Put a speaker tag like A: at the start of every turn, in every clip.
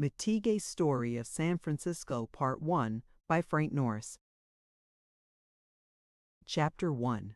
A: Mcteague's Story of San Francisco, Part 1, by Frank Norris. Chapter 1.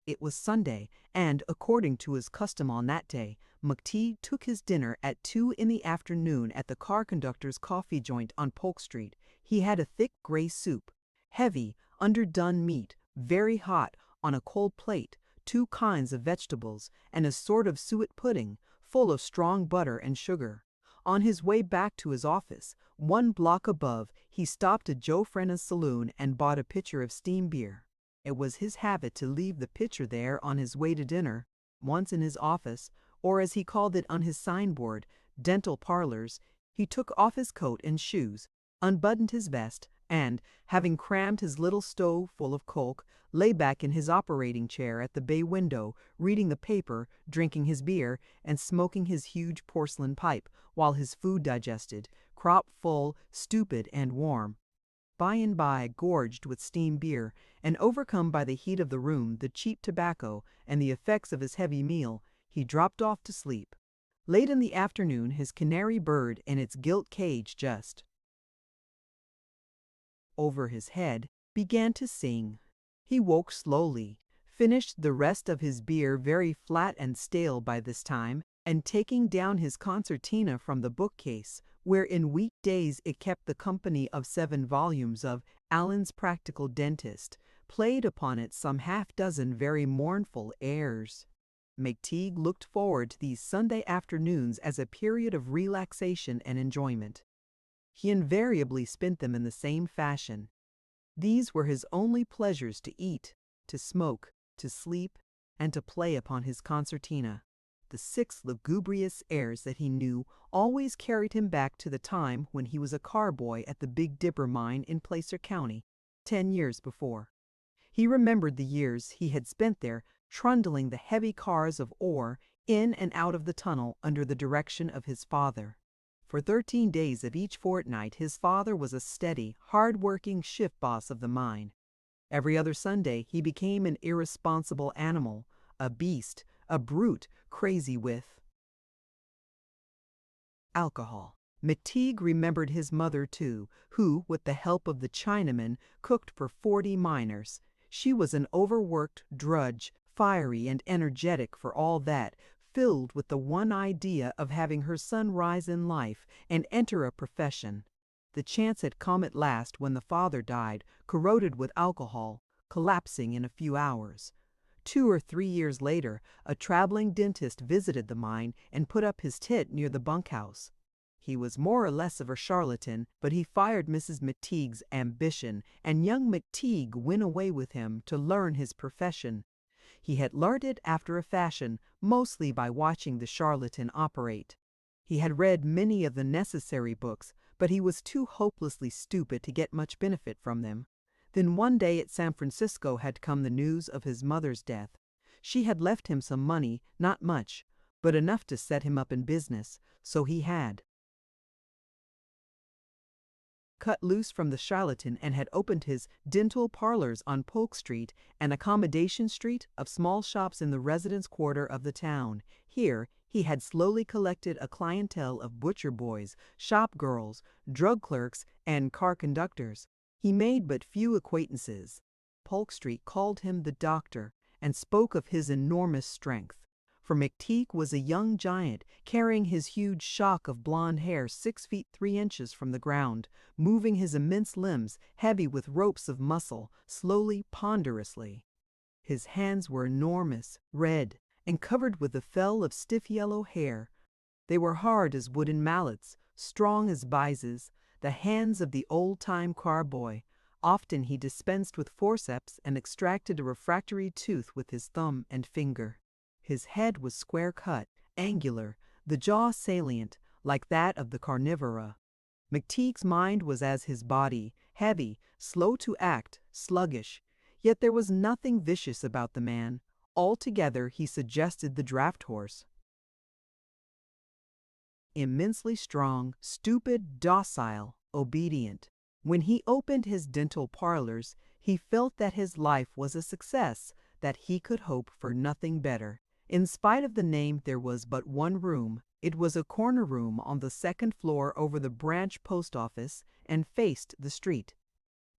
A: It was Sunday, and, according to his custom on that day, Mcteague took his dinner at 2 in the afternoon at the car conductor's coffee joint on Polk Street. He had a thick gray soup, heavy, underdone meat, very hot, on a cold plate, 2 kinds of vegetables, and a sort of suet pudding, full of strong butter and sugar. On his way back to his office, 1 block above, he stopped at Joe Frenna's saloon and bought a pitcher of steam beer. It was his habit to leave the pitcher there on his way to dinner. Once in his office, or as he called it on his signboard, dental parlors, he took off his coat and shoes, unbuttoned his vest, and, having crammed his little stove full of coke, lay back in his operating chair at the bay window, reading the paper, drinking his beer, and smoking his huge porcelain pipe, while his food digested, crop full, stupid, and warm. By and by, gorged with steam beer, and overcome by the heat of the room, the cheap tobacco, and the effects of his heavy meal, he dropped off to sleep. Late in the afternoon, his canary bird in its gilt cage just over his head began to sing. He woke slowly, finished the rest of his beer very flat and stale by this time, and taking down his concertina from the bookcase, where in weekdays it kept the company of 7 volumes of Allen's Practical Dentist, played upon it some half-dozen very mournful airs. Mcteague looked forward to these Sunday afternoons as a period of relaxation and enjoyment. He invariably spent them in the same fashion. These were his only pleasures: to eat, to smoke, to sleep, and to play upon his concertina. The 6 lugubrious airs that he knew always carried him back to the time when he was a car boy at the Big Dipper mine in Placer County, 10 years before. He remembered the years he had spent there trundling the heavy cars of ore in and out of the tunnel under the direction of his father. For 13 days of each fortnight his father was a steady, hard-working shift boss of the mine. Every other Sunday he became an irresponsible animal, a beast, a brute crazy with alcohol. Mcteague remembered his mother, too, who, with the help of the Chinaman, cooked for 40 miners. She was an overworked drudge, fiery and energetic for all that, filled with the one idea of having her son rise in life and enter a profession. The chance had come at last when the father died, corroded with alcohol, collapsing in a few hours. 2 or 3 years later, a traveling dentist visited the mine and put up his tit near the bunkhouse. He was more or less of a charlatan, but he fired Mrs. Mcteague's ambition, and young Mcteague went away with him to learn his profession. He had learned it after a fashion, mostly by watching the charlatan operate. He had read many of the necessary books, but he was too hopelessly stupid to get much benefit from them. Then one day at San Francisco had come the news of his mother's death. She had left him some money, not much, but enough to set him up in business, so he had cut loose from the charlatan and had opened his dental parlors on Polk Street, an accommodation street of small shops in the residence quarter of the town. Here he had slowly collected a clientele of butcher boys, shop girls, drug clerks, and car conductors. He made but few acquaintances. Polk Street called him the doctor and spoke of his enormous strength. For Mcteague was a young giant, carrying his huge shock of blonde hair 6 feet 3 inches from the ground, moving his immense limbs, heavy with ropes of muscle, slowly, ponderously. His hands were enormous, red, and covered with a fell of stiff yellow hair. They were hard as wooden mallets, strong as vises, the hands of the old-time car boy. Often he dispensed with forceps and extracted a refractory tooth with his thumb and finger. His head was square-cut, angular, the jaw salient, like that of the carnivora. Mcteague's mind was as his body, heavy, slow to act, sluggish. Yet there was nothing vicious about the man. Altogether he suggested the draft horse. Immensely strong, stupid, docile, obedient. When he opened his dental parlors, he felt that his life was a success, that he could hope for nothing better. In spite of the name, there was but one room, It was a corner room on the second floor over the branch post office and faced the street.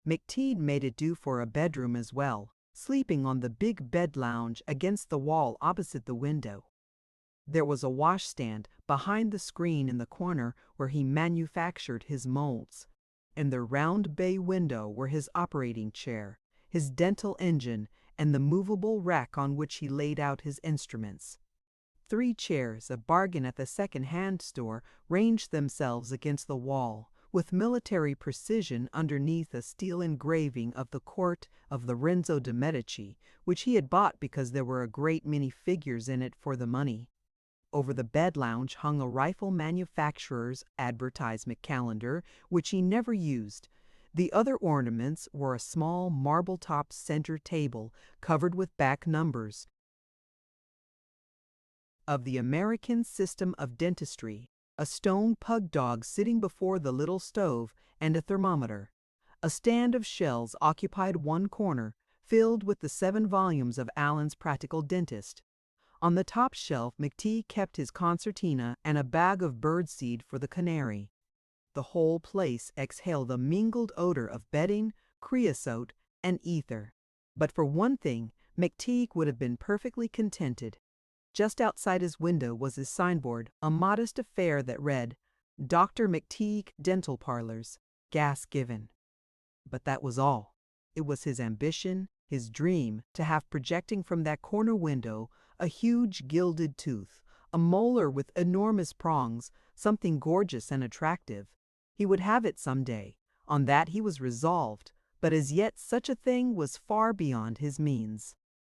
A: Mcteague made it do for a bedroom as well, sleeping on the big bed lounge against the wall opposite the window. There was a washstand behind the screen in the corner where he manufactured his molds. In the round bay window were his operating chair, his dental engine, and the movable rack on which he laid out his instruments. 3 chairs, a bargain at the second-hand store, ranged themselves against the wall, with military precision underneath a steel engraving of the court of Lorenzo de' Medici, which he had bought because there were a great many figures in it for the money. Over the bed lounge hung a rifle manufacturer's advertisement calendar, which he never used. The other ornaments were a small marble-topped center table covered with back numbers of the American system of dentistry, a stone pug dog sitting before the little stove, and a thermometer. A stand of shelves occupied one corner, filled with the 7 volumes of Allen's Practical Dentist. On the top shelf, Mcteague kept his concertina and a bag of birdseed for the canary. The whole place exhaled a mingled odor of bedding, creosote, and ether. But for one thing, Mcteague would have been perfectly contented. Just outside his window was his signboard, a modest affair that read, "Dr. Mcteague Dental Parlors, Gas Given." But that was all. It was his ambition, his dream, to have projecting from that corner window a huge gilded tooth, a molar with enormous prongs, something gorgeous and attractive. He would have it some day. On that he was resolved, but as yet such a thing was far beyond his means.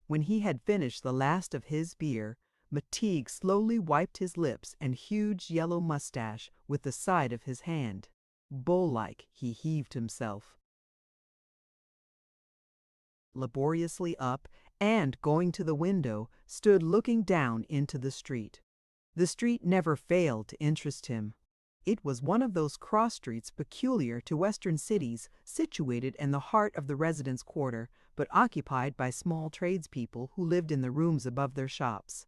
A: When he had finished the last of his beer, Mcteague slowly wiped his lips and huge yellow mustache with the side of his hand. Bull-like, he heaved himself laboriously up, and, going to the window, stood looking down into the street. The street never failed to interest him. It was one of those cross streets peculiar to Western cities, situated in the heart of the residence quarter, but occupied by small tradespeople who lived in the rooms above their shops.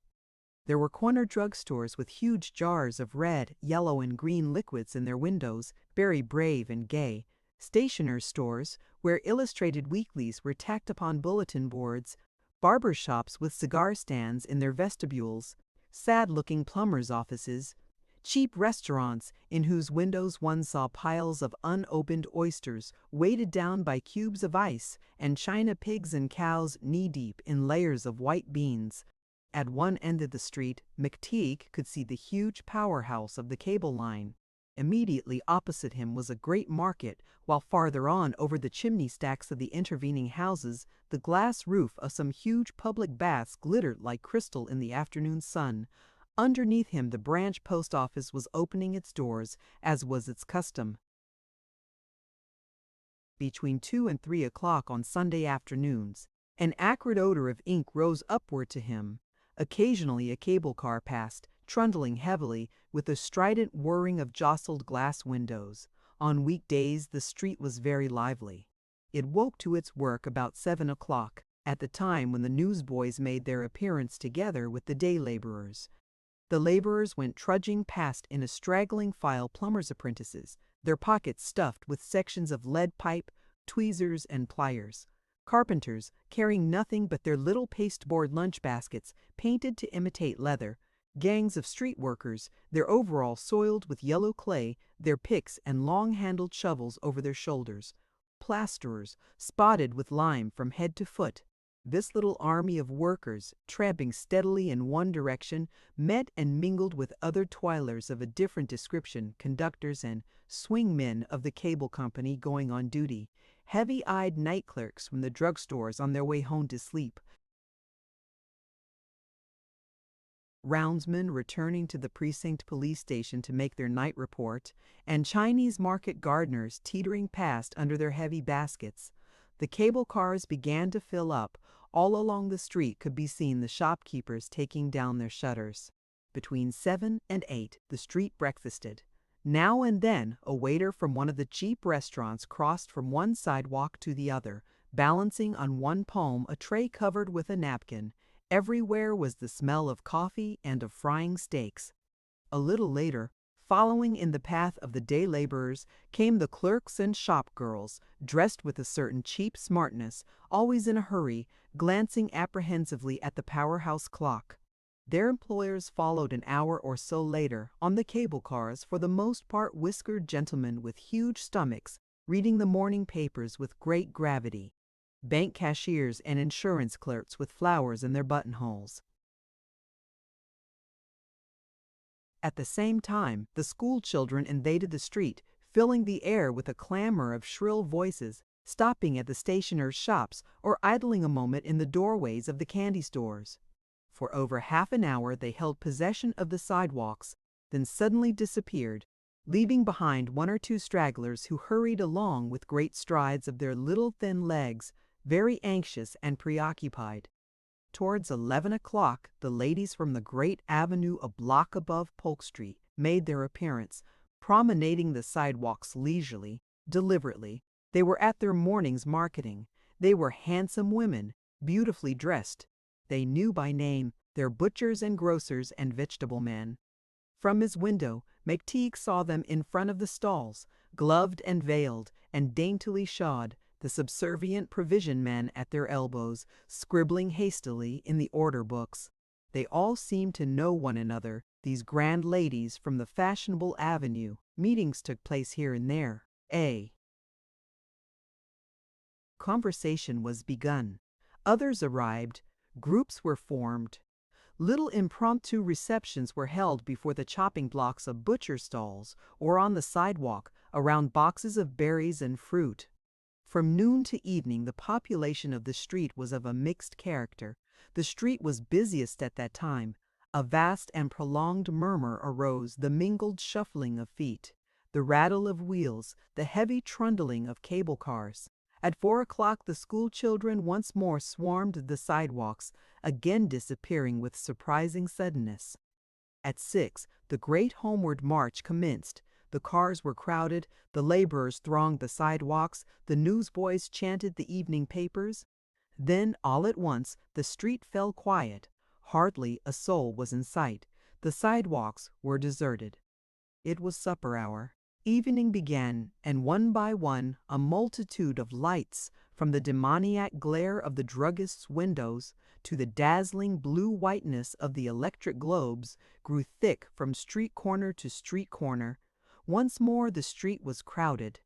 A: There were corner drugstores with huge jars of red, yellow, and green liquids in their windows, very brave and gay. Stationers' stores, where illustrated weeklies were tacked upon bulletin boards, barber shops with cigar stands in their vestibules, sad-looking plumbers' offices, cheap restaurants in whose windows one saw piles of unopened oysters weighted down by cubes of ice, and china pigs and cows knee-deep in layers of white beans. At one end of the street, Mcteague could see the huge powerhouse of the cable line. Immediately opposite him was a great market, while farther on, over the chimney stacks of the intervening houses, the glass roof of some huge public baths glittered like crystal in the afternoon sun. Underneath him the branch post office was opening its doors, as was its custom. Between 2 and 3 o'clock on Sunday afternoons, an acrid odor of ink rose upward to him. Occasionally a cable car passed, trundling heavily, with a strident whirring of jostled glass windows. On weekdays the street was very lively. It woke to its work about 7 o'clock, at the time when the newsboys made their appearance together with the day laborers. The laborers went trudging past in a straggling file plumbers' apprentices, their pockets stuffed with sections of lead pipe, tweezers, and pliers. Carpenters, carrying nothing but their little pasteboard lunch baskets painted to imitate leather. Gangs of street workers, their overalls soiled with yellow clay, their picks and long-handled shovels over their shoulders. Plasterers, spotted with lime from head to foot. This little army of workers, tramping steadily in one direction, met and mingled with other toilers of a different description, conductors and swingmen of the cable company going on duty, heavy-eyed night clerks from the drugstores on their way home to sleep, roundsmen returning to the precinct police station to make their night report, and Chinese market gardeners teetering past under their heavy baskets. The cable cars began to fill up. All along the street could be seen the shopkeepers taking down their shutters. Between 7 and 8 the street breakfasted. Now and then a waiter from one of the cheap restaurants crossed from one sidewalk to the other, balancing on one palm a tray covered with a napkin. Everywhere was the smell of coffee and of frying steaks. A little later, following in the path of the day laborers, came the clerks and shop girls, dressed with a certain cheap smartness, always in a hurry, glancing apprehensively at the powerhouse clock. Their employers followed an hour or so later, on the cable cars, for the most part whiskered gentlemen with huge stomachs, reading the morning papers with great gravity, bank cashiers and insurance clerks with flowers in their buttonholes. At the same time, the school children invaded the street, filling the air with a clamor of shrill voices, stopping at the stationers' shops or idling a moment in the doorways of the candy stores. For over half an hour they held possession of the sidewalks, then suddenly disappeared, leaving behind one or two stragglers who hurried along with great strides of their little thin legs, very anxious and preoccupied. Towards 11 o'clock, the ladies from the great avenue a block above Polk Street made their appearance, promenading the sidewalks leisurely, deliberately. They were at their morning's marketing. They were handsome women, beautifully dressed. They knew by name their butchers and grocers and vegetable men. From his window, Mcteague saw them in front of the stalls, gloved and veiled and daintily shod, the subservient provision men at their elbows, scribbling hastily in the order books. They all seemed to know one another, these grand ladies from the fashionable avenue. Meetings took place here and there. Conversation was begun. Others arrived. Groups were formed. Little impromptu receptions were held before the chopping blocks of butcher stalls or on the sidewalk around boxes of berries and fruit. From noon to evening, the population of the street was of a mixed character. The street was busiest at that time. A vast and prolonged murmur arose, the mingled shuffling of feet, the rattle of wheels, the heavy trundling of cable cars. At 4 o'clock, the school children once more swarmed the sidewalks, again disappearing with surprising suddenness. At 6, the great homeward march commenced. The cars were crowded, the laborers thronged the sidewalks, the newsboys chanted the evening papers. Then, all at once, the street fell quiet. Hardly a soul was in sight. The sidewalks were deserted. It was supper hour. Evening began, and one by one a multitude of lights, from the demoniac glare of the druggist's windows to the dazzling blue whiteness of the electric globes, grew thick from street corner to street corner. Once more the street was crowded.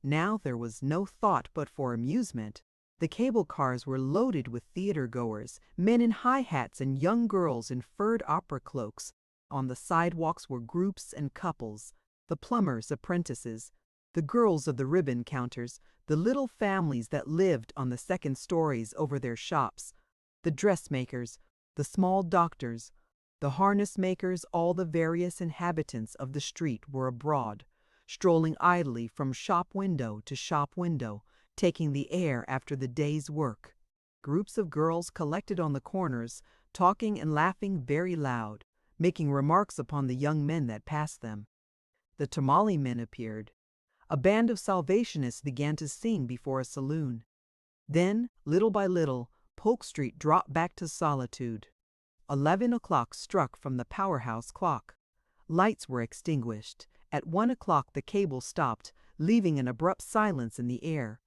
A: Now there was no thought but for amusement. The cable cars were loaded with theater-goers, men in high hats and young girls in furred opera cloaks. On the sidewalks were groups and couples, the plumbers' apprentices, the girls of the ribbon counters, the little families that lived on the second stories over their shops, the dressmakers, the small doctors, the harness makers. All the various inhabitants of the street were abroad, strolling idly from shop window to shop window, taking the air after the day's work. Groups of girls collected on the corners, talking and laughing very loud, making remarks upon the young men that passed them. The tamale men appeared. A band of Salvationists began to sing before a saloon. Then, little by little, Polk Street dropped back to solitude. 11 o'clock struck from the powerhouse clock. Lights were extinguished. At 1 o'clock the cable stopped, leaving an abrupt silence in the air.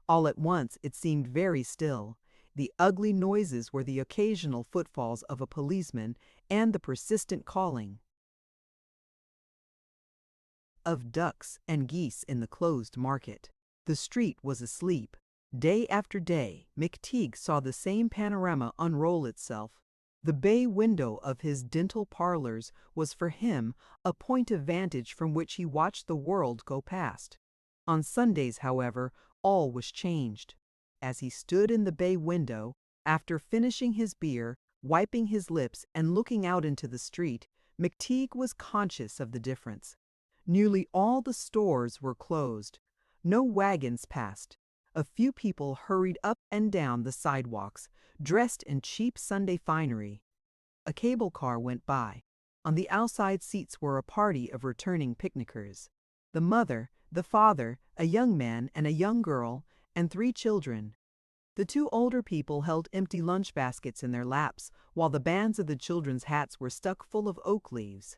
A: All at once it seemed very still. The ugly noises were the occasional footfalls of a policeman and the persistent calling of ducks and geese in the closed market. The street was asleep. Day after day, Mcteague saw the same panorama unroll itself. The bay window of his dental parlors was for him a point of vantage from which he watched the world go past. On Sundays, however, all was changed. As he stood in the bay window, after finishing his beer, wiping his lips, and looking out into the street, Mcteague was conscious of the difference. Nearly all the stores were closed. No wagons passed. A few people hurried up and down the sidewalks, dressed in cheap Sunday finery. A cable car went by. On the outside seats were a party of returning picnickers. The mother, the father, a young man and a young girl, and 3 children. The two older people held empty lunch baskets in their laps, while the bands of the children's hats were stuck full of oak leaves.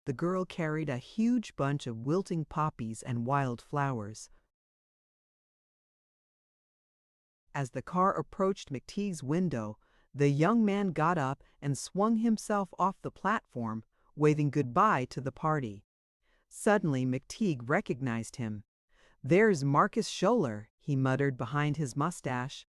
A: The girl carried a huge bunch of wilting poppies and wild flowers. As the car approached Mcteague's window, the young man got up and swung himself off the platform, waving goodbye to the party. Suddenly, Mcteague recognized him. "There's Marcus Scholler," he muttered behind his mustache.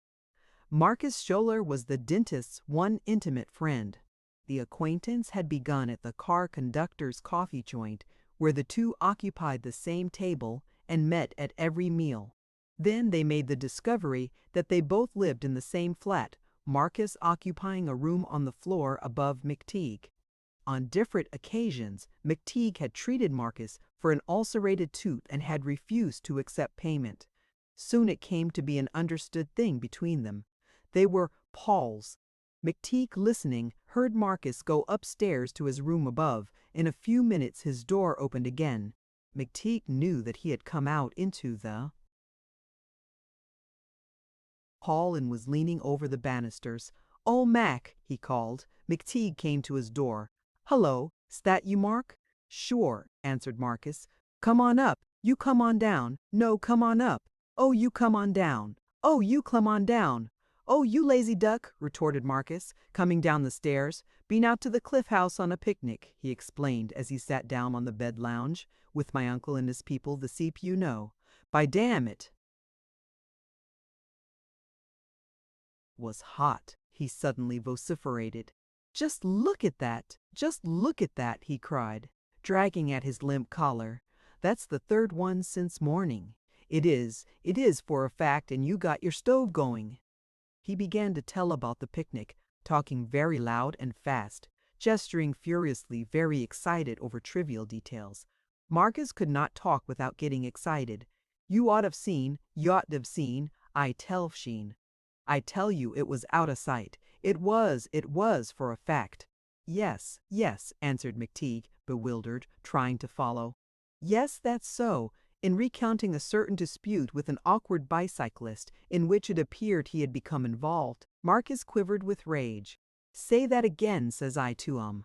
A: Marcus Scholler was the dentist's one intimate friend. The acquaintance had begun at the car conductor's coffee joint, where the two occupied the same table and met at every meal. Then they made the discovery that they both lived in the same flat, Marcus occupying a room on the floor above Mcteague. On different occasions, Mcteague had treated Marcus for an ulcerated tooth and had refused to accept payment. Soon it came to be an understood thing between them. They were pals. Mcteague, listening, heard Marcus go upstairs to his room above. In a few minutes his door opened again. Mcteague knew that he had come out into the hall and was leaning over the banisters. "Oh, Mac," he called. Mcteague came to his door. "Hello, 'stat you, Mark?" "Sure," answered Marcus. "Come on up. You come on down. No, come on up. Oh, you come on down. Oh, you come on down. Oh, you lazy duck," retorted Marcus, coming down the stairs. "Been out to the Cliff House on a picnic," he explained as he sat down on the bed lounge. "With my uncle and his people, the Seep, you know. By damn it was hot," he suddenly vociferated. "Just look at that! Just look at that!" he cried, dragging at his limp collar. "That's the third one since morning. It is for a fact, and you got your stove going." He began to tell about the picnic, talking very loud and fast, gesturing furiously, very excited over trivial details. Marcus could not talk without getting excited. "You ought have seen, I tell Sheen. I tell you it was out of sight. It was for a fact." Yes, answered Mcteague, bewildered, trying to follow. "Yes, that's so." In recounting a certain dispute with an awkward bicyclist, in which it appeared he had become involved, Marcus quivered with rage. "Say that again," says I to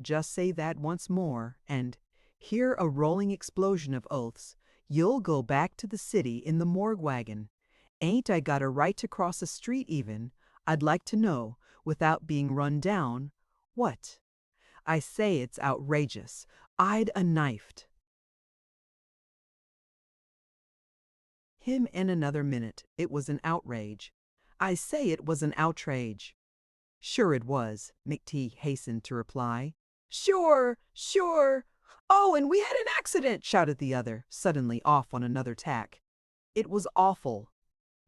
A: "Just say that once more, and—" Here a rolling explosion of oaths. "You'll go back to the city in the morgue wagon. Ain't I got a right to cross a street even, I'd like to know, without being run down? What? I say it's outrageous. I'd a knifed him in another minute. It was an outrage. I say it was an outrage." "Sure it was," Mcteague hastened to reply. Sure. Oh, and we had an accident," shouted the other, suddenly off on another tack. "It was awful.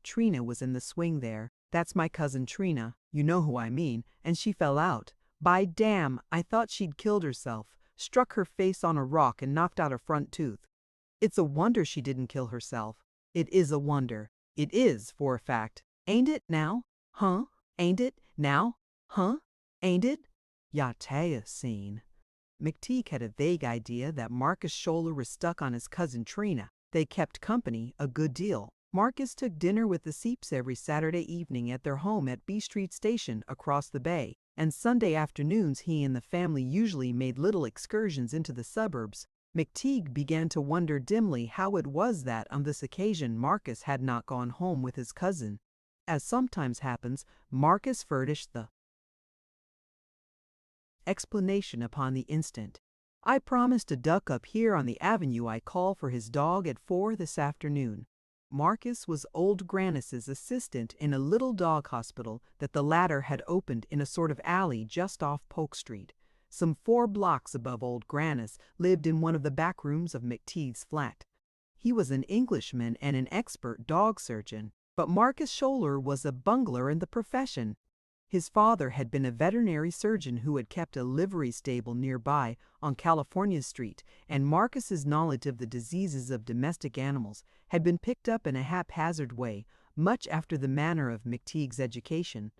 A: Trina was in the swing there. That's my cousin Trina, you know who I mean, and she fell out. By damn, I thought she'd killed herself, struck her face on a rock and knocked out her front tooth. It's a wonder she didn't kill herself. It is a wonder. It is, for a fact. Ain't it now? Huh? Ain't it now? Huh? Ain't it? Ya tell scene." Mcteague had a vague idea that Marcus Scholler was stuck on his cousin Trina. They kept company a good deal. Marcus took dinner with the Seeps every Saturday evening at their home at B Street Station across the bay, and Sunday afternoons he and the family usually made little excursions into the suburbs. Mcteague began to wonder dimly how it was that on this occasion Marcus had not gone home with his cousin. As sometimes happens, Marcus furnished the explanation upon the instant. "I promised to duck up here on the avenue I call for his dog at 4 this afternoon." Marcus was old Grannis's assistant in a little dog hospital that the latter had opened in a sort of alley just off Polk Street. Some 4 blocks above old Grannis lived in one of the back rooms of Mcteague's flat. He was an Englishman and an expert dog surgeon, but Marcus Scholler was a bungler in the profession. His father had been a veterinary surgeon who had kept a livery stable nearby on California Street, and Marcus's knowledge of the diseases of domestic animals had been picked up in a haphazard way, much after the manner of Mcteague's education.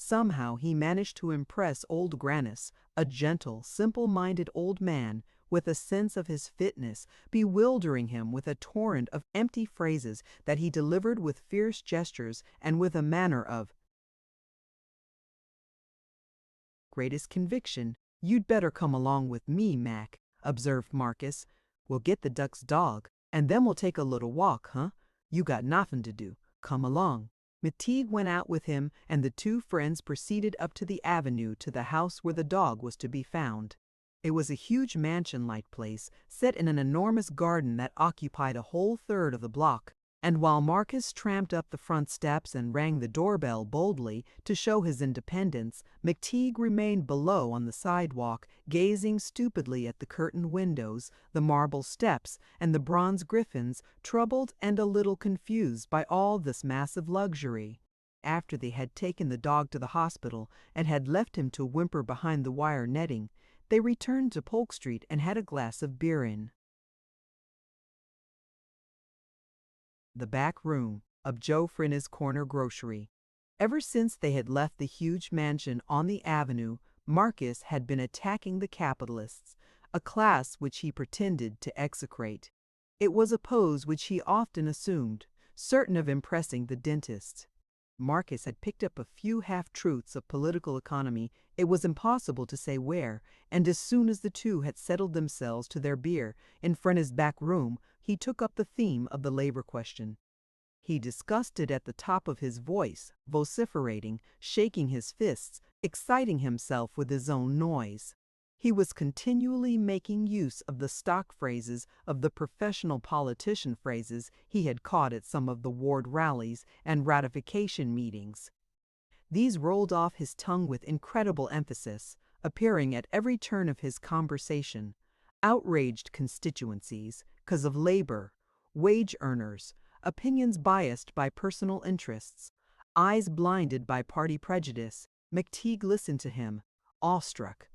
A: Somehow he managed to impress old Grannis, a gentle, simple-minded old man, with a sense of his fitness, bewildering him with a torrent of empty phrases that he delivered with fierce gestures and with a manner of greatest conviction. "You'd better come along with me, Mac," observed Marcus. "We'll get the duck's dog, and then we'll take a little walk, huh? You got nothing to do. Come along." Mcteague went out with him, and the two friends proceeded up to the avenue to the house where the dog was to be found. It was a huge mansion-like place, set in an enormous garden that occupied a whole third of the block. And while Marcus tramped up the front steps and rang the doorbell boldly to show his independence, Mcteague remained below on the sidewalk, gazing stupidly at the curtained windows, the marble steps, and the bronze griffins, troubled and a little confused by all this massive luxury. After they had taken the dog to the hospital and had left him to whimper behind the wire netting, they returned to Polk Street and had a glass of beer in the back room of Joe Frinna's corner grocery. Ever since they had left the huge mansion on the avenue, Marcus had been attacking the capitalists, a class which he pretended to execrate. It was a pose which he often assumed, certain of impressing the dentist. Marcus had picked up a few half-truths of political economy, it was impossible to say where, and as soon as the two had settled themselves to their beer in Frenna's back room, he took up the theme of the labor question. He discussed it at the top of his voice, vociferating, shaking his fists, exciting himself with his own noise. He was continually making use of the stock phrases of the professional politician phrases he had caught at some of the ward rallies and ratification meetings. These rolled off his tongue with incredible emphasis, appearing at every turn of his conversation. Outraged constituencies, cause of labor, wage earners, opinions biased by personal interests, eyes blinded by party prejudice. Mcteague listened to him, awestruck.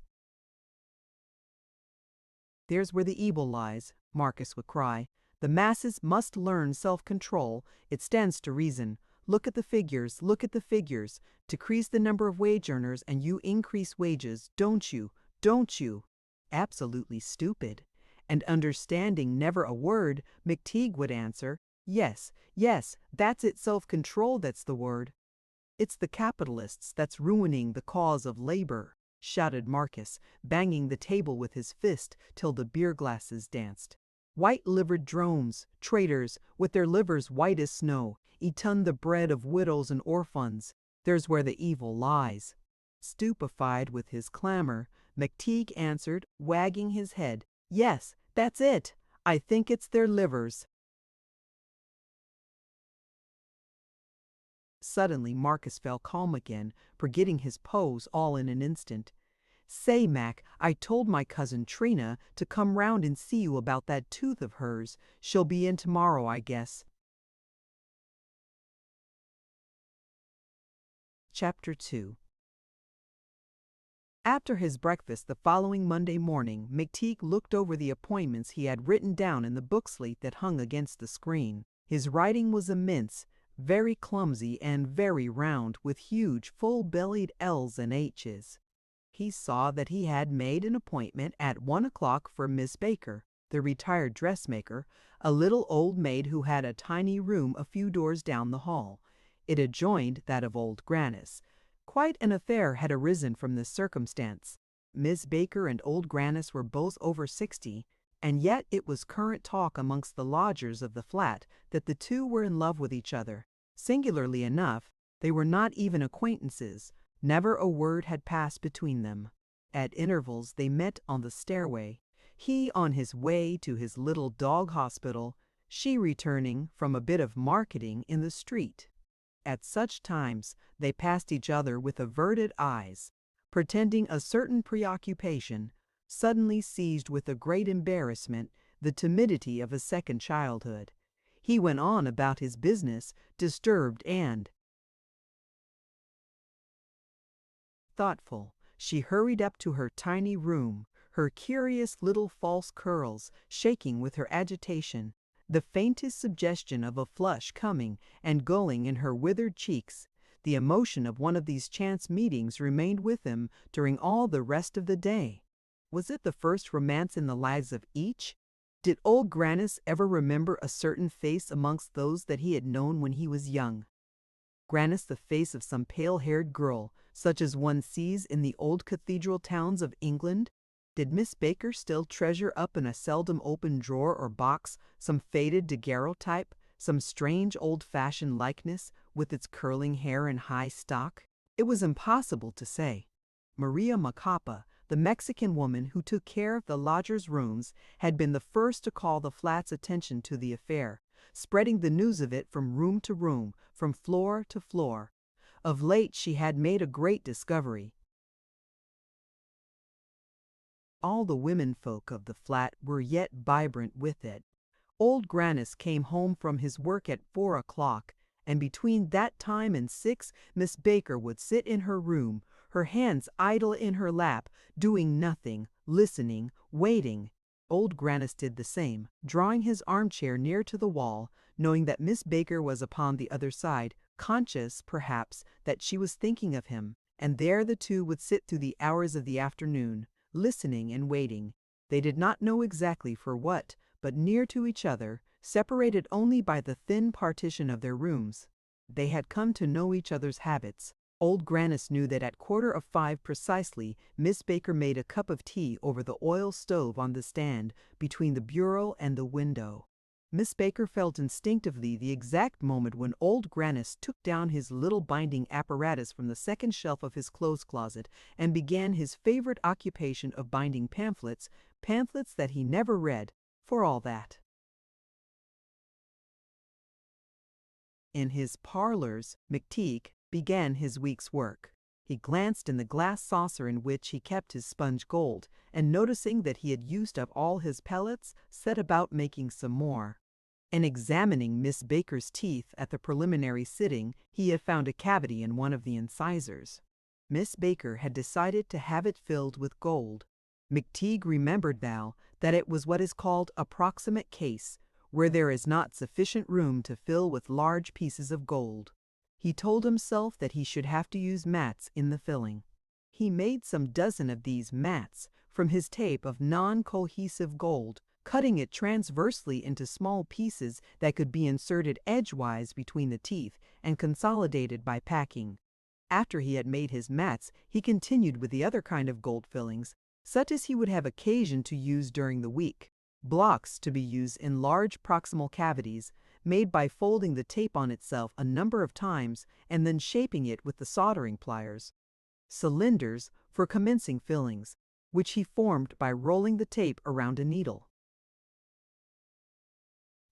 A: "There's where the evil lies," Marcus would cry. "The masses must learn self-control. It stands to reason. Look at the figures, look at the figures. Decrease the number of wage earners and you increase wages, don't you? Don't you?" Absolutely stupid. And understanding never a word, Mcteague would answer, "Yes, yes, that's it, self-control, that's the word." "It's the capitalists that's ruining the cause of labor," shouted Marcus, banging the table with his fist till the beer glasses danced. "White-livered drones, traitors, with their livers white as snow, eaten the bread of widows and orphans. There's where the evil lies." Stupefied with his clamor, Mcteague answered, wagging his head, "Yes, that's it. I think it's their livers." Suddenly Marcus fell calm again, forgetting his pose all in an instant. "Say, Mac, I told my cousin Trina to come round and see you about that tooth of hers. She'll be in tomorrow, I guess." Chapter 2. After his breakfast the following Monday morning, Mcteague looked over the appointments he had written down in the book slate that hung against the screen. His writing was immense, very clumsy and very round, with huge, full-bellied L's and H's. He saw that he had made an appointment at 1 o'clock for Miss Baker, the retired dressmaker, a little old maid who had a tiny room a few doors down the hall. It adjoined that of old Grannis. Quite an affair had arisen from this circumstance. Miss Baker and old Grannis were both over 60, and yet it was current talk amongst the lodgers of the flat that the two were in love with each other. Singularly enough, they were not even acquaintances. Never a word had passed between them. At intervals they met on the stairway, he on his way to his little dog hospital, she returning from a bit of marketing in the street. At such times they passed each other with averted eyes, pretending a certain preoccupation, suddenly seized with a great embarrassment, the timidity of a second childhood. He went on about his business, disturbed and thoughtful. She hurried up to her tiny room, her curious little false curls shaking with her agitation, the faintest suggestion of a flush coming and going in her withered cheeks. The emotion of one of these chance meetings remained with him during all the rest of the day. Was it the first romance in the lives of each? Did old Grannis ever remember a certain face amongst those that he had known when he was young? Grannis, the face of some pale-haired girl, such as one sees in the old cathedral towns of England? Did Miss Baker still treasure up in a seldom opened drawer or box some faded daguerreotype, some strange old-fashioned likeness with its curling hair and high stock? It was impossible to say. Maria Macapa, the Mexican woman who took care of the lodgers' rooms, had been the first to call the flat's attention to the affair, spreading the news of it from room to room, from floor to floor. Of late she had made a great discovery. All the womenfolk of the flat were yet vibrant with it. Old Grannis came home from his work at 4 o'clock, and between that time and 6 Miss Baker would sit in her room, her hands idle in her lap, doing nothing, listening, waiting. Old Grannis did the same, drawing his armchair near to the wall, knowing that Miss Baker was upon the other side, conscious, perhaps, that she was thinking of him, and there the two would sit through the hours of the afternoon, listening and waiting. They did not know exactly for what, but near to each other, separated only by the thin partition of their rooms. They had come to know each other's habits. Old Grannis knew that at 4:45 precisely, Miss Baker made a cup of tea over the oil stove on the stand between the bureau and the window. Miss Baker felt instinctively the exact moment when old Grannis took down his little binding apparatus from the second shelf of his clothes closet and began his favorite occupation of binding pamphlets that he never read, for all that. In his parlors, Mcteague began his week's work. He glanced in the glass saucer in which he kept his sponge gold, and noticing that he had used up all his pellets, set about making some more. In examining Miss Baker's teeth at the preliminary sitting, he had found a cavity in one of the incisors. Miss Baker had decided to have it filled with gold. Mcteague remembered now that it was what is called a proximate case, where there is not sufficient room to fill with large pieces of gold. He told himself that he should have to use mats in the filling. He made some dozen of these mats from his tape of non-cohesive gold, cutting it transversely into small pieces that could be inserted edgewise between the teeth and consolidated by packing. After he had made his mats, he continued with the other kind of gold fillings, such as he would have occasion to use during the week. Blocks to be used in large proximal cavities, made by folding the tape on itself a number of times and then shaping it with the soldering pliers. Cylinders for commencing fillings, which he formed by rolling the tape around a needle,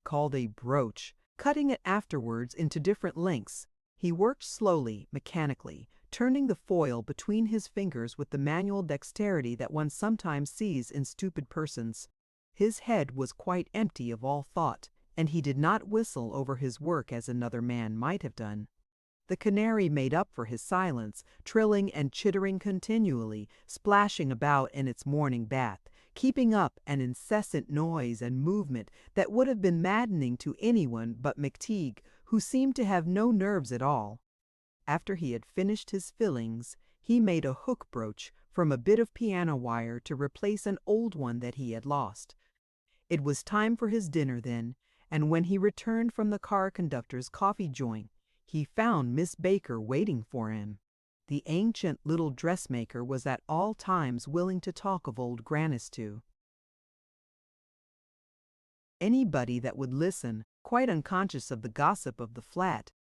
A: called a brooch, cutting it afterwards into different lengths. He worked slowly, mechanically, turning the foil between his fingers with the manual dexterity that one sometimes sees in stupid persons. His head was quite empty of all thought, and he did not whistle over his work as another man might have done. The canary made up for his silence, trilling and chittering continually, splashing about in its morning bath, keeping up an incessant noise and movement that would have been maddening to anyone but Mcteague, who seemed to have no nerves at all. After he had finished his fillings, he made a hook brooch from a bit of piano wire to replace an old one that he had lost. It was time for his dinner then, and when he returned from the car conductor's coffee joint, he found Miss Baker waiting for him. The ancient little dressmaker was at all times willing to talk of old Grannis to anybody that would listen, quite unconscious of the gossip of the flat.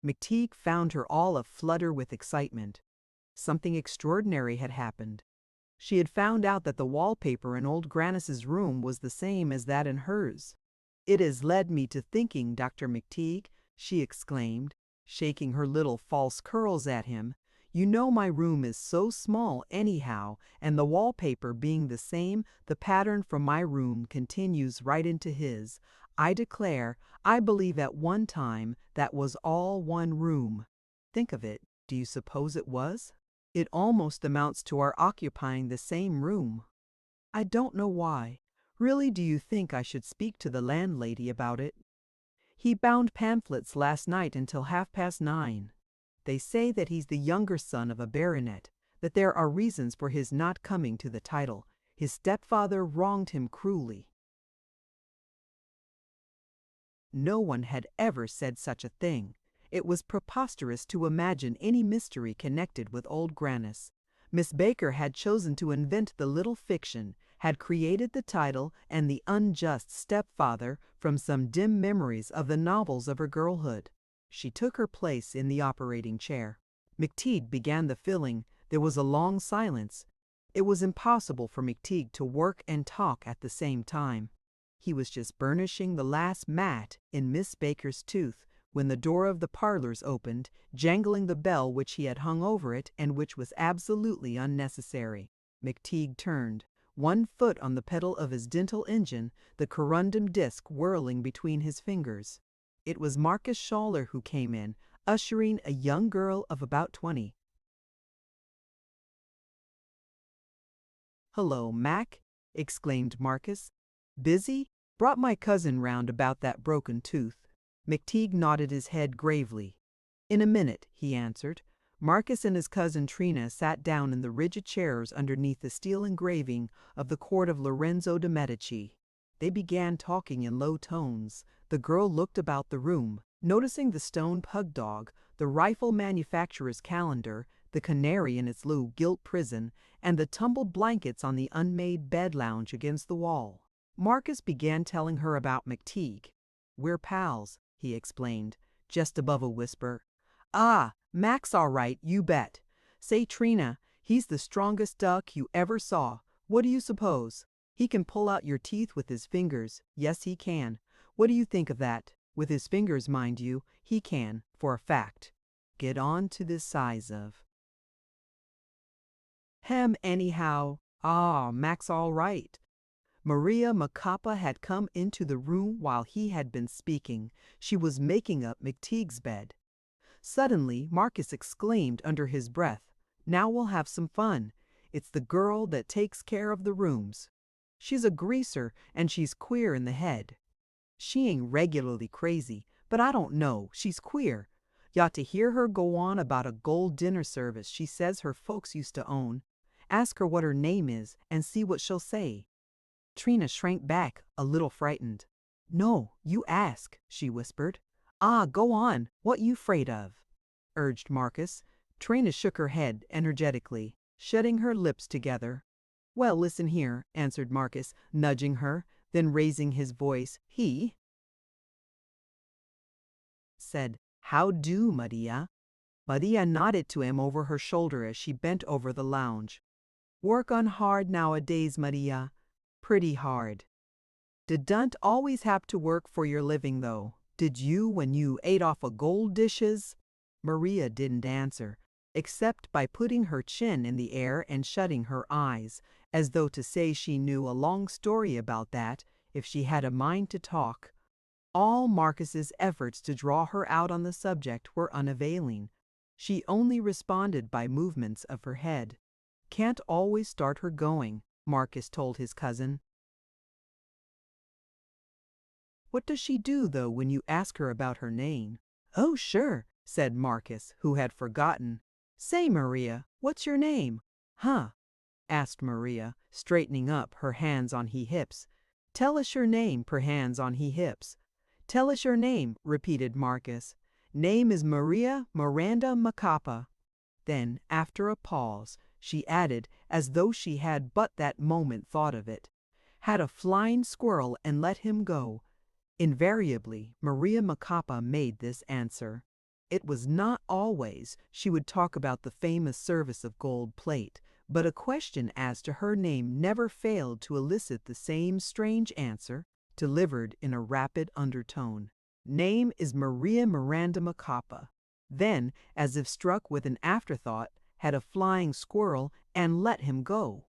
A: Mcteague found her all aflutter with excitement. Something extraordinary had happened. She had found out that the wallpaper in old Grannis's room was the same as that in hers. "It has led me to thinking, Dr. Mcteague," she exclaimed, shaking her little false curls at him. "You know my room is so small anyhow, and the wallpaper being the same, the pattern from my room continues right into his. I declare, I believe at one time that was all one room." Think of it. Do you suppose it was? It almost amounts to our occupying the same room. I don't know why. Really, do you think I should speak to the landlady about it? He bound pamphlets last night until 9:30. They say that he's the younger son of a baronet, that there are reasons for his not coming to the title. His stepfather wronged him cruelly. No one had ever said such a thing. It was preposterous to imagine any mystery connected with old Grannis. Miss Baker had chosen to invent the little fiction, had created the title and the unjust stepfather from some dim memories of the novels of her girlhood. She took her place in the operating chair. Mcteague began the filling. There was a long silence. It was impossible for Mcteague to work and talk at the same time. He was just burnishing the last mat in Miss Baker's tooth when the door of the parlors opened, jangling the bell which he had hung over it and which was absolutely unnecessary. Mcteague turned, one foot on the pedal of his dental engine, the corundum disc whirling between his fingers. It was Marcus Schaller who came in, ushering a young girl of about 20. "Hello, Mac," exclaimed Marcus. "Busy? Brought my cousin round about that broken tooth." Mcteague nodded his head gravely. "In a minute," he answered. Marcus and his cousin Trina sat down in the rigid chairs underneath the steel engraving of the court of Lorenzo de' Medici. They began talking in low tones. The girl looked about the room, noticing the stone pug dog, the rifle manufacturer's calendar, the canary in its little gilt prison, and the tumbled blankets on the unmade bed lounge against the wall. Marcus began telling her about Mcteague. "We're pals," he explained, just above a whisper. "Ah, Mac's all right, you bet. Say, Trina, he's the strongest duck you ever saw. What do you suppose? He can pull out your teeth with his fingers. Yes, he can. What do you think of that? With his fingers, mind you, he can, for a fact. Get on to the size of." Anyhow. Ah, Mac's all right." Maria Macapa had come into the room while he had been speaking. She was making up Mcteague's bed. Suddenly, Marcus exclaimed under his breath, "Now we'll have some fun. It's the girl that takes care of the rooms. She's a greaser and she's queer in the head. She ain't regularly crazy, but I don't know, she's queer. You ought to hear her go on about a gold dinner service she says her folks used to own. Ask her what her name is and see what she'll say." Trina shrank back, a little frightened. "No, you ask," she whispered. "Ah, go on. What you 'fraid of?" urged Marcus. Trina shook her head energetically, shutting her lips together. "Well, listen here," answered Marcus, nudging her, then raising his voice. He said, "How do, Maria?" Maria nodded to him over her shoulder as she bent over the lounge. "Work on hard nowadays, Maria. Pretty hard. Didn't always have to work for your living, though. Did you when you ate off of gold dishes?" Maria didn't answer, except by putting her chin in the air and shutting her eyes, as though to say she knew a long story about that if she had a mind to talk. All Marcus's efforts to draw her out on the subject were unavailing. She only responded by movements of her head. "Can't always start her going," Marcus told his cousin. "What does she do, though, when you ask her about her name?" "Oh, sure," said Marcus, who had forgotten. "Say, Maria, what's your name?" "Huh?" asked Maria, straightening up, her hands on he hips. "Tell us your name, per hands on he hips." "Tell us your name," repeated Marcus. "Name is Maria Miranda Macapa." Then, after a pause, she added, as though she had but that moment thought of it, "Had a flying squirrel and let him go." Invariably, Maria Macapa made this answer. It was not always she would talk about the famous service of gold plate, but a question as to her name never failed to elicit the same strange answer, delivered in a rapid undertone. "Name is Maria Miranda Macapa." Then, as if struck with an afterthought, "had a flying squirrel and let him go."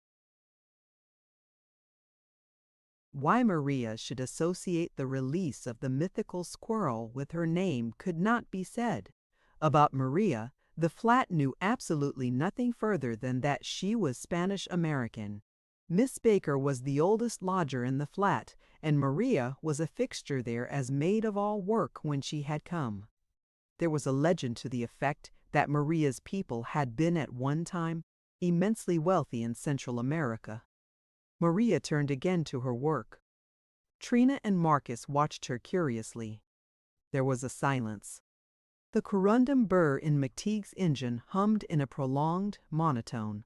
A: Why Maria should associate the release of the mythical squirrel with her name could not be said. About Maria, the flat knew absolutely nothing further than that she was Spanish-American. Miss Baker was the oldest lodger in the flat, and Maria was a fixture there as maid of all work when she had come. There was a legend to the effect that Maria's people had been at one time immensely wealthy in Central America. Maria turned again to her work. Trina and Marcus watched her curiously. There was a silence. The corundum burr in Mcteague's engine hummed in a prolonged monotone.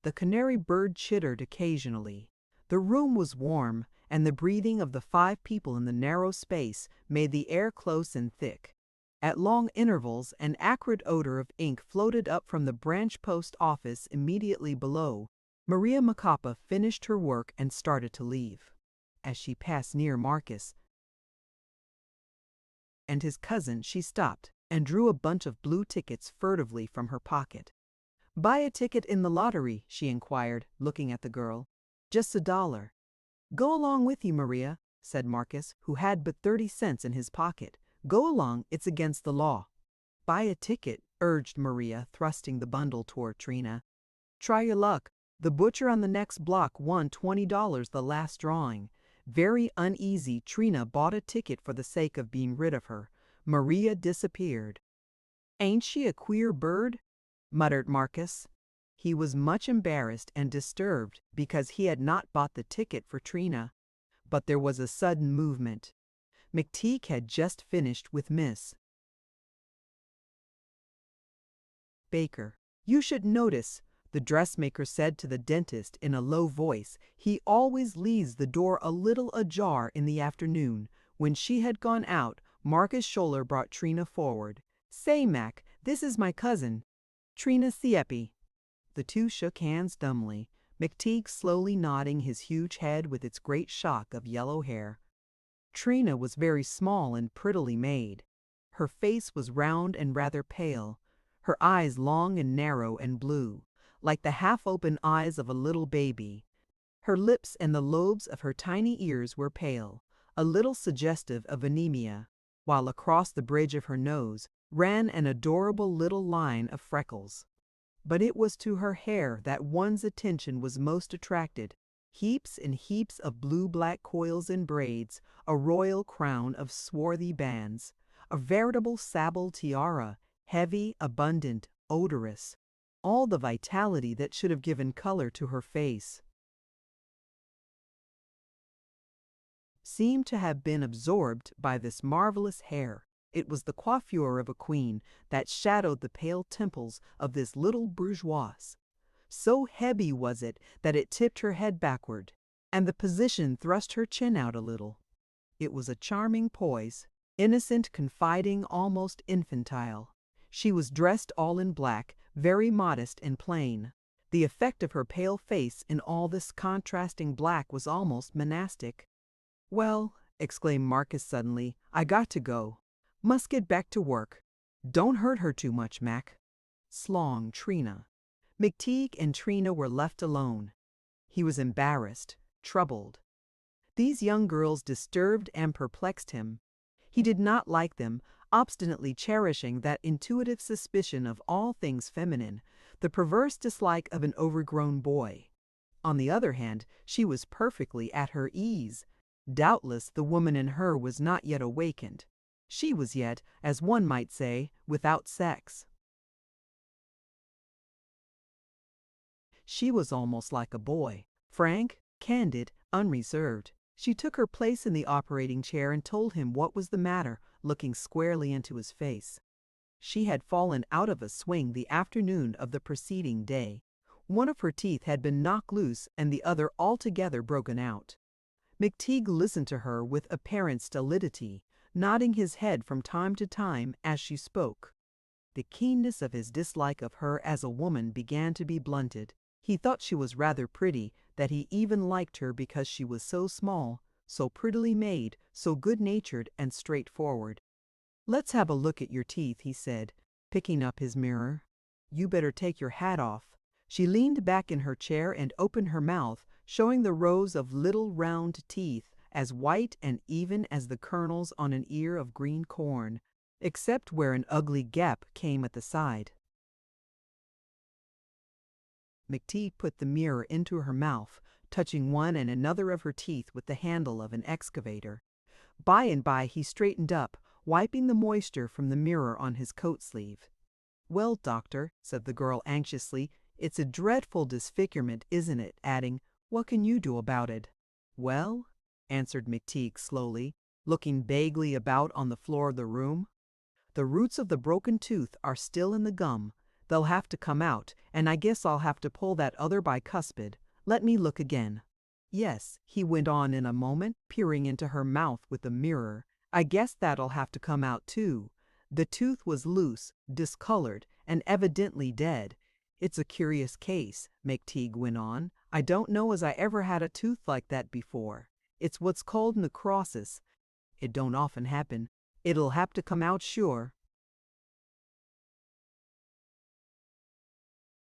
A: The canary bird chittered occasionally. The room was warm, and the breathing of the 5 people in the narrow space made the air close and thick. At long intervals, an acrid odor of ink floated up from the branch post office immediately below. Maria Macapa finished her work and started to leave. As she passed near Marcus and his cousin, she stopped and drew a bunch of blue tickets furtively from her pocket. "Buy a ticket in the lottery?" she inquired, looking at the girl. "Just $1. "Go along with you, Maria," said Marcus, who had but 30 cents in his pocket. "Go along, it's against the law." "Buy a ticket," urged Maria, thrusting the bundle toward Trina. "Try your luck. The butcher on the next block won $20 the last drawing." Very uneasy, Trina bought a ticket for the sake of being rid of her. Maria disappeared. "Ain't she a queer bird?" muttered Marcus. He was much embarrassed and disturbed because he had not bought the ticket for Trina. But there was a sudden movement. Mcteague had just finished with Miss Baker. "You should notice," the dressmaker said to the dentist in a low voice. "He always leaves the door a little ajar in the afternoon." When she had gone out, Marcus Scholler brought Trina forward. "Say, Mac, this is my cousin, Trina Sieppe." The two shook hands dumbly, Mcteague slowly nodding his huge head with its great shock of yellow hair. Trina was very small and prettily made. Her face was round and rather pale, her eyes long and narrow and blue, like the half-open eyes of a little baby. Her lips and the lobes of her tiny ears were pale, a little suggestive of anemia, while across the bridge of her nose ran an adorable little line of freckles. But it was to her hair that one's attention was most attracted. Heaps and heaps of blue-black coils and braids, a royal crown of swarthy bands, a veritable sable tiara, heavy, abundant, odorous, all the vitality that should have given color to her face seemed to have been absorbed by this marvelous hair. It was the coiffure of a queen that shadowed the pale temples of this little bourgeoise. So heavy was it that it tipped her head backward, and the position thrust her chin out a little. It was a charming poise, innocent, confiding, almost infantile. She was dressed all in black, very modest and plain. The effect of her pale face in all this contrasting black was almost monastic. "Well," exclaimed Marcus suddenly, "I got to go. Must get back to work. Don't hurt her too much, Mac." Slong, Trina. Mcteague and Trina were left alone. He was embarrassed, troubled. These young girls disturbed and perplexed him. He did not like them, obstinately cherishing that intuitive suspicion of all things feminine, the perverse dislike of an overgrown boy. On the other hand, she was perfectly at her ease. Doubtless the woman in her was not yet awakened. She was yet, as one might say, without sex. She was almost like a boy, frank, candid, unreserved. She took her place in the operating chair and told him what was the matter, looking squarely into his face. She had fallen out of a swing the afternoon of the preceding day. One of her teeth had been knocked loose and the other altogether broken out. Mcteague listened to her with apparent stolidity, nodding his head from time to time as she spoke. The keenness of his dislike of her as a woman began to be blunted. He thought she was rather pretty, that he even liked her because she was so small, so prettily made, so good-natured and straightforward. "Let's have a look at your teeth," he said, picking up his mirror. "You better take your hat off." She leaned back in her chair and opened her mouth, showing the rows of little round teeth, as white and even as the kernels on an ear of green corn, except where an ugly gap came at the side. Mcteague put the mirror into her mouth, touching one and another of her teeth with the handle of an excavator. By and by he straightened up, wiping the moisture from the mirror on his coat sleeve. "Well, doctor," said the girl anxiously, "it's a dreadful disfigurement, isn't it?" adding, What can you do about it? Well, answered Mcteague slowly, looking vaguely about on the floor of the room. The roots of the broken tooth are still in the gum. They'll have to come out, and I guess I'll have to pull that other bicuspid. Let me look again. Yes, he went on in a moment, peering into her mouth with the mirror. I guess that'll have to come out too. The tooth was loose, discolored, and evidently dead. It's a curious case, Mcteague went on. I don't know as I ever had a tooth like that before. It's what's called necrosis. It don't often happen. It'll have to come out sure.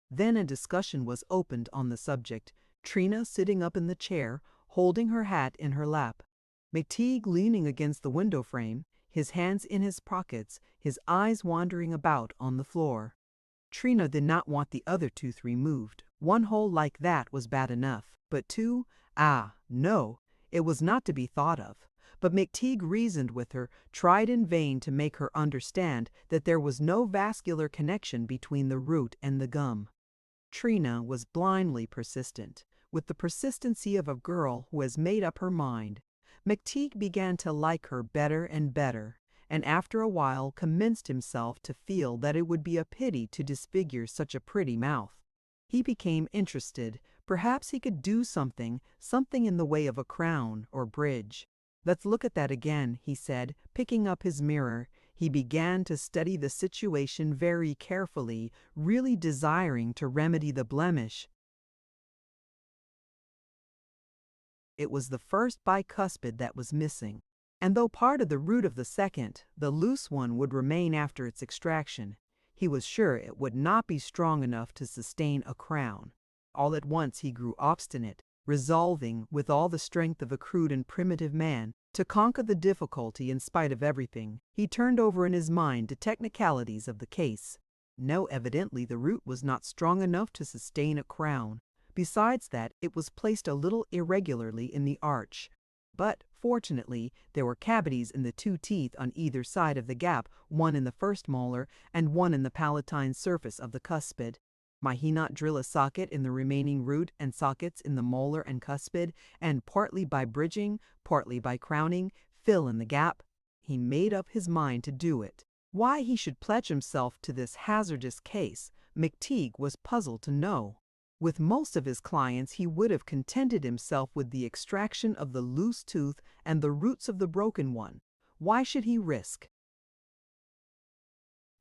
A: Then a discussion was opened on the subject, Trina sitting up in the chair, holding her hat in her lap. Mcteague leaning against the window frame, his hands in his pockets, his eyes wandering about on the floor. Trina did not want the other tooth removed. One hole like that was bad enough, but two? No, it was not to be thought of. But Mcteague reasoned with her, tried in vain to make her understand that there was no vascular connection between the root and the gum. Trina was blindly persistent, with the persistency of a girl who has made up her mind. Mcteague began to like her better and better, and after a while commenced himself to feel that it would be a pity to disfigure such a pretty mouth. He became interested. Perhaps he could do something in the way of a crown or bridge. Let's look at that again, he said, picking up his mirror. He began to study the situation very carefully, really desiring to remedy the blemish. It was the first bicuspid that was missing, and though part of the root of the second, the loose one would remain after its extraction. He was sure it would not be strong enough to sustain a crown. All at once he grew obstinate, resolving, with all the strength of a crude and primitive man, to conquer the difficulty in spite of everything. He turned over in his mind the technicalities of the case. No, evidently the root was not strong enough to sustain a crown. Besides that, it was placed a little irregularly in the arch. But, fortunately, there were cavities in the two teeth on either side of the gap, one in the first molar and one in the palatine surface of the cuspid. Might he not drill a socket in the remaining root and sockets in the molar and cuspid, and partly by bridging, partly by crowning, fill in the gap? He made up his mind to do it. Why he should pledge himself to this hazardous case, Mcteague was puzzled to know. With most of his clients he would have contented himself with the extraction of the loose tooth and the roots of the broken one. Why should he risk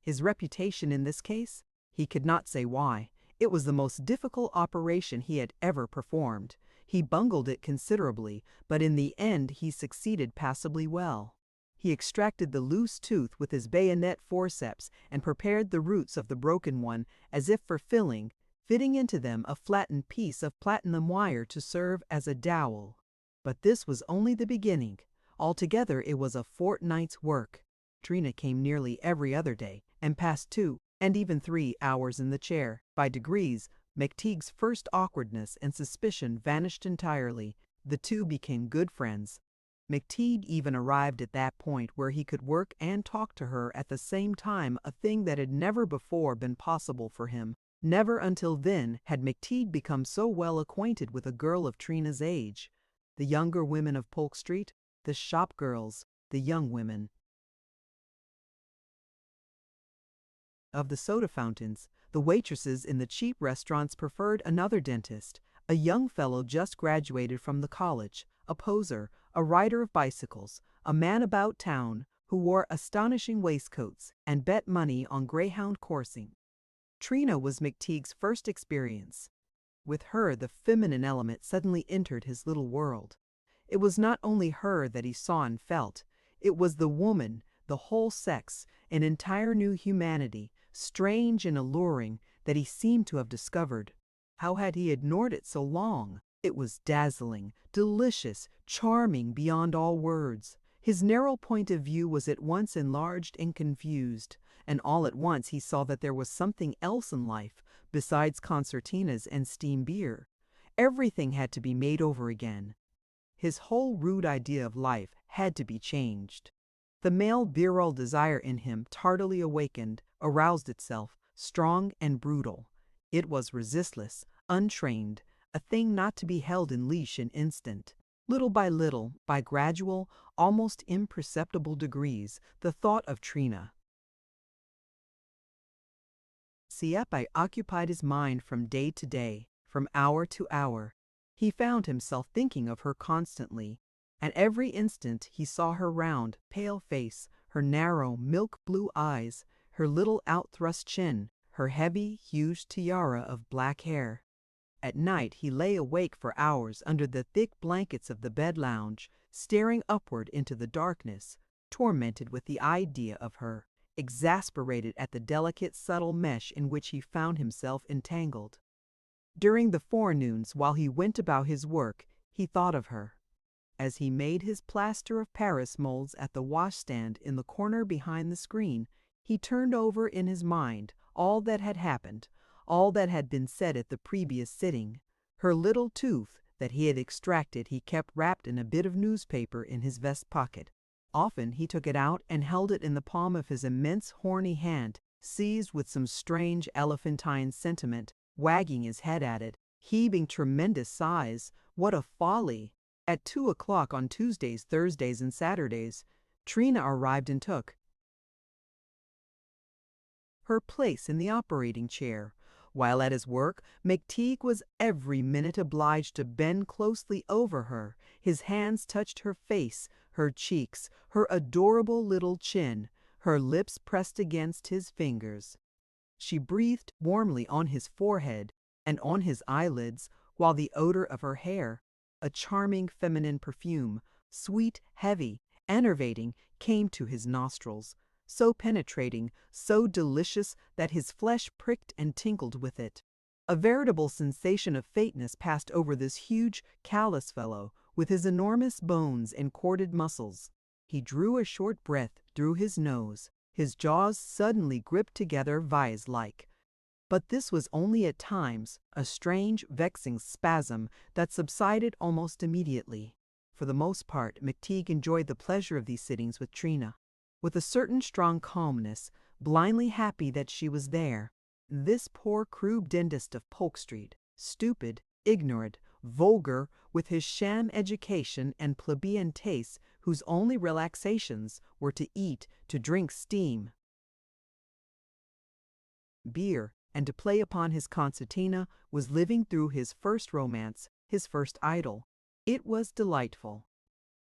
A: his reputation in this case? He could not say why. It was the most difficult operation he had ever performed. He bungled it considerably, but in the end he succeeded passably well. He extracted the loose tooth with his bayonet forceps and prepared the roots of the broken one as if for filling, fitting into them a flattened piece of platinum wire to serve as a dowel. But this was only the beginning. Altogether it was a fortnight's work. Trina came nearly every other day, and passed 2 and even 3 hours in the chair. By degrees, Mcteague's first awkwardness and suspicion vanished entirely. The two became good friends. Mcteague even arrived at that point where he could work and talk to her at the same time, a thing that had never before been possible for him. Never until then had Mcteague become so well acquainted with a girl of Trina's age. The younger women of Polk Street, the shop girls, the young women of the soda fountains, the waitresses in the cheap restaurants preferred another dentist, a young fellow just graduated from the college, a poser, a rider of bicycles, a man about town who wore astonishing waistcoats and bet money on greyhound coursing. Trina was Mcteague's first experience. With her, the feminine element suddenly entered his little world. It was not only her that he saw and felt. It was the woman, the whole sex, an entire new humanity, strange and alluring, that he seemed to have discovered. How had he ignored it so long? It was dazzling, delicious, charming beyond all words. His narrow point of view was at once enlarged and confused, and all at once he saw that there was something else in life besides concertinas and steam beer. Everything had to be made over again. His whole rude idea of life had to be changed. The male virile desire in him, tardily awakened, aroused itself, strong and brutal. It was resistless, untrained, a thing not to be held in leash an instant. Little by little, by gradual, almost imperceptible degrees, the thought of Trina Sieppe occupied his mind from day to day, from hour to hour. He found himself thinking of her constantly, and every instant he saw her round, pale face, her narrow, milk-blue eyes, her little out-thrust chin, her heavy, huge tiara of black hair. At night he lay awake for hours under the thick blankets of the bed-lounge, staring upward into the darkness, tormented with the idea of her, exasperated at the delicate, subtle mesh in which he found himself entangled. During the forenoons, while he went about his work, he thought of her. As he made his plaster of Paris molds at the washstand in the corner behind the screen, he turned over in his mind all that had happened, all that had been said at the previous sitting. Her little tooth that he had extracted he kept wrapped in a bit of newspaper in his vest pocket. Often he took it out and held it in the palm of his immense horny hand, seized with some strange elephantine sentiment, wagging his head at it, heaving tremendous sighs. What a folly! At 2 o'clock on Tuesdays, Thursdays, and Saturdays, Trina arrived and took her place in the operating chair. While at his work, Mcteague was every minute obliged to bend closely over her. His hands touched her face, her cheeks, her adorable little chin, her lips pressed against his fingers. She breathed warmly on his forehead and on his eyelids, while the odor of her hair, a charming feminine perfume, sweet, heavy, enervating, came to his nostrils, so penetrating, so delicious that his flesh pricked and tingled with it. A veritable sensation of faintness passed over this huge, callous fellow, with his enormous bones and corded muscles. He drew a short breath through his nose, his jaws suddenly gripped together vise-like. But this was only at times a strange, vexing spasm that subsided almost immediately. For the most part, Mcteague enjoyed the pleasure of these sittings with Trina, with a certain strong calmness, blindly happy that she was there. This poor crude dentist of Polk Street, stupid, ignorant, vulgar, with his sham education and plebeian tastes, whose only relaxations were to eat, to drink steam beer, and to play upon his concertina, was living through his first romance, his first idol. It was delightful.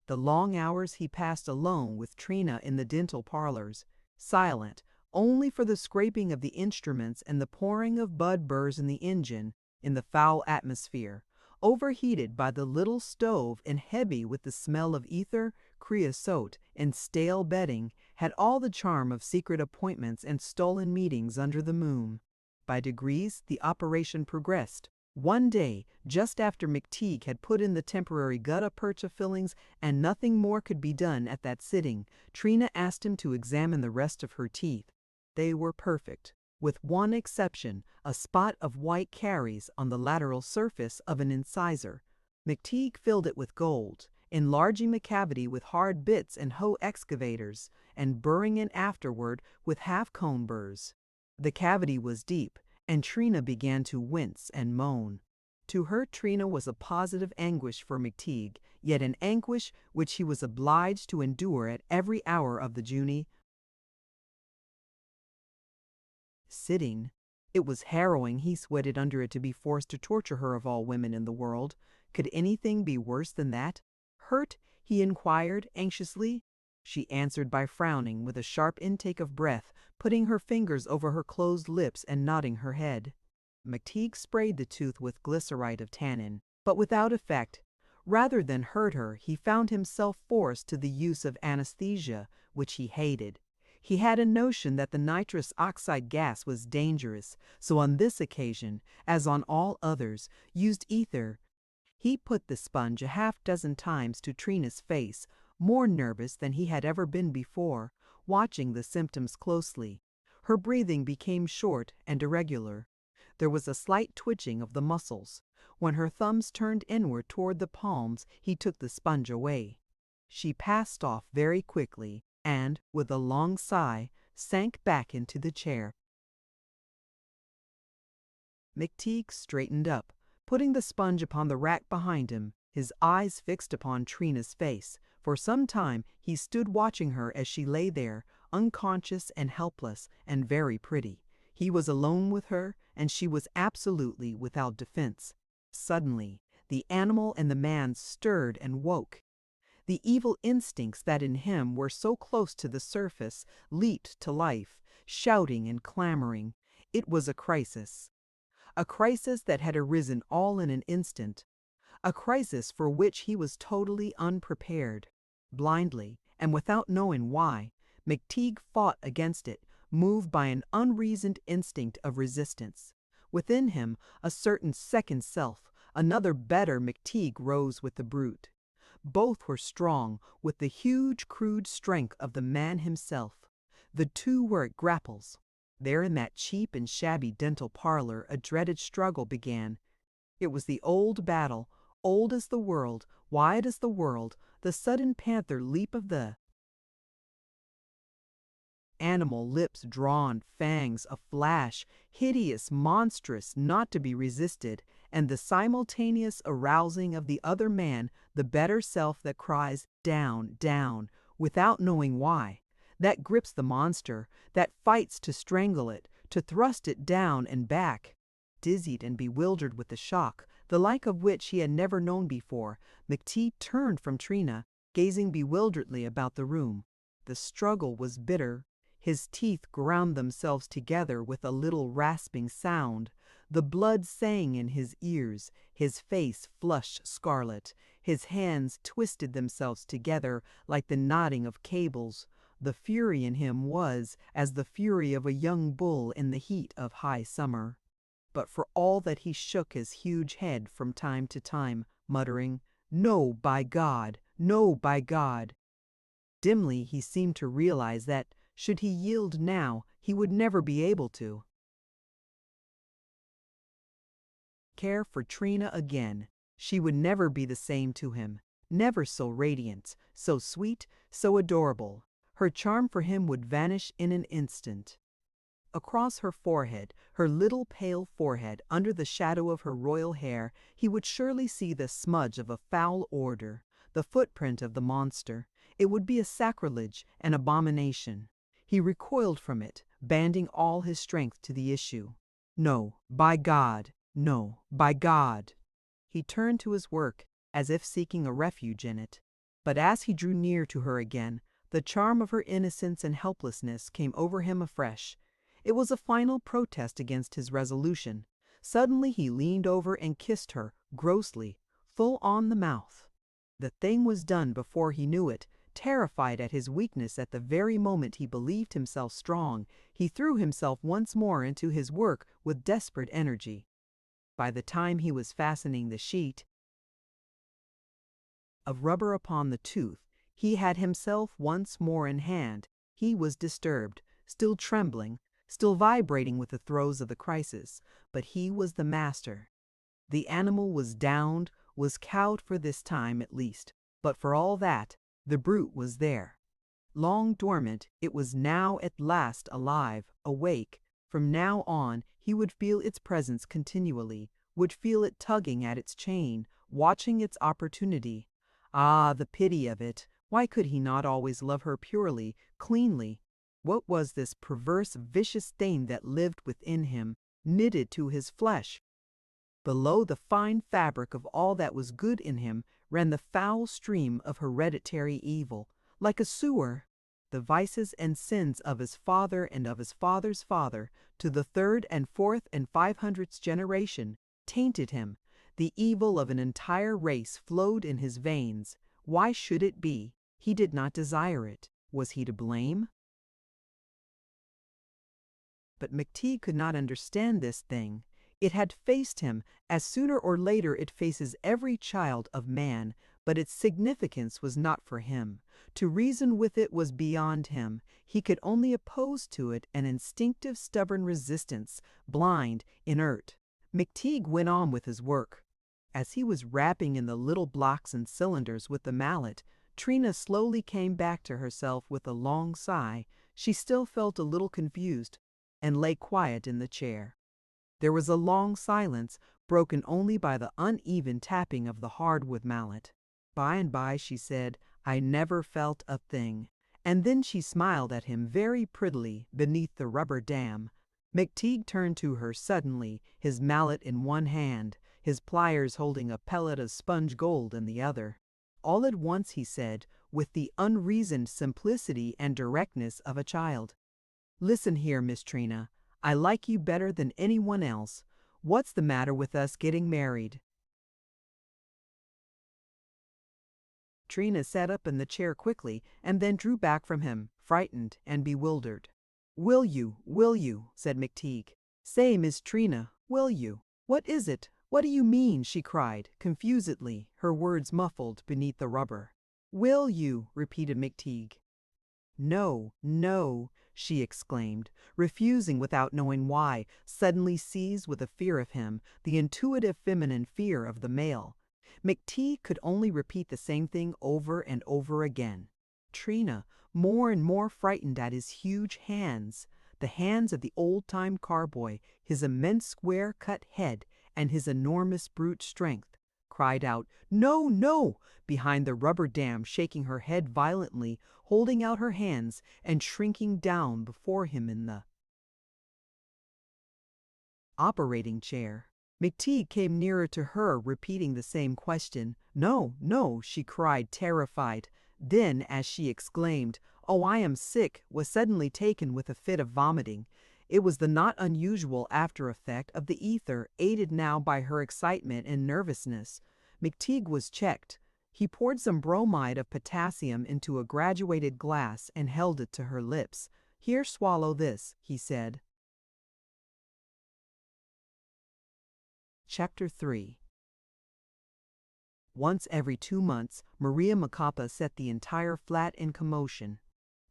A: The long hours he passed alone with Trina in the dental parlors, silent, only for the scraping of the instruments and the pouring of bud burrs in the engine, in the foul atmosphere, overheated by the little stove and heavy with the smell of ether, creosote, and stale bedding, had all the charm of secret appointments and stolen meetings under the moon. By degrees the operation progressed. One day, just after Mcteague had put in the temporary gutta-percha fillings and nothing more could be done at that sitting, Trina asked him to examine the rest of her teeth. They were perfect, with one exception, a spot of white caries on the lateral surface of an incisor. Mcteague filled it with gold, enlarging the cavity with hard bits and hoe excavators, and burring in afterward with half-cone burrs. The cavity was deep, and Trina began to wince and moan. To her, Trina was a positive anguish for Mcteague, yet an anguish which he was obliged to endure at every hour of the Junie sitting. It was harrowing. He sweated under it to be forced to torture her of all women in the world. Could anything be worse than that? Hurt? He inquired anxiously. She answered by frowning, with a sharp intake of breath, putting her fingers over her closed lips and nodding her head. Mcteague sprayed the tooth with glycerite of tannin, but without effect. Rather than hurt her, he found himself forced to the use of anesthesia, which he hated. He had a notion that the nitrous oxide gas was dangerous, so on this occasion, as on all others, used ether. He put the sponge a half-dozen times to Trina's face, more nervous than he had ever been before, watching the symptoms closely. Her breathing became short and irregular. There was a slight twitching of the muscles. When her thumbs turned inward toward the palms, he took the sponge away. She passed off very quickly and, with a long sigh, sank back into the chair. Mcteague straightened up, putting the sponge upon the rack behind him, his eyes fixed upon Trina's face. For some time he stood watching her as she lay there, unconscious and helpless and very pretty. He was alone with her, and she was absolutely without defense. Suddenly, the animal and the man stirred and woke. The evil instincts that in him were so close to the surface leaped to life, shouting and clamoring. It was a crisis that had arisen all in an instant, a crisis for which he was totally unprepared. Blindly, and without knowing why, Mcteague fought against it, moved by an unreasoned instinct of resistance. Within him, a certain second self, another better Mcteague, rose with the brute. Both were strong, with the huge, crude strength of the man himself. The two were at grapples. There in that cheap and shabby dental parlor a dreaded struggle began. It was the old battle, old as the world, wide as the world, the sudden panther leap of the animal, lips drawn, fangs aflash, hideous, monstrous, not to be resisted, and the simultaneous arousing of the other man, the better self that cries, "Down, down," without knowing why, that grips the monster, that fights to strangle it, to thrust it down and back. Dizzied and bewildered with the shock, the like of which he had never known before, Mcteague turned from Trina, gazing bewilderedly about the room. The struggle was bitter. His teeth ground themselves together with a little rasping sound. The blood sang in his ears, his face flushed scarlet, his hands twisted themselves together like the knotting of cables. The fury in him was as the fury of a young bull in the heat of high summer. But for all that he shook his huge head from time to time, muttering, "No, by God! No, by God!" Dimly he seemed to realize that, should he yield now, he would never be able to care for Trina again. She would never be the same to him, never so radiant, so sweet, so adorable. Her charm for him would vanish in an instant. Across her forehead, her little pale forehead, under the shadow of her royal hair, he would surely see the smudge of a foul odor, the footprint of the monster. It would be a sacrilege, an abomination. He recoiled from it, banding all his strength to the issue. No, by God! No, by God! He turned to his work, as if seeking a refuge in it. But as he drew near to her again, the charm of her innocence and helplessness came over him afresh. It was a final protest against his resolution. Suddenly he leaned over and kissed her, grossly, full on the mouth. The thing was done before he knew it. Terrified at his weakness at the very moment he believed himself strong, he threw himself once more into his work with desperate energy. By the time he was fastening the sheet of rubber upon the tooth, he had himself once more in hand. He was disturbed, still trembling, still vibrating with the throes of the crisis, but he was the master. The animal was downed, was cowed for this time at least, but for all that, the brute was there. Long dormant, it was now at last alive, awake. From now on, he would feel its presence continually, would feel it tugging at its chain, watching its opportunity. Ah, the pity of it! Why could he not always love her purely, cleanly? What was this perverse, vicious thing that lived within him, knitted to his flesh? Below the fine fabric of all that was good in him ran the foul stream of hereditary evil, like a sewer. The vices and sins of his father and of his father's father, to the third and fourth and 500th generation, tainted him. The evil of an entire race flowed in his veins. Why should it be? He did not desire it. Was he to blame? But Mcteague could not understand this thing. It had faced him, as sooner or later it faces every child of man, but its significance was not for him. To reason with it was beyond him. He could only oppose to it an instinctive, stubborn resistance, blind, inert. Mcteague went on with his work. As he was rapping in the little blocks and cylinders with the mallet, Trina slowly came back to herself with a long sigh. She still felt a little confused, and lay quiet in the chair. There was a long silence, broken only by the uneven tapping of the hardwood mallet. By and by she said, "I never felt a thing." And then she smiled at him very prettily beneath the rubber dam. McTeague turned to her suddenly, his mallet in one hand, his pliers holding a pellet of sponge gold in the other. All at once he said, with the unreasoned simplicity and directness of a child, "Listen here, Miss Trina. I like you better than anyone else. What's the matter with us getting married?" Trina sat up in the chair quickly and then drew back from him, frightened and bewildered. Will you, said McTeague. "Say, Miss Trina, will you? What is it? What do you mean?" she cried, confusedly, her words muffled beneath the rubber. "Will you?" repeated McTeague. "No, no," she exclaimed, refusing without knowing why, suddenly seized with a fear of him, the intuitive feminine fear of the male. McTeague could only repeat the same thing over and over again. Trina, more and more frightened at his huge hands, the hands of the old-time carboy, his immense square-cut head, and his enormous brute strength, cried out, "No, no!" behind the rubber dam, shaking her head violently, holding out her hands, and shrinking down before him in the operating chair. McTeague came nearer to her, repeating the same question. "No, no," she cried, terrified. Then, as she exclaimed, "Oh, I am sick," was suddenly taken with a fit of vomiting. It was the not unusual after effect of the ether, aided now by her excitement and nervousness. McTeague was checked. He poured some bromide of potassium into a graduated glass and held it to her lips. "Here, swallow this," he said. Chapter 3. Once every 2 months, Maria Macapa set the entire flat in commotion.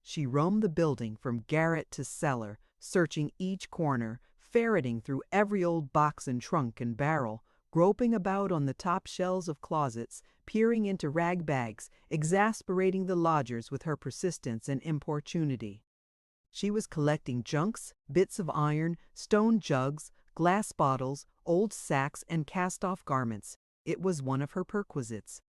A: She roamed the building from garret to cellar, searching each corner, ferreting through every old box and trunk and barrel, groping about on the top shelves of closets, peering into rag bags, exasperating the lodgers with her persistence and importunity. She was collecting junks, bits of iron, stone jugs, glass bottles, old sacks, and cast-off garments. It was one of her perquisites.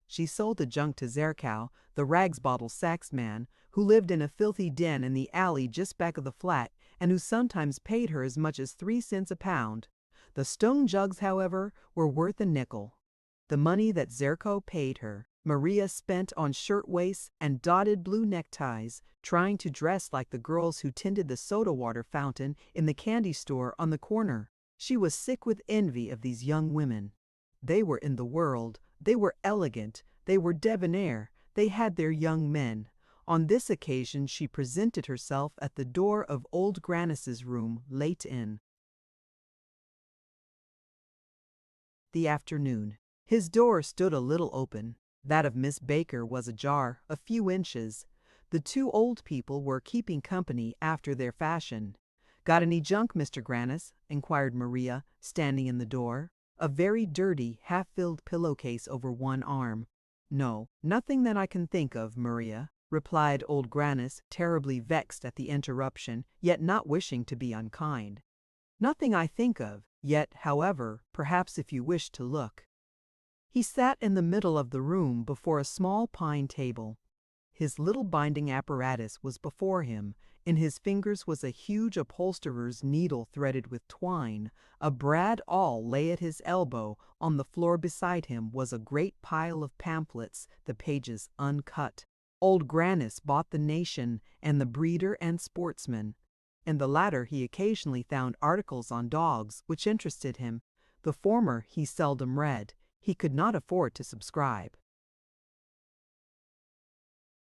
A: She sold the junk to Zerkow, the rags bottle sacks man, who lived in a filthy den in the alley just back of the flat, and who sometimes paid her as much as 3 cents a pound. The stone jugs, however, were worth a nickel. The money that Zerkow paid her, Maria spent on shirtwaists and dotted blue neckties, trying to dress like the girls who tended the soda water fountain in the candy store on the corner. She was sick with envy of these young women. They were in the world, they were elegant, they were debonair, they had their young men. On this occasion she presented herself at the door of old Grannis's room late in the afternoon. His door stood a little open. That of Miss Baker was ajar, a few inches. The two old people were keeping company after their fashion. "Got any junk, Mr. Grannis?" inquired Maria, standing in the door, a very dirty, half-filled pillowcase over one arm. "No, nothing that I can think of, Maria," replied old Grannis, terribly vexed at the interruption, yet not wishing to be unkind. "Nothing I think of, yet, however, perhaps if you wish to look." He sat in the middle of the room before a small pine table. His little binding apparatus was before him. In his fingers was a huge upholsterer's needle threaded with twine. A brad awl lay at his elbow. On the floor beside him was a great pile of pamphlets, the pages uncut. Old Grannis bought the Nation and the Breeder and Sportsman. In the latter he occasionally found articles on dogs, which interested him. The former he seldom read. He could not afford to subscribe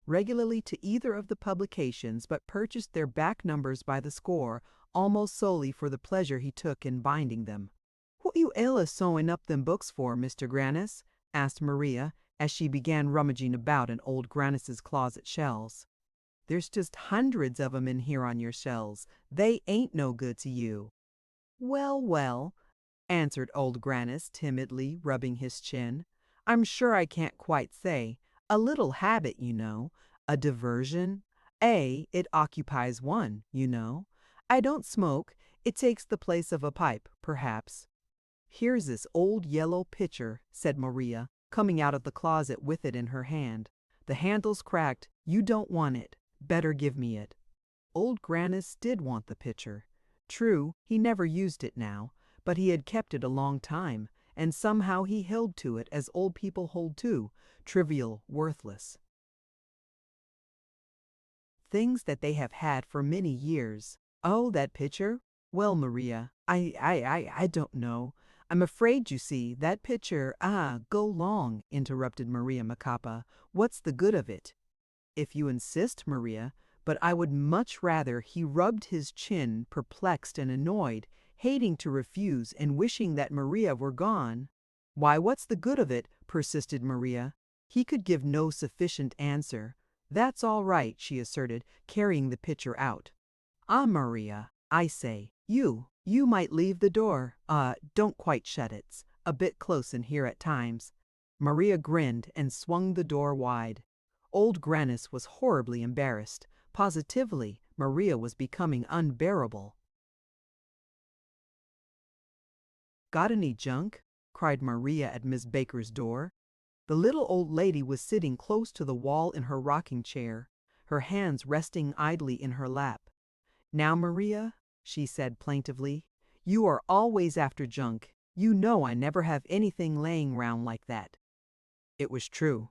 A: regularly to either of the publications, but purchased their back numbers by the score, almost solely for the pleasure he took in binding them. "What you ella sewing up them books for, Mr. Grannis?" asked Maria, as she began rummaging about in old Grannis's closet shelves. "There's just hundreds of 'em in here on your shelves. They ain't no good to you." "Well, well," answered old Grannis timidly, rubbing his chin. "I'm sure I can't quite say. A little habit, you know. A diversion. It occupies one, you know. I don't smoke. It takes the place of a pipe, perhaps." "Here's this old yellow pitcher," said Maria, coming out of the closet with it in her hand. "The handle's cracked. You don't want it. Better give me it." Old Grannis did want the pitcher. True, he never used it now, but he had kept it a long time, and somehow he held to it as old people hold to, trivial, worthless things that they have had for many years. "Oh, that pitcher? Well, Maria, I don't know. I'm afraid, you see, that pitcher—" "Ah, go long," interrupted Maria Macapa. "What's the good of it?" "If you insist, Maria, but I would much rather—" He rubbed his chin, perplexed and annoyed, hating to refuse and wishing that Maria were gone. "Why, what's the good of it?" persisted Maria. He could give no sufficient answer. "That's all right," she asserted, carrying the pitcher out. "Ah, Maria, I say, you might leave the door. Don't quite shut it. It's a bit close in here at times." Maria grinned and swung the door wide. Old Grannis was horribly embarrassed. Positively, Maria was becoming unbearable. "Got any junk?" cried Maria at Miss Baker's door. The little old lady was sitting close to the wall in her rocking chair, her hands resting idly in her lap. "Now, Maria," she said plaintively, "you are always after junk. You know I never have anything laying round like that." It was true.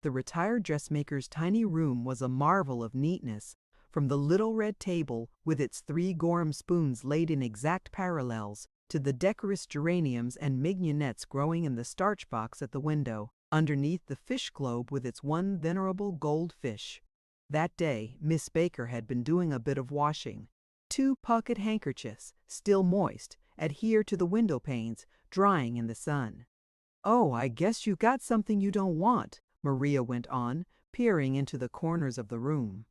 A: The retired dressmaker's tiny room was a marvel of neatness, from the little red table with its 3 Gorham spoons laid in exact parallels, to the decorous geraniums and mignonettes growing in the starch box at the window, underneath the fish globe with its 1 venerable gold fish. That day Miss Baker had been doing a bit of washing. 2 pocket handkerchiefs, still moist, adhered to the window panes, drying in the sun. "Oh, I guess you got something you don't want," Maria went on, peering into the corners of the room.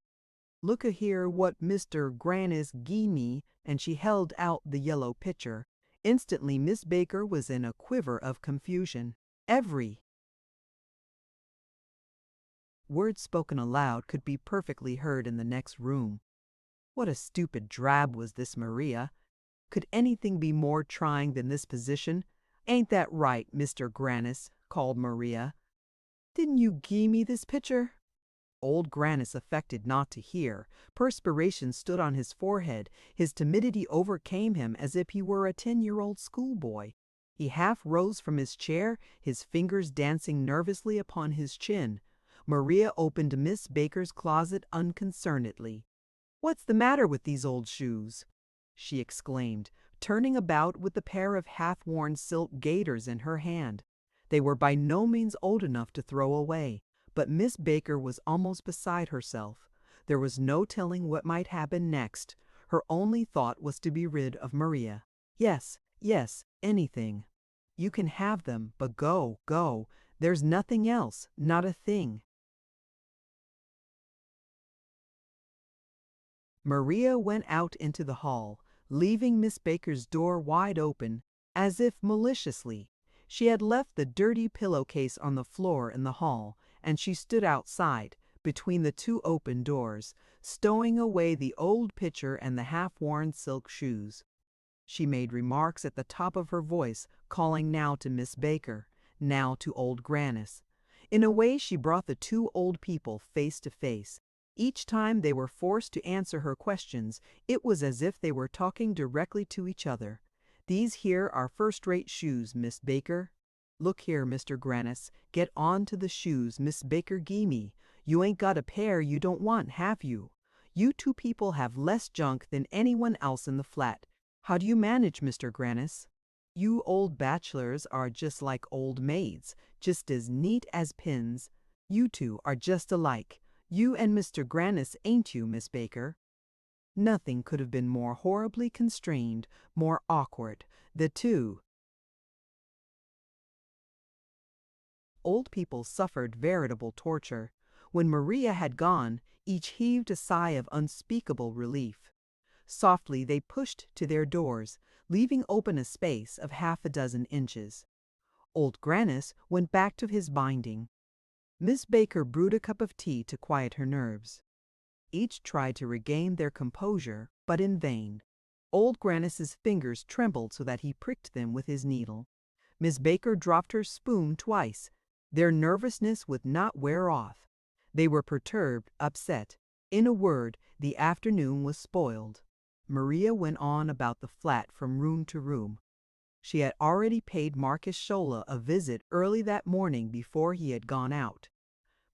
A: "Look a here what Mr. Grannis gie me," and she held out the yellow pitcher. Instantly Miss Baker was in a quiver of confusion. Every word spoken aloud could be perfectly heard in the next room. What a stupid drab was this Maria! Could anything be more trying than this position? "Ain't that right, Mr. Grannis?" called Maria. "Didn't you gie me this pitcher?" Old Grannis affected not to hear. Perspiration stood on his forehead. His timidity overcame him as if he were a 10-year-old schoolboy. He half rose from his chair, his fingers dancing nervously upon his chin. Maria opened Miss Baker's closet unconcernedly. "What's the matter with these old shoes?" she exclaimed, turning about with the pair of half-worn silk gaiters in her hand. They were by no means old enough to throw away, but Miss Baker was almost beside herself. There was no telling what might happen next. Her only thought was to be rid of Maria. "Yes, yes, anything. You can have them, but go, go. There's nothing else, not a thing." Maria went out into the hall, leaving Miss Baker's door wide open, as if maliciously. She had left the dirty pillowcase on the floor in the hall, and she stood outside, between the 2 open doors, stowing away the old pitcher and the half-worn silk shoes. She made remarks at the top of her voice, calling now to Miss Baker, now to old Grannis. In a way she brought the 2 old people face to face. Each time they were forced to answer her questions, it was as if they were talking directly to each other. "These here are first-rate shoes, Miss Baker." "Look here, Mr. Grannis, get on to the shoes Miss Baker gie me. You ain't got a pair you don't want, have you? You 2 people have less junk than anyone else in the flat. How do you manage, Mr. Grannis? You old bachelors are just like old maids, just as neat as pins. You 2 are just alike. You and Mr. Grannis, ain't you, Miss Baker?" Nothing could have been more horribly constrained, more awkward. The 2 old people suffered veritable torture. When Maria had gone, each heaved a sigh of unspeakable relief. Softly they pushed to their doors, leaving open a space of 6 inches. Old Grannis went back to his binding. Miss Baker brewed a cup of tea to quiet her nerves. Each tried to regain their composure, but in vain. Old Grannis's fingers trembled so that he pricked them with his needle. Miss Baker dropped her spoon twice. Their nervousness would not wear off. They were perturbed, upset. In a word, the afternoon was spoiled. Maria went on about the flat from room to room. She had already paid Marcus Schola a visit early that morning before he had gone out.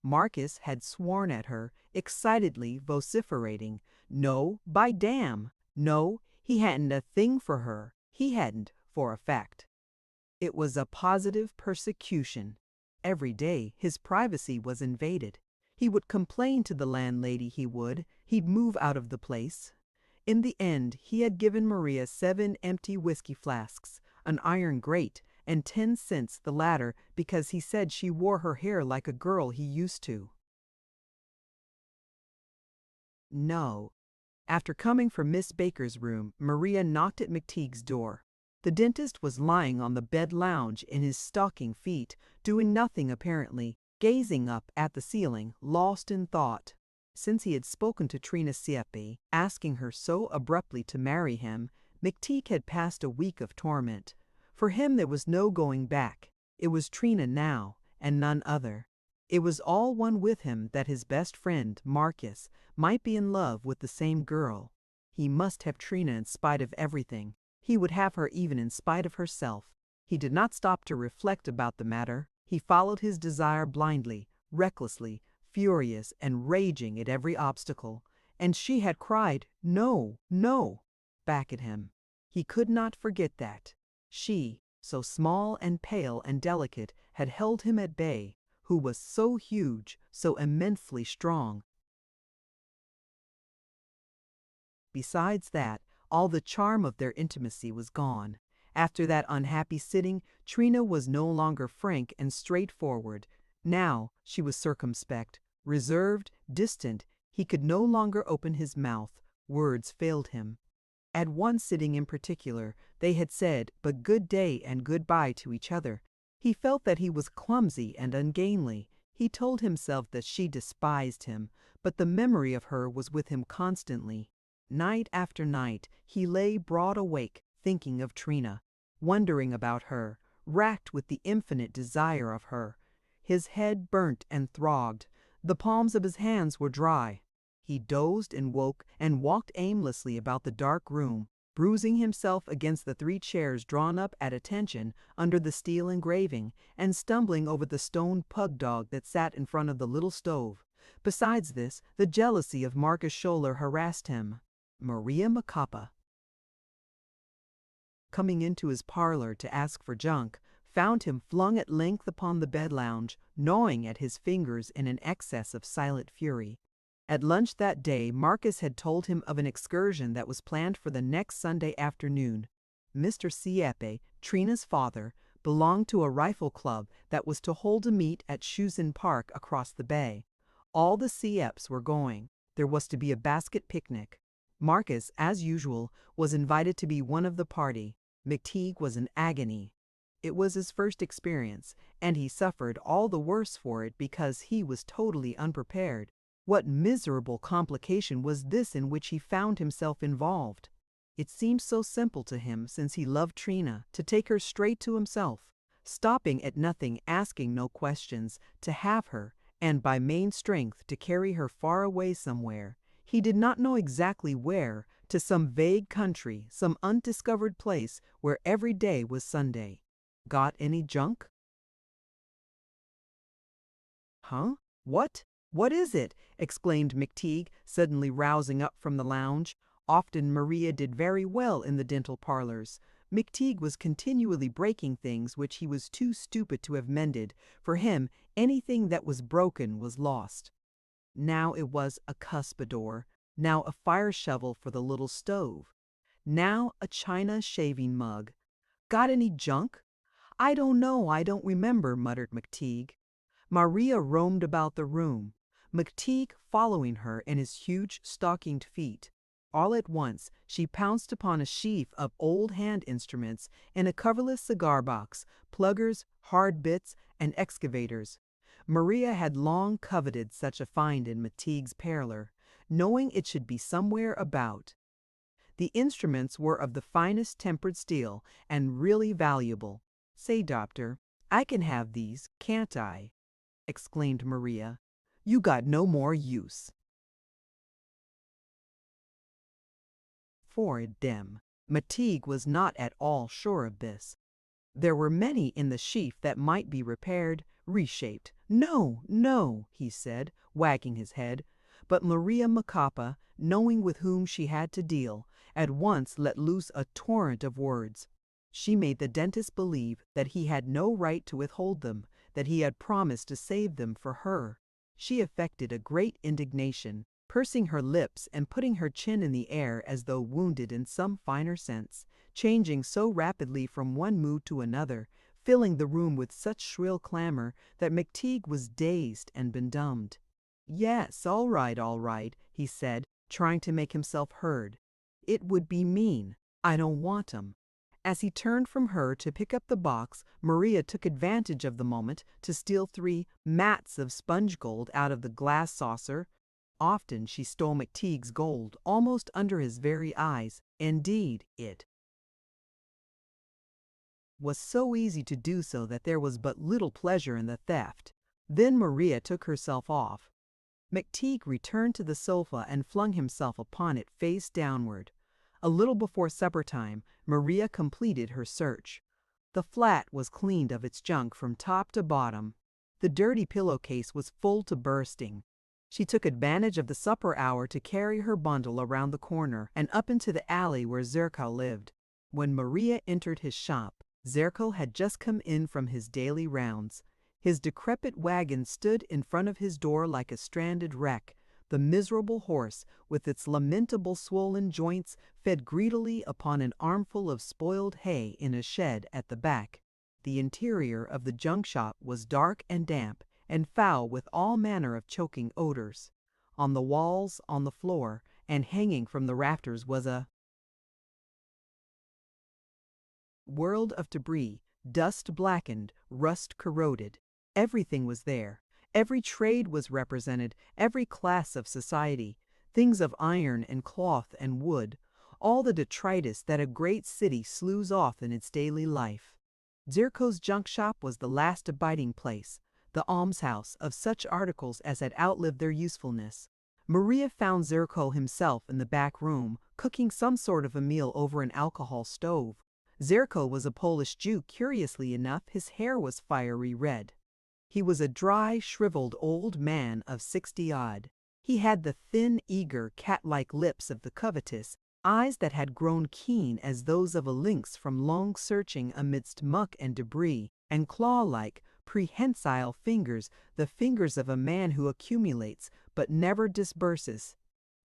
A: Marcus had sworn at her, excitedly vociferating, "No, by damn! No, he hadn't a thing for her. He hadn't, for a fact." It was a positive persecution. Every day his privacy was invaded. He would complain to the landlady, he'd move out of the place. In the end, he had given Maria 7 empty whiskey flasks, an iron grate, and 10 cents the latter because he said she wore her hair like a girl he used to. No. After coming from Miss Baker's room, Maria knocked at Mcteague's door. The dentist was lying on the bed lounge in his stocking feet, doing nothing apparently, gazing up at the ceiling, lost in thought. Since he had spoken to Trina Sieppe, asking her so abruptly to marry him, Mcteague had passed a week of torment. For him there was no going back. It was Trina now, and none other. It was all one with him that his best friend, Marcus, might be in love with the same girl. He must have Trina in spite of everything. He would have her even in spite of herself. He did not stop to reflect about the matter. He followed his desire blindly, recklessly, furious and raging at every obstacle. And she had cried, "No, no," back at him. He could not forget that. She, so small and pale and delicate, had held him at bay, who was so huge, so immensely strong. Besides that, all the charm of their intimacy was gone. After that unhappy sitting, Trina was no longer frank and straightforward. Now she was circumspect, reserved, distant. He could no longer open his mouth. Words failed him. At one sitting in particular, they had said but good day and goodbye to each other. He felt that he was clumsy and ungainly. He told himself that she despised him, but the memory of her was with him constantly. Night after night, he lay broad awake, thinking of Trina, wondering about her, racked with the infinite desire of her. His head burnt and throbbed. The palms of his hands were dry. He dozed and woke and walked aimlessly about the dark room, bruising himself against the 3 chairs drawn up at attention under the steel engraving, and stumbling over the stone pug dog that sat in front of the little stove. Besides this, the jealousy of Marcus Schola harassed him. Maria Macapa, coming into his parlor to ask for junk, found him flung at length upon the bed lounge, gnawing at his fingers in an excess of silent fury. At lunch that day, Marcus had told him of an excursion that was planned for the next Sunday afternoon. Mr. Sieppe, Trina's father, belonged to a rifle club that was to hold a meet at Schuzen Park across the bay. All the Sieppes were going. There was to be a basket picnic. Marcus, as usual, was invited to be one of the party. Mcteague was in agony. It was his first experience, and he suffered all the worse for it because he was totally unprepared. What miserable complication was this in which he found himself involved? It seemed so simple to him, since he loved Trina, to take her straight to himself, stopping at nothing, asking no questions, to have her, and by main strength to carry her far away somewhere. He did not know exactly where, to some vague country, some undiscovered place where every day was Sunday. Got any junk? Huh? What? What is it? Exclaimed Mcteague, suddenly rousing up from the lounge. Often Maria did very well in the dental parlors. Mcteague was continually breaking things which he was too stupid to have mended. For him, anything that was broken was lost. Now it was a cuspidor, now a fire shovel for the little stove, now a china shaving mug. Got any junk? I don't know, I don't remember, muttered Mcteague. Maria roamed about the room, Mcteague following her in his huge stockinged feet. All at once she pounced upon a sheaf of old hand instruments in a coverless cigar box, pluggers, hard bits, and excavators. Maria had long coveted such a find in Mcteague's parlor, knowing it should be somewhere about. The instruments were of the finest tempered steel and really valuable. "Say, doctor, I can have these, can't I?" exclaimed Maria. "You got no more use for them." Mcteague was not at all sure of this. There were many in the sheaf that might be repaired, reshaped. "No, no," he said, wagging his head. But Maria Macapa, knowing with whom she had to deal, at once let loose a torrent of words. She made the dentist believe that he had no right to withhold them, that he had promised to save them for her. She affected a great indignation, pursing her lips and putting her chin in the air as though wounded in some finer sense, changing so rapidly from one mood to another, filling the room with such shrill clamor that Mcteague was dazed and benumbed. "Yes, all right," he said, trying to make himself heard. "It would be mean. I don't want 'em." As he turned from her to pick up the box, Maria took advantage of the moment to steal 3 mats of sponge gold out of the glass saucer. Often she stole Mcteague's gold, almost under his very eyes. Indeed, it was so easy to do so that there was but little pleasure in the theft. Then Maria took herself off. Mcteague returned to the sofa and flung himself upon it face downward. A little before supper time, Maria completed her search. The flat was cleaned of its junk from top to bottom. The dirty pillowcase was full to bursting. She took advantage of the supper hour to carry her bundle around the corner and up into the alley where Zerko lived. When Maria entered his shop, Zerko had just come in from his daily rounds. His decrepit wagon stood in front of his door like a stranded wreck. The miserable horse, with its lamentable swollen joints, fed greedily upon an armful of spoiled hay in a shed at the back. The interior of the junk shop was dark and damp, and foul with all manner of choking odors. On the walls, on the floor, and hanging from the rafters was a world of debris, dust blackened, rust corroded. Everything was there. Every trade was represented, every class of society, things of iron and cloth and wood, all the detritus that a great city slews off in its daily life. Zerko's junk shop was the last abiding place, the almshouse of such articles as had outlived their usefulness. Maria found Zerko himself in the back room, cooking some sort of a meal over an alcohol stove. Zerko was a Polish Jew. Curiously enough, his hair was fiery red. He was a dry, shriveled old man of 60-odd. He had the thin, eager, cat-like lips of the covetous, eyes that had grown keen as those of a lynx from long searching amidst muck and debris, and claw-like, prehensile fingers, the fingers of a man who accumulates but never disburses.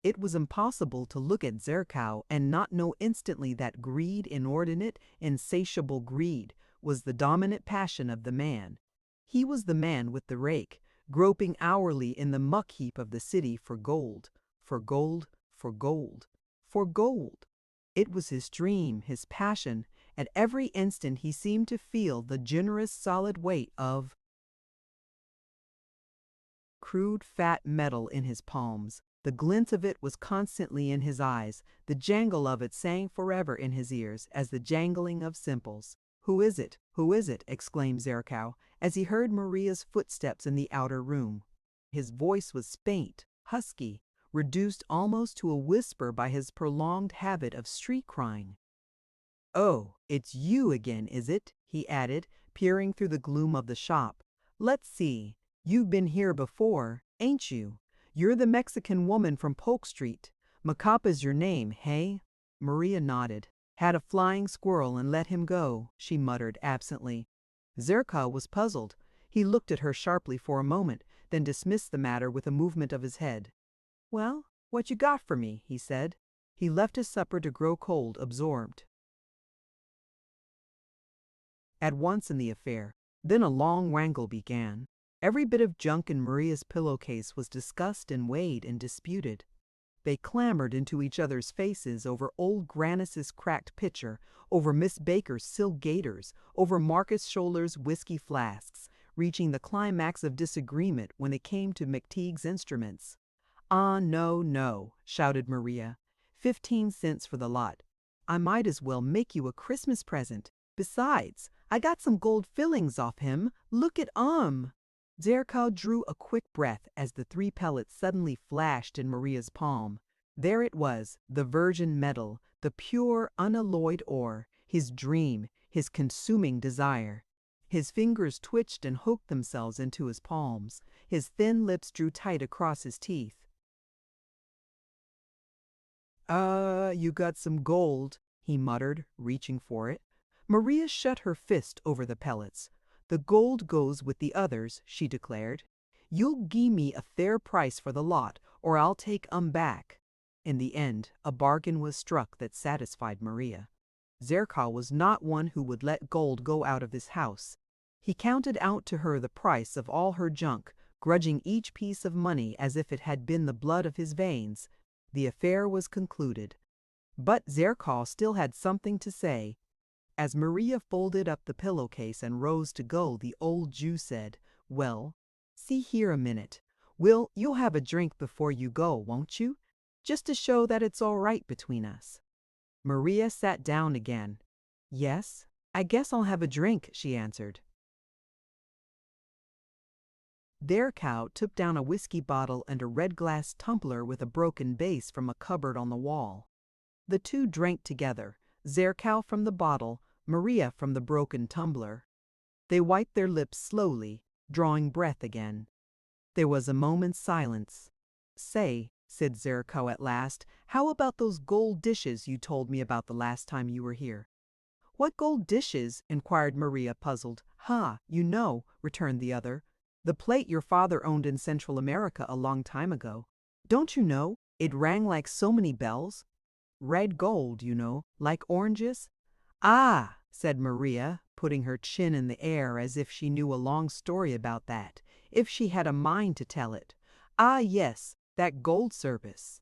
A: It was impossible to look at Zerko and not know instantly that greed, inordinate, insatiable greed, was the dominant passion of the man. He was the man with the rake, groping hourly in the muck heap of the city for gold, for gold, for gold, for gold. It was his dream, his passion. At every instant he seemed to feel the generous solid weight of crude fat metal in his palms. The glint of it was constantly in his eyes. The jangle of it sang forever in his ears as the jangling of cymbals. "Who is it? Who is it?" exclaimed Zerko, as he heard Maria's footsteps in the outer room. His voice was faint, husky, reduced almost to a whisper by his prolonged habit of street crying. "Oh, it's you again, is it?" he added, peering through the gloom of the shop. "Let's see, you've been here before, ain't you? You're the Mexican woman from Polk Street. Macapa's your name, hey?" Maria nodded. "Had a flying squirrel and let him go," she muttered absently. Zerko was puzzled. He looked at her sharply for a moment, then dismissed the matter with a movement of his head. "Well, what you got for me?" he said. He left his supper to grow cold, absorbed at once in the affair. Then a long wrangle began. Every bit of junk in Maria's pillowcase was discussed and weighed and disputed. They clamored into each other's faces over old Grannis's cracked pitcher, over Miss Baker's silk gaiters, over Marcus Scholler's whiskey flasks, reaching the climax of disagreement when it came to Mcteague's instruments. "Ah, no, no," shouted Maria. 15 cents for the lot. I might as well make you a Christmas present. Besides, I got some gold fillings off him. Look at Zerko drew a quick breath as the 3 pellets suddenly flashed in Maria's palm. There it was, the virgin metal, the pure, unalloyed ore, his dream, his consuming desire. His fingers twitched and hooked themselves into his palms. His thin lips drew tight across his teeth. You got some gold, he muttered, reaching for it. Maria shut her fist over the pellets. The gold goes with the others, she declared. You'll gimme me a fair price for the lot, or I'll take 'em back. In the end, a bargain was struck that satisfied Maria. Zerko was not one who would let gold go out of his house. He counted out to her the price of all her junk, grudging each piece of money as if it had been the blood of his veins. The affair was concluded. But Zerko still had something to say. As Maria folded up the pillowcase and rose to go, the old Jew said, "Well, see here a minute. You'll have a drink before you go, won't you? Just to show that it's all right between us." Maria sat down again. "Yes, I guess I'll have a drink," she answered. Zerko took down a whiskey bottle and a red glass tumbler with a broken base from a cupboard on the wall. The two drank together, Zerko from the bottle, Maria from the broken tumbler. They wiped their lips slowly, drawing breath again. There was a moment's silence. "Say," said Zerko at last, "how about those gold dishes you told me about the last time you were here?" "What gold dishes?" inquired Maria, puzzled. You know," returned the other. "The plate your father owned in Central America a long time ago. Don't you know, it rang like so many bells? Red gold, you know, like oranges." "Ah," said Maria, putting her chin in the air as if she knew a long story about that, if she had a mind to tell it. "Ah, yes, that gold service."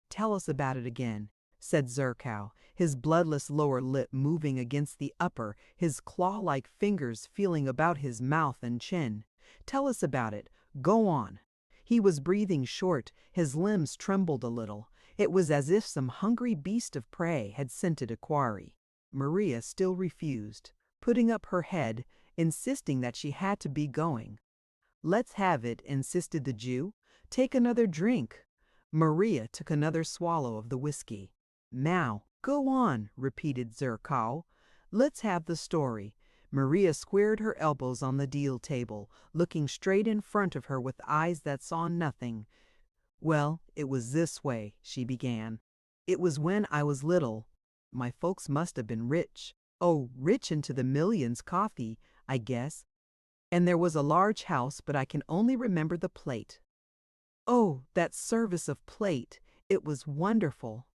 A: "Tell us about it again," said Zerko, his bloodless lower lip moving against the upper, his claw-like fingers feeling about his mouth and chin. "Tell us about it. Go on." He was breathing short, his limbs trembled a little. It was as if some hungry beast of prey had scented a quarry. Maria still refused, putting up her head, insisting that she had to be going. "Let's have it," insisted the Jew. "Take another drink." Maria took another swallow of the whiskey. "Now, go on," repeated Zerko. "Let's have the story." Maria squared her elbows on the deal table, looking straight in front of her with eyes that saw nothing. "Well, it was this way," she began. "It was when I was little. My folks must have been rich. Oh, rich into the millions coffee, I guess. And there was a large house, but I can only remember the plate. Oh, that service of plate! It was wonderful.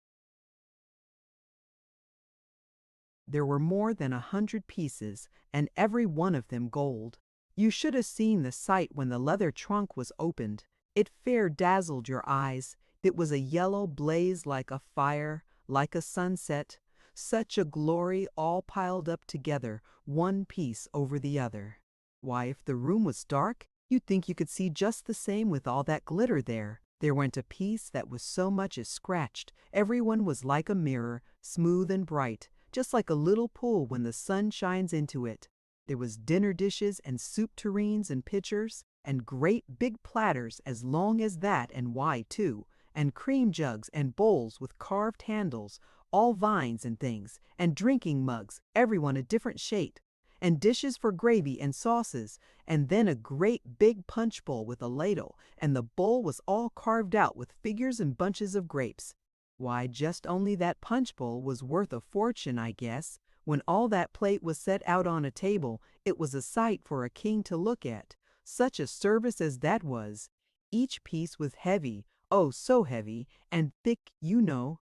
A: There were more than 100 pieces, and every one of them gold. You should have seen the sight when the leather trunk was opened. It fair dazzled your eyes. It was a yellow blaze like a fire, like a sunset. Such a glory all piled up together, one piece over the other. Why, if the room was dark, you'd think you could see just the same with all that glitter there. There went a piece that was so much as scratched. Everyone was like a mirror, smooth and bright, just like a little pool when the sun shines into it. There was dinner dishes and soup tureens and pitchers, and great big platters as long as that and wide too, and cream jugs and bowls with carved handles, all vines and things, and drinking mugs, everyone a different shape, and dishes for gravy and sauces, and then a great big punch bowl with a ladle, and the bowl was all carved out with figures and bunches of grapes. Why, just only that punch bowl was worth a fortune, I guess. When all that plate was set out on a table, it was a sight for a king to look at. Such a service as that was! Each piece was heavy, oh, so heavy, and thick, you know.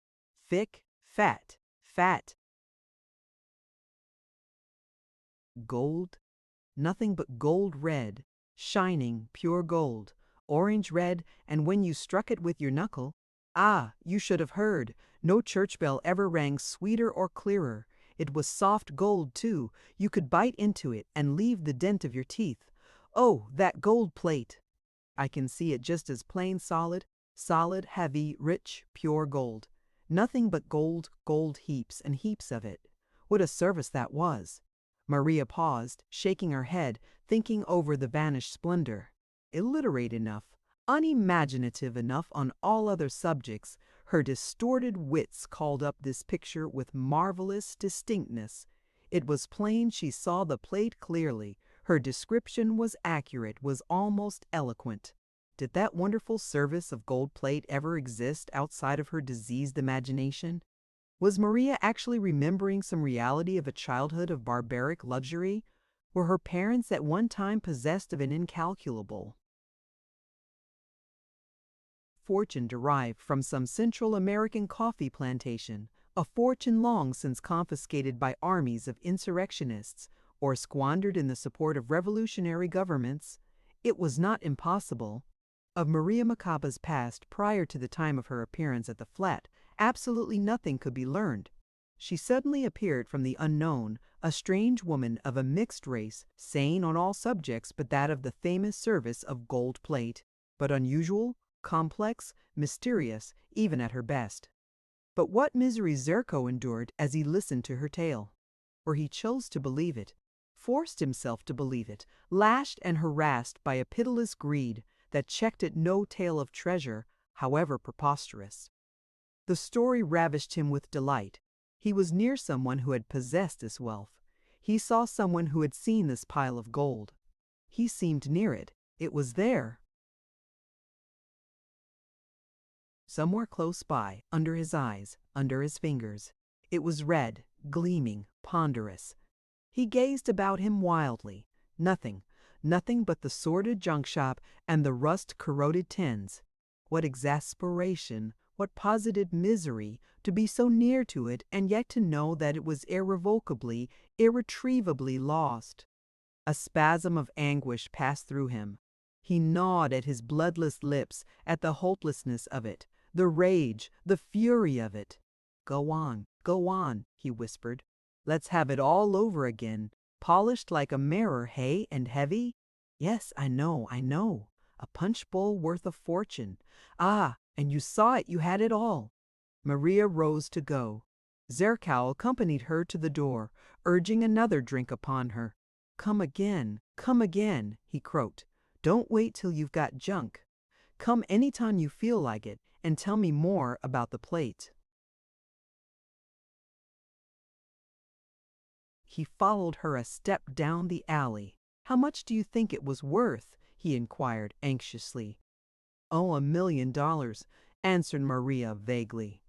A: Thick, fat, fat. Gold? Nothing but gold red, shining, pure gold, orange red, and when you struck it with your knuckle, you should have heard. No church bell ever rang sweeter or clearer. It was soft gold, too. You could bite into it and leave the dent of your teeth. Oh, that gold plate! I can see it just as plain solid. Solid, heavy, rich, pure gold. Nothing but gold, gold heaps and heaps of it. What a service that was! Maria paused, shaking her head, thinking over the vanished splendor. Illiterate enough, unimaginative enough on all other subjects, her distorted wits called up this picture with marvelous distinctness. It was plain she saw the plate clearly. Her description was accurate, was almost eloquent. Did that wonderful service of gold plate ever exist outside of her diseased imagination? Was Maria actually remembering some reality of a childhood of barbaric luxury? Were her parents at one time possessed of an incalculable fortune derived from some Central American coffee plantation, a fortune long since confiscated by armies of insurrectionists or squandered in the support of revolutionary governments? It was not impossible. Of Maria Mcteague's past prior to the time of her appearance at the flat, absolutely nothing could be learned. She suddenly appeared from the unknown, a strange woman of a mixed race, sane on all subjects but that of the famous service of gold plate, but unusual, complex, mysterious, even at her best. But what misery Zerko endured as he listened to her tale! Or he chose to believe it, forced himself to believe it, lashed and harassed by a pitiless greed that checked at no tale of treasure, however preposterous. The story ravished him with delight. He was near someone who had possessed this wealth. He saw someone who had seen this pile of gold. He seemed near it. It was there. Somewhere close by, under his eyes, under his fingers. It was red, gleaming, ponderous. He gazed about him wildly. Nothing but the sordid junk shop and the rust-corroded tins. What exasperation, what positive misery, to be so near to it and yet to know that it was irrevocably, irretrievably lost. A spasm of anguish passed through him. He gnawed at his bloodless lips at the hopelessness of it, the rage, the fury of it. Go on, he whispered. Let's have it all over again, polished like a mirror, hey, and heavy? Yes, I know. A punch bowl worth a fortune. Ah, and you saw it, you had it all. Maria rose to go. Zerkow accompanied her to the door, urging another drink upon her. Come again, he croaked. Don't wait till you've got junk. Come anytime you feel like it, and tell me more about the plate. He followed her a step down the alley. How much do you think it was worth? He inquired anxiously. Oh, $1 million, answered Maria vaguely.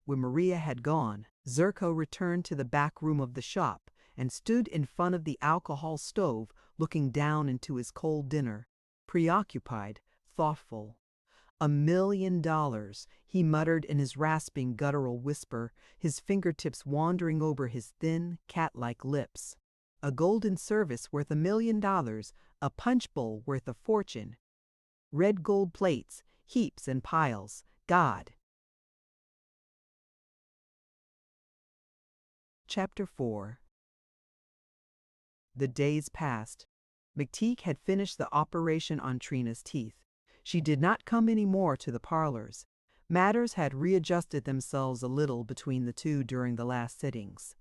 A: When Maria had gone, Zerko returned to the back room of the shop and stood in front of the alcohol stove looking down into his cold dinner, preoccupied, thoughtful. $1 million, he muttered in his rasping guttural whisper, his fingertips wandering over his thin, cat-like lips. A golden service worth $1 million, a punch bowl worth a fortune. Red gold plates, heaps and piles. God! Chapter 4. The days passed. Mcteague had finished the operation on Trina's teeth. She did not come any more to the parlors. Matters had readjusted themselves a little between the two during the last sittings.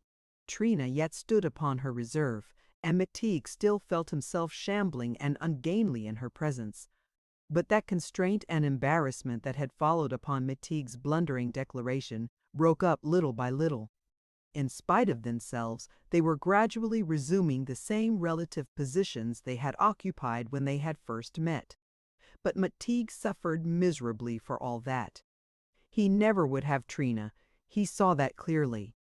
A: Trina yet stood upon her reserve, and Mcteague still felt himself shambling and ungainly in her presence. But that constraint and embarrassment that had followed upon Mcteague's blundering declaration broke up little by little. In spite of themselves, they were gradually resuming the same relative positions they had occupied when they had first met. But Mcteague suffered miserably for all that. He never would have Trina. He saw that clearly.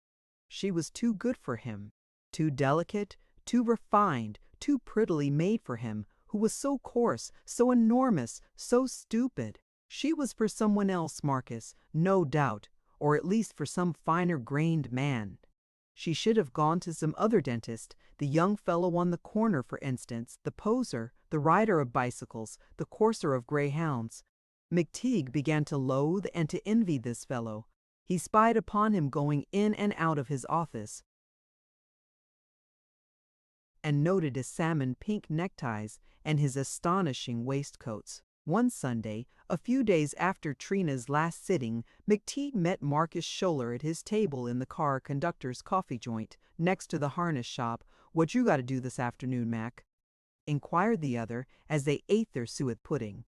A: She was too good for him, too delicate, too refined, too prettily made for him, who was so coarse, so enormous, so stupid. She was for someone else, Marcus, no doubt, or at least for some finer-grained man. She should have gone to some other dentist, the young fellow on the corner, for instance, the poser, the rider of bicycles, the courser of greyhounds. Mcteague began to loathe and to envy this fellow. He spied upon him going in and out of his office, and noted his salmon pink neckties and his astonishing waistcoats. One Sunday, a few days after Trina's last sitting, Mcteague met Marcus Scholler at his table in the car conductor's coffee joint, next to the harness shop. "What you gotta do this afternoon, Mac?" inquired the other as they ate their suet pudding.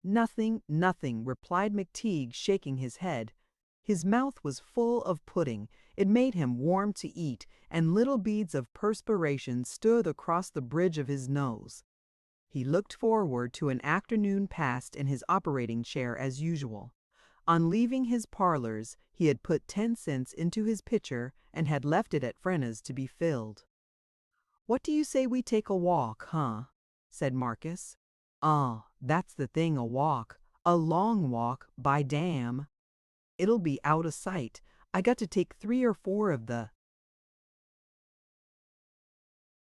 A: "Nothing, nothing," replied Mcteague, shaking his head. His mouth was full of pudding. It made him warm to eat, and little beads of perspiration stood across the bridge of his nose. He looked forward to an afternoon passed in his operating chair as usual. On leaving his parlors, he had put 10 cents into his pitcher and had left it at Frenna's to be filled. "What do you say we take a walk, huh?" said Marcus. "Oh, that's the thing, a walk. A long walk, by damn. It'll be out of sight. I got to take 3 or 4 of the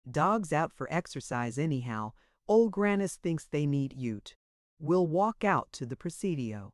A: dogs out for exercise anyhow. Old Grannis thinks they need ute. We'll walk out to the Presidio."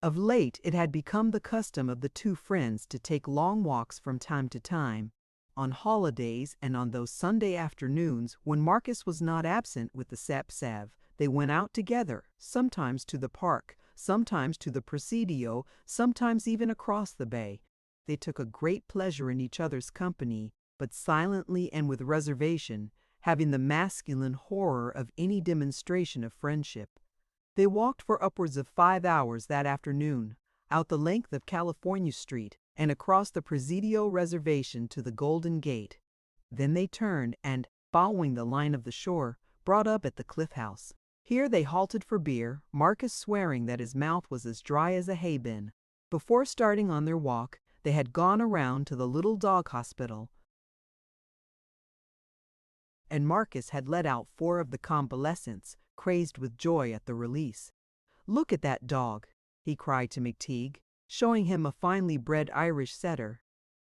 A: Of late it had become the custom of the two friends to take long walks from time to time. On holidays and on those Sunday afternoons when Marcus was not absent with the Sep-Sav, they went out together, sometimes to the park, sometimes to the Presidio, sometimes even across the bay. They took a great pleasure in each other's company, but silently and with reservation, having the masculine horror of any demonstration of friendship. They walked for upwards of 5 hours that afternoon, out the length of California Street and across the Presidio reservation to the Golden Gate. Then they turned and, following the line of the shore, brought up at the Cliff House. Here they halted for beer, Marcus swearing that his mouth was as dry as a hay bin. Before starting on their walk, they had gone around to the little dog hospital, and Marcus had let out 4 of the convalescents, crazed with joy at the release. "Look at that dog," he cried to Mcteague, showing him a finely bred Irish setter.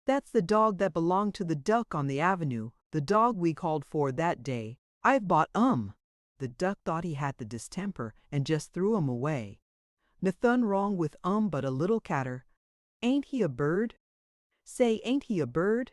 A: "That's the dog that belonged to the duck on the avenue, the dog we called for that day. I've bought The duck thought he had the distemper and just threw away. Nothing wrong with but a little catter. Ain't he a bird? Say, ain't he a bird?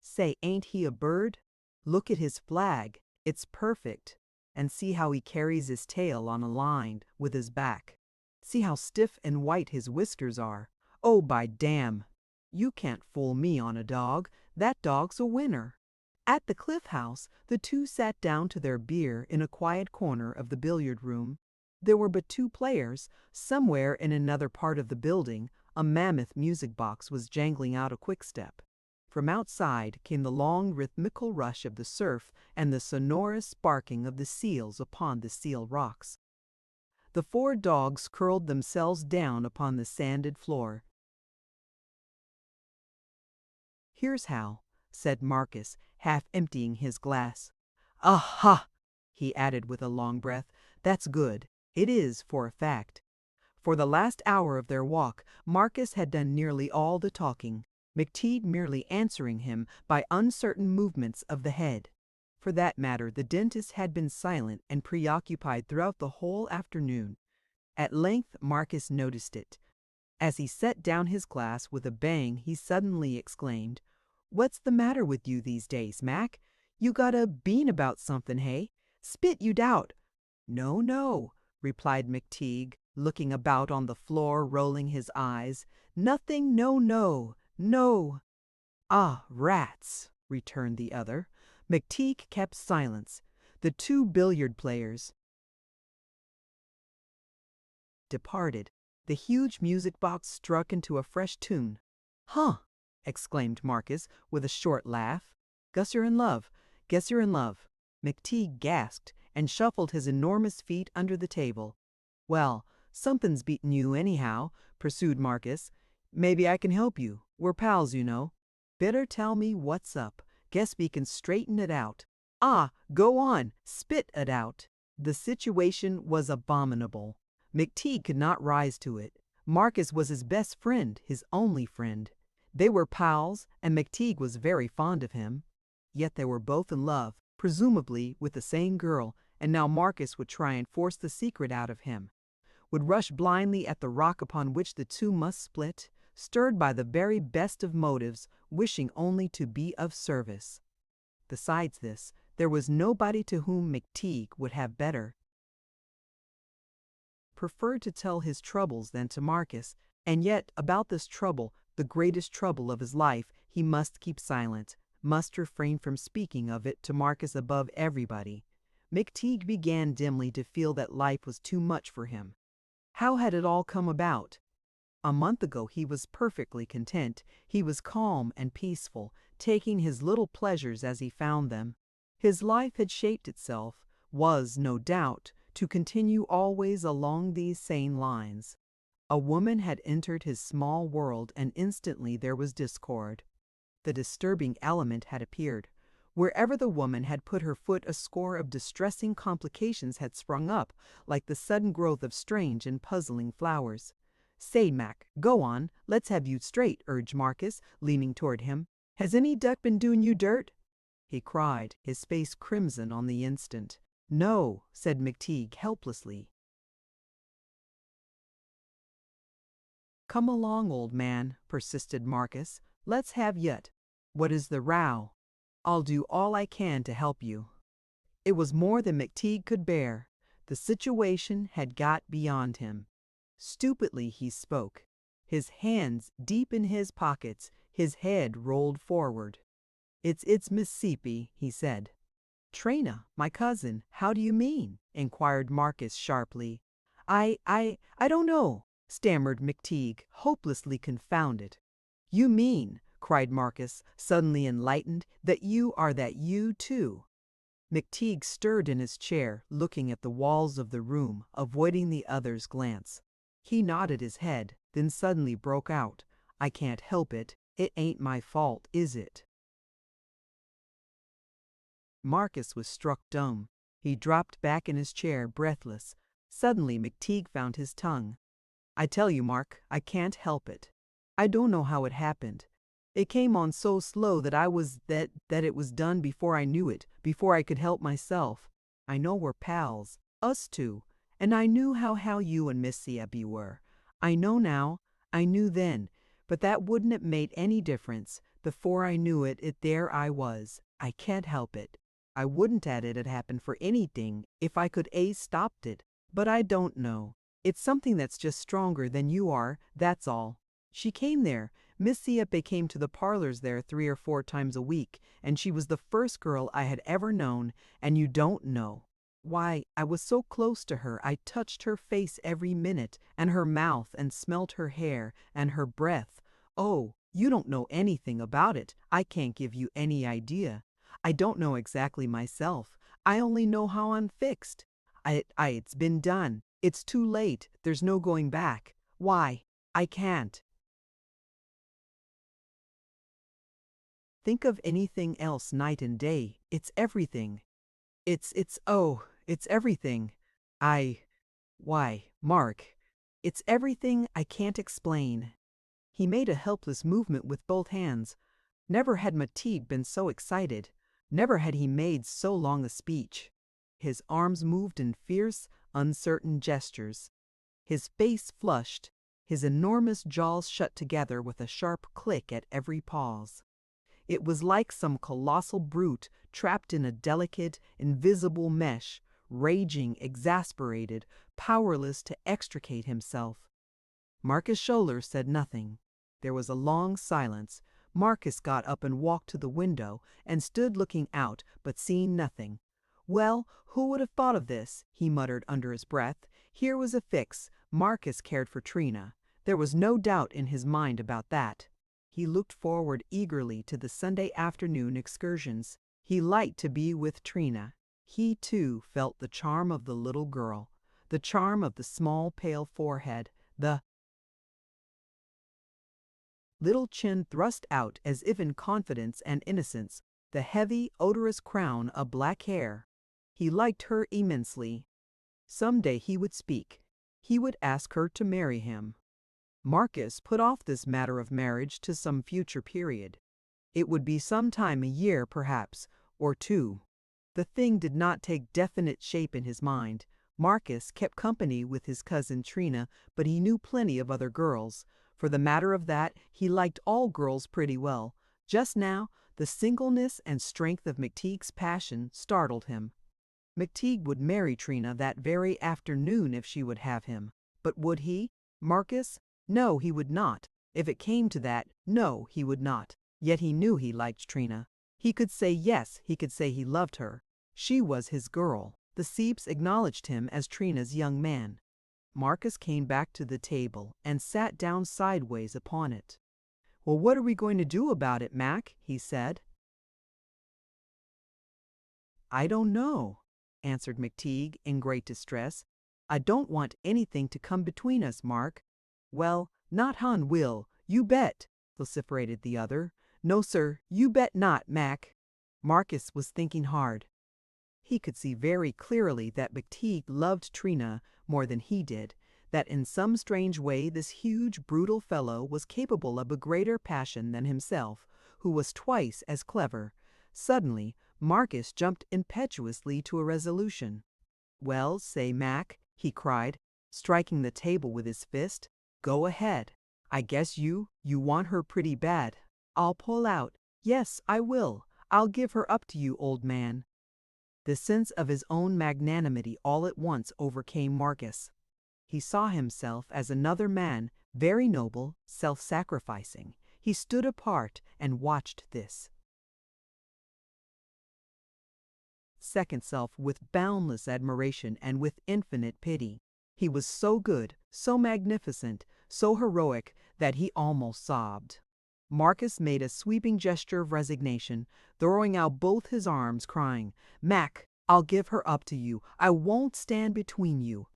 A: Say, ain't he a bird? Look at his flag. It's perfect. And see how he carries his tail on a line with his back. See how stiff and white his whiskers are. Oh, by damn! You can't fool me on a dog. That dog's a winner." At the Cliff House, the two sat down to their beer in a quiet corner of the billiard room. There were but 2 players. Somewhere in another part of the building, a mammoth music box was jangling out a quickstep. From outside came the long rhythmical rush of the surf and the sonorous barking of the seals upon the seal rocks. The 4 dogs curled themselves down upon the sanded floor. "Here's how," said Marcus, half emptying his glass. "Aha!" he added with a long breath. "That's good. It is, for a fact." For the last hour of their walk, Marcus had done nearly all the talking, Mcteague merely answering him by uncertain movements of the head. For that matter, the dentist had been silent and preoccupied throughout the whole afternoon. At length Marcus noticed it. As he set down his glass with a bang, he suddenly exclaimed, "What's the matter with you these days, Mac? You got a bean about something, hey? Spit you doubt." "No, no," replied Mcteague, looking about on the floor, rolling his eyes. "Nothing, no, no, no." "Ah, rats," returned the other. Mcteague kept silence. The 2 billiard players departed. The huge music box struck into a fresh tune. "Huh!" exclaimed Marcus with a short laugh. "Guess you're in love. Guess you're in love." Mcteague gasped and shuffled his enormous feet under the table. "Well, something's beaten you anyhow," pursued Marcus. "Maybe I can help you. We're pals, you know. Better tell me what's up. Guess we can straighten it out." "Ah, go on, spit it out." The situation was abominable. Mcteague could not rise to it. Marcus was his best friend, his only friend. They were pals, and Mcteague was very fond of him. Yet they were both in love, presumably with the same girl, and now Marcus would try and force the secret out of him. Would rush blindly at the rock upon which the two must split, stirred by the very best of motives, wishing only to be of service. Besides this, there was nobody to whom Mcteague would have better preferred to tell his troubles than to Marcus, and yet about this trouble, the greatest trouble of his life, he must keep silent, must refrain from speaking of it to Marcus above everybody. Mcteague began dimly to feel that life was too much for him. How had it all come about? A month ago he was perfectly content. He was calm and peaceful, taking his little pleasures as he found them. His life had shaped itself, was, no doubt, to continue always along these sane lines. A woman had entered his small world, and instantly there was discord. The disturbing element had appeared. Wherever the woman had put her foot, a score of distressing complications had sprung up, like the sudden growth of strange and puzzling flowers. "Say, Mac, go on, let's have you straight," urged Marcus, leaning toward him. "Has any duck been doing you dirt?" he cried, his face crimson on the instant. "No," said Mcteague helplessly. "Come along, old man," persisted Marcus. "Let's have yet. What is the row? I'll do all I can to help you." It was more than Mcteague could bear. The situation had got beyond him. Stupidly he spoke, his hands deep in his pockets, his head rolled forward. It's Miss Sepie," he said. "Trina, my cousin, how do you mean?" inquired Marcus sharply. I don't know," stammered Mcteague, hopelessly confounded. "You mean," cried Marcus, suddenly enlightened, "that you too." Mcteague stirred in his chair, looking at the walls of the room, avoiding the other's glance. He nodded his head, then suddenly broke out, "I can't help it. It ain't my fault, is it?" Marcus was struck dumb. He dropped back in his chair, breathless. Suddenly Mcteague found his tongue. "I tell you, Mark, I can't help it. I don't know how it happened. It came on so slow that it was done before I knew it, before I could help myself. I know we're pals, us two, and I knew how you and Miss Sepie were. I know now, I knew then, but that wouldn't have made any difference. Before I knew it, there I was. I can't help it. I wouldn't have it happen for anything if I could stopped it, but I don't know. It's something that's just stronger than you are, that's all. She came there. Miss Sepie came to the parlors there 3 or 4 times a week, and she was the first girl I had ever known, and you don't know. Why, I was so close to her, I touched her face every minute, and her mouth, and smelt her hair, and her breath. Oh, you don't know anything about it. I can't give you any idea. I don't know exactly myself. I only know how I'm fixed. It's been done. It's too late. There's no going back. Why? I can't think of anything else night and day. It's everything. It's everything. Why, Mark, it's everything I can't explain." He made a helpless movement with both hands. Never had Mcteague been so excited. Never had he made so long a speech. His arms moved in fierce, uncertain gestures. His face flushed, his enormous jaws shut together with a sharp click at every pause. It was like some colossal brute trapped in a delicate, invisible mesh, raging, exasperated, powerless to extricate himself. Marcus Scholler said nothing. There was a long silence. Marcus got up and walked to the window and stood looking out, but seeing nothing. "Well, who would have thought of this?" he muttered under his breath. Here was a fix. Marcus cared for Trina. There was no doubt in his mind about that. He looked forward eagerly to the Sunday afternoon excursions. He liked to be with Trina. He, too, felt the charm of the little girl, the charm of the small, pale forehead, the little chin thrust out as if in confidence and innocence, the heavy, odorous crown of black hair. He liked her immensely. Some day he would speak. He would ask her to marry him. Marcus put off this matter of marriage to some future period. It would be some time, a year perhaps, or 2. The thing did not take definite shape in his mind. Marcus kept company with his cousin Trina, but he knew plenty of other girls. For the matter of that, he liked all girls pretty well. Just now, the singleness and strength of Mcteague's passion startled him. Mcteague would marry Trina that very afternoon if she would have him. But would he? Marcus? No, he would not. If it came to that, no, he would not. Yet he knew he liked Trina. He could say yes, he could say he loved her. She was his girl. The Seeps acknowledged him as Trina's young man. Marcus came back to the table and sat down sideways upon it. "Well, what are we going to do about it, Mac?" he said. "I don't know," answered Mcteague in great distress. "I don't want anything to come between us, Mark." "Well, not Han will, you bet," vociferated the other. "No, sir, you bet not, Mac." Marcus was thinking hard. He could see very clearly that Mcteague loved Trina more than he did, that in some strange way this huge, brutal fellow was capable of a greater passion than himself, who was twice as clever. Suddenly, Marcus jumped impetuously to a resolution. "Well, say, Mac," he cried, striking the table with his fist. "Go ahead. I guess you want her pretty bad. I'll pull out. Yes, I will. I'll give her up to you, old man." The sense of his own magnanimity all at once overcame Marcus. He saw himself as another man, very noble, self-sacrificing. He stood apart and watched this second self with boundless admiration and with infinite pity. He was so good, so magnificent, so heroic that he almost sobbed. Marcus made a sweeping gesture of resignation, throwing out both his arms, crying, "Mac, I'll give her up to you. I won't stand between you."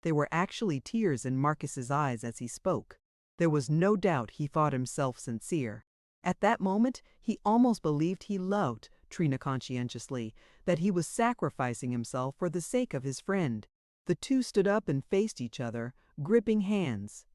A: There were actually tears in Marcus's eyes as he spoke. There was no doubt he thought himself sincere. At that moment, he almost believed he loved Trina conscientiously, that he was sacrificing himself for the sake of his friend. The two stood up and faced each other, gripping hands.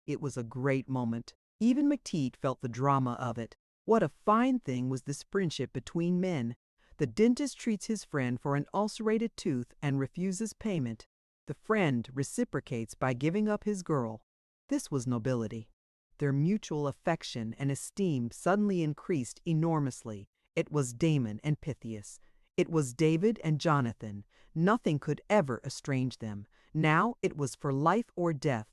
A: It was a great moment. Even Mcteague felt the drama of it. What a fine thing was this friendship between men. The dentist treats his friend for an ulcerated tooth and refuses payment. The friend reciprocates by giving up his girl. This was nobility. Their mutual affection and esteem suddenly increased enormously. It was Damon and Pythias. It was David and Jonathan. Nothing could ever estrange them. Now it was for life or death.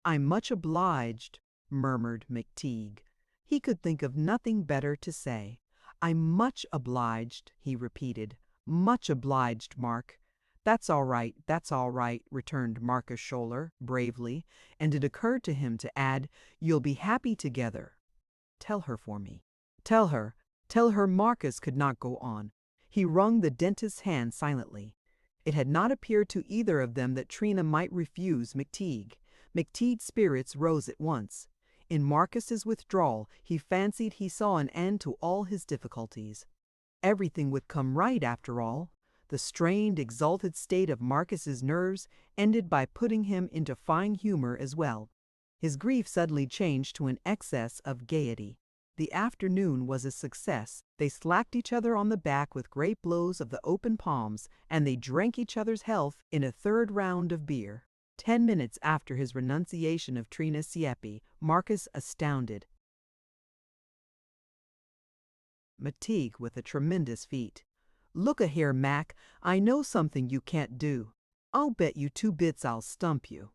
A: "I'm much obliged," murmured Mcteague. He could think of nothing better to say. "I'm much obliged," he repeated. "Much obliged, Mark." That's all right," returned Marcus Scholler bravely, and it occurred to him to add, "You'll be happy together. Tell her for me. Tell her Marcus could not go on." He wrung the dentist's hand silently. It had not appeared to either of them that Trina might refuse Mcteague. Mcteague's spirits rose at once. In Marcus's withdrawal, he fancied he saw an end to all his difficulties. Everything would come right after all. The strained, exalted state of Marcus's nerves ended by putting him into fine humor as well. His grief suddenly changed to an excess of gaiety. The afternoon was a success. They slapped each other on the back with great blows of the open palms, and they drank each other's health in a third round of beer. 10 minutes after his renunciation of Trina Sieppe, Marcus astounded Mcteague with a tremendous feat. "Look-a-here, Mac, I know something you can't do. I'll bet you 2 bits I'll stump you."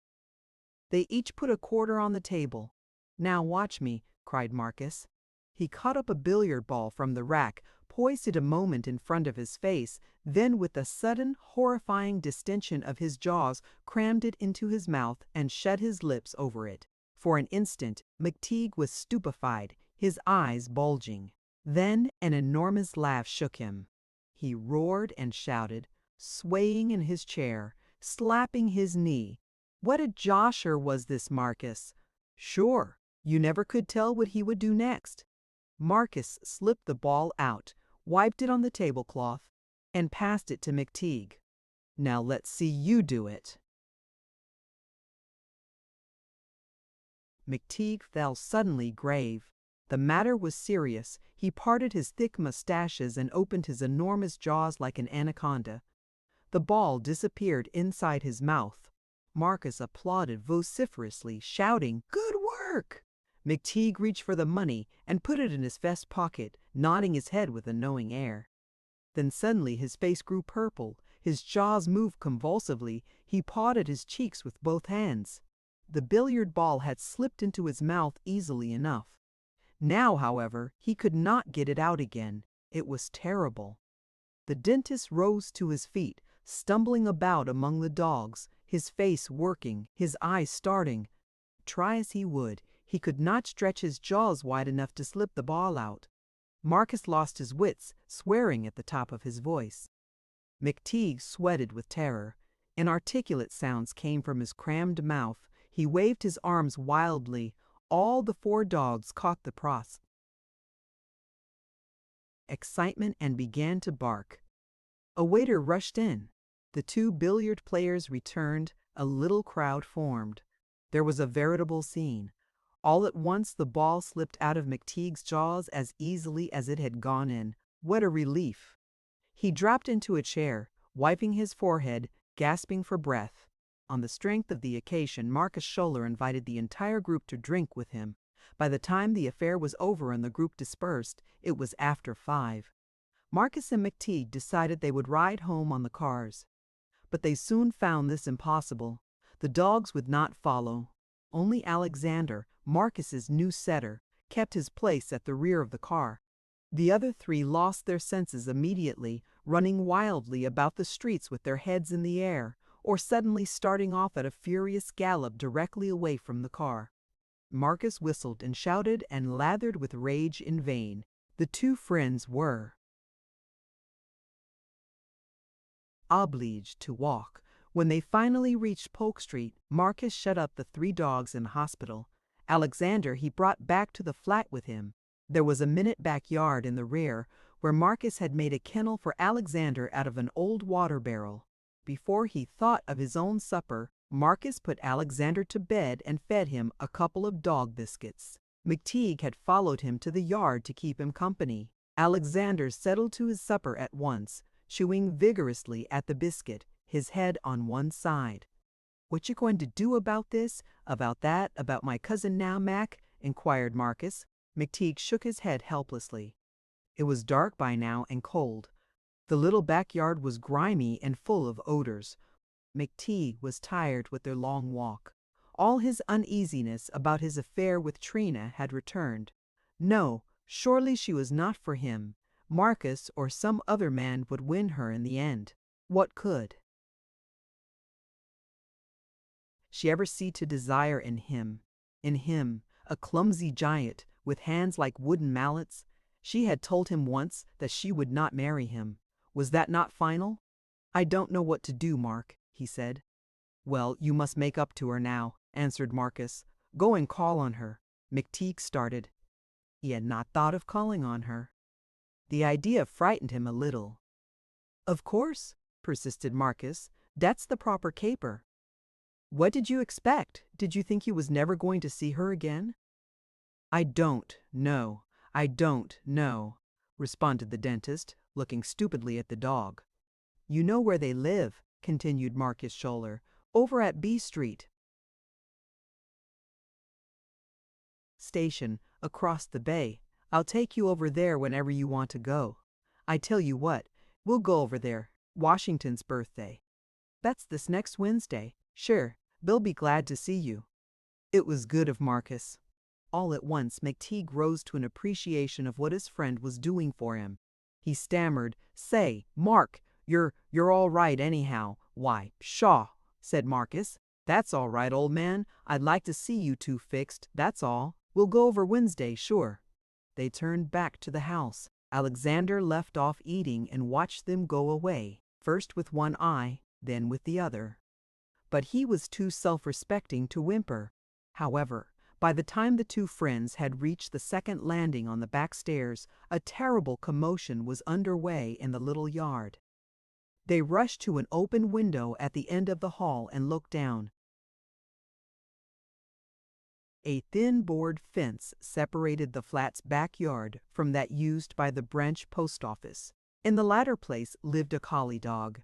A: They each put a quarter on the table. "Now watch me," cried Marcus. He caught up a billiard ball from the rack, poised it a moment in front of his face, then with a sudden, horrifying distension of his jaws crammed it into his mouth and shut his lips over it. For an instant, Mcteague was stupefied, his eyes bulging. Then an enormous laugh shook him. He roared and shouted, swaying in his chair, slapping his knee. What a josher was this Marcus! Sure, you never could tell what he would do next. Marcus slipped the ball out, wiped it on the tablecloth, and passed it to Mcteague. "Now let's see you do it." Mcteague fell suddenly grave. The matter was serious. He parted his thick mustaches and opened his enormous jaws like an anaconda. The ball disappeared inside his mouth. Marcus applauded vociferously, shouting, "Good work!" Mcteague reached for the money and put it in his vest pocket, nodding his head with a knowing air. Then suddenly his face grew purple, his jaws moved convulsively, he pawed at his cheeks with both hands. The billiard ball had slipped into his mouth easily enough. Now, however, he could not get it out again. It was terrible. The dentist rose to his feet, stumbling about among the dogs, his face working, his eyes starting. Try as he would, he could not stretch his jaws wide enough to slip the ball out. Marcus lost his wits, swearing at the top of his voice. Mcteague sweated with terror. Inarticulate sounds came from his crammed mouth. He waved his arms wildly. All the 4 dogs caught the process. Excitement and began to bark. A waiter rushed in. The 2 billiard players returned. A little crowd formed. There was a veritable scene. All at once the ball slipped out of Mcteague's jaws as easily as it had gone in. What a relief! He dropped into a chair, wiping his forehead, gasping for breath. On the strength of the occasion, Marcus Scholler invited the entire group to drink with him. By the time the affair was over and the group dispersed, it was after 5. Marcus and Mcteague decided they would ride home on the cars. But they soon found this impossible. The dogs would not follow. Only Alexander, Marcus's new setter, kept his place at the rear of the car. The other 3 lost their senses immediately, running wildly about the streets with their heads in the air, or suddenly starting off at a furious gallop directly away from the car. Marcus whistled and shouted and lathered with rage in vain. The 2 friends were obliged to walk. When they finally reached Polk Street, Marcus shut up the 3 dogs in the hospital. Alexander he brought back to the flat with him. There was a minute backyard in the rear where Marcus had made a kennel for Alexander out of an old water barrel. Before he thought of his own supper, Marcus put Alexander to bed and fed him a couple of dog biscuits. Mcteague had followed him to the yard to keep him company. Alexander settled to his supper at once, chewing vigorously at the biscuit, his head on one side. "What you going to do about this, about that, about my cousin now, Mac?" inquired Marcus. Mcteague shook his head helplessly. It was dark by now and cold. The little backyard was grimy and full of odors. Mcteague was tired with their long walk. All his uneasiness about his affair with Trina had returned. No, surely she was not for him. Marcus or some other man would win her in the end. What could she ever see to desire in him, a clumsy giant with hands like wooden mallets? She had told him once that she would not marry him. Was that not final? "I don't know what to do, Mark," he said. "Well, you must make up to her now," answered Marcus. "Go and call on her." Mcteague started. He had not thought of calling on her. The idea frightened him a little. "Of course," persisted Marcus. "That's the proper caper." "What did you expect? Did you think he was never going to see her again?" I don't know, responded the dentist, looking stupidly at the dog. "You know where they live," continued Marcus Scholler, "over at B Street Station, across the bay. I'll take you over there whenever you want to go. I tell you what, we'll go over there. Washington's birthday. That's this next Wednesday. Sure, they'll be glad to see you." It was good of Marcus. All at once, Mcteague rose to an appreciation of what his friend was doing for him. He stammered, "Say, Mark, you're all right anyhow." "Why, pshaw," said Marcus. "That's all right, old man. I'd like to see you 2 fixed, that's all. We'll go over Wednesday, sure." They turned back to the house. Alexander left off eating and watched them go away, first with one eye, then with the other. But he was too self-respecting to whimper. However, by the time the 2 friends had reached the second landing on the back stairs, a terrible commotion was underway in the little yard. They rushed to an open window at the end of the hall and looked down. A thin board fence separated the flat's backyard from that used by the branch post office. In the latter place lived a collie dog.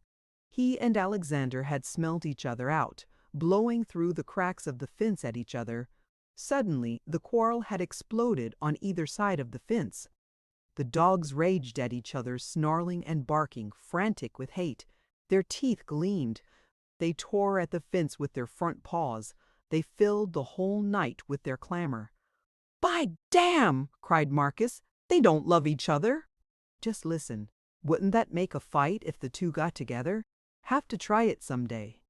A: He and Alexander had smelt each other out, blowing through the cracks of the fence at each other. Suddenly, the quarrel had exploded on either side of the fence. The dogs raged at each other, snarling and barking, frantic with hate. Their teeth gleamed. They tore at the fence with their front paws. They filled the whole night with their clamor. "By damn!" cried Marcus. "They don't love each other." Just listen. Wouldn't that make a fight if the two got together? Have to try it someday.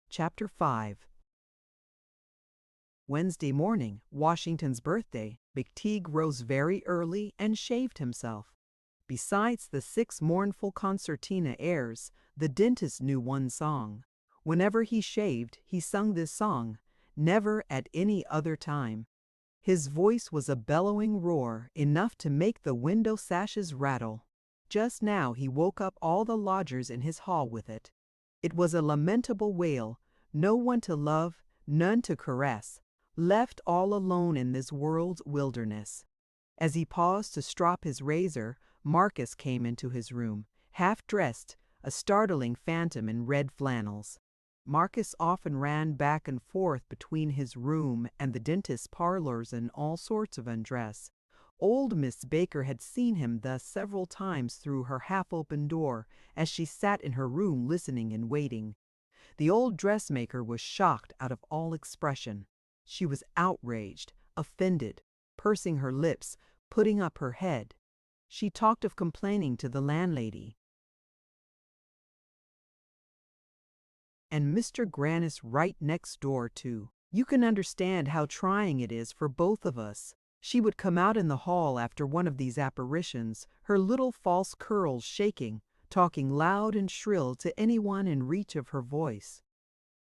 A: Chapter 5. Wednesday morning, Washington's birthday, Mcteague rose very early and shaved himself. Besides the 6 mournful concertina airs, the dentist knew one song. Whenever he shaved, he sung this song, never at any other time. His voice was a bellowing roar, enough to make the window sashes rattle. Just now he woke up all the lodgers in his hall with it. It was a lamentable wail, no one to love, none to caress, left all alone in this world's wilderness. As he paused to strop his razor, Marcus came into his room, half-dressed, a startling phantom in red flannels. Marcus often ran back and forth between his room and the dentist's parlors in all sorts of undress. Old Miss Baker had seen him thus several times through her half-open door as she sat in her room listening and waiting. The old dressmaker was shocked out of all expression. She was outraged, offended, pursing her lips, putting up her head. She talked of complaining to the landlady. And Mr. Grannis right next door, too. You can understand how trying it is for both of us. She would come out in the hall after one of these apparitions, her little false curls shaking, talking loud and shrill to anyone in reach of her voice.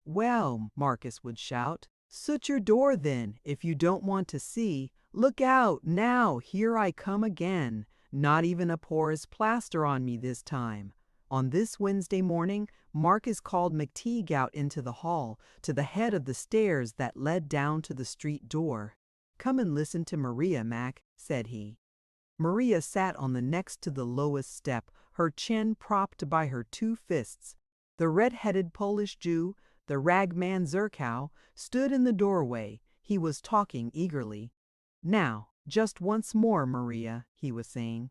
A: "Well," Marcus would shout, "soot your door then, if you don't want to see. Look out, now, here I come again. Not even a porous plaster on me this time." On this Wednesday morning, Marcus called Mcteague out into the hall, to the head of the stairs that led down to the street door. "Come and listen to Maria, Mac," said he. Maria sat on the next to the lowest step, her chin propped by her 2 fists. The red-headed Polish Jew, the ragman Zerkow, stood in the doorway. He was talking eagerly. "Now, just once more, Maria," he was saying.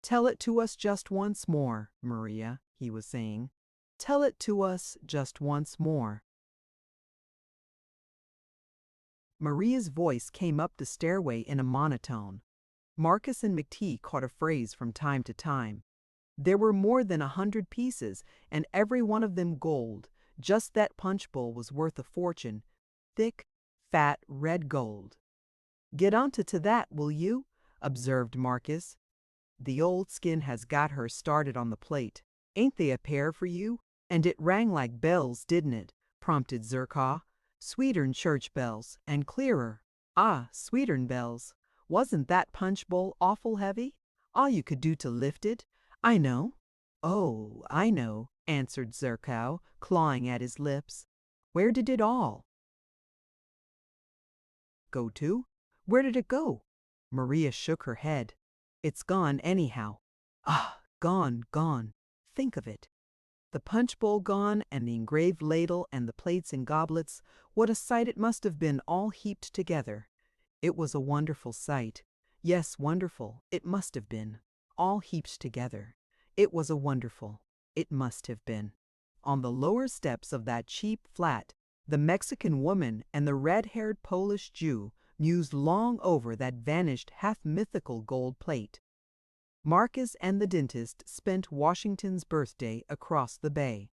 A: "Tell it to us just once more, Maria," he was saying. "Tell it to us just once more." Maria's voice came up the stairway in a monotone. Marcus and Mcteague caught a phrase from time to time. There were more than 100 pieces, and every one of them gold. Just that punch bowl was worth a fortune. Thick, fat, red gold. "Get onto to that, will you?" observed Marcus. "The old skin has got her started on the plate. Ain't they a pair for you?" "And it rang like bells, didn't it?" prompted Zerkow. "Sweeter'n church bells, and clearer." "Ah, sweeter'n bells. Wasn't that punch bowl awful heavy? All you could do to lift it?" "I know." "Oh, I know," answered Zerkow, clawing at his lips. "Where did it all go to?" "Where did it go?" Maria shook her head. "It's gone anyhow." "Ah, gone, gone. Think of it. The punch bowl gone, and the engraved ladle and the plates and goblets. What a sight it must have been all heaped together." It was a wonderful sight. Yes, wonderful, it must have been. All heaped together. It was a wonderful, it must have been. On the lower steps of that cheap flat, the Mexican woman and the red-haired Polish Jew mused long over that vanished half-mythical gold plate. Marcus and the dentist spent Washington's birthday across the bay.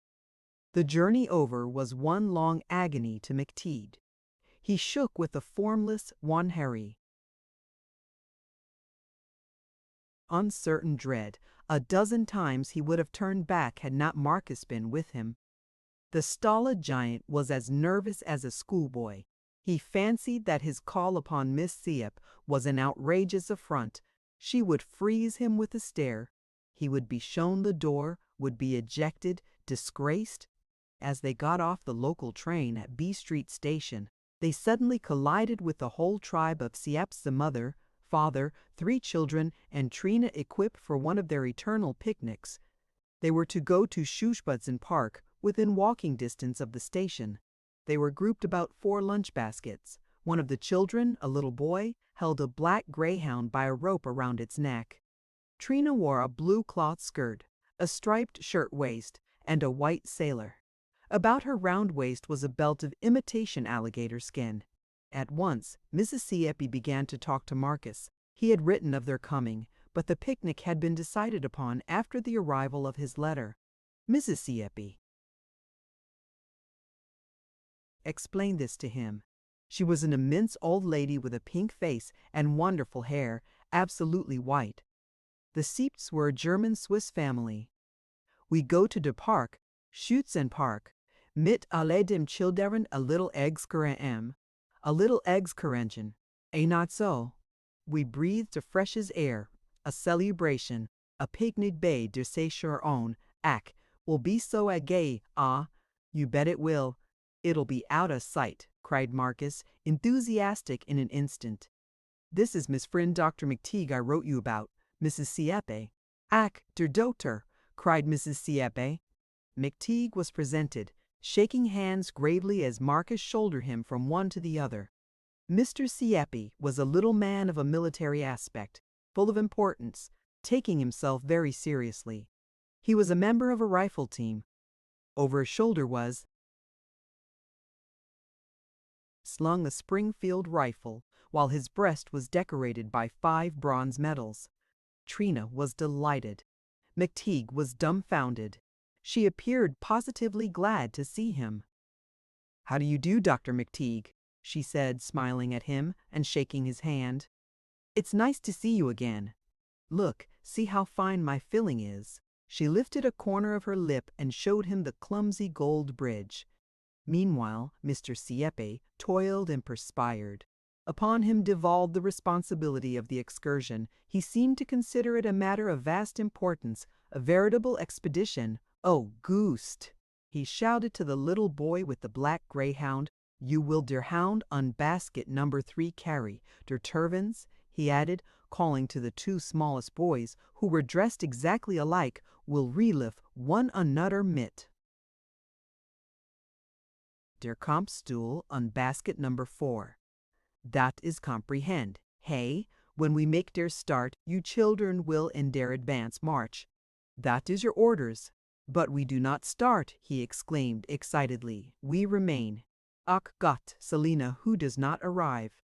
A: The journey over was one long agony to Mcteague. He shook with a formless, wanheri, uncertain dread. A dozen times he would have turned back had not Marcus been with him. The stolid giant was as nervous as a schoolboy. He fancied that his call upon Miss Ciep was an outrageous affront. She would freeze him with a stare. He would be shown the door, would be ejected, disgraced. As they got off the local train at B Street Station, they suddenly collided with the whole tribe of Ciep's, the mother, father, 3 children, and Trina equipped for one of their eternal picnics. They were to go to Schuschbutzen Park, within walking distance of the station. They were grouped about 4 lunch baskets. One of the children, a little boy, held a black greyhound by a rope around its neck. Trina wore a blue cloth skirt, a striped shirt-waist, and a white sailor. About her round waist was a belt of imitation alligator skin. At once, Mrs. Sieppe began to talk to Marcus. He had written of their coming, but the picnic had been decided upon after the arrival of his letter. Mrs. Sieppe explained this to him. She was an immense old lady with a pink face and wonderful hair, absolutely white. The Siepts were a German-Swiss family. We go to de Park, Schützen Park, mit alle dem Children a little Eggskuren, a little Eggskurenchen, not so. We breathed a fresh air, a celebration, a picnic bay de séjour on, will be so a gay, you bet it will. It'll be out of sight, cried Marcus, enthusiastic in an instant. This is Miss friend Dr. Mcteague I wrote you about, Mrs. Sieppe. Der Doktor, cried Mrs. Sieppe. Mcteague was presented, shaking hands gravely as Marcus shouldered him from one to the other. Mr. Sieppe was a little man of a military aspect, full of importance, taking himself very seriously. He was a member of a rifle team. Over his shoulder was slung a Springfield rifle, while his breast was decorated by 5 bronze medals. Trina was delighted. Mcteague was dumbfounded. She appeared positively glad to see him. "How do you do, Dr. Mcteague?" she said, smiling at him and shaking his hand. "It's nice to see you again. Look, see how fine my filling is." She lifted a corner of her lip and showed him the clumsy gold bridge. Meanwhile, Mr. Sieppe toiled and perspired. Upon him devolved the responsibility of the excursion. He seemed to consider it a matter of vast importance, a veritable expedition. "Oh, Goost!" he shouted to the little boy with the black greyhound. "You will der Hound on basket number 3 carry. Der Tervins," he added, calling to the 2 smallest boys, who were dressed exactly alike, "will relief one another mit. Der Kampfstuhl on basket number 4. That is comprehend. Hey, when we make der start, you children will in der advance march. That is your orders." "But we do not start," he exclaimed excitedly. "We remain. Ach Gott, Selina, who does not arrive?"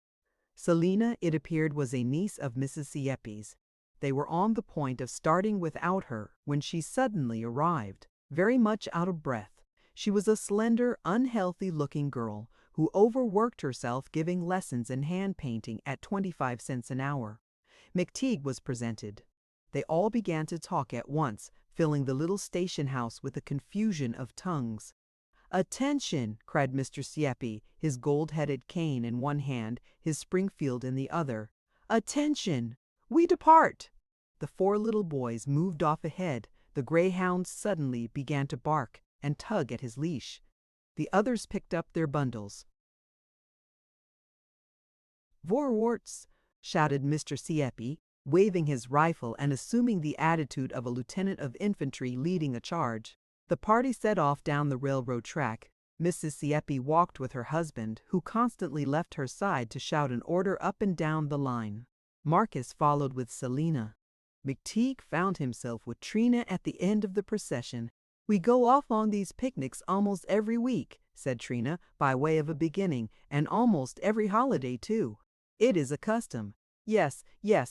A: Selina, it appeared, was a niece of Mrs. Sieppe's. They were on the point of starting without her when she suddenly arrived, very much out of breath. She was a slender, unhealthy-looking girl who overworked herself giving lessons in hand-painting at 25 cents an hour. Mcteague was presented. They all began to talk at once, filling the little station house with a confusion of tongues. "Attention!" cried Mr. Sieppe, his gold-headed cane in one hand, his Springfield in the other. "Attention! We depart!" The 4 little boys moved off ahead. The greyhound suddenly began to bark and tug at his leash. The others picked up their bundles. "Vorwärts!" shouted Mr. Sieppe, waving his rifle and assuming the attitude of a lieutenant of infantry leading a charge. The party set off down the railroad track. Mrs. Sieppe walked with her husband, who constantly left her side to shout an order up and down the line. Marcus followed with Selina. Mcteague found himself with Trina at the end of the procession. "We go off on these picnics almost every week," said Trina, by way of a beginning, "and almost every holiday, too. It is a custom." Yes,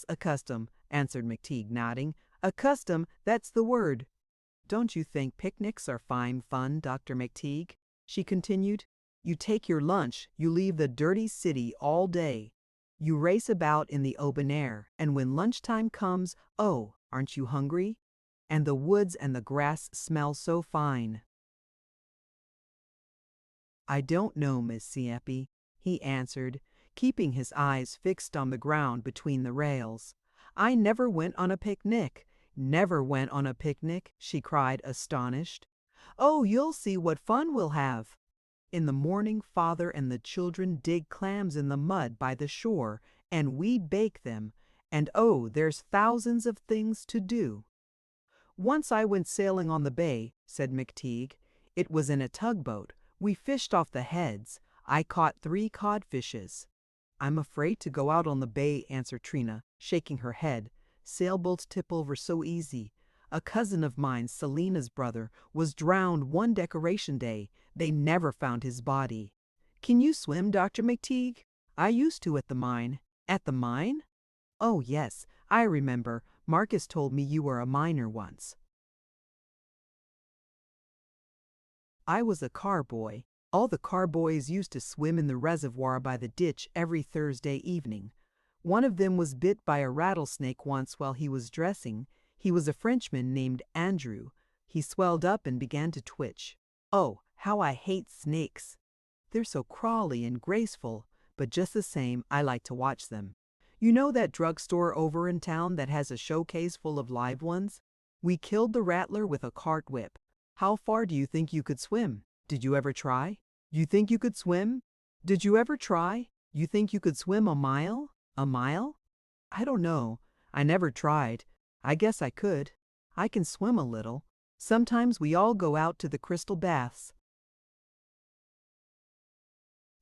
A: a custom," answered Mcteague, nodding. "A custom, that's the word." "Don't you think picnics are fine fun, Dr. Mcteague?" she continued. "You take your lunch, you leave the dirty city all day. You race about in the open air, and when lunchtime comes, oh, aren't you hungry? And the woods and the grass smell so fine." "I don't know, Miss Sieppe," he answered, keeping his eyes fixed on the ground between the rails. "I never went on a picnic." "Never went on a picnic?" she cried, astonished. "Oh, you'll see what fun we'll have. In the morning father and the children dig clams in the mud by the shore, and we bake them, and oh, there's thousands of things to do." "Once I went sailing on the bay," said Mcteague. "It was in a tugboat. We fished off the heads. I caught 3 codfishes. I'm afraid to go out on the bay, answered Trina, shaking her head. Sailboats tip over so easy. A cousin of mine, Selena's brother, was drowned one Decoration Day. They never found his body. Can you swim, Dr. Mcteague? I used to at the mine. At the mine? Oh, yes, I remember. Marcus told me you were a miner once. I was a car boy. All the car boys used to swim in the reservoir by the ditch every Thursday evening. One of them was bit by a rattlesnake once while he was dressing. He was a Frenchman named Andrew. He swelled up and began to twitch. Oh, how I hate snakes! They're so crawly and graceful, but just the same, I like to watch them. You know that drugstore over in town that has a showcase full of live ones? We killed the rattler with a cart whip. How far do you think you could swim? Did you ever try? You think you could swim? Did you ever try? You think you could swim a mile? A mile? I don't know. I never tried. I guess I could. I can swim a little. Sometimes we all go out to the crystal baths.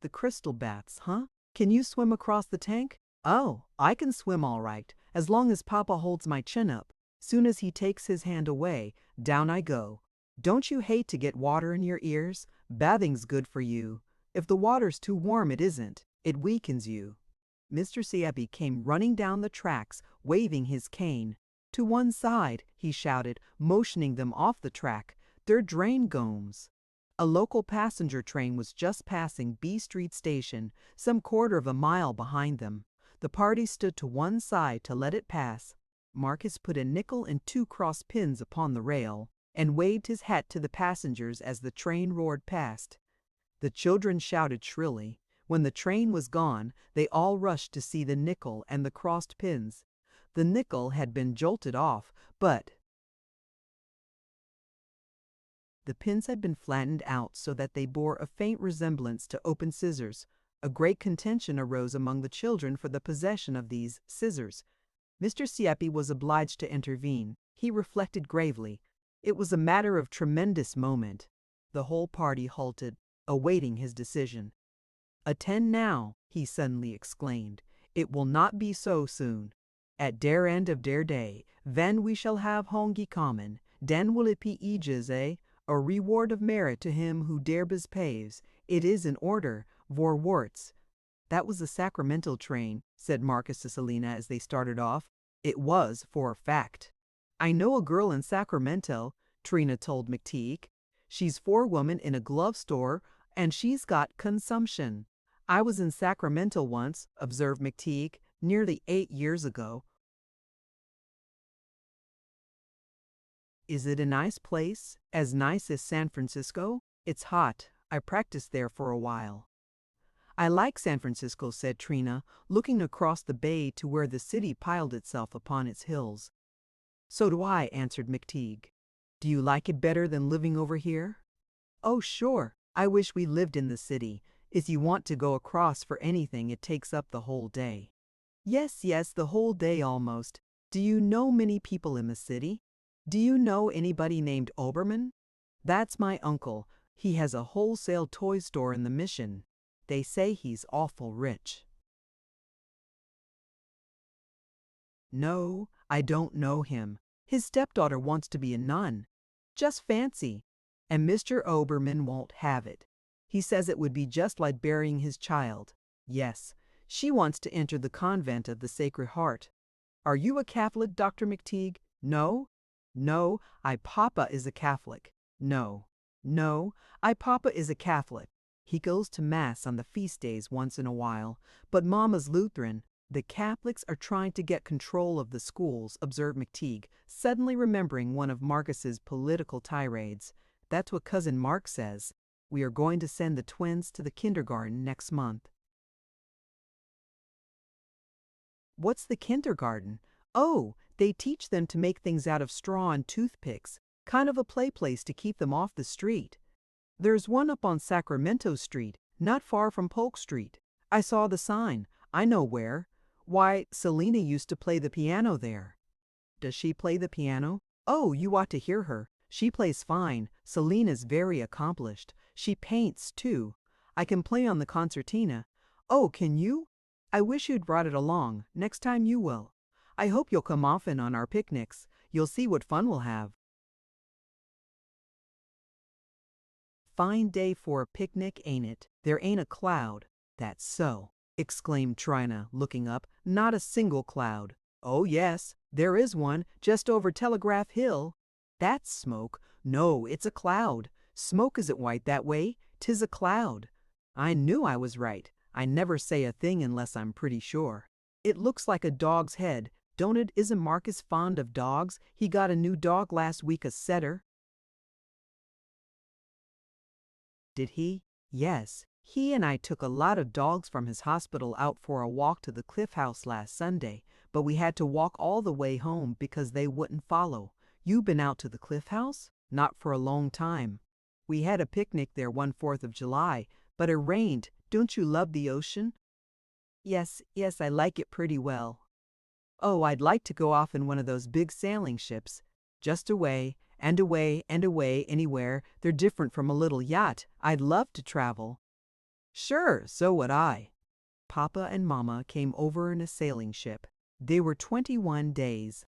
A: The crystal baths, huh? Can you swim across the tank? Oh, I can swim all right, as long as Papa holds my chin up. Soon as he takes his hand away, down I go. Don't you hate to get water in your ears? Bathing's good for you. If the water's too warm, it isn't. It weakens you. Mr. Mcteague came running down the tracks, waving his cane. To one side, he shouted, motioning them off the track. They're drain gomes. A local passenger train was just passing B Street Station, some quarter of a mile behind them. The party stood to one side to let it pass. Marcus put a nickel and 2 cross pins upon the rail, and waved his hat to the passengers as the train roared past. The children shouted shrilly. When the train was gone, they all rushed to see the nickel and the crossed pins. The nickel had been jolted off, but the pins had been flattened out so that they bore a faint resemblance to open scissors. A great contention arose among the children for the possession of these scissors. Mr. Mcteague was obliged to intervene. He reflected gravely. It was a matter of tremendous moment. The whole party halted, awaiting his decision. "Attend now," he suddenly exclaimed. "It will not be so soon. At der end of der day, then we shall have hongi common, then will it be ages, a reward of merit to him who derbes paves. It is in order, vorwarts." "That was the Sacramento train," said Marcus to Selena as they started off. "It was, for a fact." "I know a girl in Sacramento," Trina told Mcteague. "She's forewoman in a glove store, and she's got consumption." "I was in Sacramento once," observed Mcteague, "nearly 8 years ago." "Is it a nice place? As nice as San Francisco?" "It's hot. I practiced there for a while." "I like San Francisco," said Trina, looking across the bay to where the city piled itself upon its hills. "So do I," answered Mcteague. "Do you like it better than living over here?" "Oh, sure. I wish we lived in the city. If you want to go across for anything, it takes up the whole day." "Yes, the whole day almost. Do you know many people in the city? Do you know anybody named Oberman?" "That's my uncle. He has a wholesale toy store in the Mission. They say he's awful rich." "No, I don't know him. His stepdaughter wants to be a nun. Just fancy. And Mr. Oberman won't have it. He says it would be just like burying his child. Yes, she wants to enter the convent of the Sacred Heart. Are you a Catholic, Dr. Mcteague? No? No, I Papa is a Catholic. No, I Papa is a Catholic. He goes to Mass on the feast days once in a while, but Mama's Lutheran. The Catholics are trying to get control of the schools," observed Mcteague, suddenly remembering one of Marcus's political tirades. "That's what Cousin Mark says. We are going to send the twins to the kindergarten next month." "What's the kindergarten?" "Oh, they teach them to make things out of straw and toothpicks. Kind of a play place to keep them off the street. There's one up on Sacramento Street, not far from Polk Street. I saw the sign. I know where. Why, Selena used to play the piano there." "Does she play the piano?" "Oh, you ought to hear her. She plays fine. Selena's very accomplished. She paints, too. I can play on the concertina." "Oh, can you?" I wish you'd brought it along. Next time you will. I hope you'll come often on our picnics. You'll see what fun we'll have. Fine day for a picnic, ain't it? There ain't a cloud. That's so, exclaimed Trina, looking up. Not a single cloud. Oh yes, there is one, just over Telegraph Hill. That's smoke. No, it's a cloud. Smoke isn't white that way. 'Tis a cloud. I knew I was right. I never say a thing unless I'm pretty sure. It looks like a dog's head, don't it? Isn't Marcus fond of dogs? He got a new dog last week, a setter. Did he? Yes. He and I took a lot of dogs from his hospital out for a walk to the Cliff House last Sunday, but we had to walk all the way home because they wouldn't follow. You been out to the Cliff House? Not for a long time. We had a picnic there one 4th of July, but it rained. Don't you love the ocean? Yes, I like it pretty well. Oh, I'd like to go off in one of those big sailing ships. Just away, and away, and away, anywhere. They're different from a little yacht. I'd love to travel. Sure, so would I. Papa and Mama came over in a sailing ship. They were 21 days.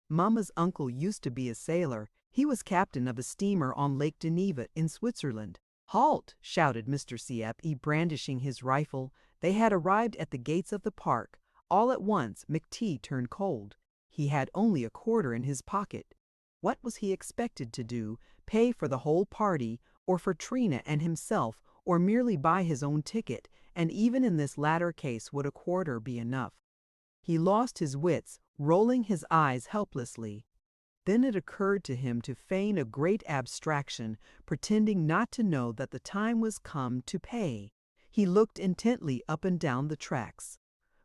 A: Mama's uncle used to be a sailor. He was captain of a steamer on Lake Geneva in Switzerland. Halt! Shouted Mr. Sieppe, brandishing his rifle. They had arrived at the gates of the park. All at once, Mcteague turned cold. He had only a quarter in his pocket. What was he expected to do? Pay for the whole party, or for Trina and himself, or merely buy his own ticket? And even in this latter case, would a quarter be enough? He lost his wits, rolling his eyes helplessly. Then it occurred to him to feign a great abstraction, pretending not to know that the time was come to pay. He looked intently up and down the tracks.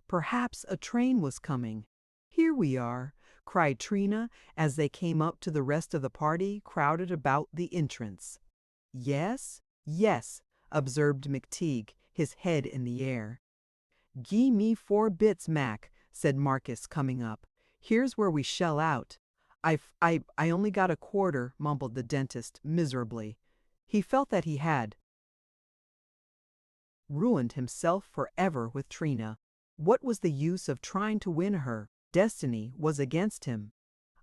A: Perhaps a train was coming. Here we are, cried Trina as they came up to the rest of the party crowded about the entrance. Yes, observed Mcteague, his head in the air. Gie me 4 bits, Mac, said Marcus, coming up. Here's where we shell out. I only got a quarter, mumbled the dentist miserably. He felt that he had ruined himself forever with Trina. What was the use of trying to win her? Destiny was against him.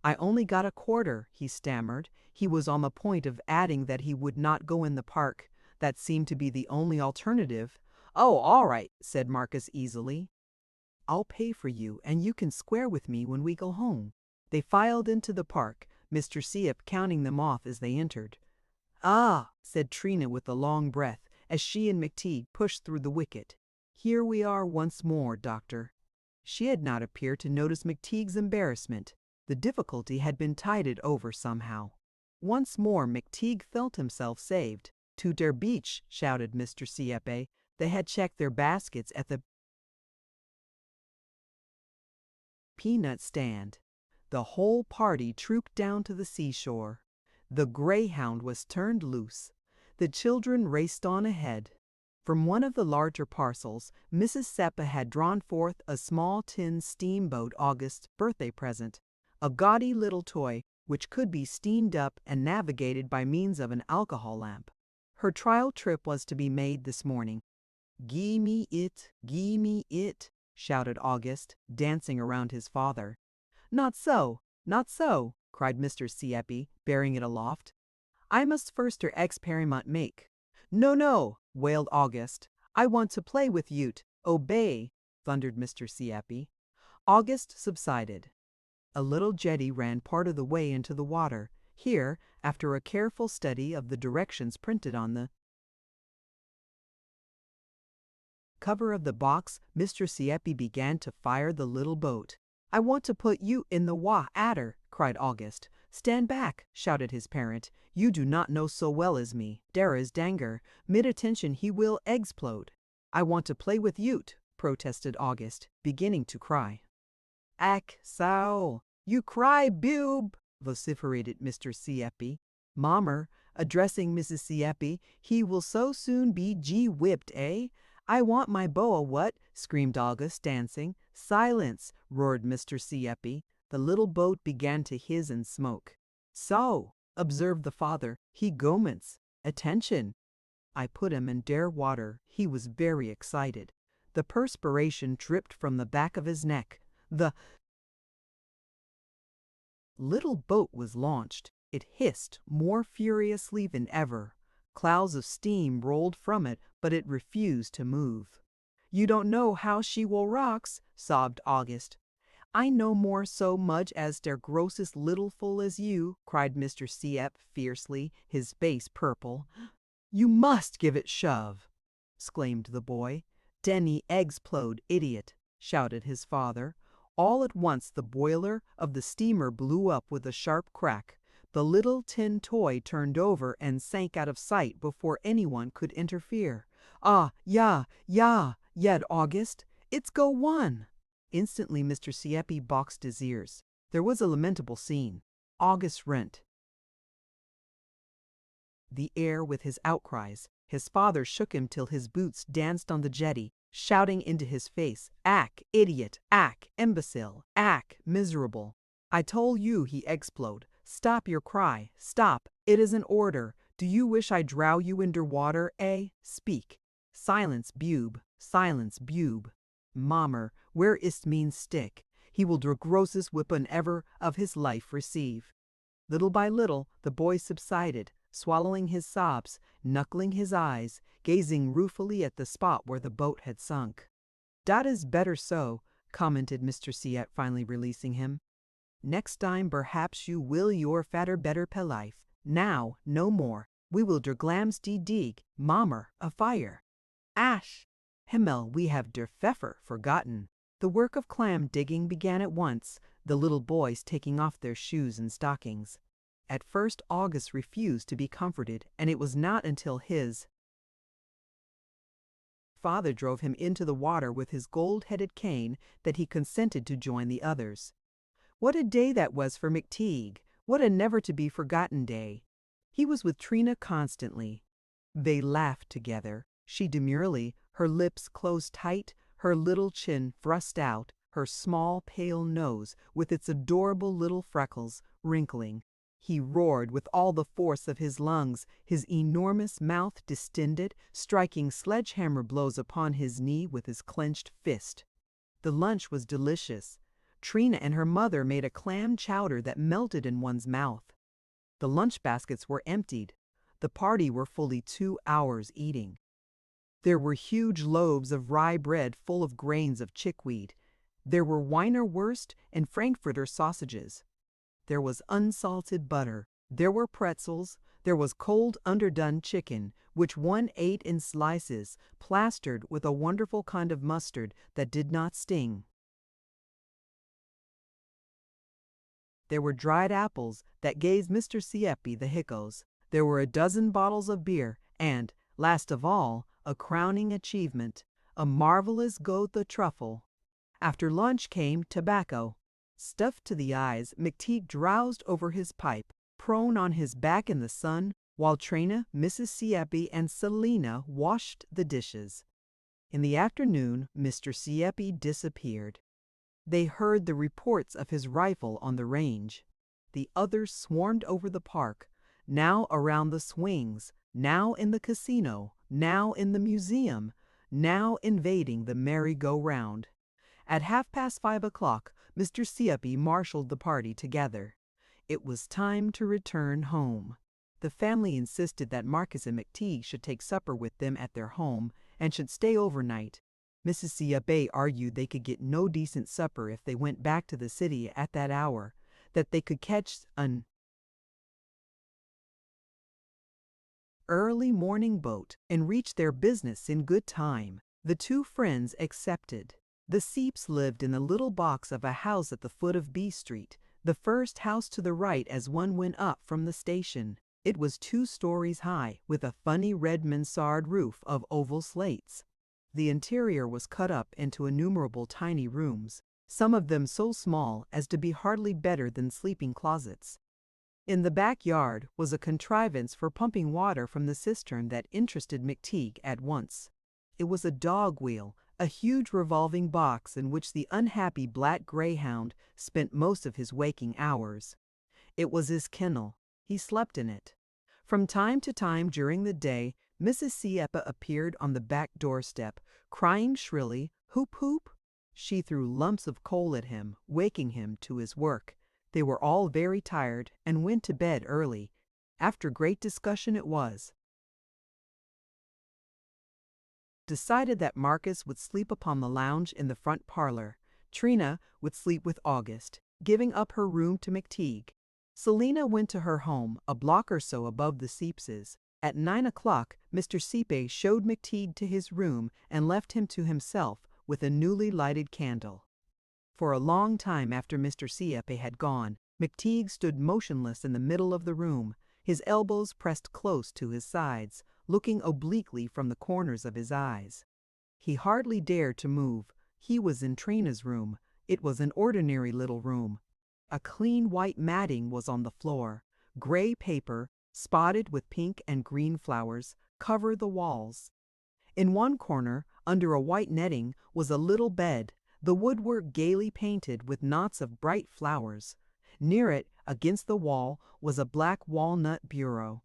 A: I only got a quarter, he stammered. He was on the point of adding that he would not go in the park. That seemed to be the only alternative. Oh, all right, said Marcus easily. I'll pay for you, and you can square with me when we go home. They filed into the park, Mr. Sieppe counting them off as they entered. Ah, said Trina with a long breath, as she and Mcteague pushed through the wicket. Here we are once more, Doctor. She had not appeared to notice Mcteague's embarrassment. The difficulty had been tided over somehow. Once more Mcteague felt himself saved. To der beach, shouted Mr. Sieppe. They had checked their baskets at the peanut stand. The whole party trooped down to the seashore. The greyhound was turned loose. The children raced on ahead. From one of the larger parcels, Mrs. Sieppe had drawn forth a small tin steamboat August's birthday present, a gaudy little toy which could be steamed up and navigated by means of an alcohol lamp. Her trial trip was to be made this morning. Gie me it, shouted August, dancing around his father. Not so, cried Mr. Sieppe, bearing it aloft. I must first her experiment make. No, wailed August. I want to play with yout. Obey, thundered Mr. Sieppe. August subsided. A little jetty ran part of the way into the water. Here, after a careful study of the directions printed on the cover of the box, Mr. Sieppe began to fire the little boat. I want to put you in the water, cried August. Stand back, shouted his parent. You do not know so well as me. Dere is danger. Mid-attention he will explode. I want to play with yout, protested August, beginning to cry. Ack, sow, you cry, bube, vociferated Mr. Sieppe. Mommer, addressing Mrs. Sieppe, he will so soon be whipped, eh? I want my boa, what? Screamed August, dancing. Silence, roared Mr. Sieppe. The little boat began to hiss and smoke. So, observed the father, he goments. Attention. I put him in dare water. He was very excited. The perspiration dripped from the back of his neck. The little boat was launched. It hissed more furiously than ever. Clouds of steam rolled from it, but it refused to move. "You don't know how she will rocks," sobbed August. "I no more so much as der grossest little fool as you," cried Mr. Siep fiercely, his face purple. "You must give it shove," exclaimed the boy. "Denny eggsplode, idiot," shouted his father. All at once the boiler of the steamer blew up with a sharp crack. The little tin toy turned over and sank out of sight before anyone could interfere. "Ah, ja, ja," yelled August. "It's go one." Instantly Mr. Sieppe boxed his ears. There was a lamentable scene. August rent the air with his outcries. His father shook him till his boots danced on the jetty, shouting into his face, "Ack, idiot! Ack, imbecile! Ack, miserable! I told you he explode. Stop your cry. Stop. It is an order. Do you wish I drow you under water, eh? Speak. Silence, bube. Silence, bube. Mommer, where ist mean stick? He will der grossest whippin' ever of his life receive." Little by little, the boy subsided, swallowing his sobs, knuckling his eyes, gazing ruefully at the spot where the boat had sunk. "Dat is better so," commented Mr. Siet, finally releasing him. "Next time perhaps you will your fatter better pe life. Now, no more. We will der glams die dig, mommer, a fire. Ash! Himmel, we have der Pfeffer forgotten." The work of clam digging began at once, the little boys taking off their shoes and stockings. At first August refused to be comforted, and it was not until his father drove him into the water with his gold-headed cane that he consented to join the others. What a day that was for Mcteague! What a never-to-be-forgotten day! He was with Trina constantly. They laughed together, she demurely, her lips closed tight, her little chin thrust out, her small pale nose, with its adorable little freckles, wrinkling. He roared with all the force of his lungs, his enormous mouth distended, striking sledgehammer blows upon his knee with his clenched fist. The lunch was delicious. Trina and her mother made a clam chowder that melted in one's mouth. The lunch baskets were emptied. The party were fully 2 hours eating. There were huge loaves of rye bread full of grains of chickweed. There were Wiener Wurst and Frankfurter sausages. There was unsalted butter. There were pretzels. There was cold underdone chicken, which one ate in slices, plastered with a wonderful kind of mustard that did not sting. There were dried apples that gave Mr. Sieppe the hiccos. There were a dozen bottles of beer, and, last of all, a crowning achievement, a marvelous Gotha truffle. After lunch came tobacco. Stuffed to the eyes, Mcteague drowsed over his pipe, prone on his back in the sun, while Trina, Mrs. Sieppe, and Selina washed the dishes. In the afternoon, Mr. Sieppe disappeared. They heard the reports of his rifle on the range. The others swarmed over the park, now around the swings, now in the casino, now in the museum, now invading the merry-go-round. At 5:30, Mr. Sieppe marshaled the party together. It was time to return home. The family insisted that Marcus and Mcteague should take supper with them at their home and should stay overnight. Mrs. Sieppe argued they could get no decent supper if they went back to the city at that hour, that they could catch an early morning boat and reach their business in good time. The two friends accepted. The Seeps lived in a little box of a house at the foot of B Street, the first house to the right as one went up from the station. It was 2 stories high, with a funny red mansard roof of oval slates. The interior was cut up into innumerable tiny rooms, some of them so small as to be hardly better than sleeping closets. In the backyard was a contrivance for pumping water from the cistern that interested Mcteague at once. It was a dog wheel, a huge revolving box in which the unhappy black greyhound spent most of his waking hours. It was his kennel. He slept in it. From time to time during the day, Mrs. Sieppe appeared on the back doorstep, crying shrilly, "Hoop, hoop!" She threw lumps of coal at him, waking him to his work. They were all very tired and went to bed early. After great discussion it was decided that Marcus would sleep upon the lounge in the front parlor. Trina would sleep with August, giving up her room to Mcteague. Selina went to her home, a block or so above the Seepses. At 9 o'clock, Mr. Sieppe showed Mcteague to his room and left him to himself with a newly lighted candle. For a long time after Mr. Sieppe had gone, Mcteague stood motionless in the middle of the room, his elbows pressed close to his sides, looking obliquely from the corners of his eyes. He hardly dared to move. He was in Trina's room. It was an ordinary little room. A clean white matting was on the floor. Gray paper, spotted with pink and green flowers, covered the walls. In one corner, under a white netting, was a little bed, the woodwork gaily painted with knots of bright flowers. Near it, against the wall, was a black walnut bureau.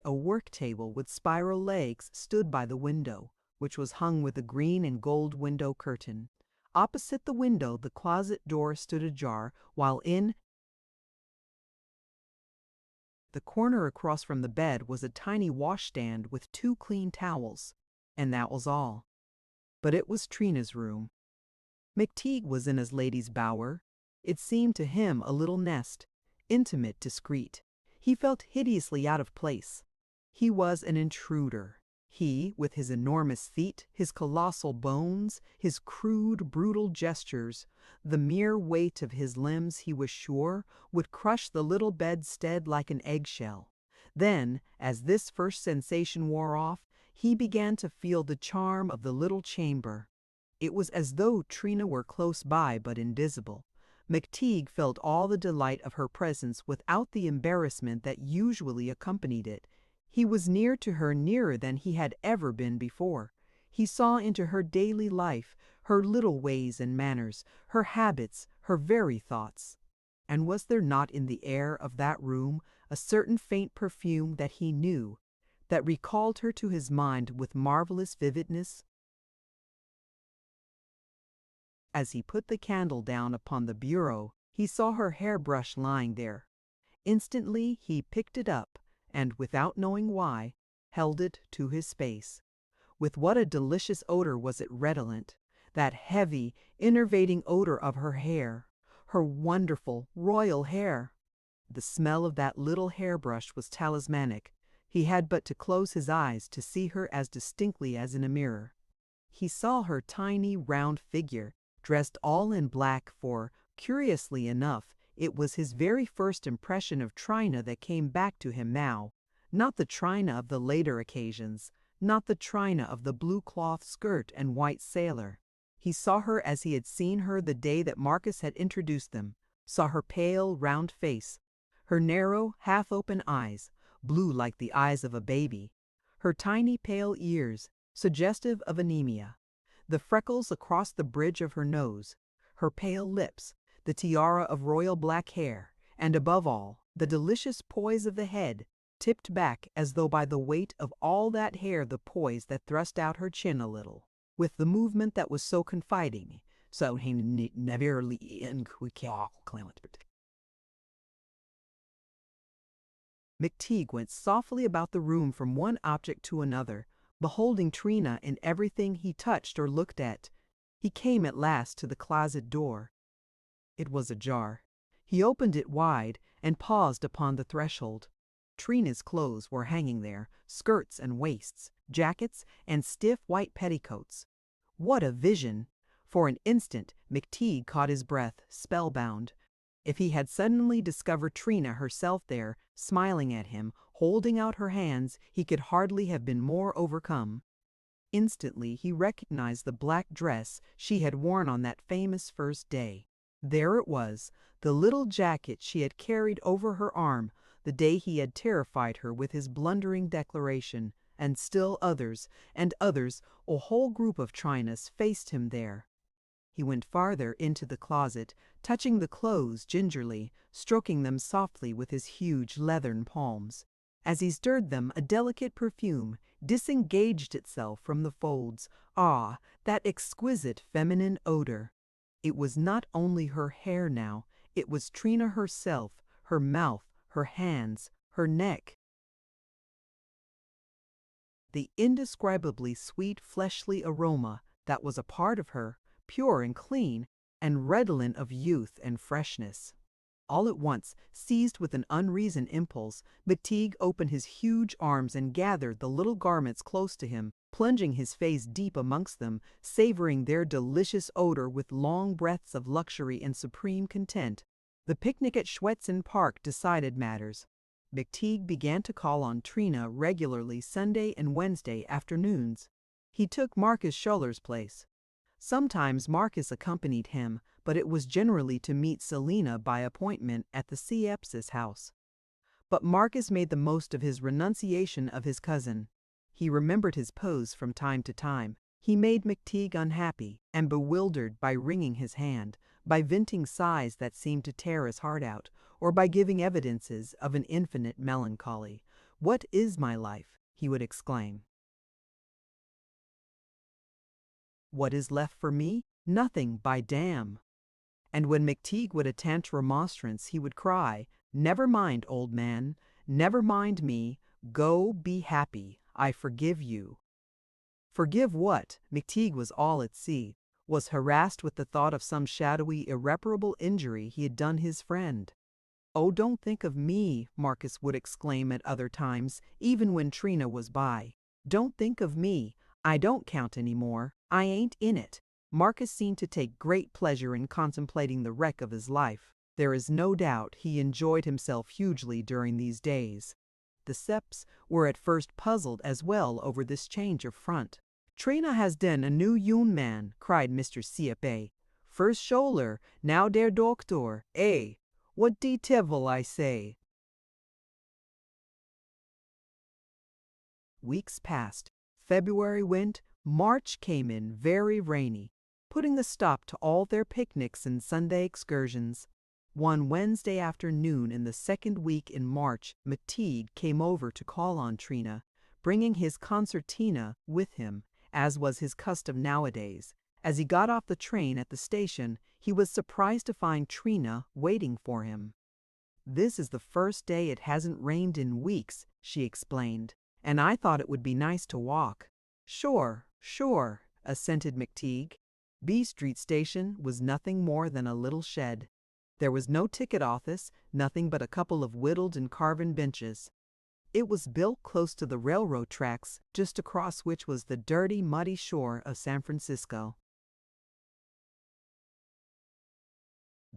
A: A work table with spiral legs stood by the window, which was hung with a green and gold window curtain. Opposite the window the closet door stood ajar, while in the corner across from the bed was a tiny washstand with 2 clean towels. And that was all. But it was Trina's room. Mcteague was in his lady's bower. It seemed to him a little nest, intimate, discreet. He felt hideously out of place. He was an intruder. He, with his enormous feet, his colossal bones, his crude, brutal gestures, the mere weight of his limbs, he was sure, would crush the little bedstead like an eggshell. Then, as this first sensation wore off, he began to feel the charm of the little chamber. It was as though Trina were close by but invisible. Mcteague felt all the delight of her presence without the embarrassment that usually accompanied it. He was near to her, nearer than he had ever been before. He saw into her daily life, her little ways and manners, her habits, her very thoughts. And was there not in the air of that room a certain faint perfume that he knew, that recalled her to his mind with marvelous vividness? As he put the candle down upon the bureau, he saw her hairbrush lying there. Instantly he picked it up, and, without knowing why, held it to his face. With what a delicious odor was it redolent, that heavy, enervating odor of her hair, her wonderful, royal hair! The smell of that little hairbrush was talismanic. He had but to close his eyes to see her as distinctly as in a mirror. He saw her tiny, round figure, dressed all in black, for, curiously enough, it was his very first impression of Trina that came back to him now, not the Trina of the later occasions, not the Trina of the blue cloth skirt and white sailor. He saw her as he had seen her the day that Marcus had introduced them, saw her pale, round face, her narrow, half-open eyes, blue like the eyes of a baby, her tiny pale ears, suggestive of anemia, the freckles across the bridge of her nose, her pale lips, the tiara of royal black hair, and above all, the delicious poise of the head, tipped back as though by the weight of all that hair, the poise that thrust out her chin a little, with the movement that was so confiding, so neverly inclement. Mcteague went softly about the room from one object to another, beholding Trina in everything he touched or looked at. He came at last to the closet door. It was ajar. He opened it wide and paused upon the threshold. Trina's clothes were hanging there, skirts and waists, jackets and stiff white petticoats. What a vision! For an instant Mcteague caught his breath, spellbound. If he had suddenly discovered Trina herself there, smiling at him, holding out her hands, he could hardly have been more overcome. Instantly he recognized the black dress she had worn on that famous first day. There it was, the little jacket she had carried over her arm the day he had terrified her with his blundering declaration, and still others, and others, a whole group of Trinas faced him there. He went farther into the closet, touching the clothes gingerly, stroking them softly with his huge leathern palms. As he stirred them, a delicate perfume disengaged itself from the folds. Ah, that exquisite feminine odor! It was not only her hair now, it was Trina herself, her mouth, her hands, her neck. The indescribably sweet fleshly aroma that was a part of her, pure and clean, and redolent of youth and freshness. All at once, seized with an unreasoned impulse, Mcteague opened his huge arms and gathered the little garments close to him, plunging his face deep amongst them, savoring their delicious odor with long breaths of luxury and supreme content. The picnic at Schwetzen Park decided matters. Mcteague began to call on Trina regularly Sunday and Wednesday afternoons. He took Marcus Schuller's place. Sometimes Marcus accompanied him, but it was generally to meet Selina by appointment at the Siepsis house. But Marcus made the most of his renunciation of his cousin. He remembered his pose from time to time. He made Mcteague unhappy and bewildered by wringing his hand, by venting sighs that seemed to tear his heart out, or by giving evidences of an infinite melancholy. "What is my life?" he would exclaim. "What is left for me? Nothing, by damn." And when Mcteague would attempt remonstrance, he would cry, "Never mind, old man, never mind me, go be happy, I forgive you." Forgive what? Mcteague was all at sea, was harassed with the thought of some shadowy, irreparable injury he had done his friend. "Oh, don't think of me," Marcus would exclaim at other times, even when Trina was by. "Don't think of me. I don't count any more. I ain't in it." Marcus seemed to take great pleasure in contemplating the wreck of his life. There is no doubt he enjoyed himself hugely during these days. The Seps were at first puzzled as well over this change of front. "Trina has den a new young man," cried Mr. Sieppe. "First Scholler, now der Doktor, eh? What de devil I say?" Weeks passed. February went. March came in very rainy, putting a stop to all their picnics and Sunday excursions. One Wednesday afternoon in the second week in March, Mcteague came over to call on Trina, bringing his concertina with him, as was his custom nowadays. As he got off the train at the station, he was surprised to find Trina waiting for him. "This is the first day it hasn't rained in weeks," she explained, "and I thought it would be nice to walk." "Sure, sure," assented Mcteague. B Street Station was nothing more than a little shed. There was no ticket office, nothing but a couple of whittled and carven benches. It was built close to the railroad tracks, just across which was the dirty, muddy shore of San Francisco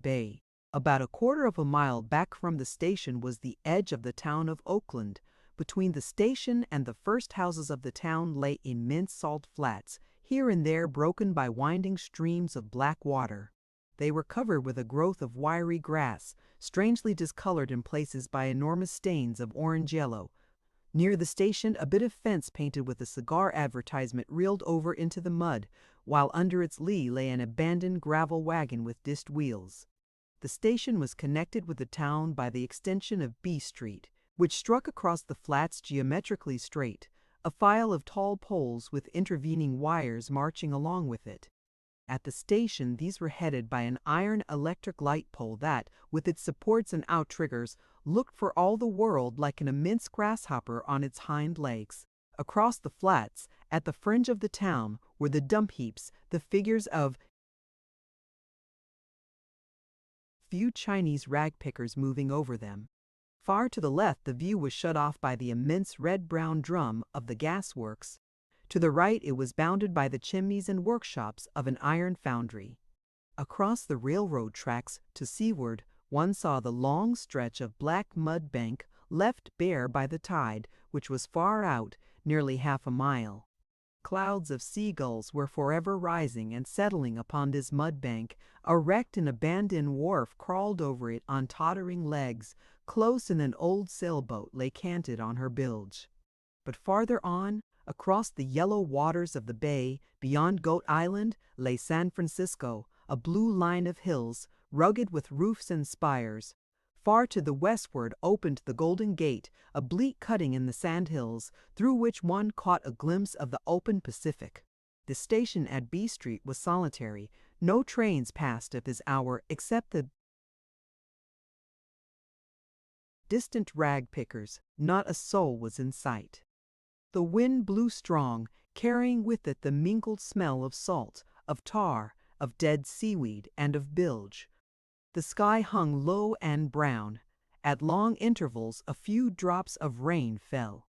A: Bay. About a quarter of a mile back from the station was the edge of the town of Oakland. Between the station and the first houses of the town lay immense salt flats, here and there broken by winding streams of black water. They were covered with a growth of wiry grass, strangely discolored in places by enormous stains of orange yellow. Near the station, a bit of fence painted with a cigar advertisement reeled over into the mud, while under its lee lay an abandoned gravel wagon with dished wheels. The station was connected with the town by the extension of B Street, which struck across the flats geometrically straight, a file of tall poles with intervening wires marching along with it. At the station, these were headed by an iron electric light pole that, with its supports and outriggers, looked for all the world like an immense grasshopper on its hind legs. Across the flats, at the fringe of the town, were the dump heaps, the figures of few Chinese rag pickers moving over them. Far to the left, the view was shut off by the immense red-brown drum of the gas works. To the right, it was bounded by the chimneys and workshops of an iron foundry. Across the railroad tracks to seaward, one saw the long stretch of black mud bank left bare by the tide, which was far out, nearly half a mile. Clouds of seagulls were forever rising and settling upon this mud bank. A wrecked and abandoned wharf crawled over it on tottering legs. Close in an old sailboat lay canted on her bilge. But farther on, across the yellow waters of the bay, beyond Goat Island, lay San Francisco, a blue line of hills, rugged with roofs and spires. Far to the westward opened the Golden Gate, a bleak cutting in the sandhills, through which one caught a glimpse of the open Pacific. The station at B Street was solitary. No trains passed at this hour except the distant rag pickers. Not a soul was in sight. The wind blew strong, carrying with it the mingled smell of salt, of tar, of dead seaweed, and of bilge. The sky hung low and brown. At long intervals a few drops of rain fell.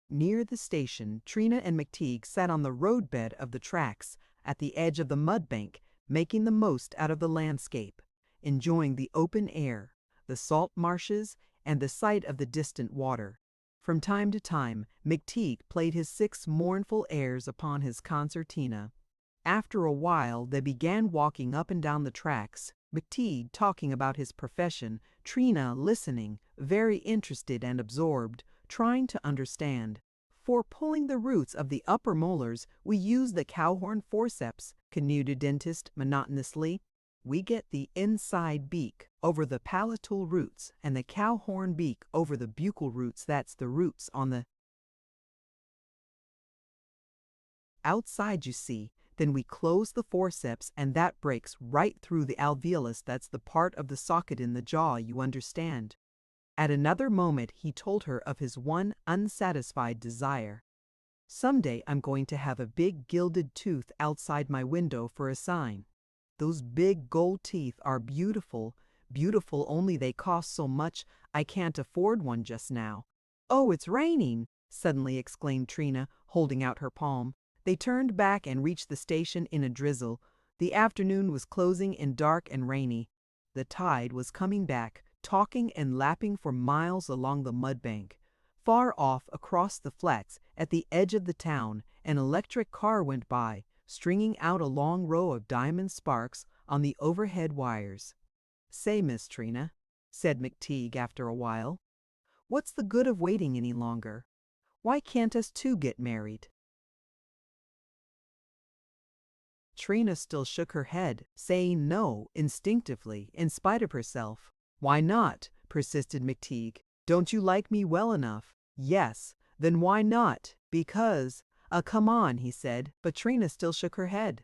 A: Near the station, Trina and Mcteague sat on the roadbed of the tracks, at the edge of the mudbank, making the most out of the landscape, enjoying the open air, the salt marshes, and the sight of the distant water. From time to time, Mcteague played his 6 mournful airs upon his concertina. After a while, they began walking up and down the tracks, Mcteague talking about his profession, Trina listening, very interested and absorbed, trying to understand. For pulling the roots of the upper molars, we use the cowhorn forceps, continued the dentist monotonously. We get the inside beak over the palatal roots and the cowhorn beak over the buccal roots. That's the roots on the outside, you see. Then we close the forceps and that breaks right through the alveolus. That's the part of the socket in the jaw, you understand. At another moment he told her of his one unsatisfied desire. Someday I'm going to have a big gilded tooth outside my window for a sign. Those big gold teeth are beautiful, beautiful, only they cost so much I can't afford one just now. Oh, it's raining, suddenly exclaimed Trina, holding out her palm. They turned back and reached the station in a drizzle. The afternoon was closing in dark and rainy. The tide was coming back, talking and lapping for miles along the mudbank. Far off across the flats, at the edge of the town, an electric car went by, stringing out a long row of diamond sparks on the overhead wires. "Say, Miss Trina," said Mcteague after a while, "what's the good of waiting any longer? Why can't us two get married?" Trina still shook her head, saying no instinctively, in spite of herself. "Why not?" persisted Mcteague. "Don't you like me well enough?" "Yes." "Then why not?" "Because—" Come on," he said, but Trina still shook her head.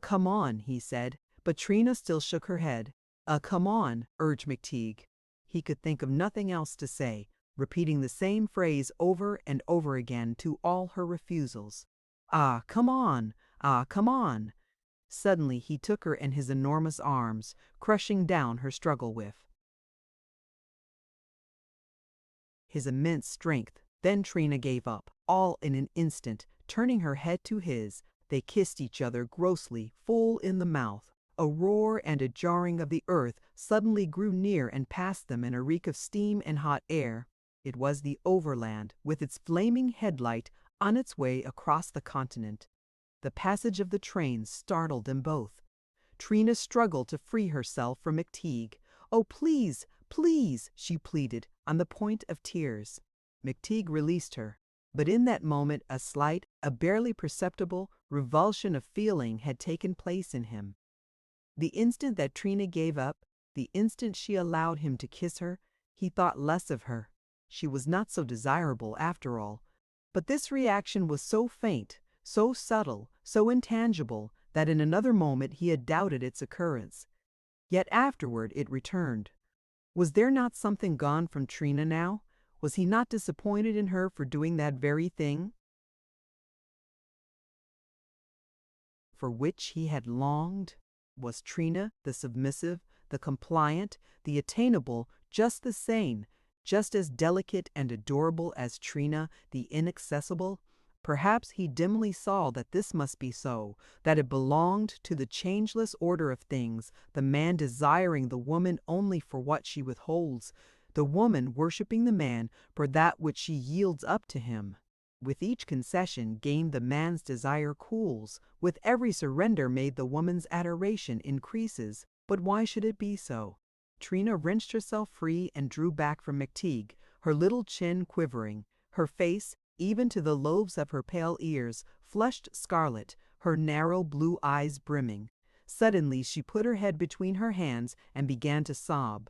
A: Come on," he said, but Trina still shook her head. Come on," urged Mcteague. He could think of nothing else to say, repeating the same phrase over and over again to all her refusals. Come on. Come on." Suddenly he took her in his enormous arms, crushing down her struggle with his immense strength. Then Trina gave up, all in an instant, turning her head to his. They kissed each other grossly, full in the mouth. A roar and a jarring of the earth suddenly grew near and passed them in a reek of steam and hot air. It was the Overland, with its flaming headlight, on its way across the continent. The passage of the train startled them both. Trina struggled to free herself from Mcteague. "Oh, please, please," she pleaded, on the point of tears. Mcteague released her, but in that moment a slight, a barely perceptible revulsion of feeling had taken place in him. The instant that Trina gave up, the instant she allowed him to kiss her, he thought less of her. She was not so desirable after all. But this reaction was so faint, so subtle, so intangible, that in another moment he had doubted its occurrence. Yet afterward it returned. Was there not something gone from Trina now? Was he not disappointed in her for doing that very thing for which he had longed? Was Trina, the submissive, the compliant, the attainable, just the same, just as delicate and adorable as Trina, the inaccessible? Perhaps he dimly saw that this must be so, that it belonged to the changeless order of things, the man desiring the woman only for what she withholds, the woman worshiping the man for that which she yields up to him. With each concession gained the man's desire cools, with every surrender made the woman's adoration increases. But why should it be so? Trina wrenched herself free and drew back from Mcteague, her little chin quivering, her face, even to the lobes of her pale ears, flushed scarlet, her narrow blue eyes brimming. Suddenly she put her head between her hands and began to sob.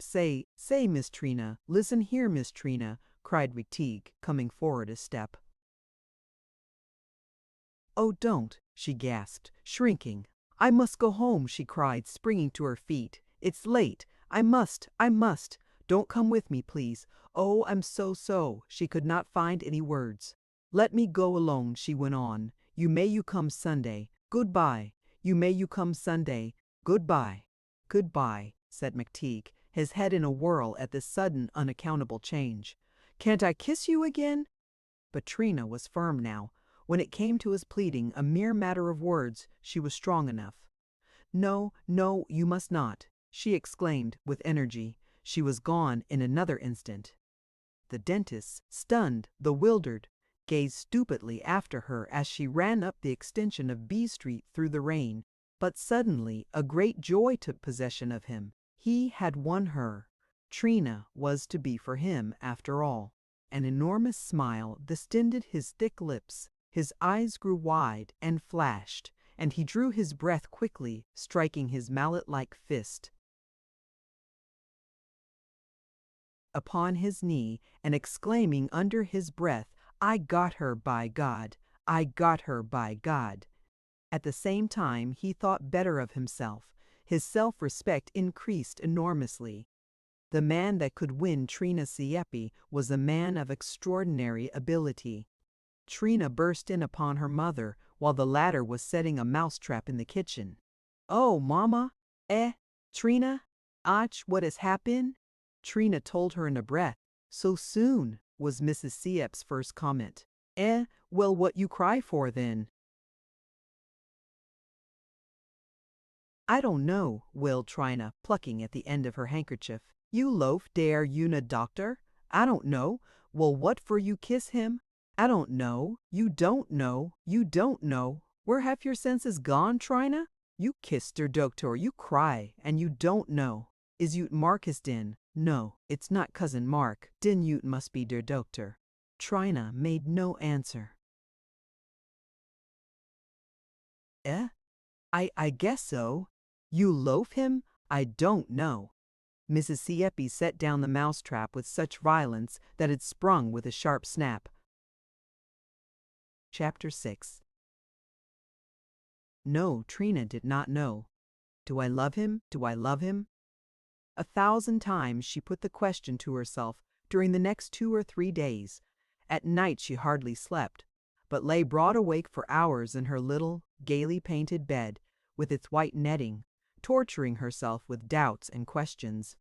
A: Say, Miss Trina, listen here, Miss Trina, cried Mcteague, coming forward a step. Oh, don't, she gasped, shrinking. I must go home, she cried, springing to her feet. It's late. I must. Don't come with me, please. Oh, I'm so. She could not find any words. Let me go alone, she went on. You come Sunday. Goodbye. You come Sunday. Goodbye. Goodbye, said Mcteague, his head in a whirl at this sudden, unaccountable change. Can't I kiss you again? But Trina was firm now. When it came to his pleading, a mere matter of words, she was strong enough. No, you must not, she exclaimed with energy. She was gone in another instant. The dentist, stunned, bewildered, gazed stupidly after her as she ran up the extension of B Street through the rain. But suddenly a great joy took possession of him. He had won her. Trina was to be for him, after all. An enormous smile distended his thick lips. His eyes grew wide and flashed, and he drew his breath quickly, striking his mallet-like fist upon his knee and exclaiming under his breath, I got her, by God! I got her, by God! At the same time, he thought better of himself. His self-respect increased enormously. The man that could win Trina Sieppe was a man of extraordinary ability. Trina burst in upon her mother while the latter was setting a mousetrap in the kitchen. Oh, Mama! Trina? Ach, what has happened? Trina told her in a breath. So soon, was Mrs. Sieppe's first comment. Well, what you cry for then? I don't know, wailed Trina, plucking at the end of her handkerchief. You loaf dare you na doctor? I don't know. Well, what for you kiss him? I don't know. You don't know. You don't know. Where have your senses gone, Trina? You kissed der doctor, you cry, and you don't know. Is yout Marcus den? No, it's not Cousin Mark. Den yout must be der doctor. Trina made no answer. I guess so. You loaf him? I don't know. Mrs. Sieppe set down the mousetrap with such violence that it sprung with a sharp snap. Chapter 6. No, Trina did not know. Do I love him? Do I love him? 1,000 times she put the question to herself during the next 2 or 3 days. At night she hardly slept, but lay broad awake for hours in her little, gaily painted bed with its white netting, torturing herself with doubts and questions.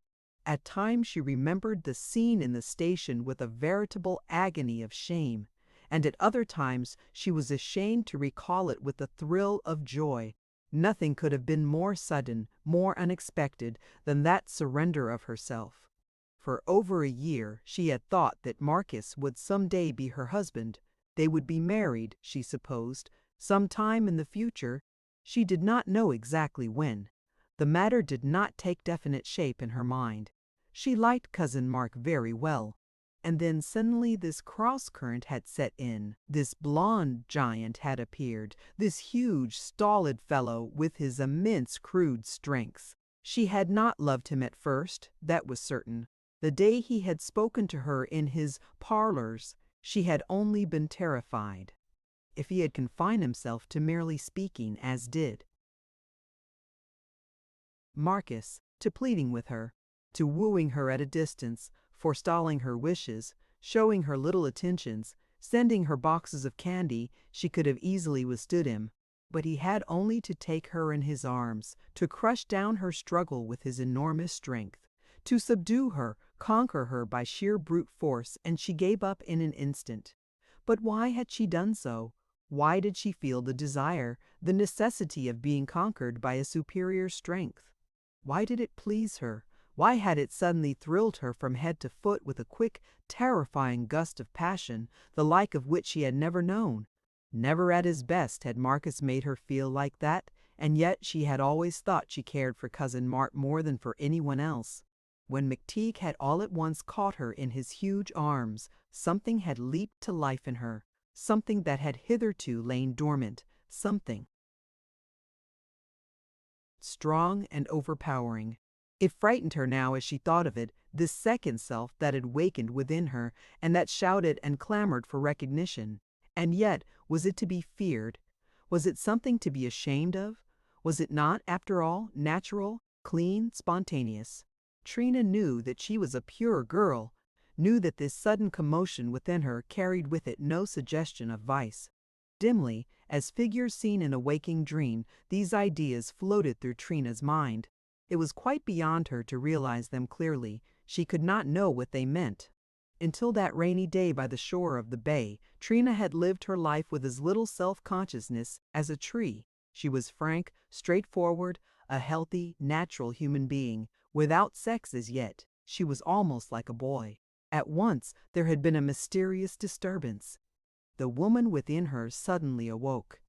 A: At times she remembered the scene in the station with a veritable agony of shame, and at other times she was ashamed to recall it with a thrill of joy. Nothing could have been more sudden, more unexpected than that surrender of herself. For over a year she had thought that Marcus would some day be her husband. They would be married, she supposed, some time in the future. She did not know exactly when. The matter did not take definite shape in her mind. She liked Cousin Mark very well. And then suddenly this cross-current had set in. This blonde giant had appeared, this huge, stolid fellow with his immense crude strengths. She had not loved him at first, that was certain. The day he had spoken to her in his parlors, she had only been terrified. If he had confined himself to merely speaking, as did Marcus, to pleading with her, to wooing her at a distance, forestalling her wishes, showing her little attentions, sending her boxes of candy, she could have easily withstood him. But he had only to take her in his arms, to crush down her struggle with his enormous strength, to subdue her, conquer her by sheer brute force, and she gave up in an instant. But why had she done so? Why did she feel the desire, the necessity of being conquered by a superior strength? Why did it please her? Why had it suddenly thrilled her from head to foot with a quick, terrifying gust of passion, the like of which she had never known? Never at his best had Marcus made her feel like that, and yet she had always thought she cared for Cousin Mart more than for anyone else. When Mcteague had all at once caught her in his huge arms, something had leaped to life in her, something that had hitherto lain dormant, something strong and overpowering. It frightened her now as she thought of it, this second self that had wakened within her and that shouted and clamored for recognition. And yet, was it to be feared? Was it something to be ashamed of? Was it not, after all, natural, clean, spontaneous? Trina knew that she was a pure girl, knew that this sudden commotion within her carried with it no suggestion of vice. Dimly, as figures seen in a waking dream, these ideas floated through Trina's mind. It was quite beyond her to realize them clearly. She could not know what they meant. Until that rainy day by the shore of the bay, Trina had lived her life with as little self-consciousness as a tree. She was frank, straightforward, a healthy, natural human being, without sex as yet. She was almost like a boy. At once, there had been a mysterious disturbance. The woman within her suddenly awoke.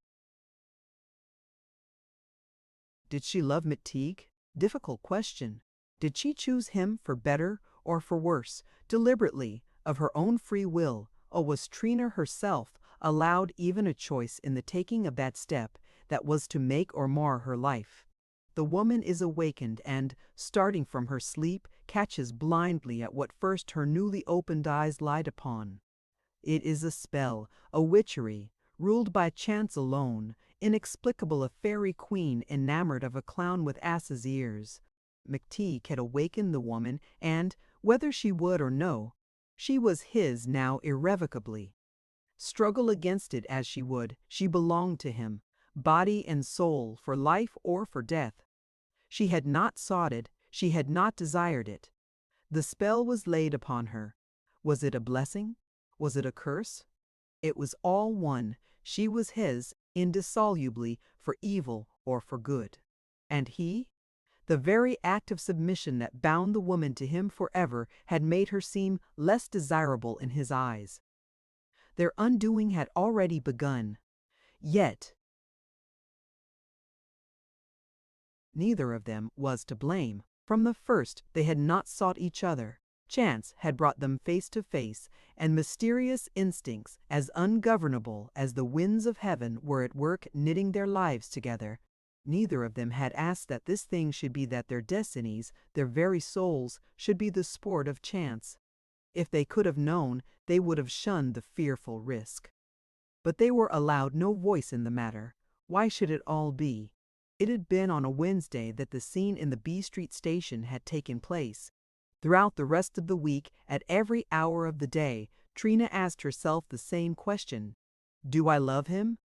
A: Did she love Mcteague? Difficult question. Did she choose him for better or for worse, deliberately, of her own free will, or was Trina herself allowed even a choice in the taking of that step that was to make or mar her life? The woman is awakened and, starting from her sleep, catches blindly at what first her newly opened eyes light upon. It is a spell, a witchery, ruled by chance alone, inexplicable, a fairy queen enamored of a clown with ass's ears. Mcteague had awakened the woman, and, whether she would or no, she was his now irrevocably. Struggle against it as she would, she belonged to him, body and soul, for life or for death. She had not sought it, she had not desired it. The spell was laid upon her. Was it a blessing? Was it a curse? It was all one. She was his, indissolubly, for evil or for good. And he? The very act of submission that bound the woman to him forever had made her seem less desirable in his eyes. Their undoing had already begun. Yet neither of them was to blame. From the first they had not sought each other. Chance had brought them face to face, and mysterious instincts as ungovernable as the winds of heaven were at work knitting their lives together. Neither of them had asked that this thing should be, that their destinies, their very souls, should be the sport of chance. If they could have known, they would have shunned the fearful risk. But they were allowed no voice in the matter. Why should it all be? It had been on a Wednesday that the scene in the B Street station had taken place. Throughout the rest of the week, at every hour of the day, Trina asked herself the same question. Do I love him?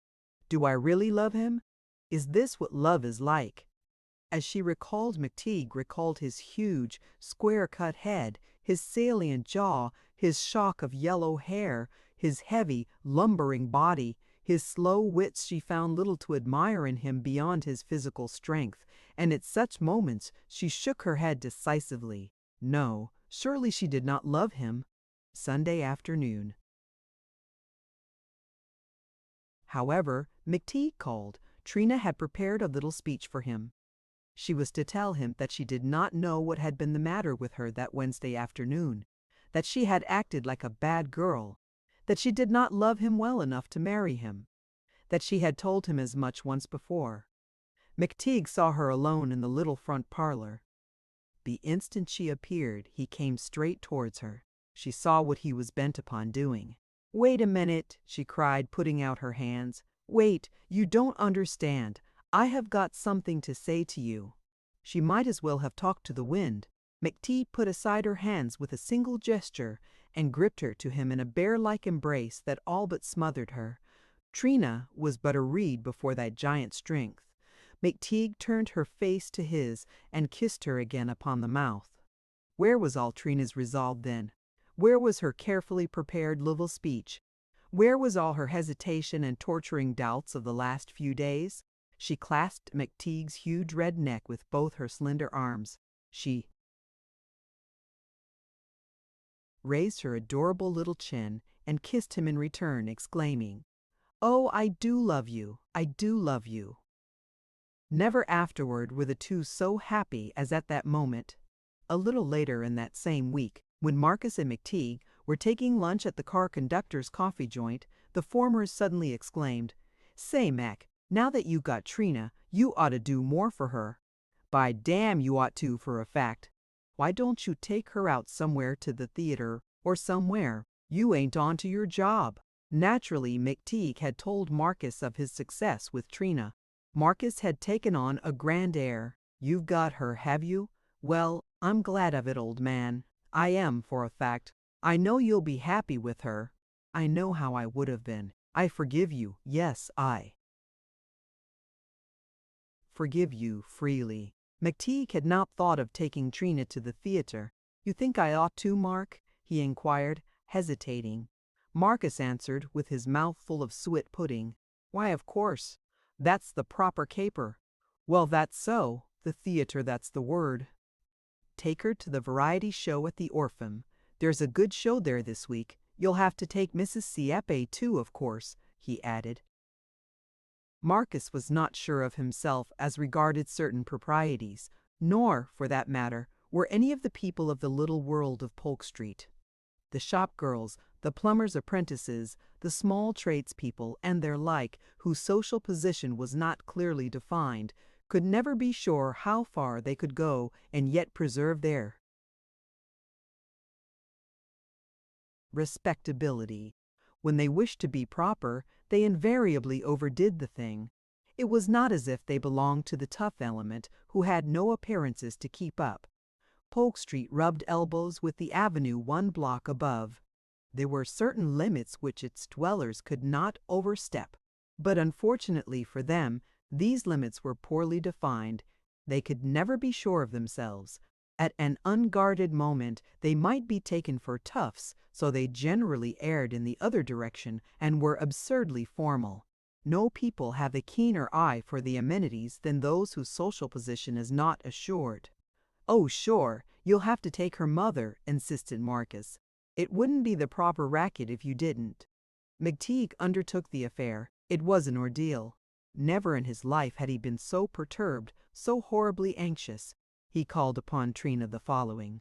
A: Do I really love him? Is this what love is like? As she recalled Mcteague, recalled his huge, square-cut head, his salient jaw, his shock of yellow hair, his heavy, lumbering body, his slow wits, she found little to admire in him beyond his physical strength, and at such moments she shook her head decisively. No, surely she did not love him. Sunday afternoon. However, Mcteague called. Trina had prepared a little speech for him. She was to tell him that she did not know what had been the matter with her that Wednesday afternoon, that she had acted like a bad girl, that she did not love him well enough to marry him, that she had told him as much once before. Mcteague saw her alone in the little front parlor. The instant she appeared, he came straight towards her. She saw what he was bent upon doing. "Wait a minute," she cried, putting out her hands. "Wait, you don't understand. I have got something to say to you." She might as well have talked to the wind. Mcteague put aside her hands with a single gesture and gripped her to him in a bear-like embrace that all but smothered her. Trina was but a reed before that giant strength. Mcteague turned her face to his and kissed her again upon the mouth. Where was all Trina's resolve then? Where was her carefully prepared little speech? Where was all her hesitation and torturing doubts of the last few days? She clasped Mcteague's huge red neck with both her slender arms. She raised her adorable little chin and kissed him in return, exclaiming, "Oh, I do love you, I do love you." Never afterward were the two so happy as at that moment. A little later in that same week, when Marcus and Mcteague were taking lunch at the car conductor's coffee joint, the former suddenly exclaimed, "Say, Mac, now that you got Trina, you ought to do more for her." By damn, you ought to, for a fact. Why don't you take her out somewhere to the theater or somewhere? You ain't on to your job. Naturally, Mcteague had told Marcus of his success with Trina. Marcus had taken on a grand air. You've got her, have you? Well, I'm glad of it, old man. I am, for a fact. I know you'll be happy with her. I know how I would have been. I forgive you. Yes, I forgive you freely. Mcteague had not thought of taking Trina to the theater. You think I ought to, Mark? He inquired, hesitating. Marcus answered, with his mouth full of suet pudding. Why, of course. That's the proper caper. Well, that's so. The theater, that's the word. Take her to the variety show at the Orpheum. There's a good show there this week. You'll have to take Mrs. Sieppe too, of course, he added. Marcus was not sure of himself as regarded certain proprieties, nor, for that matter, were any of the people of the little world of Polk Street. The shop girls, the plumbers' apprentices, the small tradespeople, and their like, whose social position was not clearly defined, could never be sure how far they could go and yet preserve their respectability. When they wished to be proper, they invariably overdid the thing. It was not as if they belonged to the tough element who had no appearances to keep up. Polk Street rubbed elbows with the avenue one block above. There were certain limits which its dwellers could not overstep. But unfortunately for them, these limits were poorly defined. They could never be sure of themselves. At an unguarded moment, they might be taken for toughs, so they generally erred in the other direction and were absurdly formal. No people have a keener eye for the amenities than those whose social position is not assured. Oh, sure, you'll have to take her mother, insisted Marcus. It wouldn't be the proper racket if you didn't. Mcteague undertook the affair. It was an ordeal. Never in his life had he been so perturbed, so horribly anxious. He called upon Trina the following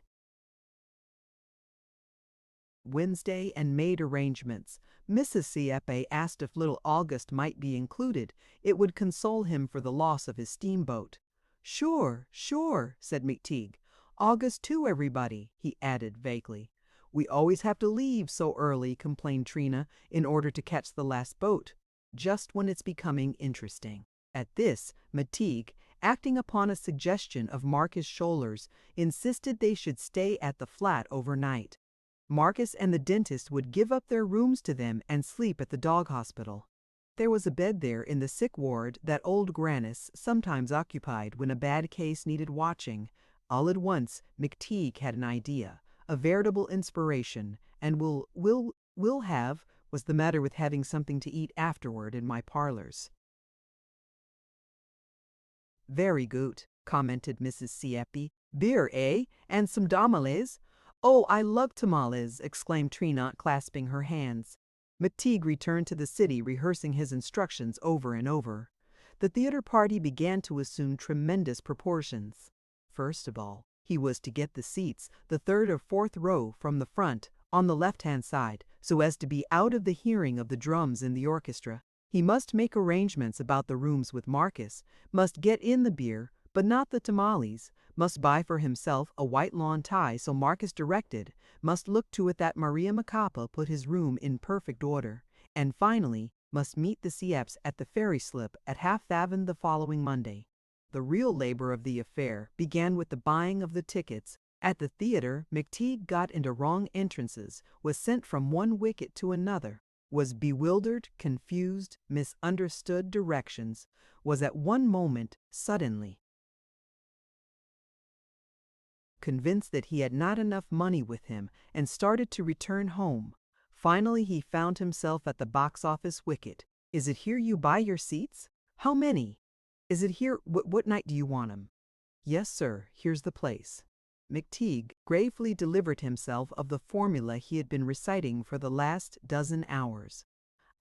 A: Wednesday and made arrangements. Mrs. Sieppe asked if little August might be included. It would console him for the loss of his steamboat. Sure, sure, said Mcteague. August too, everybody, he added vaguely. We always have to leave so early, complained Trina, in order to catch the last boat, just when it's becoming interesting. At this, Mcteague, acting upon a suggestion of Marcus Schouler's, insisted they should stay at the flat overnight. Marcus and the dentist would give up their rooms to them and sleep at the dog hospital. There was a bed there in the sick ward that old Grannis sometimes occupied when a bad case needed watching. All at once, Mcteague had an idea, a veritable inspiration, and we'll have, was the matter with having something to eat afterward in my parlors. Very good, commented Mrs. Sieppe. Beer, eh? And some tamales? Oh, I love tamales, exclaimed Trina, clasping her hands. Mcteague returned to the city, rehearsing his instructions over and over. The theater party began to assume tremendous proportions. First of all, he was to get the seats, the third or fourth row from the front, on the left-hand side, so as to be out of the hearing of the drums in the orchestra. He must make arrangements about the rooms with Marcus, must get in the beer, but not the tamales, must buy for himself a white lawn tie so Marcus directed, must look to it that Maria Macapa put his room in perfect order, and finally must meet the Sieppes at the ferry slip at Half-Thaven the following Monday. The real labor of the affair began with the buying of the tickets. At the theater, Mcteague got into wrong entrances, was sent from one wicket to another, was bewildered, confused, misunderstood directions, was at one moment, suddenly, convinced that he had not enough money with him, and started to return home. Finally he found himself at the box office wicket. Is it here you buy your seats? How many? Is it here? What night do you want 'em? Yes, sir, here's the place. Mcteague gravely delivered himself of the formula he had been reciting for the last dozen hours.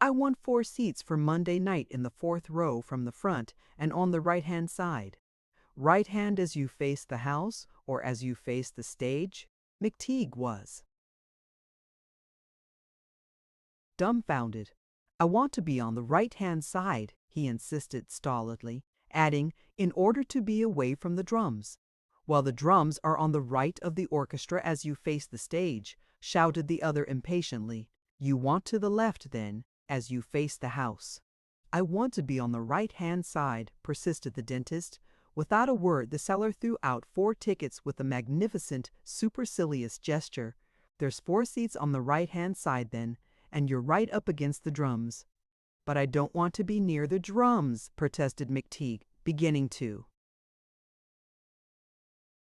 A: I want 4 seats for Monday night in the 4th row from the front and on the right-hand side. Right hand as you face the house or as you face the stage? Mcteague was dumbfounded. I want to be on the right-hand side, he insisted stolidly, adding, in order to be away from the drums. While the drums are on the right of the orchestra as you face the stage, shouted the other impatiently. You want to the left, then, as you face the house. I want to be on the right-hand side, persisted the dentist. Without a word, the seller threw out 4 tickets with a magnificent, supercilious gesture. There's 4 seats on the right-hand side, then, and you're right up against the drums. But I don't want to be near the drums, protested Mcteague, beginning to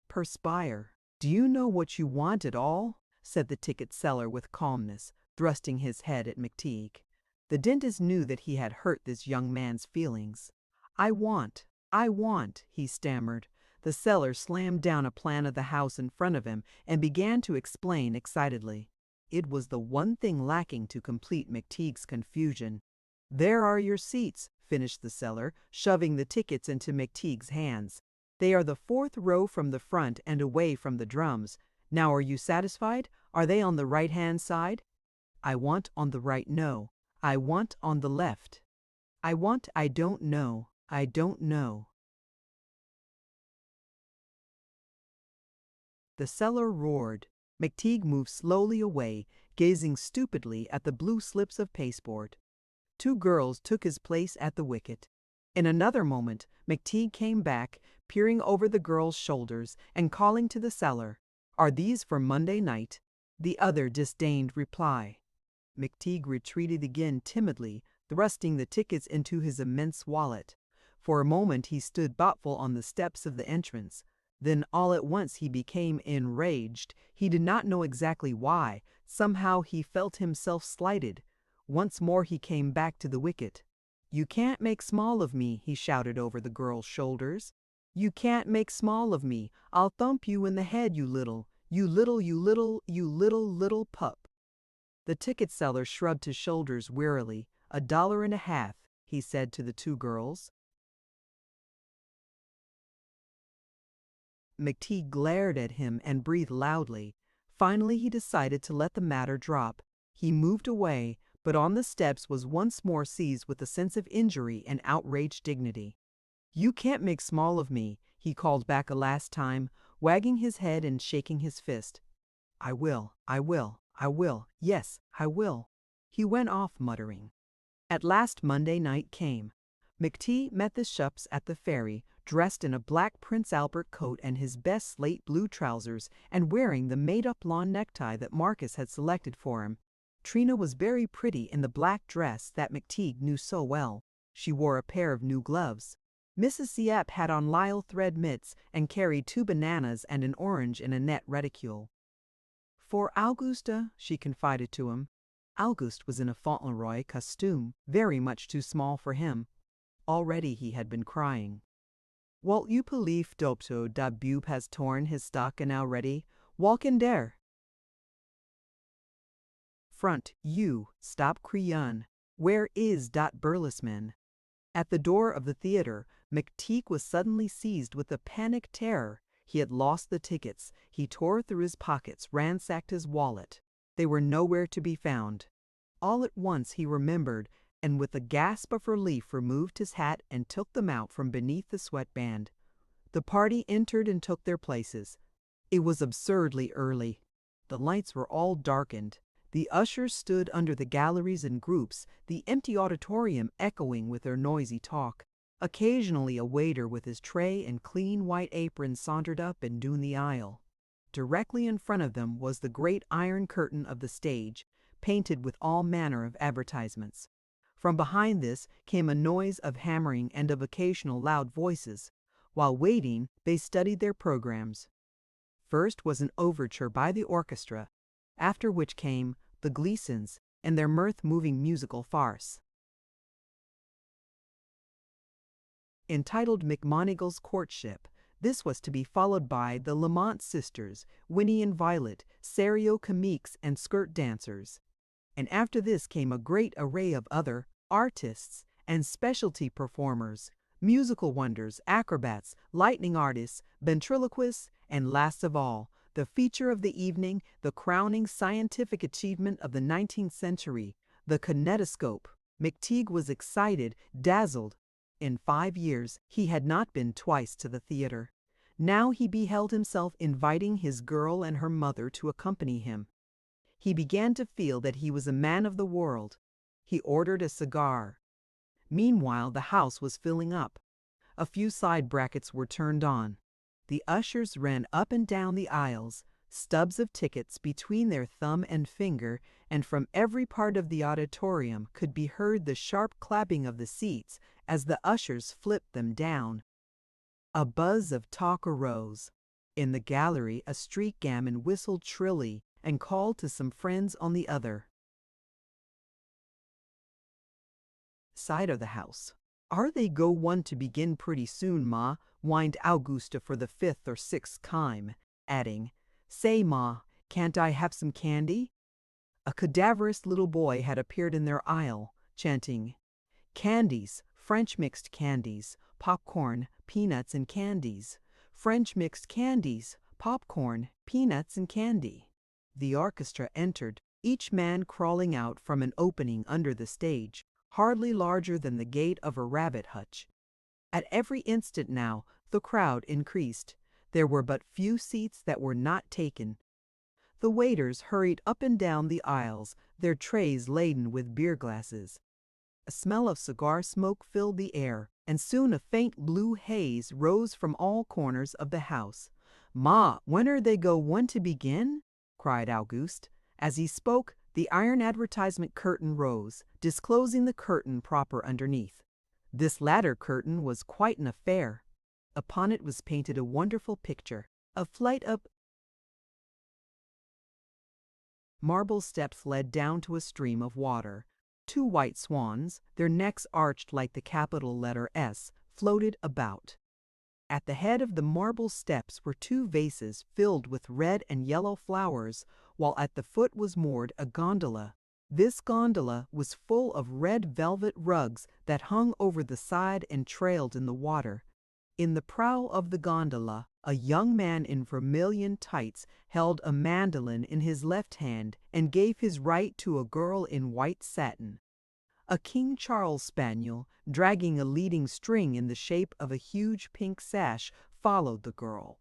A: perspire. Do you know what you want at all? Said the ticket seller with calmness, thrusting his head at Mcteague. The dentist knew that he had hurt this young man's feelings. I want, he stammered. The seller slammed down a plan of the house in front of him and began to explain excitedly. It was the one thing lacking to complete Mcteague's confusion. There are your seats, finished the seller, shoving the tickets into Mcteague's hands. They are the 4th row from the front and away from the drums. Now are you satisfied? Are they on the right-hand side? I want on the right, no. I want on the left. I don't know. The seller roared. Mcteague moved slowly away, gazing stupidly at the blue slips of pasteboard. 2 girls took his place at the wicket. In another moment, Mcteague came back, peering over the girls' shoulders and calling to the seller, Are these for Monday night? The other disdained reply. Mcteague retreated again timidly, thrusting the tickets into his immense wallet. For a moment he stood thoughtful on the steps of the entrance. Then all at once he became enraged. He did not know exactly why. Somehow he felt himself slighted. Once more he came back to the wicket. You can't make small of me, he shouted over the girl's shoulders. You can't make small of me. I'll thump you in the head, you little pup. The ticket seller shrugged his shoulders wearily. $1.50, he said to the 2 girls. Mcteague glared at him and breathed loudly. Finally he decided to let the matter drop. He moved away, but on the steps was once more seized with a sense of injury and outraged dignity. You can't make small of me, he called back a last time, wagging his head and shaking his fist. I will, yes, I will. He went off muttering. At last Monday night came. Mcteague met the Shupps at the ferry, dressed in a black Prince Albert coat and his best slate blue trousers, and wearing the made-up lawn necktie that Marcus had selected for him. Trina was very pretty in the black dress that Mcteague knew so well. She wore a pair of new gloves. Mrs. Siep had on lisle thread mitts and carried 2 bananas and an orange in a net reticule. For Augusta, she confided to him. Auguste was in a Fauntleroy costume, very much too small for him. Already he had been crying. Walt you believe Dopso dat Bube has torn his stocken already? Walk in der. Front, you, stop cryin'. Where is dat burlesman? At the door of the theater, Mcteague was suddenly seized with a panic terror. He had lost the tickets. He tore through his pockets, ransacked his wallet. They were nowhere to be found. All at once he remembered, and with a gasp of relief removed his hat and took them out from beneath the sweatband. The party entered and took their places. It was absurdly early. The lights were all darkened. The ushers stood under the galleries in groups, the empty auditorium echoing with their noisy talk. Occasionally a waiter with his tray and clean white apron sauntered up and down the aisle. Directly in front of them was the great iron curtain of the stage, painted with all manner of advertisements. From behind this came a noise of hammering and of occasional loud voices. While waiting, they studied their programs. First was an overture by the orchestra, after which came the Gleasons and their mirth-moving musical farce, entitled McMonagle's Courtship. This was to be followed by the Lamont Sisters, Winnie and Violet, serio comiques and skirt dancers. And after this came a great array of other artists and specialty performers, musical wonders, acrobats, lightning artists, ventriloquists, and last of all, the feature of the evening, the crowning scientific achievement of the 19th century, the kinetoscope. Mcteague was excited, dazzled. In 5 years, he had not been twice to the theater. Now he beheld himself inviting his girl and her mother to accompany him. He began to feel that he was a man of the world. He ordered a cigar. Meanwhile, the house was filling up. A few side brackets were turned on. The ushers ran up and down the aisles, stubs of tickets between their thumb and finger, and from every part of the auditorium could be heard the sharp clapping of the seats as the ushers flipped them down. A buzz of talk arose. In the gallery, a street gamin whistled shrilly and called to some friends on the other side of the house. "Are they go one to begin pretty soon, ma?" whined Augusta for the 5th or 6th time, adding, "Say, ma, can't I have some candy?" A cadaverous little boy had appeared in their aisle, chanting, "Candies, French mixed candies, popcorn, peanuts and candies. French mixed candies, popcorn, peanuts and candy." The orchestra entered, each man crawling out from an opening under the stage, hardly larger than the gate of a rabbit hutch. At every instant now, the crowd increased. There were but few seats that were not taken. The waiters hurried up and down the aisles, their trays laden with beer glasses. A smell of cigar smoke filled the air, and soon a faint blue haze rose from all corners of the house. "Ma, when are they go one to begin?" cried Auguste. As he spoke, the iron advertisement curtain rose, disclosing the curtain proper underneath. This latter curtain was quite an affair. Upon it was painted a wonderful picture. A flight of marble steps led down to a stream of water. 2 white swans, their necks arched like the capital letter S, floated about. At the head of the marble steps were 2 vases filled with red and yellow flowers, while at the foot was moored a gondola. This gondola was full of red velvet rugs that hung over the side and trailed in the water. In the prow of the gondola, a young man in vermilion tights held a mandolin in his left hand and gave his right to a girl in white satin. A King Charles spaniel, dragging a leading string in the shape of a huge pink sash, followed the girl.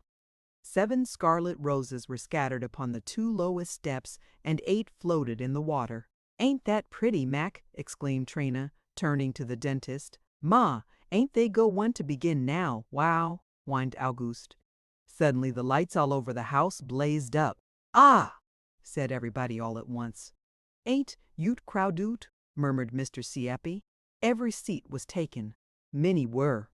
A: 7 scarlet roses were scattered upon the 2 lowest steps, and 8 floated in the water. "Ain't that pretty, Mac?" exclaimed Trina, turning to the dentist. "Ma, ain't they go one to begin now? Wow," whined Auguste. Suddenly the lights all over the house blazed up. "Ah!" said everybody all at once. "Ain't yout crowded?" murmured Mr. Sieppe. Every seat was taken. Many were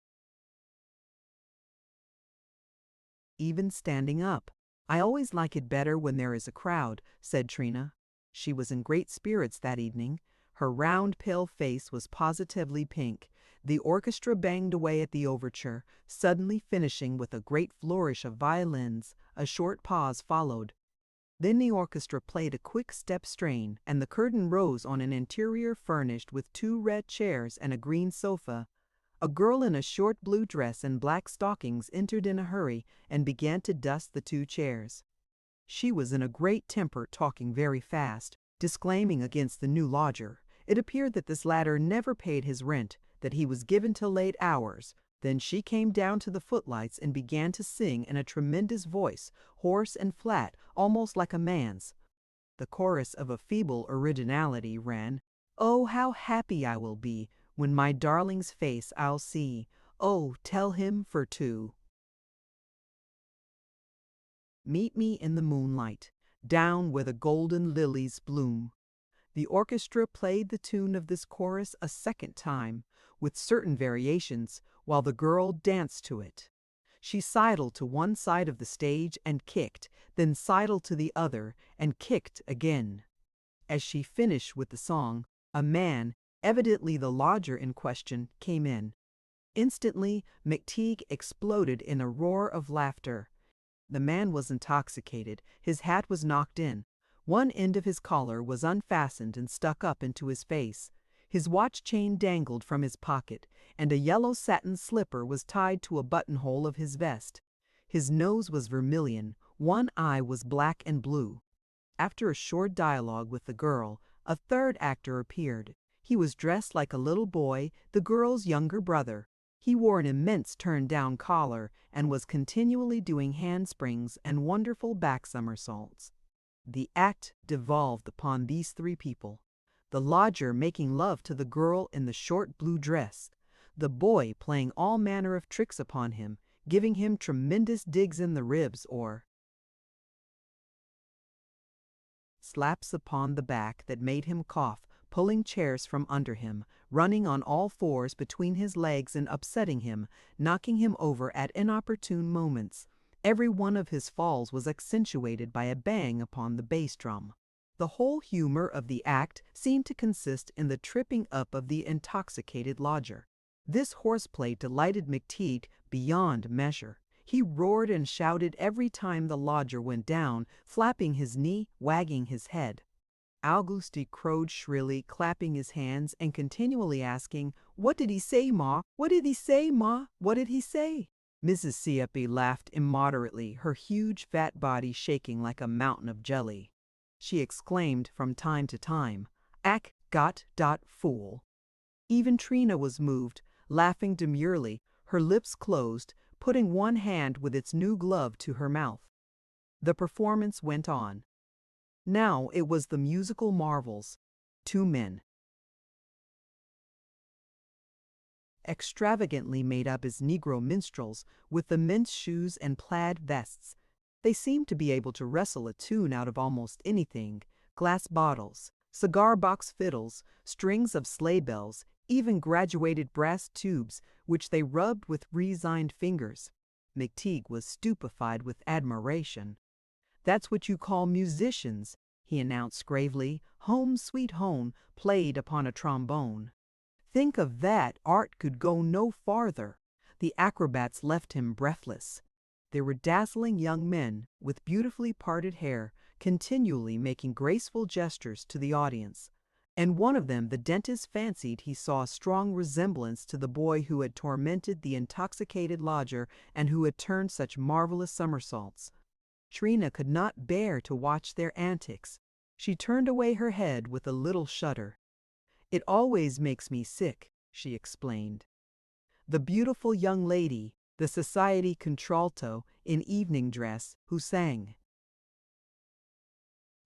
A: even standing up. "I always like it better when there is a crowd," said Trina. She was in great spirits that evening. Her round, pale face was positively pink. The orchestra banged away at the overture, suddenly finishing with a great flourish of violins. A short pause followed. Then the orchestra played a quick step strain, and the curtain rose on an interior furnished with 2 red chairs and a green sofa. A girl in a short blue dress and black stockings entered in a hurry and began to dust the 2 chairs. She was in a great temper, talking very fast, disclaiming against the new lodger. It appeared that this latter never paid his rent, that he was given till late hours. Then she came down to the footlights and began to sing in a tremendous voice, hoarse and flat, almost like a man's. The chorus of a feeble originality ran, "Oh, how happy I will be, when my darling's face I'll see. Oh, tell him for 2. Meet me in the moonlight, down where the golden lilies bloom." The orchestra played the tune of this chorus a second time, with certain variations, while the girl danced to it. She sidled to one side of the stage and kicked, then sidled to the other and kicked again. As she finished with the song, a man, evidently the lodger in question, came in. Instantly, Mcteague exploded in a roar of laughter. The man was intoxicated. His hat was knocked in. One end of his collar was unfastened and stuck up into his face. His watch chain dangled from his pocket, and a yellow satin slipper was tied to a buttonhole of his vest. His nose was vermilion, one eye was black and blue. After a short dialogue with the girl, a third actor appeared. He was dressed like a little boy, the girl's younger brother. He wore an immense turned-down collar and was continually doing handsprings and wonderful back somersaults. The act devolved upon these three people: the lodger making love to the girl in the short blue dress, the boy playing all manner of tricks upon him, giving him tremendous digs in the ribs or slaps upon the back that made him cough, pulling chairs from under him, running on all fours between his legs and upsetting him, knocking him over at inopportune moments. Every one of his falls was accentuated by a bang upon the bass drum. The whole humor of the act seemed to consist in the tripping up of the intoxicated lodger. This horseplay delighted Mcteague beyond measure. He roared and shouted every time the lodger went down, flapping his knee, wagging his head. Auguste crowed shrilly, clapping his hands and continually asking, "What did he say, Ma? What did he say, Ma? What did he say?" Mrs. Siape laughed immoderately, her huge fat body shaking like a mountain of jelly. She exclaimed from time to time, "Ach Gott, dot fool!" Even Trina was moved, laughing demurely, her lips closed, putting one hand with its new glove to her mouth. The performance went on. Now it was the musical marvels. Two men, extravagantly made up as Negro minstrels, with the mince shoes and plaid vests. They seemed to be able to wrestle a tune out of almost anything: glass bottles, cigar box fiddles, strings of sleigh bells, even graduated brass tubes, which they rubbed with resigned fingers. Mcteague was stupefied with admiration. "That's what you call musicians," he announced gravely. "Home Sweet Home" played upon a trombone. Think of that! Art could go no farther. The acrobats left him breathless. They were dazzling young men with beautifully parted hair, continually making graceful gestures to the audience. And one of them the dentist fancied he saw a strong resemblance to the boy who had tormented the intoxicated lodger and who had turned such marvelous somersaults. Trina could not bear to watch their antics. She turned away her head with a little shudder. "It always makes me sick," she explained. The beautiful young lady, the society contralto in evening dress, who sang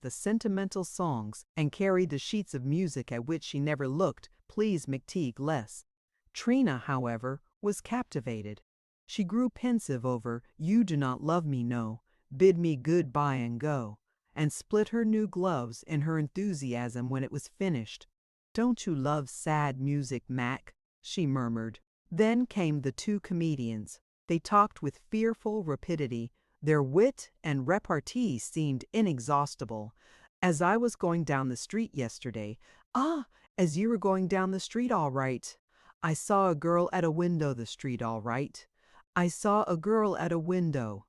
A: the sentimental songs and carried the sheets of music at which she never looked, pleased Mcteague less. Trina, however, was captivated. She grew pensive over "You Do Not Love Me No, Bid Me Good-bye and Go," and split her new gloves in her enthusiasm when it was finished. "Don't you love sad music, Mac?" she murmured. Then came the two comedians. They talked with fearful rapidity. Their wit and repartee seemed inexhaustible. "As I was going down the street yesterday—" "Ah, as you were going down the street, all right." "I saw a girl at a window the street, all right." "I saw a girl at a window."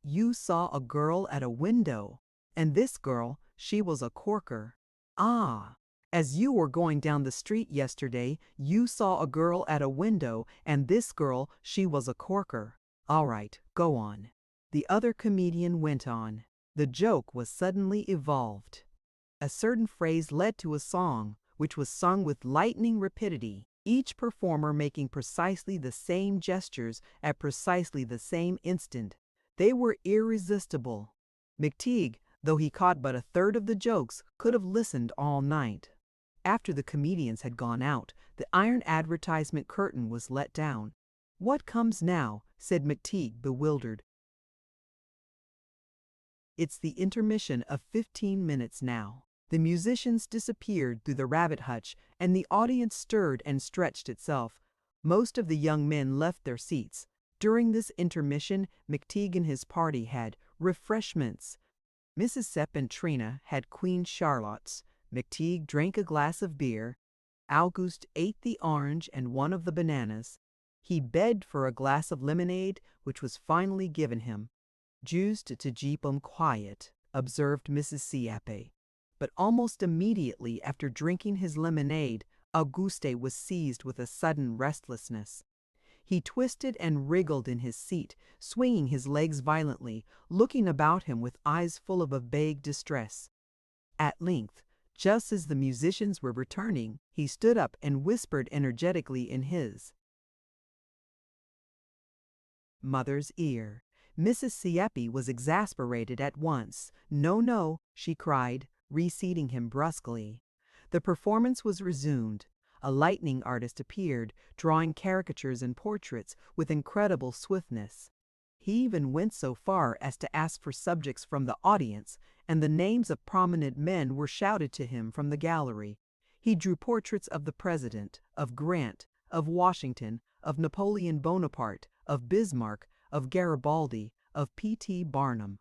A: "You saw a girl at a window. And this girl, she was a corker." "Ah, as you were going down the street yesterday, you saw a girl at a window, and this girl, she was a corker." "All right, go on." The other comedian went on. The joke was suddenly evolved. A certain phrase led to a song, which was sung with lightning rapidity, each performer making precisely the same gestures at precisely the same instant. They were irresistible. Mcteague, though he caught but a third of the jokes, could have listened all night. After the comedians had gone out, the iron advertisement curtain was let down. "What comes now?" said Mcteague, bewildered. "It's the intermission of 15 minutes now." The musicians disappeared through the rabbit hutch, and the audience stirred and stretched itself. Most of the young men left their seats. During this intermission, Mcteague and his party had refreshments. Mrs. Sepp and Trina had Queen Charlottes. Mcteague drank a glass of beer. Auguste ate the orange and one of the bananas. He begged for a glass of lemonade, which was finally given him. "Just to keep 'em quiet," observed Mrs. Siape. But almost immediately after drinking his lemonade, Auguste was seized with a sudden restlessness. He twisted and wriggled in his seat, swinging his legs violently, looking about him with eyes full of a vague distress. At length, Just as the musicians were returning, he stood up and whispered energetically in his mother's ear. Mrs. Sieppe was exasperated at once. "No, no," she cried, reseating him brusquely. The performance was resumed. A lightning artist appeared, drawing caricatures and portraits with incredible swiftness. He even went so far as to ask for subjects from the audience, and the names of prominent men were shouted to him from the gallery. He drew portraits of the President, of Grant, of Washington, of Napoleon Bonaparte, of Bismarck, of Garibaldi, of P.T. Barnum.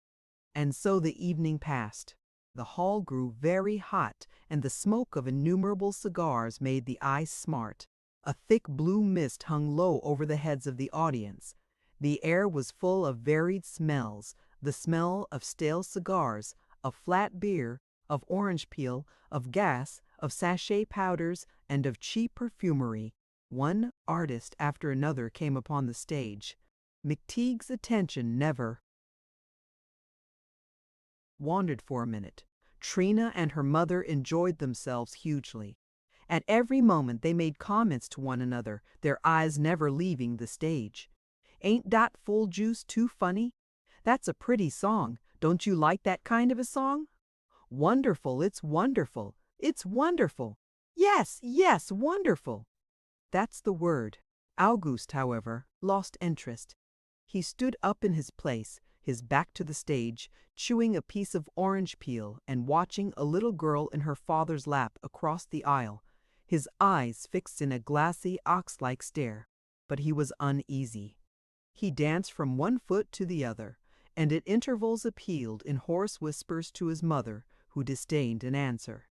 A: And so the evening passed. The hall grew very hot, and the smoke of innumerable cigars made the eyes smart. A thick blue mist hung low over the heads of the audience. The air was full of varied smells, the smell of stale cigars, of flat beer, of orange peel, of gas, of sachet powders, and of cheap perfumery. One artist after another came upon the stage. Mcteague's attention never wandered for a minute. Trina and her mother enjoyed themselves hugely. At every moment they made comments to one another, their eyes never leaving the stage. "Ain't dat full juice too funny? That's a pretty song. Don't you like that kind of a song? Wonderful, it's wonderful. It's wonderful. Yes, yes, wonderful." That's the word. August, however, lost interest. He stood up in his place, his back to the stage, chewing a piece of orange peel and watching a little girl in her father's lap across the aisle, his eyes fixed in a glassy, ox-like stare. But he was uneasy. He danced from one foot to the other, and at intervals appealed in hoarse whispers to his mother, who disdained an answer.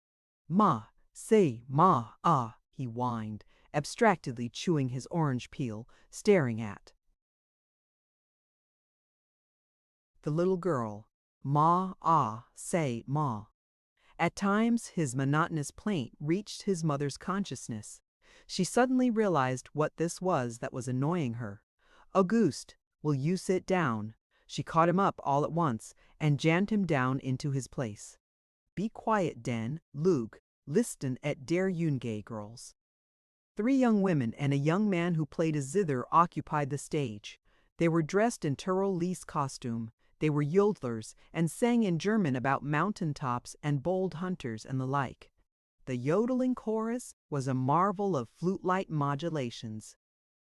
A: "Ma, say, ma, ah," he whined, abstractedly chewing his orange peel, staring at the little girl. "Ma, ah, say, ma." At times his monotonous plaint reached his mother's consciousness. She suddenly realized what this was that was annoying her. "Auguste, will you sit down?" She caught him up all at once and jammed him down into his place. "Be quiet, den, Luke, listen at der Jungay girls." 3 young women and a young man who played a zither occupied the stage. They were dressed in Tyrolese costume. They were yodelers and sang in German about mountain tops and bold hunters and the like. The yodeling chorus was a marvel of flute-like modulations.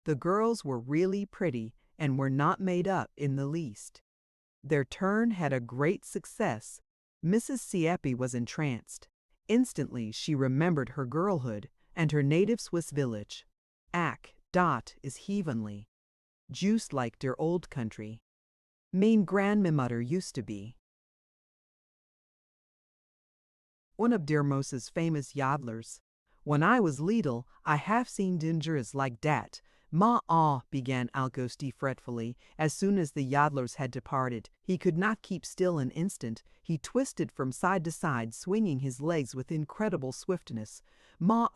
A: The girls were really pretty and were not made up in the least. Their turn had a great success. Mrs. Sieppe was entranced. Instantly she remembered her girlhood and her native Swiss village. Ach, dot is heavenly. Just like der old country. Mein grandmother used to be one of der most famous yodlers. When I was little, I have seen dingers like dat. Ma, began Auguste fretfully, as soon as the yodlers had departed. He could not keep still an instant. He twisted from side to side, swinging his legs with incredible swiftness. "Ma,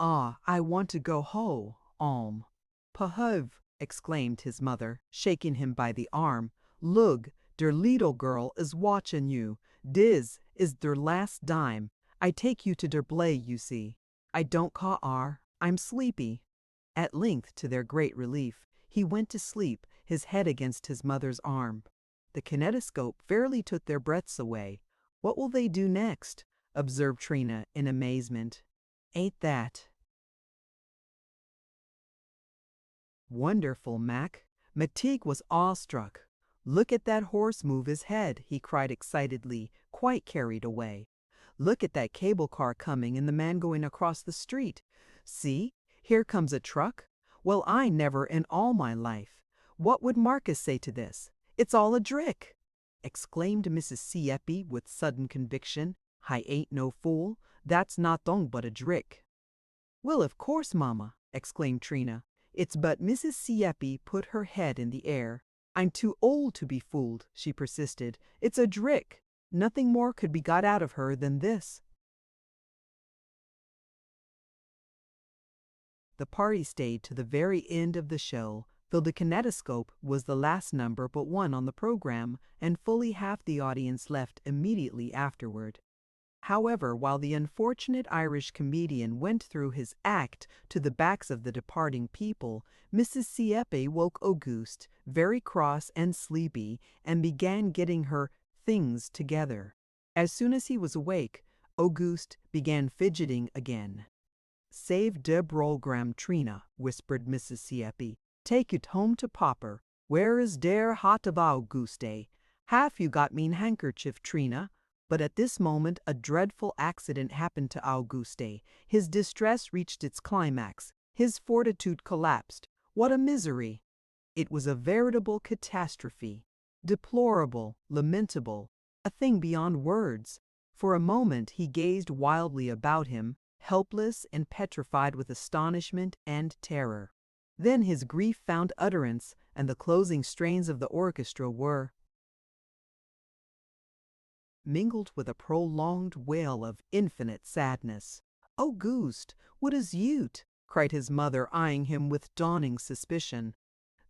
A: I want to go home." "Pahov," exclaimed his mother, shaking him by the arm. "Look, der leetle girl is watching you. Dis is der last dime. I take you to der play, you see. I don't I'm sleepy." At length, to their great relief, he went to sleep, his head against his mother's arm. The kinetoscope fairly took their breaths away. "What will they do next?" observed Trina in amazement. "Ain't that wonderful, Mac?" Mcteague was awestruck. "Look at that horse move his head," he cried excitedly, quite carried away. "Look at that cable car coming and the man going across the street. See, here comes a truck. Well, I never in all my life. What would Marcus say to this? It's all a drick," exclaimed Mrs. Sieppe with sudden conviction. "I ain't no fool. That's nothing but a drick." "Well, of course, Mamma," exclaimed Trina. "It's but Mrs. Sieppe put her head in the air. I'm too old to be fooled," she persisted. "It's a drick. Nothing more could be got out of her than this." The party stayed to the very end of the show, though the kinetoscope was the last number but one on the program, and fully half the audience left immediately afterward. However, while the unfortunate Irish comedian went through his act to the backs of the departing people, Mrs. Sieppe woke Auguste, very cross and sleepy, and began getting her things together. As soon as he was awake, Auguste began fidgeting again. "Save de brogram, Trina," whispered Mrs. Sieppe. "Take it home to Popper. Where is der hat of Auguste? Have you got mean handkerchief, Trina?" But at this moment a dreadful accident happened to Auguste. His distress reached its climax. His fortitude collapsed. What a misery! It was a veritable catastrophe. Deplorable, lamentable, a thing beyond words. For a moment he gazed wildly about him, helpless and petrified with astonishment and terror. Then his grief found utterance, and the closing strains of the orchestra were mingled with a prolonged wail of infinite sadness. "Auguste, what is you't?" cried his mother, eyeing him with dawning suspicion.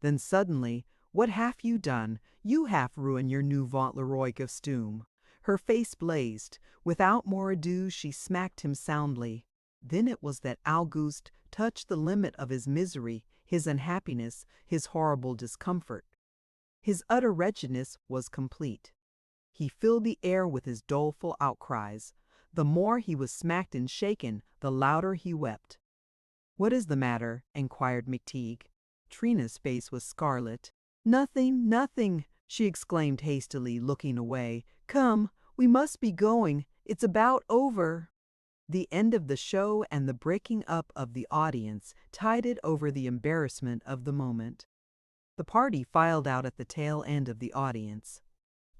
A: Then suddenly, "What have you done? You have ruined your new Fauntleroy costume." Her face blazed. Without more ado, she smacked him soundly. Then it was that Auguste touched the limit of his misery, his unhappiness, his horrible discomfort. His utter wretchedness was complete. He filled the air with his doleful outcries. The more he was smacked and shaken, the louder he wept. "What is the matter?" inquired Mcteague. Trina's face was scarlet. "Nothing, nothing," she exclaimed hastily, looking away. "Come, we must be going. It's about over." The end of the show and the breaking up of the audience tided over the embarrassment of the moment. The party filed out at the tail end of the audience.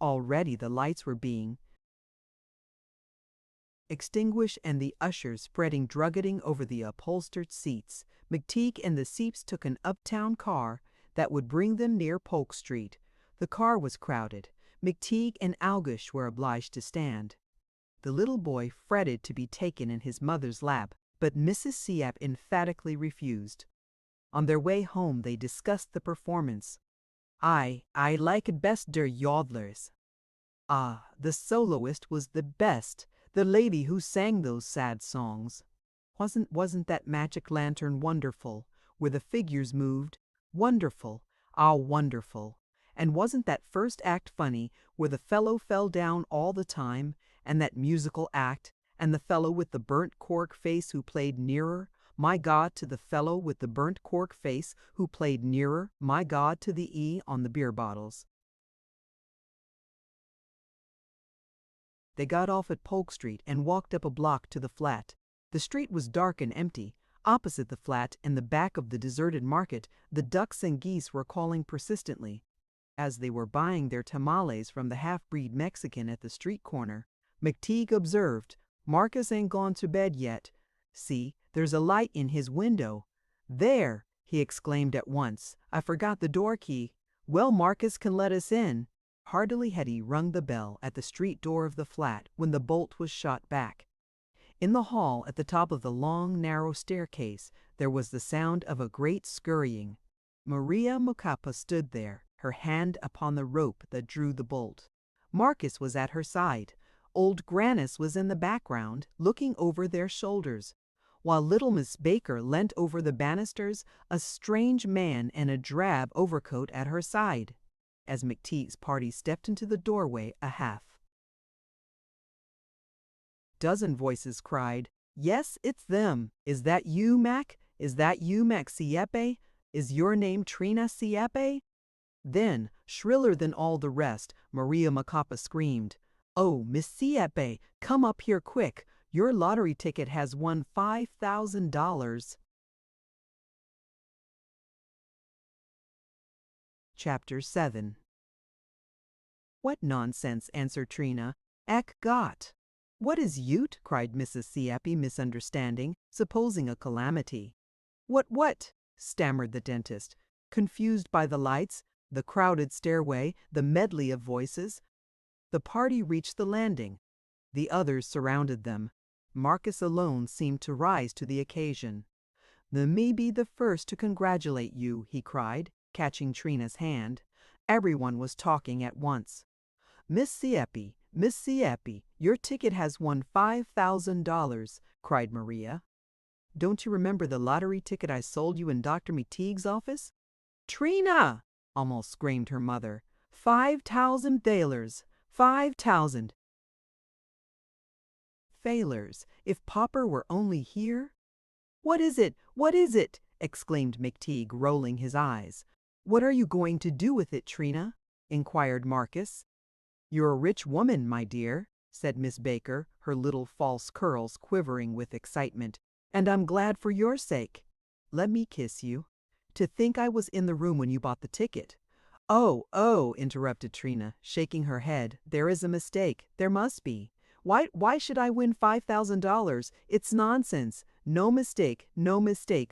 A: Already the lights were being extinguished and the ushers spreading druggeting over the upholstered seats. Mcteague and the Seeps took an uptown car that would bring them near Polk Street. The car was crowded. Mcteague and Auguste were obliged to stand. The little boy fretted to be taken in his mother's lap, but Mrs. Sieppe emphatically refused. On their way home they discussed the performance. I liked best der Yodlers." "Ah, the soloist was the best, the lady who sang those sad songs." Wasn't that magic lantern wonderful, where the figures moved? Wonderful, ah, wonderful. And wasn't that first act funny, where the fellow fell down all the time, and that musical act, and the fellow with the burnt cork face who played nearer, my God, to the fellow with the burnt cork face who played nearer, my God, to the E on the beer bottles. They got off at Polk Street and walked up a block to the flat. The street was dark and empty. Opposite the flat, in the back of the deserted market, the ducks and geese were calling persistently. As they were buying their tamales from the half-breed Mexican at the street corner, Mcteague observed, "Marcus ain't gone to bed yet. See, there's a light in his window. There!" he exclaimed at once. "I forgot the door key. Well, Marcus can let us in." Hardly had he rung the bell at the street door of the flat when the bolt was shot back. In the hall, at the top of the long, narrow staircase, there was the sound of a great scurrying. Maria Mocapa stood there, her hand upon the rope that drew the bolt. Marcus was at her side. Old Grannis was in the background, looking over their shoulders. While little Miss Baker leant over the banisters, a strange man in a drab overcoat at her side. As Mcteague's party stepped into the doorway, a half-dozen voices cried, "Yes, it's them. Is that you, Mac? Is that you, Mac Sieppe? Is your name Trina Sieppe?" Then, shriller than all the rest, Maria Mocapa screamed, "Oh, Miss Sieppe, come up here quick. Your lottery ticket has won $5,000. Chapter 7. "What nonsense," answered Trina. "Ach Gott!" "What is you't?" cried Mrs. Sieppe, misunderstanding, supposing a calamity. What?" stammered the dentist, confused by the lights, the crowded stairway, the medley of voices. The party reached the landing. The others surrounded them. Marcus alone seemed to rise to the occasion. "Let me be the first to congratulate you," he cried, catching Trina's hand. Everyone was talking at once. "Miss Sieppe, Miss Sieppe, your ticket has won $5,000, cried Maria. Don't you remember the lottery ticket I sold you in Dr. Mcteague's office? Trina! Almost screamed her mother. 5,000 thalers! 5,000! Thalers! If Popper were only here! What is it? What is it? Exclaimed Mcteague, rolling his eyes. What are you going to do with it, Trina? Inquired Marcus. You're a rich woman, my dear, said Miss Baker, her little false curls quivering with excitement, and I'm glad for your sake. Let me kiss you. To think I was in the room when you bought the ticket. Oh, interrupted Trina, shaking her head. There is a mistake. There must be. Why should I win $5,000? It's nonsense. No mistake,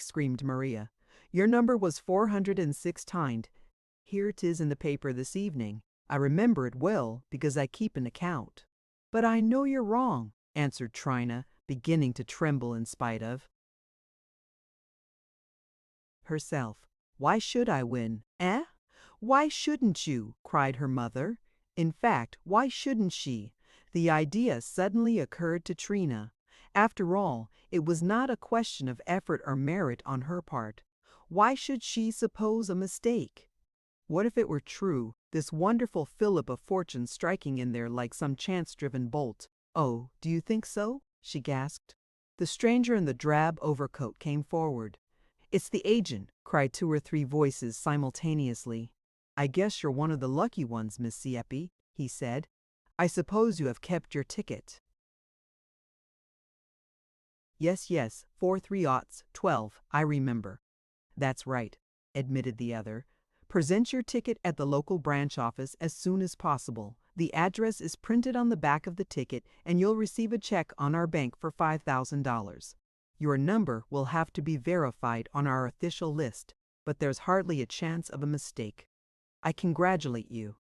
A: screamed Maria. Your number was 406 timed. Here 'tis in the paper this evening. I remember it well because I keep an account. But I know you're wrong, answered Trina, beginning to tremble in spite of herself. Why should I win, eh? Why shouldn't you? Cried her mother. In fact, why shouldn't she? The idea suddenly occurred to Trina. After all, it was not a question of effort or merit on her part. Why should she suppose a mistake? What if it were true, this wonderful fillip of fortune striking in there like some chance-driven bolt? Oh, do you think so? She gasped. The stranger in the drab overcoat came forward. It's the agent, cried 2 or 3 voices simultaneously. I guess you're one of the lucky ones, Miss Sieppe, he said. I suppose you have kept your ticket. Yes, 4/3/12, I remember. That's right, admitted the other. Present your ticket at the local branch office as soon as possible. The address is printed on the back of the ticket, and you'll receive a check on our bank for $5,000. Your number will have to be verified on our official list, but there's hardly a chance of a mistake. I congratulate you.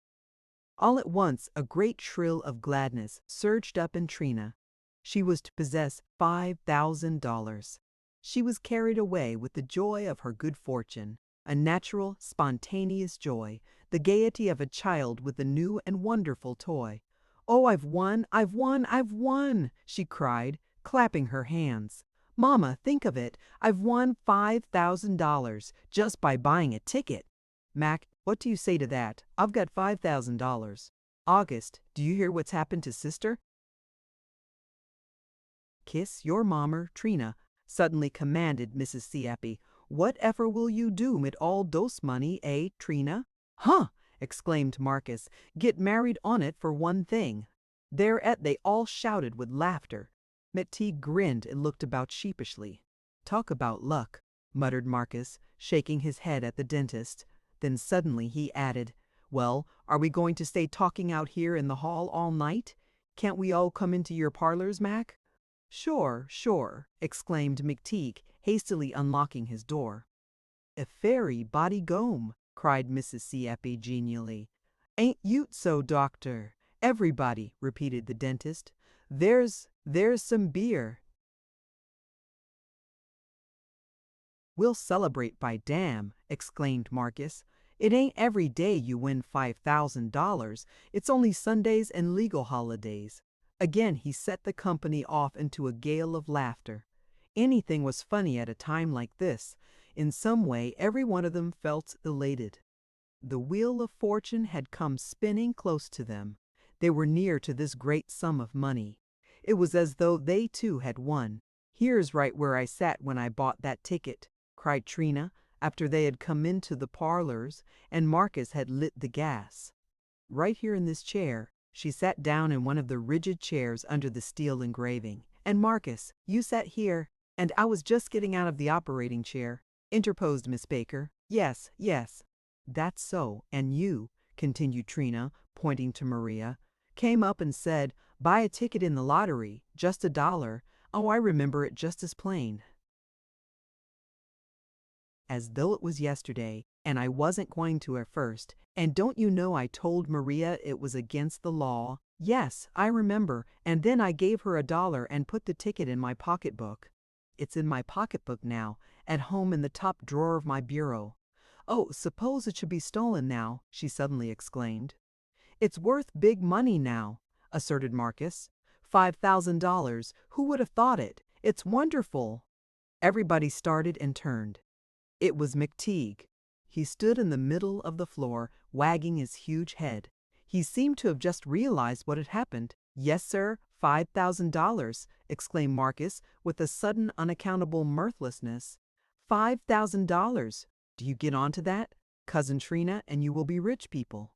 A: All at once, a great shrill of gladness surged up in Trina. She was to possess $5,000. She was carried away with the joy of her good fortune, a natural, spontaneous joy, the gaiety of a child with a new and wonderful toy. Oh, I've won, I've won, I've won, she cried, clapping her hands. Mama, think of it, I've won $5,000 just by buying a ticket. Mac, what do you say to that? I've got $5,000. August, do you hear what's happened to sister? Kiss your mommer, Trina, suddenly commanded Mrs. Sieppe. Whatever will you do mit all dose money, eh, Trina? Huh! Exclaimed Marcus. Get married on it for one thing. Thereat they all shouted with laughter. Mcteague grinned and looked about sheepishly. Talk about luck, muttered Marcus, shaking his head at the dentist. Then suddenly he added, Well, are we going to stay talking out here in the hall all night? Can't we all come into your parlors, Mac? Sure, exclaimed Mcteague, hastily unlocking his door. A fairy body gome, cried Mrs. Sieppe genially. Ain't you so, doctor? Everybody, repeated the dentist. There's some beer. We'll celebrate by damn, exclaimed Marcus. It ain't every day you win $5,000. It's only Sundays and legal holidays. Again he set the company off into a gale of laughter. Anything was funny at a time like this. In some way every one of them felt elated. The wheel of fortune had come spinning close to them. They were near to this great sum of money. It was as though they too had won. Here's right where I sat when I bought that ticket, cried Trina, after they had come into the parlors and Marcus had lit the gas. Right here in this chair. She sat down in one of the rigid chairs under the steel engraving. And Marcus, you sat here, and I was just getting out of the operating chair, interposed Miss Baker. Yes. That's so, and you, continued Trina, pointing to Maria, came up and said, buy a ticket in the lottery, just $1. Oh, I remember it just as plain. As though it was yesterday, and I wasn't going to at first. And don't you know I told Maria it was against the law? Yes, I remember, and then I gave her $1 and put the ticket in my pocketbook. It's in my pocketbook now, at home in the top drawer of my bureau. Oh, suppose it should be stolen now, she suddenly exclaimed. It's worth big money now. asserted Marcus. $5,000. Who would have thought it? It's wonderful. Everybody started and turned. It was Mcteague. He stood in the middle of the floor, wagging his huge head. He seemed to have just realized what had happened. "Yes, sir, $5,000, exclaimed Marcus with a sudden unaccountable mirthlessness. $5,000. Do you get on to that, Cousin Trina, and you will be rich people.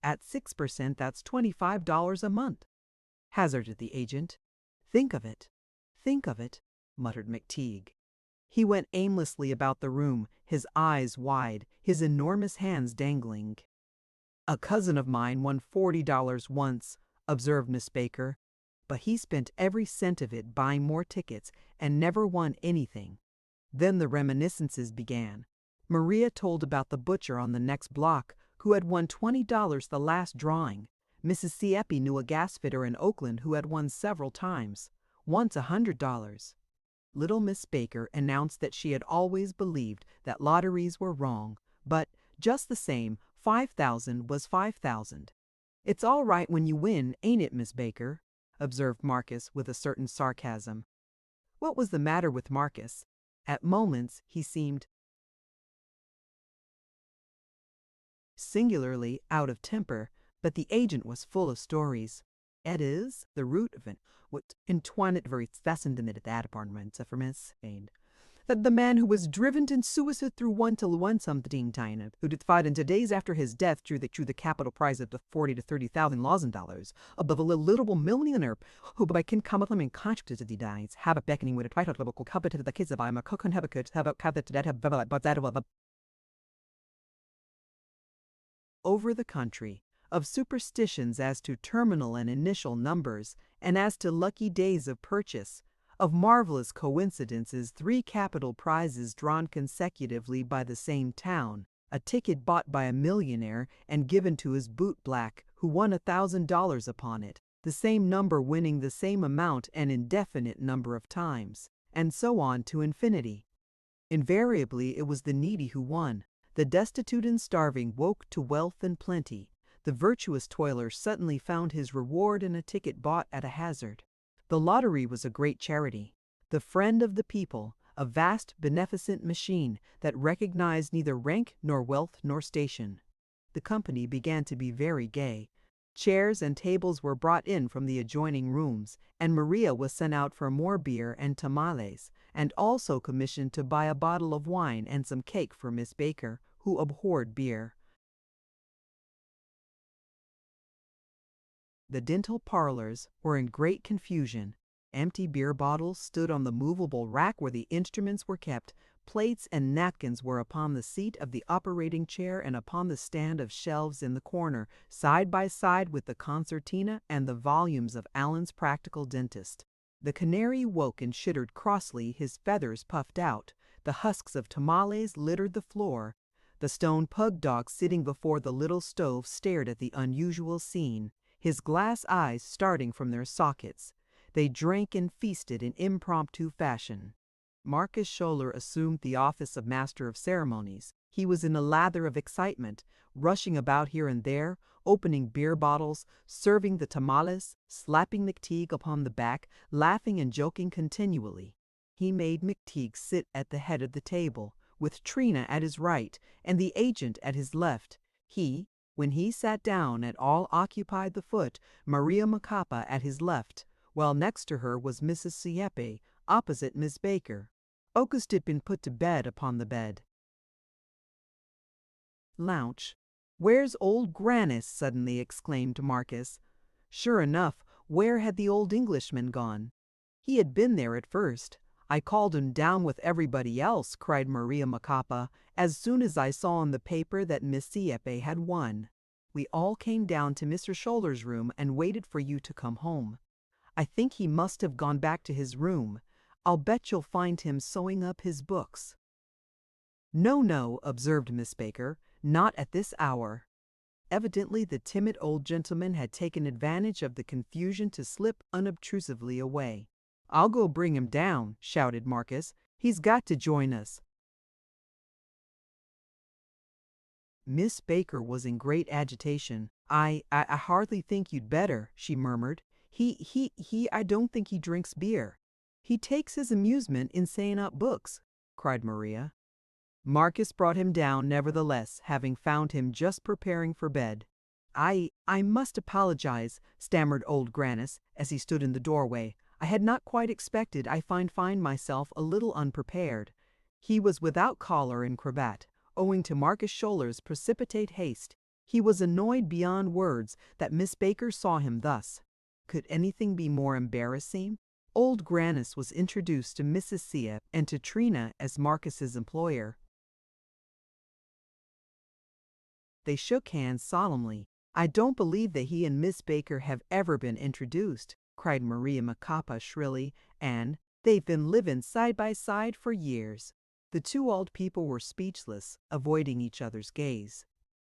A: At 6%, that's $25 a month, hazarded the agent. Think of it. Think of it, muttered Mcteague. He went aimlessly about the room, his eyes wide, his enormous hands dangling. A cousin of mine won $40 once, observed Miss Baker, but he spent every cent of it buying more tickets and never won anything. Then the reminiscences began. Maria told about the butcher on the next block who had won $20 the last drawing. Mrs. Sieppe knew a gas fitter in Oakland who had won several times, once $100. Little Miss Baker announced that she had always believed that lotteries were wrong, but just the same, 5,000 was 5,000. "It's all right when you win, ain't it, Miss Baker?" observed Marcus with a certain sarcasm. What was the matter with Marcus? At moments he seemed singularly out of temper, but the agent was full of stories. "It is the root of it, what entwined very fascinated at that apartment for Miss Aid. That the man who was driven to suicide through one till one something time, who did fight into days after his death drew the capital prize of the 40 to 30,000 dollars, above a literal millionaire, who by can come up in contract to the dies, have a beckoning with a title level coveted to the kids of I'm a cook and have a could have a coveted that have but that of a over the country, of superstitions as to terminal and initial numbers, and as to lucky days of purchase, of marvelous coincidences, 3 capital prizes drawn consecutively by the same town, a ticket bought by a millionaire and given to his bootblack, who won $1,000 upon it, the same number winning the same amount an indefinite number of times, and so on to infinity. Invariably it was the needy who won. The destitute and starving woke to wealth and plenty. The virtuous toiler suddenly found his reward in a ticket bought at a hazard. The lottery was a great charity, the friend of the people, a vast beneficent machine that recognized neither rank nor wealth nor station. The company began to be very gay. Chairs and tables were brought in from the adjoining rooms, and Maria was sent out for more beer and tamales, and also commissioned to buy a bottle of wine and some cake for Miss Baker, who abhorred beer. The dental parlors were in great confusion. Empty beer bottles stood on the movable rack where the instruments were kept. Plates and napkins were upon the seat of the operating chair and upon the stand of shelves in the corner, side by side with the concertina and the volumes of Allen's Practical Dentist. The canary woke and chittered crossly, his feathers puffed out. The husks of tamales littered the floor. The stone pug dog sitting before the little stove stared at the unusual scene, his glass eyes starting from their sockets. They drank and feasted in impromptu fashion. Marcus Scholler assumed the office of master of ceremonies. He was in a lather of excitement, rushing about here and there, opening beer bottles, serving the tamales, slapping Mcteague upon the back, laughing and joking continually. He made Mcteague sit at the head of the table, with Trina at his right and the agent at his left. He, when he sat down at all, occupied the foot, Maria Macapa at his left, while next to her was Mrs. Sieppe, opposite Miss Baker. August had been put to bed upon the bed. Lounge. "Where's old Grannis?" suddenly exclaimed Marcus. Sure enough, where had the old Englishman gone? He had been there at first. "I called him down with everybody else," cried Maria Macapa, "as soon as I saw in the paper that Miss Sieppe had won. We all came down to Mr. Scholler's room and waited for you to come home. I think he must have gone back to his room. I'll bet you'll find him sewing up his books." "No, no," observed Miss Baker, "not at this hour." Evidently the timid old gentleman had taken advantage of the confusion to slip unobtrusively away. "I'll go bring him down," shouted Marcus. "He's got to join us." Miss Baker was in great agitation. I hardly think you'd better, she murmured. I don't think he drinks beer. He takes his amusement in saying up books, cried Maria. Marcus brought him down nevertheless, having found him just preparing for bed. I must apologize, stammered old Grannis, as he stood in the doorway. I had not quite expected. I find myself a little unprepared. He was without collar and cravat, owing to Marcus Schuller's precipitate haste. He was annoyed beyond words that Miss Baker saw him thus. Could anything be more embarrassing? Old Grannis was introduced to Mrs. Siep and to Trina as Marcus's employer. They shook hands solemnly. I don't believe that he and Miss Baker have ever been introduced, cried Maria Macapa shrilly, and they've been living side by side for years. The two old people were speechless, avoiding each other's gaze.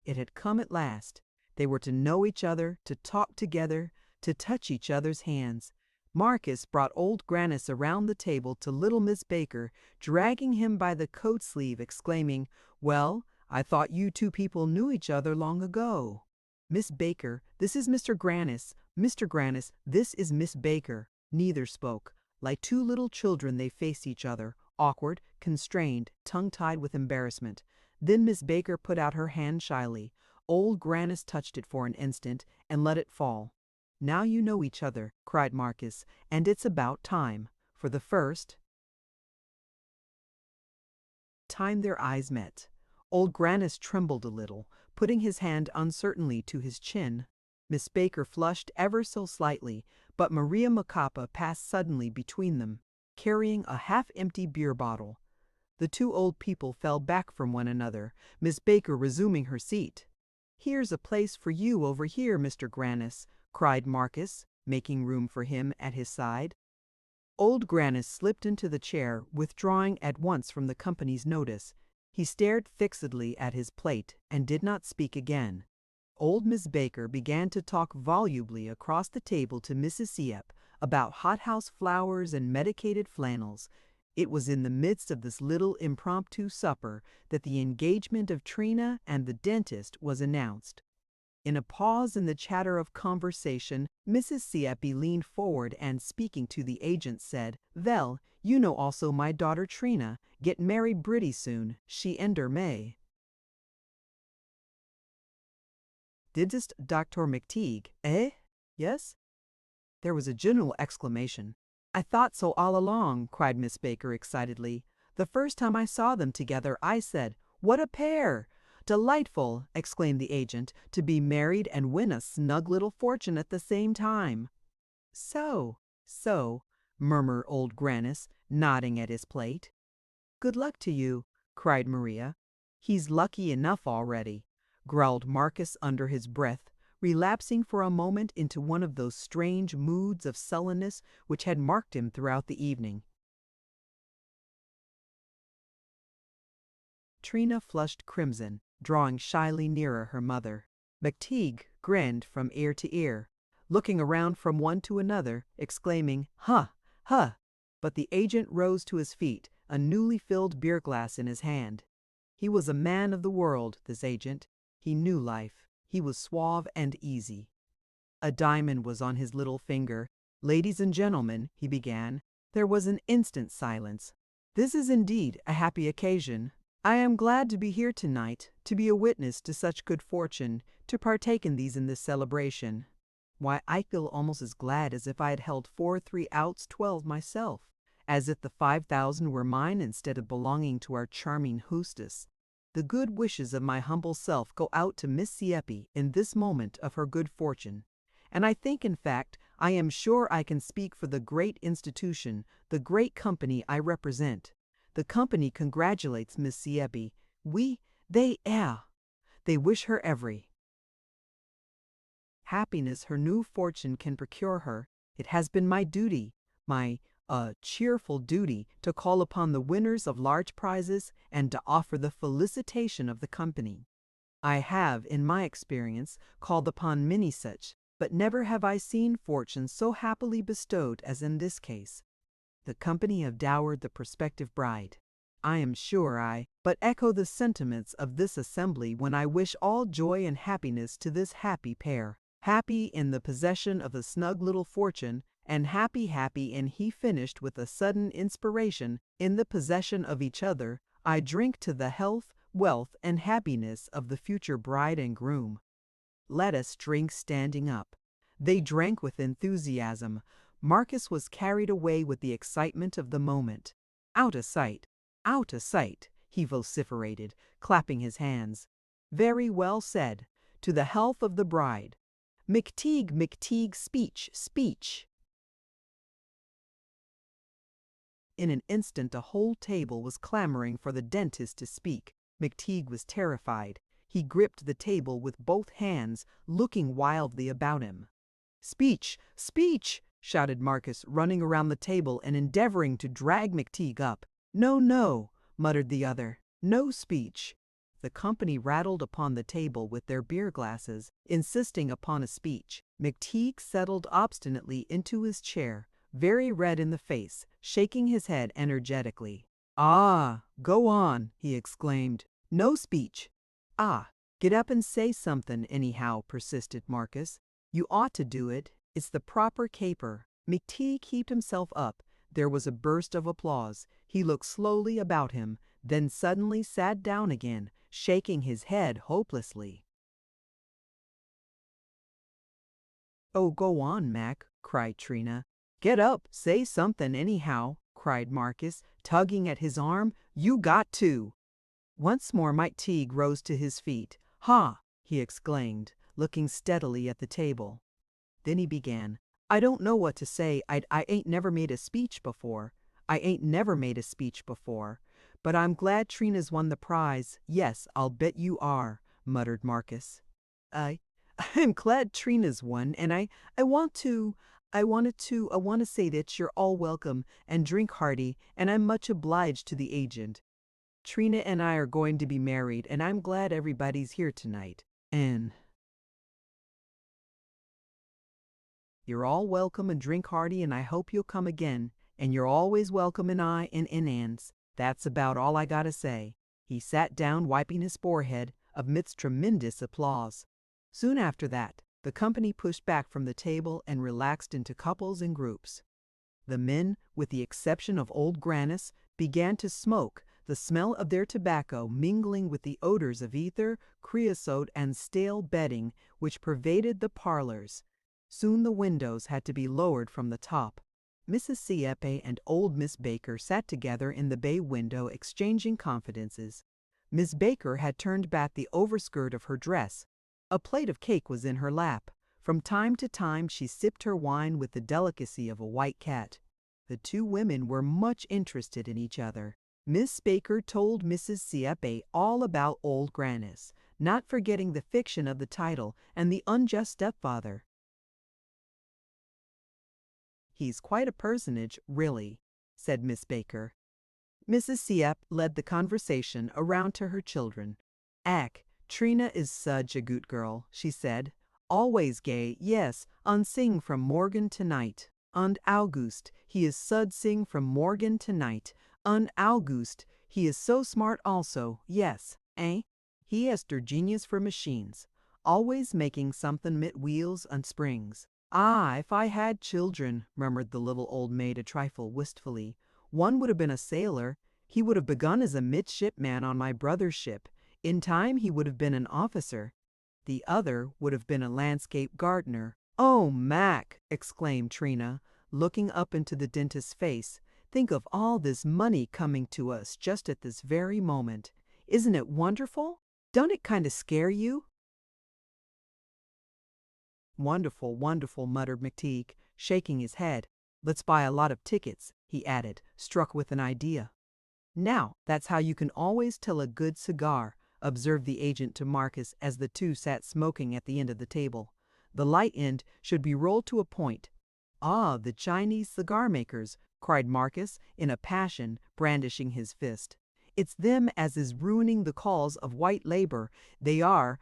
A: It had come at last. They were to know each other, to talk together, to touch each other's hands. Marcus brought old Grannis around the table to little Miss Baker, dragging him by the coat sleeve, exclaiming, "Well, I thought you two people knew each other long ago. Miss Baker, this is Mr. Grannis. Mr. Grannis, this is Miss Baker." Neither spoke. Like two little children they faced each other, awkward, constrained, tongue-tied with embarrassment. Then Miss Baker put out her hand shyly. Old Grannis touched it for an instant and let it fall. "Now you know each other," cried Marcus, "and it's about time. For the first time their eyes met. Old Grannis trembled a little, putting his hand uncertainly to his chin. Miss Baker flushed ever so slightly, but Maria Macapa passed suddenly between them, carrying a half-empty beer bottle. The two old people fell back from one another, Miss Baker resuming her seat. "Here's a place for you over here, Mr. Grannis," cried Marcus, making room for him at his side. Old Grannis slipped into the chair, withdrawing at once from the company's notice. He stared fixedly at his plate and did not speak again. Old Miss Baker began to talk volubly across the table to Mrs. Siep about hothouse flowers and medicated flannels. It was in the midst of this little impromptu supper that the engagement of Trina and the dentist was announced. In a pause in the chatter of conversation, Mrs. Sieppe leaned forward and, speaking to the agent, said, "Well, you know also my daughter Trina get married pretty soon. She ender May." "Didst Dr. Mcteague, eh? Yes?" There was a general exclamation. "I thought so all along," cried Miss Baker excitedly. "The first time I saw them together, I said, 'What a pair!'" "Delightful," exclaimed the agent, "to be married and win a snug little fortune at the same time." So, murmured old Grannis, nodding at his plate. "Good luck to you," cried Maria. "He's lucky enough already," growled Marcus under his breath, relapsing for a moment into one of those strange moods of sullenness which had marked him throughout the evening. Trina flushed crimson, drawing shyly nearer her mother. Mcteague grinned from ear to ear, looking around from one to another, exclaiming, "Huh, huh!" But the agent rose to his feet, a newly filled beer glass in his hand. He was a man of the world, this agent. He knew life. He was suave and easy. A diamond was on his little finger. "Ladies and gentlemen," he began. There was an instant silence. "This is indeed a happy occasion. I am glad to be here tonight, to be a witness to such good fortune, to partake in this celebration. Why, I feel almost as glad as if I had held 4 3/8 12 myself, as if the 5,000 were mine instead of belonging to our charming hostess. The good wishes of my humble self go out to Miss Sieppe in this moment of her good fortune. And I think, in fact, I am sure I can speak for the great institution, the great company I represent. The company congratulates Miss Sieppe. They wish her every happiness her new fortune can procure her. It has been my duty, my cheerful duty, to call upon the winners of large prizes and to offer the felicitation of the company. I have, in my experience, called upon many such, but never have I seen fortune so happily bestowed as in this case. The company have dowered the prospective bride. I am sure I but echo the sentiments of this assembly when I wish all joy and happiness to this happy pair. Happy in the possession of a snug little fortune, and happy, and he finished with a sudden inspiration, in the possession of each other. I drink to the health, wealth, and happiness of the future bride and groom. Let us drink standing up. They drank with enthusiasm. Marcus was carried away with the excitement of the moment. Out of sight, he vociferated, clapping his hands. Very well said. To the health of the bride. Mcteague, speech, speech. In an instant, a whole table was clamoring for the dentist to speak. Mcteague was terrified. He gripped the table with both hands, looking wildly about him. Speech, speech, shouted Marcus, running around the table and endeavoring to drag Mcteague up. No, no, muttered the other. No speech. The company rattled upon the table with their beer glasses, insisting upon a speech. Mcteague settled obstinately into his chair, very red in the face, shaking his head energetically. Ah, go on, he exclaimed. No speech. Ah, get up and say something anyhow, persisted Marcus. You ought to do it. It's the proper caper. Mcteague heaved himself up. There was a burst of applause. He looked slowly about him, then suddenly sat down again, shaking his head hopelessly. Oh, go on, Mac, cried Trina. Get up, say something anyhow, cried Marcus, tugging at his arm. You got to. Once more Mcteague rose to his feet. Ha! He exclaimed, looking steadily at the table. Then he began. I don't know what to say. I ain't never made a speech before. But I'm glad Trina's won the prize. Yes, I'll bet you are, muttered Marcus. I'm glad Trina's won, and I want to say that you're all welcome and drink hearty, and I'm much obliged to the agent. Trina and I are going to be married, and I'm glad everybody's here tonight. And you're all welcome and drink hearty, and I hope you'll come again. And you're always welcome in Anne's. That's about all I gotta say. He sat down, wiping his forehead, amidst tremendous applause. Soon after that, the company pushed back from the table and relaxed into couples and groups. The men, with the exception of old Grannis, began to smoke, the smell of their tobacco mingling with the odors of ether, creosote, and stale bedding which pervaded the parlors. Soon the windows had to be lowered from the top. Mrs. Sieppe and old Miss Baker sat together in the bay window exchanging confidences. Miss Baker had turned back the overskirt of her dress. A plate of cake was in her lap. From time to time she sipped her wine with the delicacy of a white cat. The two women were much interested in each other. Miss Baker told Mrs. Sieppe all about old Grannis, not forgetting the fiction of the title and the unjust stepfather. He's quite a personage, really, said Miss Baker. Mrs. Sieppe led the conversation around to her children. Trina is such a good girl, she said. Always gay, yes, und sing from morgen to night. Und August, he is sud sing from morgen to night. Und August, he is so smart also, yes, eh? He has der genius for machines, always making something mit wheels and springs. Ah, if I had children, murmured the little old maid a trifle wistfully. One would have been a sailor. He would have begun as a midshipman on my brother's ship. In time he would have been an officer. The other would have been a landscape gardener. Oh, Mac, exclaimed Trina, looking up into the dentist's face. Think of all this money coming to us just at this very moment. Isn't it wonderful? Don't it kind of scare you? Wonderful, wonderful, muttered Mcteague, shaking his head. Let's buy a lot of tickets, he added, struck with an idea. Now, that's how you can always tell a good cigar, observed the agent to Marcus as the two sat smoking at the end of the table. The light end should be rolled to a point. Ah, the Chinese cigar makers, cried Marcus in a passion, brandishing his fist. It's them as is ruining the cause of white labor. They are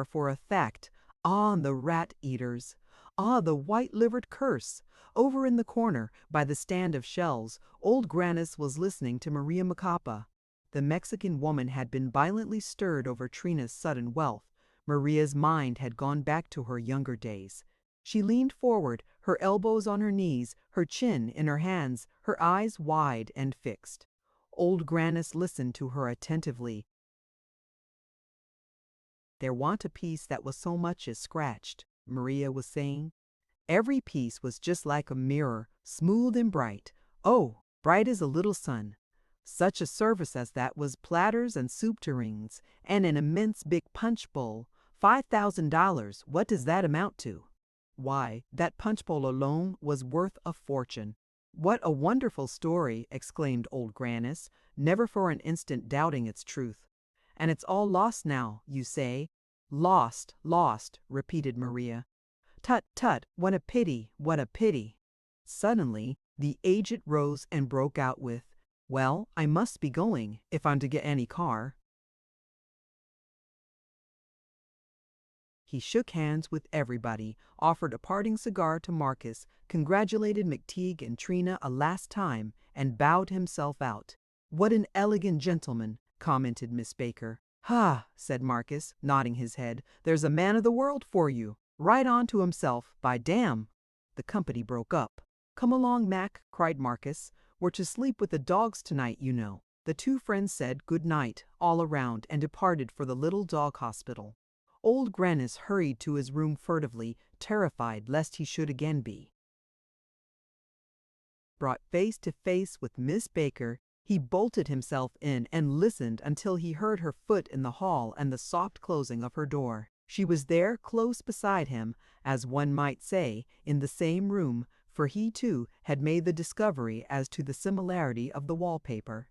A: for a fact. Ah, the rat-eaters! Ah, the white-livered curse! Over in the corner, by the stand of shells, old Grannis was listening to Maria Macapa. The Mexican woman had been violently stirred over Trina's sudden wealth. Maria's mind had gone back to her younger days. She leaned forward, her elbows on her knees, her chin in her hands, her eyes wide and fixed. Old Grannis listened to her attentively. "There wa'n't a piece that was so much as scratched," Maria was saying. "Every piece was just like a mirror, smooth and bright. Oh, bright as a little sun. Such a service as that was platters and soup tureens, and an immense big punch bowl. $5,000, what does that amount to?" Why, that punch bowl alone was worth a fortune. "What a wonderful story!" exclaimed old Grannis, never for an instant doubting its truth. "And it's all lost now, you say?" "Lost, lost," repeated Maria. "Tut, tut, what a pity, what a pity!" Suddenly, the aged rose and broke out with, "Well, I must be going, if I'm to get any car." He shook hands with everybody, offered a parting cigar to Marcus, congratulated Mcteague and Trina a last time, and bowed himself out. "What an elegant gentleman," commented Miss Baker. "Ha," said Marcus, nodding his head, "there's a man of the world for you. Right on to himself, by damn." The company broke up. "Come along, Mac," cried Marcus. "We're to sleep with the dogs tonight, you know." The two friends said good night all around and departed for the little dog hospital. Old Grannis hurried to his room furtively, terrified lest he should again be brought face to face with Miss Baker. He bolted himself in and listened until he heard her foot in the hall and the soft closing of her door. She was there close beside him, as one might say, in the same room, for he too had made the discovery as to the similarity of the wallpaper.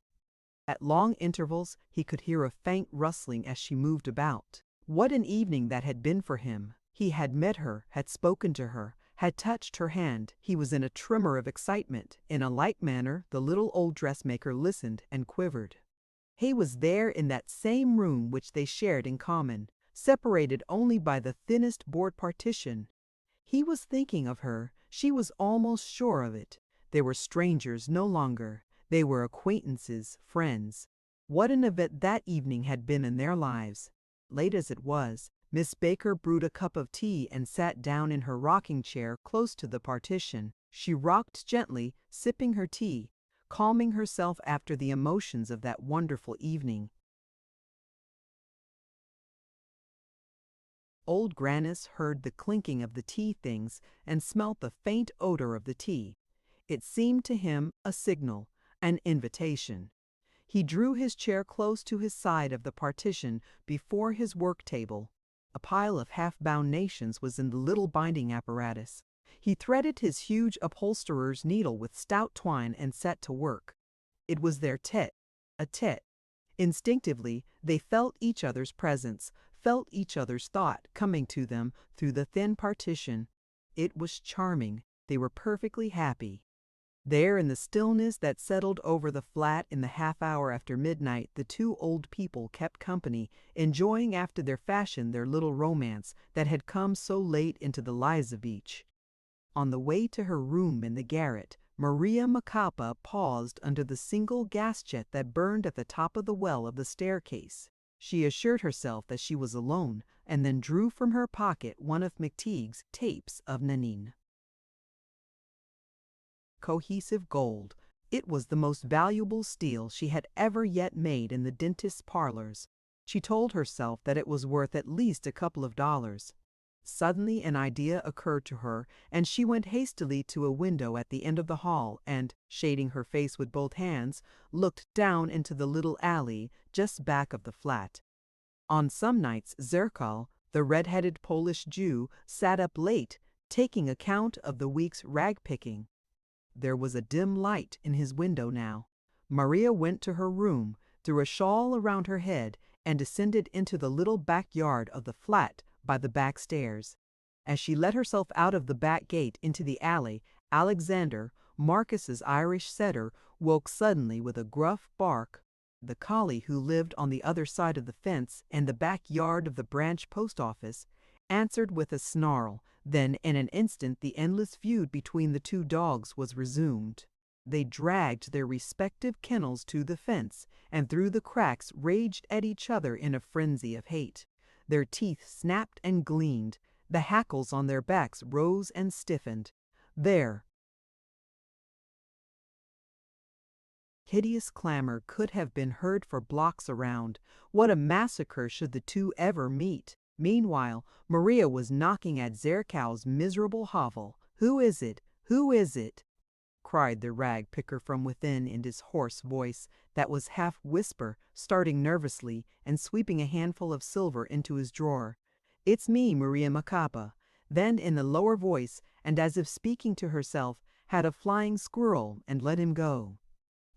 A: At long intervals he could hear a faint rustling as she moved about. What an evening that had been for him! He had met her, had spoken to her, had touched her hand. He was in a tremor of excitement. In a like manner the little old dressmaker listened and quivered. He was there in that same room which they shared in common, separated only by the thinnest board partition. He was thinking of her. She was almost sure of it. They were strangers no longer. They were acquaintances, friends. What an event that evening had been in their lives! Late as it was, Miss Baker brewed a cup of tea and sat down in her rocking chair close to the partition. She rocked gently, sipping her tea, calming herself after the emotions of that wonderful evening. Old Grannis heard the clinking of the tea things and smelt the faint odor of the tea. It seemed to him a signal, an invitation. He drew his chair close to his side of the partition before his work table. A pile of half-bound nations was in the little binding apparatus. He threaded his huge upholsterer's needle with stout twine and set to work. It was their tete-a-tete. Instinctively, they felt each other's presence, felt each other's thought coming to them through the thin partition. It was charming. They were perfectly happy. There in the stillness that settled over the flat in the half-hour after midnight, the two old people kept company, enjoying after their fashion their little romance that had come so late into the lives of each. On the way to her room in the garret, Maria Macapa paused under the single gas jet that burned at the top of the well of the staircase. She assured herself that she was alone, and then drew from her pocket one of Mcteague's tapes of Nanine. Cohesive gold. It was the most valuable steel she had ever yet made in the dentist's parlors. She told herself that it was worth at least a couple of dollars. Suddenly an idea occurred to her, and she went hastily to a window at the end of the hall and, shading her face with both hands, looked down into the little alley just back of the flat. On some nights Zerkal, the red-headed Polish Jew, sat up late, taking account of the week's rag-picking. There was a dim light in his window now. Maria went to her room, threw a shawl around her head, and descended into the little backyard of the flat by the back stairs. As she let herself out of the back gate into the alley, Alexander, Marcus's Irish setter, woke suddenly with a gruff bark. The collie who lived on the other side of the fence and the backyard of the branch post office answered with a snarl. Then in an instant the endless feud between the two dogs was resumed. They dragged their respective kennels to the fence, and through the cracks raged at each other in a frenzy of hate. Their teeth snapped and gleamed. The hackles on their backs rose and stiffened. Their hideous clamor could have been heard for blocks around. What a massacre should the two ever meet! Meanwhile, Maria was knocking at Zerkow's miserable hovel. "Who is it? Who is it?" cried the rag picker from within in his hoarse voice that was half whisper, starting nervously and sweeping a handful of silver into his drawer. "It's me, Maria Macapa." Then in a lower voice, and as if speaking to herself, had a flying squirrel and let him go.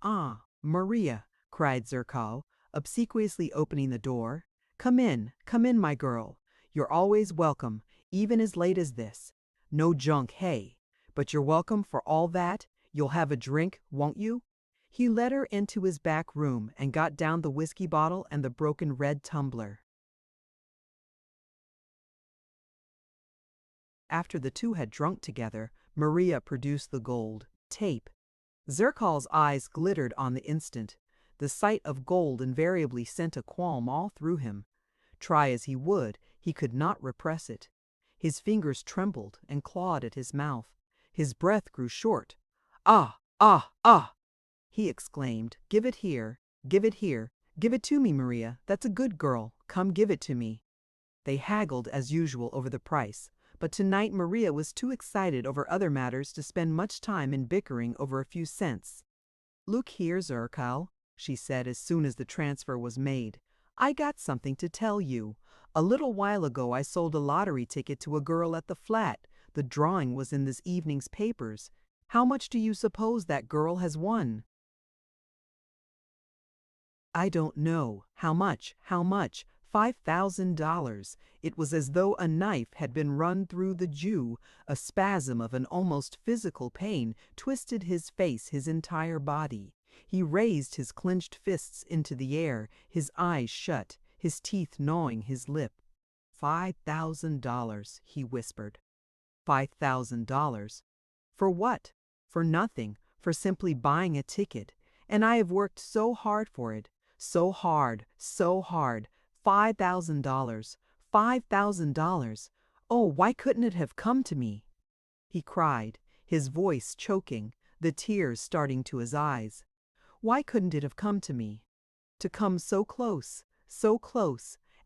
A: "Ah, Maria," cried Zerkow, obsequiously opening the door. Come in, my girl. You're always welcome, even as late as this. No junk, hey? But you're welcome for all that. You'll have a drink, won't you?" He led her into his back room and got down the whiskey bottle and the broken red tumbler. After the two had drunk together, Maria produced the gold tape. Zerkal's eyes glittered on the instant. The sight of gold invariably sent a qualm all through him. Try as he would, he could not repress it. His fingers trembled and clawed at his mouth. His breath grew short. "Ah, ah, ah!" he exclaimed. "Give it here, give it here. Give it to me, Maria. That's a good girl. Come give it to me." They haggled as usual over the price, but tonight Maria was too excited over other matters to spend much time in bickering over a few cents. "Look here, Zerkow," she said as soon as the transfer was made. "I got something to tell you. A little while ago I sold a lottery ticket to a girl at the flat. The drawing was in this evening's papers. How much do you suppose that girl has won?" "I don't know. How much? How much? $5,000. It was as though a knife had been run through the Jew. A spasm of an almost physical pain twisted his face, his entire body. He raised his clenched fists into the air, his eyes shut, his teeth gnawing his lip. $5,000, he whispered. $5,000. For what? For nothing, for simply buying a ticket. And I have worked so hard for it. So hard, so hard. $5,000. $5,000. Oh, why couldn't it have come to me?" he cried, his voice choking, the tears starting to his eyes. "Why couldn't it have come to me? To come so close,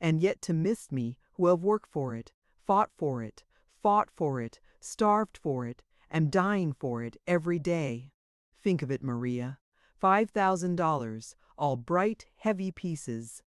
A: and yet to miss me who have worked for it, fought for it, starved for it, am dying for it every day. Think of it, Maria. $5,000, all bright, heavy pieces."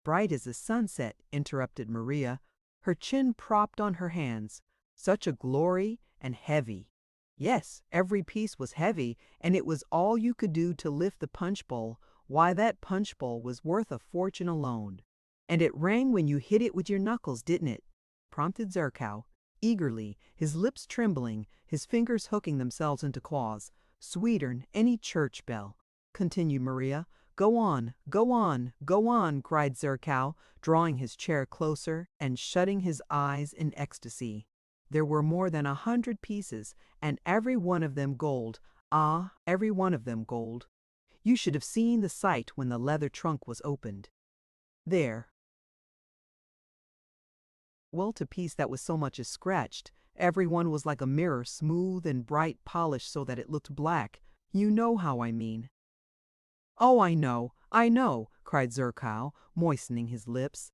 A: "Bright as the sunset," interrupted Maria, her chin propped on her hands. "Such a glory, and heavy." "Yes, every piece was heavy, and it was all you could do to lift the punch bowl. Why, that punch bowl was worth a fortune alone." "And it rang when you hit it with your knuckles, didn't it?" prompted Zerkow, eagerly, his lips trembling, his fingers hooking themselves into claws. "Sweeter'n any church bell," continued Maria. "Go on, go on, go on," cried Zerkow, drawing his chair closer and shutting his eyes in ecstasy. There were more than 100 pieces, and every one of them gold. Ah, every one of them gold. You should have seen the sight when the leather trunk was opened. There. Well, to piece that was so much as scratched. Every one was like a mirror, smooth and bright, polished so that it looked black. You know how I mean. "Oh, I know," cried Zerkow, moistening his lips.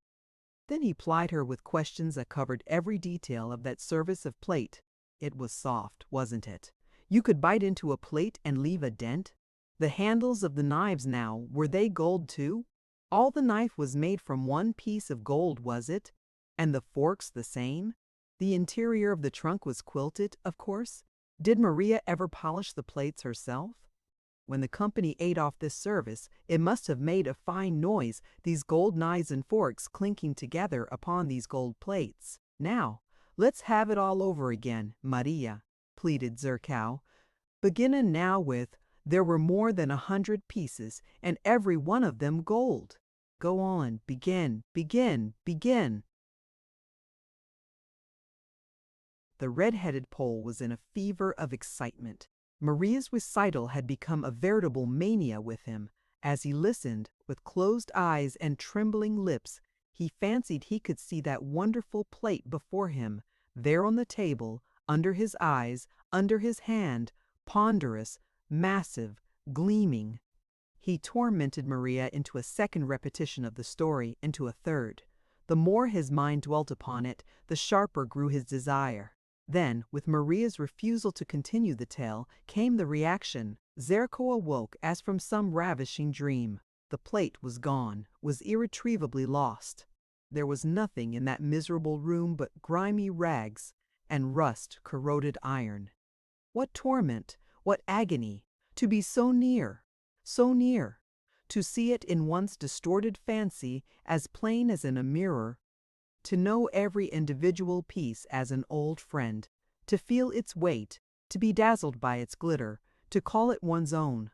A: Then he plied her with questions that covered every detail of that service of plate. It was soft, wasn't it? You could bite into a plate and leave a dent? The handles of the knives now, were they gold too? All the knife was made from one piece of gold, was it? And the forks the same? The interior of the trunk was quilted, of course. Did Maria ever polish the plates herself? When the company ate off this service, it must have made a fine noise, these gold knives and forks clinking together upon these gold plates. "Now, let's have it all over again, Maria," pleaded Zerkow. "Beginning now with, there were more than 100 pieces, and every one of them gold. Go on, begin." The red-headed Pole was in a fever of excitement. Maria's recital had become a veritable mania with him. As he listened, with closed eyes and trembling lips, he fancied he could see that wonderful plate before him, there on the table, under his eyes, under his hand, ponderous, massive, gleaming. He tormented Maria into a second repetition of the story, into a third. The more his mind dwelt upon it, the sharper grew his desire. Then, with Maria's refusal to continue the tale, came the reaction. Zerko awoke as from some ravishing dream. The plate was gone, was irretrievably lost. There was nothing in that miserable room but grimy rags and rust-corroded iron. What torment, what agony, to be so near, to see it in one's distorted fancy as plain as in a mirror, to know every individual piece as an old friend, to feel its weight, to be dazzled by its glitter, to call it one's own,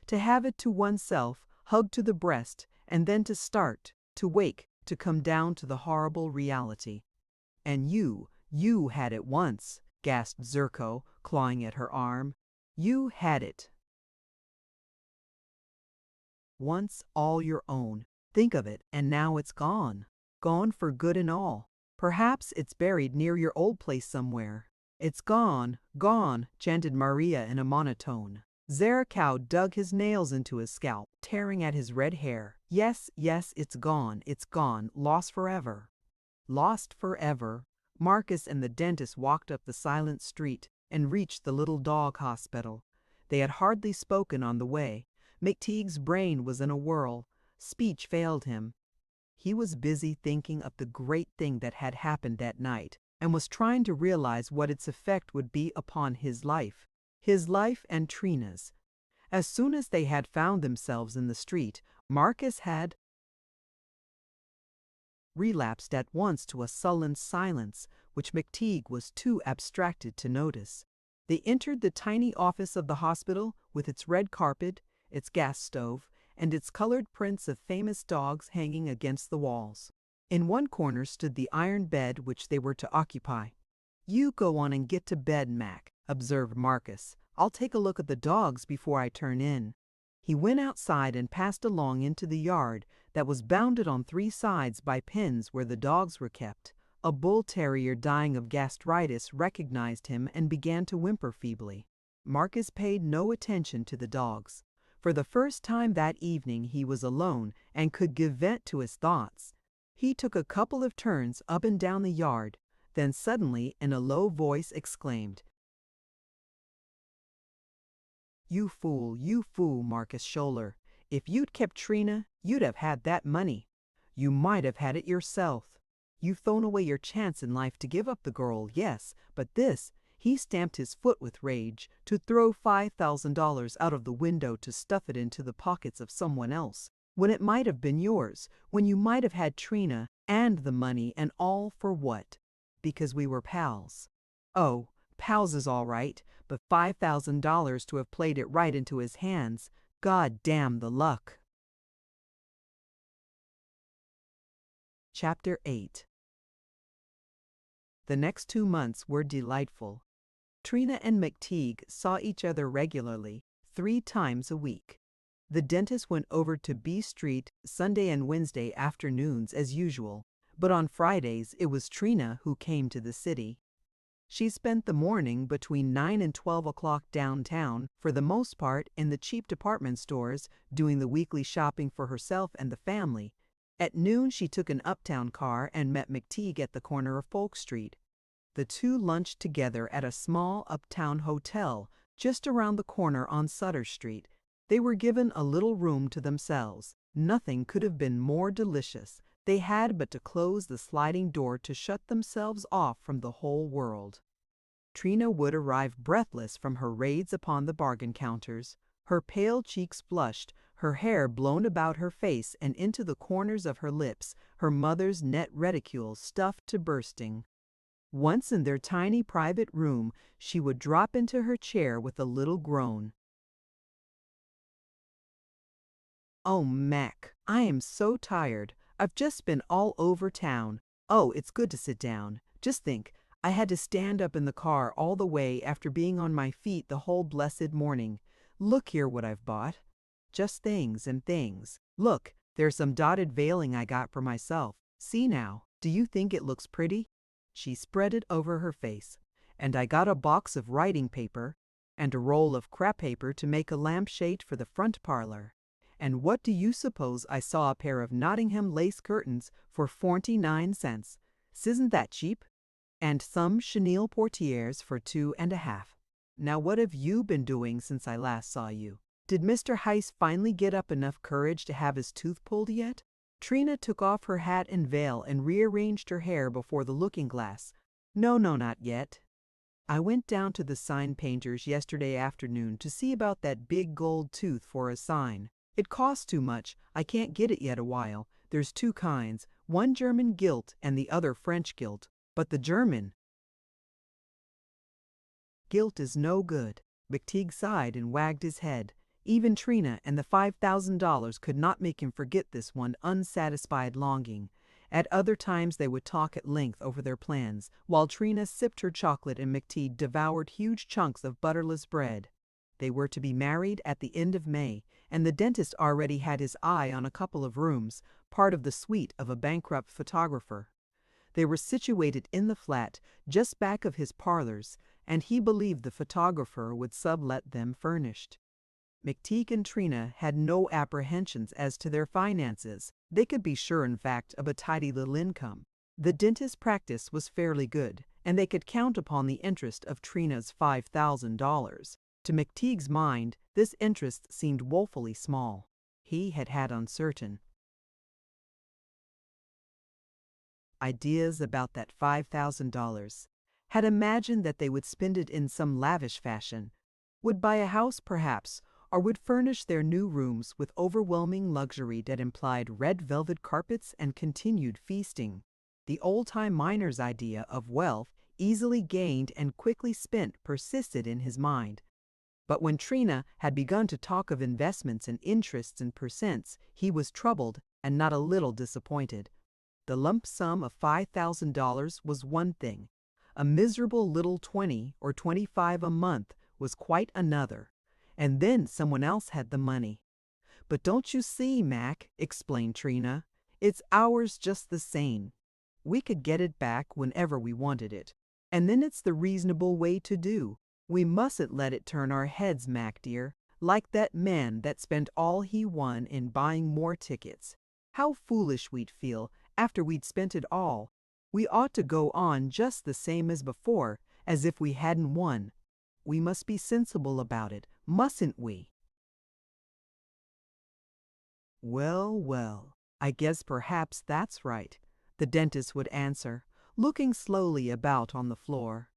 A: to have it to oneself, hugged to the breast, and then to start, to wake, to come down to the horrible reality. And you had it once, gasped Zerko, clawing at her arm. You had it. Once all your own. Think of it, and now it's gone. Gone for good and all. Perhaps it's buried near your old place somewhere. It's gone, gone, chanted Maria in a monotone. Zerko dug his nails into his scalp, tearing at his red hair. Yes, it's gone, lost forever. Lost forever. Marcus and the dentist walked up the silent street and reached the little dog hospital. They had hardly spoken on the way. Mcteague's brain was in a whirl. Speech failed him. He was busy thinking of the great thing that had happened that night, and was trying to realize what its effect would be upon his life and Trina's. As soon as they had found themselves in the street, Marcus had relapsed at once to a sullen silence, which Mcteague was too abstracted to notice. They entered the tiny office of the hospital with its red carpet, its gas stove, and its colored prints of famous dogs hanging against the walls. In one corner stood the iron bed which they were to occupy. "You go on and get to bed, Mac," observed Marcus. "I'll take a look at the dogs before I turn in." He went outside and passed along into the yard that was bounded on three sides by pens where the dogs were kept. A bull terrier dying of gastritis recognized him and began to whimper feebly. Marcus paid no attention to the dogs. For the first time that evening he was alone and could give vent to his thoughts. He took a couple of turns up and down the yard, then suddenly in a low voice exclaimed, you fool, Marcus Scholler. If you'd kept Trina, you'd have had that money. You might have had it yourself. You've thrown away your chance in life to give up the girl, yes, but this," he stamped his foot with rage, "to throw $5,000 out of the window to stuff it into the pockets of someone else, when it might have been yours, when you might have had Trina and the money, and all for what? Because we were pals. Oh, pals is all right, but $5,000 to have played it right into his hands. God damn the luck." Chapter 8. The next 2 months were delightful. Trina and Mcteague saw each other regularly, 3 times a week. The dentist went over to B Street Sunday and Wednesday afternoons as usual, but on Fridays it was Trina who came to the city. She spent the morning between 9 and 12 o'clock downtown, for the most part in the cheap department stores, doing the weekly shopping for herself and the family. At noon she took an uptown car and met Mcteague at the corner of Folk Street. The two lunched together at a small uptown hotel just around the corner on Sutter Street. They were given a little room to themselves. Nothing could have been more delicious. They had but to close the sliding door to shut themselves off from the whole world. Trina would arrive breathless from her raids upon the bargain counters, her pale cheeks flushed, her hair blown about her face and into the corners of her lips, her mother's net reticule stuffed to bursting. Once in their tiny private room, she would drop into her chair with a little groan. "Oh, Mac, I am so tired. I've just been all over town. Oh, it's good to sit down. Just think, I had to stand up in the car all the way after being on my feet the whole blessed morning. Look here what I've bought. Just things and things. Look, there's some dotted veiling I got for myself. See now, do you think it looks pretty? She spread it over her face. And I got a box of writing paper and a roll of crap paper to make a lampshade for the front parlor. And what do you suppose I saw a pair of Nottingham lace curtains for 49 cents? Isn't that cheap? And some chenille portieres for 2.5. Now what have you been doing since I last saw you? Did Mr. Heiss finally get up enough courage to have his tooth pulled yet? Trina took off her hat and veil and rearranged her hair before the looking-glass. No, not yet. I went down to the sign painter's yesterday afternoon to see about that big gold tooth for a sign. It costs too much. I can't get it yet a while. There's two kinds, one German gilt and the other French gilt. But the German gilt is no good. Mcteague sighed and wagged his head. Even Trina and the $5,000 could not make him forget this one unsatisfied longing. At other times they would talk at length over their plans, while Trina sipped her chocolate and Mcteague devoured huge chunks of butterless bread. They were to be married at the end of May, and the dentist already had his eye on a couple of rooms, part of the suite of a bankrupt photographer. They were situated in the flat, just back of his parlors, and he believed the photographer would sublet them furnished. Mcteague and Trina had no apprehensions as to their finances. They could be sure, in fact, of a tidy little income. The dentist's practice was fairly good, and they could count upon the interest of Trina's $5,000. To Mcteague's mind, this interest seemed woefully small. He had had uncertain ideas about that $5,000, had imagined that they would spend it in some lavish fashion, would buy a house perhaps, or would furnish their new rooms with overwhelming luxury that implied red velvet carpets and continued feasting. The old-time miner's idea of wealth, easily gained and quickly spent, persisted in his mind. But when Trina had begun to talk of investments and interests and percents, he was troubled and not a little disappointed. The lump sum of $5,000 was one thing. A miserable little 20 or 25 a month was quite another. And then someone else had the money. But don't you see, Mac, explained Trina, it's ours just the same. We could get it back whenever we wanted it. And then it's the reasonable way to do. We mustn't let it turn our heads, Mac dear, like that man that spent all he won in buying more tickets. How foolish we'd feel after we'd spent it all. We ought to go on just the same as before, as if we hadn't won. We must be sensible about it, mustn't we? Well, I guess perhaps that's right, the dentist would answer, looking slowly about on the floor.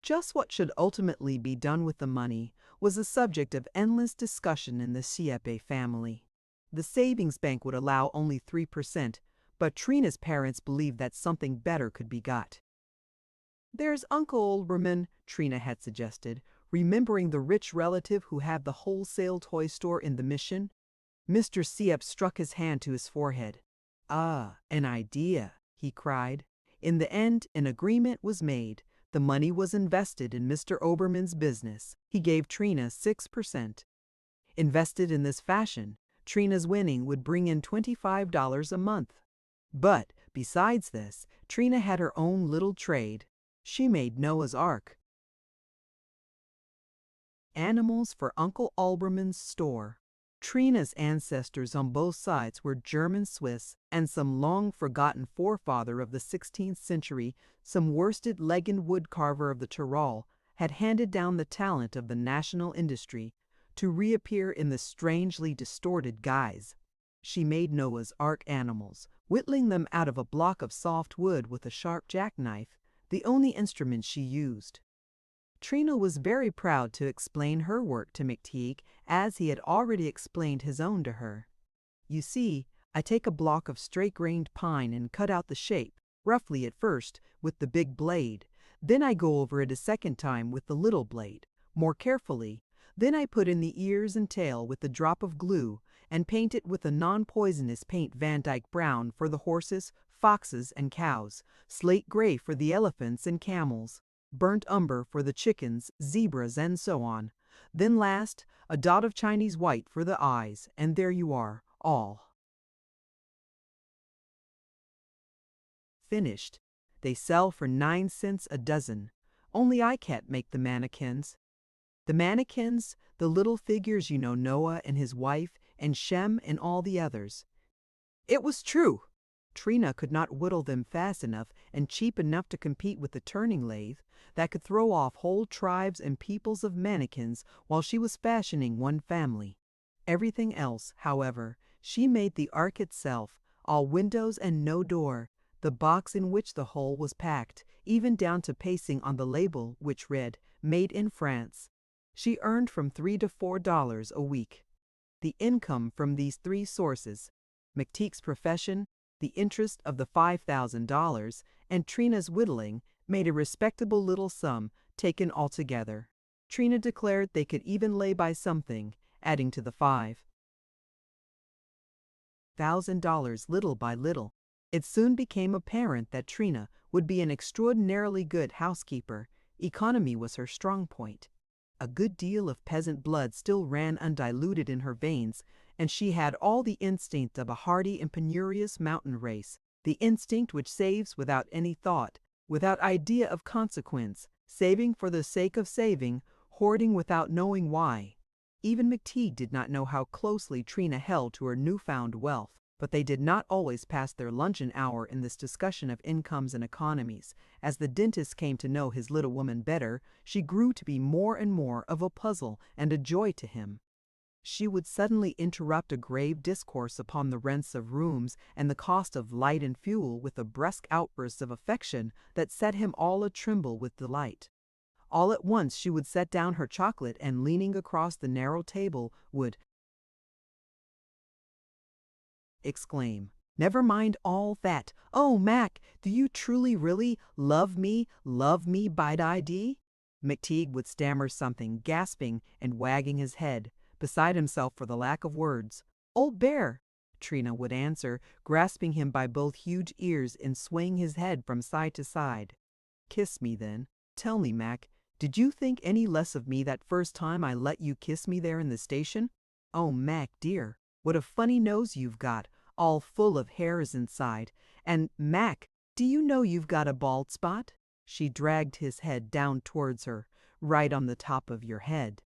A: Just what should ultimately be done with the money was a subject of endless discussion in the Sieppe family. The savings bank would allow only 3%, but Trina's parents believed that something better could be got. There's Uncle Oberman, Trina had suggested, remembering the rich relative who had the wholesale toy store in the Mission. Mr. Sieppe struck his hand to his forehead. Ah, an idea, he cried. In the end, an agreement was made. The money was invested in Mr. Oberman's business. He gave Trina 6%. Invested in this fashion, Trina's winning would bring in $25 a month. But, besides this, Trina had her own little trade. She made Noah's Ark. Animals for Uncle Oberman's store. Trina's ancestors on both sides were German Swiss, and some long-forgotten forefather of the 16th century, some worsted-legged woodcarver of the Tyrol, had handed down the talent of the national industry to reappear in the strangely distorted guise. She made Noah's Ark animals, whittling them out of a block of soft wood with a sharp jackknife, the only instrument she used. Trina was very proud to explain her work to Mcteague, as he had already explained his own to her. You see, I take a block of straight-grained pine and cut out the shape, roughly at first, with the big blade. Then I go over it a second time with the little blade, more carefully. Then I put in the ears and tail with a drop of glue and paint it with a non-poisonous paint Van Dyke Brown for the horses, foxes and cows, slate gray for the elephants and camels, burnt umber for the chickens, zebras, and so on. Then last, a dot of Chinese white for the eyes, and there you are, all finished. They sell for 9 cents a dozen. Only I can't make the mannequins. The mannequins, the little figures, you know, Noah and his wife, and Shem and all the others. It was true. Trina could not whittle them fast enough and cheap enough to compete with the turning lathe that could throw off whole tribes and peoples of mannequins while she was fashioning one family. Everything else, however, she made the ark itself, all windows and no door, the box in which the whole was packed, even down to pasting on the label which read, "Made in France." She earned from $3 to $4 a week. The income from these 3 sources, Mcteague's profession, the interest of the $5,000, and Trina's whittling, made a respectable little sum taken altogether. Trina declared they could even lay by something, adding to the $5,000 little by little. It soon became apparent that Trina would be an extraordinarily good housekeeper. Economy was her strong point. A good deal of peasant blood still ran undiluted in her veins, and she had all the instinct of a hardy and penurious mountain race, the instinct which saves without any thought, without idea of consequence, saving for the sake of saving, hoarding without knowing why. Even Mcteague did not know how closely Trina held to her newfound wealth, but they did not always pass their luncheon hour in this discussion of incomes and economies. As the dentist came to know his little woman better, she grew to be more and more of a puzzle and a joy to him. She would suddenly interrupt a grave discourse upon the rents of rooms and the cost of light and fuel with a brusque outburst of affection that set him all a-tremble with delight. All at once she would set down her chocolate and, leaning across the narrow table, would exclaim, "Never mind all that. Oh, Mac, do you truly really love me by-di-dee?" Mcteague would stammer something, gasping and wagging his head, beside himself for the lack of words. "Old bear," Trina would answer, grasping him by both huge ears and swaying his head from side to side. "Kiss me, then. Tell me, Mac, did you think any less of me that first time I let you kiss me there in the station? Oh, Mac, dear, what a funny nose you've got, all full of hairs inside. And, Mac, do you know you've got a bald spot?" She dragged his head down towards her, "right on the top of your head."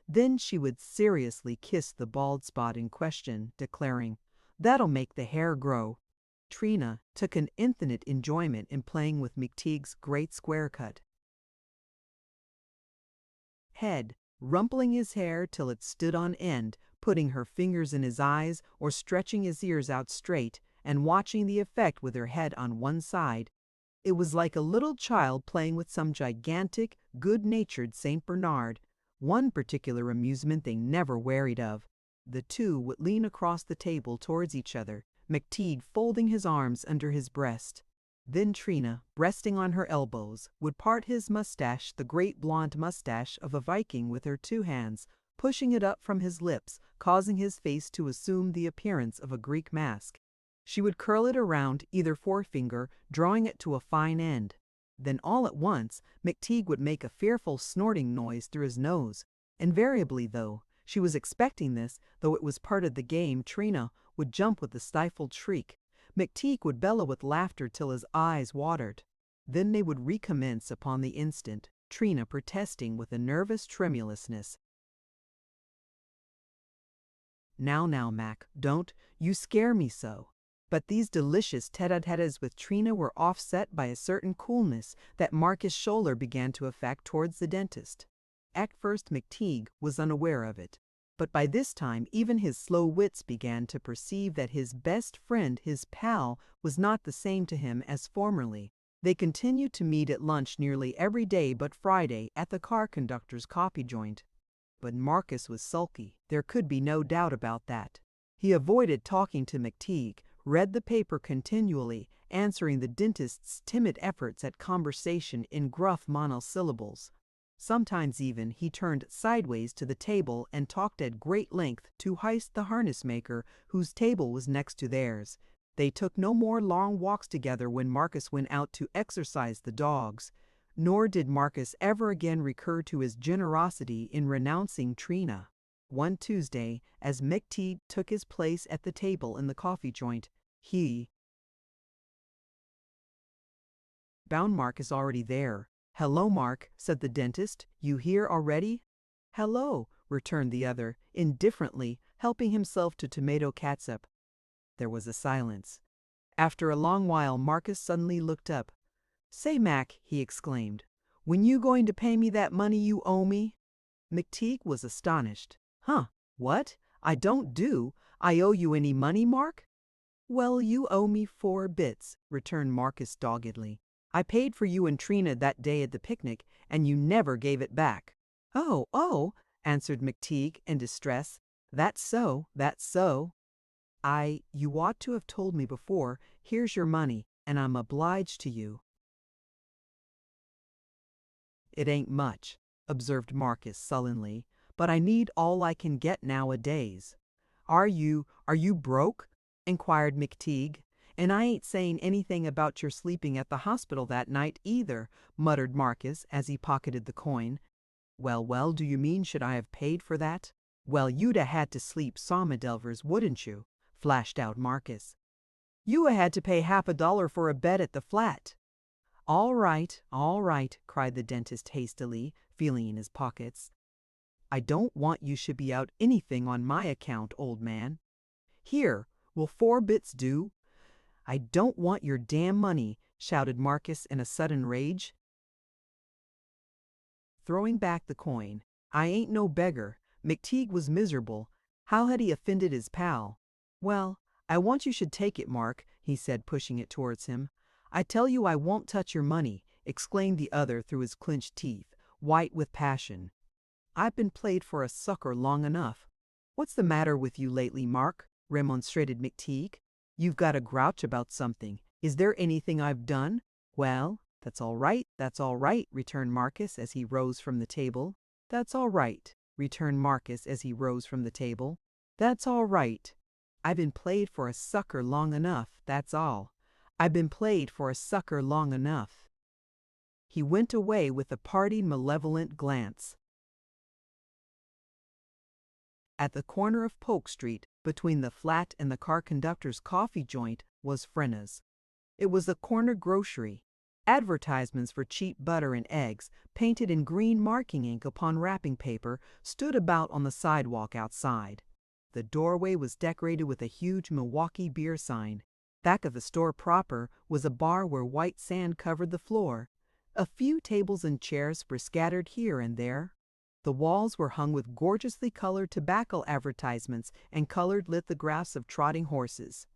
A: Then she would seriously kiss the bald spot in question, declaring, "That'll make the hair grow." Trina took an infinite enjoyment in playing with Mcteague's great square-cut head, rumpling his hair till it stood on end, putting her fingers in his eyes or stretching his ears out straight, and watching the effect with her head on one side. It was like a little child playing with some gigantic, good-natured St. Bernard. One particular amusement they never wearied of. The two would lean across the table towards each other, Mcteague folding his arms under his breast. Then Trina, resting on her elbows, would part his mustache, the great blonde mustache of a Viking, with her 2 hands, pushing it up from his lips, causing his face to assume the appearance of a Greek mask. She would curl it around either forefinger, drawing it to a fine end. Then all at once Mcteague would make a fearful snorting noise through his nose. Invariably, though she was expecting this, though it was part of the game, Trina would jump with a stifled shriek. Mcteague would bellow with laughter till his eyes watered. Then they would recommence upon the instant, Trina protesting with a nervous tremulousness, "Now, Mac, don't. You scare me so." But these delicious tete-a-tetes with Trina were offset by a certain coolness that Marcus Scholler began to affect towards the dentist. At first Mcteague was unaware of it, but by this time even his slow wits began to perceive that his best friend, his pal, was not the same to him as formerly. They continued to meet at lunch nearly every day but Friday at the car conductor's coffee joint. But Marcus was sulky, there could be no doubt about that. He avoided talking to Mcteague, read the paper continually, answering the dentist's timid efforts at conversation in gruff monosyllables. Sometimes even he turned sideways to the table and talked at great length to Heist the harness maker, whose table was next to theirs. They took no more long walks together when Marcus went out to exercise the dogs, nor did Marcus ever again recur to his generosity in renouncing Trina. One Tuesday, as Mcteague took his place at the table in the coffee joint, he found Marcus already there. "Hello, Mark," said the dentist. "You here already?" "Hello," returned the other, indifferently, helping himself to tomato catsup. There was a silence. After a long while, Marcus suddenly looked up. "Say, Mac," he exclaimed, "when you going to pay me that money you owe me?" Mcteague was astonished. "Huh, what? I don't do. I owe you any money, Mark?" "Well, you owe me 4 bits," returned Marcus doggedly. "I paid for you and Trina that day at the picnic, and you never gave it back." Oh, answered Mcteague in distress. "That's so, that's so." You ought to have told me before. Here's your money, and I'm obliged to you." "It ain't much," observed Marcus sullenly, "but I need all I can get nowadays." Are you broke?" inquired Mcteague. "And I ain't saying anything about your sleeping at the hospital that night either," muttered Marcus as he pocketed the coin. Well, do you mean should I have paid for that?" "Well, you'd 'a' had to sleep Somadelvers, wouldn't you?" flashed out Marcus. "You 'a' had to pay $50 for a bed at the flat." All right," cried the dentist hastily, feeling in his pockets. "I don't want you should be out anything on my account, old man." "Here, will 4 bits do?" "I don't want your damn money," shouted Marcus in a sudden rage, throwing back the coin. "I ain't no beggar." Mcteague was miserable. How had he offended his pal? "Well, I want you should take it, Mark," he said, pushing it towards him. "I tell you I won't touch your money," exclaimed the other through his clenched teeth, white with passion. "I've been played for a sucker long enough." "What's the matter with you lately, Mark?" remonstrated Mcteague. "You've got a grouch about something. Is there anything I've done?" "Well, that's all right," returned Marcus as he rose from the table. "That's all right," returned Marcus as he rose from the table. "That's all right. I've been played for a sucker long enough, that's all. I've been played for a sucker long enough." He went away with a parting malevolent glance. At the corner of Polk Street, between the flat and the car conductor's coffee joint, was Frenna's. It was a corner grocery. Advertisements for cheap butter and eggs, painted in green marking ink upon wrapping paper, stood about on the sidewalk outside. The doorway was decorated with a huge Milwaukee beer sign. Back of the store proper was a bar where white sand covered the floor. A few tables and chairs were scattered here and there. The walls were hung with gorgeously colored tobacco advertisements and colored lithographs of trotting horses.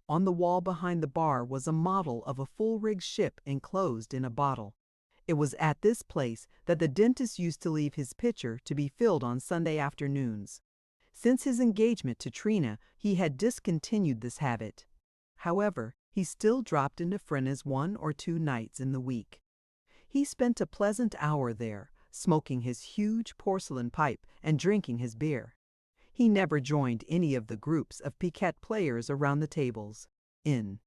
A: On the wall behind the bar was a model of a full-rigged ship enclosed in a bottle. It was at this place that the dentist used to leave his pitcher to be filled on Sunday afternoons. Since his engagement to Trina, he had discontinued this habit. However, he still dropped into Frenna's 1 or 2 nights in the week. He spent a pleasant hour there, smoking his huge porcelain pipe and drinking his beer. He never joined any of the groups of piquet players around the tables. In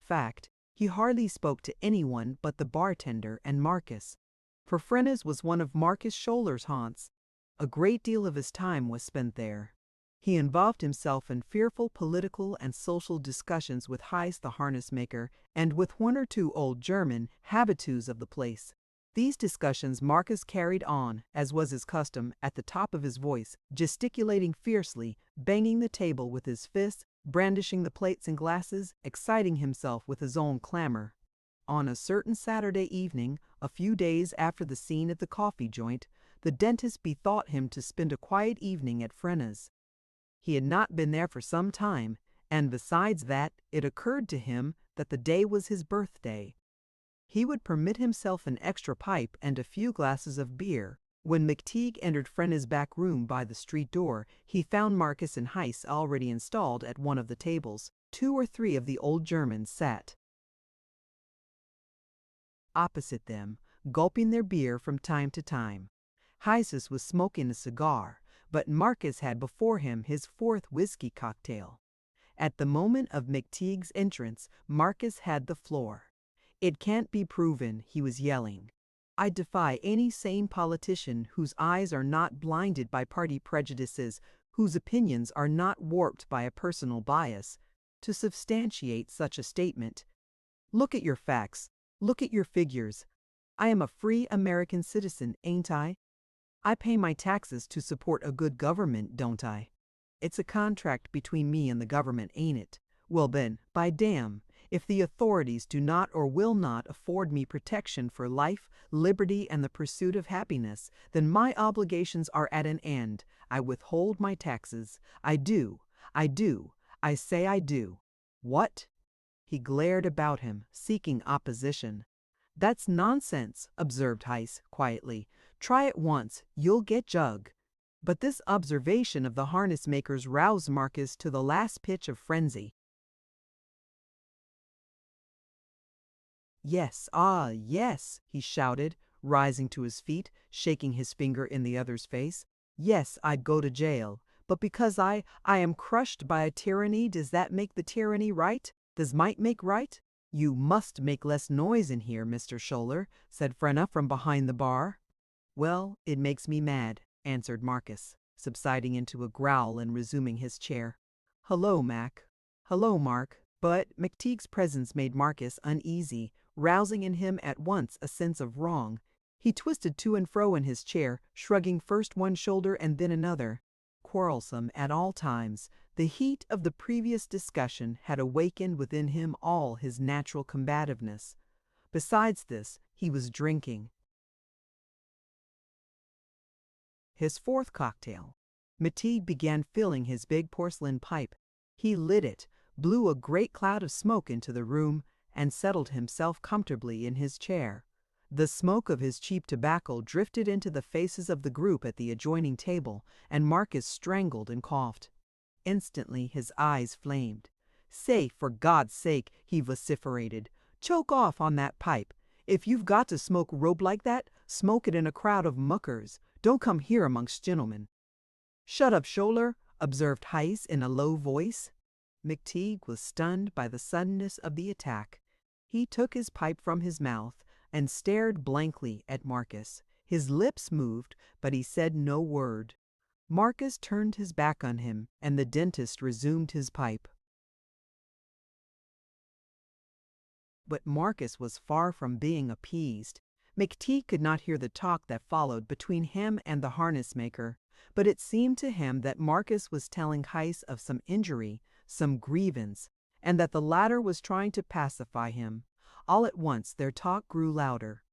A: fact, he hardly spoke to anyone but the bartender and Marcus, for Frenna's was one of Marcus Schouler's haunts. A great deal of his time was spent there. He involved himself in fearful political and social discussions with Heis the harness maker and with 1 or 2 old German habitués of the place. These discussions Marcus carried on, as was his custom, at the top of his voice, gesticulating fiercely, banging the table with his fists, brandishing the plates and glasses, exciting himself with his own clamor. On a certain Saturday evening, a few days after the scene at the coffee joint, the dentist bethought him to spend a quiet evening at Frenna's. He had not been there for some time, and besides that, it occurred to him that the day was his birthday. He would permit himself an extra pipe and a few glasses of beer. When Mcteague entered Frenna's back room by the street door, he found Marcus and Heis already installed at one of the tables. 2 or 3 of the old Germans sat opposite them, gulping their beer from time to time. Heis was smoking a cigar, but Marcus had before him his 4th whiskey cocktail. At the moment of Mcteague's entrance, Marcus had the floor. "It can't be proven," he was yelling. "I defy any sane politician whose eyes are not blinded by party prejudices, whose opinions are not warped by a personal bias, to substantiate such a statement. Look at your facts. Look at your figures. I am a free American citizen, ain't I? I pay my taxes to support a good government, don't I? It's a contract between me and the government, ain't it? Well then, by damn, if the authorities do not or will not afford me protection for life, liberty, and the pursuit of happiness, then my obligations are at an end. I withhold my taxes. I do. I say I do." "What?" He glared about him, seeking opposition. "That's nonsense," observed Heiss quietly. "Try it once, you'll get jug." But this observation of the harness maker's roused Marcus to the last pitch of frenzy. "Yes, ah, yes," he shouted, rising to his feet, shaking his finger in the other's face. "Yes, I'd go to jail. But because I am crushed by a tyranny, does that make the tyranny right? Does might make right?" "You must make less noise in here, Mr. Scholler," said Frenna from behind the bar. "Well, it makes me mad," answered Marcus, subsiding into a growl and resuming his chair. "Hello, Mac." "Hello, Mark." But Mcteague's presence made Marcus uneasy, rousing in him at once a sense of wrong. He twisted to and fro in his chair, shrugging first one shoulder and then another. Quarrelsome at all times, the heat of the previous discussion had awakened within him all his natural combativeness. Besides this, he was drinking. His fourth cocktail. Mcteague began filling his big porcelain pipe. He lit it, blew a great cloud of smoke into the room, and settled himself comfortably in his chair. The smoke of his cheap tobacco drifted into the faces of the group at the adjoining table, and Marcus strangled and coughed. Instantly his eyes flamed. "Say, for God's sake," he vociferated, "choke off on that pipe. If you've got to smoke rope like that, smoke it in a crowd of muckers. Don't come here amongst gentlemen." "Shut up, Scholler," observed Heiss in a low voice. Mcteague was stunned by the suddenness of the attack. He took his pipe from his mouth and stared blankly at Marcus. His lips moved, but he said no word. Marcus turned his back on him, and the dentist resumed his pipe. But Marcus was far from being appeased. Mcteague could not hear the talk that followed between him and the harness maker, but it seemed to him that Marcus was telling Heiss of some injury, some grievance, and that the latter was trying to pacify him. All at once their talk grew louder.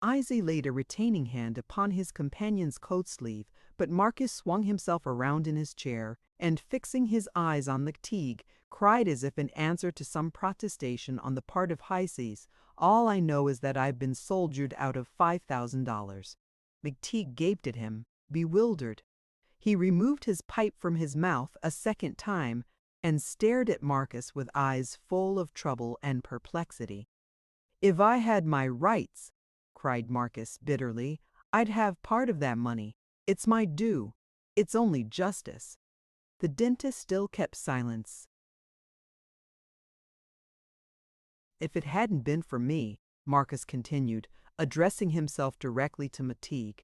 A: Izzy laid a retaining hand upon his companion's coat sleeve, but Marcus swung himself around in his chair, and fixing his eyes on Mcteague, cried as if in answer to some protestation on the part of Heiss, "All I know is that I've been soldiered out of $5,000. Mcteague gaped at him, bewildered. He removed his pipe from his mouth a second time, and stared at Marcus with eyes full of trouble and perplexity. "If I had my rights," cried Marcus bitterly, "I'd have part of that money. It's my due. It's only justice." The dentist still kept silence. "If it hadn't been for me," Marcus continued, addressing himself directly to Mcteague,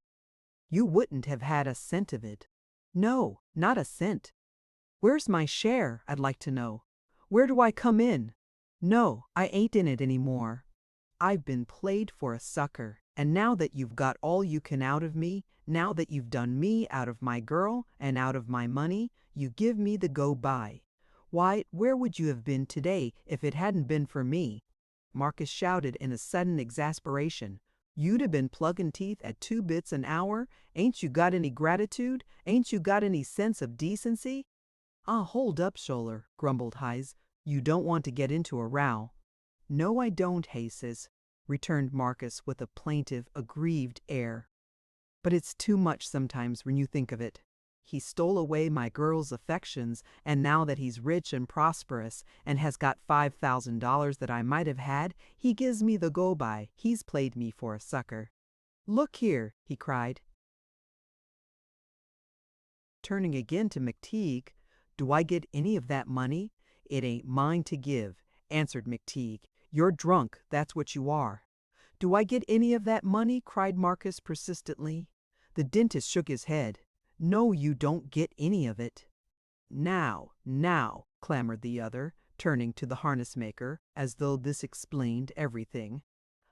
A: "you wouldn't have had a cent of it. No, not a cent. Where's my share, I'd like to know? Where do I come in? No, I ain't in it anymore. I've been played for a sucker, and now that you've got all you can out of me, now that you've done me out of my girl and out of my money, you give me the go-by. Why, where would you have been today if it hadn't been for me?" Marcus shouted in a sudden exasperation. "You'd have been plugging teeth at 2 bits an hour? Ain't you got any gratitude? Ain't you got any sense of decency?" "Ah, hold up, Scholler," grumbled Heiss. "You don't want to get into a row." "No, I don't, Heiss," returned Marcus with a plaintive, aggrieved air. "But it's too much sometimes when you think of it. He stole away my girl's affections, and now that he's rich and prosperous, and has got $5,000 that I might have had, he gives me the go-by. He's played me for a sucker. Look here," he cried, turning again to Mcteague, "do I get any of that money? "It ain't mine to give," answered Mcteague. "You're drunk, that's what you are." "Do I get any of that money?" cried Marcus persistently. The dentist shook his head. "No, you don't get any of it." Now, clamored the other, turning to the harness maker, as though this explained everything.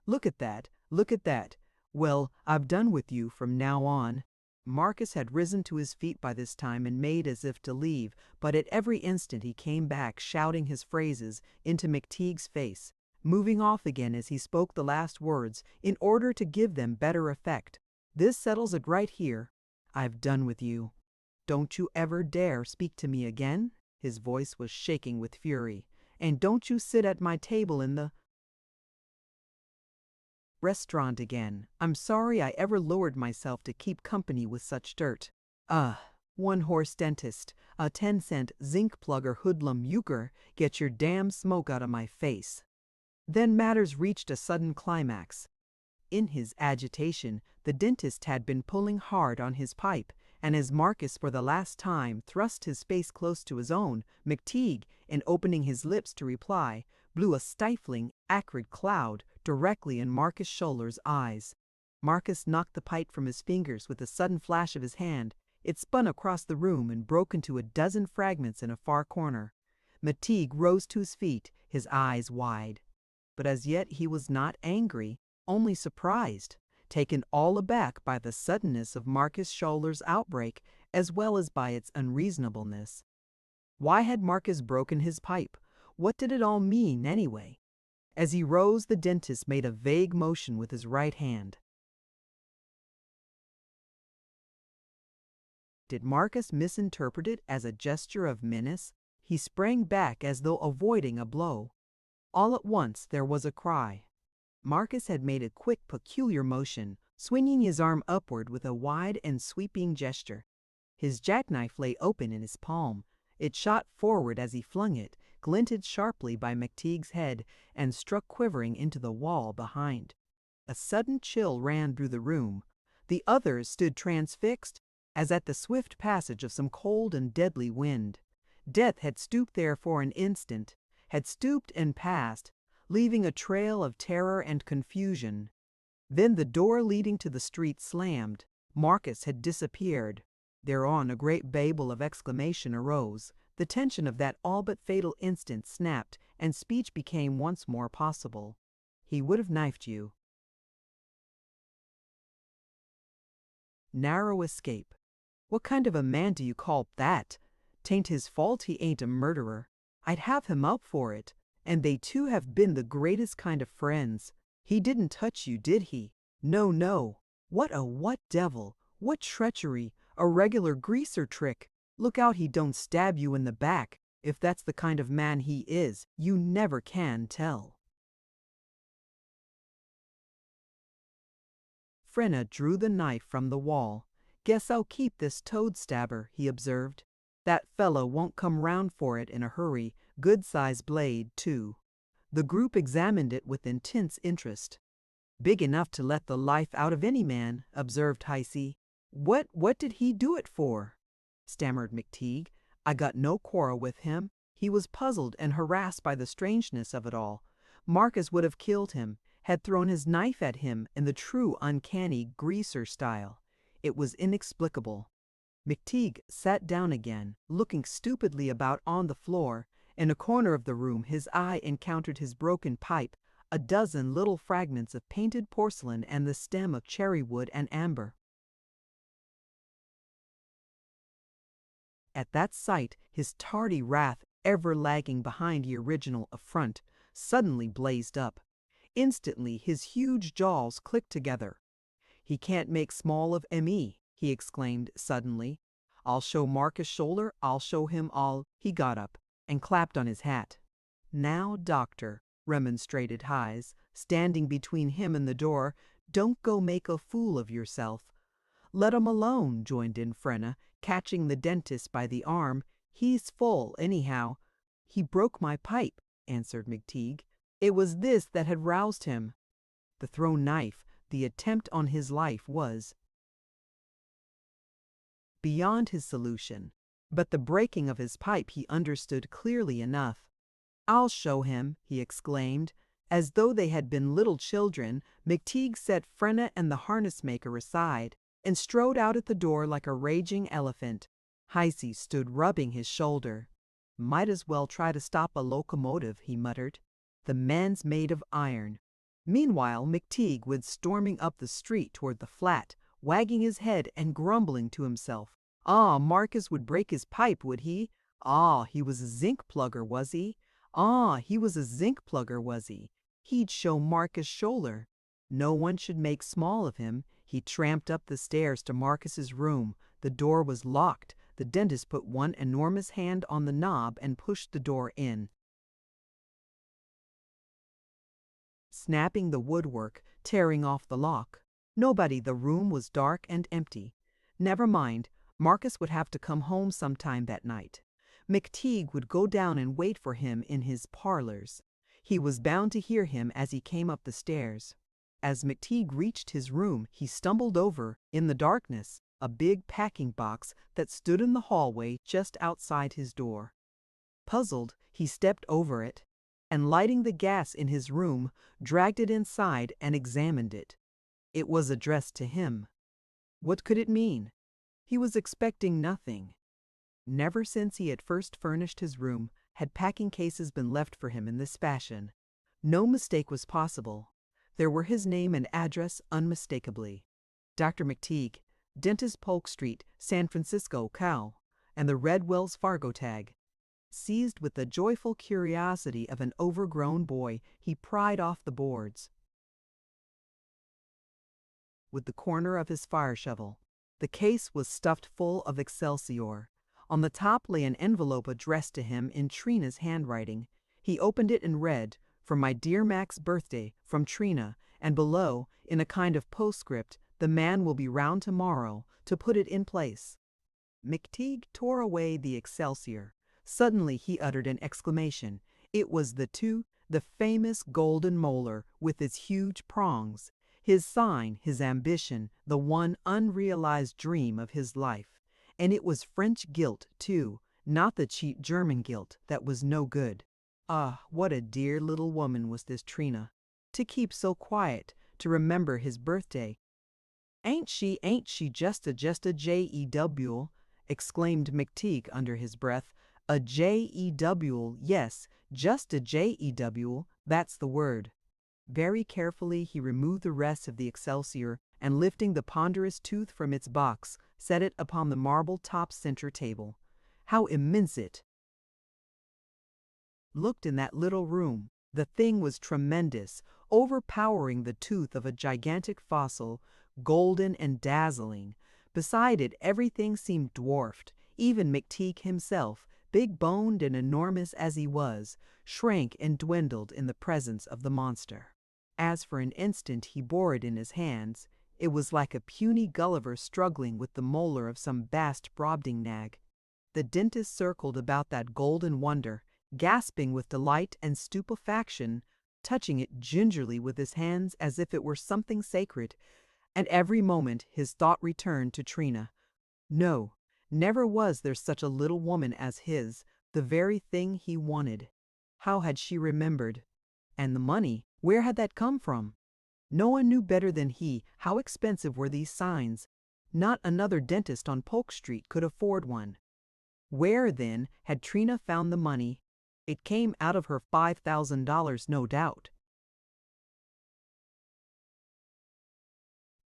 A: Look at that, look at that. Well, I've done with you from now on." Marcus had risen to his feet by this time and made as if to leave, but at every instant he came back shouting his phrases into Mcteague's face, moving off again as he spoke the last words in order to give them better effect. "This settles it right here. I've done with you. Don't you ever dare speak to me again." His voice was shaking with fury. "And don't you sit at my table in the restaurant again. I'm sorry I ever lowered myself to keep company with such dirt. One-horse dentist, a 10-cent zinc plugger hoodlum euchre, get your damn smoke out of my face." Then matters reached a sudden climax. In his agitation, the dentist had been pulling hard on his pipe, and as Marcus for the last time thrust his face close to his own, Mcteague, in opening his lips to reply, blew a stifling, acrid cloud directly in Marcus Schuller's eyes. Marcus knocked the pipe from his fingers with a sudden flash of his hand. It spun across the room and broke into a dozen fragments in a far corner. Mcteague rose to his feet, his eyes wide. But as yet he was not angry, only surprised, taken all aback by the suddenness of Marcus Schuller's outbreak, as well as by its unreasonableness. Why had Marcus broken his pipe? What did it all mean, anyway? As he rose, the dentist made a vague motion with his right hand. Did Marcus misinterpret it as a gesture of menace? He sprang back as though avoiding a blow. All at once there was a cry. Marcus had made a quick, peculiar motion, swinging his arm upward with a wide and sweeping gesture. His jackknife lay open in his palm. It shot forward as he flung it, glinted sharply by Mcteague's head, and struck quivering into the wall behind. A sudden chill ran through the room. The others stood transfixed, as at the swift passage of some cold and deadly wind. Death had stooped there for an instant, had stooped and passed, leaving a trail of terror and confusion. Then the door leading to the street slammed. Marcus had disappeared. Thereon a great babel of exclamation arose. The tension of that all but fatal instant snapped, and speech became once more possible. "He would have knifed you." Narrow escape. What kind of a man do you call that? "'Tain't his fault he ain't a murderer. I'd have him up for it. And they two have been the greatest kind of friends. He didn't touch you, did he? No, no. What devil? What treachery? A regular greaser trick. Look out he don't stab you in the back. If that's the kind of man he is, you never can tell." Frenna drew the knife from the wall. "Guess I'll keep this toad stabber," he observed. "That fellow won't come round for it in a hurry. Good-sized blade, too." The group examined it with intense interest. "Big enough to let the life out of any man," observed Heisey. What did he do it for?" stammered Mcteague. "I got no quarrel with him." He was puzzled and harassed by the strangeness of it all. Marcus would have killed him, had thrown his knife at him in the true uncanny greaser style. It was inexplicable. Mcteague sat down again, looking stupidly about on the floor. In a corner of the room his eye encountered his broken pipe, a dozen little fragments of painted porcelain and the stem of cherry wood and amber. At that sight, his tardy wrath, ever lagging behind the original affront, suddenly blazed up. Instantly his huge jaws clicked together. "He can't make small of me," he exclaimed suddenly. "I'll show Marcus Scholler, I'll show him all." He got up and clapped on his hat. "Now, doctor," remonstrated Heise, standing between him and the door, "don't go make a fool of yourself." "Let him alone," joined in Frenna, catching the dentist by the arm. "He's full, anyhow." "He broke my pipe," answered Mcteague. "It was this that had roused him." The thrown knife, the attempt on his life was beyond his solution. but the breaking of his pipe he understood clearly enough. "I'll show him," he exclaimed. As though they had been little children, Mcteague set Frenna and the harness maker aside and strode out at the door like a raging elephant. Heisey stood rubbing his shoulder. "Might as well try to stop a locomotive," he muttered. "The man's made of iron." Meanwhile, Mcteague was storming up the street toward the flat, wagging his head and grumbling to himself. Ah, Marcus would break his pipe, would he? Ah, he was a zinc plugger, was he? Ah, he was a zinc plugger, was he? He'd show Marcus shoulder. No one should make small of him. He tramped up the stairs to Marcus's room. The door was locked. The dentist put one enormous hand on the knob and pushed the door in, snapping the woodwork, tearing off the lock. Nobody. The room was dark and empty. Never mind. Marcus would have to come home sometime that night. Mcteague would go down and wait for him in his parlors. He was bound to hear him as he came up the stairs. As Mcteague reached his room, he stumbled over, in the darkness, a big packing box that stood in the hallway just outside his door. Puzzled, he stepped over it, and lighting the gas in his room, dragged it inside and examined it. It was addressed to him. What could it mean? He was expecting nothing. Never since he had first furnished his room had packing cases been left for him in this fashion. No mistake was possible. There were his name and address unmistakably. Dr. Mcteague, Dentist, Polk Street, San Francisco, Cal, and the red Wells Fargo tag. Seized with the joyful curiosity of an overgrown boy, he pried off the boards with the corner of his fire shovel. The case was stuffed full of Excelsior. On the top lay an envelope addressed to him in Trina's handwriting. He opened it and read, "For my dear Mac's birthday, from Trina," and below, in a kind of postscript, "The man will be round tomorrow to put it in place." Mcteague tore away the Excelsior. Suddenly he uttered an exclamation. It was the famous golden molar with its huge prongs. His sign, his ambition, the one unrealized dream of his life. And it was French gilt, too, not the cheap German gilt that was no good. Ah, what a dear little woman was this Trina, to keep so quiet, to remember his birthday. Ain't she just a J-E-W," exclaimed Mcteague under his breath. "A J-E-W, yes, just a J-E-W, that's the word." Very carefully he removed the rest of the Excelsior and, lifting the ponderous tooth from its box, set it upon the marble-topped center table. How immense it looked in that little room! The thing was tremendous, overpowering the tooth of a gigantic fossil, golden and dazzling. Beside it everything seemed dwarfed. Even Mcteague himself, big-boned and enormous as he was, shrank and dwindled in the presence of the monster. As for an instant he bore it in his hands, it was like a puny Gulliver struggling with the molar of some vast Brobdingnag. The dentist circled about that golden wonder, gasping with delight and stupefaction, touching it gingerly with his hands as if it were something sacred, and every moment his thought returned to Trina. No, never was there such a little woman as his, the very thing he wanted. How had she remembered? And the money, where had that come from? No one knew better than he how expensive were these signs. Not another dentist on Polk Street could afford one. Where, then, had Trina found the money? It came out of her $5,000, no doubt.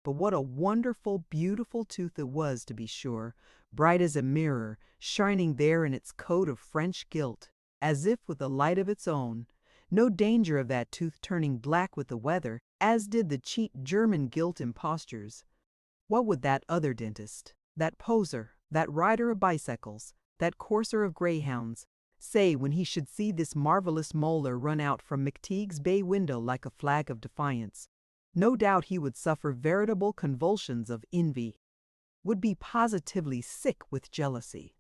A: But what a wonderful, beautiful tooth it was, to be sure, bright as a mirror, shining there in its coat of French gilt, as if with a light of its own. No danger of that tooth turning black with the weather, as did the cheap German gilt impostures. What would that other dentist, that poser, that rider of bicycles, that courser of greyhounds, say when he should see this marvelous molar run out from Mcteague's bay window like a flag of defiance? No doubt he would suffer veritable convulsions of envy, would be positively sick with jealousy.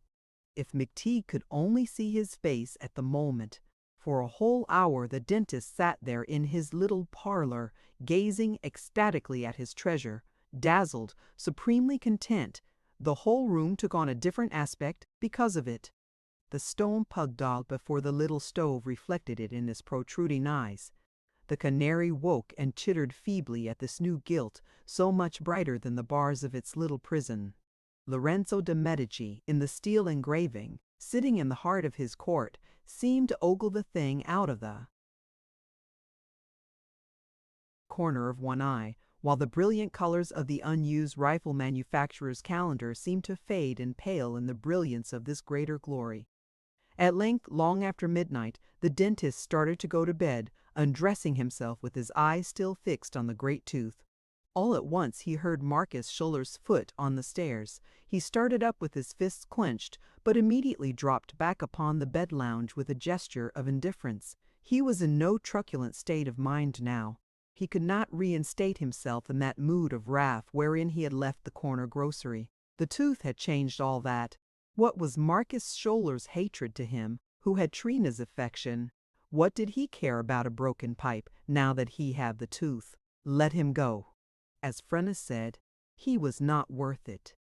A: If Mcteague could only see his face at the moment. For a whole hour the dentist sat there in his little parlor, gazing ecstatically at his treasure, dazzled, supremely content, The whole room took on a different aspect because of it. The stone pug dog before the little stove reflected it in his protruding eyes. The canary woke and chittered feebly at this new guilt, so much brighter than the bars of its little prison. Lorenzo de' Medici, in the steel engraving, sitting in the heart of his court, seemed to ogle the thing out of the corner of one eye, while the brilliant colors of the unused rifle manufacturer's calendar seemed to fade and pale in the brilliance of this greater glory. At length, long after midnight, the dentist started to go to bed, undressing himself with his eyes still fixed on the great tooth. All at once he heard Marcus Schuller's foot on the stairs. He started up with his fists clenched, but immediately dropped back upon the bed lounge with a gesture of indifference. He was in no truculent state of mind now. He could not reinstate himself in that mood of wrath wherein he had left the corner grocery. The tooth had changed all that. What was Marcus Schuller's hatred to him, who had Trina's affection? What did he care about a broken pipe, now that he had the tooth? Let him go. As Frenna said, he was not worth it.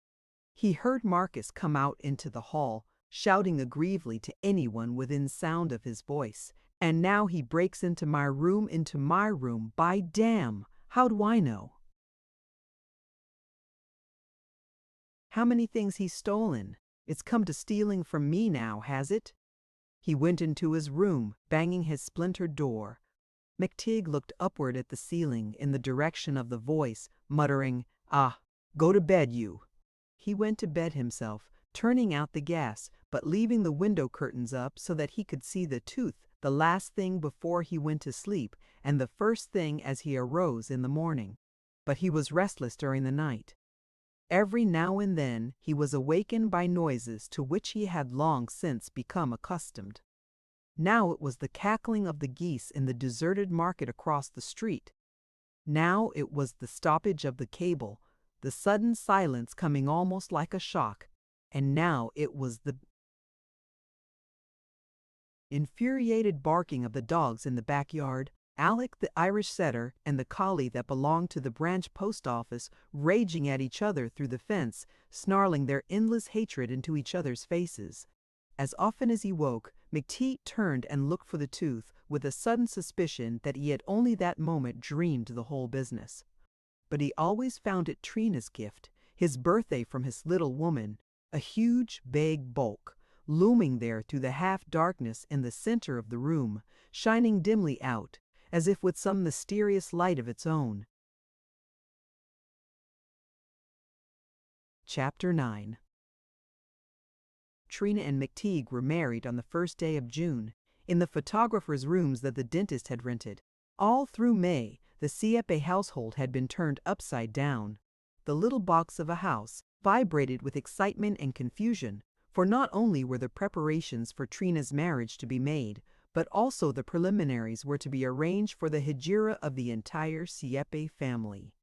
A: He heard Marcus come out into the hall, shouting aggrievedly to anyone within sound of his voice. And now he breaks into my room, by damn! How do I know? How many things he's stolen? It's come to stealing from me now, has it? He went into his room, banging his splintered door. Mcteague looked upward at the ceiling in the direction of the voice, muttering, "Ah, go to bed, you." He went to bed himself, turning out the gas, but leaving the window curtains up so that he could see the tooth the last thing before he went to sleep and the first thing as he arose in the morning. But he was restless during the night. Every now and then he was awakened by noises to which he had long since become accustomed. Now it was the cackling of the geese in the deserted market across the street. Now it was the stoppage of the cable, the sudden silence coming almost like a shock, and now it was the infuriated barking of the dogs in the backyard. Alec the Irish setter and the collie that belonged to the branch post office raging at each other through the fence, snarling their endless hatred into each other's faces. As often as he woke, Mcteague turned and looked for the tooth with a sudden suspicion that he had only that moment dreamed the whole business. But he always found it Trina's gift, his birthday from his little woman, a huge, vague bulk, looming there through the half-darkness in the center of the room, shining dimly out, as if with some mysterious light of its own. Chapter 9. Trina and Mcteague were married on the first day of June, in the photographer's rooms that the dentist had rented. All through May, the Sieppe household had been turned upside down. The little box of a house vibrated with excitement and confusion, for not only were the preparations for Trina's marriage to be made, but also the preliminaries were to be arranged for the hegira of the entire Sieppe family.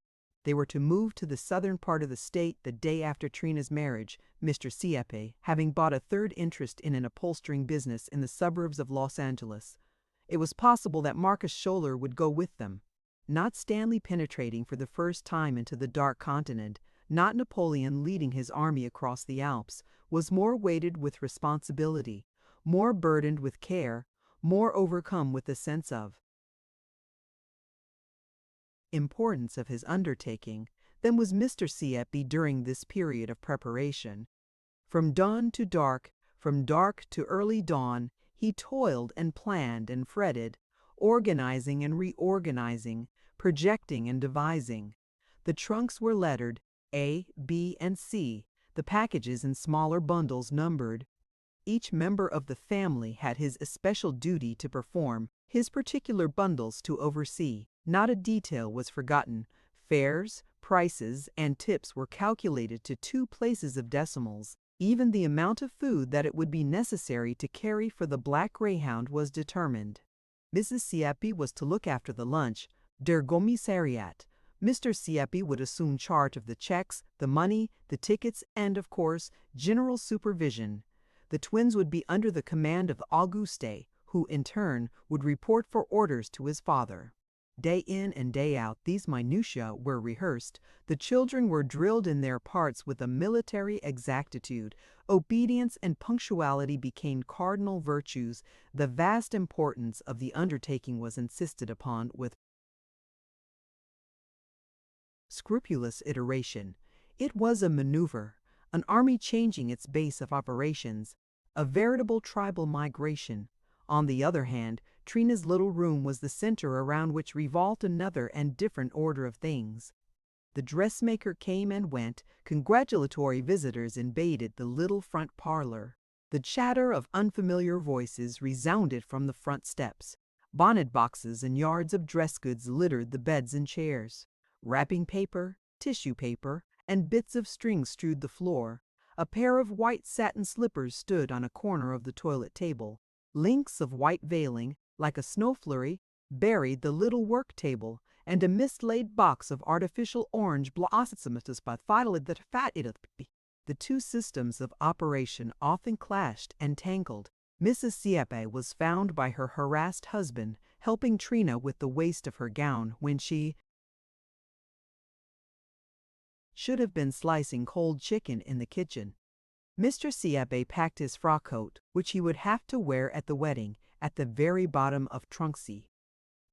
A: They were to move to the southern part of the state the day after Trina's marriage, Mr. Sieppe having bought a third interest in an upholstering business in the suburbs of Los Angeles. It was possible that Marcus Scholler would go with them. Not Stanley penetrating for the first time into the dark continent, not Napoleon leading his army across the Alps, was more weighted with responsibility, more burdened with care, more overcome with the sense of importance of his undertaking than was Mr. Sieppe during this period of preparation. From dawn to dark, from dark to early dawn, he toiled and planned and fretted, organizing and reorganizing, projecting and devising. The trunks were lettered A, B, and C, the packages in smaller bundles numbered. Each member of the family had his especial duty to perform, his particular bundles to oversee. Not a detail was forgotten. Fares, prices, and tips were calculated to 2 places of decimals. Even the amount of food that it would be necessary to carry for the Black Greyhound was determined. Mrs. Sieppe was to look after the lunch, der Commissariat. Mr. Sieppe would assume charge of the checks, the money, the tickets, and, of course, general supervision. The twins would be under the command of Auguste, who, in turn, would report for orders to his father. Day in and day out, these minutiae were rehearsed. The children were drilled in their parts with a military exactitude. Obedience and punctuality became cardinal virtues. The vast importance of the undertaking was insisted upon with scrupulous iteration. It was a maneuver, an army changing its base of operations, a veritable tribal migration. On the other hand, Trina's little room was the center around which revolved another and different order of things. The dressmaker came and went. Congratulatory visitors invaded the little front parlor. The chatter of unfamiliar voices resounded from the front steps. Bonnet boxes and yards of dress goods littered the beds and chairs. Wrapping paper, tissue paper, and bits of string strewed the floor. A pair of white satin slippers stood on a corner of the toilet table. Links of white veiling, like a snow flurry, buried the little work table, and a mislaid box of artificial orange blossoms. The two systems of operation often clashed and tangled. Mrs. Sieppe was found by her harassed husband helping Trina with the waist of her gown when she should have been slicing cold chicken in the kitchen. Mr. Sieppe packed his frock coat, which he would have to wear at the wedding, at the very bottom of Trunksy.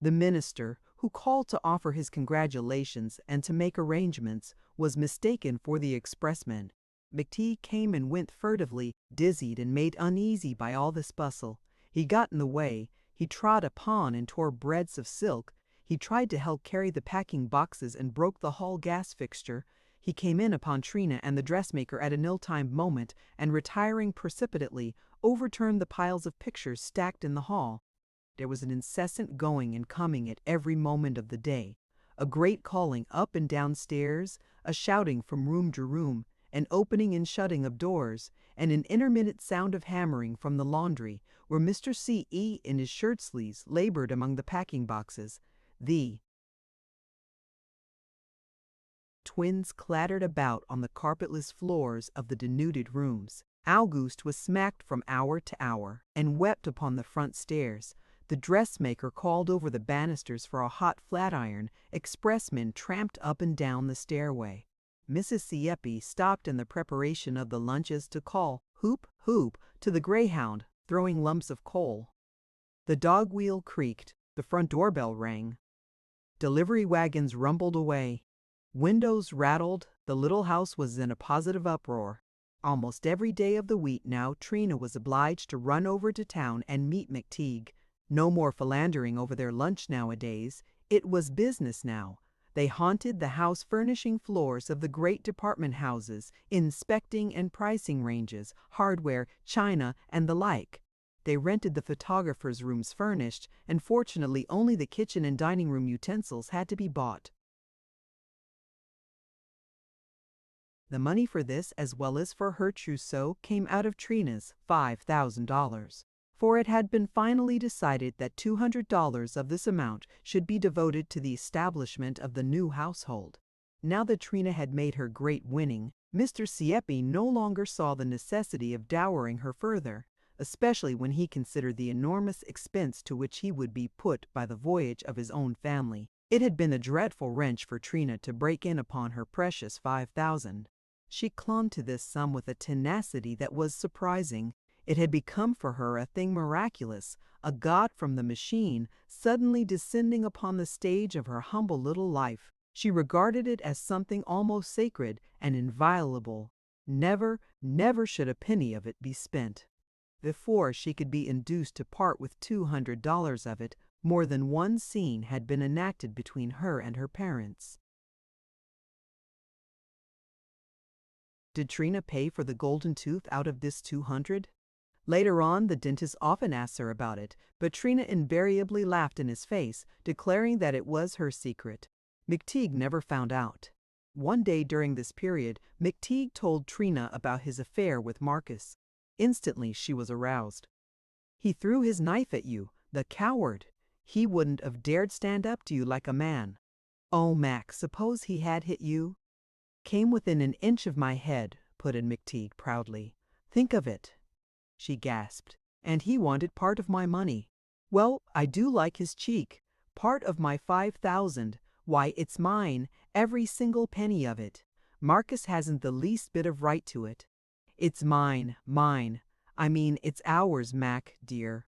A: The minister, who called to offer his congratulations and to make arrangements, was mistaken for the expressman. Mcteague came and went furtively, dizzied and made uneasy by all this bustle. He got in the way, he trod upon and tore breadths of silk, he tried to help carry the packing boxes and broke the hall gas fixture. He came in upon Trina and the dressmaker at an ill-timed moment, and retiring precipitately, overturned the piles of pictures stacked in the hall. There was an incessant going and coming at every moment of the day, a great calling up and down stairs, a shouting from room to room, an opening and shutting of doors, and an intermittent sound of hammering from the laundry, where Mr. C.E. in his shirt sleeves labored among the packing boxes. The twins clattered about on the carpetless floors of the denuded rooms. Auguste was smacked from hour to hour, and wept upon the front stairs. The dressmaker called over the banisters for a hot flat-iron. Expressmen tramped up and down the stairway. Mrs. Sieppe stopped in the preparation of the lunches to call "Hoop, hoop" to the greyhound, throwing lumps of coal. The dog wheel creaked, the front doorbell rang. Delivery wagons rumbled away. Windows rattled, the little house was in a positive uproar. Almost every day of the week now Trina was obliged to run over to town and meet Mcteague. No more philandering over their lunch nowadays. It was business now. They haunted the house furnishing floors of the great department houses, inspecting and pricing ranges, hardware, china, and the like. They rented the photographer's rooms furnished, and fortunately only the kitchen and dining room utensils had to be bought. The money for this, as well as for her trousseau, came out of Trina's $5,000. For it had been finally decided that $200 of this amount should be devoted to the establishment of the new household. Now that Trina had made her great winning, Mr. Sieppe no longer saw the necessity of dowering her further, especially when he considered the enormous expense to which he would be put by the voyage of his own family. It had been a dreadful wrench for Trina to break in upon her precious $5,000. She clung to this sum with a tenacity that was surprising. It had become for her a thing miraculous, a god from the machine, suddenly descending upon the stage of her humble little life. She regarded it as something almost sacred and inviolable. Never, never should a penny of it be spent. Before she could be induced to part with $200 of it, more than one scene had been enacted between her and her parents. Did Trina pay for the golden tooth out of this $200? Later on, the dentist often asked her about it, but Trina invariably laughed in his face, declaring that it was her secret. Mcteague never found out. One day during this period, Mcteague told Trina about his affair with Marcus. Instantly she was aroused. "He threw his knife at you, the coward. He wouldn't have dared stand up to you like a man." "Oh, Mac, suppose he had hit you?" "Came within an inch of my head," put in Mcteague proudly. "Think of it." She gasped. "And he wanted part of my money." "Well, I do like his cheek. Part of my 5,000, why, it's mine, every single penny of it. Marcus hasn't the least bit of right to it. It's mine, mine. I mean, it's ours, Mac, dear.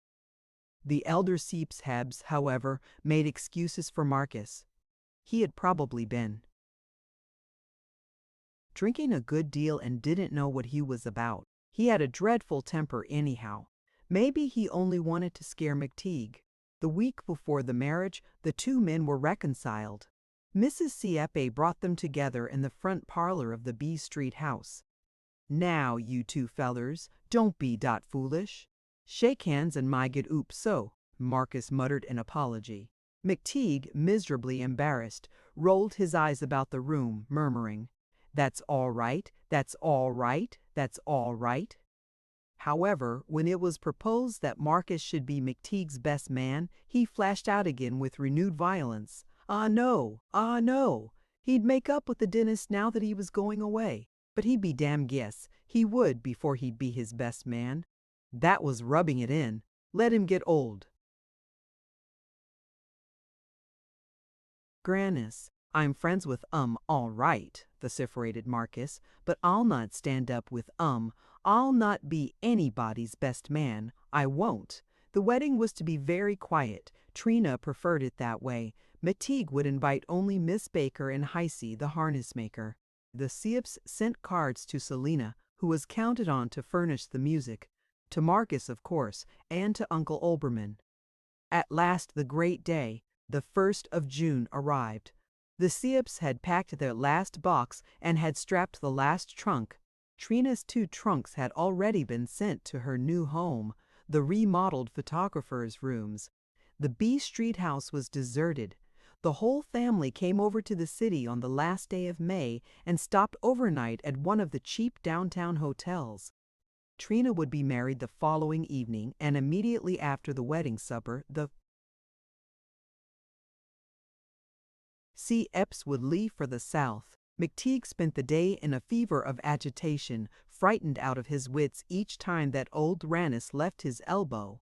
A: The elder Seepshebs, however, made excuses for Marcus. He had probably been drinking a good deal and didn't know what he was about. He had a dreadful temper anyhow. Maybe he only wanted to scare Mcteague. The week before the marriage, the two men were reconciled. Mrs. Sieppe brought them together in the front parlor of the B Street house. "Now, you two fellers, don't be dot foolish. Shake hands and my get oop so," Marcus muttered in apology. Mcteague, miserably embarrassed, rolled his eyes about the room, murmuring, "That's all right, that's all right, that's all right." However, when it was proposed that Marcus should be Mcteague's best man, he flashed out again with renewed violence. Ah no, ah no. He'd make up with the dentist now that he was going away. But he'd be damn guess. He would before he'd be his best man. That was rubbing it in. Let him get old. Grannis, I'm friends with all right, vociferated Marcus, but I'll not stand up with I'll not be anybody's best man. I won't. The wedding was to be very quiet. Trina preferred it that way. Mcteague would invite only Miss Baker and Heisey, the harness maker. The Seeps sent cards to Selina, who was counted on to furnish the music, to Marcus, of course, and to Uncle Obermann. At last the great day, the 1st of June, arrived. The Seeps had packed their last box and had strapped the last trunk. Trina's 2 trunks had already been sent to her new home, the remodeled photographer's rooms. The B Street house was deserted. The whole family came over to the city on the last day of May and stopped overnight at one of the cheap downtown hotels. Trina would be married the following evening, and immediately after the wedding supper, the Seeps would leave for the South. Mcteague spent the day in a fever of agitation, frightened out of his wits each time that old Grannis left his elbow.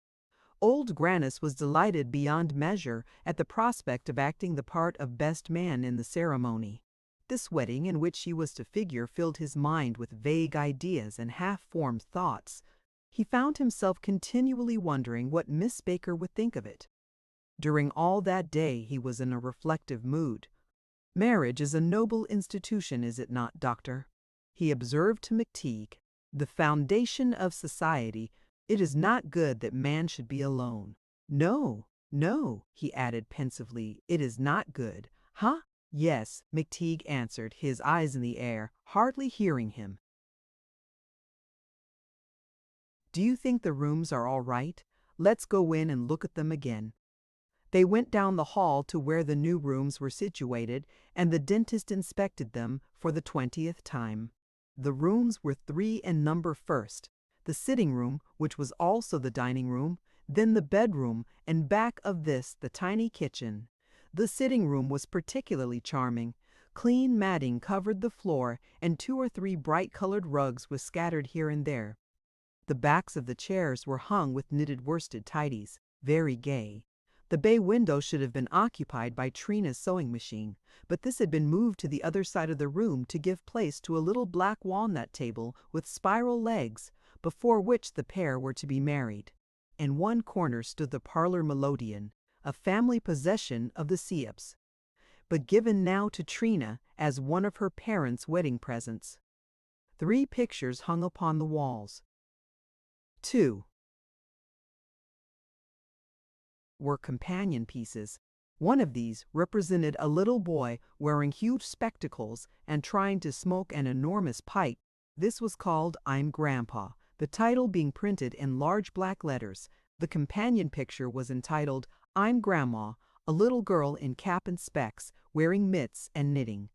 A: Old Grannis was delighted beyond measure at the prospect of acting the part of best man in the ceremony. This wedding in which he was to figure filled his mind with vague ideas and half-formed thoughts. He found himself continually wondering what Miss Baker would think of it. During all that day he was in a reflective mood. "Marriage is a noble institution, is it not, Doctor?" he observed to Mcteague. "The foundation of society. It is not good that man should be alone." "No, no," he added pensively, "it is not good." "Huh? Yes," Mcteague answered, his eyes in the air, hardly hearing him. "Do you think the rooms are all right? Let's go in and look at them again." They went down the hall to where the new rooms were situated, and the dentist inspected them for the 20th time. The rooms were 3 in number first. The sitting room, which was also the dining room, then the bedroom, and back of this the tiny kitchen. The sitting room was particularly charming. Clean matting covered the floor, and 2 or 3 bright-colored rugs were scattered here and there. The backs of the chairs were hung with knitted worsted tidies, very gay. The bay window should have been occupied by Trina's sewing machine, but this had been moved to the other side of the room to give place to a little black walnut table with spiral legs, before which the pair were to be married. In one corner stood the parlor melodeon, a family possession of the Seeps, but given now to Trina as one of her parents' wedding presents. 3 pictures hung upon the walls. 2 were companion pieces. One of these represented a little boy wearing huge spectacles and trying to smoke an enormous pipe. This was called "I'm Grandpa," the title being printed in large black letters. The companion picture was entitled "I'm Grandma," a little girl in cap and specs, wearing mitts and knitting.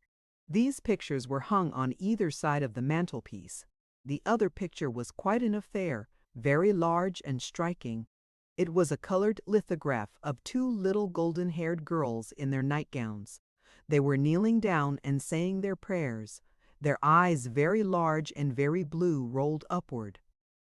A: These pictures were hung on either side of the mantelpiece. The other picture was quite an affair, very large and striking. It was a colored lithograph of 2 little golden-haired girls in their nightgowns. They were kneeling down and saying their prayers, their eyes very large and very blue rolled upward.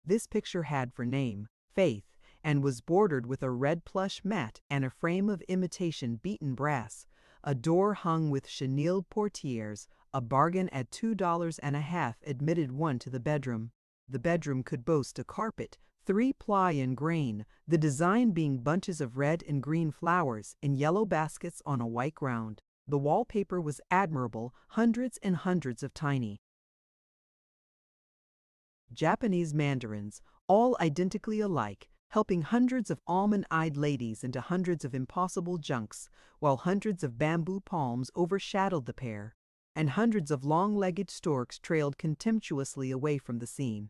A: This picture had for name Faith, and was bordered with a red plush mat and a frame of imitation beaten brass. A door hung with chenilled portieres, a bargain at $2.50 admitted one to the bedroom. The bedroom could boast a carpet, 3-ply in grain, the design being bunches of red and green flowers in yellow baskets on a white ground. The wallpaper was admirable, hundreds and hundreds of tiny Japanese mandarins, all identically alike, helping hundreds of almond-eyed ladies into hundreds of impossible junks, while hundreds of bamboo palms overshadowed the pair, and hundreds of long-legged storks trailed contemptuously away from the scene.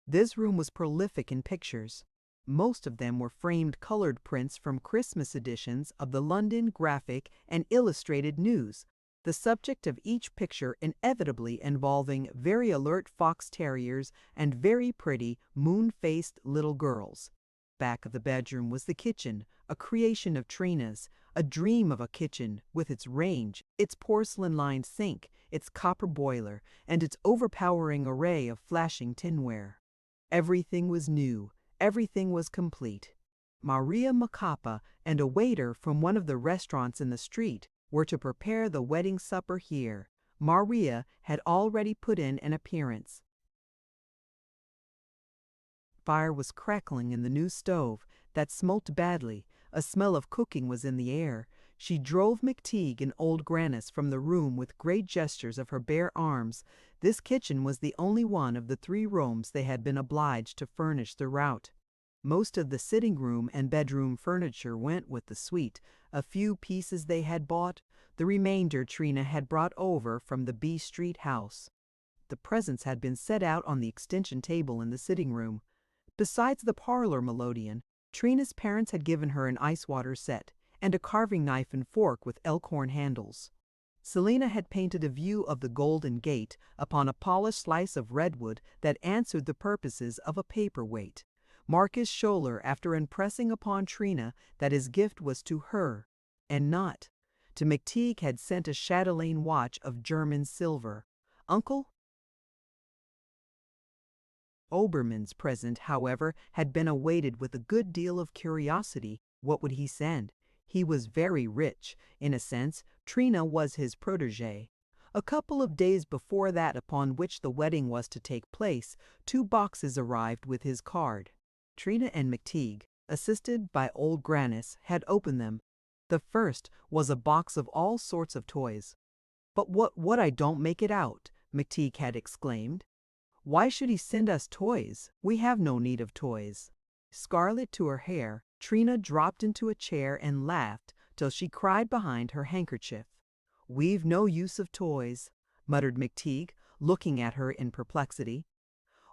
A: This room was prolific in pictures. Most of them were framed colored prints from Christmas editions of the London Graphic and Illustrated News, the subject of each picture inevitably involving very alert fox terriers and very pretty, moon-faced little girls. Back of the bedroom was the kitchen, a creation of Trina's, a dream of a kitchen with its range, its porcelain-lined sink, its copper boiler, and its overpowering array of flashing tinware. Everything was new, everything was complete. Maria Macapa and a waiter from one of the restaurants in the street were to prepare the wedding supper here. Maria had already put in an appearance. Fire was crackling in the new stove that smoked badly. A smell of cooking was in the air. She drove Mcteague and old Grannis from the room with great gestures of her bare arms. This kitchen was the only one of the 3 rooms they had been obliged to furnish throughout. Most of the sitting room and bedroom furniture went with the suite. A few pieces they had bought. The remainder Trina had brought over from the B Street house. The presents had been set out on the extension table in the sitting room. Besides the parlor melodeon, Trina's parents had given her an ice water set and a carving knife and fork with elkhorn handles. Selina had painted a view of the Golden Gate upon a polished slice of redwood that answered the purposes of a paperweight. Marcus Scholler, after impressing upon Trina that his gift was to her and not to Mcteague, had sent a chatelaine watch of German silver. Uncle Obermann's present, however, had been awaited with a good deal of curiosity. What would he send? He was very rich. In a sense, Trina was his protégée. A couple of days before that upon which the wedding was to take place, 2 boxes arrived with his card. Trina and Mcteague, assisted by old Grannis, had opened them. The first was a box of all sorts of toys. "But what I don't make it out," Mcteague had exclaimed. "Why should he send us toys? We have no need of toys." Scarlet to her hair, Trina dropped into a chair and laughed till she cried behind her handkerchief. "We've no use of toys," muttered Mcteague, looking at her in perplexity.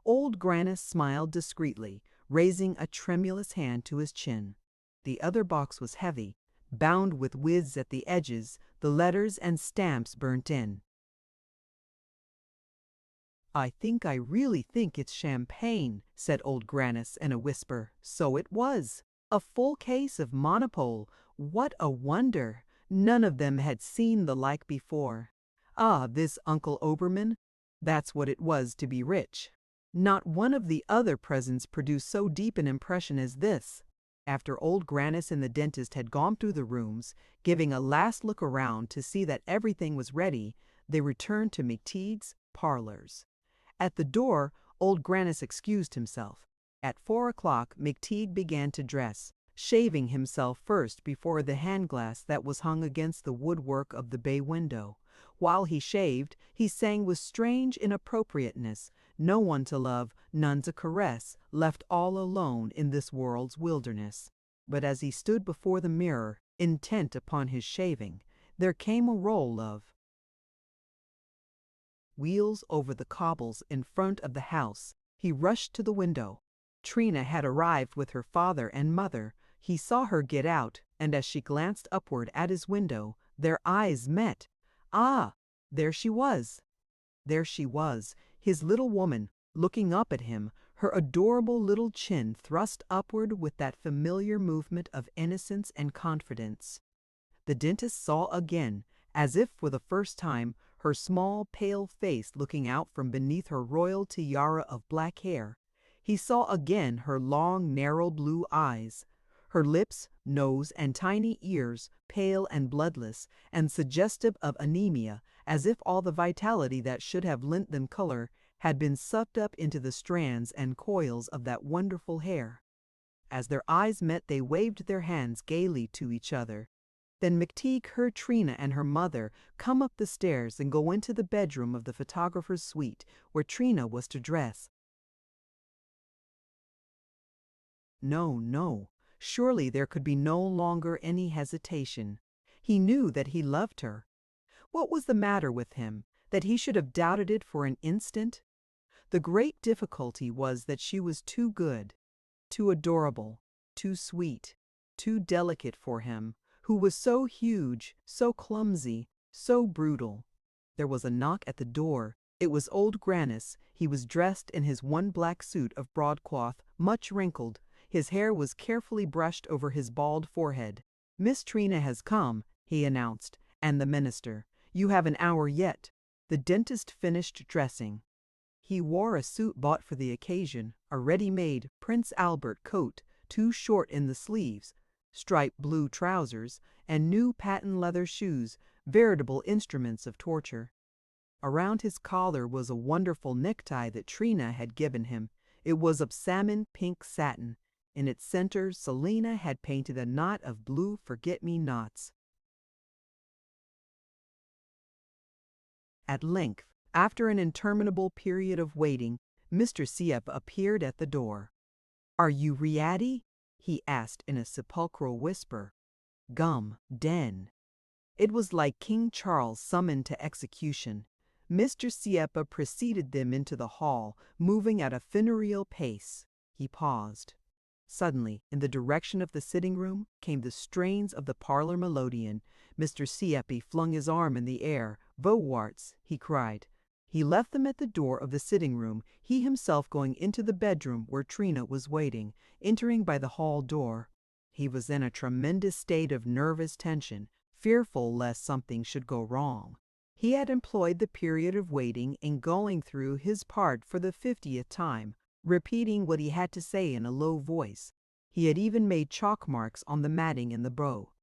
A: Old Grannis smiled discreetly, raising a tremulous hand to his chin. The other box was heavy, bound with withes at the edges, the letters and stamps burnt in. "I really think it's champagne," said old Grannis in a whisper. So it was. A full case of Monopole. What a wonder! None of them had seen the like before. Ah, this Uncle Obermann, that's what it was to be rich. Not one of the other presents produced so deep an impression as this. After old Grannis and the dentist had gone through the rooms, giving a last look around to see that everything was ready, they returned to Mcteague's parlors. At the door, old Grannis excused himself. At 4 o'clock, Mcteague began to dress, shaving himself first before the hand-glass that was hung against the woodwork of the bay window. While he shaved, he sang with strange inappropriateness, "No one to love, none to caress, left all alone in this world's wilderness." But as he stood before the mirror, intent upon his shaving, there came a roll of wheels over the cobbles in front of the house. He rushed to the window. Trina had arrived with her father and mother. He saw her get out, and as she glanced upward at his window, their eyes met. Ah, there she was. There she was, his little woman, looking up at him, her adorable little chin thrust upward with that familiar movement of innocence and confidence. The dentist saw again, as if for the first time, her small, pale face looking out from beneath her royal tiara of black hair. He saw again her long, narrow blue eyes, her lips, nose, and tiny ears, pale and bloodless, and suggestive of anemia, as if all the vitality that should have lent them color had been sucked up into the strands and coils of that wonderful hair. As their eyes met, they waved their hands gaily to each other. Then Mcteague heard Trina and her mother come up the stairs and go into the bedroom of the photographer's suite, where Trina was to dress. No, no, surely there could be no longer any hesitation. He knew that he loved her. What was the matter with him, that he should have doubted it for an instant? The great difficulty was that she was too good, too adorable, too sweet, too delicate for him, who was so huge, so clumsy, so brutal. There was a knock at the door. It was old Grannis. He was dressed in his one black suit of broadcloth, much wrinkled. His hair was carefully brushed over his bald forehead. "Miss Trina has come," he announced, "and the minister. You have an hour yet." The dentist finished dressing. He wore a suit bought for the occasion, a ready-made Prince Albert coat, too short in the sleeves, striped blue trousers, and new patent leather shoes, veritable instruments of torture. Around his collar was a wonderful necktie that Trina had given him. It was of salmon pink satin. In its center, Selina had painted a knot of blue forget-me-nots. At length, after an interminable period of waiting, Mr. Siep appeared at the door. "Are you ready?" he asked in a sepulchral whisper. Gum, den. It was like King Charles summoned to execution. Mr. Sieppe preceded them into the hall, moving at a funereal pace. He paused. Suddenly, in the direction of the sitting room, came the strains of the parlor melodeon. Mr. Sieppe flung his arm in the air. "Vowarts!" he cried. He left them at the door of the sitting room, he himself going into the bedroom where Trina was waiting, entering by the hall door. He was in a tremendous state of nervous tension, fearful lest something should go wrong. He had employed the period of waiting in going through his part for the 50th time, repeating what he had to say in a low voice. He had even made chalk marks on the matting in the bow.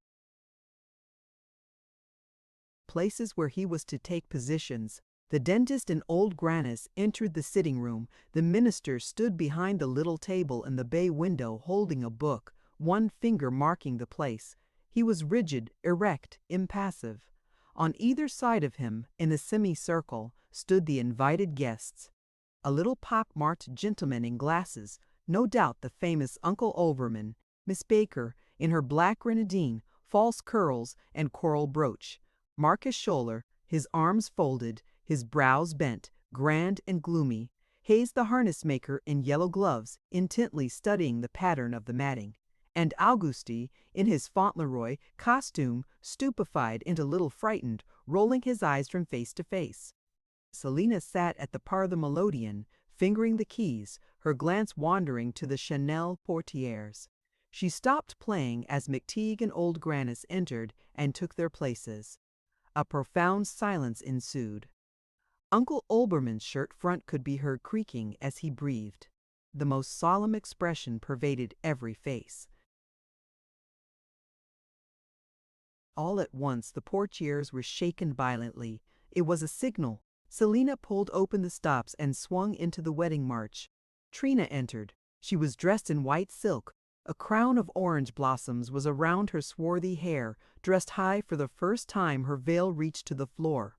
A: Places where he was to take positions. The dentist and old Grannis entered the sitting room. The minister stood behind the little table in the bay window holding a book, one finger marking the place. He was rigid, erect, impassive. On either side of him, in a semicircle, stood the invited guests. A little pock-marked gentleman in glasses, no doubt the famous Uncle Obermann, Miss Baker, in her black grenadine, false curls, and coral brooch, Marcus Scholler, his arms folded, his brows bent, grand and gloomy, Hayes the harness maker in yellow gloves, intently studying the pattern of the matting, and Auguste, in his Fauntleroy costume, stupefied and a little frightened, rolling his eyes from face to face. Selina sat at the parlor melodeon, fingering the keys, her glance wandering to the Chanel portieres. She stopped playing as Mcteague and old Grannis entered and took their places. A profound silence ensued. Uncle Obermann's shirt front could be heard creaking as he breathed. The most solemn expression pervaded every face. All at once the portieres were shaken violently. It was a signal. Selina pulled open the stops and swung into the wedding march. Trina entered. She was dressed in white silk. A crown of orange blossoms was around her swarthy hair. Dressed high for the first time, her veil reached to the floor.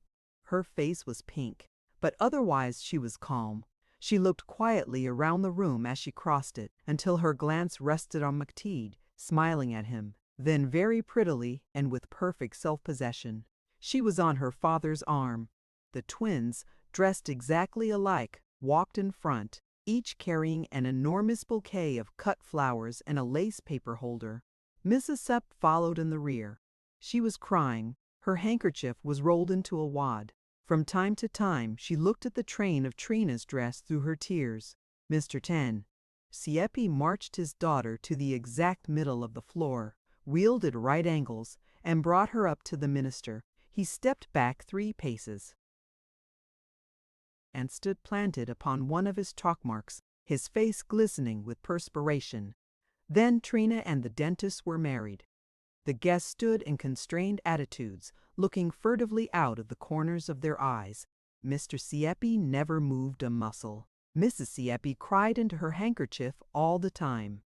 A: Her face was pink, but otherwise she was calm. She looked quietly around the room as she crossed it, until her glance rested on Mcteague, smiling at him. Then very prettily and with perfect self-possession, she was on her father's arm. The twins, dressed exactly alike, walked in front, each carrying an enormous bouquet of cut flowers and a lace paper holder. Mrs. Sepp followed in the rear. She was crying. Her handkerchief was rolled into a wad. From time to time she looked at the train of Trina's dress through her tears. Mr. Ten. Sieppe marched his daughter to the exact middle of the floor, wheeled at right angles, and brought her up to the minister. He stepped back 3 paces and stood planted upon one of his chalk marks. his face glistening with perspiration. Then Trina and the dentist were married. The guests stood in constrained attitudes, looking furtively out of the corners of their eyes. Mr. Sieppe never moved a muscle. Mrs. Sieppe cried into her handkerchief all the time.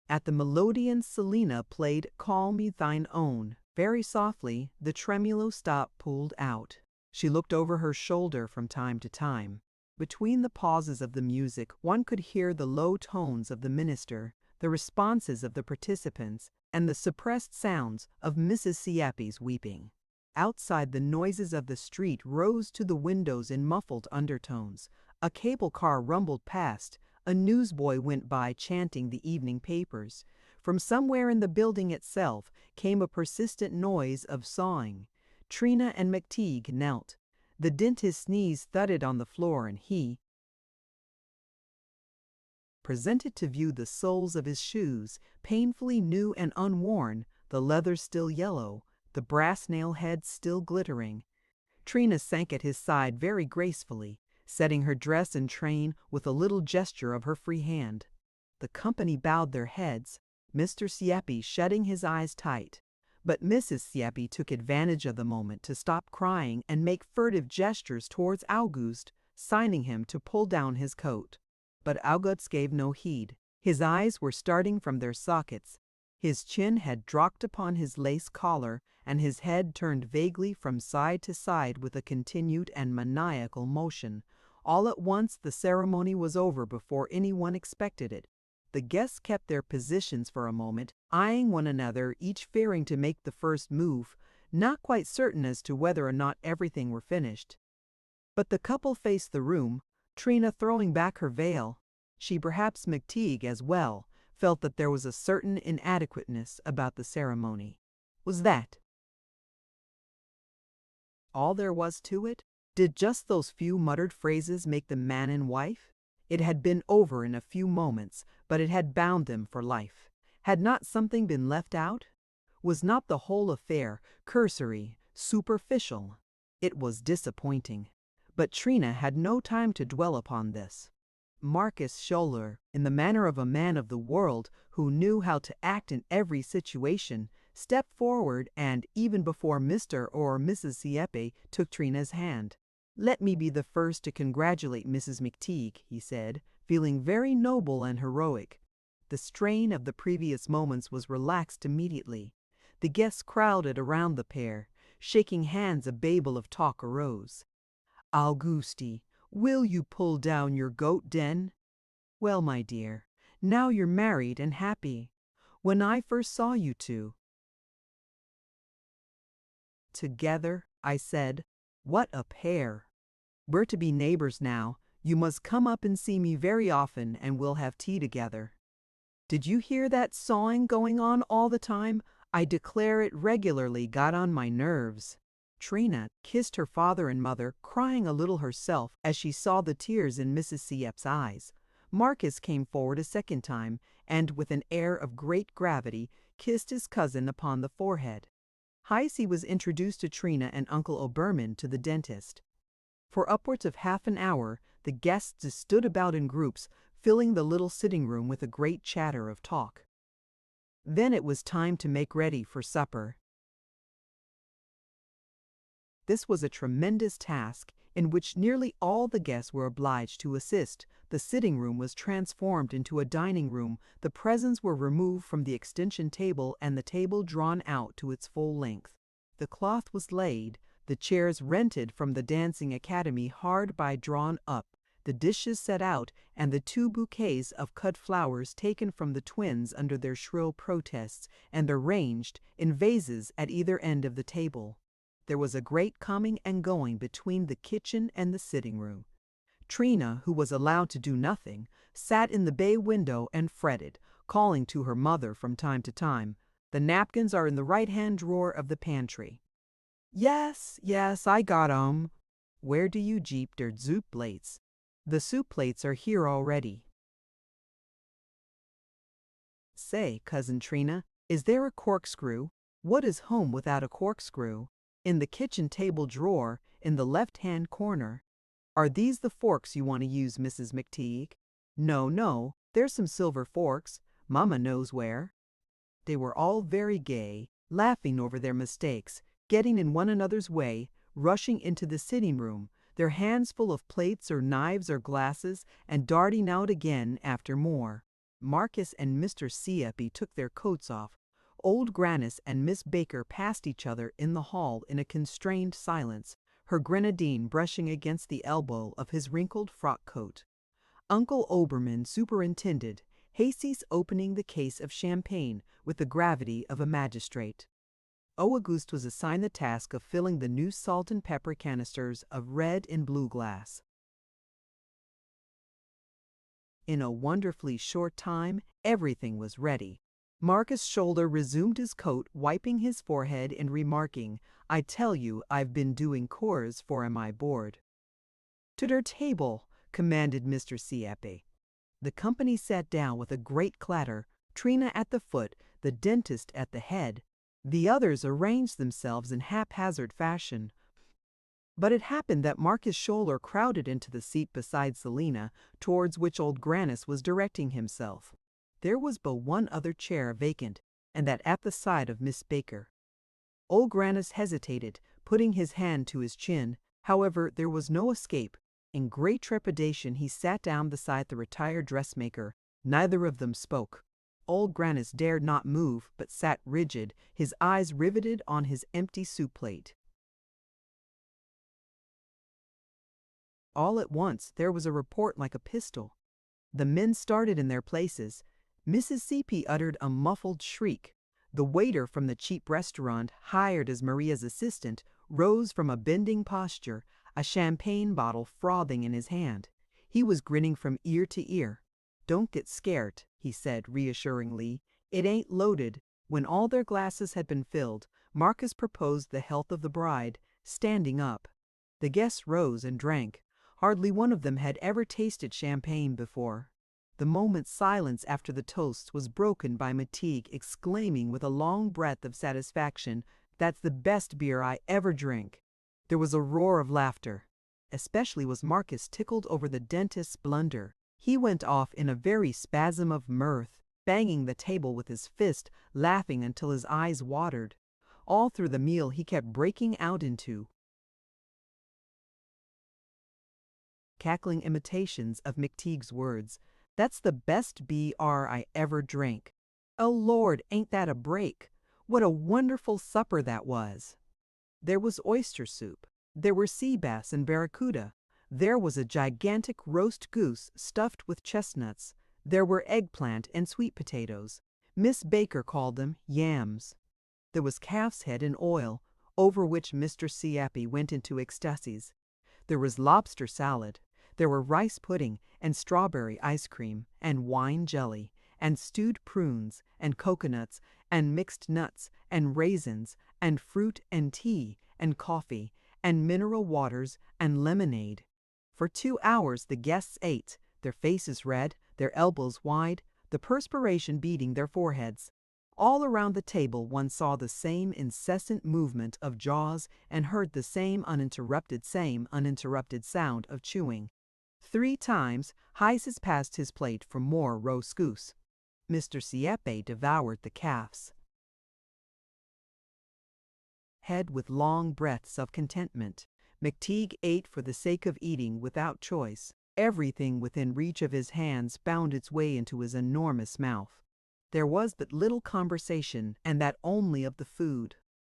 A: At the melodeon Selina played Call Me Thine Own. Very softly, the tremolo stop pulled out. She looked over her shoulder from time to time. Between the pauses of the music, one could hear the low tones of the minister, the responses of the participants, and the suppressed sounds of Mrs. Sieppe's weeping. Outside, the noises of the street rose to the windows in muffled undertones. A cable car rumbled past. A newsboy went by chanting the evening papers. From somewhere in the building itself came a persistent noise of sawing. Trina and Mcteague knelt. The dentist's knees thudded on the floor, and he presented to view the soles of his shoes, painfully new and unworn, the leather still yellow, the brass nail heads still glittering. Trina sank at his side very gracefully, setting her dress in train with a little gesture of her free hand. The company bowed their heads, Mr. Sieppe shutting his eyes tight. But Mrs. Sieppe took advantage of the moment to stop crying and make furtive gestures towards August, signing him to pull down his coat. But August gave no heed. His eyes were starting from their sockets. His chin had dropped upon his lace collar, and his head turned vaguely from side to side with a continued and maniacal motion. All at once the ceremony was over before anyone expected it. The guests kept their positions for a moment, eyeing one another, each fearing to make the first move, not quite certain as to whether or not everything were finished. But the couple faced the room, Trina throwing back her veil. She, perhaps Mcteague as well, felt that there was a certain inadequateness about the ceremony. Was that all there was to it? Did just those few muttered phrases make them man and wife? It had been over in a few moments, but it had bound them for life. Had not something been left out? Was not the whole affair cursory, superficial? It was disappointing. But Trina had no time to dwell upon this. Marcus Schouler, in the manner of a man of the world who knew how to act in every situation, stepped forward and, even before Mr. or Mrs. Sieppe took Trina's hand, "Let me be the first to congratulate Mrs. Mcteague," he said, feeling very noble and heroic. The strain of the previous moments was relaxed immediately. The guests crowded around the pair. Shaking hands, a babel of talk arose. "Augusti, will you pull down your goat den? Well, my dear, now you're married and happy. When I first saw you two together, I said, 'What a pair!' We're to be neighbors now. You must come up and see me very often, and we'll have tea together. Did you hear that sawing going on all the time? I declare it regularly got on my nerves." Trina kissed her father and mother, crying a little herself as she saw the tears in Mrs. Sieppe's eyes. Marcus came forward a second time, and with an air of great gravity kissed his cousin upon the forehead. Heisey was introduced to Trina and Uncle Obermann to the dentist. For upwards of half an hour the guests stood about in groups, filling the little sitting room with a great chatter of talk. Then it was time to make ready for supper. This was a tremendous task, in which nearly all the guests were obliged to assist. The sitting room was transformed into a dining room, the presents were removed from the extension table and the table drawn out to its full length. The cloth was laid, the chairs rented from the dancing academy hard by drawn up, the dishes set out, and the 2 bouquets of cut flowers taken from the twins under their shrill protests, and arranged in vases at either end of the table. There was a great coming and going between the kitchen and the sitting room. Trina, who was allowed to do nothing, sat in the bay window and fretted, calling to her mother from time to time, "The napkins are in the right-hand drawer of the pantry." Yes, I got 'em." "Where do you jeep der soup plates?" "The soup plates are here already." "Say, Cousin Trina, is there a corkscrew? What is home without a corkscrew? In the kitchen table drawer, in the left-hand corner. Are these the forks you want to use, Mrs. Mcteague?" No, no, there's some silver forks. Mama knows where. They were all very gay, laughing over their mistakes, getting in one another's way, rushing into the sitting room, their hands full of plates or knives or glasses, and darting out again after more. Marcus and Mr. Sieppe took their coats off. Old Grannis and Miss Baker passed each other in the hall in a constrained silence, her grenadine brushing against the elbow of his wrinkled frock coat. Uncle Obermann superintended, Hasey's opening the case of champagne with the gravity of a magistrate. Auguste was assigned the task of filling the new salt and pepper canisters of red and blue glass. In a wonderfully short time, everything was ready. Marcus Shoulder resumed his coat, wiping his forehead and remarking, "I tell you, I've been doing chores for my board." "To der table," commanded Mr. Sieppe. The company sat down with a great clatter, Trina at the foot, the dentist at the head. The others arranged themselves in haphazard fashion. But it happened that Marcus Shoulder crowded into the seat beside Selina, towards which old Grannis was directing himself. There was but one other chair vacant, and that at the side of Miss Baker. Old Grannis hesitated, putting his hand to his chin. However, there was no escape. In great trepidation he sat down beside the retired dressmaker. Neither of them spoke. Old Grannis dared not move, but sat rigid, his eyes riveted on his empty soup plate. All at once there was a report like a pistol. The men started in their places. Mrs. Seepy uttered a muffled shriek. The waiter from the cheap restaurant, hired as Maria's assistant, rose from a bending posture, a champagne bottle frothing in his hand. He was grinning from ear to ear. "Don't get scared," he said reassuringly. "It ain't loaded." When all their glasses had been filled, Marcus proposed the health of the bride, standing up. The guests rose and drank. Hardly one of them had ever tasted champagne before. The moment's silence after the toast was broken by Mcteague exclaiming with a long breath of satisfaction, "That's the best beer I ever drank." There was a roar of laughter. Especially was Marcus tickled over the dentist's blunder. He went off in a very spasm of mirth, banging the table with his fist, laughing until his eyes watered. All through the meal he kept breaking out into cackling imitations of Mcteague's words. "That's the best BR I ever drank. Oh Lord, ain't that a break? What a wonderful supper that was." There was oyster soup. There were sea bass and barracuda. There was a gigantic roast goose stuffed with chestnuts. There were eggplant and sweet potatoes. Miss Baker called them yams. There was calf's head in oil, over which Mr. Sieppe went into ecstasies. There was lobster salad. There were rice pudding and strawberry ice cream and wine jelly and stewed prunes and coconuts and mixed nuts and raisins and fruit and tea and coffee and mineral waters and lemonade. For 2 hours the guests ate, their faces red, their elbows wide, the perspiration beading their foreheads. All around the table one saw the same incessant movement of jaws and heard the same uninterrupted sound of chewing. 3 times Hyses passed his plate for more roast goose. Mr. Sieppe devoured the calves head with long breaths of contentment. Mcteague ate for the sake of eating without choice. Everything within reach of his hands found its way into his enormous mouth. There was but little conversation, and that only of the food.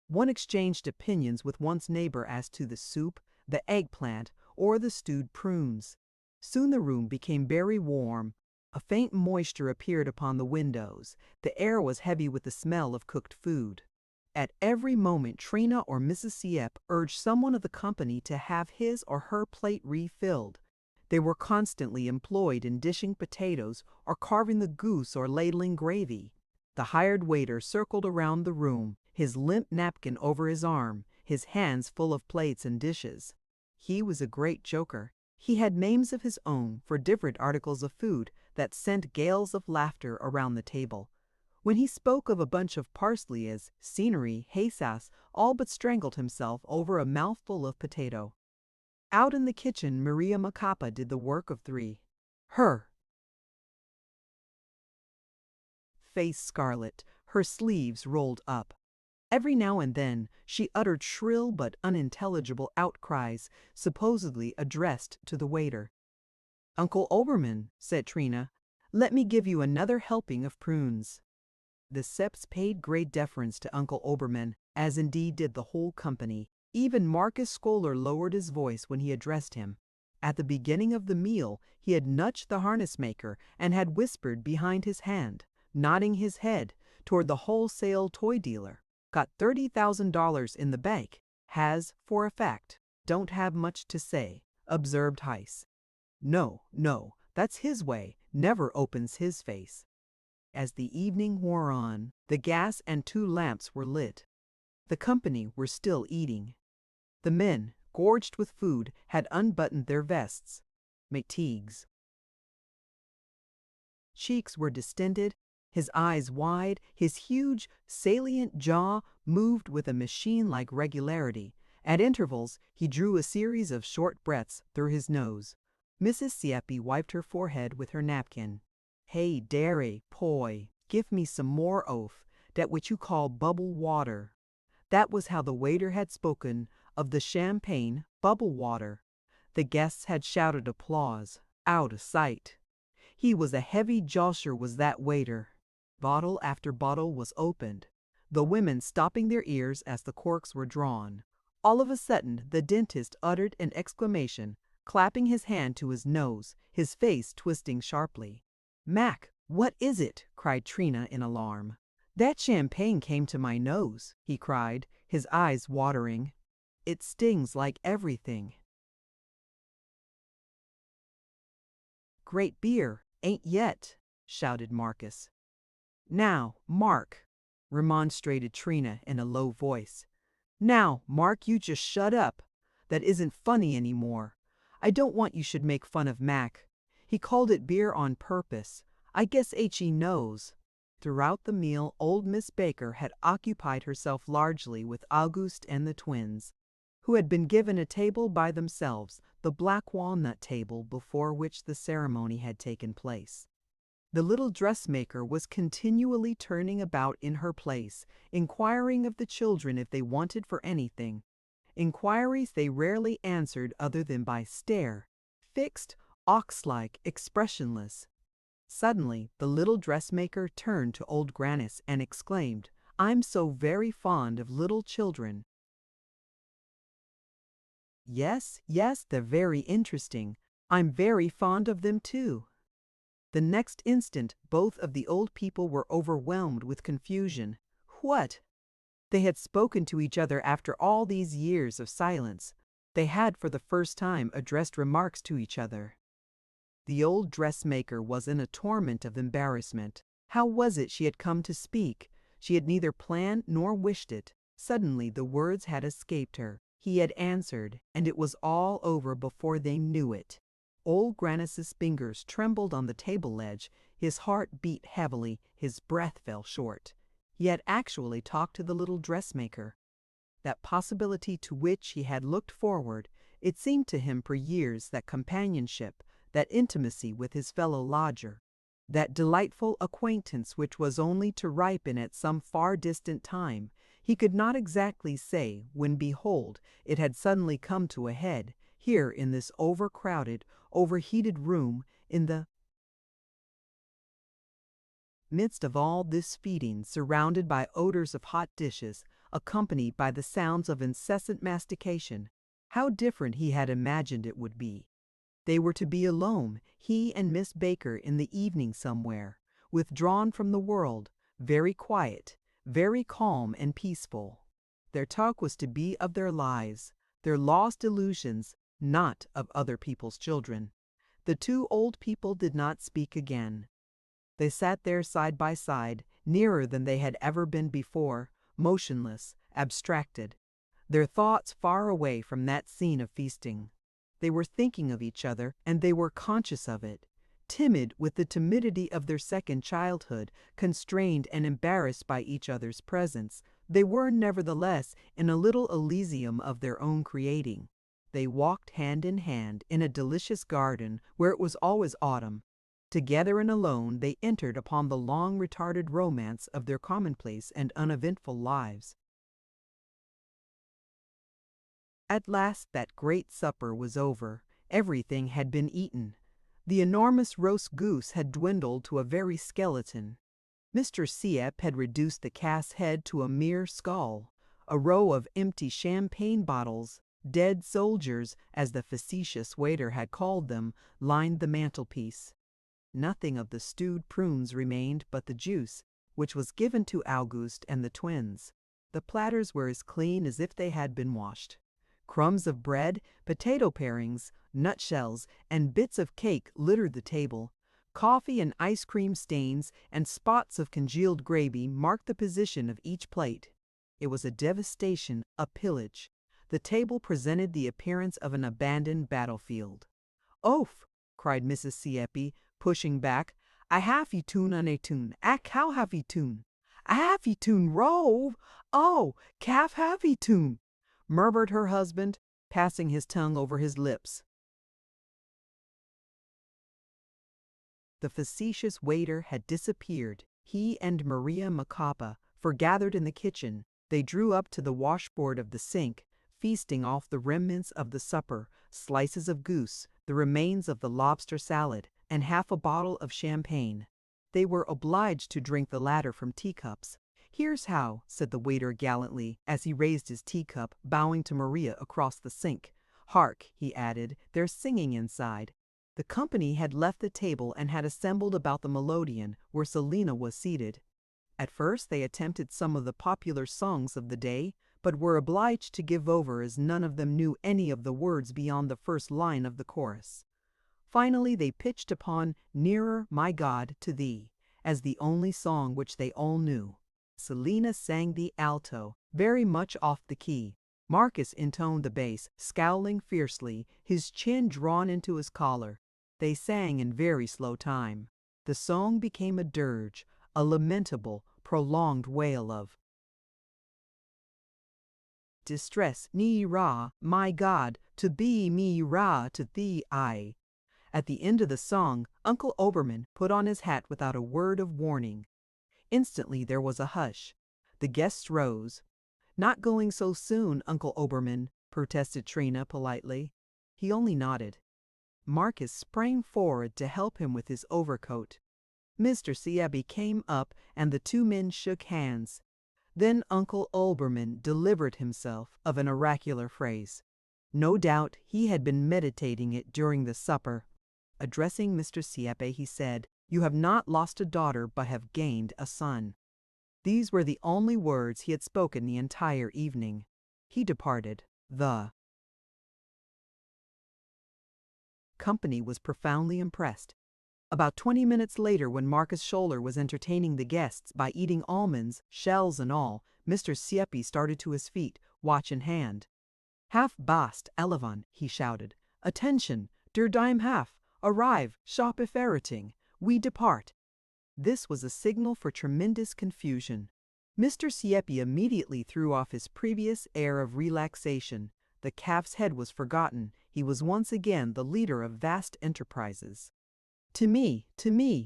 A: One exchanged opinions with one's neighbor as to the soup, the eggplant, or the stewed prunes. Soon the room became very warm. A faint moisture appeared upon the windows. The air was heavy with the smell of cooked food. At every moment Trina or Mrs. Sieppe urged someone of the company to have his or her plate refilled. They were constantly employed in dishing potatoes or carving the goose or ladling gravy. The hired waiter circled around the room, his limp napkin over his arm, his hands full of plates and dishes. He was a great joker. He had names of his own for different articles of food that sent gales of laughter around the table. When he spoke of a bunch of parsley as scenery, Haysas all but strangled himself over a mouthful of potato. Out in the kitchen, Maria Macapa did the work of 3. Her. face scarlet, her sleeves rolled up. Every now and then, she uttered shrill but unintelligible outcries, supposedly addressed to the waiter. "Uncle Oberman," said Trina, "let me give you another helping of prunes." The Seps paid great deference to Uncle Oberman, as indeed did the whole company. Even Marcus Scholar lowered his voice when he addressed him. At the beginning of the meal, he had nudged the harness maker and had whispered behind his hand, nodding his head, toward the wholesale toy dealer. "Got $30,000 in the bank. Has, for a fact. Don't have much to say," observed Heiss. "No, no, that's his way, never opens his face." As the evening wore on, the gas and 2 lamps were lit. The company were still eating. The men, gorged with food, had unbuttoned their vests, Mcteagues. Cheeks were distended, his eyes wide, his huge, salient jaw moved with a machine-like regularity. At intervals, he drew a series of short breaths through his nose. Mrs. Sieppe wiped her forehead with her napkin. "Hey, dairy, poi, give me some more oaf, dat what you call bubble water." That was how the waiter had spoken of the champagne bubble water. The guests had shouted applause, out of sight. He was a heavy josher, was that waiter. Bottle after bottle was opened, the women stopping their ears as the corks were drawn. All of a sudden the dentist uttered an exclamation, clapping his hand to his nose, his face twisting sharply. "Mac, what is it?" cried Trina in alarm. "That champagne came to my nose," he cried, his eyes watering. "It stings like everything." "Great beer, ain't yet," shouted Marcus. "Now, Mark," remonstrated Trina in a low voice. "Now, Mark, you just shut up. That isn't funny anymore. I don't want you should make fun of Mac. He called it beer on purpose. I guess H.E. knows." Throughout the meal, old Miss Baker had occupied herself largely with Auguste and the twins, who had been given a table by themselves, the black walnut table before which the ceremony had taken place. The little dressmaker was continually turning about in her place, inquiring of the children if they wanted for anything. Inquiries they rarely answered other than by stare, fixed, ox-like, expressionless. Suddenly, the little dressmaker turned to old Grannis and exclaimed, "I'm so very fond of little children." "Yes, yes, they're very interesting. I'm very fond of them too." The next instant, both of the old people were overwhelmed with confusion. What? They had spoken to each other after all these years of silence. They had for the first time addressed remarks to each other. The old dressmaker was in a torment of embarrassment. How was it she had come to speak? She had neither planned nor wished it. Suddenly the words had escaped her. He had answered, and it was all over before they knew it. Old Grannis's fingers trembled on the table ledge, his heart beat heavily, his breath fell short. He had actually talked to the little dressmaker. That possibility to which he had looked forward, it seemed to him for years, that companionship, that intimacy with his fellow lodger, that delightful acquaintance which was only to ripen at some far distant time, he could not exactly say, when behold, it had suddenly come to a head, here in this overcrowded, overheated room, in the midst of all this feeding, surrounded by odors of hot dishes, accompanied by the sounds of incessant mastication. How different he had imagined it would be. They were to be alone, he and Miss Baker, in the evening somewhere, withdrawn from the world, very quiet, very calm and peaceful. Their talk was to be of their lives, their lost illusions, not of other people's children. The 2 old people did not speak again. They sat there side by side, nearer than they had ever been before, motionless, abstracted, their thoughts far away from that scene of feasting. They were thinking of each other, and they were conscious of it. Timid with the timidity of their second childhood, constrained and embarrassed by each other's presence, they were nevertheless in a little Elysium of their own creating. They walked hand in hand in a delicious garden where it was always autumn. Together and alone they entered upon the long-retarded romance of their commonplace and uneventful lives. At last that great supper was over. Everything had been eaten. The enormous roast goose had dwindled to a very skeleton. Mr. Siep had reduced the calf's head to a mere skull. A row of empty champagne bottles, dead soldiers, as the facetious waiter had called them, lined the mantelpiece. Nothing of the stewed prunes remained but the juice, which was given to Auguste and the twins. The platters were as clean as if they had been washed. Crumbs of bread, potato parings, nutshells, and bits of cake littered the table. Coffee and ice cream stains and spots of congealed gravy marked the position of each plate. It was a devastation, a pillage. The table presented the appearance of an abandoned battlefield. "Oaf!" cried Mrs. Sieppe, pushing back. "I have eaten an eaten. How have eaten? I have eaten rove. Oh, calf have eaten," murmured her husband, passing his tongue over his lips. The facetious waiter had disappeared. He and Maria Macapa forgathered in the kitchen. They drew up to the washboard of the sink, feasting off the remnants of the supper, slices of goose, the remains of the lobster salad, and half a bottle of champagne. They were obliged to drink the latter from teacups. "Here's how," said the waiter gallantly, as he raised his teacup, bowing to Maria across the sink. "Hark," he added, "they're singing inside." The company had left the table and had assembled about the melodeon, where Selina was seated. At first they attempted some of the popular songs of the day, but were obliged to give over as none of them knew any of the words beyond the first line of the chorus. Finally they pitched upon "Nearer, My God, to Thee," as the only song which they all knew. Selina sang the alto, very much off the key. Marcus intoned the bass, scowling fiercely, his chin drawn into his collar. They sang in very slow time. The song became a dirge, a lamentable, prolonged wail of distress. "Ni ra, my God, to be me ra to thee I." At the end of the song, Uncle Obermann put on his hat without a word of warning. Instantly there was a hush. The guests rose. "Not going so soon, Uncle Obermann," protested Trina politely. He only nodded. Marcus sprang forward to help him with his overcoat. Mr. Sieppe came up and the two men shook hands. Then Uncle Obermann delivered himself of an oracular phrase. No doubt he had been meditating it during the supper. Addressing Mr. Sieppe, he said, "You have not lost a daughter, but have gained a son." These were the only words he had spoken the entire evening. He departed. The company was profoundly impressed. About 20 minutes later, when Marcus Scholler was entertaining the guests by eating almonds, shells and all, Mr. Sieppe started to his feet, watch in hand. "Half bast, Elevan," he shouted. "Attention, der dime half. Arrive, shop ferreting. We depart." This was a signal for tremendous confusion. Mr. Sieppe immediately threw off his previous air of relaxation. The calf's head was forgotten. He was once again the leader of vast enterprises. To me,"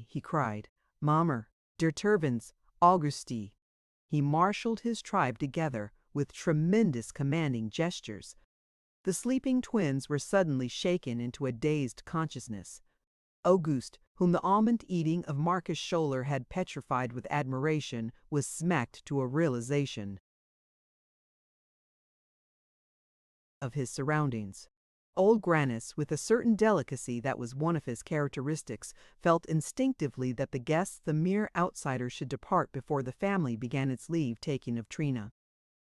A: he cried. "Mammer, der Tervins, Augusti." He marshaled his tribe together with tremendous commanding gestures. The sleeping twins were suddenly shaken into a dazed consciousness. Auguste, whom the almond eating of Marcus Scholler had petrified with admiration, was smacked to a realization of his surroundings. Old Grannis, with a certain delicacy that was one of his characteristics, felt instinctively that the guests, the mere outsiders, should depart before the family began its leave-taking of Trina.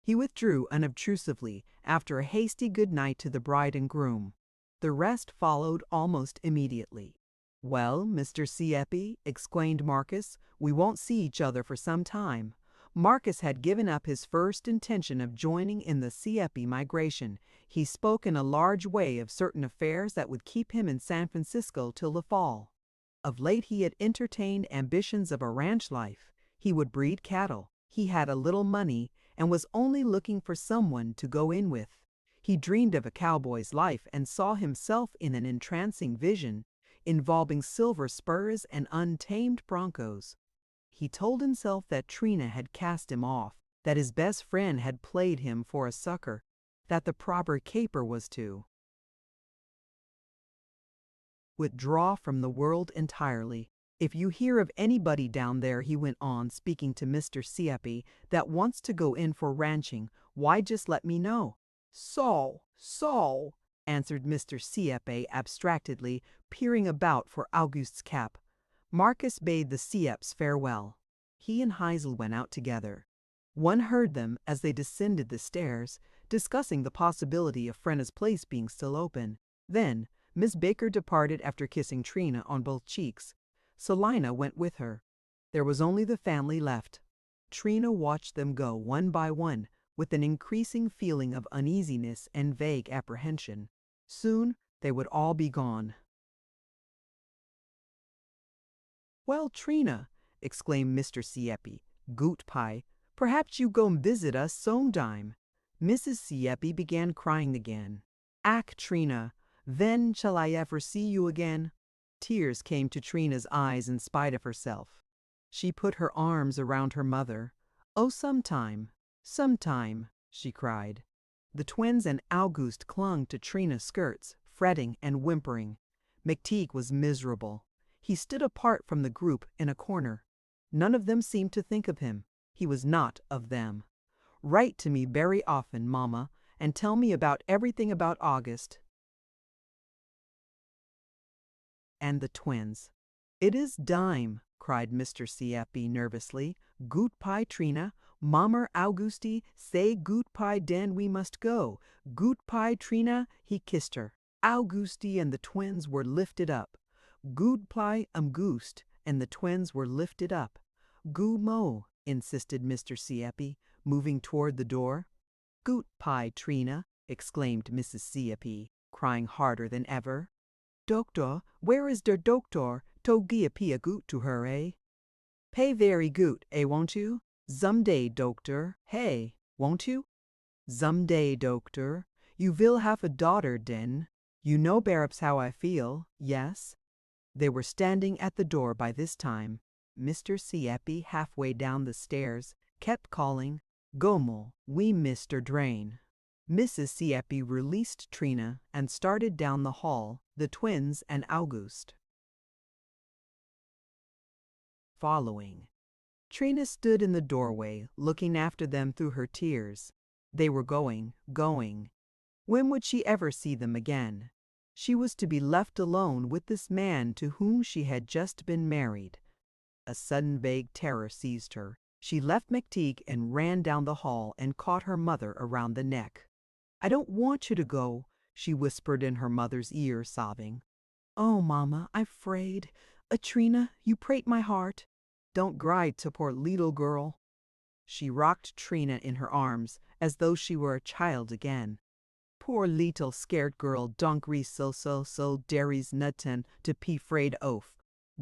A: He withdrew unobtrusively, after a hasty good night to the bride and groom. The rest followed almost immediately. "Well, Mr. Sieppe," exclaimed Marcus, "we won't see each other for some time." Marcus had given up his first intention of joining in the Sieppe migration. He spoke in a large way of certain affairs that would keep him in San Francisco till the fall. Of late he had entertained ambitions of a ranch life. He would breed cattle. He had a little money and was only looking for someone to go in with. He dreamed of a cowboy's life and saw himself in an entrancing vision. involving silver spurs and untamed broncos. He told himself that Trina had cast him off, that his best friend had played him for a sucker, that the proper caper was to withdraw from the world entirely. If you hear of anybody down there, he went on, speaking to Mr. Sieppe, that wants to go in for ranching, why just let me know. So, answered Mr. Sieppe abstractedly, peering about for Auguste's cap. Marcus bade the Siepes farewell. He and Heisel went out together. One heard them as they descended the stairs, discussing the possibility of Frenna's place being still open. Then Miss Baker departed after kissing Trina on both cheeks. Selina went with her. There was only the family left. Trina watched them go one by one, with an increasing feeling of uneasiness and vague apprehension. Soon they would all be gone. "Well, Trina," exclaimed Mr. Sieppe, "Goot pie, perhaps you go and visit us sometime." Mrs. Sieppe began crying again. "Ach, Trina, when shall I ever see you again?" Tears came to Trina's eyes in spite of herself. She put her arms around her mother. "Oh, sometime, she cried. The twins and Auguste clung to Trina's skirts, fretting and whimpering. Mcteague was miserable. He stood apart from the group in a corner. None of them seemed to think of him. He was not of them. "Write to me very often, Mama, and tell me about everything about Auguste and the twins." "It is dime," cried Mr. Sieppe nervously. "Goot pie, Trina. Mommer Auguste say goot pie, den we must go. Goot pie, Trina." He kissed her. Auguste and the twins were lifted up. "Goot pie, Auguste," and the twins were lifted up. "Goo mo," insisted Mr. Sieppe, moving toward the door. "Goot pie, Trina," exclaimed Mrs. Sieppe, crying harder than ever. "Doctor, where is der doctor to give a goot to her, eh? Pay very goot, won't you? Some day, doctor, hey, won't you? Some day, doctor, you will have a daughter den. You know perhaps how I feel, yes?" They were standing at the door by this time. Mr. Sieppe, halfway down the stairs, kept calling, "Gomo, we Mr. Drain." Mrs. Sieppe released Trina and started down the hall, the twins and Auguste following. Trina stood in the doorway, looking after them through her tears. They were going. When would she ever see them again? She was to be left alone with this man to whom she had just been married. A sudden vague terror seized her. She left Mcteague and ran down the hall and caught her mother around the neck. "I don't want you to go," she whispered in her mother's ear, sobbing. "Oh, Mama, I'm afraid. Trina, you break my heart. Don't cry to poor little girl." She rocked Trina in her arms as though she were a child again. "Poor little scared girl, don't cry so dere's nothing to be afraid of.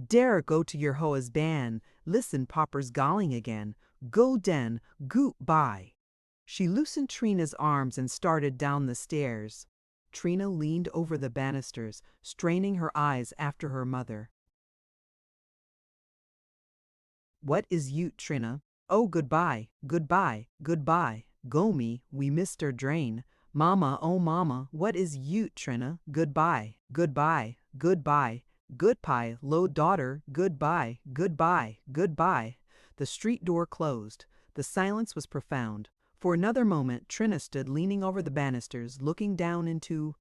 A: Dare go to your husband. Listen, Popper's galling again. Go den, goot bye." She loosened Trina's arms and started down the stairs. Trina leaned over the banisters, straining her eyes after her mother. "What is you, Trina? Oh, goodbye. Go me, we Mr. Drain. Mama, oh mama, what is you, Trina? Goodbye. Goodbye, low daughter, goodbye. The street door closed. The silence was profound. For another moment, Trina stood leaning over the banisters, looking down into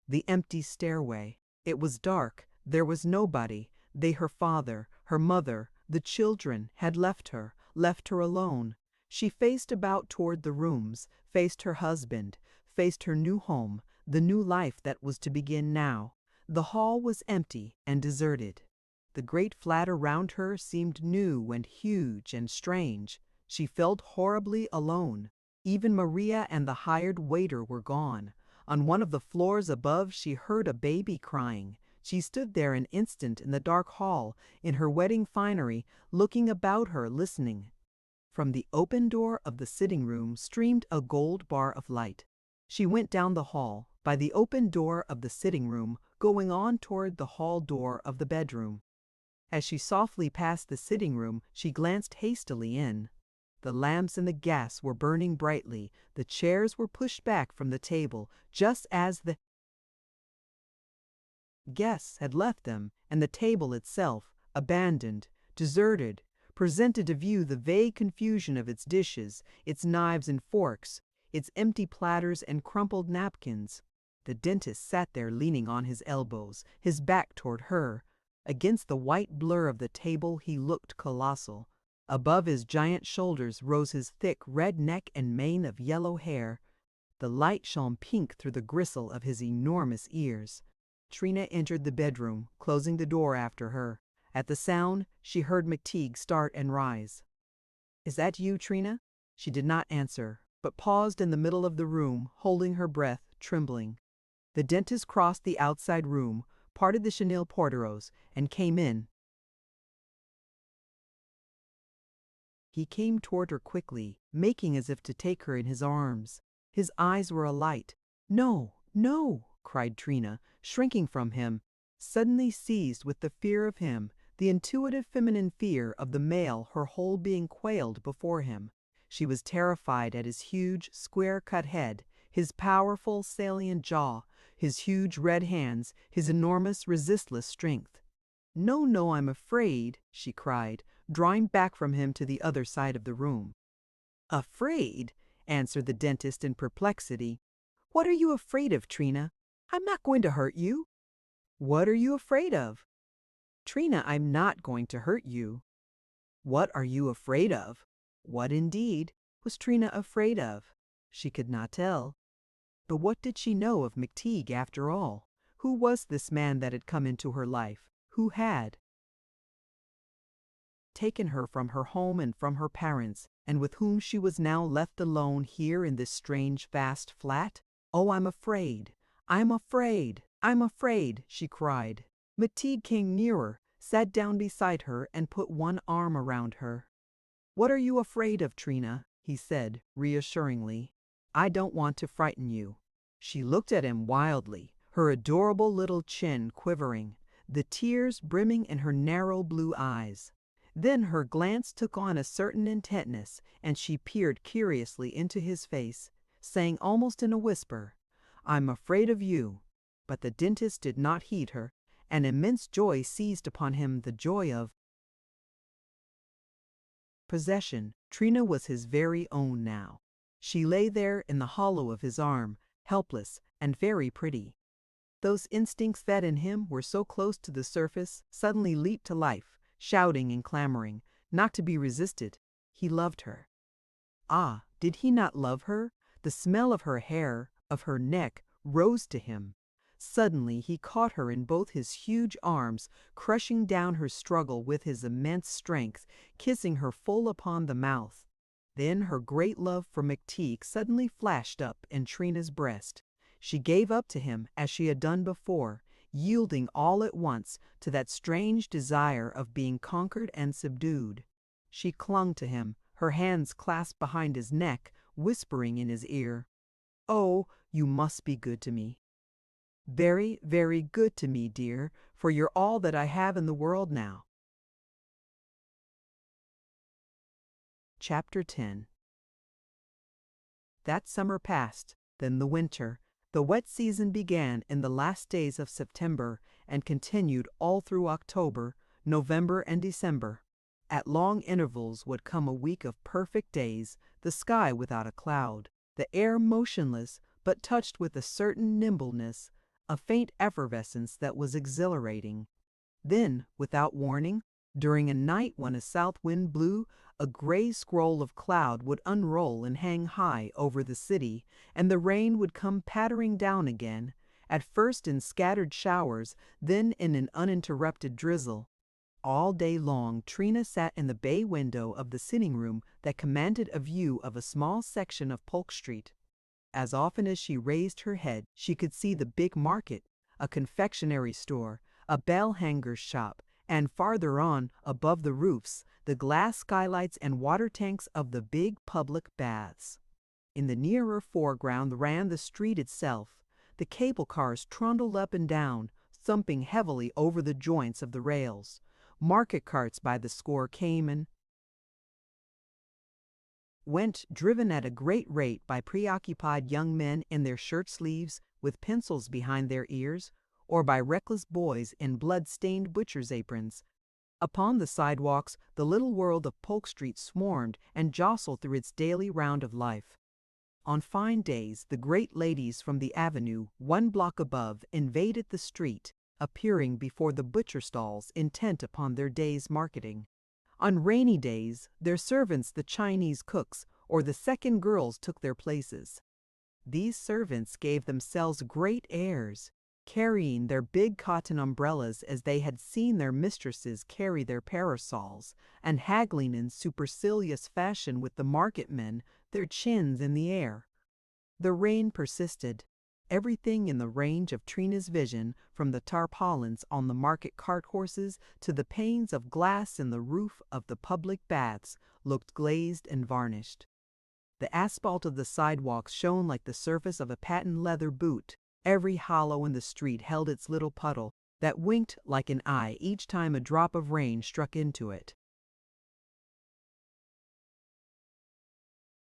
A: the empty stairway. It was dark. There was nobody. Her father, her mother, the children had left her alone. She faced about toward the rooms, faced her husband, faced her new home, the new life that was to begin now. The hall was empty and deserted. The great flat around her seemed new and huge and strange. She felt horribly alone. Even Maria and the hired waiter were gone. On one of the floors above she heard a baby crying. She stood there an instant in the dark hall, in her wedding finery, looking about her, listening. From the open door of the sitting room streamed a gold bar of light. She went down the hall, by the open door of the sitting room, going on toward the hall door of the bedroom. As she softly passed the sitting room, she glanced hastily in. The lamps and the gas were burning brightly, the chairs were pushed back from the table just as the guests had left them, and the table itself, abandoned, deserted, presented to view the vague confusion of its dishes, its knives and forks, its empty platters and crumpled napkins. The dentist sat there leaning on his elbows, his back toward her. Against the white blur of the table he looked colossal. Above his giant shoulders rose his thick red neck and mane of yellow hair. The light shone pink through the gristle of his enormous ears. Trina entered the bedroom, closing the door after her. At the sound, she heard Mcteague start and rise. "Is that you, Trina?" She did not answer, but paused in the middle of the room, holding her breath, trembling. The dentist crossed the outside room, parted the chenille portieres, and came in. He came toward her quickly, making as if to take her in his arms. His eyes were alight. "No, no!" cried Trina, shrinking from him, suddenly seized with the fear of him, the intuitive feminine fear of the male, her whole being quailed before him. She was terrified at his huge, square-cut head, his powerful, salient jaw, his huge red hands, his enormous, resistless strength. "No, no, I'm afraid," she cried, drawing back from him to the other side of the room. "Afraid?" answered the dentist in perplexity. "What are you afraid of, Trina? I'm not going to hurt you." "What are you afraid of?" "Trina, I'm not going to hurt you." What are you afraid of? What indeed was Trina afraid of? She could not tell. But what did she know of Mcteague after all? Who was this man that had come into her life? Who had taken her from her home and from her parents, and with whom she was now left alone here in this strange, vast flat? "Oh, I'm afraid! I'm afraid! I'm afraid!" she cried. Mcteague came nearer, sat down beside her, and put one arm around her. "What are you afraid of, Trina?" he said, reassuringly. "I don't want to frighten you." She looked at him wildly, her adorable little chin quivering, the tears brimming in her narrow blue eyes. Then her glance took on a certain intentness, and she peered curiously into his face, saying almost in a whisper, "I'm afraid of you." But the dentist did not heed her. An immense joy seized upon him, the joy of possession. Trina was his very own now. She lay there in the hollow of his arm, helpless and very pretty. Those instincts that in him were so close to the surface suddenly leaped to life, shouting and clamoring, not to be resisted. He loved her. Ah, did he not love her? The smell of her hair, of her neck, rose to him. Suddenly he caught her in both his huge arms, crushing down her struggle with his immense strength, kissing her full upon the mouth. Then her great love for Mcteague suddenly flashed up in Trina's breast. She gave up to him as she had done before, yielding all at once to that strange desire of being conquered and subdued. She clung to him, her hands clasped behind his neck, whispering in his ear, "Oh, you must be good to me. Very, very good to me, dear, for you're all that I have in the world now." Chapter 10. That summer passed, then the winter. The wet season began in the last days of September and continued all through October, November, and December. At long intervals would come a week of perfect days, the sky without a cloud, the air motionless but touched with a certain nimbleness, a faint effervescence that was exhilarating. Then, without warning, during a night when a south wind blew, a gray scroll of cloud would unroll and hang high over the city, and the rain would come pattering down again, at first in scattered showers, then in an uninterrupted drizzle. All day long Trina sat in the bay window of the sitting room that commanded a view of a small section of Polk Street. As often as she raised her head, she could see the big market, a confectionery store, a bell-hanger's shop, and farther on, above the roofs, the glass skylights and water tanks of the big public baths. In the nearer foreground ran the street itself, the cable cars trundled up and down, thumping heavily over the joints of the rails. Market carts by the score came and went, driven at a great rate by preoccupied young men in their shirt sleeves with pencils behind their ears, or by reckless boys in blood-stained butcher's aprons. Upon the sidewalks, the little world of Polk Street swarmed and jostled through its daily round of life. On fine days, the great ladies from the avenue, one block above, invaded the street, appearing before the butcher stalls intent upon their day's marketing. On rainy days, their servants, the Chinese cooks, or the second girls took their places. These servants gave themselves great airs, carrying their big cotton umbrellas as they had seen their mistresses carry their parasols, and haggling in supercilious fashion with the market men, their chins in the air. The rain persisted. Everything in the range of Trina's vision, from the tarpaulins on the market cart horses to the panes of glass in the roof of the public baths, looked glazed and varnished. The asphalt of the sidewalks shone like the surface of a patent leather boot. Every hollow in the street held its little puddle that winked like an eye each time a drop of rain struck into it.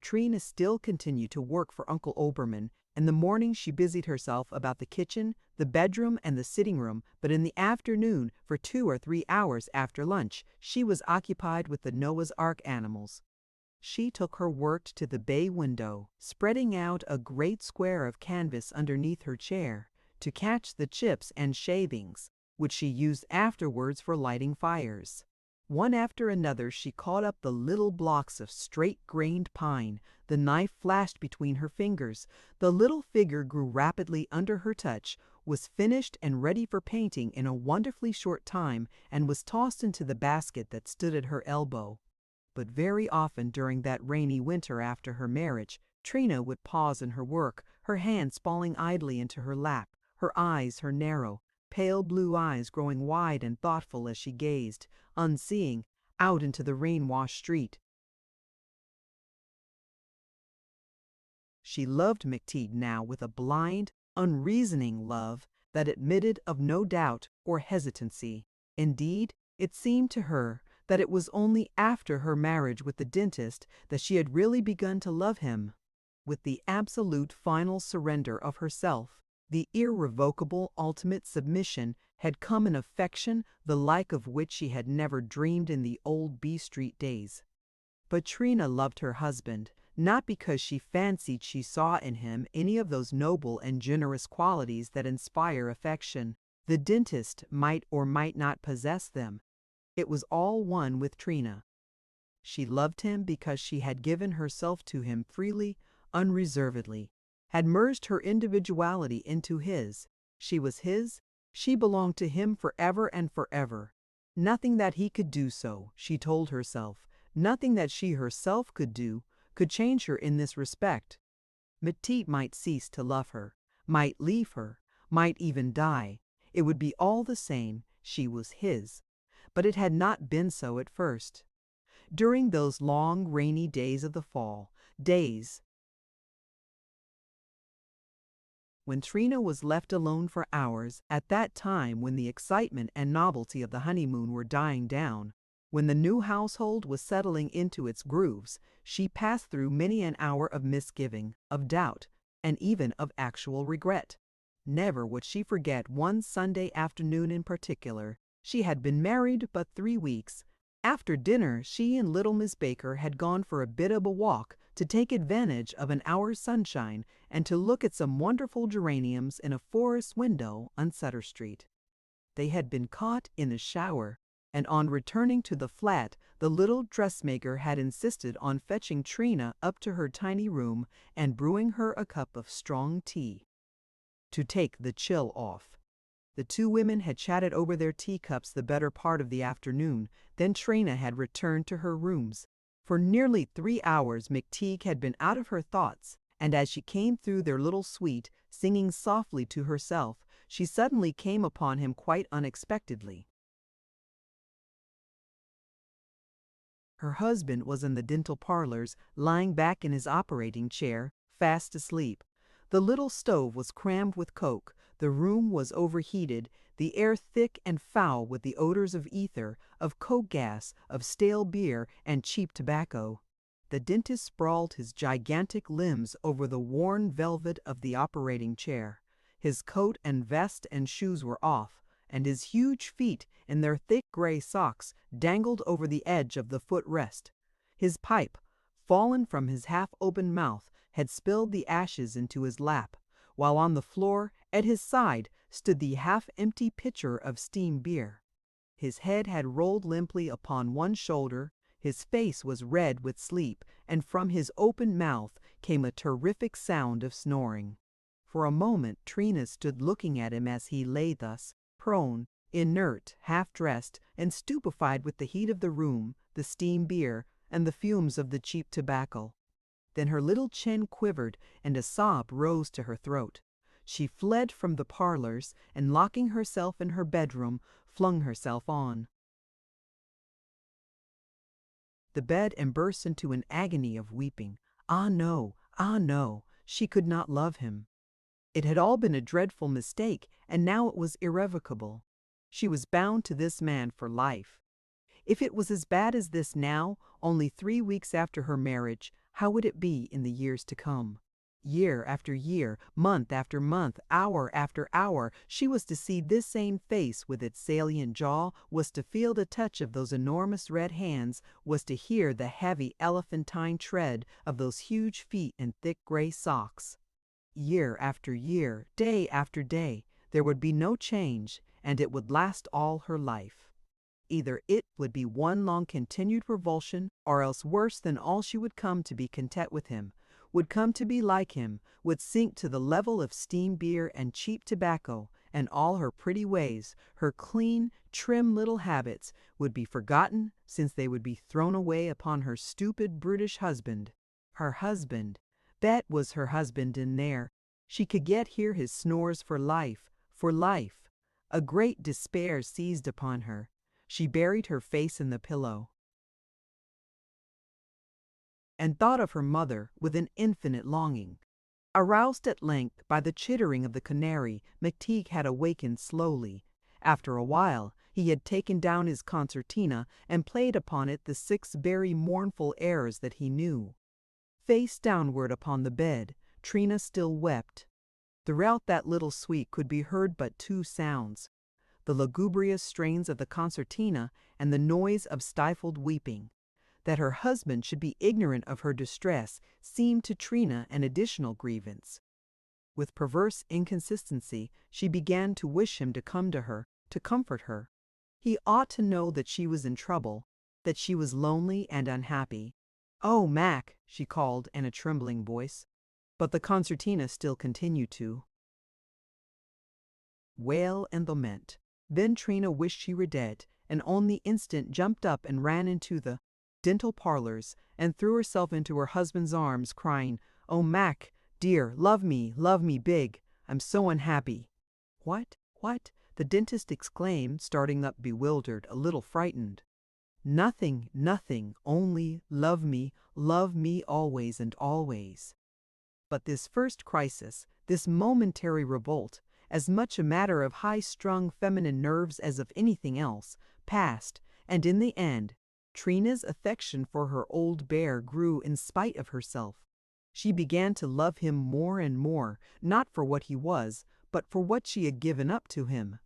A: Trina still continued to work for Uncle Oberman. In the morning she busied herself about the kitchen, the bedroom, and the sitting room, but in the afternoon, for 2 or 3 hours after lunch, she was occupied with the Noah's Ark animals. She took her work to the bay window, spreading out a great square of canvas underneath her chair, to catch the chips and shavings, which she used afterwards for lighting fires. One after another she caught up the little blocks of straight-grained pine. The knife flashed between her fingers. The little figure grew rapidly under her touch, was finished and ready for painting in a wonderfully short time, and was tossed into the basket that stood at her elbow. But very often during that rainy winter after her marriage, Trina would pause in her work, her hands falling idly into her lap, her eyes, her narrow, pale blue eyes growing wide and thoughtful as she gazed, unseeing, out into the rain-washed street. She loved Mcteague now with a blind, unreasoning love that admitted of no doubt or hesitancy. Indeed, it seemed to her that it was only after her marriage with the dentist that she had really begun to love him. With the absolute final surrender of herself, the irrevocable ultimate submission, had come an affection the like of which she had never dreamed in the old B Street days. But Trina loved her husband, not because she fancied she saw in him any of those noble and generous qualities that inspire affection. The dentist might or might not possess them. It was all one with Trina. She loved him because she had given herself to him freely, unreservedly, had merged her individuality into his. She was his. She belonged to him forever and forever. Nothing that he could do so, she told herself, nothing that she herself could do, could change her in this respect. Mcteague might cease to love her, might leave her, might even die. It would be all the same. She was his. But it had not been so at first. During those long, rainy days of the fall, days when Trina was left alone for hours, at that time when the excitement and novelty of the honeymoon were dying down, when the new household was settling into its grooves, she passed through many an hour of misgiving, of doubt, and even of actual regret. Never would she forget one Sunday afternoon in particular. She had been married but 3 weeks. After dinner, she and little Miss Baker had gone for a bit of a walk to take advantage of an hour's sunshine and to look at some wonderful geraniums in a florist's window on Sutter Street. They had been caught in a shower, and on returning to the flat, the little dressmaker had insisted on fetching Trina up to her tiny room and brewing her a cup of strong tea to take the chill off. The two women had chatted over their teacups the better part of the afternoon. Then Trina had returned to her rooms. For nearly 3 hours Mcteague had been out of her thoughts, and as she came through their little suite, singing softly to herself, she suddenly came upon him quite unexpectedly. Her husband was in the dental parlors, lying back in his operating chair, fast asleep. The little stove was crammed with coke, the room was overheated, the air thick and foul with the odors of ether, of coke gas, of stale beer, and cheap tobacco. The dentist sprawled his gigantic limbs over the worn velvet of the operating chair. His coat and vest and shoes were off, and his huge feet, in their thick gray socks, dangled over the edge of the footrest. His pipe, fallen from his half-open mouth, had spilled the ashes into his lap, while on the floor, at his side, stood the half-empty pitcher of steam beer. His head had rolled limply upon one shoulder, his face was red with sleep, and from his open mouth came a terrific sound of snoring. For a moment Trina stood looking at him as he lay thus, prone, inert, half-dressed, and stupefied with the heat of the room, the steam beer, and the fumes of the cheap tobacco. Then her little chin quivered, and a sob rose to her throat. She fled from the parlors, and locking herself in her bedroom, flung herself on the bed and burst into an agony of weeping. Ah no, she could not love him. It had all been a dreadful mistake, and now it was irrevocable. She was bound to this man for life. If it was as bad as this now, only 3 weeks after her marriage, how would it be in the years to come? Year after year, month after month, hour after hour, she was to see this same face with its salient jaw, was to feel the touch of those enormous red hands, was to hear the heavy elephantine tread of those huge feet in thick gray socks. Year after year, day after day, there would be no change, and it would last all her life. Either it would be one long continued revulsion, or else worse than all she would come to be content with him, would come to be like him, would sink to the level of steam beer and cheap tobacco, and all her pretty ways, her clean, trim little habits, would be forgotten, since they would be thrown away upon her stupid, brutish husband. Her husband. Bet was her husband in there. She could yet hear his snores for life, for life. A great despair seized upon her. She buried her face in the pillow and thought of her mother with an infinite longing. Aroused at length by the chittering of the canary, Mcteague had awakened slowly. After a while, he had taken down his concertina and played upon it the 6 very mournful airs that he knew. Face downward upon the bed, Trina still wept. Throughout that little suite could be heard but 2 sounds: the lugubrious strains of the concertina and the noise of stifled weeping. That her husband should be ignorant of her distress seemed to Trina an additional grievance. With perverse inconsistency, she began to wish him to come to her, to comfort her. He ought to know that she was in trouble, that she was lonely and unhappy. "Oh, Mac," she called in a trembling voice. But the concertina still continued to wail and lament. Then Trina wished she were dead, and on the instant jumped up and ran into the dental parlors and threw herself into her husband's arms, crying, "Oh, Mac, dear, love me big. I'm so unhappy." What? The dentist exclaimed, starting up bewildered, a little frightened. Nothing, only love me always and always. But this first crisis, this momentary revolt, as much a matter of high-strung feminine nerves as of anything else, passed, and in the end, Trina's affection for her old bear grew in spite of herself. She began to love him more and more, not for what he was, but for what she had given up to him.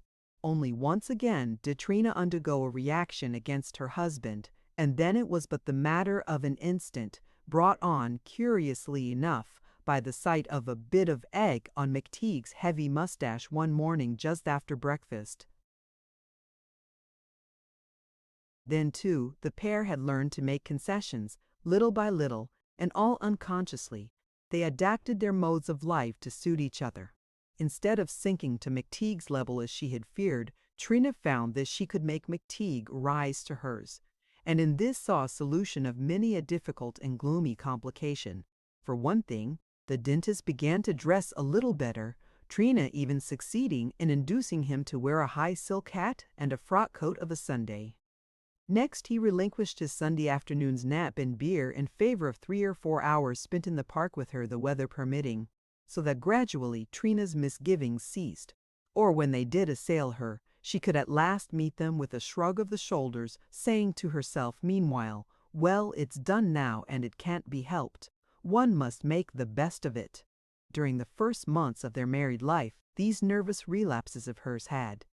A: Only once again did Trina undergo a reaction against her husband, and then it was but the matter of an instant, brought on, curiously enough, by the sight of a bit of egg on Mcteague's heavy mustache one morning just after breakfast. Then, too, the pair had learned to make concessions, little by little, and all unconsciously. They adapted their modes of life to suit each other. Instead of sinking to Mcteague's level as she had feared, Trina found that she could make Mcteague rise to hers, and in this saw a solution of many a difficult and gloomy complication. For one thing, the dentist began to dress a little better, Trina even succeeding in inducing him to wear a high silk hat and a frock coat of a Sunday. Next, he relinquished his Sunday afternoon's nap and beer in favor of 3 or 4 hours spent in the park with her, the weather permitting. so that gradually Trina's misgivings ceased. Or when they did assail her, she could at last meet them with a shrug of the shoulders, saying to herself meanwhile, "Well, it's done now and it can't be helped. One must make the best of it." During the first months of their married life, these nervous relapses of hers had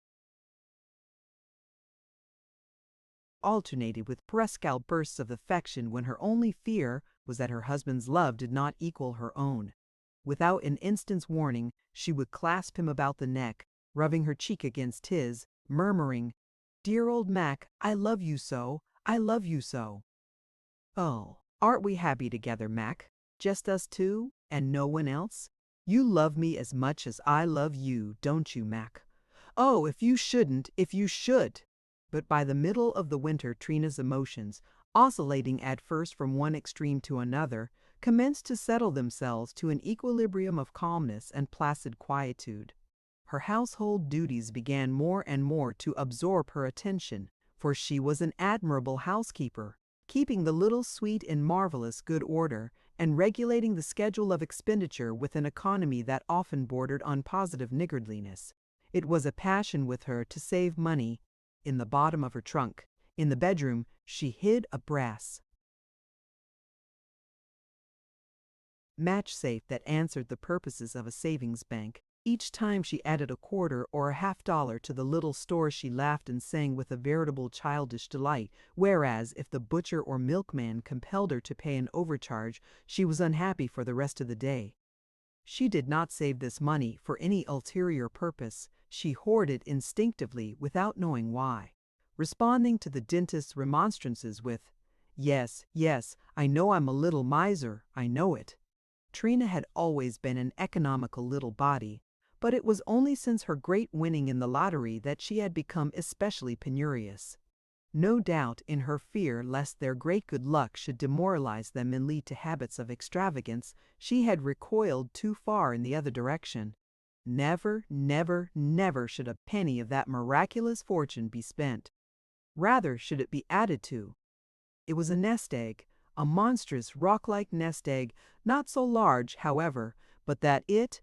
A: alternated with brusque bursts of affection when her only fear was that her husband's love did not equal her own. Without an instant's warning, she would clasp him about the neck, rubbing her cheek against his, murmuring, "Dear old Mac, I love you so, I love you so." "Oh, aren't we happy together, Mac? Just us two, and no one else? You love me as much as I love you, don't you, Mac? Oh, if you shouldn't, if you should!" But by the middle of the winter Trina's emotions, oscillating at first from one extreme to another, commenced to settle themselves to an equilibrium of calmness and placid quietude. Her household duties began more and more to absorb her attention, for she was an admirable housekeeper, keeping the little suite in marvelous good order, and regulating the schedule of expenditure with an economy that often bordered on positive niggardliness. It was a passion with her to save money. In the bottom of her trunk, in the bedroom, she hid a brass match safe that answered the purposes of a savings bank. Each time she added a quarter or a $half to the little store she laughed and sang with a veritable childish delight, whereas if the butcher or milkman compelled her to pay an overcharge, she was unhappy for the rest of the day. She did not save this money for any ulterior purpose. She hoarded instinctively without knowing why, responding to the dentist's remonstrances with, "Yes, yes, I know I'm a little miser, I know it." Trina had always been an economical little body, but it was only since her great winning in the lottery that she had become especially penurious. No doubt in her fear lest their great good luck should demoralize them and lead to habits of extravagance, she had recoiled too far in the other direction. Never, never, never should a penny of that miraculous fortune be spent. Rather should it be added to. It was a nest egg, a monstrous rock-like nest egg, not so large, however, but that it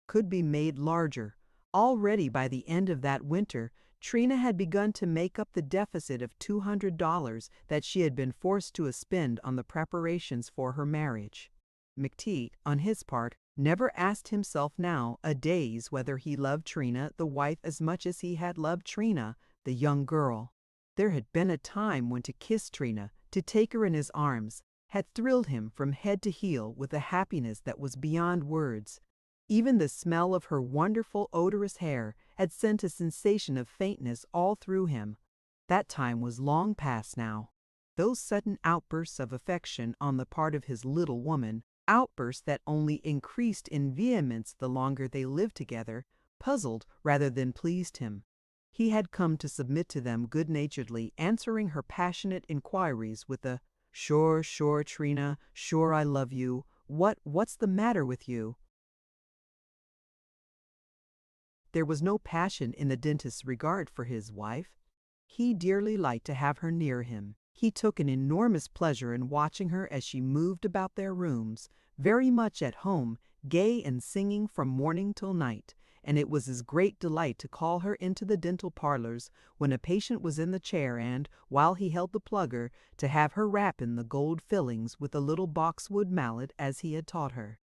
A: could be made larger. Already by the end of that winter, Trina had begun to make up the deficit of $200 that she had been forced to expend on the preparations for her marriage. Mcteague, on his part, never asked himself now a days whether he loved Trina, the wife, as much as he had loved Trina, the young girl. There had been a time when to kiss Trina, to take her in his arms, had thrilled him from head to heel with a happiness that was beyond words. Even the smell of her wonderful odorous hair had sent a sensation of faintness all through him. That time was long past now. Those sudden outbursts of affection on the part of his little woman, outbursts that only increased in vehemence the longer they lived together, puzzled rather than pleased him. He had come to submit to them good-naturedly, answering her passionate inquiries with a, "Sure, sure, Trina, sure I love you. What's the matter with you?" There was no passion in the dentist's regard for his wife. He dearly liked to have her near him. He took an enormous pleasure in watching her as she moved about their rooms, very much at home, gay and singing from morning till night, and it was his great delight to call her into the dental parlors when a patient was in the chair and, while he held the plugger, to have her rap in the gold fillings with a little boxwood mallet as he had taught her.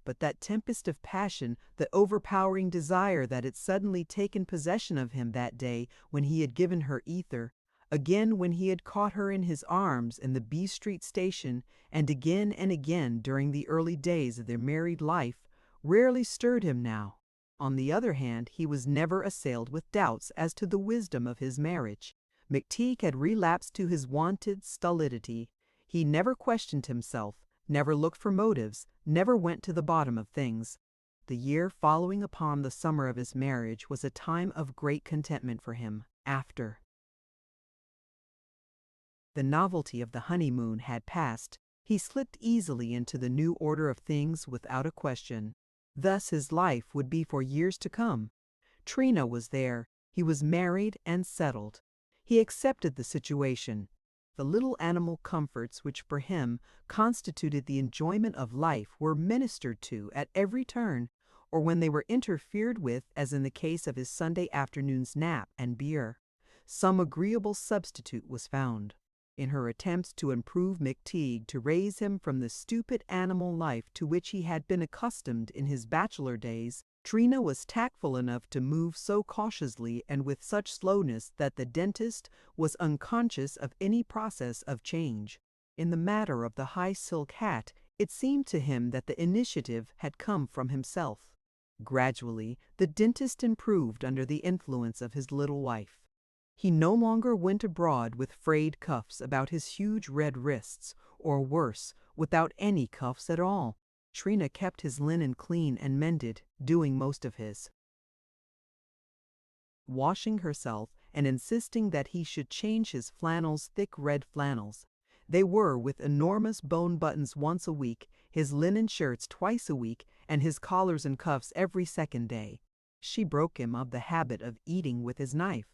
A: But that tempest of passion, the overpowering desire that had suddenly taken possession of him that day when he had given her ether, again when he had caught her in his arms in the B Street station, and again during the early days of their married life, rarely stirred him now. On the other hand, he was never assailed with doubts as to the wisdom of his marriage. Mcteague had relapsed to his wonted stolidity. He never questioned himself, never looked for motives, never went to the bottom of things. The year following upon the summer of his marriage was a time of great contentment for him. After the novelty of the honeymoon had passed, he slipped easily into the new order of things without a question. Thus his life would be for years to come. Trina was there. He was married and settled. He accepted the situation. The little animal comforts which for him constituted the enjoyment of life were ministered to at every turn, or when they were interfered with, as in the case of his Sunday afternoon's nap and beer, some agreeable substitute was found. In her attempts to improve Mcteague, to raise him from the stupid animal life to which he had been accustomed in his bachelor days, Trina was tactful enough to move so cautiously and with such slowness that the dentist was unconscious of any process of change. In the matter of the high silk hat, it seemed to him that the initiative had come from himself. Gradually, the dentist improved under the influence of his little wife. He no longer went abroad with frayed cuffs about his huge red wrists, or worse, without any cuffs at all. Trina kept his linen clean and mended, doing most of his washing herself and insisting that he should change his flannels, thick red flannels. They were with enormous bone buttons once a week, his linen shirts twice a week, and his collars and cuffs every second day. She broke him of the habit of eating with his knife.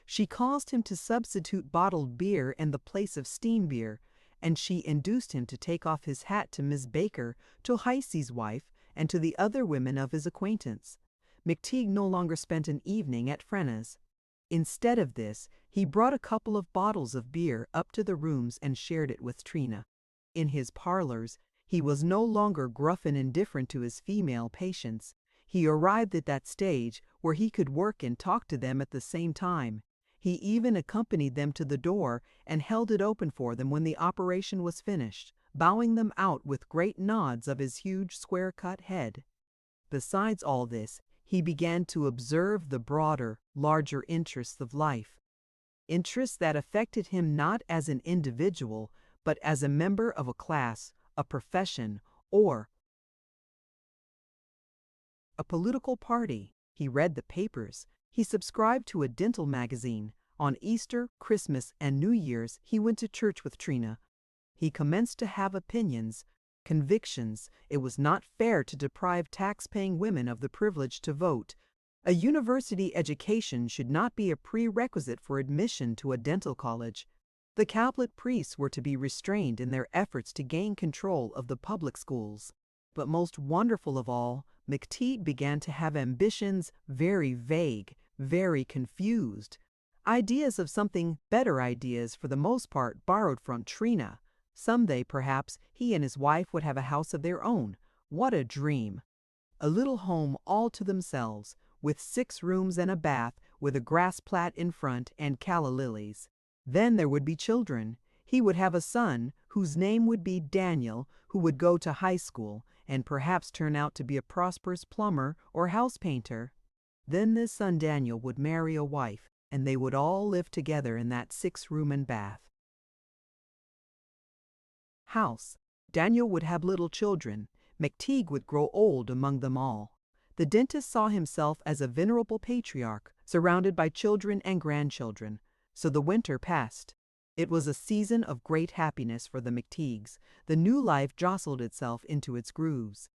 A: She caused him to substitute bottled beer in the place of steam beer, and she induced him to take off his hat to Miss Baker, to Heisey's wife, and to the other women of his acquaintance. Mcteague no longer spent an evening at Frenna's. Instead of this, he brought a couple of bottles of beer up to the rooms and shared it with Trina. In his parlors, he was no longer gruff and indifferent to his female patients. He arrived at that stage where he could work and talk to them at the same time. He even accompanied them to the door and held it open for them when the operation was finished, bowing them out with great nods of his huge square-cut head. Besides all this, he began to observe the broader, larger interests of life, interests that affected him not as an individual, but as a member of a class, a profession, or a political party. He read the papers. He subscribed to a dental magazine. On Easter, Christmas, and New Year's, he went to church with Trina. He commenced to have opinions, convictions. It was not fair to deprive tax-paying women of the privilege to vote. A university education should not be a prerequisite for admission to a dental college. The Catholic priests were to be restrained in their efforts to gain control of the public schools. But most wonderful of all, Mcteague began to have ambitions very vague, very confused. Ideas of something better, ideas for the most part borrowed from Trina. Someday, perhaps, he and his wife would have a house of their own. What a dream! A little home all to themselves, with 6 rooms and a bath, with a grass plat in front and calla lilies. Then there would be children. He would have a son whose name would be Daniel, who would go to high school and perhaps turn out to be a prosperous plumber or house painter. Then this son Daniel would marry a wife, and they would all live together in that 6-room and bath house. Daniel would have little children. Mcteague would grow old among them all. The dentist saw himself as a venerable patriarch, surrounded by children and grandchildren. So the winter passed. It was a season of great happiness for the Mcteagues. The new life jostled itself into its grooves.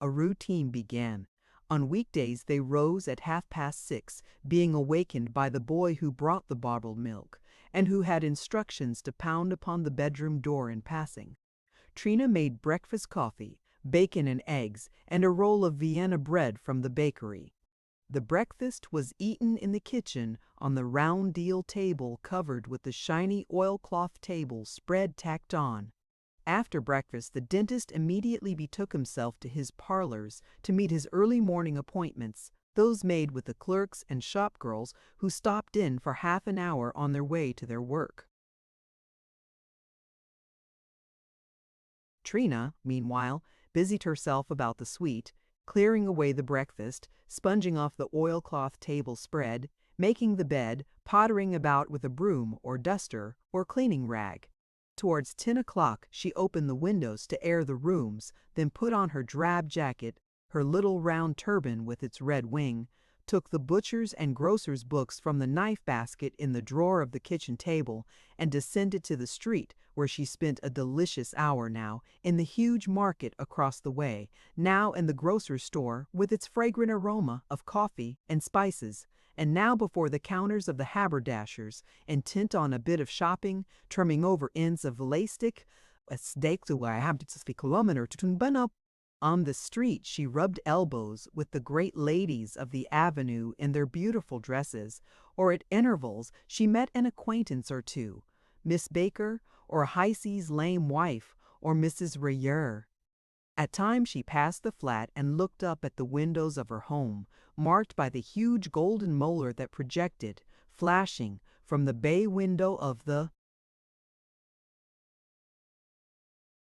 A: A routine began. On weekdays they rose at 6:30, being awakened by the boy who brought the bottled milk, and who had instructions to pound upon the bedroom door in passing. Trina made breakfast coffee, bacon and eggs, and a roll of Vienna bread from the bakery. The breakfast was eaten in the kitchen on the round deal table covered with the shiny oilcloth table spread tacked on. After breakfast, the dentist immediately betook himself to his parlors to meet his early morning appointments, those made with the clerks and shop girls who stopped in for half an hour on their way to their work. Trina, meanwhile, busied herself about the suite, clearing away the breakfast, sponging off the oilcloth table spread, making the bed, pottering about with a broom or duster or cleaning rag. Towards 10 o'clock she opened the windows to air the rooms, then put on her drab jacket, her little round turban with its red wing, took the butcher's and grocer's books from the knife basket in the drawer of the kitchen table, and descended to the street, where she spent a delicious hour now, in the huge market across the way, now in the grocer's store with its fragrant aroma of coffee and spices, and now before the counters of the haberdashers, intent on a bit of shopping, trimming over ends of elastic, on the street she rubbed elbows with the great ladies of the avenue in their beautiful dresses, or at intervals she met an acquaintance or two, Miss Baker, or Heisey's lame wife, or Mrs. Rayer. At times she passed the flat and looked up at the windows of her home, marked by the huge golden molar that projected, flashing, from the bay window of the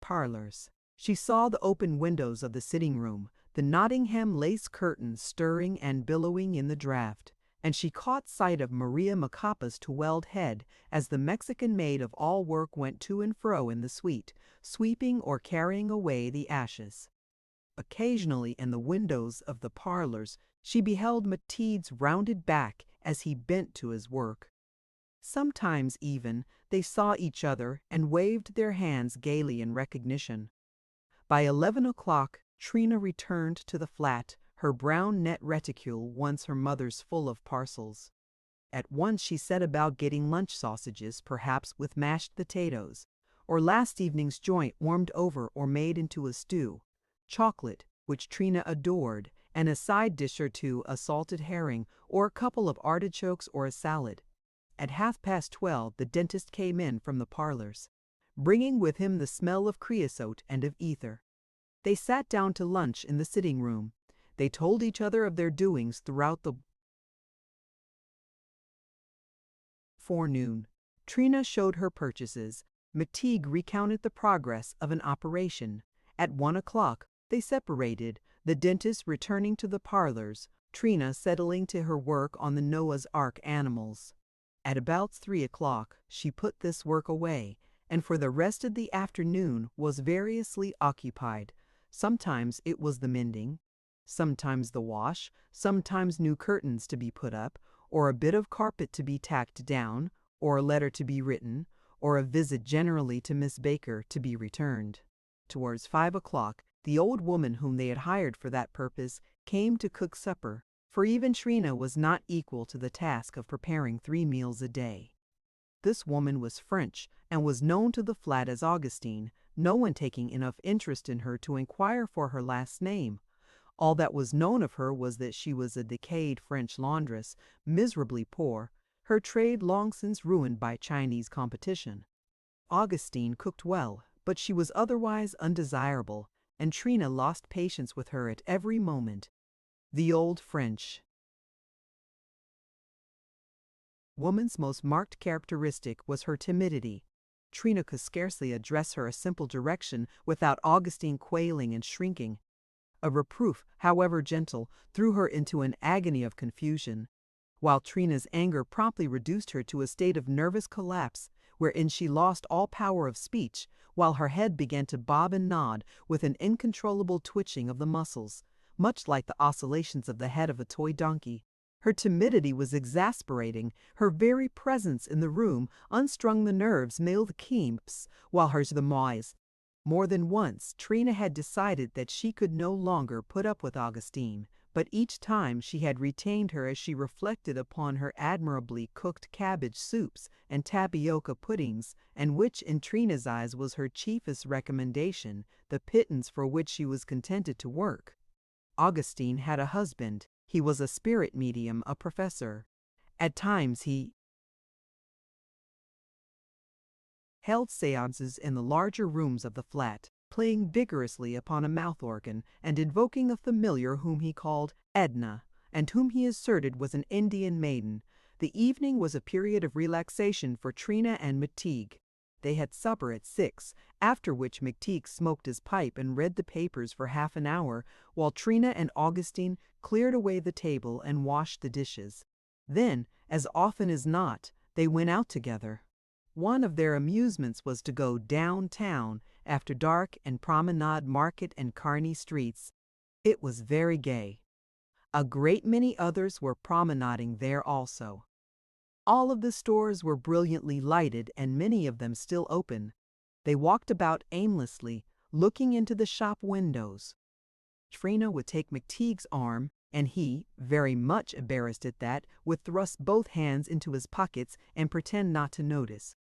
A: parlors. She saw the open windows of the sitting room, the Nottingham lace curtains stirring and billowing in the draught, and she caught sight of Maria Macapa's twelled head as the Mexican maid of all work went to and fro in the suite, sweeping or carrying away the ashes. Occasionally in the windows of the parlors she beheld Mcteague's rounded back as he bent to his work. Sometimes even they saw each other and waved their hands gaily in recognition. By 11 o'clock, Trina returned to the flat, her brown net reticule once her mother's full of parcels. At once she set about getting lunch sausages, perhaps with mashed potatoes, or last evening's joint warmed over or made into a stew, chocolate, which Trina adored, and a side dish or two, a salted herring, or a couple of artichokes, or a salad. At 12:30 the dentist came in from the parlors, bringing with him the smell of creosote and of ether. They sat down to lunch in the sitting room. They told each other of their doings throughout the forenoon. Trina showed her purchases. Mcteague recounted the progress of an operation. At 1 o'clock they separated, the dentist returning to the parlors, Trina settling to her work on the Noah's Ark animals. At about 3 o'clock she put this work away, and for the rest of the afternoon was variously occupied. Sometimes it was the mending, sometimes the wash, sometimes new curtains to be put up, or a bit of carpet to be tacked down, or a letter to be written, or a visit generally to Miss Baker to be returned. Towards 5 o'clock the old woman whom they had hired for that purpose came to cook supper, for even Trina was not equal to the task of preparing 3 meals a day. This woman was French, and was known to the flat as Augustine, no one taking enough interest in her to inquire for her last name. All that was known of her was that she was a decayed French laundress, miserably poor, her trade long since ruined by Chinese competition. Augustine cooked well, but she was otherwise undesirable, and Trina lost patience with her at every moment. The old French woman's most marked characteristic was her timidity. Trina could scarcely address her a simple direction without Augustine quailing and shrinking. A reproof, however gentle, threw her into an agony of confusion, while Trina's anger promptly reduced her to a state of nervous collapse, wherein she lost all power of speech, while her head began to bob and nod with an uncontrollable twitching of the muscles, much like the oscillations of the head of a toy donkey. Her timidity was exasperating. Her very presence in the room unstrung the nerves mildequeams, while hers the moise. More than once Trina had decided that she could no longer put up with Augustine, but each time she had retained her as she reflected upon her admirably cooked cabbage soups and tapioca puddings, and which in Trina's eyes was her chiefest recommendation, the pittance for which she was contented to work. Augustine had a husband. He was a spirit medium, a professor. At times he held seances in the larger rooms of the flat, playing vigorously upon a mouth organ and invoking a familiar whom he called Edna, and whom he asserted was an Indian maiden. The evening was a period of relaxation for Trina and Mcteague. They had supper at 6, after which Mcteague smoked his pipe and read the papers for half an hour, while Trina and Augustine cleared away the table and washed the dishes. Then, as often as not, they went out together. One of their amusements was to go downtown after dark and promenade Market and Kearny streets. It was very gay. A great many others were promenading there also. All of the stores were brilliantly lighted and many of them still open. They walked about aimlessly, looking into the shop windows. Trina would take Mcteague's arm and he, very much embarrassed at that, would thrust both hands into his pockets and pretend not to notice.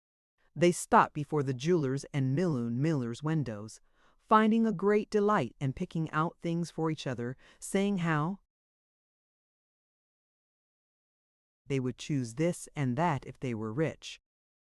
A: They stopped before the jewelers' and millers' windows, finding a great delight in picking out things for each other, saying how they would choose this and that if they were rich.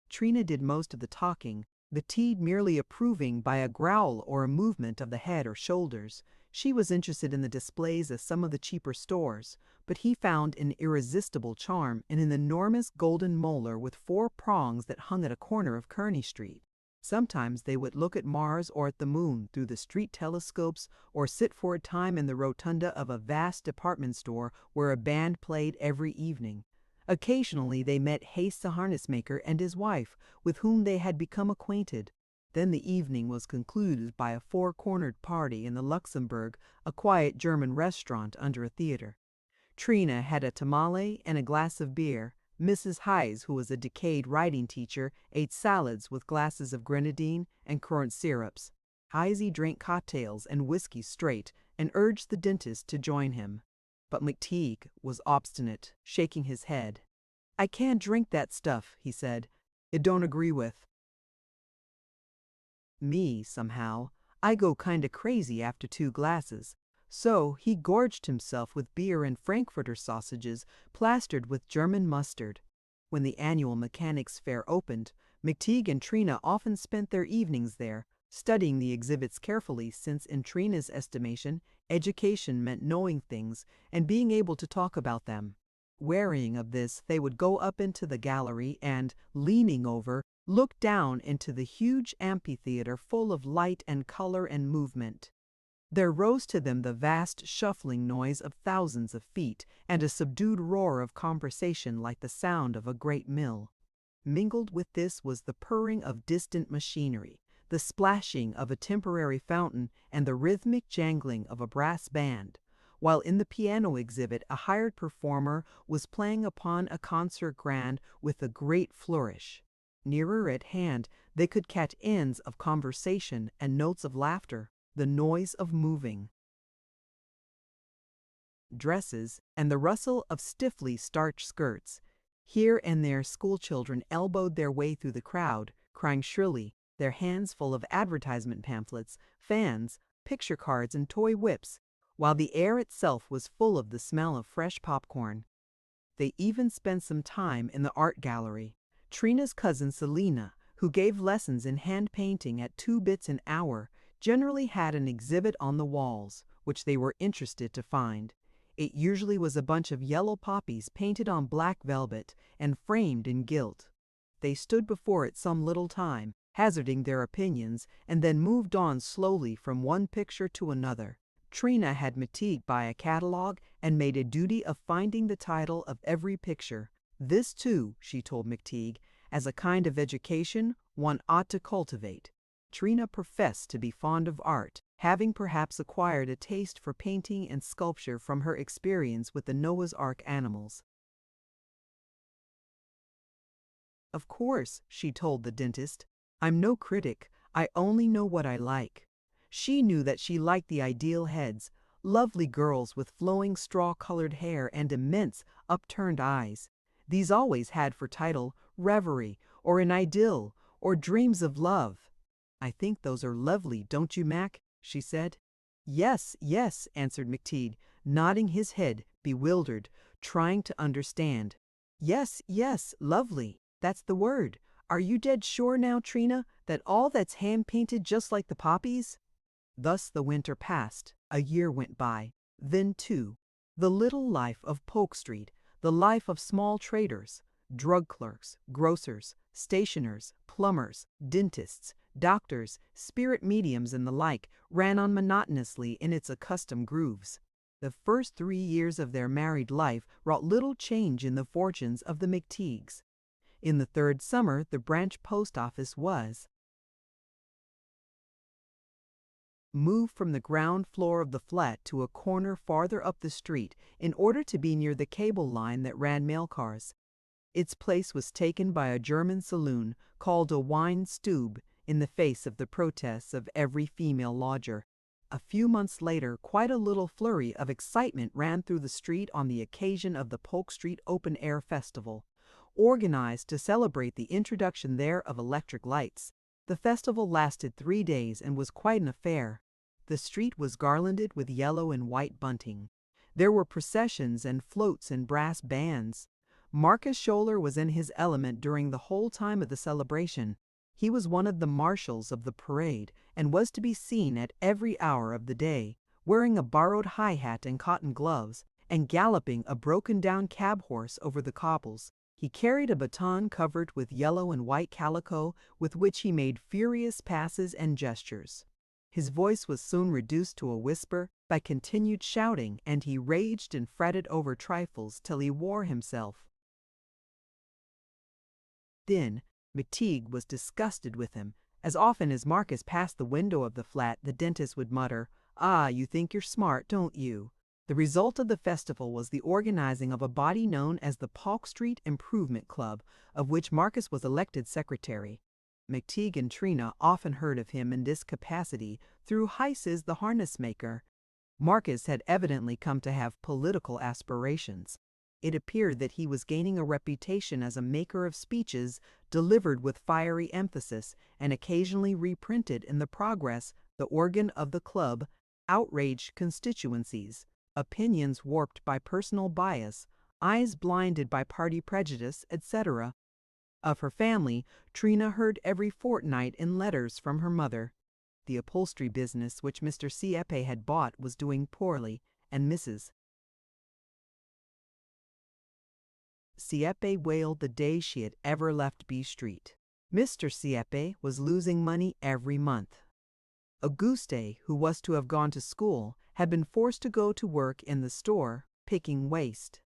A: Trina did most of the talking, Mcteague merely approving by a growl or a movement of the head or shoulders. She was interested in the displays of some of the cheaper stores, but he found an irresistible charm in an enormous golden molar with 4 prongs that hung at a corner of Kearney Street. Sometimes they would look at Mars or at the moon through the street telescopes, or sit for a time in the rotunda of a vast department store where a band played every evening. Occasionally they met Haste the harness maker and his wife, with whom they had become acquainted. Then the evening was concluded by a 4-cornered party in the Luxembourg, a quiet German restaurant under a theater. Trina had a tamale and a glass of beer. Mrs. Hayes, who was a decayed writing teacher, ate salads with glasses of grenadine and currant syrups. Hayes drank cocktails and whiskey straight and urged the dentist to join him. But Mcteague was obstinate, shaking his head. "I can't drink that stuff," he said. "It don't agree with me, somehow. I go kinda crazy after 2 glasses." So he gorged himself with beer and Frankfurter sausages plastered with German mustard. When the annual mechanics fair opened, Mcteague and Trina often spent their evenings there, studying the exhibits carefully, since in Trina's estimation, education meant knowing things and being able to talk about them. Wearying of this, they would go up into the gallery and, leaning over, look down into the huge amphitheater full of light and color and movement. There rose to them the vast shuffling noise of thousands of feet and a subdued roar of conversation like the sound of a great mill. Mingled with this was the purring of distant machinery, the splashing of a temporary fountain, and the rhythmic jangling of a brass band, while in the piano exhibit a hired performer was playing upon a concert grand with a great flourish. Nearer at hand they could catch ends of conversation and notes of laughter, the noise of moving dresses and the rustle of stiffly starched skirts. Here and there schoolchildren elbowed their way through the crowd, crying shrilly, their hands full of advertisement pamphlets, fans, picture cards, and toy whips, while the air itself was full of the smell of fresh popcorn. They even spent some time in the art gallery. Trina's cousin Selina, who gave lessons in hand painting at 2 bits an hour, generally had an exhibit on the walls, which they were interested to find. It usually was a bunch of yellow poppies painted on black velvet and framed in gilt. They stood before it some little time, hazarding their opinions, and then moved on slowly from one picture to another. Trina had Mcteague buy a catalog and made a duty of finding the title of every picture. This, too, she told Mcteague, as a kind of education one ought to cultivate. Trina professed to be fond of art, having perhaps acquired a taste for painting and sculpture from her experience with the Noah's Ark animals. "Of course," she told the dentist, "I'm no critic, I only know what I like." She knew that she liked the ideal heads, lovely girls with flowing straw-colored hair and immense, upturned eyes. These always had for title Reverie, or An Idyll, or Dreams of Love. "I think those are lovely, don't you, Mac?" she said. "Yes, yes," answered Mcteague, nodding his head, bewildered, trying to understand. "Yes, yes, lovely. That's the word. Are you dead sure now, Trina, that all that's hand-painted just like the poppies?" Thus the winter passed. A year went by. Then, too, the little life of Polk Street, the life of small traders, drug clerks, grocers, stationers, plumbers, dentists, doctors, spirit mediums, and the like, ran on monotonously in its accustomed grooves. The first 3 years of their married life wrought little change in the fortunes of the Mcteagues. In the 3rd summer the branch post office was moved from the ground floor of the flat to a corner farther up the street in order to be near the cable line that ran mail cars. Its place was taken by a German saloon called a wine stube, in the face of the protests of every female lodger. A few months later, quite a little flurry of excitement ran through the street on the occasion of the Polk Street Open Air Festival, organized to celebrate the introduction there of electric lights. The festival lasted 3 days and was quite an affair. The street was garlanded with yellow and white bunting. There were processions and floats and brass bands. Marcus Scholler was in his element during the whole time of the celebration. He was one of the marshals of the parade and was to be seen at every hour of the day, wearing a borrowed high hat and cotton gloves, and galloping a broken-down cab horse over the cobbles. He carried a baton covered with yellow and white calico with which he made furious passes and gestures. His voice was soon reduced to a whisper by continued shouting, and he raged and fretted over trifles till he wore himself. Then Mcteague was disgusted with him. As often as Marcus passed the window of the flat, the dentist would mutter, "Ah, you think you're smart, don't you?" The result of the festival was the organizing of a body known as the Polk Street Improvement Club, of which Marcus was elected secretary. Mcteague and Trina often heard of him in this capacity through Heises the harness maker. Marcus had evidently come to have political aspirations. It appeared that he was gaining a reputation as a maker of speeches delivered with fiery emphasis and occasionally reprinted in the Progress, the organ of the club, outraged constituencies, opinions warped by personal bias, eyes blinded by party prejudice, etc. Of her family, Trina heard every fortnight in letters from her mother. The upholstery business which Mr. Sieppe had bought was doing poorly, and Mrs. Sieppe wailed the day she had ever left B Street. Mr. Sieppe was losing money every month. Auguste, who was to have gone to school, had been forced to go to work in the store, picking waste.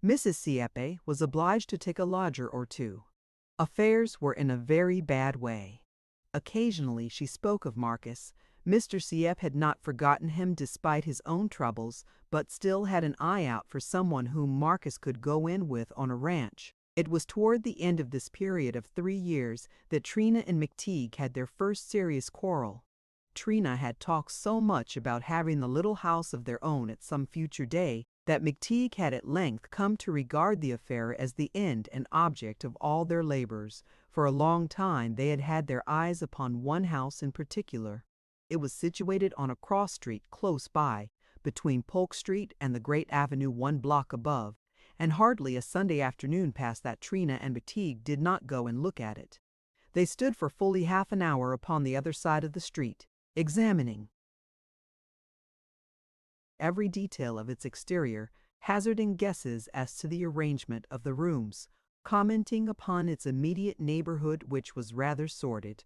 A: Mrs. Sieppe was obliged to take a lodger or two. Affairs were in a very bad way. Occasionally she spoke of Marcus. Mr. Sieppe had not forgotten him despite his own troubles, but still had an eye out for someone whom Marcus could go in with on a ranch. It was toward the end of this period of 3 years that Trina and Mcteague had their first serious quarrel. Trina had talked so much about having the little house of their own at some future day that Mcteague had at length come to regard the affair as the end and object of all their labors. For a long time they had had their eyes upon one house in particular. It was situated on a cross street close by, between Polk Street and the great avenue 1 block above, and hardly a Sunday afternoon passed that Trina and Mcteague did not go and look at it. They stood for fully half an hour upon the other side of the street, examining every detail of its exterior, hazarding guesses as to the arrangement of the rooms, commenting upon its immediate neighborhood, which was rather sordid.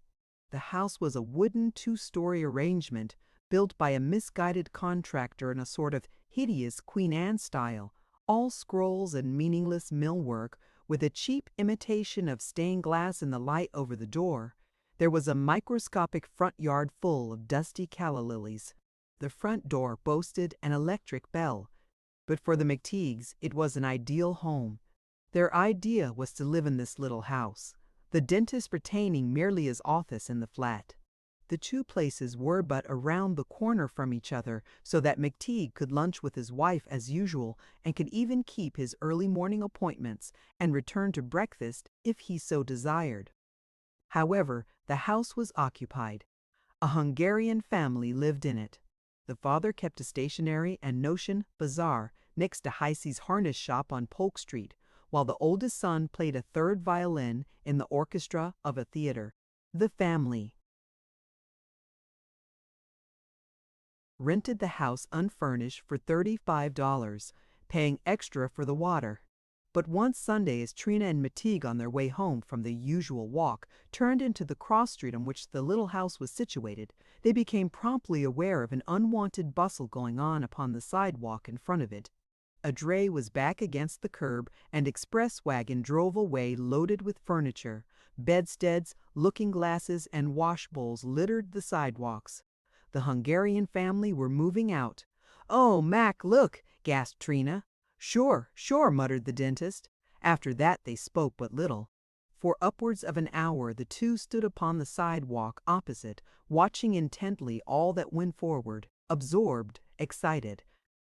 A: The house was a wooden 2-story arrangement built by a misguided contractor in a sort of hideous Queen Anne style, all scrolls and meaningless millwork, with a cheap imitation of stained glass in the light over the door. There was a microscopic front yard full of dusty calla lilies. The front door boasted an electric bell, but for the Mcteagues it was an ideal home. Their idea was to live in this little house, the dentist retaining merely his office in the flat. The two places were but around the corner from each other, so that Mcteague could lunch with his wife as usual and could even keep his early morning appointments and return to breakfast if he so desired. However, the house was occupied. A Hungarian family lived in it. The father kept a stationery and notion bazaar next to Heise's harness shop on Polk Street, while the oldest son played a third violin in the orchestra of a theater. The family rented the house unfurnished for $35, paying extra for the water. But one Sunday, as Trina and Mcteague, on their way home from the usual walk, turned into the cross street on which the little house was situated, they became promptly aware of an unwonted bustle going on upon the sidewalk in front of it. A dray was back against the curb, and express wagon drove away loaded with furniture. Bedsteads, looking-glasses, and wash-bowls littered the sidewalks. The Hungarian family were moving out. "Oh, Mac, look!" gasped Trina. "Sure, sure," muttered the dentist. After that they spoke but little. For upwards of an hour the two stood upon the sidewalk opposite, watching intently all that went forward. absorbed, excited.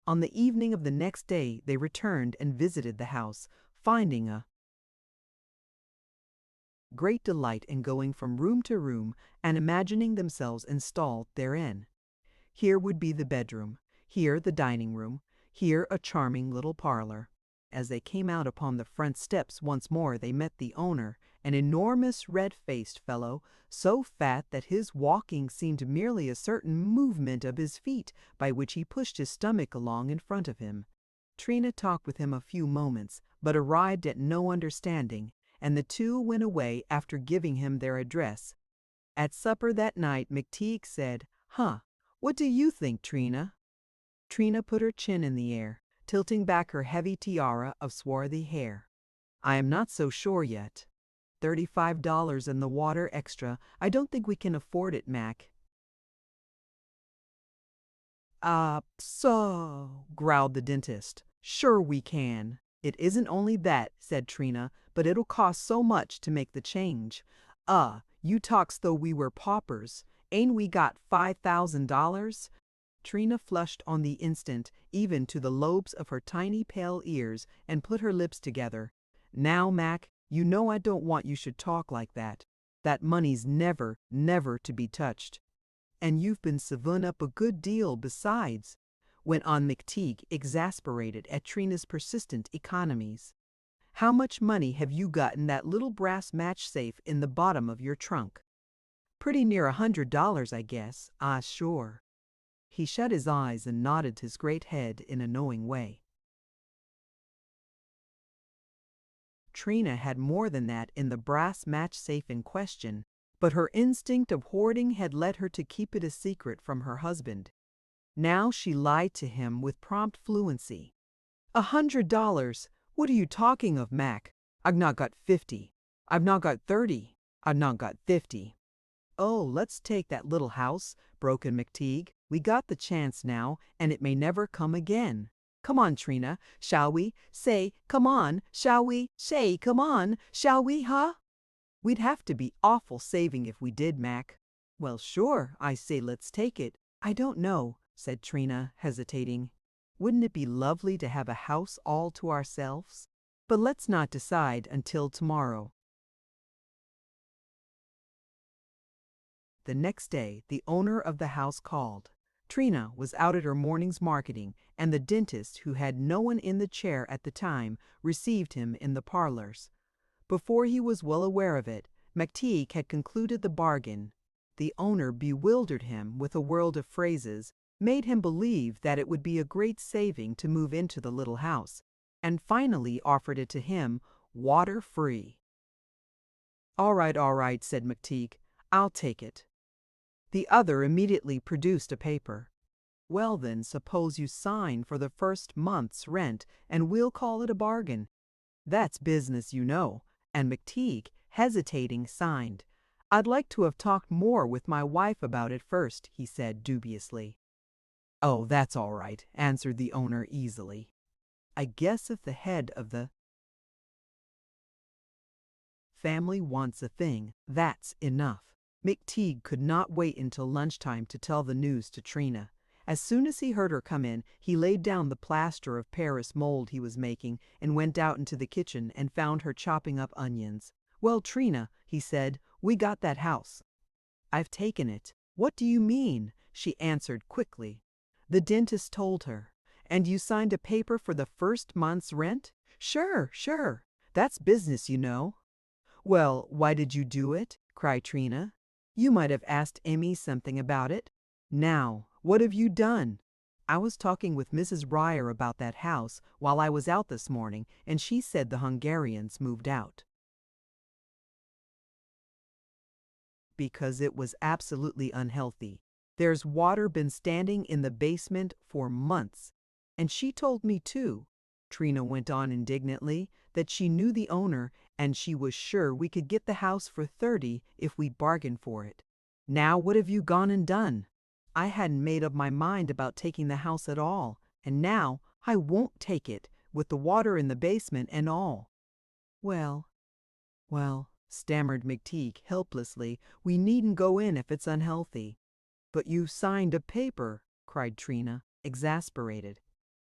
A: On the evening of the next day, they returned and visited the house, finding a great delight in going from room to room and imagining themselves installed therein. Here would be the bedroom, here the dining room, here a charming little parlor. As they came out upon the front steps once more, they met the owner, an enormous red-faced fellow, so fat that his walking seemed merely a certain movement of his feet by which he pushed his stomach along in front of him. Trina talked with him a few moments, but arrived at no understanding, and the two went away after giving him their address. At supper that night, Mcteague said, What do you think, Trina?" Trina put her chin in the air, tilting back her heavy tiara of swarthy hair. "I am not so sure yet. $35 in the water extra. I don't think we can afford it, Mac." So," growled the dentist. "Sure we can." "It isn't only that," said Trina, "but it'll cost so much to make the change." You talks though we were paupers. Ain't we got $5,000? Trina flushed on the instant, even to the lobes of her tiny pale ears, and put her lips together. "Now, Mac, you know I don't want you should talk like that. That money's never, never to be touched. And you've been saving up a good deal besides," went on Mcteague, exasperated at Trina's persistent economies. "How much money have you got in that little brass match safe in the bottom of your trunk?" "Pretty near $100, I guess." "Ah, sure." He shut his eyes and nodded his great head in a knowing way. Trina had more than that in the brass match safe in question, but her instinct of hoarding had led her to keep it a secret from her husband. Now she lied to him with prompt fluency. $100? What are you talking of, Mac? I've not got 50. I've not got 30. I've not got 50. "Oh, let's take that little house," broke in Mcteague. "We got the chance now, and it may never come again. Come on, Trina, shall we? Say, come on, shall we? Say, come on, shall we, huh?" "We'd have to be awful saving if we did, Mac." "Well, sure, I say let's take it." "I don't know," said Trina, hesitating. "Wouldn't it be lovely to have a house all to ourselves? But let's not decide until tomorrow." The next day, the owner of the house called. Trina was out at her morning's marketing, and the dentist, who had no one in the chair at the time, received him in the parlors. Before he was well aware of it, Mcteague had concluded the bargain. The owner bewildered him with a world of phrases, made him believe that it would be a great saving to move into the little house, and finally offered it to him, water-free. All right," said Mcteague. "I'll take it." The other immediately produced a paper. "Well then, suppose you sign for the first month's rent, and we'll call it a bargain." "That's business, you know," and Mcteague, hesitating, signed. "I'd like to have talked more with my wife about it first," he said dubiously. "Oh, that's all right," answered the owner easily. "I guess if the head of the family wants a thing, that's enough." Mcteague could not wait until lunchtime to tell the news to Trina. As soon as he heard her come in, he laid down the plaster of Paris mold he was making and went out into the kitchen and found her chopping up onions. "Well, Trina," he said, "we got that house." "I've taken it." "What do you mean?" she answered quickly. The dentist told her. "And you signed a paper for the first month's rent?" Sure. That's business, you know." "Well, why did you do it?" cried Trina. "You might have asked Emmy something about it." "Now, what have you done?" "I was talking with Mrs. Ryer about that house while I was out this morning, and she said the Hungarians moved out because it was absolutely unhealthy. There's water been standing in the basement for months. And she told me too," Trina went on indignantly, "that she knew the owner and she was sure we could get the house for 30 if we bargained for it. Now what have you gone and done?" "I hadn't made up my mind about taking the house at all, and now I won't take it, with the water in the basement and all." Well, stammered Mcteague helplessly, "we needn't go in if it's unhealthy." "But you signed a paper." cried Trina, exasperated.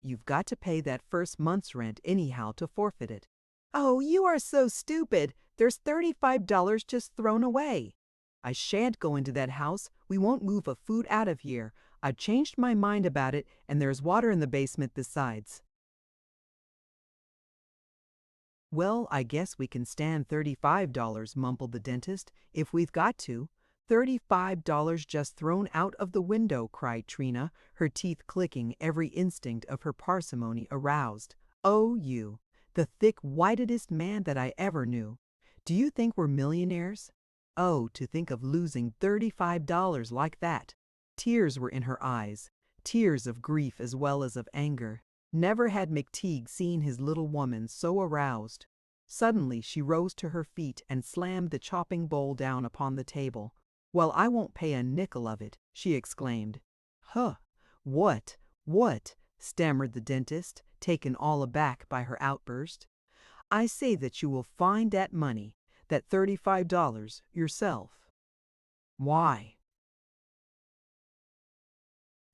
A: "You've got to pay that first month's rent anyhow to forfeit it." "Oh, you are so stupid. There's $35 just thrown away." "I shan't go into that house. We won't move a foot out of here. I've changed my mind about it, and there's water in the basement besides." "Well, I guess we can stand $35, mumbled the dentist, "if we've got to." $35 just thrown out of the window, cried Trina, her teeth clicking, every instinct of her parsimony aroused. "Oh, you, the thick-whitedest man that I ever knew. Do you think we're millionaires? Oh, to think of losing $35 like that." Tears were in her eyes, tears of grief as well as of anger. Never had Mcteague seen his little woman so aroused. Suddenly she rose to her feet and slammed the chopping bowl down upon the table. "Well, I won't pay a nickel of it," she exclaimed. "Huh! What?" stammered the dentist, taken all aback by her outburst. "I say that you will find that money, that $35, yourself." "Why?"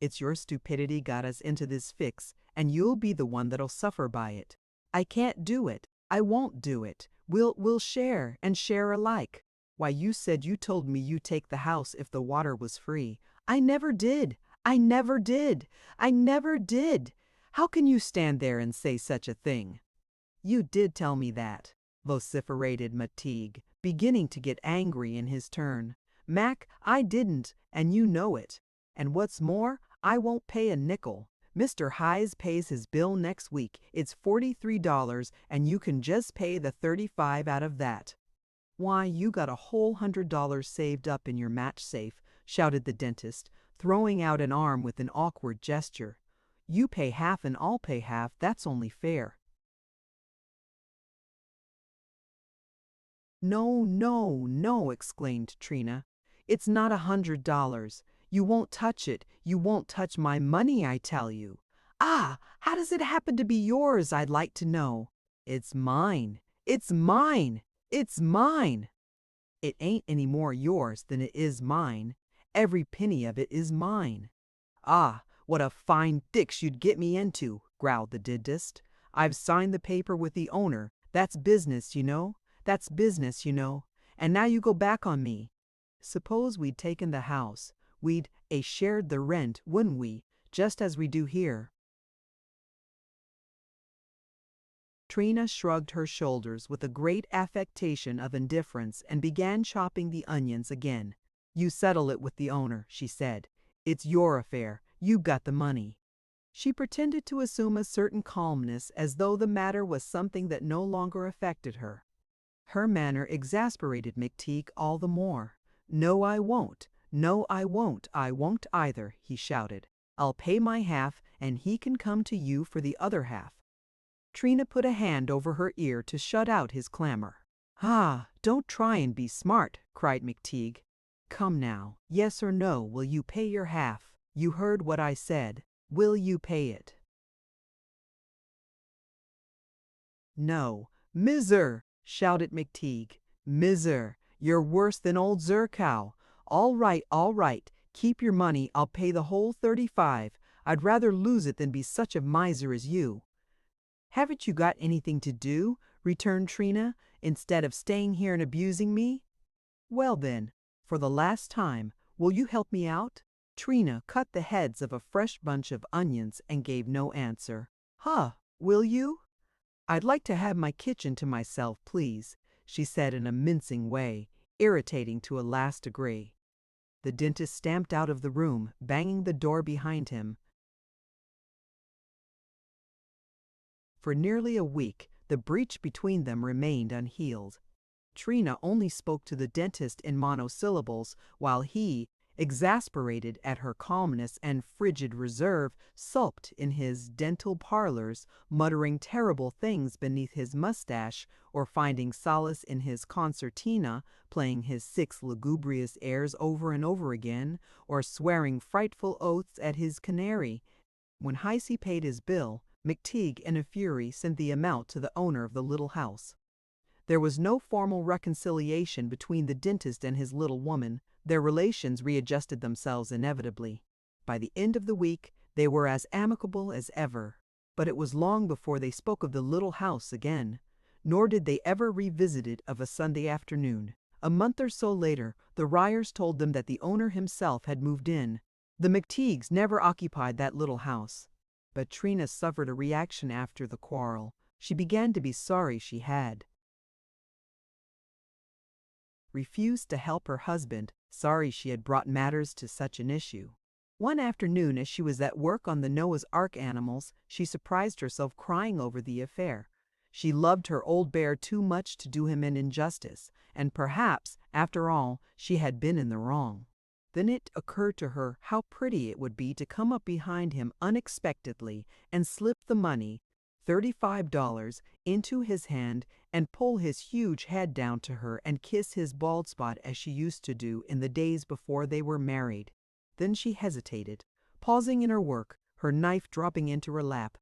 A: "It's your stupidity got us into this fix, and you'll be the one that'll suffer by it." "I can't do it. I won't do it. We'll share, and share alike." "Why, you said you told me you'd take the house if the water was free." "I never did. I never did. I never did. How can you stand there and say such a thing?" "You did tell me that," vociferated Mcteague, beginning to get angry in his turn. "Mac, I didn't, and you know it. And what's more, I won't pay a nickel. Mr. Hyes pays his bill next week. It's $43, and you can just pay the $35 out of that." "Why, you got a whole $100 saved up in your match safe," shouted the dentist, throwing out an arm with an awkward gesture. "You pay half and I'll pay half. That's only fair." "No, no, no," exclaimed Trina. "It's not $100. You won't touch it. You won't touch my money, I tell you." "Ah, how does it happen to be yours, I'd like to know?" "It's mine. It's mine. It's mine." "It ain't any more yours than it is mine. Every penny of it is mine." "Ah, what a fine fix you'd get me into," growled the dentist. "I've signed the paper with the owner. That's business, you know. That's business, you know. And now you go back on me. Suppose we'd taken the house. We'd shared the rent, wouldn't we? Just as we do here." Trina shrugged her shoulders with a great affectation of indifference and began chopping the onions again. "You settle it with the owner," she said. "It's your affair. You've got the money." She pretended to assume a certain calmness as though the matter was something that no longer affected her. Her manner exasperated Mcteague all the more. "No, I won't. No, I won't. I won't either," he shouted. "I'll pay my half, and he can come to you for the other half." Trina put a hand over her ear to shut out his clamor. "Ah, don't try and be smart," cried Mcteague. "Come now, yes or no, will you pay your half? You heard what I said. Will you pay it?" "No. Miser!" shouted Mcteague. "Miser! You're worse than old Zerkow. All right. Keep your money. I'll pay the whole 35. I'd rather lose it than be such a miser as you." "Haven't you got anything to do?" returned Trina, "instead of staying here and abusing me?" "Well then, for the last time, will you help me out?" Trina cut the heads of a fresh bunch of onions and gave no answer. "Huh, will you?" "I'd like to have my kitchen to myself, please," she said in a mincing way, irritating to a last degree. The dentist stamped out of the room, banging the door behind him. For nearly a week, the breach between them remained unhealed. Trina only spoke to the dentist in monosyllables, while he, exasperated at her calmness and frigid reserve, sulked in his dental parlors, muttering terrible things beneath his mustache, or finding solace in his concertina, playing his 6 lugubrious airs over and over again, or swearing frightful oaths at his canary. When Heisey paid his bill, Mcteague, in a fury, sent the amount to the owner of the little house. There was no formal reconciliation between the dentist and his little woman. Their relations readjusted themselves inevitably. By the end of the week, they were as amicable as ever. But it was long before they spoke of the little house again, nor did they ever revisit it of a Sunday afternoon. A month or so later, the Ryers told them that the owner himself had moved in. The Mcteagues never occupied that little house. But Trina suffered a reaction after the quarrel. She began to be sorry she had refused to help her husband, sorry she had brought matters to such an issue. One afternoon, as she was at work on the Noah's Ark animals, she surprised herself crying over the affair. She loved her old bear too much to do him an injustice, and perhaps, after all, she had been in the wrong. Then it occurred to her how pretty it would be to come up behind him unexpectedly and slip the money, $35, into his hand and pull his huge head down to her and kiss his bald spot as she used to do in the days before they were married. Then she hesitated, pausing in her work, her knife dropping into her lap,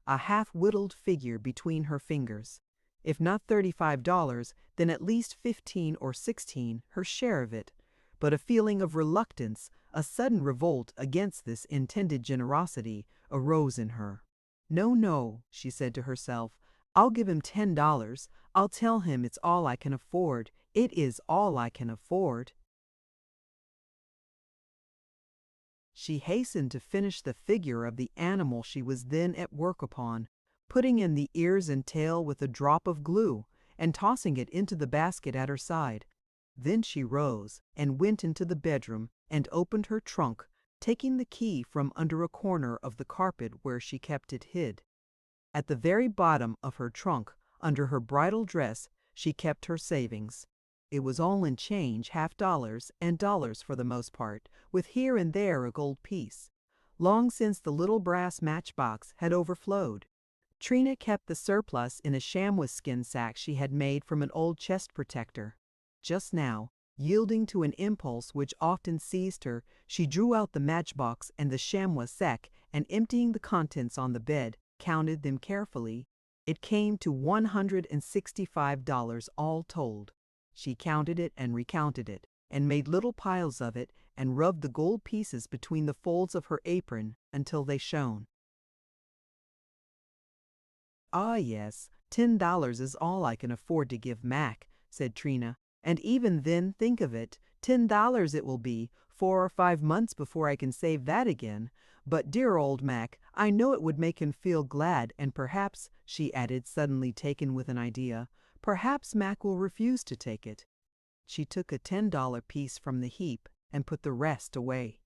A: a half-whittled figure between her fingers. If not $35, then at least 15 or 16, her share of it. But a feeling of reluctance, a sudden revolt against this intended generosity, arose in her. No, no, she said to herself, I'll give him $10. I'll tell him it's all I can afford. It is all I can afford. She hastened to finish the figure of the animal she was then at work upon, putting in the ears and tail with a drop of glue, and tossing it into the basket at her side. Then she rose and went into the bedroom and opened her trunk, taking the key from under a corner of the carpet where she kept it hid. At the very bottom of her trunk, under her bridal dress, she kept her savings. It was all in change, $half and dollars for the most part, with here and there a gold piece. Long since the little brass matchbox had overflowed. Trina kept the surplus in a chamois skin sack she had made from an old chest protector. Just now, yielding to an impulse which often seized her, she drew out the matchbox and the chamois sack, and emptying the contents on the bed, counted them carefully. It came to $165 all told. She counted it and recounted it, and made little piles of it, and rubbed the gold pieces between the folds of her apron until they shone. "Ah, yes, $10 is all I can afford to give Mac," said Trina. "And even then, think of it, $10 it will be, 4 or 5 months before I can save that again. But dear old Mac, I know it would make him feel glad, and perhaps," she added, suddenly taken with an idea, "perhaps Mac will refuse to take it." She took a $10 piece from the heap and put the rest away.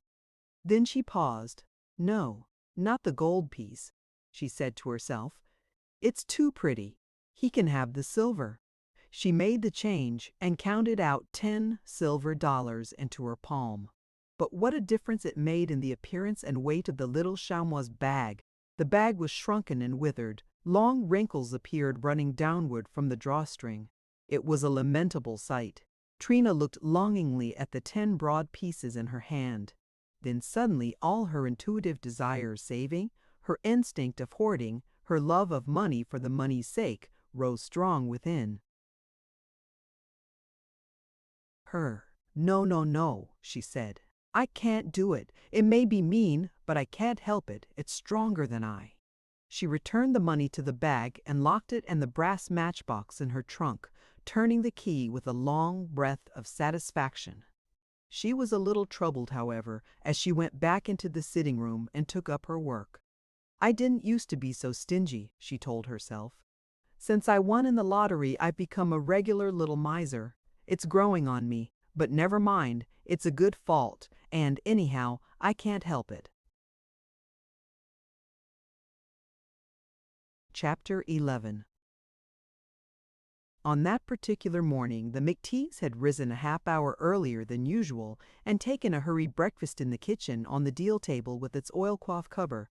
A: Then she paused. "No, not the gold piece," she said to herself. "It's too pretty. He can have the silver." She made the change and counted out 10 silver dollars into her palm. But what a difference it made in the appearance and weight of the little chamois bag! The bag was shrunken and withered. Long wrinkles appeared running downward from the drawstring. It was a lamentable sight. Trina looked longingly at the 10 broad pieces in her hand. Then suddenly all her intuitive desire of saving, her instinct of hoarding, her love of money for the money's sake, rose strong within her. "No, no, no," she said. "I can't do it. It may be mean, but I can't help it. It's stronger than I." She returned the money to the bag and locked it and the brass matchbox in her trunk, turning the key with a long breath of satisfaction. She was a little troubled, however, as she went back into the sitting room and took up her work. "I didn't used to be so stingy," she told herself. "Since I won in the lottery, I've become a regular little miser. It's growing on me, but never mind, it's a good fault, and anyhow, I can't help it." Chapter 11. On that particular morning, the Mcteagues had risen a half-hour earlier than usual and taken a hurried breakfast in the kitchen on the deal table with its oilcloth cover.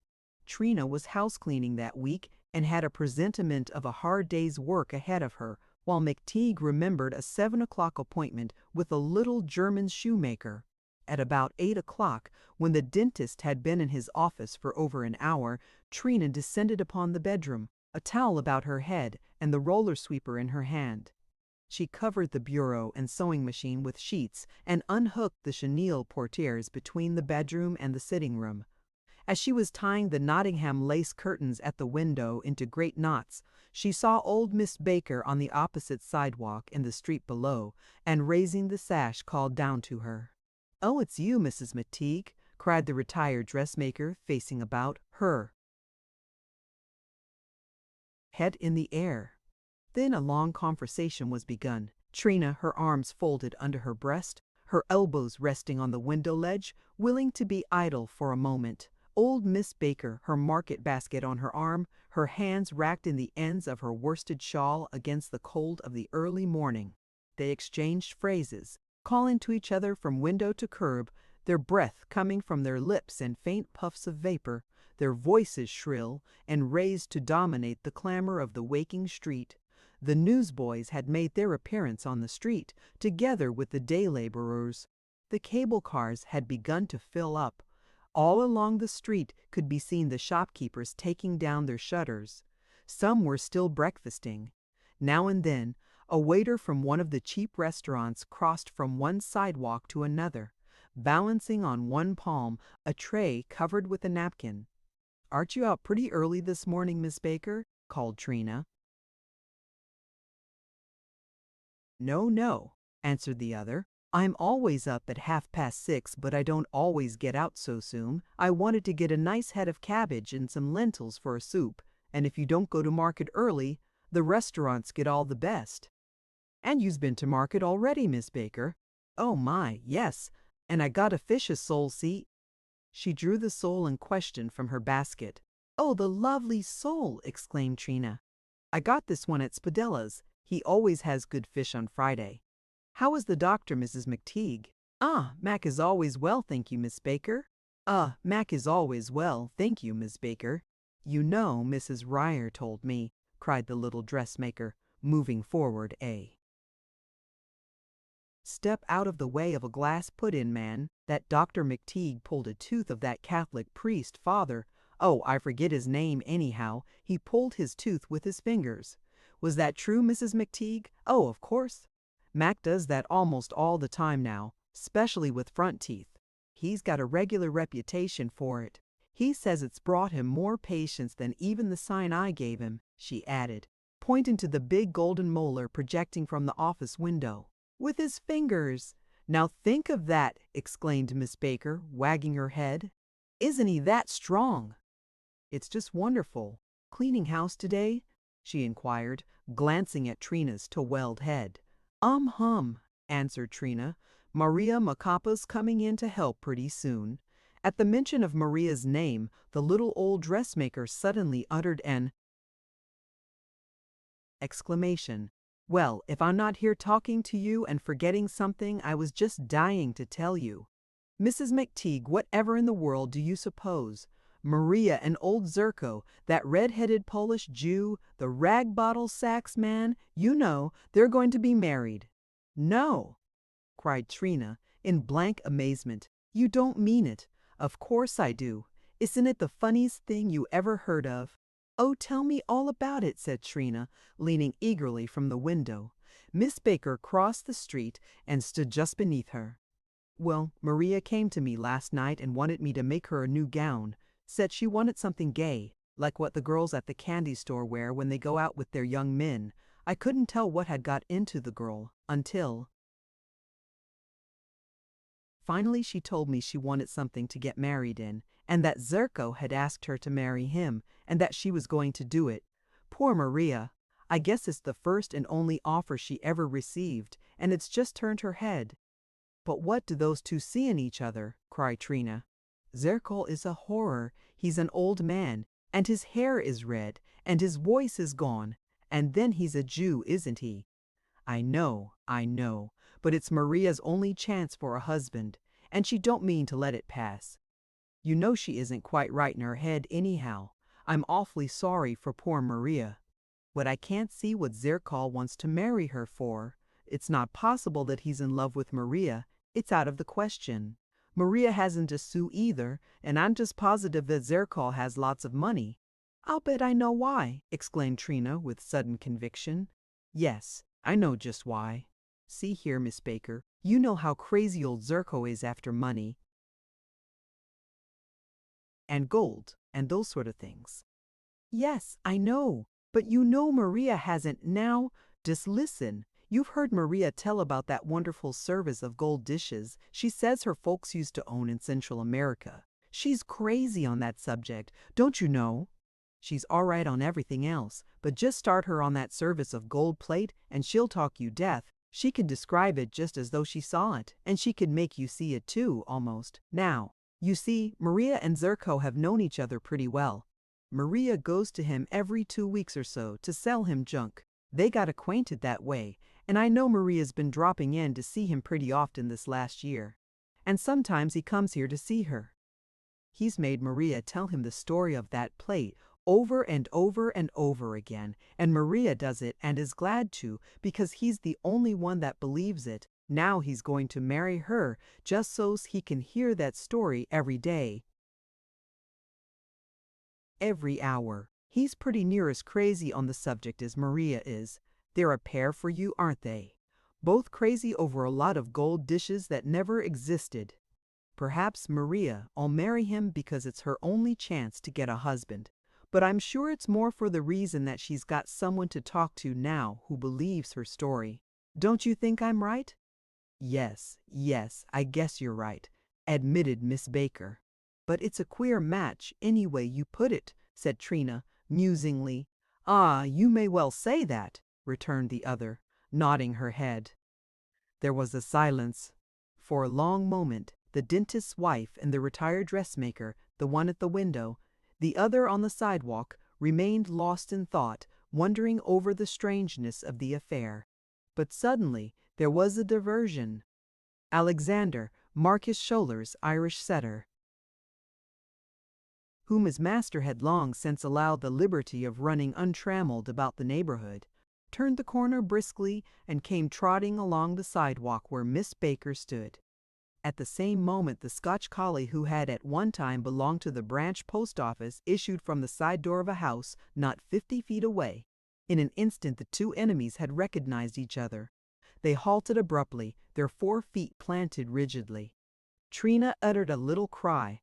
A: Trina was house-cleaning that week and had a presentiment of a hard day's work ahead of her, while Mcteague remembered a 7 o'clock appointment with a little German shoemaker. At about 8 o'clock, when the dentist had been in his office for over an hour, Trina descended upon the bedroom, a towel about her head and the roller sweeper in her hand. She covered the bureau and sewing machine with sheets and unhooked the chenille portieres between the bedroom and the sitting room. As she was tying the Nottingham lace curtains at the window into great knots, she saw old Miss Baker on the opposite sidewalk in the street below, and raising the sash called down to her. "Oh, it's you, Mrs. Mcteague," cried the retired dressmaker, facing about, her head in the air. Then a long conversation was begun. Trina, her arms folded under her breast, her elbows resting on the window ledge, willing to be idle for a moment. Old Miss Baker, her market basket on her arm, her hands racked in the ends of her worsted shawl against the cold of the early morning. They exchanged phrases, calling to each other from window to curb, their breath coming from their lips in faint puffs of vapor, their voices shrill and raised to dominate the clamor of the waking street. The newsboys had made their appearance on the street, together with the day laborers. The cable cars had begun to fill up. All along the street could be seen the shopkeepers taking down their shutters. Some were still breakfasting. Now and then, a waiter from one of the cheap restaurants crossed from one sidewalk to another, balancing on one palm a tray covered with a napkin. "Aren't you out pretty early this morning, Miss Baker?" called Trina. "No, no," answered the other. "I'm always up at 6:30, but I don't always get out so soon. I wanted to get a nice head of cabbage and some lentils for a soup, and if you don't go to market early, the restaurants get all the best." "And you've been to market already, Miss Baker?" "Oh my, yes, and I got a fish's sole, see." She drew the sole in question from her basket. "Oh, the lovely sole!" exclaimed Trina. "I got this one at Spadella's. He always has good fish on Friday." "How is the doctor, Mrs. Mcteague?" "Ah, Mac is always well, thank you, Miss Baker." Mac is always well, thank you, Miss Baker." "You know, Mrs. Ryer told me," cried the little dressmaker, moving forward a step out of the way of a glass put-in man, "that Dr. Mcteague pulled a tooth of that Catholic priest, father. Oh, I forget his name anyhow. He pulled his tooth with his fingers. Was that true, Mrs. Mcteague?" "Oh, of course. Mac does that almost all the time now, especially with front teeth. He's got a regular reputation for it. He says it's brought him more patience than even the sign I gave him," she added, pointing to the big golden molar projecting from the office window. "With his fingers! Now think of that!" exclaimed Miss Baker, wagging her head. "Isn't he that strong?" "It's just wonderful. Cleaning house today?" she inquired, glancing at Trina's towelled head. Hum," answered Trina. "Maria Macapa's coming in to help pretty soon." At the mention of Maria's name, the little old dressmaker suddenly uttered an exclamation. "Well, if I'm not here talking to you and forgetting something I was just dying to tell you. Mrs. Mcteague, whatever in the world do you suppose? Maria and old Zerko, that red-headed Polish Jew, the rag-bottle sax man, you know, they're going to be married." "No!" cried Trina, in blank amazement. "You don't mean it." "Of course I do. Isn't it the funniest thing you ever heard of?" "Oh, tell me all about it," said Trina, leaning eagerly from the window. Miss Baker crossed the street and stood just beneath her. "Well, Maria came to me last night and wanted me to make her a new gown. Said she wanted something gay, like what the girls at the candy store wear when they go out with their young men. I couldn't tell what had got into the girl, until finally she told me she wanted something to get married in, and that Zerko had asked her to marry him, and that she was going to do it. Poor Maria! I guess it's the first and only offer she ever received, and it's just turned her head." "But what do those two see in each other?" cried Trina. "Zerko is a horror. He's an old man, and his hair is red, and his voice is gone, and then he's a Jew, isn't he?" I know, but it's Maria's only chance for a husband, and she don't mean to let it pass. You know she isn't quite right in her head anyhow. I'm awfully sorry for poor Maria. But I can't see what Zerko wants to marry her for. It's not possible that he's in love with Maria. It's out of the question. Maria hasn't a sou either, and I'm just positive that Zerko has lots of money." "I'll bet I know why," exclaimed Trina with sudden conviction. "Yes, I know just why. See here, Miss Baker, you know how crazy old Zerko is after money and gold and those sort of things. Yes, I know, but you know Maria hasn't now. Just listen. You've heard Maria tell about that wonderful service of gold dishes she says her folks used to own in Central America. She's crazy on that subject, don't you know? She's all right on everything else, but just start her on that service of gold plate and she'll talk you deaf. She can describe it just as though she saw it, and she can make you see it too, almost. Now, you see, Maria and Zerko have known each other pretty well. Maria goes to him every 2 weeks or so to sell him junk. They got acquainted that way, and I know Maria's been dropping in to see him pretty often this last year. And sometimes he comes here to see her. He's made Maria tell him the story of that plate over and over and over again, and Maria does it and is glad to because he's the only one that believes it. Now he's going to marry her just so's he can hear that story every day. Every hour. He's pretty near as crazy on the subject as Maria is. They're a pair for you, aren't they? Both crazy over a lot of gold dishes that never existed. Perhaps Maria'll marry him because it's her only chance to get a husband. But I'm sure it's more for the reason that she's got someone to talk to now who believes her story. Don't you think I'm right? Yes, I guess you're right, admitted Miss Baker. But it's a queer match, any way you put it, said Trina, musingly. Ah, you may well say that, returned the other, nodding her head. There was a silence. For a long moment, the dentist's wife and the retired dressmaker, the one at the window, the other on the sidewalk, remained lost in thought, wondering over the strangeness of the affair. But suddenly there was a diversion. Alexander, Marcus Schouler's Irish setter, whom his master had long since allowed the liberty of running untrammeled about the neighborhood, turned the corner briskly and came trotting along the sidewalk where Miss Baker stood. At the same moment the Scotch collie who had at one time belonged to the branch post office issued from the side door of a house not 50 feet away. In an instant the two enemies had recognized each other. They halted abruptly, their 4 feet planted rigidly. Trina uttered a little cry.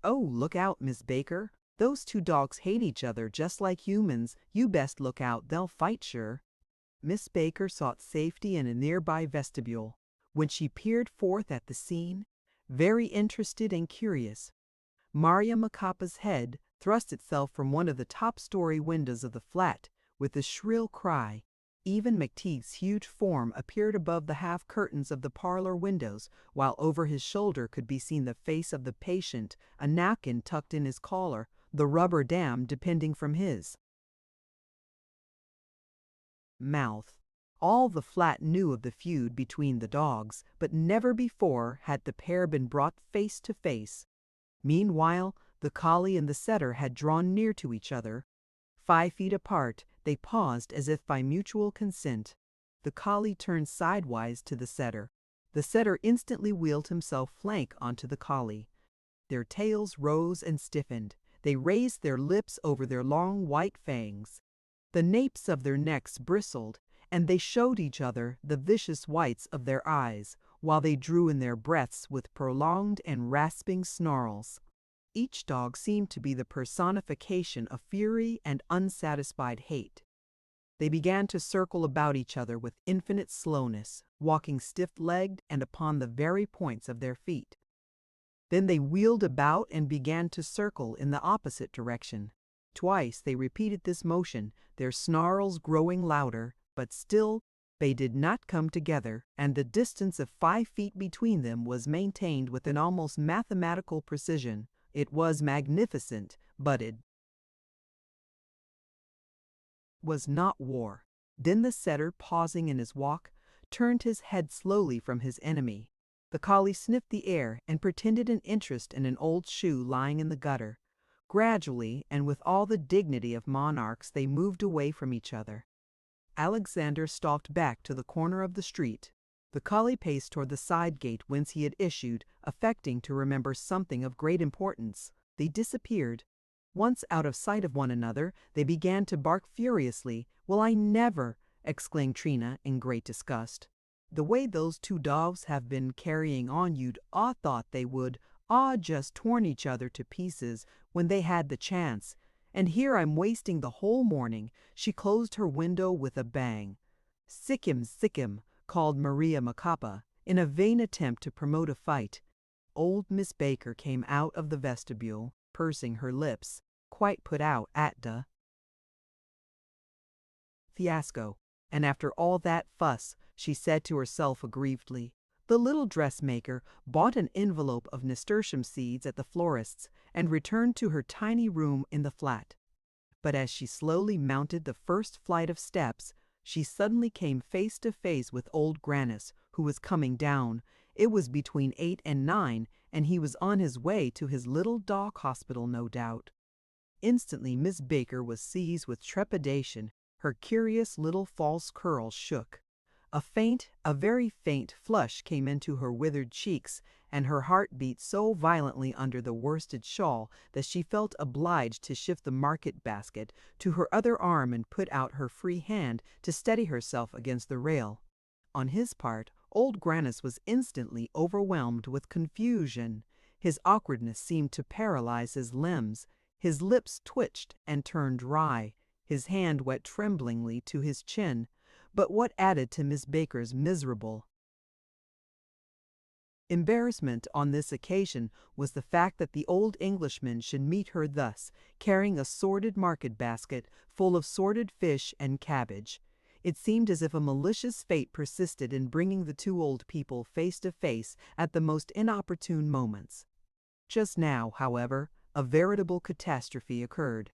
A: "Oh, look out, Miss Baker. Those two dogs hate each other just like humans. You best look out, they'll fight sure." Miss Baker sought safety in a nearby vestibule. When she peered forth at the scene, very interested and curious, Maria Macapa's head thrust itself from one of the top-story windows of the flat with a shrill cry. Even Mcteague's huge form appeared above the half-curtains of the parlor windows, while over his shoulder could be seen the face of the patient, a napkin tucked in his collar, the rubber dam depending from his mouth. All the flat knew of the feud between the dogs, but never before had the pair been brought face to face. Meanwhile, the collie and the setter had drawn near to each other. 5 feet apart, they paused as if by mutual consent. The collie turned sidewise to the setter. The setter instantly wheeled himself flank onto the collie. Their tails rose and stiffened. They raised their lips over their long white fangs. The napes of their necks bristled, and they showed each other the vicious whites of their eyes, while they drew in their breaths with prolonged and rasping snarls. Each dog seemed to be the personification of fury and unsatisfied hate. They began to circle about each other with infinite slowness, walking stiff-legged and upon the very points of their feet. Then they wheeled about and began to circle in the opposite direction. Twice they repeated this motion, their snarls growing louder, but still they did not come together, and the distance of 5 feet between them was maintained with an almost mathematical precision. It was magnificent, but it was not war. Then the setter, pausing in his walk, turned his head slowly from his enemy. The collie sniffed the air and pretended an interest in an old shoe lying in the gutter. Gradually, and with all the dignity of monarchs, they moved away from each other. Alexander stalked back to the corner of the street. The collie paced toward the side gate whence he had issued, affecting to remember something of great importance. They disappeared. Once out of sight of one another, they began to bark furiously. "Well, I never! exclaimed Trina in great disgust. "The way those two dogs have been carrying on, you'd thought they would just torn each other to pieces when they had the chance. And here I'm wasting the whole morning." She closed her window with a bang. "Sick him," called Maria Macapa, in a vain attempt to promote a fight. Old Miss Baker came out of the vestibule, pursing her lips, quite put out at the fiasco. And after all that fuss, she said to herself aggrievedly, the little dressmaker bought an envelope of nasturtium seeds at the florist's and returned to her tiny room in the flat. But as she slowly mounted the first flight of steps, she suddenly came face to face with old Grannis, who was coming down. It was between 8 and 9, and he was on his way to his little dog hospital, no doubt. Instantly Miss Baker was seized with trepidation. Her curious little false curls shook. A very faint flush came into her withered cheeks, and her heart beat so violently under the worsted shawl that she felt obliged to shift the market basket to her other arm and put out her free hand to steady herself against the rail. On his part, old Grannis was instantly overwhelmed with confusion. His awkwardness seemed to paralyze his limbs. His lips twitched and turned dry. His hand went tremblingly to his chin. But what added to Miss Baker's miserable embarrassment on this occasion was the fact that the old Englishman should meet her thus, carrying a sordid market basket full of sordid fish and cabbage. It seemed as if a malicious fate persisted in bringing the two old people face to face at the most inopportune moments. Just now, however, a veritable catastrophe occurred.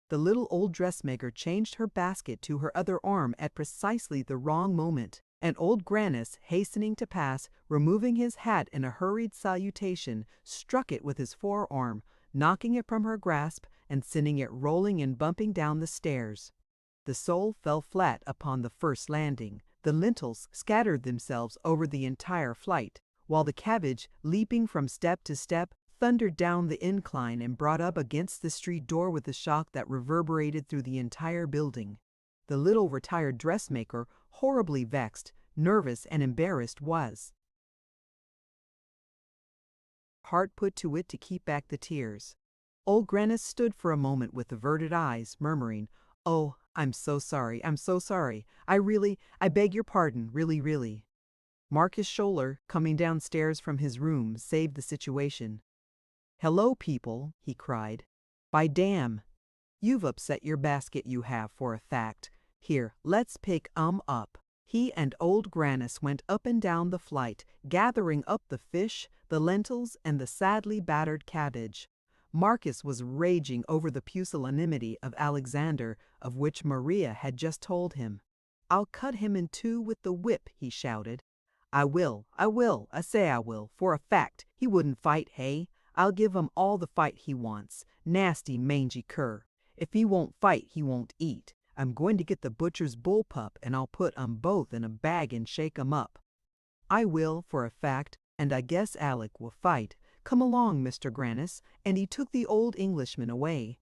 A: The little old dressmaker changed her basket to her other arm at precisely the wrong moment, and old Grannis, hastening to pass, removing his hat in a hurried salutation, struck it with his forearm, knocking it from her grasp and sending it rolling and bumping down the stairs. The sole fell flat upon the first landing. The lentils scattered themselves over the entire flight, while the cabbage, leaping from step to step, thundered down the incline and brought up against the street door with a shock that reverberated through the entire building. The little retired dressmaker, horribly vexed, nervous, and embarrassed, was hard put to it to keep back the tears. Old Grannis stood for a moment with averted eyes, murmuring, "Oh, I'm so sorry, I'm so sorry. I beg your pardon, really." Marcus Scholler, coming downstairs from his room, saved the situation. "Hello, people," he cried. "By damn, you've upset your basket, you have, for a fact. Here, let's pick up." He and old Grannis went up and down the flight, gathering up the fish, the lentils, and the sadly battered cabbage. Marcus was raging over the pusillanimity of Alexander, of which Maria had just told him. "I'll cut him in two with the whip," he shouted. I will, I say I will, for a fact. He wouldn't fight, hey? I'll give him all the fight he wants. Nasty, mangy cur. If he won't fight, he won't eat. I'm going to get the butcher's bullpup, and I'll put 'em both in a bag and shake 'em up. I will, for a fact, and I guess Alec will fight. Come along, Mr. Grannis, and he took the old Englishman away.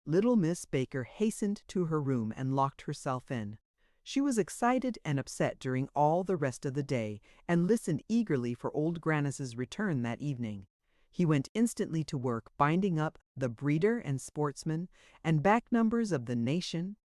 A: Little Miss Baker hastened to her room and locked herself in. She was excited and upset during all the rest of the day, and listened eagerly for old Grannis's return that evening. He went instantly to work binding up the Breeder and Sportsman and back numbers of the Nation.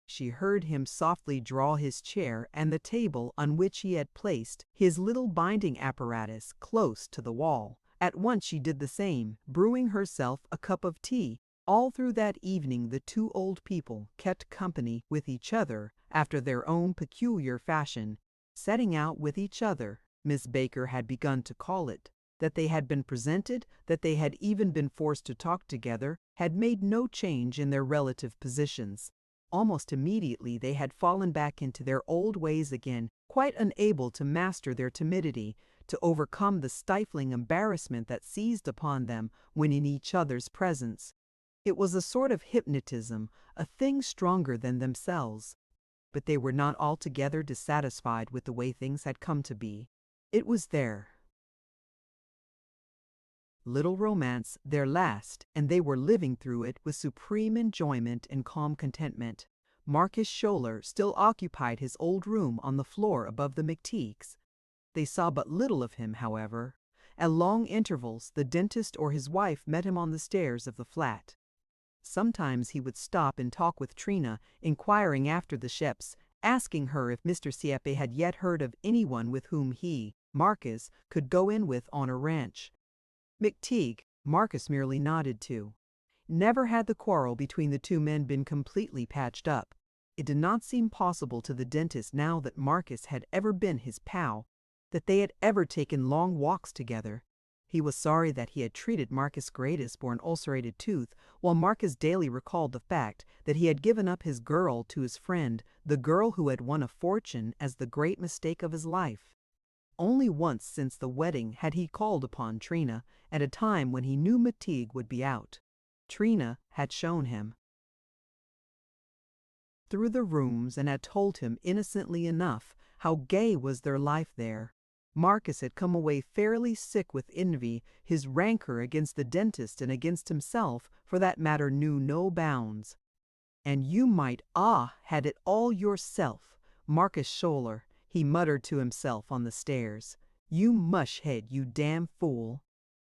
A: She heard him softly draw his chair and the table on which he had placed his little binding apparatus close to the wall. At once she did the same, brewing herself a cup of tea. All through that evening the two old people kept company with each other after their own peculiar fashion. Setting out with each other, Miss Baker had begun to call it. That they had been presented, that they had even been forced to talk together, had made no change in their relative positions. Almost immediately they had fallen back into their old ways again, quite unable to master their timidity, to overcome the stifling embarrassment that seized upon them when in each other's presence. It was a sort of hypnotism, a thing stronger than themselves. But they were not altogether dissatisfied with the way things had come to be. It was there. Little romance, their last, and they were living through it with supreme enjoyment and calm contentment. Marcus Scholler still occupied his old room on the floor above the Mcteagues. They saw but little of him, however. At long intervals, the dentist or his wife met him on the stairs of the flat. Sometimes he would stop and talk with Trina, inquiring after the Sheps, asking her if Mr. Sieppe had yet heard of anyone with whom he, Marcus, could go in with on a ranch. Mcteague, Marcus merely nodded to. Never had the quarrel between the two men been completely patched up. It did not seem possible to the dentist now that Marcus had ever been his pal, that they had ever taken long walks together. He was sorry that he had treated Marcus gratis for an ulcerated tooth, while Marcus daily recalled the fact that he had given up his girl to his friend, the girl who had won a fortune, as the great mistake of his life. Only once since the wedding had he called upon Trina, at a time when he knew Mcteague would be out. Trina had shown him through the rooms and had told him innocently enough how gay was their life there. Marcus had come away fairly sick with envy. His rancor against the dentist and against himself, for that matter, knew no bounds. "And you might had it all yourself, Marcus Scholler," he muttered to himself on the stairs. "You mush-head, you damn fool."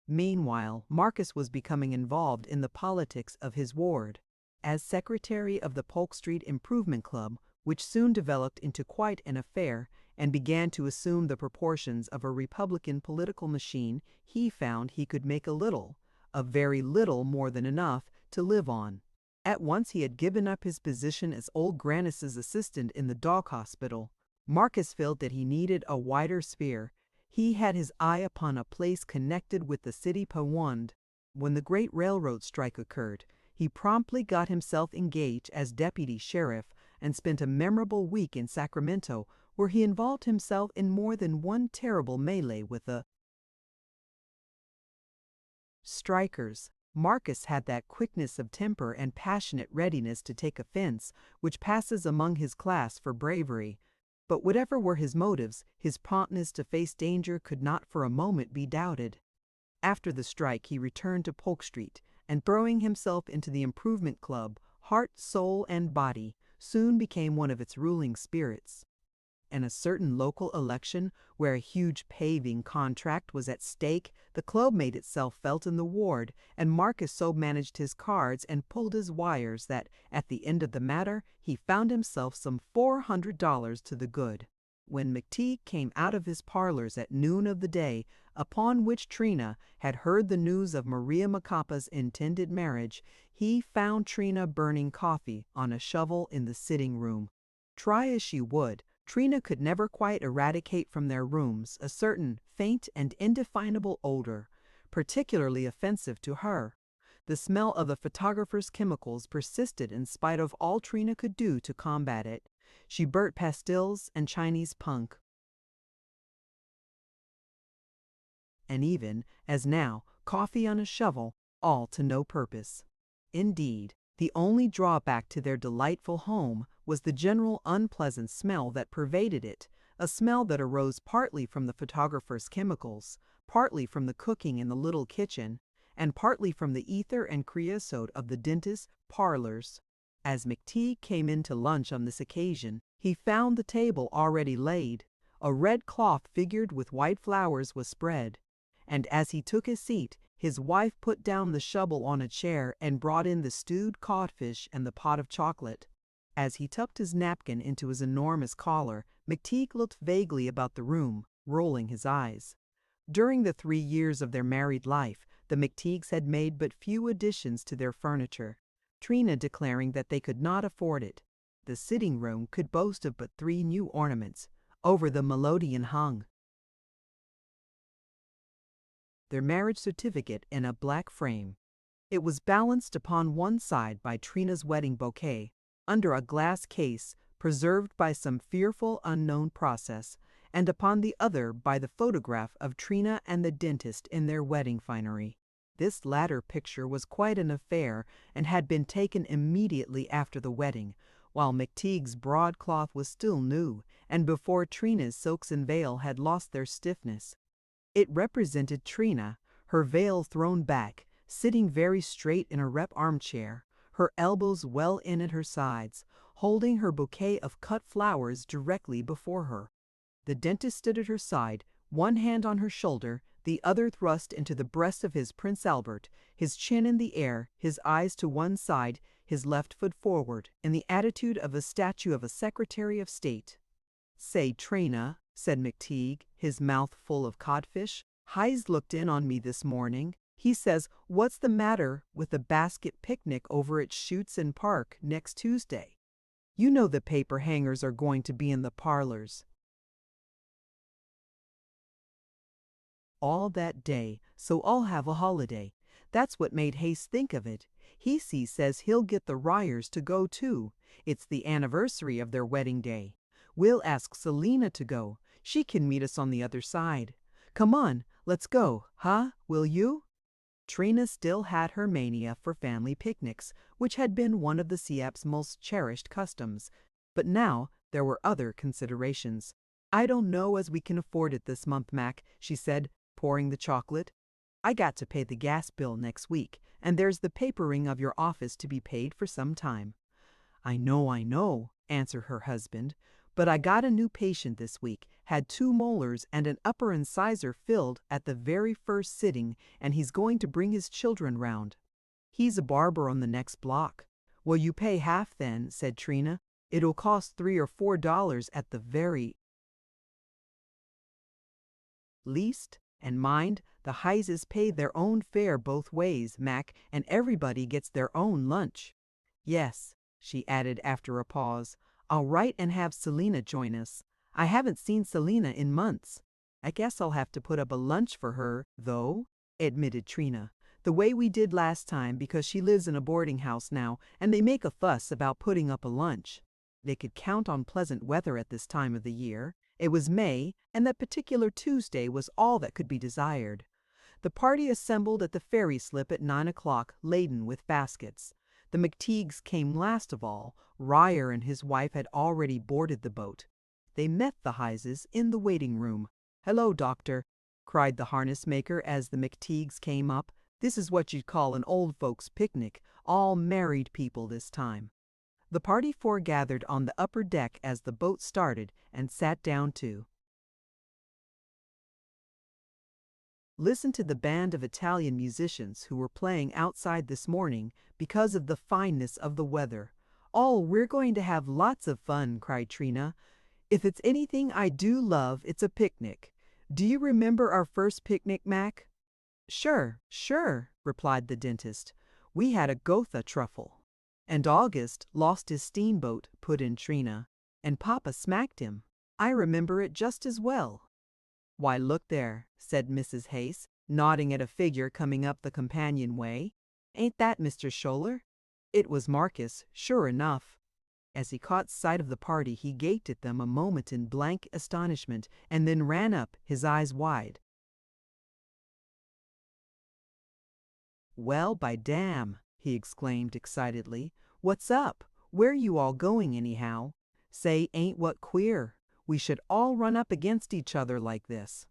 A: Meanwhile, Marcus was becoming involved in the politics of his ward. As secretary of the Polk Street Improvement Club, which soon developed into quite an affair and began to assume the proportions of a Republican political machine, he found he could make a very little more than enough, to live on. At once he had given up his position as old Grannis's assistant in the dog hospital. Marcus felt that he needed a wider sphere. He had his eye upon a place connected with the city Pawand. When the great railroad strike occurred, he promptly got himself engaged as deputy sheriff and spent a memorable week in Sacramento, where he involved himself in more than one terrible melee with the strikers. Marcus had that quickness of temper and passionate readiness to take offense which passes among his class for bravery. But whatever were his motives, his promptness to face danger could not for a moment be doubted. After the strike he returned to Polk Street, and throwing himself into the Improvement Club, heart, soul, and body, soon became one of its ruling spirits. In a certain local election, where a huge paving contract was at stake, the club made itself felt in the ward, and Marcus so managed his cards and pulled his wires that, at the end of the matter, he found himself some $400 to the good. When Mcteague came out of his parlors at noon of the day upon which Trina had heard the news of Maria Macapa's intended marriage, he found Trina burning coffee on a shovel in the sitting room. Try as she would, Trina could never quite eradicate from their rooms a certain faint and indefinable odor, particularly offensive to her. The smell of the photographer's chemicals persisted in spite of all Trina could do to combat it. She burnt pastils and Chinese punk, and even, as now, coffee on a shovel, all to no purpose. Indeed, the only drawback to their delightful home was the general unpleasant smell that pervaded it, a smell that arose partly from the photographer's chemicals, partly from the cooking in the little kitchen, and partly from the ether and creosote of the dentist's parlors. As Mcteague came in to lunch on this occasion, he found the table already laid. A red cloth figured with white flowers was spread, and as he took his seat, his wife put down the shovel on a chair and brought in the stewed codfish and the pot of chocolate. As he tucked his napkin into his enormous collar, Mcteague looked vaguely about the room, rolling his eyes. During the 3 years of their married life, the Mcteagues had made but few additions to their furniture, Trina declaring that they could not afford it. The sitting room could boast of but 3 new ornaments. Over the melodeon hung their marriage certificate in a black frame. It was balanced upon one side by Trina's wedding bouquet, under a glass case preserved by some fearful unknown process, and upon the other by the photograph of Trina and the dentist in their wedding finery. This latter picture was quite an affair and had been taken immediately after the wedding, while Mcteague's broadcloth was still new, and before Trina's silks and veil had lost their stiffness. It represented Trina, her veil thrown back, sitting very straight in a rep armchair, her elbows well in at her sides, holding her bouquet of cut flowers directly before her. The dentist stood at her side, one hand on her shoulder, the other thrust into the breast of his Prince Albert, his chin in the air, his eyes to one side, his left foot forward, in the attitude of a statue of a Secretary of State. "Say, Trina," said Mcteague, his mouth full of codfish, "Heise looked in on me this morning. He says, what's the matter with the basket picnic over at Chutes and Park next Tuesday? You know the paper hangers are going to be in the parlors all that day, so I'll have a holiday. That's what made Hayes think of it. Says he'll get the Ryers to go too. It's the anniversary of their wedding day. We'll ask Selina to go. She can meet us on the other side. Come on, let's go, huh? Will you?" Trina still had her mania for family picnics, which had been one of the Siep's most cherished customs. But now there were other considerations. "I don't know as we can afford it this month, Mac," she said, pouring the chocolate. "I got to pay the gas bill next week, and there's the papering of your office to be paid for some time." I know," answered her husband, "but I got a new patient this week, had 2 molars and an upper incisor filled at the very first sitting, and he's going to bring his children round. He's a barber on the next block." "Well, you pay half then," said Trina. "It'll cost $3 or $4 at the very least. And mind, the Heises pay their own fare both ways, Mac, and everybody gets their own lunch. Yes," she added after a pause, "I'll write and have Selina join us. I haven't seen Selina in months. I guess I'll have to put up a lunch for her, though," admitted Trina, "the way we did last time, because she lives in a boarding house now, and they make a fuss about putting up a lunch. They could count on pleasant weather at this time of the year. It was May, and that particular Tuesday was all that could be desired. The party assembled at the ferry slip at 9 o'clock, laden with baskets. The Mcteagues came last of all. Ryer and his wife had already boarded the boat. They met the Heises in the waiting room. "Hello, doctor," cried the harness maker as the Mcteagues came up. "This is what you'd call an old folks' picnic, all married people this time." The party foregathered on the upper deck as the boat started and sat down to listen to the band of Italian musicians who were playing outside this morning because of the fineness of the weather. "Oh, we're going to have lots of fun," cried Trina. "If it's anything I do love, it's a picnic. Do you remember our first picnic, Mac?" Sure," replied the dentist. "We had a Gotha truffle." "And August lost his steamboat," put in Trina. "And Papa smacked him. I remember it just as well." "Why, look there," said Mrs. Hayes, nodding at a figure coming up the companionway. "Ain't that Mr. Scholler?" It was Marcus, sure enough. As he caught sight of the party, he gaped at them a moment in blank astonishment, and then ran up, his eyes wide. "Well, by damn!" he exclaimed excitedly. "What's up? Where you all going, anyhow? Say, ain't what queer? We should all run up against each other like this."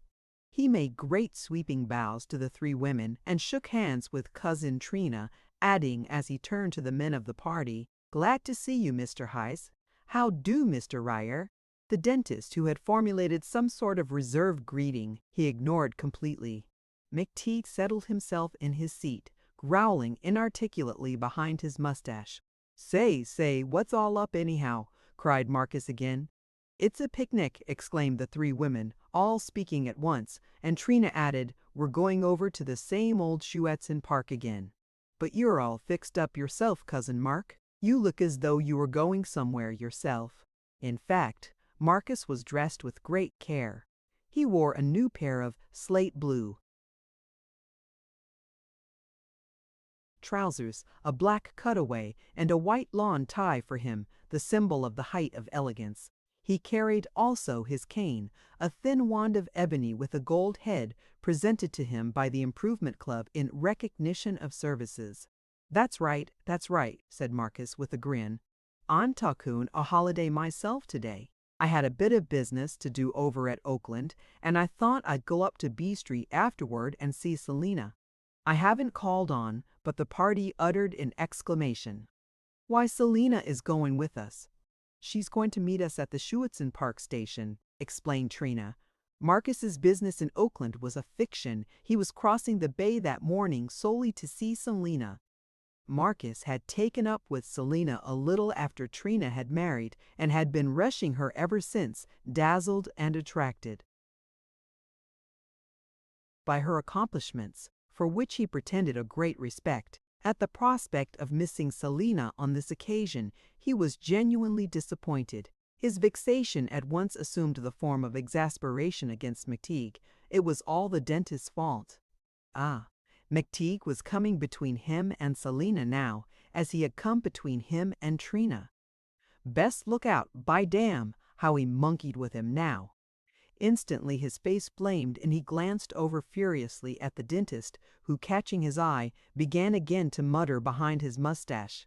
A: He made great sweeping bows to the 3 women and shook hands with Cousin Trina, adding as he turned to the men of the party, "Glad to see you, Mr. Heiss. How do, Mr. Ryer?" The dentist, who had formulated some sort of reserved greeting, he ignored completely. Mcteague settled himself in his seat, growling inarticulately behind his mustache. Say, what's all up anyhow?" cried Marcus again. "It's a picnic," exclaimed the 3 women, all speaking at once, and Trina added, "We're going over to the same old Chutes and Park again. But you're all fixed up yourself, Cousin Mark. You look as though you were going somewhere yourself." In fact, Marcus was dressed with great care. He wore a new pair of slate blue trousers, a black cutaway, and a white lawn tie for him, the symbol of the height of elegance. He carried also his cane, a thin wand of ebony with a gold head, presented to him by the Improvement Club in recognition of services. That's right," said Marcus with a grin. "I'm talking a holiday myself today. I had a bit of business to do over at Oakland, and I thought I'd go up to B Street afterward and see Selina. I haven't called on, but the party uttered an exclamation. Why, Selina is going with us. She's going to meet us at the Schuetzen Park station, explained Trina. Marcus's business in Oakland was a fiction. He was crossing the bay that morning solely to see Selina. Marcus had taken up with Selina a little after Trina had married and had been rushing her ever since, dazzled and attracted by her accomplishments, for which he pretended a great respect. At the prospect of missing Selina on this occasion, he was genuinely disappointed. His vexation at once assumed the form of exasperation against Mcteague. It was all the dentist's fault. Mcteague was coming between him and Selina now, as he had come between him and Trina. Best look out, by damn, how he monkeyed with him now. Instantly his face flamed and he glanced over furiously at the dentist, who, catching his eye, began again to mutter behind his mustache.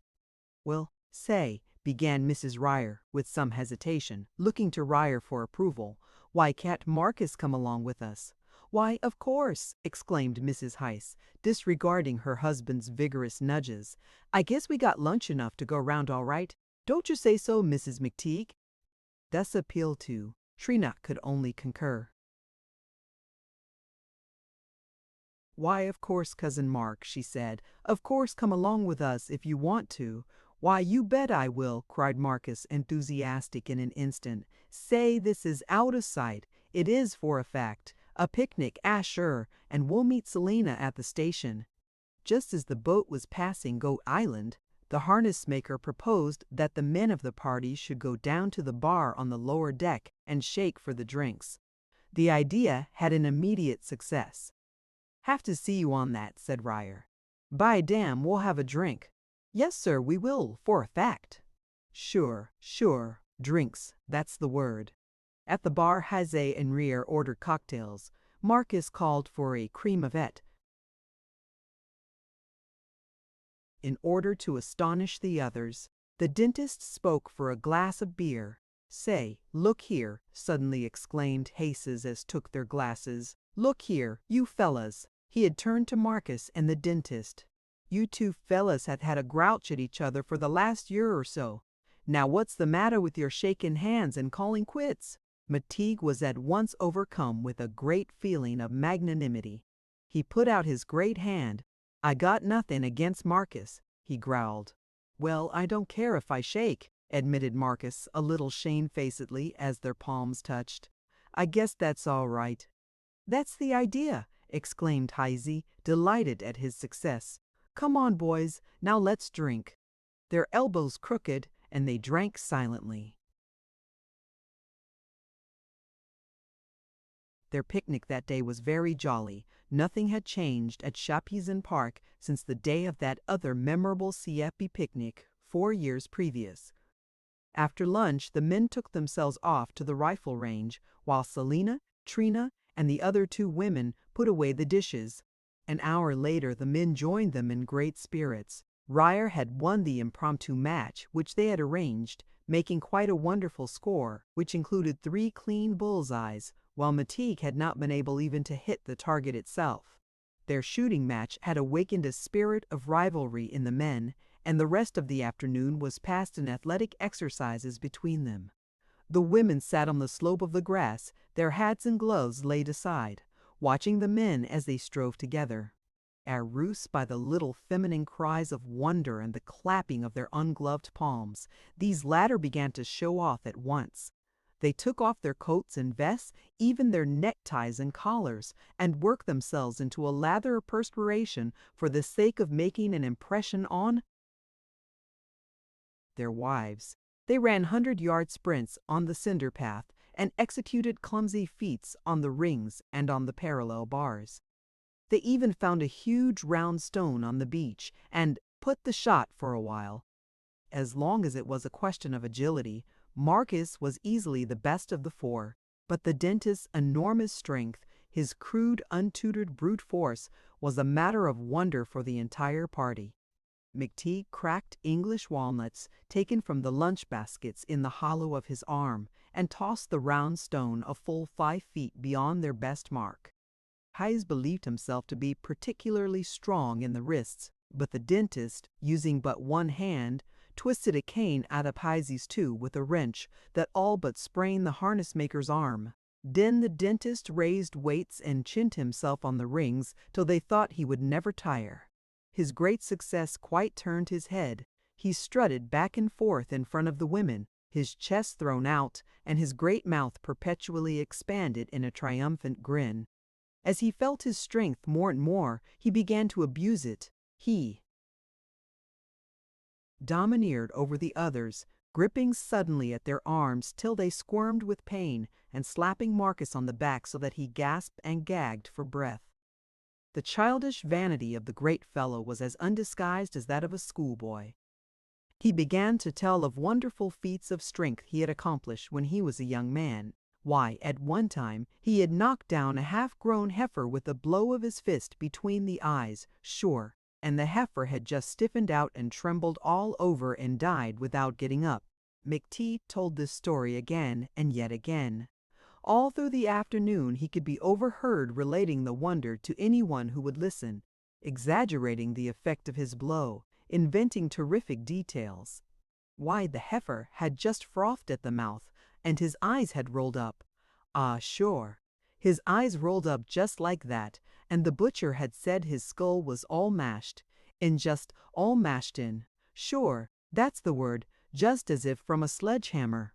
A: "Well, say," began Mrs. Ryer, with some hesitation, looking to Ryer for approval, "why can't Marcus come along with us?" "Why, of course," exclaimed Mrs. Heiss, disregarding her husband's vigorous nudges. "I guess we got lunch enough to go round all right. Don't you say so, Mrs. Mcteague?" Thus appealed to, Trina could only concur. "Why, of course, Cousin Mark," she said. "Of course come along with us if you want to." "Why, you bet I will," cried Marcus, enthusiastic in an instant. "Say, this is out of sight. It is, for a fact. A picnic, sure, and we'll meet Selina at the station." Just as the boat was passing Goat Island, the harness maker proposed that the men of the party should go down to the bar on the lower deck and shake for the drinks. The idea had an immediate success. "Have to see you on that," said Ryer. "By damn, we'll have a drink." "Yes, sir, we will, for a fact." Sure, drinks, that's the word. At the bar, Haze and Ryer ordered cocktails. Marcus called for a cream yvette, in order to astonish the others. The dentist spoke for a glass of beer. "Say, look here," suddenly exclaimed Hases as took their glasses. "Look here, you fellas." He had turned to Marcus and the dentist. "You two fellas have had a grouch at each other for the last year or so. Now what's the matter with your shaking hands and calling quits?" Mcteague was at once overcome with a great feeling of magnanimity. He put out his great hand. "I got nothing against Marcus," he growled. "Well, I don't care if I shake," admitted Marcus a little shamefacedly as their palms touched. "I guess that's all right." "That's the idea," exclaimed Heisey, delighted at his success. "Come on, boys, now let's drink." Their elbows crooked, and they drank silently. Their picnic that day was very jolly. Nothing had changed at Schuetzen Park since the day of that other memorable CFB picnic 4 years previous. After lunch, the men took themselves off to the rifle range, while Selina, Trina, and the other 2 women put away the dishes. An hour later, the men joined them in great spirits. Ryer had won the impromptu match which they had arranged, making quite a wonderful score, which included 3 clean bullseyes, while Mcteague had not been able even to hit the target itself. Their shooting match had awakened a spirit of rivalry in the men, and the rest of the afternoon was passed in athletic exercises between them. The women sat on the slope of the grass, their hats and gloves laid aside, watching the men as they strove together. Aroused by the little feminine cries of wonder and the clapping of their ungloved palms, these latter began to show off at once. They took off their coats and vests, even their neckties and collars, and worked themselves into a lather of perspiration for the sake of making an impression on their wives. They ran 100-yard sprints on the cinder path and executed clumsy feats on the rings and on the parallel bars. They even found a huge round stone on the beach and put the shot for a while. As long as it was a question of agility, Marcus was easily the best of the 4, but the dentist's enormous strength, his crude, untutored brute force, was a matter of wonder for the entire party. Mcteague cracked English walnuts taken from the lunch baskets in the hollow of his arm and tossed the round stone a full 5 feet beyond their best mark. Hayes believed himself to be particularly strong in the wrists, but the dentist, using but one hand, twisted a cane out of Hayes's two with a wrench that all but sprained the harness maker's arm. Then the dentist raised weights and chinned himself on the rings till they thought he would never tire. His great success quite turned his head. He strutted back and forth in front of the women, his chest thrown out and his great mouth perpetually expanded in a triumphant grin. As he felt his strength more and more, he began to abuse it. He domineered over the others, gripping suddenly at their arms till they squirmed with pain and slapping Marcus on the back so that he gasped and gagged for breath. The childish vanity of the great fellow was as undisguised as that of a schoolboy. He began to tell of wonderful feats of strength he had accomplished when he was a young man. Why, at one time, he had knocked down a half-grown heifer with a blow of his fist between the eyes, sure, and the heifer had just stiffened out and trembled all over and died without getting up. Mcteague told this story again and yet again. All through the afternoon he could be overheard relating the wonder to anyone who would listen, exaggerating the effect of his blow, inventing terrific details. Why, the heifer had just frothed at the mouth, and his eyes had rolled up. Ah, sure, his eyes rolled up just like that, and the butcher had said his skull was all mashed in. Sure, that's the word, just as if from a sledgehammer.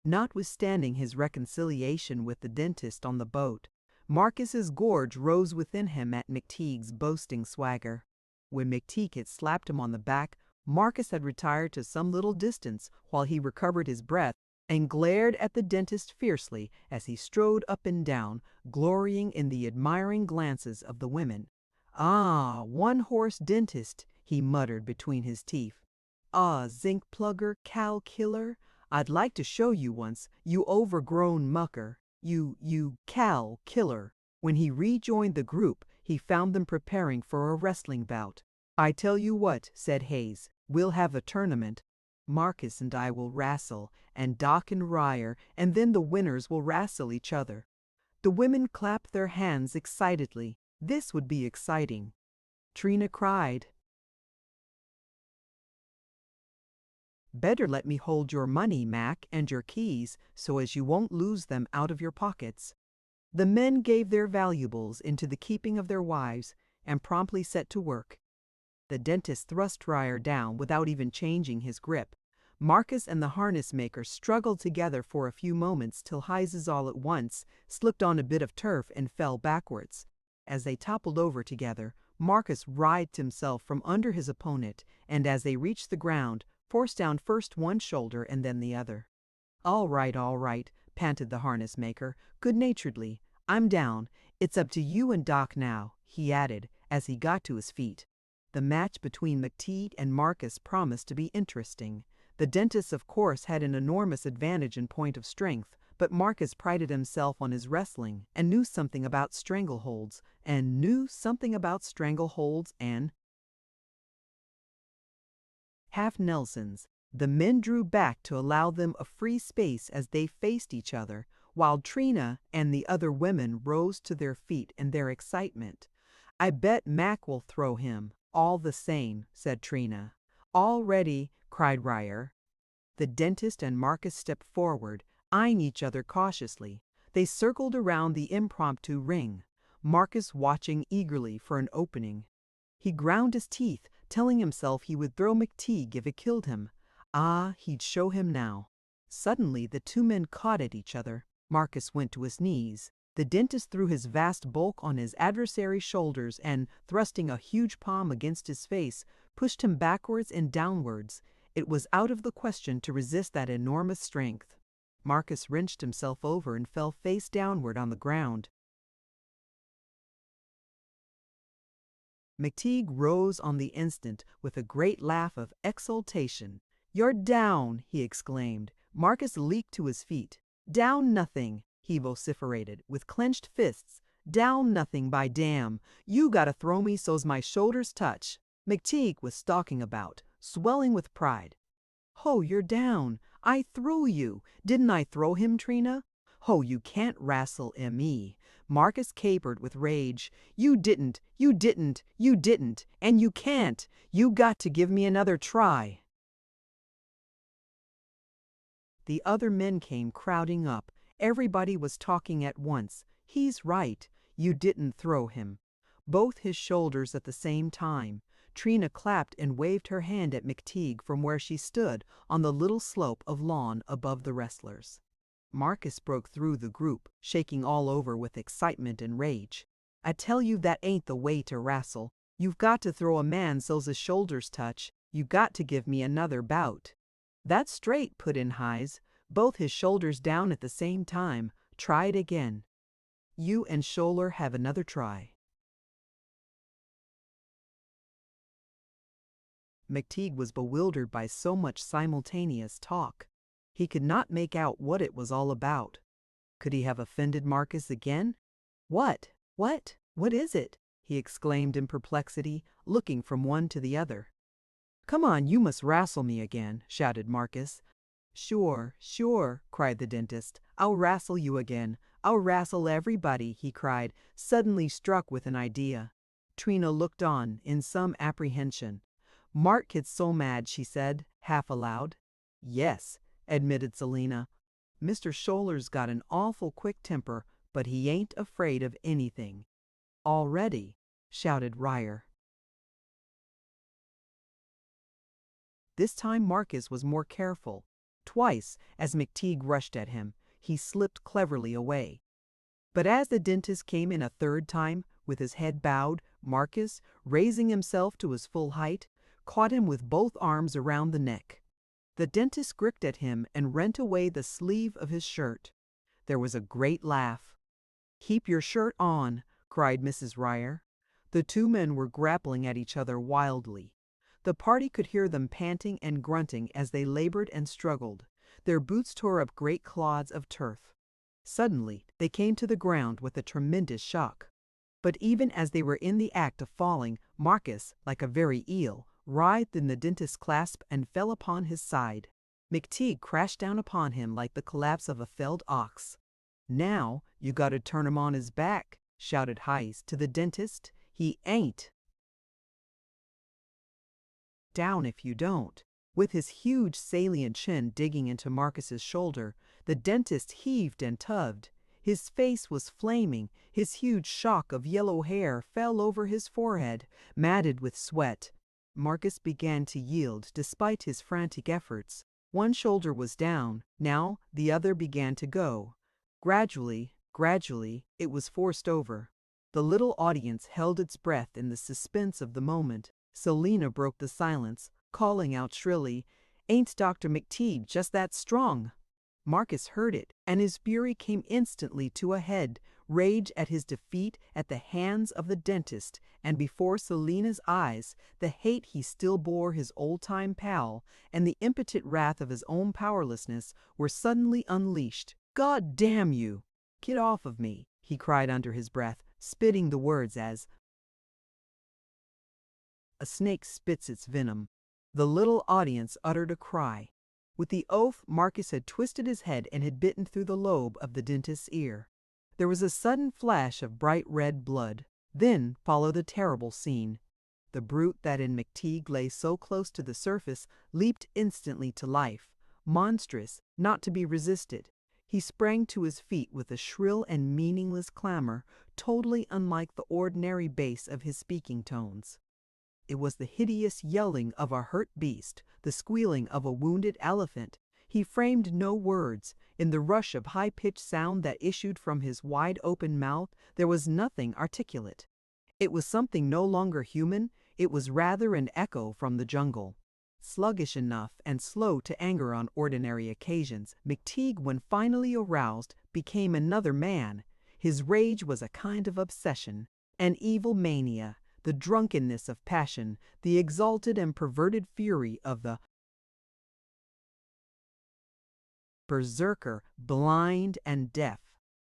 A: Notwithstanding his reconciliation with the dentist on the boat, Marcus's gorge rose within him at Mcteague's boasting swagger. When Mcteague had slapped him on the back, Marcus had retired to some little distance while he recovered his breath and glared at the dentist fiercely as he strode up and down, glorying in the admiring glances of the women. "Ah, one-horse dentist," he muttered between his teeth. "Ah, zinc plugger, cow killer. I'd like to show you once, you overgrown mucker, you cow killer." When he rejoined the group, he found them preparing for a wrestling bout. "I tell you what," said Hayes, "we'll have a tournament. Marcus and I will wrestle, and Doc and Ryer, and then the winners will wrestle each other." The women clapped their hands excitedly. This would be exciting. Trina cried, "Better let me hold your money, Mac, and your keys, so as you won't lose them out of your pockets." The men gave their valuables into the keeping of their wives and promptly set to work. The dentist thrust Ryer down without even changing his grip. Marcus and the harness maker struggled together for a few moments till Hayes all at once slipped on a bit of turf and fell backwards. As they toppled over together, Marcus writhed himself from under his opponent, and as they reached the ground, forced down first one shoulder and then the other. All right," panted the harness maker, good-naturedly. "I'm down. It's up to you and Doc now," he added, as he got to his feet. The match between Mcteague and Marcus promised to be interesting. The dentist, of course, had an enormous advantage in point of strength, but Marcus prided himself on his wrestling, and knew something about strangleholds, and half-Nelsons. The men drew back to allow them a free space as they faced each other, while Trina and the other women rose to their feet in their excitement. "I bet Mac will throw him, all the same," said Trina. "All ready," cried Ryer. The dentist and Marcus stepped forward, eyeing each other cautiously. They circled around the impromptu ring, Marcus watching eagerly for an opening. He ground his teeth, telling himself he would throw Mcteague if it killed him. Ah, he'd show him now. Suddenly the two men caught at each other. Marcus went to his knees. The dentist threw his vast bulk on his adversary's shoulders and, thrusting a huge palm against his face, pushed him backwards and downwards. It was out of the question to resist that enormous strength. Marcus wrenched himself over and fell face downward on the ground. Mcteague rose on the instant with a great laugh of exultation. "You're down!" he exclaimed. Marcus leaped to his feet. "Down nothing!" he vociferated, with clenched fists. Down nothing by damn. You gotta throw me so's my shoulders touch. Mcteague was stalking about, swelling with pride. Ho, you're down. I threw you. Didn't I throw him, Trina? Ho, you can't wrestle me. Marcus capered with rage. You didn't, and you can't. You got to give me another try. The other men came crowding up. Everybody was talking at once. He's right. You didn't throw him. Both his shoulders at the same time. Trina clapped and waved her hand at Mcteague from where she stood on the little slope of lawn above the wrestlers. Marcus broke through the group, shaking all over with excitement and rage. I tell you that ain't the way to wrestle. You've got to throw a man so's his shoulders touch. You got to give me another bout. That's straight, put in Heise. Both his shoulders down at the same time. Try it again. You and Scholler have another try. Mcteague was bewildered by so much simultaneous talk. He could not make out what it was all about. Could he have offended Marcus again? What is it? He exclaimed in perplexity, looking from one to the other. Come on, you must wrestle me again, shouted Marcus. Sure, cried the dentist. I'll wrestle you again. I'll wrestle everybody, he cried, suddenly struck with an idea. Trina looked on, in some apprehension. Mark gets so mad, she said, half aloud. Yes, admitted Selina. Mr. Scholler's got an awful quick temper, but he ain't afraid of anything. Already, shouted Ryer. This time Marcus was more careful. Twice, as Mcteague rushed at him, he slipped cleverly away. But as the dentist came in a third time, with his head bowed, Marcus, raising himself to his full height, caught him with both arms around the neck. The dentist gripped at him and rent away the sleeve of his shirt. There was a great laugh. Keep your shirt on, cried Mrs. Ryer. The two men were grappling at each other wildly. The party could hear them panting and grunting as they labored and struggled. Their boots tore up great clods of turf. Suddenly, they came to the ground with a tremendous shock. But even as they were in the act of falling, Marcus, like a very eel, writhed in the dentist's clasp and fell upon his side. Mcteague crashed down upon him like the collapse of a felled ox. Now, you gotta turn him on his back, shouted Heise to the dentist. He ain't down if you don't. With his huge salient chin digging into Marcus's shoulder, the dentist heaved and tugged. His face was flaming. His huge shock of yellow hair fell over his forehead, matted with sweat. Marcus began to yield despite his frantic efforts. One shoulder was down. Now the other began to go. Gradually, it was forced over. The little audience held its breath in the suspense of the moment. Selina broke the silence, calling out shrilly, "Ain't Dr. Mcteague just that strong?" Marcus heard it, and his fury came instantly to a head, rage at his defeat at the hands of the dentist, and before Selina's eyes, the hate he still bore his old-time pal and the impotent wrath of his own powerlessness were suddenly unleashed. "God damn you! Get off of me!" he cried under his breath, spitting the words as a snake spits its venom. The little audience uttered a cry. With the oath, Marcus had twisted his head and had bitten through the lobe of the dentist's ear. There was a sudden flash of bright red blood. Then followed a terrible scene. The brute that in Mcteague lay so close to the surface leaped instantly to life, monstrous, not to be resisted. He sprang to his feet with a shrill and meaningless clamor, totally unlike the ordinary bass of his speaking tones. It was the hideous yelling of a hurt beast, the squealing of a wounded elephant. He framed no words. In the rush of high-pitched sound that issued from his wide-open mouth, there was nothing articulate. It was something no longer human. It was rather an echo from the jungle. Sluggish enough and slow to anger on ordinary occasions, Mcteague, when finally aroused, became another man. His rage was a kind of obsession, an evil mania, the drunkenness of passion, the exalted and perverted fury of the berserker, blind and deaf,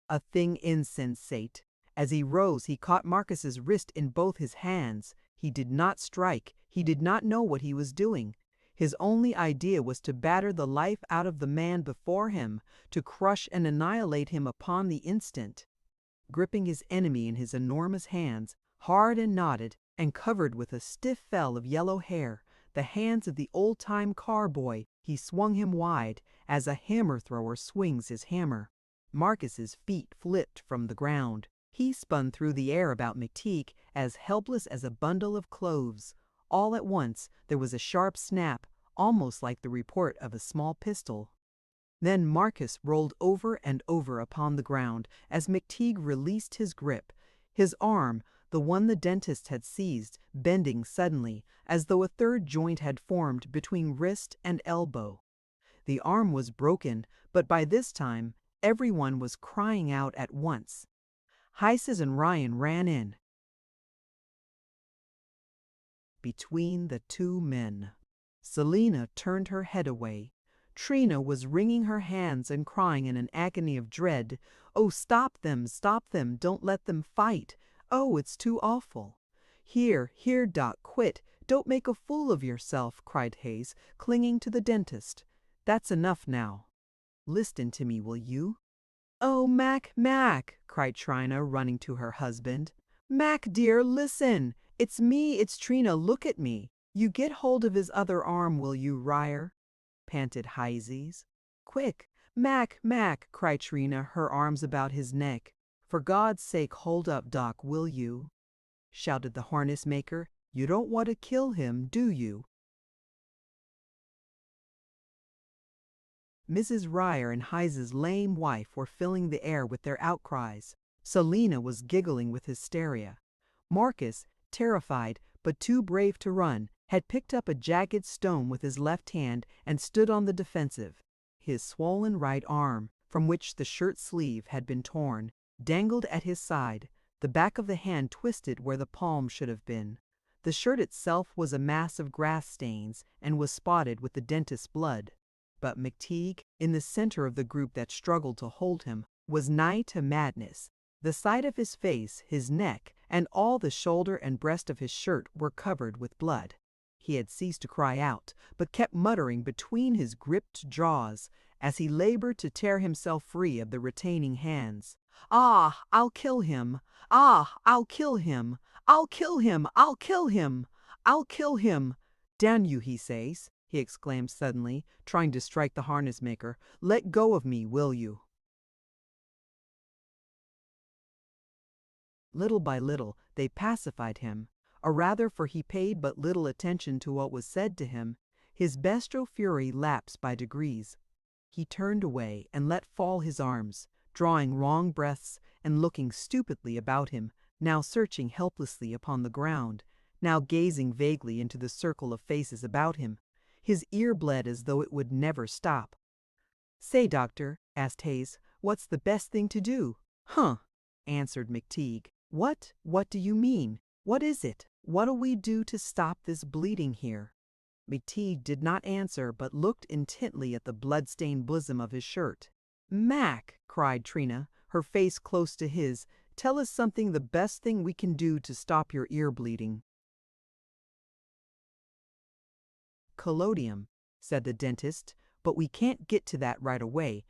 A: a thing insensate, As he rose, he caught Marcus's wrist in both his hands. He did not strike. He did not know what he was doing. His only idea was to batter the life out of the man before him, to crush and annihilate him upon the instant. Gripping his enemy in his enormous hands, hard and knotted, and covered with a stiff fell of yellow hair, the hands of the old-time car boy, he swung him wide, as a hammer-thrower swings his hammer. Marcus's feet flipped from the ground. He spun through the air about Mcteague, as helpless as a bundle of cloves. All at once, there was a sharp snap, almost like the report of a small pistol. Then Marcus rolled over and over upon the ground as Mcteague released his grip, his arm, the one the dentist had seized, bending suddenly, as though a third joint had formed between wrist and elbow. The arm was broken, but by this time, everyone was crying out at once. Heises and Ryan ran in. Between the two men, Selina turned her head away. Trina was wringing her hands and crying in an agony of dread. "Oh, stop them, don't let them fight. Oh, it's too awful." Here, Doc, quit. Don't make a fool of yourself," cried Hayes, clinging to the dentist. "That's enough now. Listen to me, will you?" "Oh, Mac, cried Trina, running to her husband. "Mac, dear, listen. It's me, it's Trina, look at me. You get hold of his other arm, will you, Ryer?" panted Heises. "Quick, Mac, cried Trina, her arms about his neck. "For God's sake, hold up, Doc, will you?" shouted the harness maker. "You don't want to kill him, do you?" Mrs. Ryer and Heise's lame wife were filling the air with their outcries. Selina was giggling with hysteria. Marcus, terrified but too brave to run, had picked up a jagged stone with his left hand and stood on the defensive. His swollen right arm, from which the shirt sleeve had been torn, dangled at his side, the back of the hand twisted where the palm should have been. The shirt itself was a mass of grass stains and was spotted with the dentist's blood. But Mcteague, in the center of the group that struggled to hold him, was nigh to madness. The side of his face, his neck, and all the shoulder and breast of his shirt were covered with blood. He had ceased to cry out, but kept muttering between his gripped jaws as he labored to tear himself free of the retaining hands. "Ah, I'll kill him! Ah, I'll kill him! I'll kill him! I'll kill him! I'll kill him! Damn you, he says," he exclaimed suddenly, trying to strike the harness maker. "Let go of me, will you?" Little by little, they pacified him, or rather, for he paid but little attention to what was said to him, his bestial fury lapsed by degrees. He turned away and let fall his arms, drawing long breaths and looking stupidly about him, now searching helplessly upon the ground, now gazing vaguely into the circle of faces about him. His ear bled as though it would never stop. "Say, doctor," asked Hayes, "what's the best thing to do?" "Huh," answered Mcteague. What do you mean? What is it? What'll we do to stop this bleeding here?" Mcteague did not answer, but looked intently at the blood-stained bosom of his shirt. "Mac," cried Trina, her face close to his, "tell us something the best thing we can do to stop your ear bleeding." "Collodium," said the dentist, "but we can't get to that right away.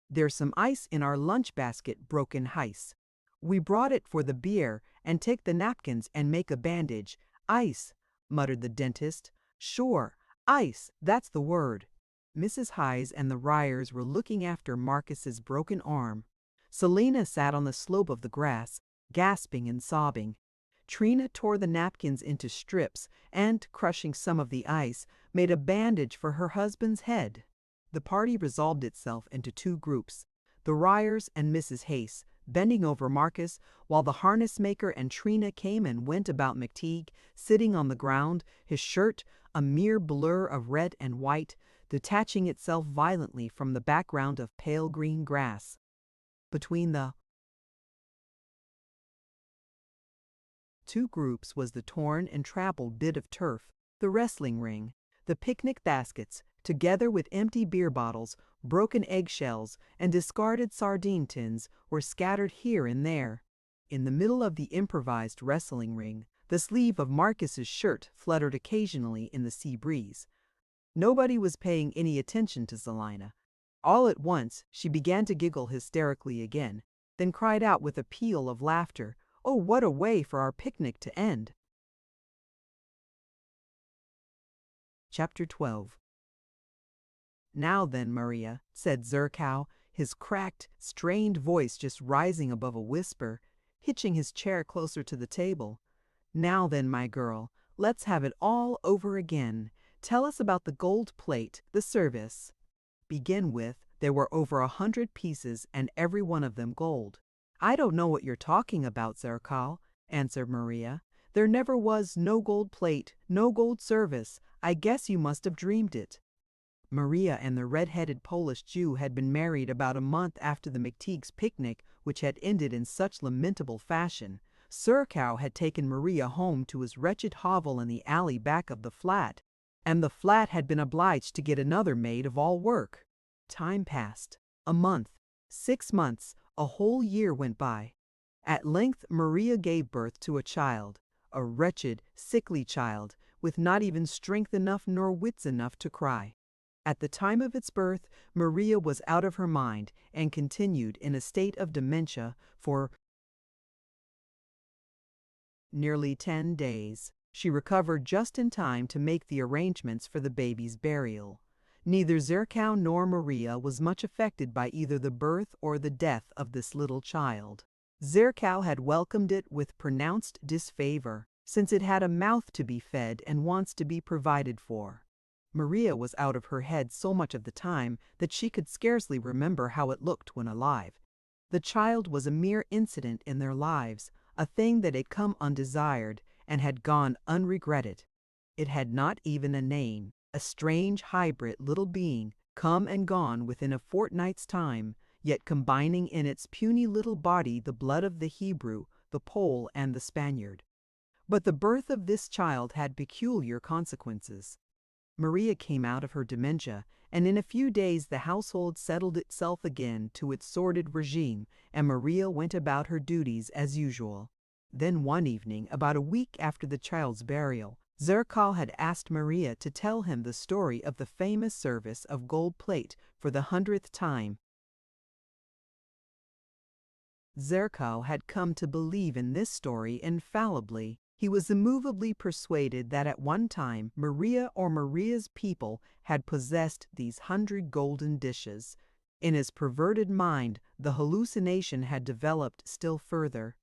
A: There's some ice in our lunch basket," broke in Heiss. "We brought it for the beer, and take the napkins and make a bandage." "Ice," muttered the dentist. "Sure, ice, that's the word." Mrs. Heiss and the Ryers were looking after Marcus's broken arm. Selina sat on the slope of the grass, gasping and sobbing. Trina tore the napkins into strips and, crushing some of the ice, made a bandage for her husband's head. The party resolved itself into two groups, the Ryers and Mrs. Hayes, bending over Marcus, while the harness maker and Trina came and went about Mcteague, sitting on the ground, his shirt, a mere blur of red and white, detaching itself violently from the background of pale green grass. Between the two groups was the torn and trampled bit of turf, the wrestling ring, the picnic baskets, together with empty beer bottles, broken eggshells, and discarded sardine tins, were scattered here and there. In the middle of the improvised wrestling ring, the sleeve of Marcus's shirt fluttered occasionally in the sea breeze. Nobody was paying any attention to Zelina. All at once, she began to giggle hysterically again, then cried out with a peal of laughter, "Oh, what a way for our picnic to end!" Chapter 12. "Now then, Maria," said Zerkow, his cracked, strained voice just rising above a whisper, hitching his chair closer to the table. "Now then, my girl, let's have it all over again. Tell us about the gold plate, the service." "Begin with, there were over 100 pieces and every one of them gold." "I don't know what you're talking about, Zerkow," answered Maria. "There never was no gold plate, no gold service. I guess you must have dreamed it." Maria and the red-headed Polish Jew had been married about a month after the Mcteague's picnic, which had ended in such lamentable fashion. Zerkow had taken Maria home to his wretched hovel in the alley back of the flat, and the flat had been obliged to get another maid of all work. Time passed. A month, 6 months, a whole year went by. At length Maria gave birth to a child, a wretched, sickly child, with not even strength enough nor wits enough to cry. At the time of its birth, Maria was out of her mind and continued in a state of dementia for nearly 10 days. She recovered just in time to make the arrangements for the baby's burial. Neither Zerkow nor Maria was much affected by either the birth or the death of this little child. Zerkow had welcomed it with pronounced disfavor, since it had a mouth to be fed and wants to be provided for. Maria was out of her head so much of the time that she could scarcely remember how it looked when alive. The child was a mere incident in their lives, a thing that had come undesired and had gone unregretted. It had not even a name, a strange hybrid little being, come and gone within a fortnight's time, yet combining in its puny little body the blood of the Hebrew, the Pole, and the Spaniard. But the birth of this child had peculiar consequences. Maria came out of her dementia, and in a few days the household settled itself again to its sordid regime, and Maria went about her duties as usual. Then one evening, about a week after the child's burial, Zerkow had asked Maria to tell him the story of the famous service of gold plate for the 100th time. Zerkow had come to believe in this story infallibly. He was immovably persuaded that at one time Maria or Maria's people had possessed these 100 golden dishes. In his perverted mind, the hallucination had developed still further.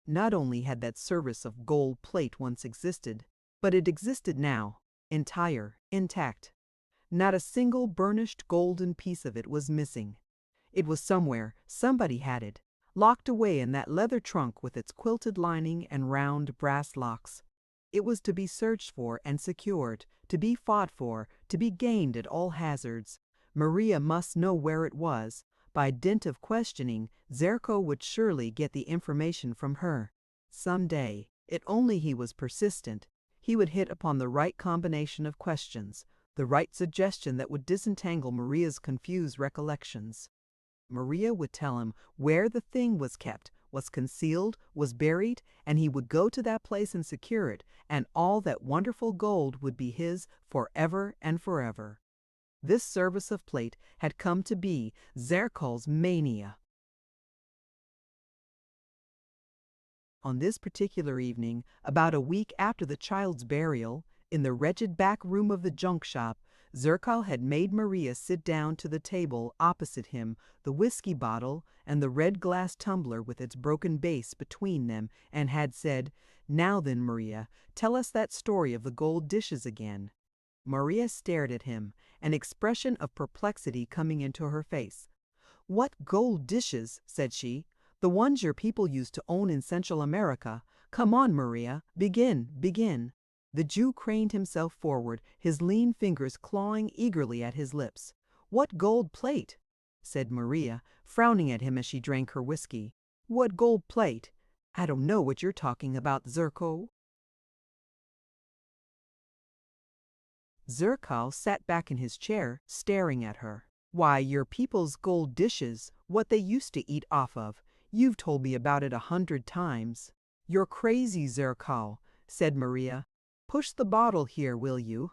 A: Not only had that service of gold plate once existed, but it existed now, entire, intact. Not a single burnished golden piece of it was missing. It was somewhere, somebody had it, locked away in that leather trunk with its quilted lining and round brass locks. It was to be searched for and secured, to be fought for, to be gained at all hazards. Maria must know where it was. By dint of questioning, Zerkow would surely get the information from her. Some day, if only he was persistent, he would hit upon the right combination of questions, the right suggestion that would disentangle Maria's confused recollections. Maria would tell him where the thing was kept, was concealed, was buried, and he would go to that place and secure it, and all that wonderful gold would be his forever and forever. This service of plate had come to be Zerkow's mania. On this particular evening, about a week after the child's burial, in the wretched back room of the junk shop, Zerkow had made Maria sit down to the table opposite him, the whiskey bottle and the red glass tumbler with its broken base between them, and had said, "Now then, Maria, tell us that story of the gold dishes again." Maria stared at him, an expression of perplexity coming into her face. "What gold dishes?" said she. "The ones your people used to own in Central America. Come on, Maria, begin, begin." The Jew craned himself forward, his lean fingers clawing eagerly at his lips. "What gold plate?" said Maria, frowning at him as she drank her whiskey. "What gold plate? I don't know what you're talking about, Zerkow." Zerkow sat back in his chair, staring at her. "Why, your people's gold dishes, what they used to eat off of. You've told me about it 100 times. You're crazy, Zerkal, said Maria. Push the bottle here, will you?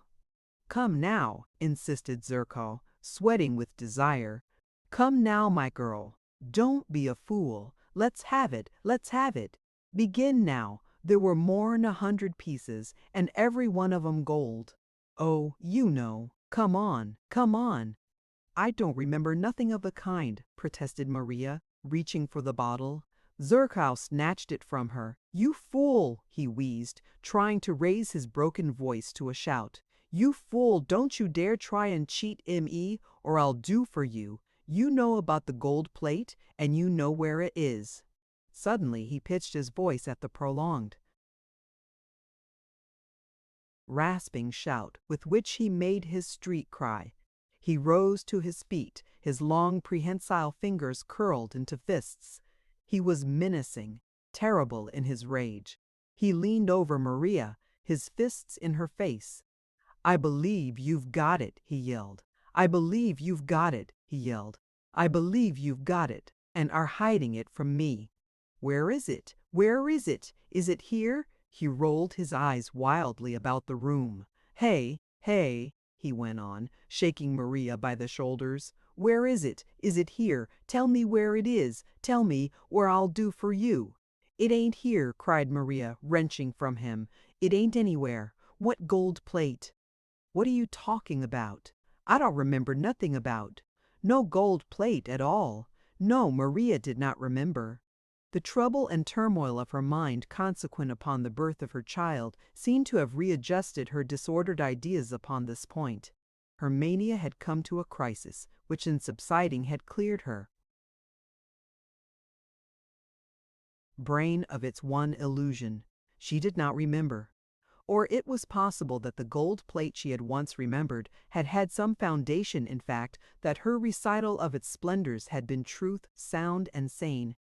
A: Come now, insisted Zerkal, sweating with desire. Come now, my girl. Don't be a fool. Let's have it, let's have it. Begin now. There were more'n 100 pieces, and every one of 'em gold. Oh, you know. Come on, come on. I don't remember nothing of the kind, protested Maria, reaching for the bottle. Zerkal snatched it from her. You fool, he wheezed, trying to raise his broken voice to a shout. You fool, don't you dare try and cheat me, or I'll do for you. You know about the gold plate, and you know where it is. Suddenly he pitched his voice at the prolonged, rasping shout with which he made his street cry. He rose to his feet, his long prehensile fingers curled into fists. He was menacing, terrible in his rage. He leaned over Maria, his fists in her face. I believe you've got it, he yelled. I believe you've got it, he yelled. I believe you've got it, and are hiding it from me. Where is it? Where is it? Is it here? He rolled his eyes wildly about the room. Hey, hey, he went on, shaking Maria by the shoulders. Where is it? Is it here? Tell me where it is. Tell me, or I'll do for you. It ain't here, cried Maria, wrenching from him. It ain't anywhere. What gold plate? What are you talking about? I don't remember nothing about. No gold plate at all. No, Maria did not remember. The trouble and turmoil of her mind consequent upon the birth of her child seemed to have readjusted her disordered ideas upon this point. Her mania had come to a crisis, which in subsiding had cleared her brain of its one illusion. She did not remember. Or it was possible that the gold plate she had once remembered had had some foundation, in fact, that her recital of its splendors had been truth, sound, and sane.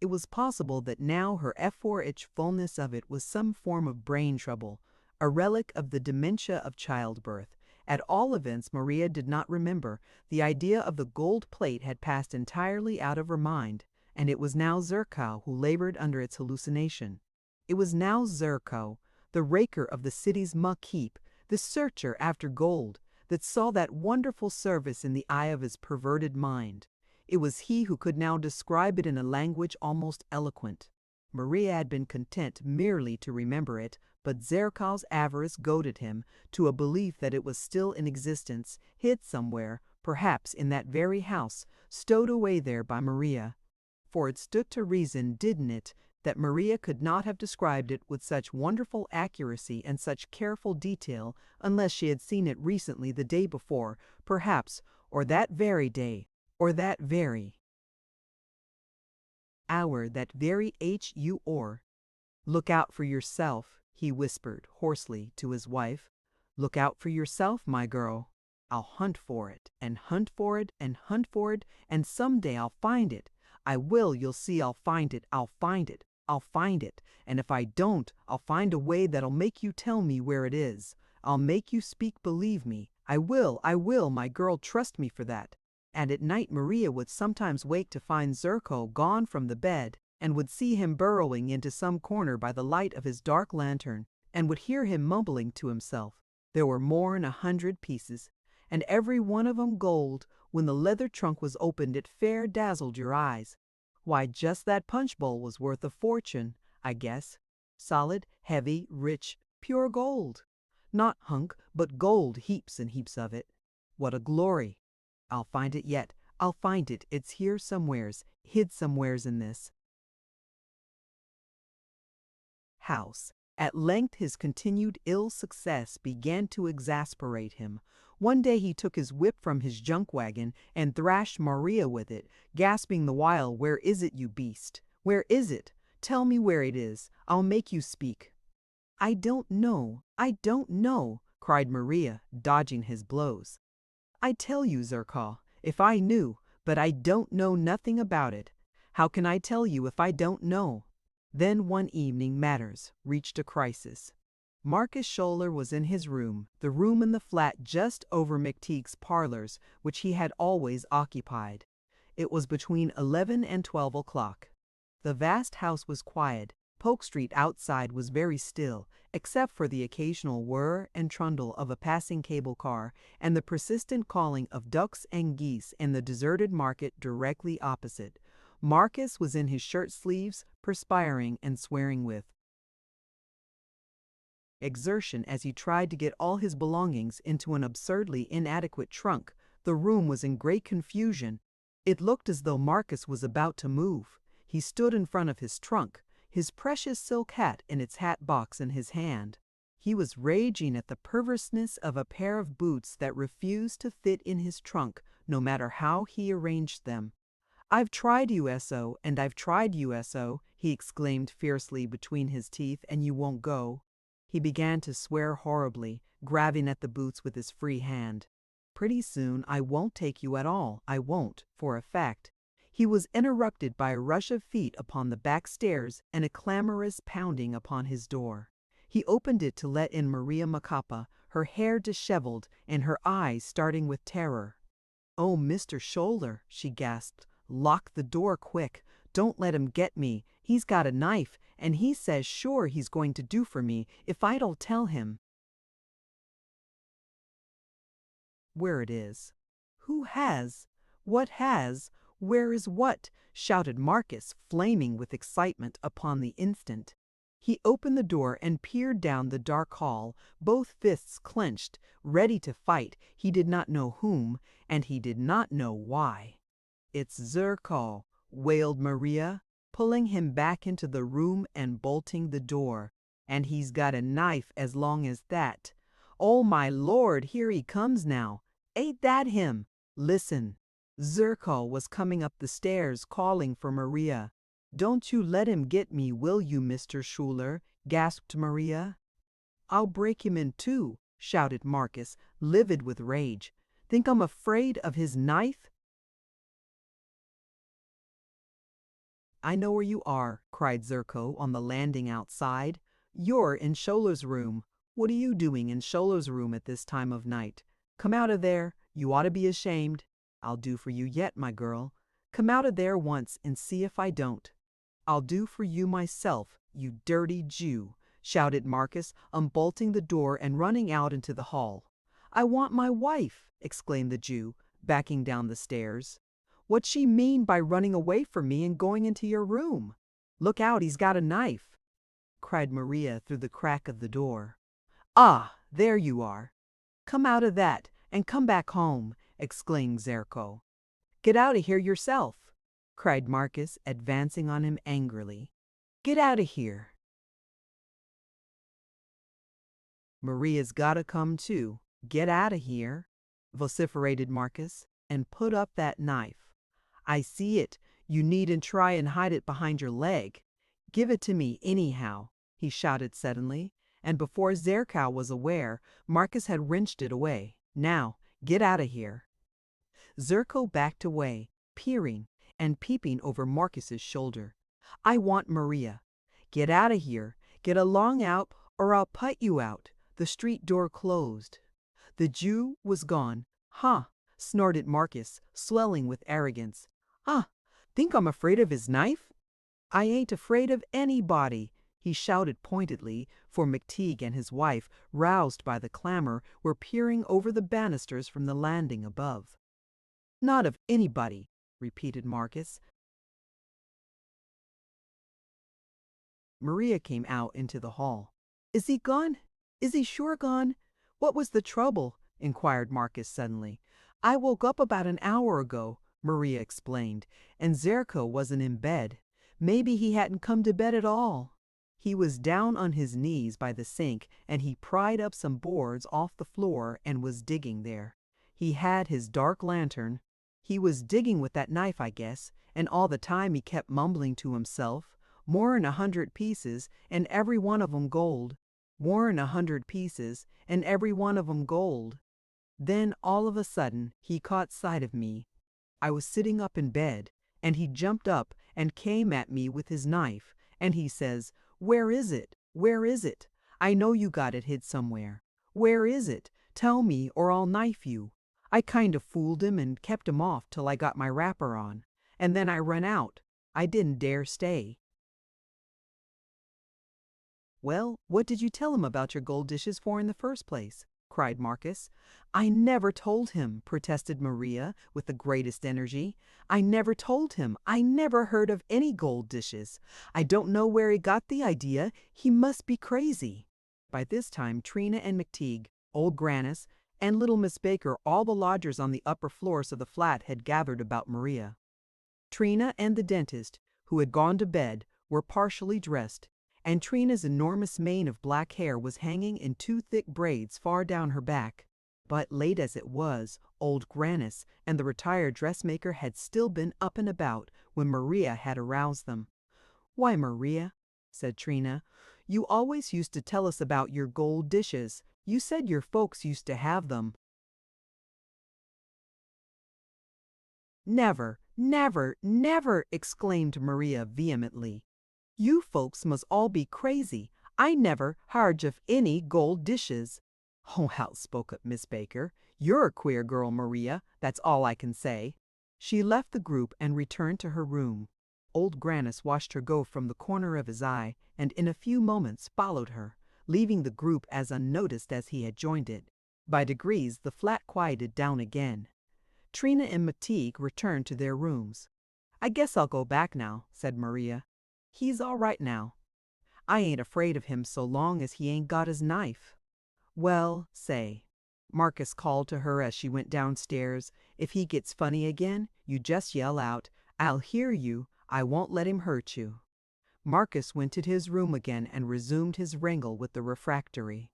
A: It was possible that now her F4H fullness of it was some form of brain trouble, a relic of the dementia of childbirth. At all events, Maria did not remember. The idea of the gold plate had passed entirely out of her mind, and it was now Zerkal who labored under its hallucination. It was now Zerkal, the raker of the city's muck heap, the searcher after gold, that saw that wonderful service in the eye of his perverted mind. It was he who could now describe it in a language almost eloquent. Maria had been content merely to remember it, but Zerkal's avarice goaded him to a belief that it was still in existence, hid somewhere, perhaps in that very house, stowed away there by Maria. For it stood to reason, didn't it, that Maria could not have described it with such wonderful accuracy and such careful detail unless she had seen it recently the day before, perhaps, or that very day, or that very hour, that very or. Look out for yourself, he whispered hoarsely to his wife. Look out for yourself, my girl. I'll hunt for it, and hunt for it, and hunt for it, and someday I'll find it. I will, you'll see, I'll find it, I'll find it, I'll find it, and if I don't, I'll find a way that'll make you tell me where it is. I'll make you speak, believe me. I will, my girl, trust me for that. And at night Maria would sometimes wake to find Zerko gone from the bed, and would see him burrowing into some corner by the light of his dark lantern, and would hear him mumbling to himself. There were more'n 100 pieces, and every one of 'em gold. When the leather trunk was opened it fair dazzled your eyes. Why, just that punch bowl was worth a fortune, I guess. Solid, heavy, rich, pure gold. Not hunk, but gold, heaps and heaps of it. What a glory! I'll find it yet. I'll find it. It's here somewheres, hid somewheres in this house. At length his continued ill success began to exasperate him. One day he took his whip from his junk wagon and thrashed Maria with it, gasping the while, "Where is it, you beast? Where is it? Tell me where it is. I'll make you speak." I don't know, cried Maria, dodging his blows. I tell you, Zerkal, if I knew, but I don't know nothing about it. How can I tell you if I don't know? Then one evening matters reached a crisis. Marcus Scholler was in his room, the room in the flat just over Mcteague's parlors, which he had always occupied. It was between 11 and 12 o'clock. The vast house was quiet. Polk Street outside was very still, except for the occasional whir and trundle of a passing cable car and the persistent calling of ducks and geese in the deserted market directly opposite. Marcus was in his shirt sleeves, perspiring and swearing with exertion as he tried to get all his belongings into an absurdly inadequate trunk. The room was in great confusion. It looked as though Marcus was about to move. He stood in front of his trunk, his precious silk hat in its hat box in his hand. He was raging at the perverseness of a pair of boots that refused to fit in his trunk, no matter how he arranged them. "I've tried USO, and I've tried USO," he exclaimed fiercely between his teeth, "and you won't go." He began to swear horribly, grabbing at the boots with his free hand. "Pretty soon I won't take you at all, I won't, for a fact." He was interrupted by a rush of feet upon the back stairs and a clamorous pounding upon his door. He opened it to let in Maria Macapa, her hair disheveled and her eyes starting with terror. "Oh, Mr. Shoulder," she gasped, "lock the door quick. Don't let him get me. He's got a knife, and he says sure he's going to do for me if I don't tell him where it is." "Who has? What has? Where is what?" shouted Marcus, flaming with excitement upon the instant. He opened the door and peered down the dark hall, both fists clenched, ready to fight, he did not know whom, and he did not know why. "It's Zerko," wailed Maria, pulling him back into the room and bolting the door. "And he's got a knife as long as that. Oh, my Lord, here he comes now. Ain't that him? Listen." Zerko was coming up the stairs calling for Maria. "Don't you let him get me, will you, Mr. Schuler?" gasped Maria. "I'll break him in two," shouted Marcus, livid with rage. "Think I'm afraid of his knife?" "I know where you are," cried Zerko on the landing outside. "You're in Scholar's room. What are you doing in Scholar's room at this time of night? Come out of there. You ought to be ashamed. I'll do for you yet, my girl. Come out of there once and see if I don't." "I'll do for you myself, you dirty Jew," shouted Marcus, unbolting the door and running out into the hall. "I want my wife," exclaimed the Jew, backing down the stairs. "What's she mean by running away from me and going into your room? Look out, he's got a knife," cried Maria through the crack of the door. "Ah, there you are. Come out of that and come back home," exclaimed Zerko. "Get out of here yourself," cried Marcus, advancing on him angrily. "Get out of here." "Maria's gotta come too. Get out of here," vociferated Marcus, "and put up that knife. I see it. You needn't try and hide it behind your leg. Give it to me anyhow," he shouted suddenly, and before Zerko was aware, Marcus had wrenched it away. "Now, get out of here." Zerko backed away, peering and peeping over Marcus's shoulder. "I want Maria. Get out of here. Get along out, or I'll put you out." The street door closed. The Jew was gone. "Huh," snorted Marcus, swelling with arrogance. "Huh, think I'm afraid of his knife? I ain't afraid of anybody," he shouted pointedly, for Mcteague and his wife, roused by the clamor, were peering over the banisters from the landing above. "Not of anybody," repeated Marcus. Maria came out into the hall. "Is he gone? Is he sure gone? What was the trouble?" inquired Marcus suddenly. "I woke up about an hour ago," Maria explained, "and Zerko wasn't in bed. Maybe he hadn't come to bed at all. He was down on his knees by the sink, and he pried up some boards off the floor and was digging there. He had his dark lantern. He was digging with that knife, I guess, and all the time he kept mumbling to himself, 'More'n 100 pieces, and every one of 'em gold. More'n 100 pieces, and every one of 'em gold.' Then all of a sudden he caught sight of me. I was sitting up in bed, and he jumped up and came at me with his knife, and he says, 'Where is it? Where is it? I know you got it hid somewhere. Where is it? Tell me or I'll knife you.' I kind of fooled him and kept him off till I got my wrapper on, and then I run out. I didn't dare stay." "Well, what did you tell him about your gold dishes for in the first place?" cried Marcus. "I never told him," protested Maria with the greatest energy. "I never told him. I never heard of any gold dishes. I don't know where he got the idea. He must be crazy." By this time, Trina and Mcteague, old Grannis, and little Miss Baker, all the lodgers on the upper floors of the flat, had gathered about Maria. Trina and the dentist, who had gone to bed, were partially dressed, and Trina's enormous mane of black hair was hanging in two thick braids far down her back. But late as it was, old Grannis and the retired dressmaker had still been up and about when Maria had aroused them. "Why, Maria," said Trina, "you always used to tell us about your gold dishes. You said your folks used to have them." "Never, never, never!" exclaimed Maria vehemently. "You folks must all be crazy. I never heard of any gold dishes." "Oh, how," spoke up Miss Baker. "You're a queer girl, Maria. That's all I can say." She left the group and returned to her room. Old Grannis watched her go from the corner of his eye, and in a few moments followed her, leaving the group as unnoticed as he had joined it. By degrees the flat quieted down again. Trina and Mcteague returned to their rooms. "I guess I'll go back now," said Maria. "He's all right now. I ain't afraid of him so long as he ain't got his knife." "Well, say," Marcus called to her as she went downstairs, "if he gets funny again, you just yell out, 'I'll hear you. I won't let him hurt you.'" Marcus went to his room again and resumed his wrangle with the refractory.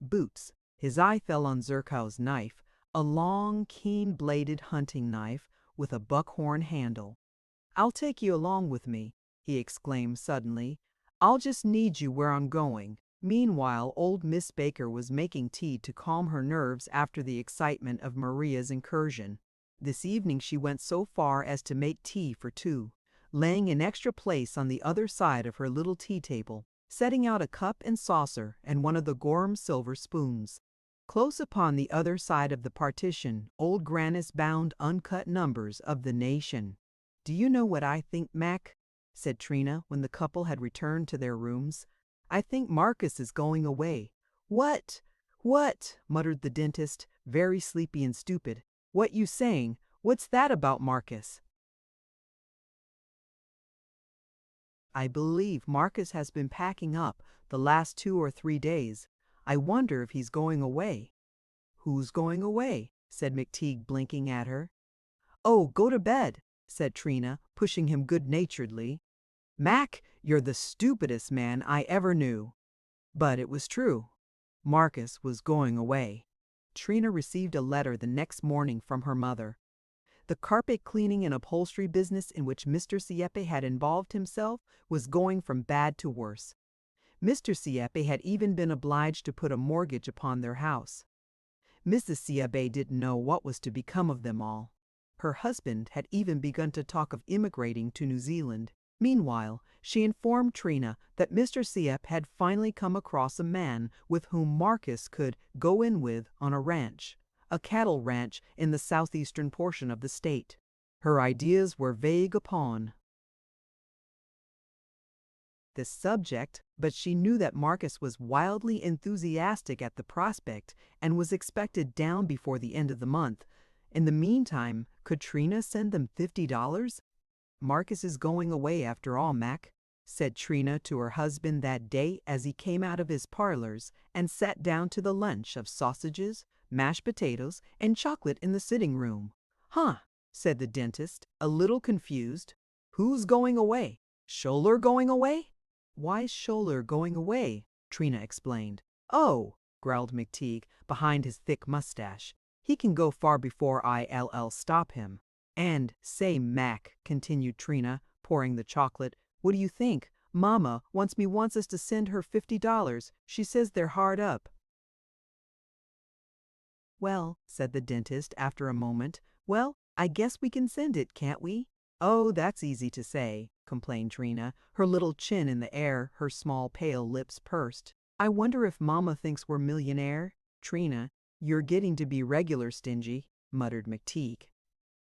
A: Boots. His eye fell on Zerkow's knife, a long, keen-bladed hunting knife with a buckhorn handle. "I'll take you along with me," he exclaimed suddenly. "I'll just need you where I'm going." Meanwhile, old Miss Baker was making tea to calm her nerves after the excitement of Maria's incursion. This evening she went so far as to make tea for two, laying an extra place on the other side of her little tea table, setting out a cup and saucer and one of the Gorham silver spoons. Close upon the other side of the partition, old Grannis bound uncut numbers of The Nation. "Do you know what I think, Mac?" said Trina when the couple had returned to their rooms. "I think Marcus is going away." "What? What?" muttered the dentist, very sleepy and stupid. "What you saying? What's that about Marcus?" "I believe Marcus has been packing up the last 2 or 3 days. I wonder if he's going away." "Who's going away?" said Mcteague, blinking at her. "Oh, go to bed," said Trina, pushing him good-naturedly. "Mac, you're the stupidest man I ever knew." But it was true. Marcus was going away. Trina received a letter the next morning from her mother. The carpet cleaning and upholstery business in which Mr. Sieppe had involved himself was going from bad to worse. Mr. Sieppe had even been obliged to put a mortgage upon their house. Mrs. Sieppe didn't know what was to become of them all. Her husband had even begun to talk of immigrating to New Zealand. Meanwhile, she informed Trina that Mr. Sieppe had finally come across a man with whom Marcus could go in with on a ranch, a cattle ranch in the southeastern portion of the state. Her ideas were vague upon this subject, but she knew that Marcus was wildly enthusiastic at the prospect and was expected down before the end of the month. In the meantime, could Trina send them $50? "Marcus is going away after all, Mac," said Trina to her husband that day as he came out of his parlors and sat down to the lunch of sausages, mashed potatoes, and chocolate in the sitting room. "Huh," said the dentist, a little confused. "Who's going away? Scholler going away?" "Why Scholler going away?" Trina explained. "Oh," growled Mcteague behind his thick mustache. "He can go far before I'll stop him." "And, say, Mac," continued Trina, pouring the chocolate, "what do you think? Mama wants us to send her $50. She says they're hard up." "Well," said the dentist after a moment, "well, I guess we can send it, can't we?" "Oh, that's easy to say," complained Trina, her little chin in the air, her small pale lips pursed. "I wonder if Mama thinks we're millionaire?" "Trina, you're getting to be regular stingy," muttered Mcteague.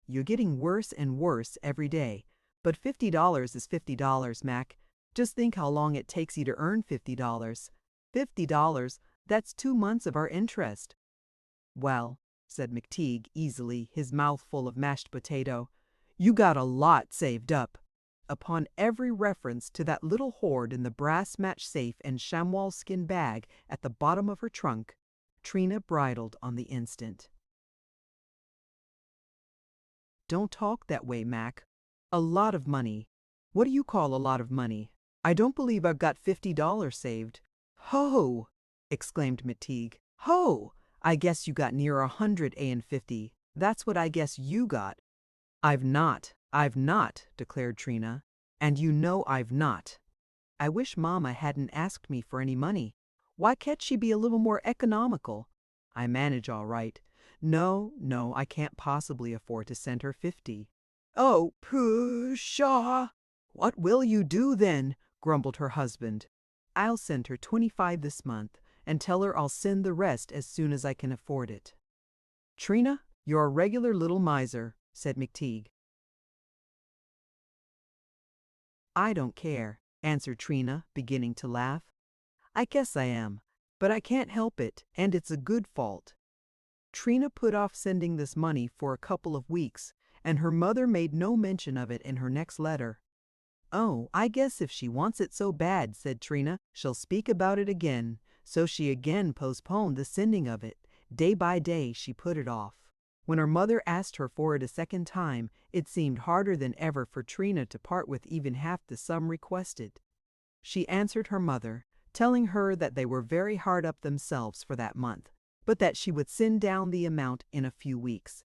A: You're getting worse and worse every day. But $50 is $50, Mac. Just think how long it takes you to earn $50. $50, that's 2 months of our interest." "Well," said Mcteague easily, his mouth full of mashed potato, "you got a lot saved up." Upon every reference to that little hoard in the brass match safe and chamois skin bag at the bottom of her trunk, Trina bridled on the instant. "Don't talk that way, Mac. A lot of money. What do you call a lot of money? I don't believe I've got $50 saved." "Ho!" exclaimed Mcteague. "Ho! I guess you got near 150. That's what I guess you got." I've not, declared Trina. "And you know I've not. I wish Mama hadn't asked me for any money. Why can't she be a little more economical? I manage all right. No, I can't possibly afford to send her 50. "Oh, pshaw! What will you do then?" grumbled her husband. "I'll send her 25 this month, and tell her I'll send the rest as soon as I can afford it." "Trina, you're a regular little miser," said Mcteague. "I don't care," answered Trina, beginning to laugh. "I guess I am, but I can't help it, and it's a good fault." Trina put off sending this money for a couple of weeks, and her mother made no mention of it in her next letter. "Oh, I guess if she wants it so bad," said Trina, "she'll speak about it again." So she again postponed the sending of it. Day by day she put it off. When her mother asked her for it a second time, it seemed harder than ever for Trina to part with even half the sum requested. She answered her mother, telling her that they were very hard up themselves for that month, but that she would send down the amount in a few weeks.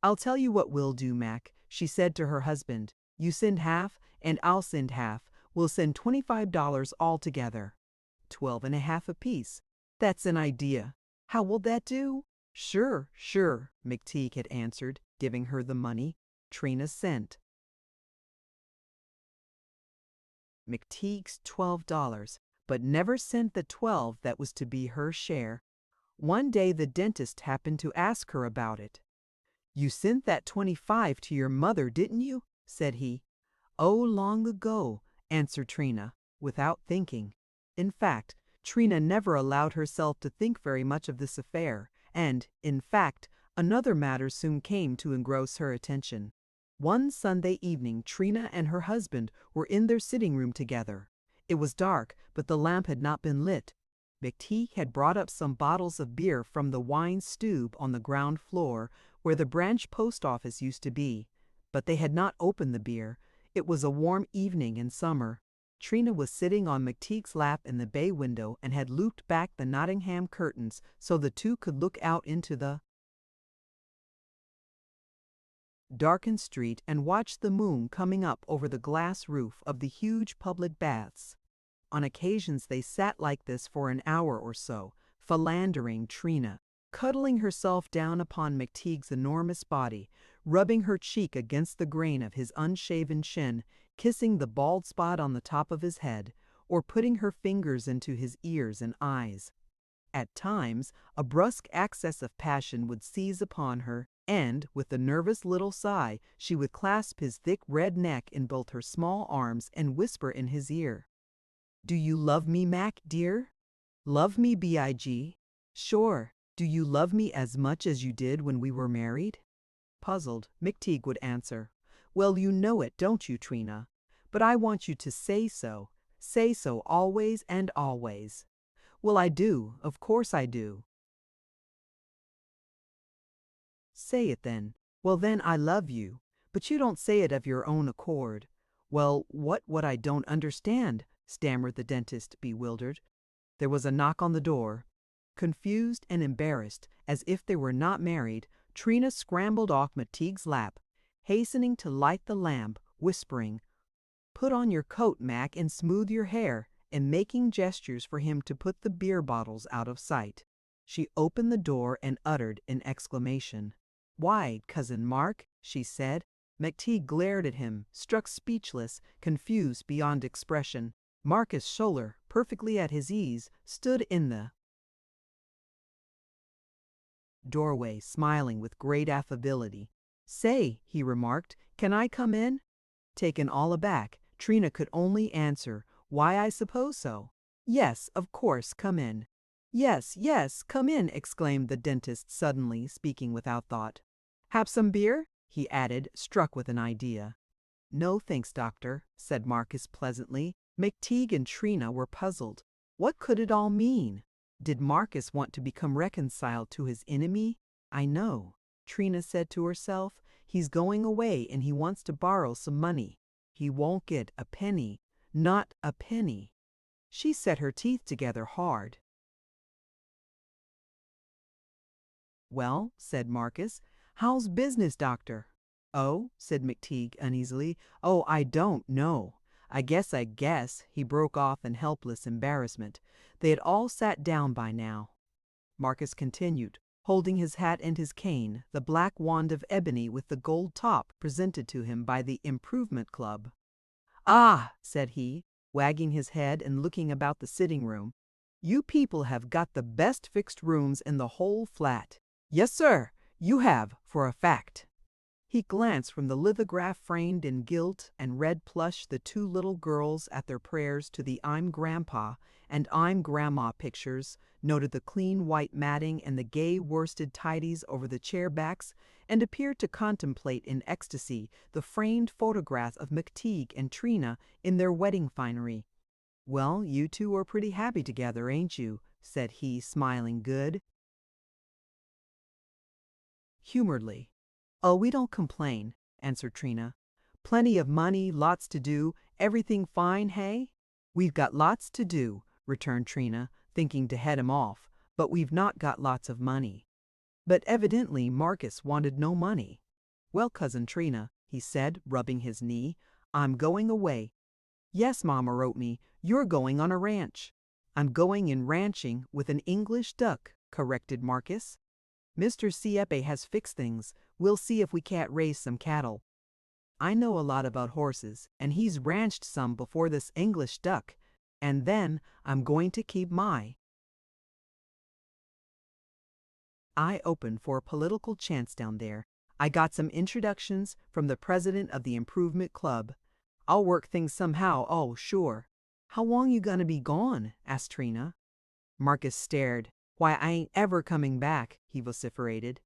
A: "I'll tell you what we'll do, Mac," she said to her husband. "You send half, and I'll send half. We'll send $25 altogether. 12 and a half apiece. That's an idea. How will that do?" Sure, Mcteague had answered, giving her the money. Trina sent. Mcteague's $12, but never sent the 12 that was to be her share. One day the dentist happened to ask her about it. "You sent that 25 to your mother, didn't you?" said he. "Oh, long ago," answered Trina, without thinking. In fact, Trina never allowed herself to think very much of this affair, and, in fact, another matter soon came to engross her attention. One Sunday evening Trina and her husband were in their sitting room together. It was dark, but the lamp had not been lit. Mcteague had brought up some bottles of beer from the wine stube on the ground floor, where the branch post office used to be, but they had not opened the beer. It was a warm evening in summer. Trina was sitting on Mcteague's lap in the bay window and had looped back the Nottingham curtains so the two could look out into the darkened street and watch the moon coming up over the glass roof of the huge public baths. On occasions they sat like this for an hour or so, philandering, Trina cuddling herself down upon Mcteague's enormous body, rubbing her cheek against the grain of his unshaven chin, kissing the bald spot on the top of his head, or putting her fingers into his ears and eyes. At times, a brusque access of passion would seize upon her, and, with a nervous little sigh, she would clasp his thick red neck in both her small arms and whisper in his ear, "Do you love me, Mac, dear? Love me, B.I.G.? Sure. Do you love me as much as you did when we were married?" Puzzled, Mcteague would answer, "Well, you know it, don't you, Trina? But I want you to say so. Say so always and always." "Well, I do. Of course I do." "Say it then." "Well, then, I love you. But you don't say it of your own accord." "Well, what I don't understand," stammered the dentist, bewildered. There was a knock on the door. Confused and embarrassed, as if they were not married, Trina scrambled off Mcteague's lap, hastening to light the lamp, whispering, "Put on your coat, Mac, and smooth your hair," and making gestures for him to put the beer bottles out of sight. She opened the door and uttered an exclamation. "Why, Cousin Mark," she said. Mcteague glared at him, struck speechless, confused beyond expression. Marcus Scholler, perfectly at his ease, stood in the doorway, smiling with great affability. "Say," he remarked, "can I come in?" Taken all aback, Trina could only answer, "Why, I suppose so. Yes, of course, come in." "Yes, yes, come in," exclaimed the dentist suddenly, speaking without thought. "Have some beer?" he added, struck with an idea. "No, thanks, doctor," said Marcus pleasantly. McTeague and Trina were puzzled. What could it all mean? Did Marcus want to become reconciled to his enemy? "I know," Trina said to herself. "He's going away and he wants to borrow some money. He won't get a penny. Not a penny." She set her teeth together hard. "Well," said Marcus, "how's business, doctor?" "Oh," said McTeague uneasily. "Oh, I don't know. I guess," he broke off in helpless embarrassment. They had all sat down by now. Marcus continued, holding his hat and his cane, the black wand of ebony with the gold top presented to him by the Improvement Club. "Ah," said he, wagging his head and looking about the sitting room, "you people have got the best fixed rooms in the whole flat. Yes, sir, you have, for a fact." He glanced from the lithograph framed in gilt and red plush the two little girls at their prayers to the "I'm Grandpa" and "I'm Grandma" pictures, noted the clean white matting and the gay worsted tidies over the chair backs, and appeared to contemplate in ecstasy the framed photograph of McTeague and Trina in their wedding finery. "Well, you two are pretty happy together, ain't you?" said he, smiling good humoredly. "Oh, we don't complain," answered Trina. "Plenty of money, lots to do, everything fine, hey?" "We've got lots to do," returned Trina, thinking to head him off, "but we've not got lots of money." But evidently Marcus wanted no money. "Well, Cousin Trina," he said, rubbing his knee, "I'm going away." "Yes, Mama wrote me, you're going on a ranch." "I'm going in ranching with an English duck," corrected Marcus. "Mr. Sieppe has fixed things. We'll see if we can't raise some cattle. I know a lot about horses, and he's ranched some before this English duck. And then I'm going to keep my eye open for a political chance down there. I got some introductions from the president of the Improvement Club. I'll work things somehow, oh, sure." "How long you gonna be gone?" asked Trina. Marcus stared. "Why, I ain't ever coming back," he vociferated.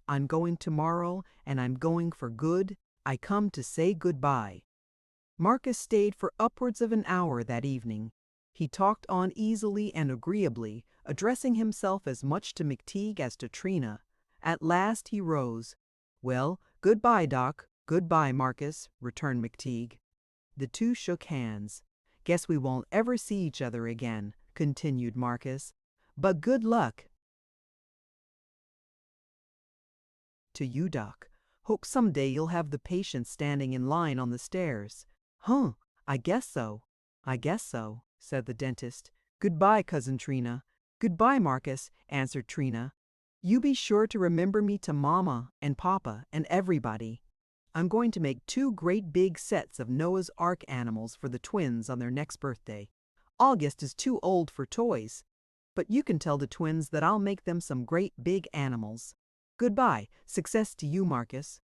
A: "I'm going tomorrow, and I'm going for good. I come to say goodbye." Marcus stayed for upwards of an hour that evening. He talked on easily and agreeably, addressing himself as much to McTeague as to Trina. At last he rose. "Well, goodbye, Doc. Goodbye, Marcus," returned McTeague. The two shook hands. "Guess we won't ever see each other again," continued Marcus. "But good luck to you, Doc. Hope someday you'll have the patients standing in line on the stairs." "Huh, I guess so. I guess so," said the dentist. "Goodbye, Cousin Trina." "Goodbye, Marcus," answered Trina. "You be sure to remember me to Mama and Papa and everybody. I'm going to make 2 great big sets of Noah's Ark animals for the twins on their next birthday. August is too old for toys, but you can tell the twins that I'll make them some great big animals. Goodbye, success to you, Marcus."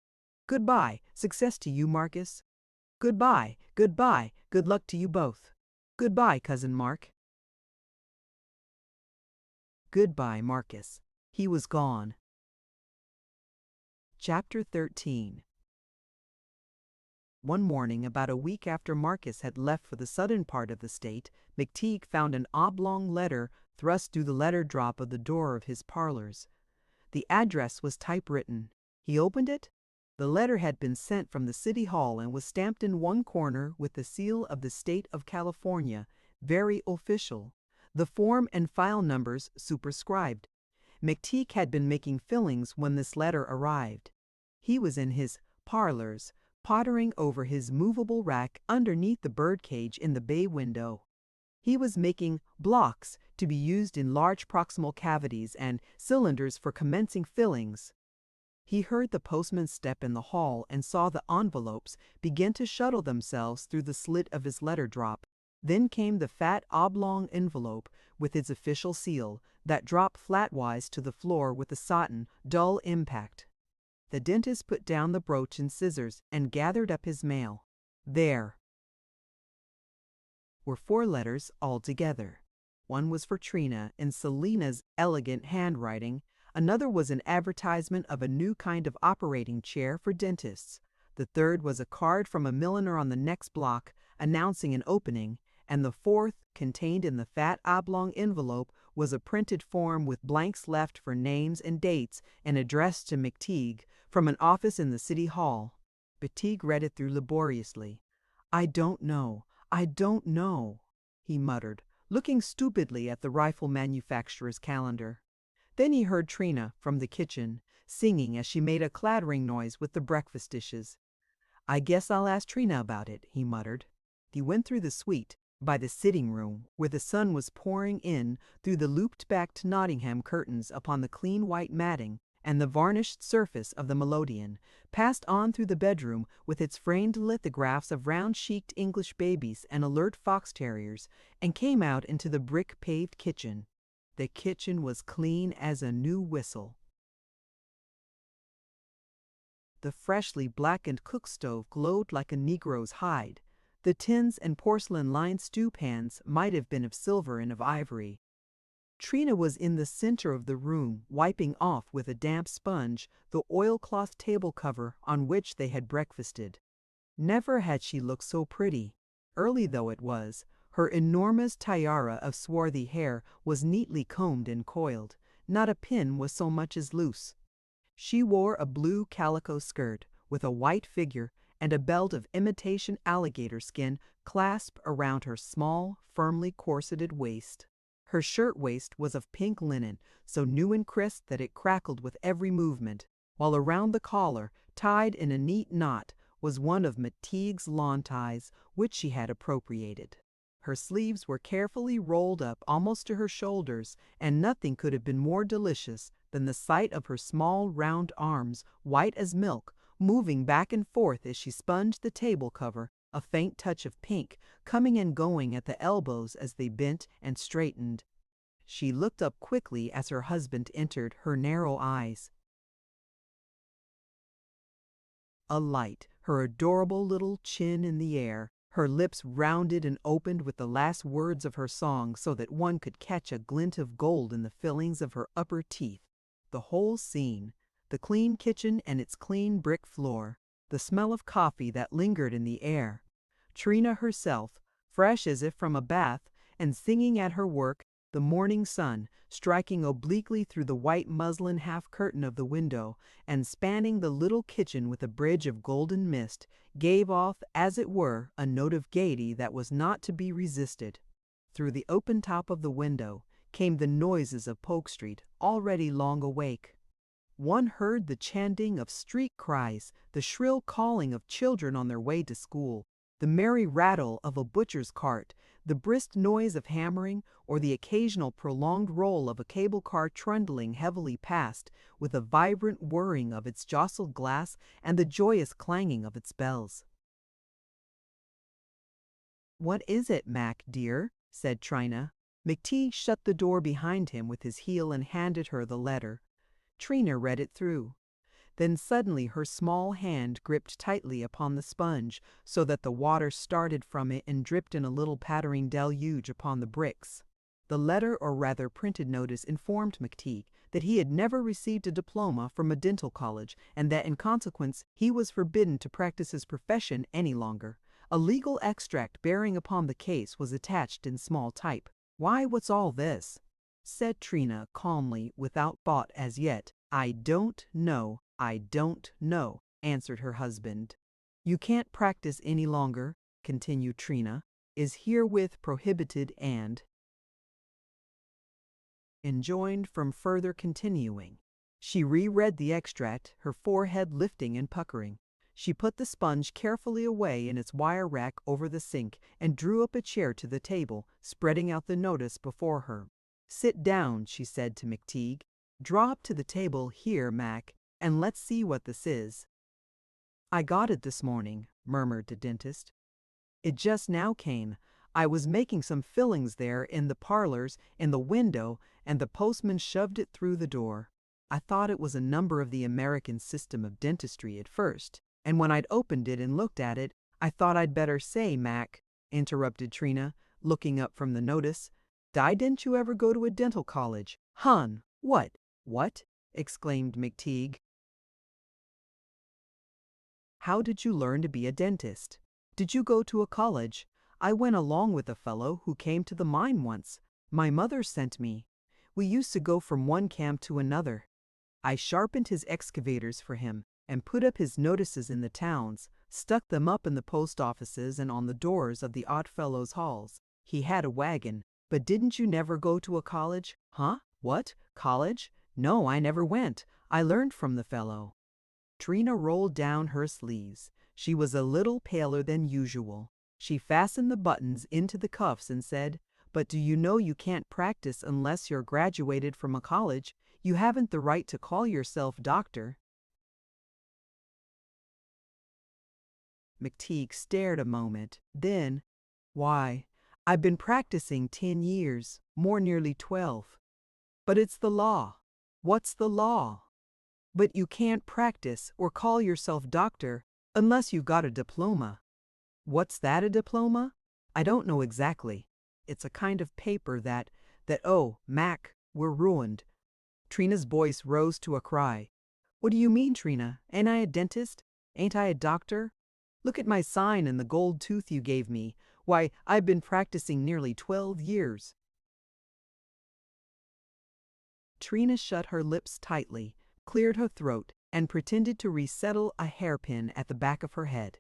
A: "Goodbye, success to you, Marcus." "Goodbye, goodbye, good luck to you both." "Goodbye, Cousin Mark." Goodbye, Marcus. He was gone. Chapter 13. One morning, about a week after Marcus had left for the southern part of the state, McTeague found an oblong letter thrust through the letter drop of the door of his parlors. The address was typewritten. He opened it. The letter had been sent from the city hall and was stamped in one corner with the seal of the state of California, very official. The form and file numbers superscribed. McTeague had been making fillings when this letter arrived. He was in his parlors, pottering over his movable rack underneath the birdcage in the bay window. He was making blocks to be used in large proximal cavities and cylinders for commencing fillings. He heard the postman's step in the hall and saw the envelopes begin to shuttle themselves through the slit of his letter drop. Then came the fat oblong envelope with its official seal that dropped flatwise to the floor with a sodden, dull impact. The dentist put down the brooch and scissors and gathered up his mail. There were 4 letters altogether. One was for Trina in Selina's elegant handwriting. Another was an advertisement of a new kind of operating chair for dentists. The third was a card from a milliner on the next block announcing an opening, and the fourth, contained in the fat oblong envelope, was a printed form with blanks left for names and dates and addressed to Mcteague from an office in the city hall. Mcteague read it through laboriously. I don't know, he muttered, looking stupidly at the rifle manufacturer's calendar. Then he heard Trina, from the kitchen, singing as she made a clattering noise with the breakfast dishes. I guess I'll ask Trina about it, he muttered. He went through the suite, by the sitting room, where the sun was pouring in through the looped-backed Nottingham curtains upon the clean white matting and the varnished surface of the melodeon, passed on through the bedroom with its framed lithographs of round-cheeked English babies and alert fox terriers, and came out into the brick-paved kitchen. The kitchen was clean as a new whistle. The freshly blackened cook stove glowed like a Negro's hide. The tins and porcelain-lined stew pans might have been of silver and of ivory. Trina was in the center of the room, wiping off with a damp sponge the oilcloth table cover on which they had breakfasted. Never had she looked so pretty. Early though it was, her enormous tiara of swarthy hair was neatly combed and coiled. Not a pin was so much as loose. She wore a blue calico skirt with a white figure and a belt of imitation alligator skin clasped around her small, firmly corseted waist. Her shirt-waist was of pink linen, so new and crisp that it crackled with every movement, while around the collar, tied in a neat knot, was one of Mcteague's lawn ties, which she had appropriated. Her sleeves were carefully rolled up almost to her shoulders, and nothing could have been more delicious than the sight of her small round arms, white as milk, moving back and forth as she sponged the table cover, a faint touch of pink coming and going at the elbows as they bent and straightened. She looked up quickly as her husband entered, her narrow eyes alight, her adorable little chin in the air, her lips rounded and opened with the last words of her song so that one could catch a glint of gold in the fillings of her upper teeth. The whole scene, the clean kitchen and its clean brick floor, the smell of coffee that lingered in the air, Trina herself, fresh as if from a bath, and singing at her work, the morning sun striking obliquely through the white muslin half-curtain of the window and spanning the little kitchen with a bridge of golden mist, gave off, as it were, a note of gaiety that was not to be resisted. Through the open top of the window came the noises of Polk Street, already long awake. One heard the chanting of street cries, the shrill calling of children on their way to school, the merry rattle of a butcher's cart, the brisk noise of hammering, or the occasional prolonged roll of a cable car trundling heavily past, with a vibrant whirring of its jostled glass and the joyous clanging of its bells. "What is it, Mac, dear?" said Trina. Mcteague shut the door behind him with his heel and handed her the letter. Trina read it through. Then suddenly her small hand gripped tightly upon the sponge so that the water started from it and dripped in a little pattering deluge upon the bricks. The letter, or rather printed notice, informed Mcteague that he had never received a diploma from a dental college and that in consequence he was forbidden to practice his profession any longer. A legal extract bearing upon the case was attached in small type. "Why, what's all this?" said Trina calmly, without thought as yet. I don't know, answered her husband. "You can't practice any longer," continued Trina, "is herewith prohibited and enjoined from further continuing." She reread the extract, her forehead lifting and puckering. She put the sponge carefully away in its wire rack over the sink and drew up a chair to the table, spreading out the notice before her. "Sit down," she said to Mcteague. "Draw up to the table here, Mac, and let's see what this is." "I got it this morning," murmured the dentist. "It just now came. I was making some fillings there in the parlors, in the window, and the postman shoved it through the door." I thought it was a number of the American system of dentistry at first, and when I'd opened it and looked at it, I thought I'd better say, Mac," interrupted Trina, looking up from the notice. "Didn't you ever go to a dental college?" "Hun, what?" "What?" exclaimed Mcteague. "How did you learn to be a dentist? Did you go to a college? I went along with a fellow who came to the mine once. My mother sent me. We used to go from one camp to another. I sharpened his excavators for him and put up his notices in the towns, stuck them up in the post offices and on the doors of the odd fellows' halls. He had a wagon. But didn't you never go to a college?" "Huh? What? College? No, I never went. I learned from the fellow." Trina rolled down her sleeves. She was a little paler than usual. She fastened the buttons into the cuffs and said, "But do you know you can't practice unless you're graduated from a college? You haven't the right to call yourself doctor." Mcteague stared a moment. Then, "Why, I've been practicing 10 years, more nearly 12. But it's the law." "What's the law?" "But you can't practice or call yourself doctor unless you've got a diploma." "What's that, a diploma?" "I don't know exactly. It's a kind of paper that, oh, Mac, we're ruined." Trina's voice rose to a cry. "What do you mean, Trina? Ain't I a dentist? Ain't I a doctor? Look at my sign and the gold tooth you gave me. Why, I've been practicing nearly 12 years. Trina shut her lips tightly, cleared her throat, and pretended to resettle a hairpin at the back of her head.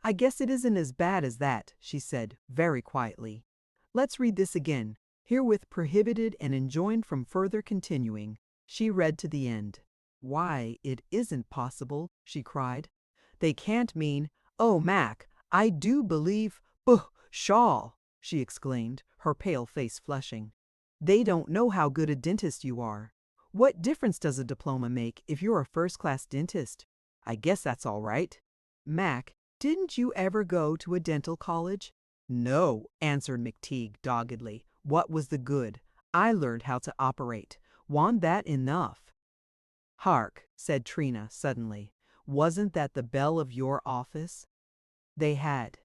A: "I guess it isn't as bad as that," she said very quietly. "Let's read this again. Herewith prohibited and enjoined from further continuing." She read to the end. "Why, it isn't possible," she cried. "They can't mean, oh, Mac, I do believe, pshaw," she exclaimed, her pale face flushing. "They don't know how good a dentist you are. What difference does a diploma make if you're a first-class dentist? I guess that's all right." "Mac, didn't you ever go to a dental college?" "No," answered Mcteague doggedly. "What was the good? I learned how to operate. Wasn't that enough?" "Hark," said Trina suddenly. "Wasn't that the bell of your office?" They had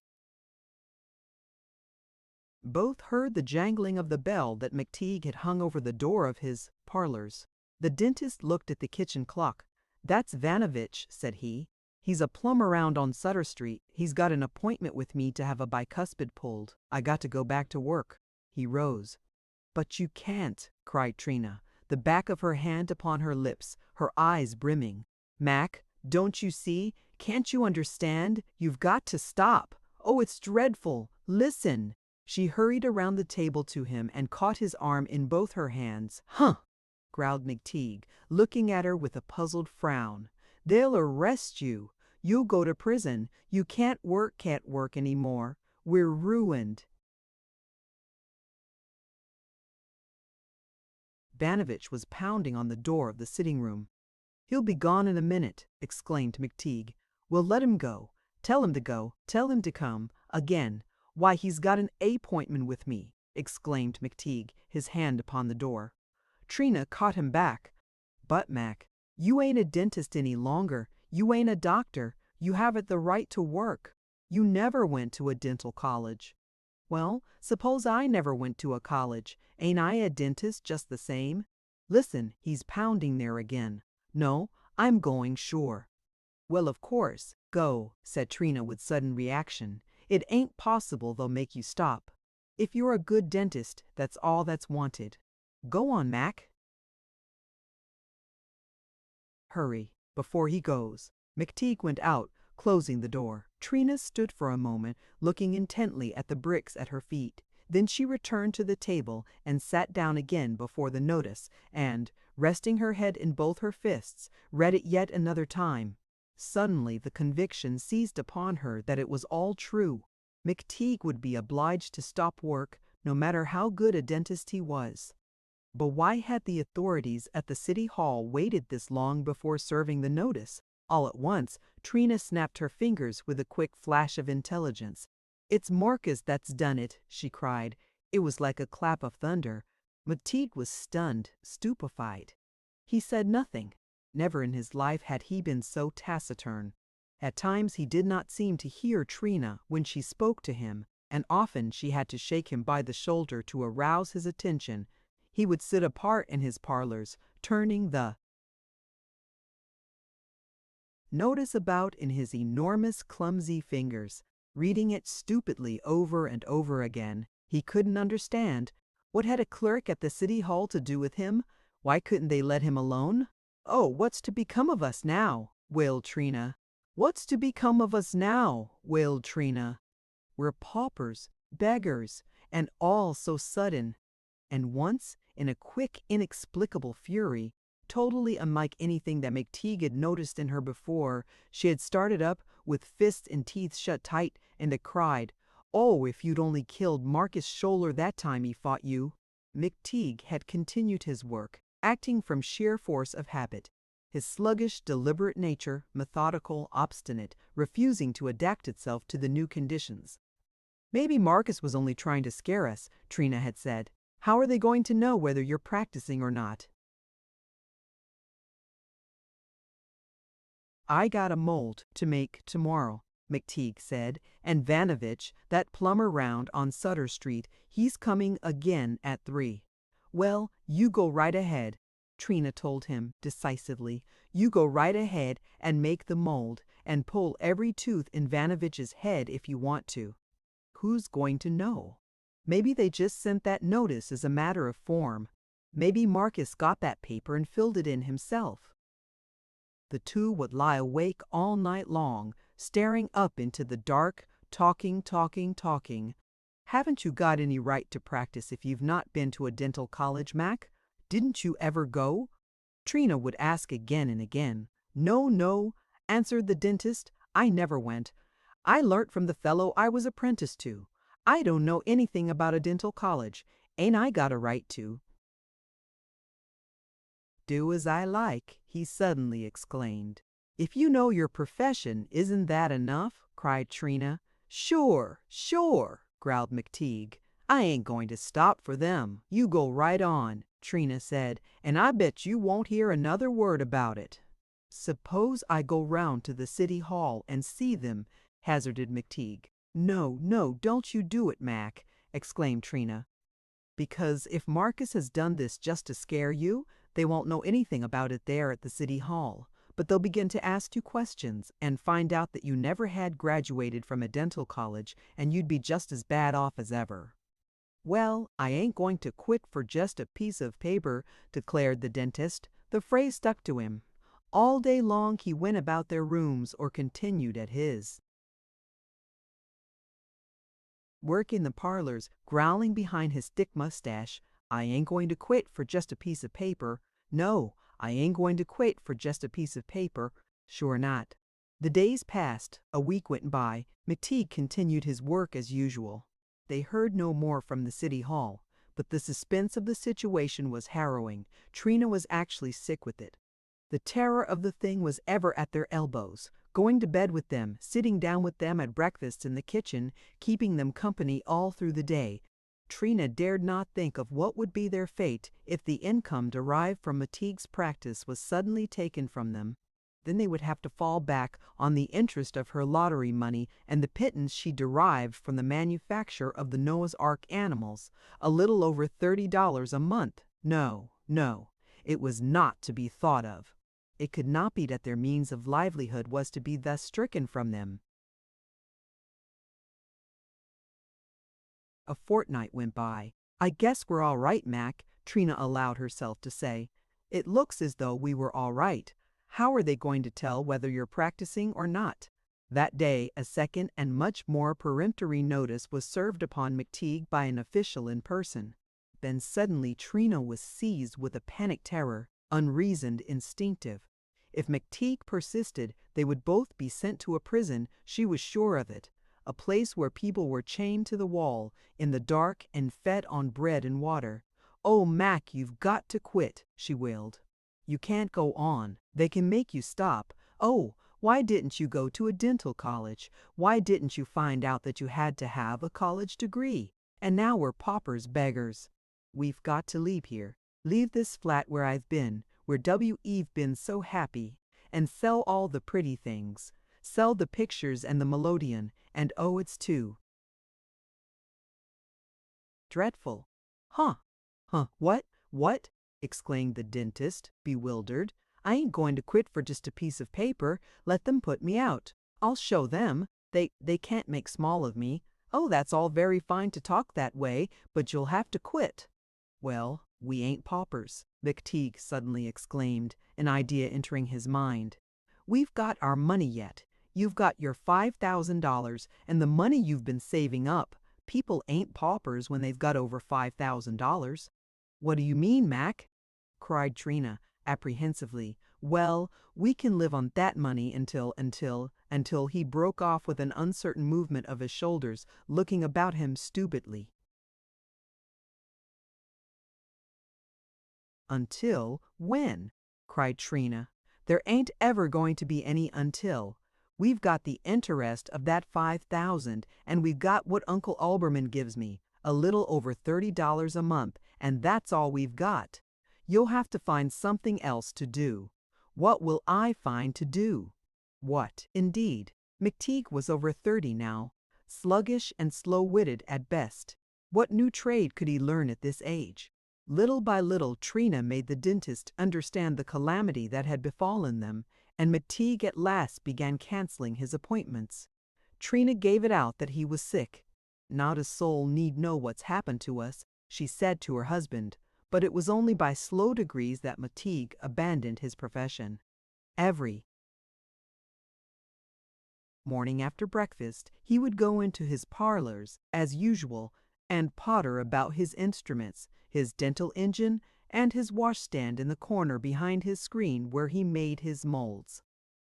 A: both heard the jangling of the bell that Mcteague had hung over the door of his parlors. The dentist looked at the kitchen clock. "That's Vanovich," said he. "He's a plumber around on Sutter Street. He's got an appointment with me to have a bicuspid pulled. I got to go back to work." He rose. "But you can't," cried Trina, the back of her hand upon her lips, her eyes brimming. "Mac, don't you see? Can't you understand? You've got to stop. Oh, it's dreadful. Listen." She hurried around the table to him and caught his arm in both her hands. "Huh!" growled Mcteague, looking at her with a puzzled frown. "They'll arrest you. You'll go to prison. You can't work any more. We're ruined." Vanovich was pounding on the door of the sitting room. "He'll be gone in a minute," exclaimed Mcteague. "We'll let him go. Tell him to go. Tell him to come. Again. Why, he's got an appointment with me," exclaimed Mcteague, his hand upon the door. Trina caught him back. "But, Mac, you ain't a dentist any longer. You ain't a doctor. You haven't the right to work. You never went to a dental college." "Well, suppose I never went to a college. Ain't I a dentist just the same?" "Listen, he's pounding there again." "No, I'm going, sure." "Well, of course, go," said Trina with sudden reaction. "It ain't possible they'll make you stop. If you're a good dentist, that's all that's wanted. Go on, Mac." "Hurry, before he goes." Mcteague went out, closing the door. Trina stood for a moment, looking intently at the bricks at her feet. Then she returned to the table and sat down again before the notice and, resting her head in both her fists, read it yet another time. Suddenly the conviction seized upon her that it was all true. Mcteague would be obliged to stop work, no matter how good a dentist he was. But why had the authorities at the city hall waited this long before serving the notice? All at once, Trina snapped her fingers with a quick flash of intelligence. "It's Marcus that's done it," she cried. It was like a clap of thunder. Mcteague was stunned, stupefied. He said nothing. Never in his life had he been so taciturn. At times he did not seem to hear Trina when she spoke to him, and often she had to shake him by the shoulder to arouse his attention. He would sit apart in his parlors, turning the notice about in his enormous, clumsy fingers, reading it stupidly over and over again. He couldn't understand. What had a clerk at the city hall to do with him? Why couldn't they let him alone? "Oh, what's to become of us now?" wailed Trina. "What's to become of us now?" wailed Trina. "We're paupers, beggars, and all so sudden." And once, in a quick, inexplicable fury, totally unlike anything that Mcteague had noticed in her before, she had started up with fists and teeth shut tight and had cried, "Oh, if you'd only killed Marcus Scholler that time he fought you!" Mcteague had continued his work, acting from sheer force of habit. His sluggish, deliberate nature, methodical, obstinate, refusing to adapt itself to the new conditions. "Maybe Marcus was only trying to scare us," Trina had said. "How are they going to know whether you're practicing or not?" "I got a mold to make tomorrow," Mcteague said, "and Vanovich, that plumber round on Sutter Street, he's coming again at 3. "Well, you go right ahead," Trina told him decisively. "You go right ahead and make the mold, and pull every tooth in Vanovich's head if you want to. Who's going to know? Maybe they just sent that notice as a matter of form. Maybe Marcus got that paper and filled it in himself." The two would lie awake all night long, staring up into the dark, talking. "Haven't you got any right to practice if you've not been to a dental college, Mac? Didn't you ever go?" Trina would ask again and again. No," answered the dentist. "I never went. I learnt from the fellow I was apprenticed to. I don't know anything about a dental college. Ain't I got a right to?" "Do as I like," he suddenly exclaimed. "If you know your profession, isn't that enough?" cried Trina. Sure, growled Mcteague. "I ain't going to stop for them. You go right on," Trina said, "and I bet you won't hear another word about it." "Suppose I go round to the city hall and see them," hazarded Mcteague. No, don't you do it, Mac," exclaimed Trina. "Because if Marcus has done this just to scare you, they won't know anything about it there at the city hall. But they'll begin to ask you questions and find out that you never had graduated from a dental college and you'd be just as bad off as ever." "Well, I ain't going to quit for just a piece of paper," declared the dentist. The phrase stuck to him. All day long he went about their rooms or continued at his work in the parlors, growling behind his thick mustache. "I ain't going to quit for just a piece of paper. No, I ain't going to quit for just a piece of paper. Sure not." The days passed. A week went by. Mcteague continued his work as usual. They heard no more from the city hall, but the suspense of the situation was harrowing. Trina was actually sick with it. The terror of the thing was ever at their elbows, going to bed with them, sitting down with them at breakfast in the kitchen, keeping them company all through the day. Trina dared not think of what would be their fate if the income derived from Mcteague's practice was suddenly taken from them. Then they would have to fall back on the interest of her lottery money and the pittance she derived from the manufacture of the Noah's Ark animals, a little over $30 a month. No, it was not to be thought of. It could not be that their means of livelihood was to be thus stricken from them. A fortnight went by. "I guess we're all right, Mac," Trina allowed herself to say. "It looks as though we were all right. How are they going to tell whether you're practicing or not?" That day a second and much more peremptory notice was served upon Mcteague by an official in person. Then suddenly Trina was seized with a panic terror, unreasoned, instinctive. If Mcteague persisted, they would both be sent to a prison, she was sure of it. A place where people were chained to the wall, in the dark and fed on bread and water. "Oh, Mac, you've got to quit," she wailed. "You can't go on. They can make you stop. Oh, why didn't you go to a dental college? Why didn't you find out that you had to have a college degree? And now we're paupers, beggars. We've got to leave here. Leave this flat where I've been, where We've been so happy, and sell all the pretty things. Sell the pictures and the melodeon, and oh, it's too dreadful. Huh? Huh? What? Exclaimed the dentist, bewildered. I ain't going to quit for just a piece of paper. Let them put me out. I'll show them. They can't make small of me. Oh, that's all very fine to talk that way, but you'll have to quit. Well, we ain't paupers, Mcteague suddenly exclaimed, an idea entering his mind. We've got our money yet. You've got your $5,000 and the money you've been saving up. People ain't paupers when they've got over $5,000. What do you mean, Mac? Cried Trina, apprehensively. Well, we can live on that money until he broke off with an uncertain movement of his shoulders, looking about him stupidly. Until when? Cried Trina. There ain't ever going to be any until. We've got the interest of that 5,000, and we've got what Uncle Alberman gives me, a little over $30 a month, and that's all we've got. You'll have to find something else to do. What will I find to do? What, indeed? Mcteague was over 30 now, sluggish and slow-witted at best. What new trade could he learn at this age? Little by little, Trina made the dentist understand the calamity that had befallen them, and Mcteague at last began canceling his appointments. Trina gave it out that he was sick. Not a soul need know what's happened to us, she said to her husband, but it was only by slow degrees that Mcteague abandoned his profession. Every morning after breakfast, he would go into his parlors, as usual, and potter about his instruments, his dental engine, and his washstand in the corner behind his screen where he made his molds.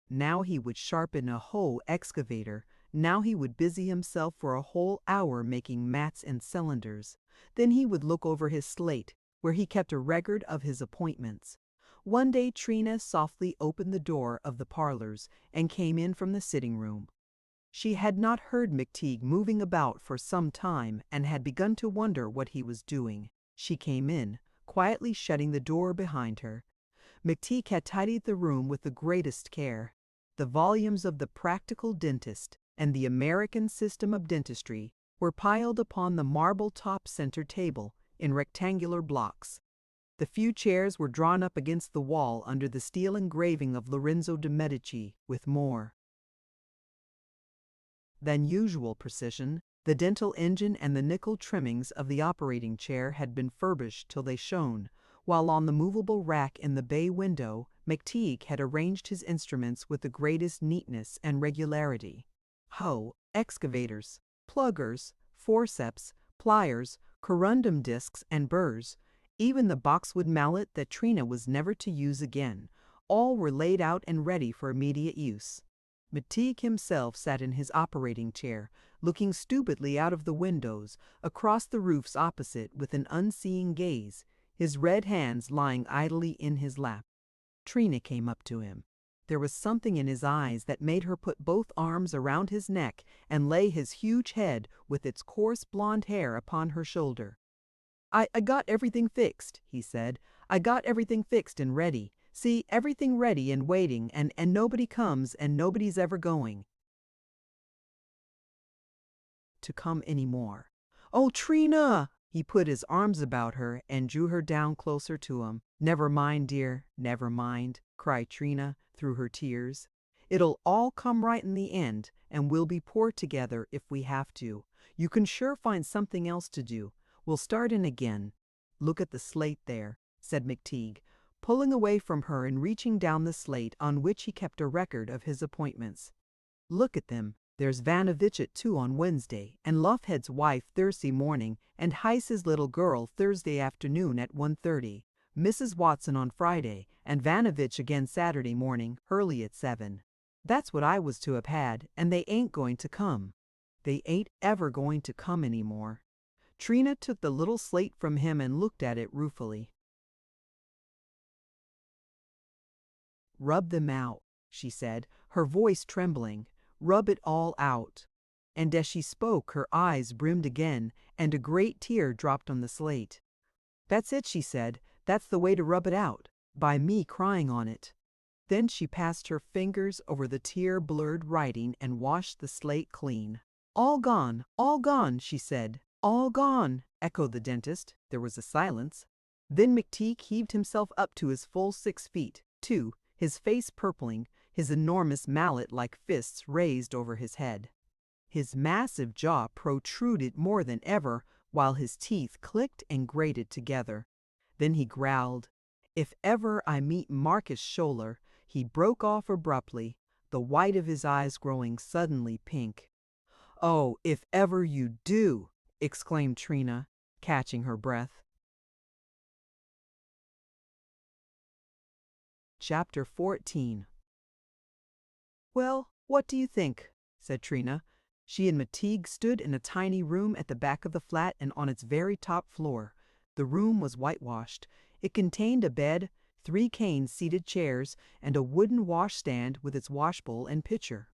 A: Now he would sharpen a hoe excavator. Now he would busy himself for a whole hour making mats and cylinders. Then he would look over his slate, where he kept a record of his appointments. One day Trina softly opened the door of the parlors and came in from the sitting room. She had not heard Mcteague moving about for some time and had begun to wonder what he was doing. She came in, quietly shutting the door behind her. Mcteague had tidied the room with the greatest care. The volumes of The Practical Dentist and The American System of Dentistry were piled upon the marble-top center table in rectangular blocks. The few chairs were drawn up against the wall under the steel engraving of Lorenzo de' Medici with more than usual precision. The dental engine and the nickel trimmings of the operating chair had been furbished till they shone, while on the movable rack in the bay window, Mcteague had arranged his instruments with the greatest neatness and regularity. Hoe, excavators, pluggers, forceps, pliers, corundum discs, and burrs, even the boxwood mallet that Trina was never to use again, all were laid out and ready for immediate use. Mcteague himself sat in his operating chair, looking stupidly out of the windows, across the roofs opposite with an unseeing gaze, his red hands lying idly in his lap. Trina came up to him. There was something in his eyes that made her put both arms around his neck and lay his huge head with its coarse blonde hair upon her shoulder. I got everything fixed, he said. I got everything fixed and ready. See, everything ready and waiting, and nobody comes and nobody's ever going to come any more. Oh, Trina! He put his arms about her and drew her down closer to him. Never mind, dear, never mind, cried Trina through her tears. It'll all come right in the end, and we'll be poor together if we have to. You can sure find something else to do. We'll start in again. Look at the slate there, said Mcteague, pulling away from her and reaching down the slate on which he kept a record of his appointments. Look at them. There's Vanovich at 2 on Wednesday, and Loughhead's wife Thursday morning, and Heiss's little girl Thursday afternoon at 1:30. Mrs. Watson on Friday, and Vanovich again Saturday morning, early at 7. That's what I was to have had, and they ain't going to come. They ain't ever going to come any more. Trina took the little slate from him and looked at it ruefully. Rub them out, she said, her voice trembling. Rub it all out. And as she spoke, her eyes brimmed again, and a great tear dropped on the slate. That's it, she said. That's the way to rub it out. by me crying on it." Then she passed her fingers over the tear-blurred writing and washed the slate clean. All gone, she said. All gone, echoed the dentist. There was a silence. Then Mcteague heaved himself up to his full 6 feet, too, his face purpling, his enormous mallet-like fists raised over his head. His massive jaw protruded more than ever, while his teeth clicked and grated together. Then he growled, "If ever I meet Marcus Scholler," he broke off abruptly, the white of his eyes growing suddenly pink. "Oh, if ever you do!" exclaimed Trina, catching her breath. Chapter 14. "Well, what do you think?" said Trina. She and Mcteague stood in a tiny room at the back of the flat and on its very top floor. The room was whitewashed. It contained a bed, 3 cane-seated chairs, and a wooden washstand with its washbowl and pitcher.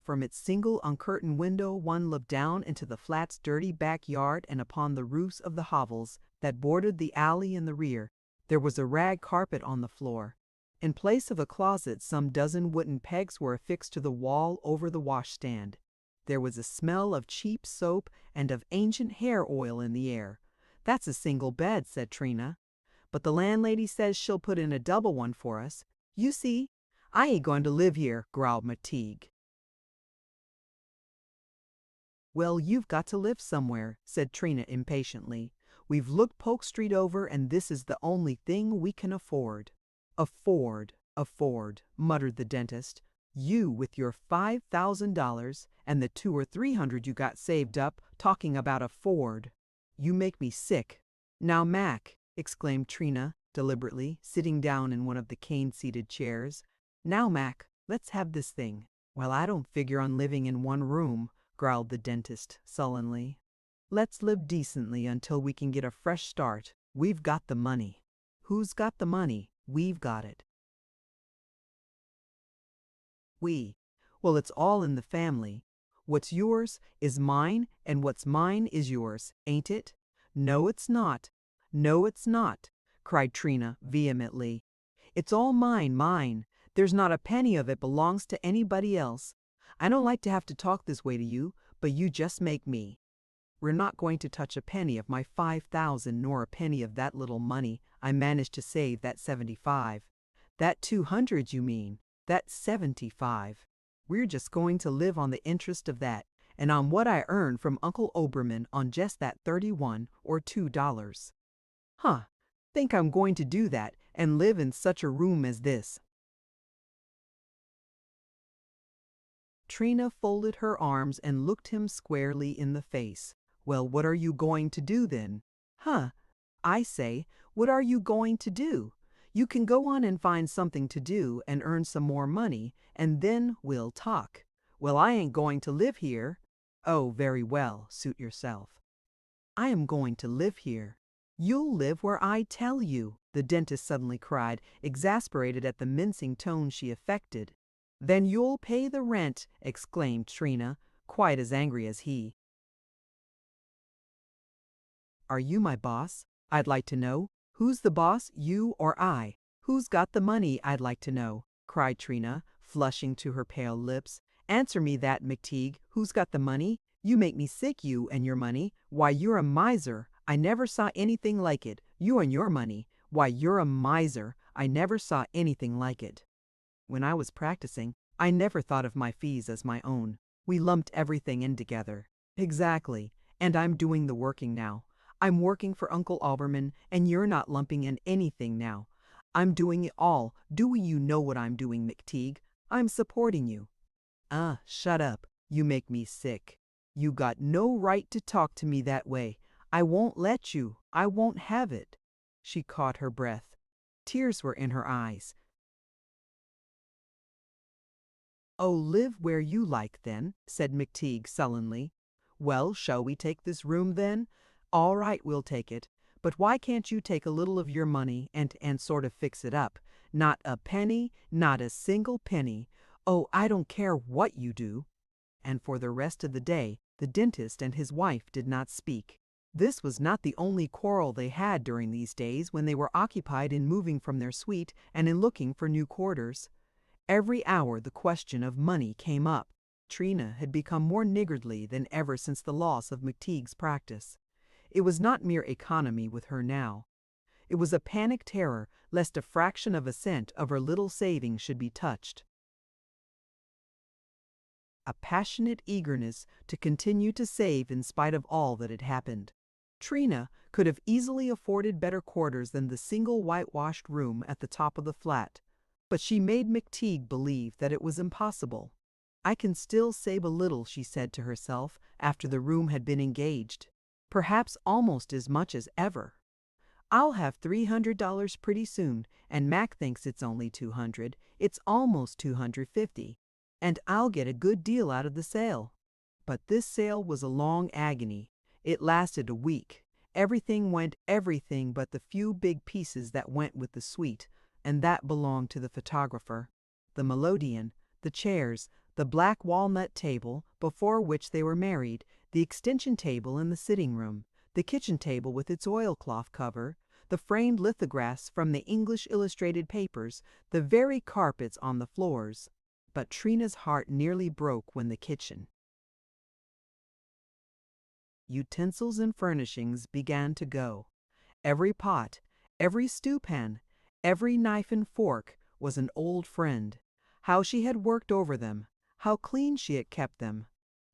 A: From its single uncurtained window one looked down into the flat's dirty backyard and upon the roofs of the hovels that bordered the alley in the rear. There was a rag carpet on the floor. In place of a closet, some dozen wooden pegs were affixed to the wall over the washstand. There was a smell of cheap soap and of ancient hair oil in the air. "That's a single bed," said Trina. "But the landlady says she'll put in a double one for us. You see, I ain't going to live here," growled Mcteague. "Well, you've got to live somewhere," said Trina impatiently. "We've looked Polk Street over, and this is the only thing we can afford." Afford, muttered the dentist. "You with your $5,000 and the 200 or 300 you got saved up, talking about afford. You make me sick." "Now, Mac," exclaimed Trina deliberately, sitting down in one of the cane-seated chairs. "Now, Mac, let's have this thing." "Well, I don't figure on living in one room," growled the dentist sullenly. "Let's live decently until we can get a fresh start. We've got the money." "Who's got the money?" "We've got it." "We. Well, it's all in the family. What's yours is mine, and what's mine is yours, ain't it?" "No, it's not. No, it's not," cried Trina vehemently. "It's all mine. There's not a penny of it belongs to anybody else. I don't like to have to talk this way to you, but you just make me. We're not going to touch a penny of my 5,000 nor a penny of that little money I managed to save, that 75. That 200, you mean. That's 75. We're just going to live on the interest of that, and on what I earned from Uncle Oberman on just that $31 or $2. Huh, think I'm going to do that and live in such a room as this?" Trina folded her arms and looked him squarely in the face. "Well, what are you going to do then?" "Huh, I say, what are you going to do? You can go on and find something to do and earn some more money, and then we'll talk." "Well, I ain't going to live here." "Oh, very well, suit yourself." "I am going to live here." "You'll live where I tell you," the dentist suddenly cried, exasperated at the mincing tone she affected. "Then you'll pay the rent," exclaimed Trina, quite as angry as he. "Are you my boss? I'd like to know. Who's the boss, you or I? Who's got the money, I'd like to know?" cried Trina, flushing to her pale lips. "Answer me that, Mcteague. Who's got the money? You make me sick, you and your money. Why, you're a miser. I never saw anything like it. You and your money. Why, you're a miser. I never saw anything like it." "When I was practicing, I never thought of my fees as my own. We lumped everything in together." "Exactly. And I'm doing the working now. I'm working for Uncle Oberman, and you're not lumping in anything now. I'm doing it all. Do you know what I'm doing, Mcteague? I'm supporting you." Shut up. You make me sick. You got no right to talk to me that way. I won't let you. I won't have it." She caught her breath. Tears were in her eyes. "Oh, live where you like, then," said Mcteague sullenly. "Well, shall we take this room, then? All right, we'll take it. But why can't you take a little of your money and sort of fix it up? Not a penny, not a single penny. Oh, I don't care what you do." And for the rest of the day, the dentist and his wife did not speak. This was not the only quarrel they had during these days when they were occupied in moving from their suite and in looking for new quarters. Every hour the question of money came up. Trina had become more niggardly than ever since the loss of Mcteague's practice. It was not mere economy with her now. It was a panic terror lest a fraction of a cent of her little savings should be touched. A passionate eagerness to continue to save in spite of all that had happened. Trina could have easily afforded better quarters than the single whitewashed room at the top of the flat, but she made Mcteague believe that it was impossible. "I can still save a little," she said to herself after the room had been engaged. "Perhaps almost as much as ever. I'll have $300 pretty soon, and Mac thinks it's only $200. It's almost $250, and I'll get a good deal out of the sale." But this sale was a long agony. It lasted a week. Everything but the few big pieces that went with the suite, and that belonged to the photographer. The melodeon, the chairs, the black walnut table before which they were married, the extension table in the sitting room, the kitchen table with its oilcloth cover, the framed lithographs from the English illustrated papers, the very carpets on the floors. But Trina's heart nearly broke when the kitchen, utensils and furnishings began to go. Every pot, every stewpan, every knife and fork was an old friend. How she had worked over them, how clean she had kept them.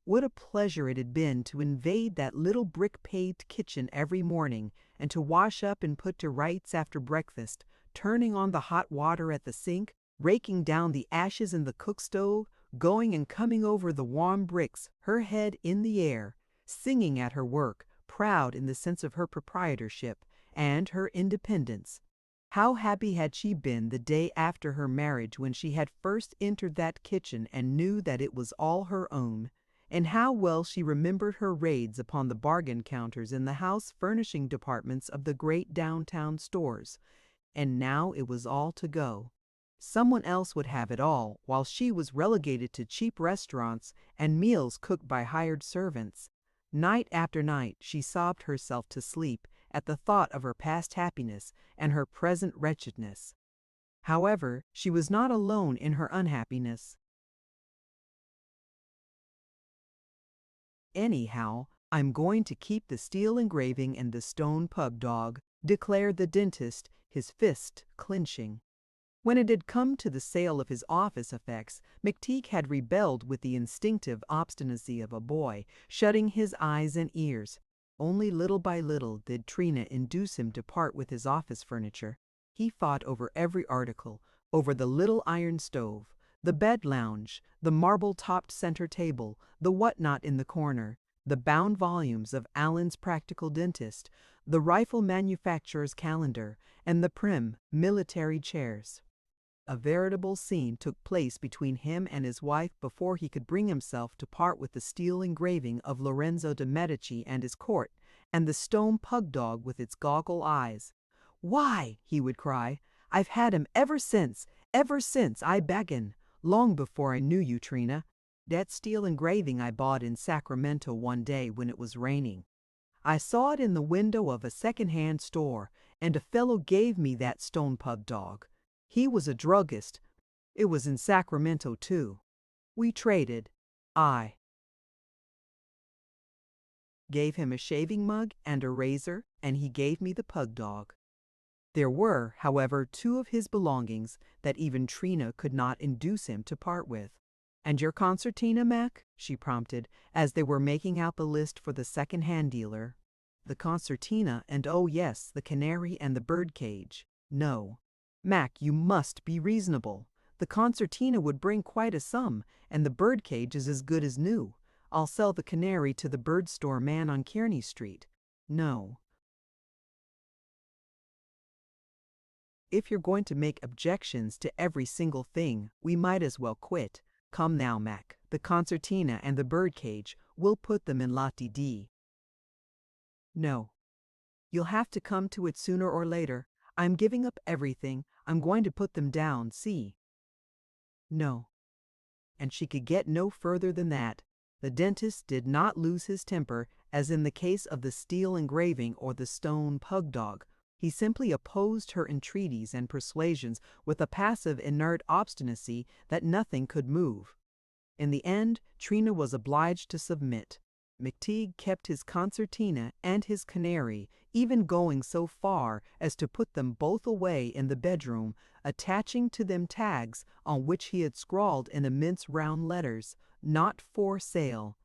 A: What a pleasure it had been to invade that little brick-paved kitchen every morning and to wash up and put to rights after breakfast, turning on the hot water at the sink, raking down the ashes in the cook stove, going and coming over the warm bricks, her head in the air, singing at her work, proud in the sense of her proprietorship and her independence. How happy had she been the day after her marriage when she had first entered that kitchen and knew that it was all her own, and how well she remembered her raids upon the bargain counters in the house furnishing departments of the great downtown stores. And now it was all to go. Someone else would have it all, while she was relegated to cheap restaurants and meals cooked by hired servants. Night after night she sobbed herself to sleep at the thought of her past happiness and her present wretchedness. However, she was not alone in her unhappiness. "Anyhow, I'm going to keep the steel engraving and the stone pug dog," declared the dentist, his fist clenching. When it had come to the sale of his office effects, Mcteague had rebelled with the instinctive obstinacy of a boy, shutting his eyes and ears. Only little by little did Trina induce him to part with his office furniture. He fought over every article, over the little iron stove, the bed lounge, the marble-topped center table, the whatnot in the corner, the bound volumes of Allen's Practical Dentist, the rifle manufacturer's calendar, and the prim military chairs. A veritable scene took place between him and his wife before he could bring himself to part with the steel engraving of Lorenzo de' Medici and his court, and the stone pug dog with its goggle eyes. "Why," he would cry, "I've had him ever since I began, long before I knew you, Trina. That steel engraving I bought in Sacramento one day when it was raining. I saw it in the window of a second-hand store, and a fellow gave me that stone pug dog. He was a druggist. It was in Sacramento, too. We traded. I gave him a shaving mug and a razor, and he gave me the pug dog." There were, however, two of his belongings that even Trina could not induce him to part with. "And your concertina, Mac?" she prompted, as they were making out the list for the second-hand dealer. "The concertina, and oh yes, the canary and the birdcage. No. Mac, you must be reasonable. The concertina would bring quite a sum, and the birdcage is as good as new. I'll sell the canary to the bird store man on Kearney Street. No. If you're going to make objections to every single thing, we might as well quit. Come now, Mac, the concertina and the birdcage, we'll put them in Lotte D. No. You'll have to come to it sooner or later. I'm giving up everything. I'm going to put them down, see?" No. And she could get no further than that. The dentist did not lose his temper as in the case of the steel engraving or the stone pug dog. He simply opposed her entreaties and persuasions with a passive, inert obstinacy that nothing could move. In the end, Trina was obliged to submit. Mcteague kept his concertina and his canary, even going so far as to put them both away in the bedroom, attaching to them tags on which he had scrawled in immense round letters, "Not for sale."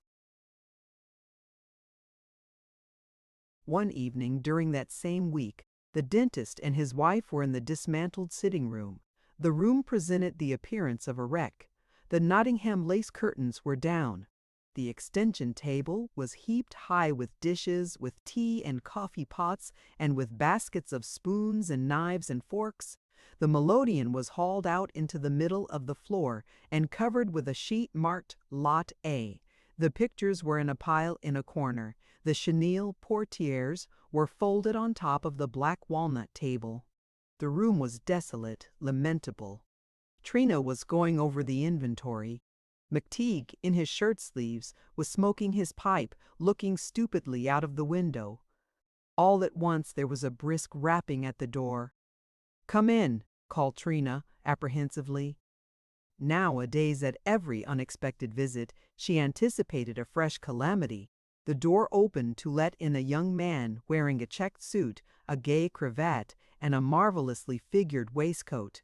A: One evening during that same week, the dentist and his wife were in the dismantled sitting room. The room presented the appearance of a wreck. The Nottingham lace curtains were down. The extension table was heaped high with dishes, with tea and coffee pots, and with baskets of spoons and knives and forks. The melodeon was hauled out into the middle of the floor and covered with a sheet marked Lot A. The pictures were in a pile in a corner. The chenille portieres were folded on top of the black walnut table. The room was desolate, lamentable. Trina was going over the inventory. Mcteague, in his shirt sleeves, was smoking his pipe, looking stupidly out of the window. All at once there was a brisk rapping at the door. "Come in," called Trina, apprehensively. Nowadays, at every unexpected visit, she anticipated a fresh calamity. The door opened to let in a young man wearing a checked suit, a gay cravat, and a marvelously figured waistcoat.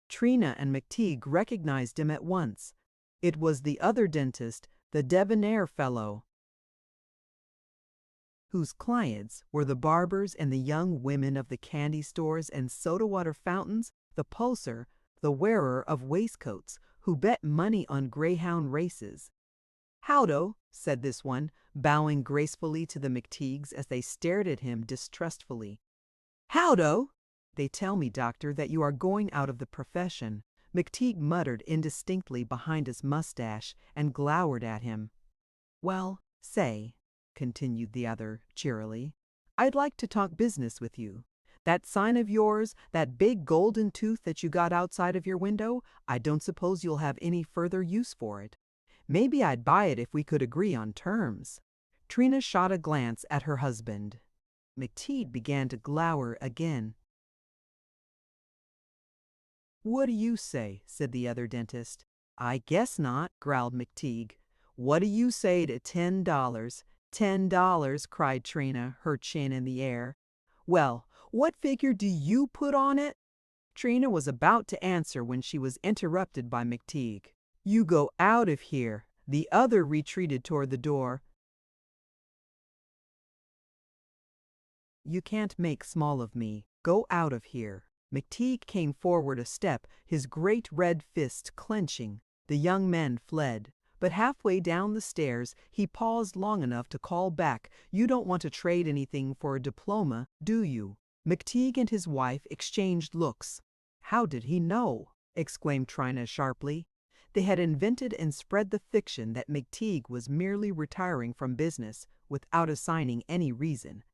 A: Trina and Mcteague recognized him at once. It was the other dentist, the debonair fellow, whose clients were the barbers and the young women of the candy stores and soda-water fountains, the pulser, the wearer of waistcoats, who bet money on greyhound races. "Howdo," said this one, bowing gracefully to the Mcteagues as they stared at him distrustfully. "Howdo! They tell me, doctor, that you are going out of the profession." Mcteague muttered indistinctly behind his mustache and glowered at him. "Well, say," continued the other cheerily, "I'd like to talk business with you. That sign of yours, that big golden tooth that you got outside of your window, I don't suppose you'll have any further use for it. Maybe I'd buy it if we could agree on terms." Trina shot a glance at her husband. Mcteague began to glower again. "What do you say?" said the other dentist. "I guess not," growled Mcteague. "What do you say to $10? $10, cried Trina, her chin in the air. "Well, what figure do you put on it?" Trina was about to answer when she was interrupted by Mcteague. "You go out of here." The other retreated toward the door. "You can't make small of me. Go out of here." Mcteague came forward a step, his great red fist clenching. The young men fled. But halfway down the stairs, he paused long enough to call back, "You don't want to trade anything for a diploma, do you?" Mcteague and his wife exchanged looks. "How did he know?" exclaimed Trina sharply. They had invented and spread the fiction that Mcteague was merely retiring from business, without assigning any reason.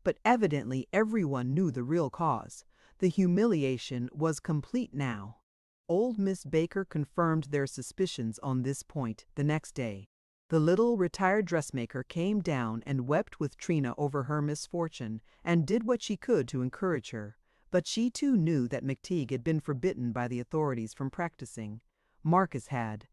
A: But evidently everyone knew the real cause. The humiliation was complete now. Old Miss Baker confirmed their suspicions on this point the next day. The little retired dressmaker came down and wept with Trina over her misfortune, and did what she could to encourage her. But she too knew that Mcteague had been forbidden by the authorities from practicing. Marcus had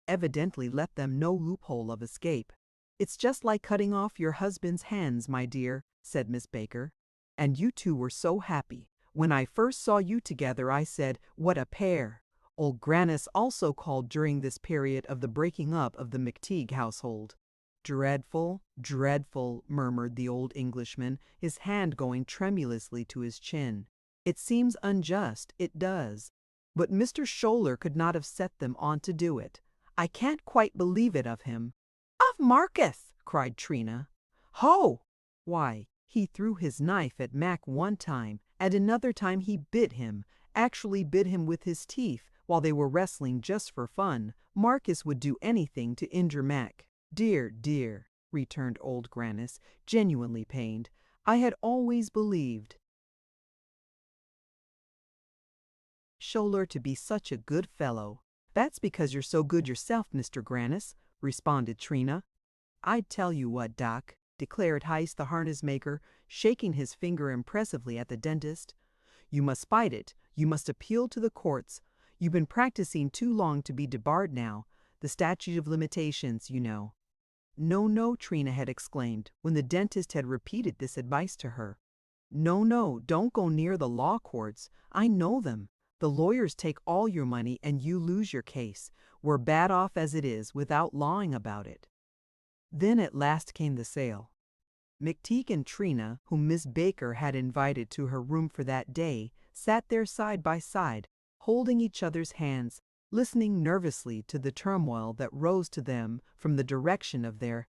A: evidently left them no loophole of escape. "It's just like cutting off your husband's hands, my dear," said Miss Baker. "And you two were so happy. When I first saw you together, I said, 'What a pair.'" Old Grannis also called during this period of the breaking up of the Mcteague household. "Dreadful, dreadful," murmured the old Englishman, his hand going tremulously to his chin. "It seems unjust, it does. But Mr. Scholler could not have set them on to do it. I can't quite believe it of him." "Of Marcus!" cried Trina. "Ho! Why, he threw his knife at Mac one time, and another time he bit him, actually bit him with his teeth, while they were wrestling just for fun. Marcus would do anything to injure Mac." "Dear, dear," returned old Grannis, genuinely pained. "I had always believed Scholler to be such a good fellow." "That's because you're so good yourself, Mr. Grannis," responded Trina. "I tell you what, Doc," declared Heist the harness maker, shaking his finger impressively at the dentist. "You must fight it. You must appeal to the courts. You've been practicing too long to be debarred now. The statute of limitations, you know." "No, no," Trina had exclaimed, when the dentist had repeated this advice to her. "No, no, don't go near the law courts. I know them. The lawyers take all your money and you lose your case. We're bad off as it is without lawing about it." Then at last came the sale. Mcteague and Trina, whom Miss Baker had invited to her room for that day, sat there side by side, holding each other's hands, listening nervously to the turmoil that rose to them from the direction of their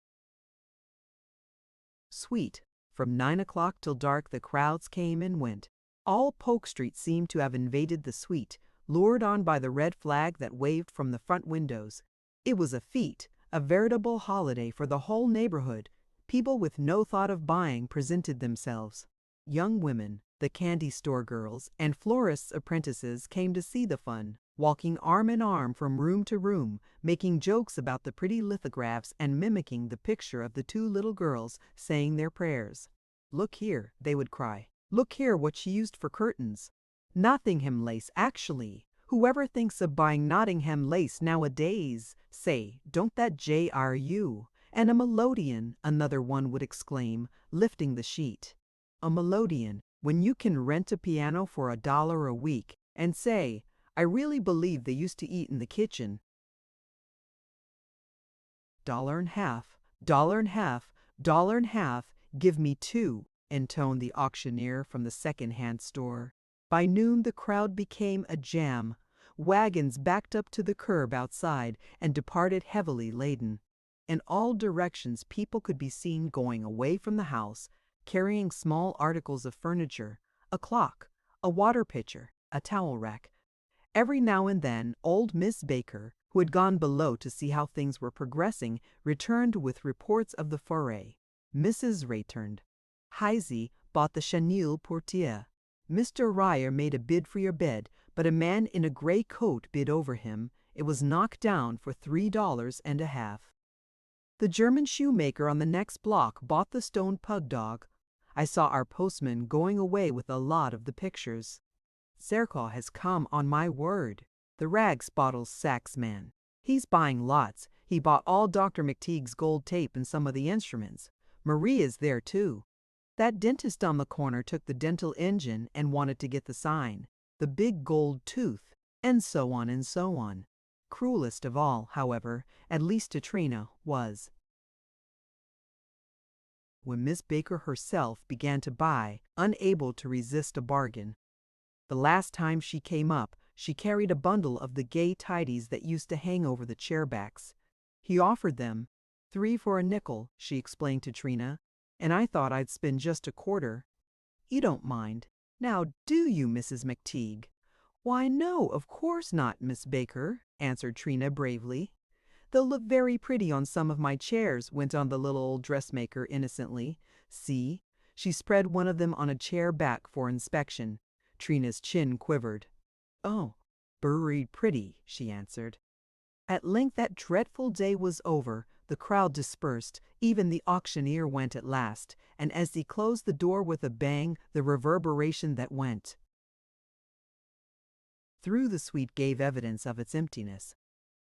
A: suite. From 9 o'clock till dark the crowds came and went. All Polk Street seemed to have invaded the suite, lured on by the red flag that waved from the front windows. It was a fete, a veritable holiday for the whole neighborhood. People with no thought of buying presented themselves. Young women, the candy store girls, and florists' apprentices came to see the fun, walking arm in arm from room to room, making jokes about the pretty lithographs and mimicking the picture of the two little girls saying their prayers. "Look here," they would cry. "Look here what she used for curtains. Nottingham lace, actually. Whoever thinks of buying Nottingham lace nowadays? Say, don't that JRU? And a melodeon," another one would exclaim, lifting the sheet. "A melodeon, when you can rent a piano for $1 a week, and say, I really believe they used to eat in the kitchen." $1.50, $1.50, $1.50, give me two, intoned the auctioneer from the second-hand store. By noon the crowd became a jam. Wagons backed up to the curb outside and departed heavily laden. In all directions people could be seen going away from the house, carrying small articles of furniture, a clock, a water pitcher, a towel rack. Every now and then old Miss Baker, who had gone below to see how things were progressing, returned with reports of the foray. Mrs. returned. Heisey bought the chenille portiere. Mr. Ryer made a bid for your bed, but a man in a gray coat bid over him. It was knocked down for $3.50. The German shoemaker on the next block bought the stone pug dog. I saw our postman going away with a lot of the pictures. Serkaw has come, on my word. The rags bottles sacks man. He's buying lots. He bought all Dr. Mcteague's gold tape and some of the instruments. Marie is there too. That dentist on the corner took the dental engine and wanted to get the sign, the big gold tooth, and so on and so on. Cruelest of all, however, at least to Trina, was when Miss Baker herself began to buy, unable to resist a bargain. The last time she came up, she carried a bundle of the gay tidies that used to hang over the chair backs. He offered them, 3 for a nickel, she explained to Trina, and I thought I'd spend just a quarter. You don't mind, now do you, Mrs. Mcteague? Why, no, of course not, Miss Baker, answered Trina bravely. They'll look very pretty on some of my chairs, went on the little old dressmaker innocently. See, she spread one of them on a chair back for inspection. Trina's chin quivered. Oh, buried pretty, she answered. At length that dreadful day was over. The crowd dispersed. Even the auctioneer went at last, and as he closed the door with a bang, the reverberation that went through the suite gave evidence of its emptiness.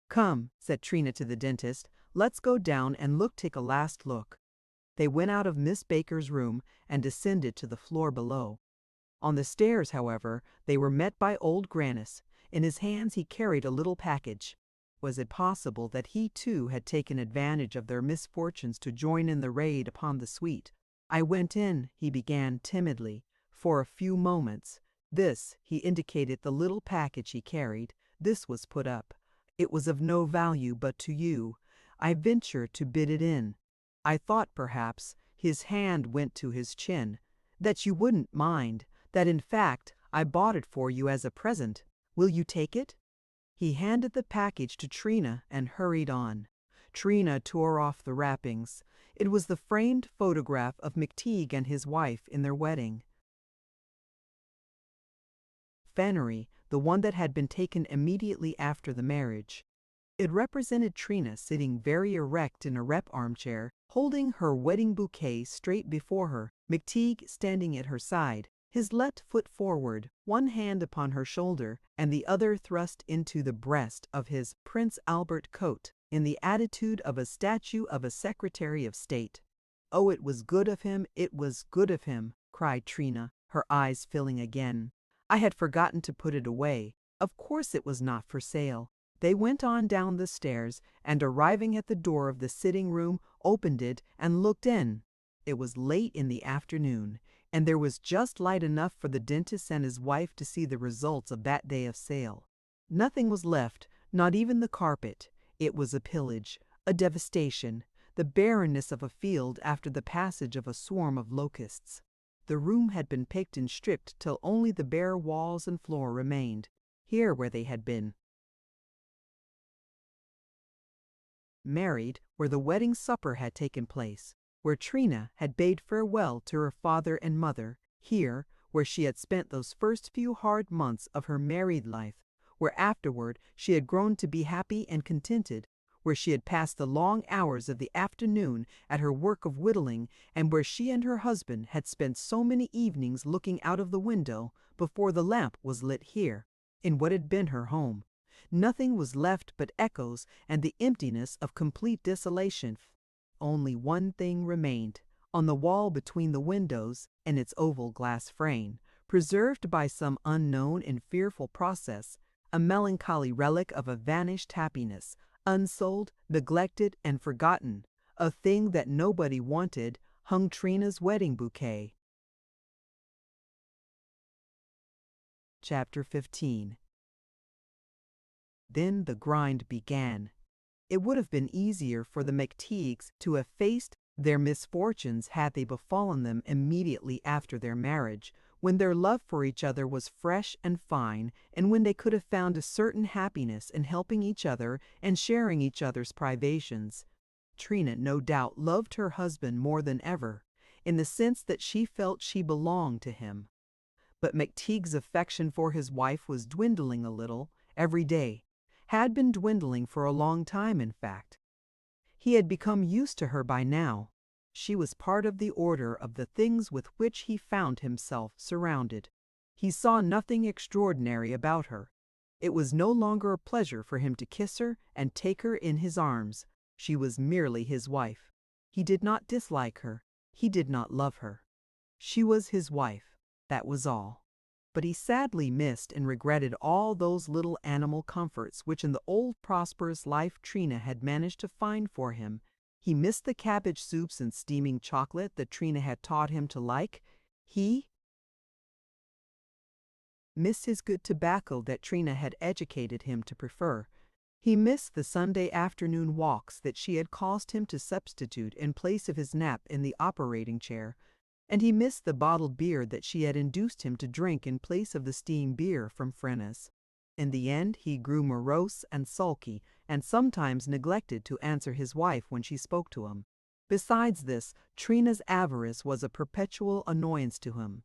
A: "Come," said Trina to the dentist, "let's go down and take a last look." They went out of Miss Baker's room and descended to the floor below. On the stairs, however, they were met by old Grannis. In his hands he carried a little package. Was it possible that he too had taken advantage of their misfortunes to join in the raid upon the suite? "I went in," he began timidly, "for a few moments. This," he indicated the little package he carried, "this was put up. It was of no value but to you. I ventured to bid it in. I thought perhaps," his hand went to his chin, "that you wouldn't mind, that in fact I bought it for you as a present. Will you take it?" He handed the package to Trina and hurried on. Trina tore off the wrappings. It was the framed photograph of Mcteague and his wife in their wedding. Fannery, the one that had been taken immediately after the marriage. It represented Trina sitting very erect in a rep armchair, holding her wedding bouquet straight before her, Mcteague standing at her side, his left foot forward, one hand upon her shoulder, and the other thrust into the breast of his Prince Albert coat, in the attitude of a statue of a Secretary of State. "Oh, it was good of him, it was good of him," cried Trina, her eyes filling again. "I had forgotten to put it away. Of course it was not for sale." They went on down the stairs, and arriving at the door of the sitting room, opened it and looked in. It was late in the afternoon, and there was just light enough for the dentist and his wife to see the results of that day of sale. Nothing was left, not even the carpet. It was a pillage, a devastation, the barrenness of a field after the passage of a swarm of locusts. The room had been picked and stripped till only the bare walls and floor remained, here where they had been. Married, where the wedding supper had taken place, where Trina had bade farewell to her father and mother, here, where she had spent those first few hard months of her married life, where afterward she had grown to be happy and contented, where she had passed the long hours of the afternoon at her work of whittling, and where she and her husband had spent so many evenings looking out of the window before the lamp was lit here, in what had been her home. Nothing was left but echoes and the emptiness of complete desolation. Only one thing remained, on the wall between the windows and its oval glass frame, preserved by some unknown and fearful process, a melancholy relic of a vanished happiness, unsold, neglected, and forgotten, a thing that nobody wanted, hung Trina's wedding bouquet. Chapter 15. Then the grind began. It would have been easier for the Mcteagues to have faced their misfortunes had they befallen them immediately after their marriage, when their love for each other was fresh and fine, and when they could have found a certain happiness in helping each other and sharing each other's privations. Trina, no doubt, loved her husband more than ever, in the sense that she felt she belonged to him. But Mcteague's affection for his wife was dwindling a little every day. Had been dwindling for a long time, in fact. He had become used to her by now. She was part of the order of the things with which he found himself surrounded. He saw nothing extraordinary about her. It was no longer a pleasure for him to kiss her and take her in his arms. She was merely his wife. He did not dislike her. He did not love her. She was his wife. That was all. But he sadly missed and regretted all those little animal comforts which in the old prosperous life Trina had managed to find for him. He missed the cabbage soups and steaming chocolate that Trina had taught him to like. He missed his good tobacco that Trina had educated him to prefer. He missed the Sunday afternoon walks that she had caused him to substitute in place of his nap in the operating chair. And he missed the bottled beer that she had induced him to drink in place of the steamed beer from Frenna's. In the end he grew morose and sulky, and sometimes neglected to answer his wife when she spoke to him. Besides this, Trina's avarice was a perpetual annoyance to him.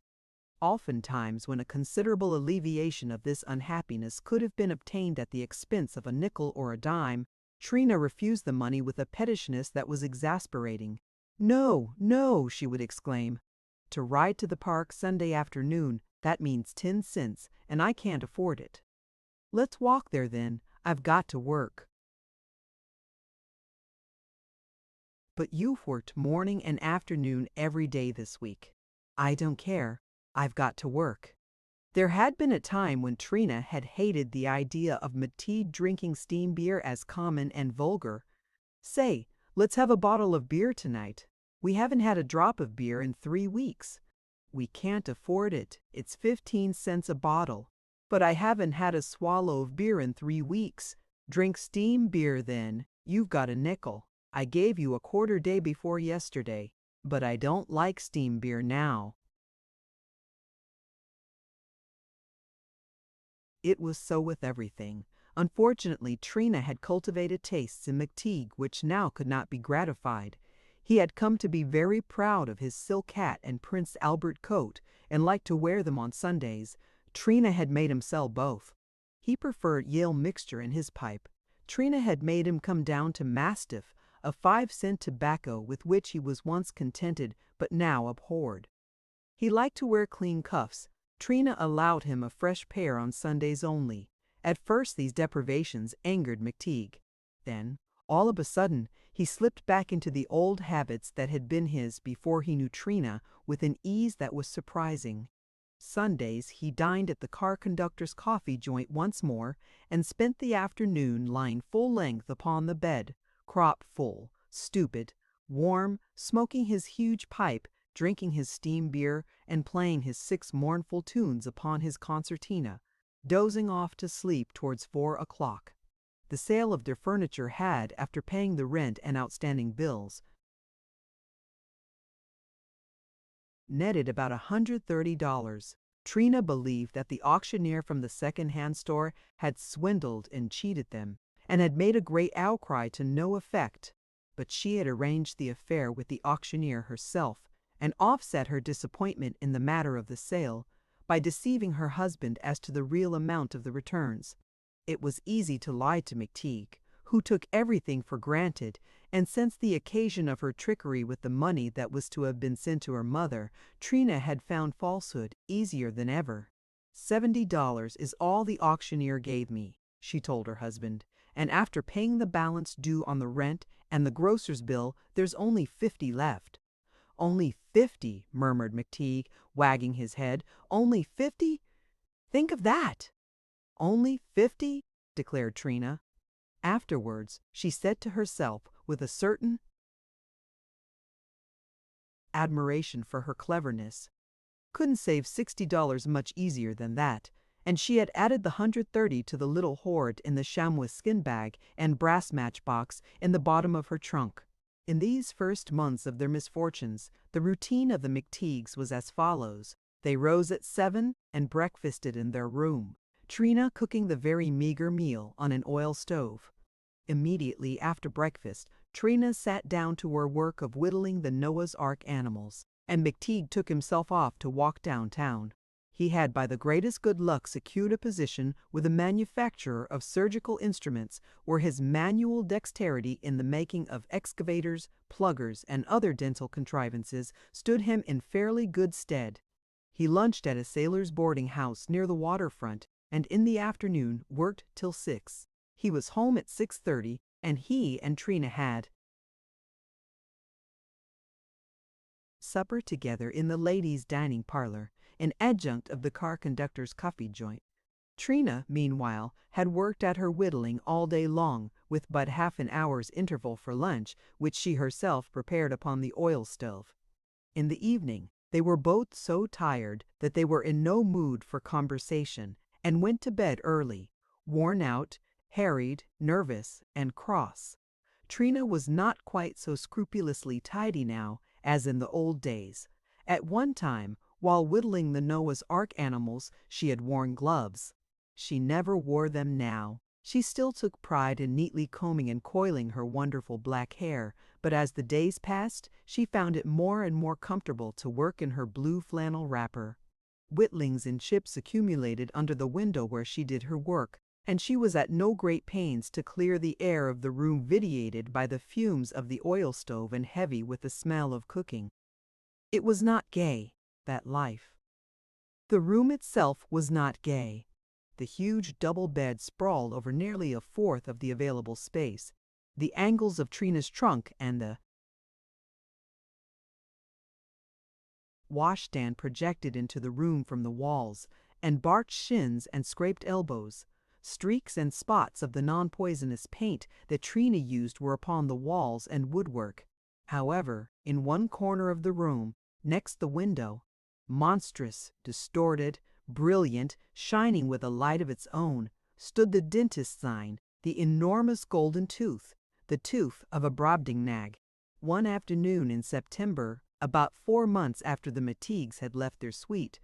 A: Oftentimes, when a considerable alleviation of this unhappiness could have been obtained at the expense of a nickel or a dime, Trina refused the money with a pettishness that was exasperating. "No, no," she would exclaim. "To ride to the park Sunday afternoon, that means 10 cents, and I can't afford it." "Let's walk there then. I've got to work." "But you've worked morning and afternoon every day this week." "I don't care. I've got to work." There had been a time when Trina had hated the idea of Mcteague drinking steam beer as common and vulgar. "Say, let's have a bottle of beer tonight. We haven't had a drop of beer in 3 weeks. We can't afford it. It's 15 cents a bottle. But I haven't had a swallow of beer in 3 weeks. Drink steam beer then. You've got a nickel. I gave you a quarter day before yesterday. But I don't like steam beer now." It was so with everything. Unfortunately, Trina had cultivated tastes in Mcteague which now could not be gratified. He had come to be very proud of his silk hat and Prince Albert coat, and liked to wear them on Sundays. Trina had made him sell both. He preferred Yale mixture in his pipe. Trina had made him come down to Mastiff, a 5-cent tobacco with which he was once contented but now abhorred. He liked to wear clean cuffs. Trina allowed him a fresh pair on Sundays only. At first these deprivations angered Mcteague. Then, all of a sudden, he slipped back into the old habits that had been his before he knew Trina with an ease that was surprising. Sundays he dined at the car conductor's coffee joint once more and spent the afternoon lying full length upon the bed, crop full, stupid, warm, smoking his huge pipe, drinking his steam beer, and playing his 6 mournful tunes upon his concertina, dozing off to sleep towards 4 o'clock. The sale of their furniture had, after paying the rent and outstanding bills, netted about $130. Trina believed that the auctioneer from the second-hand store had swindled and cheated them, and had made a great outcry to no effect. But she had arranged the affair with the auctioneer herself, and offset her disappointment in the matter of the sale by deceiving her husband as to the real amount of the returns. It was easy to lie to Mcteague, who took everything for granted, and since the occasion of her trickery with the money that was to have been sent to her mother, Trina had found falsehood easier than ever. $70 is all the auctioneer gave me, she told her husband, and after paying the balance due on the rent and the grocer's bill, there's only 50 left. Only 50, murmured Mcteague, wagging his head. Only 50? Think of that! Only 50? Declared Trina. Afterwards, she said to herself with a certain admiration for her cleverness, couldn't save $60 much easier than that, and she had added the $130 to the little hoard in the chamois skin bag and brass matchbox in the bottom of her trunk. In these first months of their misfortunes, the routine of the Mcteagues was as follows. They rose at 7 and breakfasted in their room, Trina cooking the very meager meal on an oil stove. Immediately after breakfast, Trina sat down to her work of whittling the Noah's Ark animals, and Mcteague took himself off to walk downtown. He had by the greatest good luck secured a position with a manufacturer of surgical instruments where his manual dexterity in the making of excavators, pluggers, and other dental contrivances stood him in fairly good stead. He lunched at a sailor's boarding house near the waterfront, and in the afternoon worked till 6. He was home at 6:30, and he and Trina had supper together in the ladies' dining parlor, an adjunct of the car conductor's coffee joint. Trina, meanwhile, had worked at her whittling all day long, with but half an hour's interval for lunch, which she herself prepared upon the oil stove. In the evening, they were both so tired that they were in no mood for conversation, and went to bed early, worn out, harried, nervous, and cross. Trina was not quite so scrupulously tidy now as in the old days. At one time, while whittling the Noah's Ark animals, she had worn gloves. She never wore them now. She still took pride in neatly combing and coiling her wonderful black hair, but as the days passed, she found it more and more comfortable to work in her blue flannel wrapper. Whittlings and chips accumulated under the window where she did her work, and she was at no great pains to clear the air of the room vitiated by the fumes of the oil stove and heavy with the smell of cooking. It was not gay, that life. The room itself was not gay. The huge double bed sprawled over nearly a fourth of the available space. The angles of Trina's trunk and the washstand projected into the room from the walls, and barked shins and scraped elbows. Streaks and spots of the non-poisonous paint that Trina used were upon the walls and woodwork. However, in one corner of the room, next the window, monstrous, distorted, brilliant, shining with a light of its own, stood the dentist's sign, the enormous golden tooth, the tooth of a Brobdingnag. One afternoon in September, about 4 months after the Mcteagues had left their suite,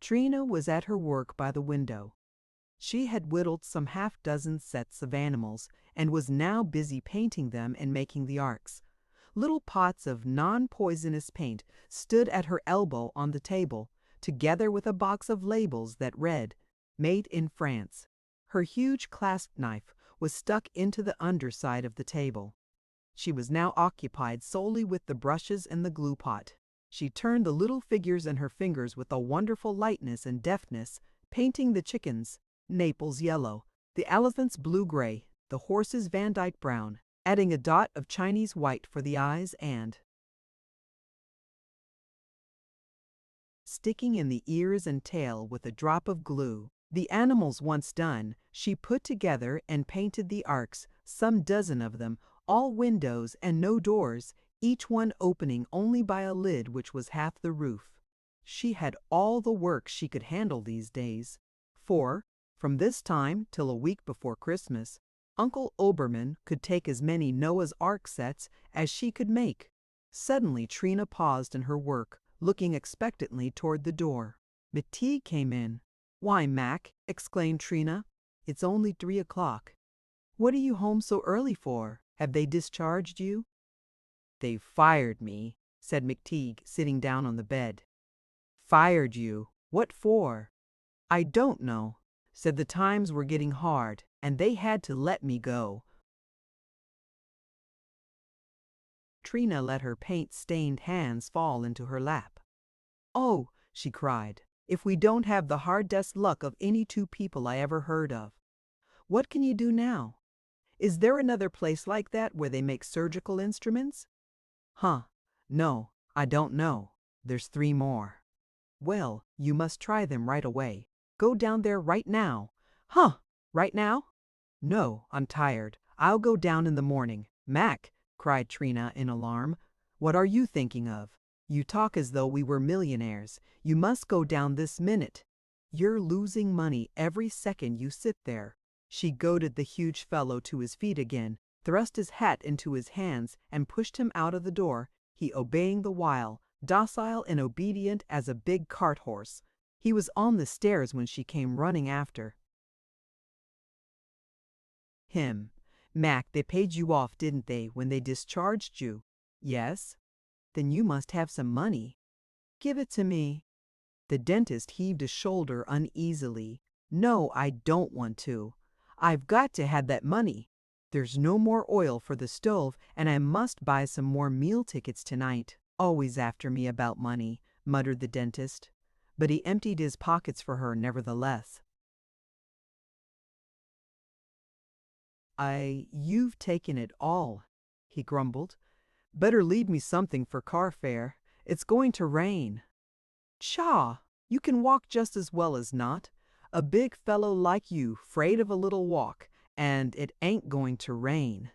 A: Trina was at her work by the window. She had whittled some half-dozen sets of animals, and was now busy painting them and making the arks. Little pots of non-poisonous paint stood at her elbow on the table, together with a box of labels that read, "Made in France." Her huge clasp knife was stuck into the underside of the table. She was now occupied solely with the brushes and the glue pot. She turned the little figures in her fingers with a wonderful lightness and deftness, painting the chickens Naples yellow, the elephants blue-gray, the horses Van Dyke brown, adding a dot of Chinese white for the eyes and sticking in the ears and tail with a drop of glue. The animals once done, she put together and painted the arcs, some dozen of them, all windows and no doors, each one opening only by a lid which was half the roof. She had all the work she could handle these days, for, from this time till a week before Christmas, Uncle Obermann could take as many Noah's Ark sets as she could make. Suddenly Trina paused in her work, looking expectantly toward the door. Mcteague came in. "Why, Mac," exclaimed Trina, "it's only 3 o'clock. What are you home so early for? Have they discharged you?" "They've fired me," said Mcteague, sitting down on the bed. "Fired you? What for?" "I don't know. Said the times were getting hard, and they had to let me go." Trina let her paint-stained hands fall into her lap. "Oh," she cried, "if we don't have the hardest luck of any two people I ever heard of. What can you do now? Is there another place like that where they make surgical instruments?" "Huh, no, I don't know. There's 3 more." "Well, you must try them right away. Go down there right now." "Huh, right now?" "No, I'm tired. I'll go down in the morning." "Mac," cried Trina in alarm, "what are you thinking of? You talk as though we were millionaires. You must go down this minute. You're losing money every second you sit there." She goaded the huge fellow to his feet again, thrust his hat into his hands, and pushed him out of the door, he obeying the while, docile and obedient as a big cart horse. He was on the stairs when she came running after. Mac, they paid you off, didn't they, when they discharged you?" "Yes." "Then you must have some money." "Give it to me." The dentist heaved a shoulder uneasily. "No, I don't want to. I've got to have that money. There's no more oil for the stove, and I must buy some more meal tickets tonight." "Always after me about money," muttered the dentist. But he emptied his pockets for her nevertheless. You've taken it all," he grumbled. "Better leave me something for car fare. It's going to rain." "Pshaw! You can walk just as well as not. A big fellow like you, 'fraid of a little walk, and it ain't going to rain."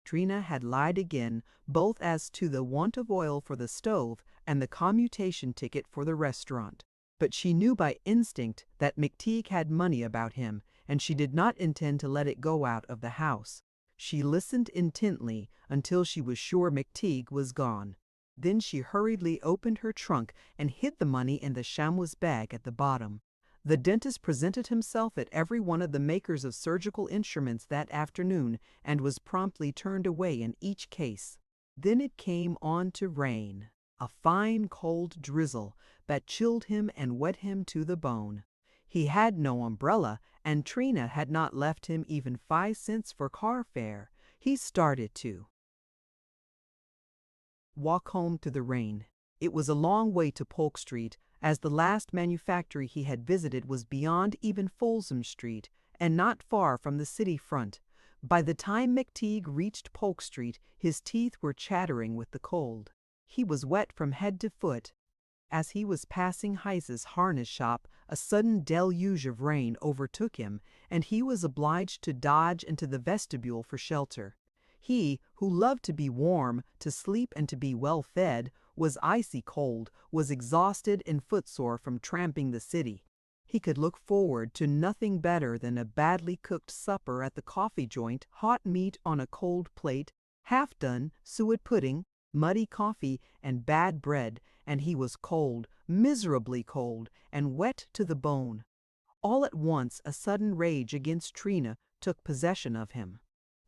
A: Trina had lied again, both as to the want of oil for the stove and the commutation ticket for the restaurant. But she knew by instinct that Mcteague had money about him, and she did not intend to let it go out of the house. She listened intently until she was sure Mcteague was gone. Then she hurriedly opened her trunk and hid the money in the chamois bag at the bottom. The dentist presented himself at every one of the makers of surgical instruments that afternoon and was promptly turned away in each case. Then it came on to rain, a fine cold drizzle that chilled him and wet him to the bone. He had no umbrella, and Trina had not left him even 5 cents for car fare. He started to walk home through the rain. It was a long way to Polk Street, as the last manufactory he had visited was beyond even Folsom Street, and not far from the city front. By the time Mcteague reached Polk Street, his teeth were chattering with the cold. He was wet from head to foot. As he was passing Heiss's harness shop, a sudden deluge of rain overtook him, and he was obliged to dodge into the vestibule for shelter. He, who loved to be warm, to sleep and to be well fed, was icy cold, was exhausted and footsore from tramping the city. He could look forward to nothing better than a badly cooked supper at the coffee joint, hot meat on a cold plate, half-done suet pudding, muddy coffee, and bad bread, and he was cold, miserably cold, and wet to the bone. All at once a sudden rage against Trina took possession of him.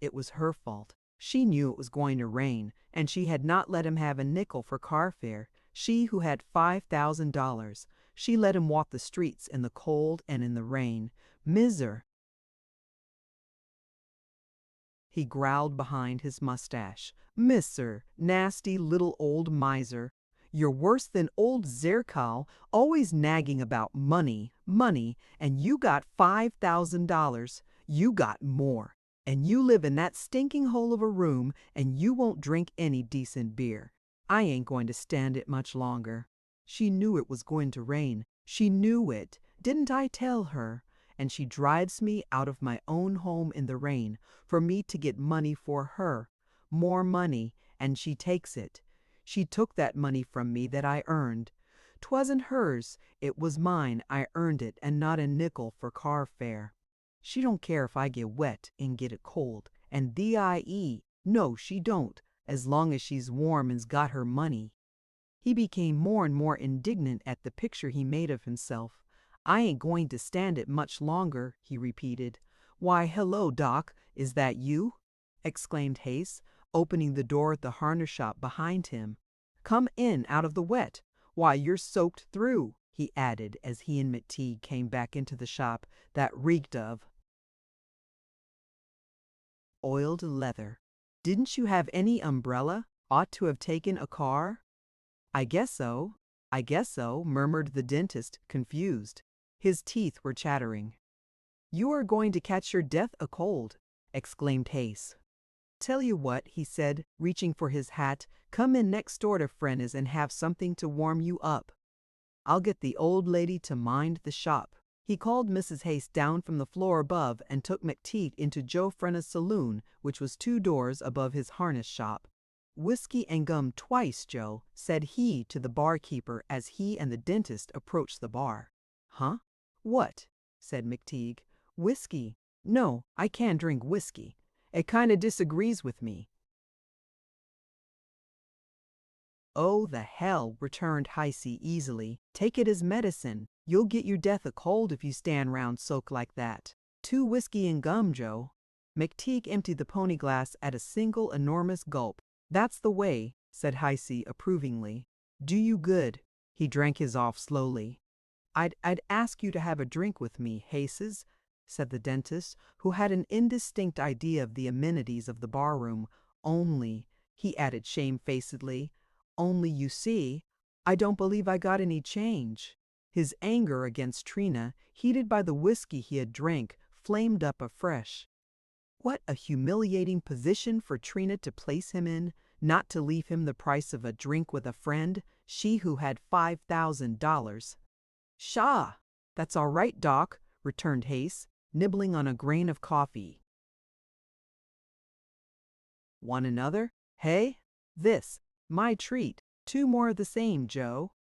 A: It was her fault. She knew it was going to rain, and she had not let him have a nickel for car fare, she who had $5,000. She let him walk the streets in the cold and in the rain. he growled behind his mustache. "Mister, nasty little old miser. You're worse than old Zerkal, always nagging about money, money, and you got $5,000. You got more. And you live in that stinking hole of a room, and you won't drink any decent beer. I ain't going to stand it much longer." She knew it was going to rain. She knew it. Didn't I tell her? And she drives me out of my own home in the rain for me to get money for her. More money, and she takes it. She took that money from me that I earned. 'Twasn't hers, it was mine. I earned it, and not a nickel for car fare. She don't care if I get wet and get it cold, and die. No, she don't, as long as she's warm and's got her money. He became more and more indignant at the picture he made of himself. "I ain't going to stand it much longer," he repeated. "Why, hello, Doc, is that you?" exclaimed Hayes, opening the door at the harness shop behind him. "Come in out of the wet. Why, you're soaked through," he added as he and Mcteague came back into the shop that reeked of oiled leather. "Didn't you have any umbrella? Ought to have taken a car." I guess so, murmured the dentist, confused. His teeth were chattering. "You are going to catch your death a cold," exclaimed Hayes. "Tell you what," he said, reaching for his hat, "come in next door to Frenna's and have something to warm you up. I'll get the old lady to mind the shop." He called Mrs. Hayes down from the floor above and took Mcteague into Joe Frenna's saloon, which was 2 doors above his harness shop. "Whiskey and gum twice, Joe," said he to the barkeeper as he and the dentist approached the bar. "Huh? What?" said Mcteague. "Whiskey. No, I can't drink whiskey. It kind of disagrees with me." "Oh, the hell," returned Heisey easily. "Take it as medicine. You'll get your death a cold if you stand round soaked like that. 2 whiskey and gum, Joe." Mcteague emptied the pony glass at a single enormous gulp. "That's the way," said Heisey approvingly. "Do you good." He drank his off slowly. I'd ask you to have a drink with me, Hayes," said the dentist, who had an indistinct idea of the amenities of the barroom. "Only," he added shamefacedly, "only you see, I don't believe I got any change." His anger against Trina, heated by the whiskey he had drank, flamed up afresh. What a humiliating position for Trina to place him in, not to leave him the price of a drink with a friend, she who had $5,000. "Pshaw! That's all right, Doc," returned Hayes, nibbling on a grain of coffee. "Want another? Hey? This. My treat. 2 more of the same, Joe."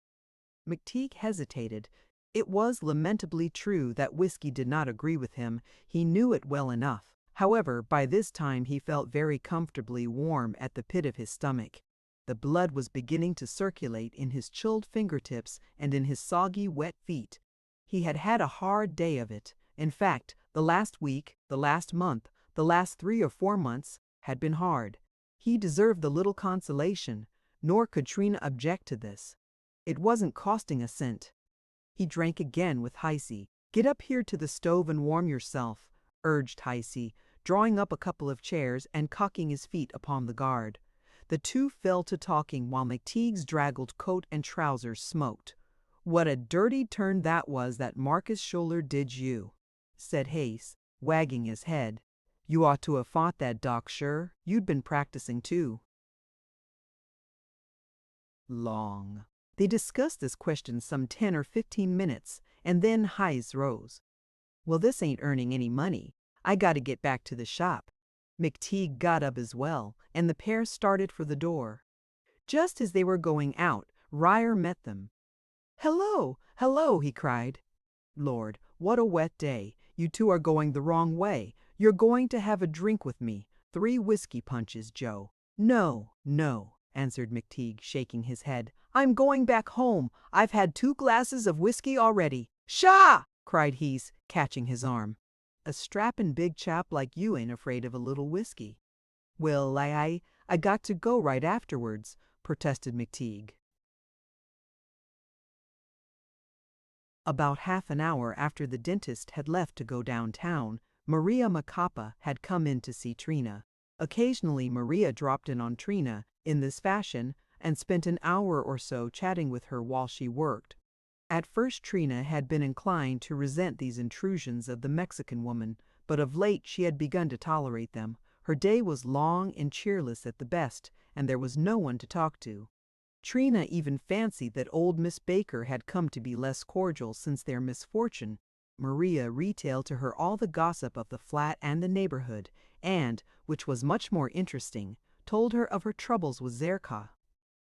A: Mcteague hesitated. It was lamentably true that whiskey did not agree with him. He knew it well enough. However, by this time he felt very comfortably warm at the pit of his stomach. The blood was beginning to circulate in his chilled fingertips and in his soggy, wet feet. He had had a hard day of it. In fact, the last week, the last month, the last 3 or 4 months had been hard. He deserved the little consolation, nor could Trina object to this. It wasn't costing a cent. He drank again with Heisey. "Get up here to the stove and warm yourself," urged Heisey, drawing up a couple of chairs and cocking his feet upon the guard. The two fell to talking while Mcteague's draggled coat and trousers smoked. "What a dirty turn that was that Marcus Schouler did you," said Hayes, wagging his head. "You ought to have fought that, Doc, sure. You'd been practicing too." Long. They discussed this question some 10 or 15 minutes, and then Hayes rose. "Well, this ain't earning any money. I got to get back to the shop." Mcteague got up as well, and the pair started for the door. Just as they were going out, Ryer met them. "Hello, hello," he cried. "Lord, what a wet day. You two are going the wrong way. You're going to have a drink with me. 3 whiskey punches, Joe." "No, no," answered Mcteague, shaking his head. "I'm going back home. I've had 2 glasses of whiskey already." "Pshaw!" cried Hayes, catching his arm. "A strappin' big chap like you ain't afraid of a little whiskey." "Well, I got to go right afterwards," protested Mcteague. About half an hour after the dentist had left to go downtown, Maria Macapa had come in to see Trina. Occasionally, Maria dropped in on Trina in this fashion and spent an hour or so chatting with her while she worked. At first, Trina had been inclined to resent these intrusions of the Mexican woman, but of late she had begun to tolerate them. Her day was long and cheerless at the best, and there was no one to talk to. Trina even fancied that old Miss Baker had come to be less cordial since their misfortune. Maria retailed to her all the gossip of the flat and the neighborhood, and, which was much more interesting, told her of her troubles with Zerka.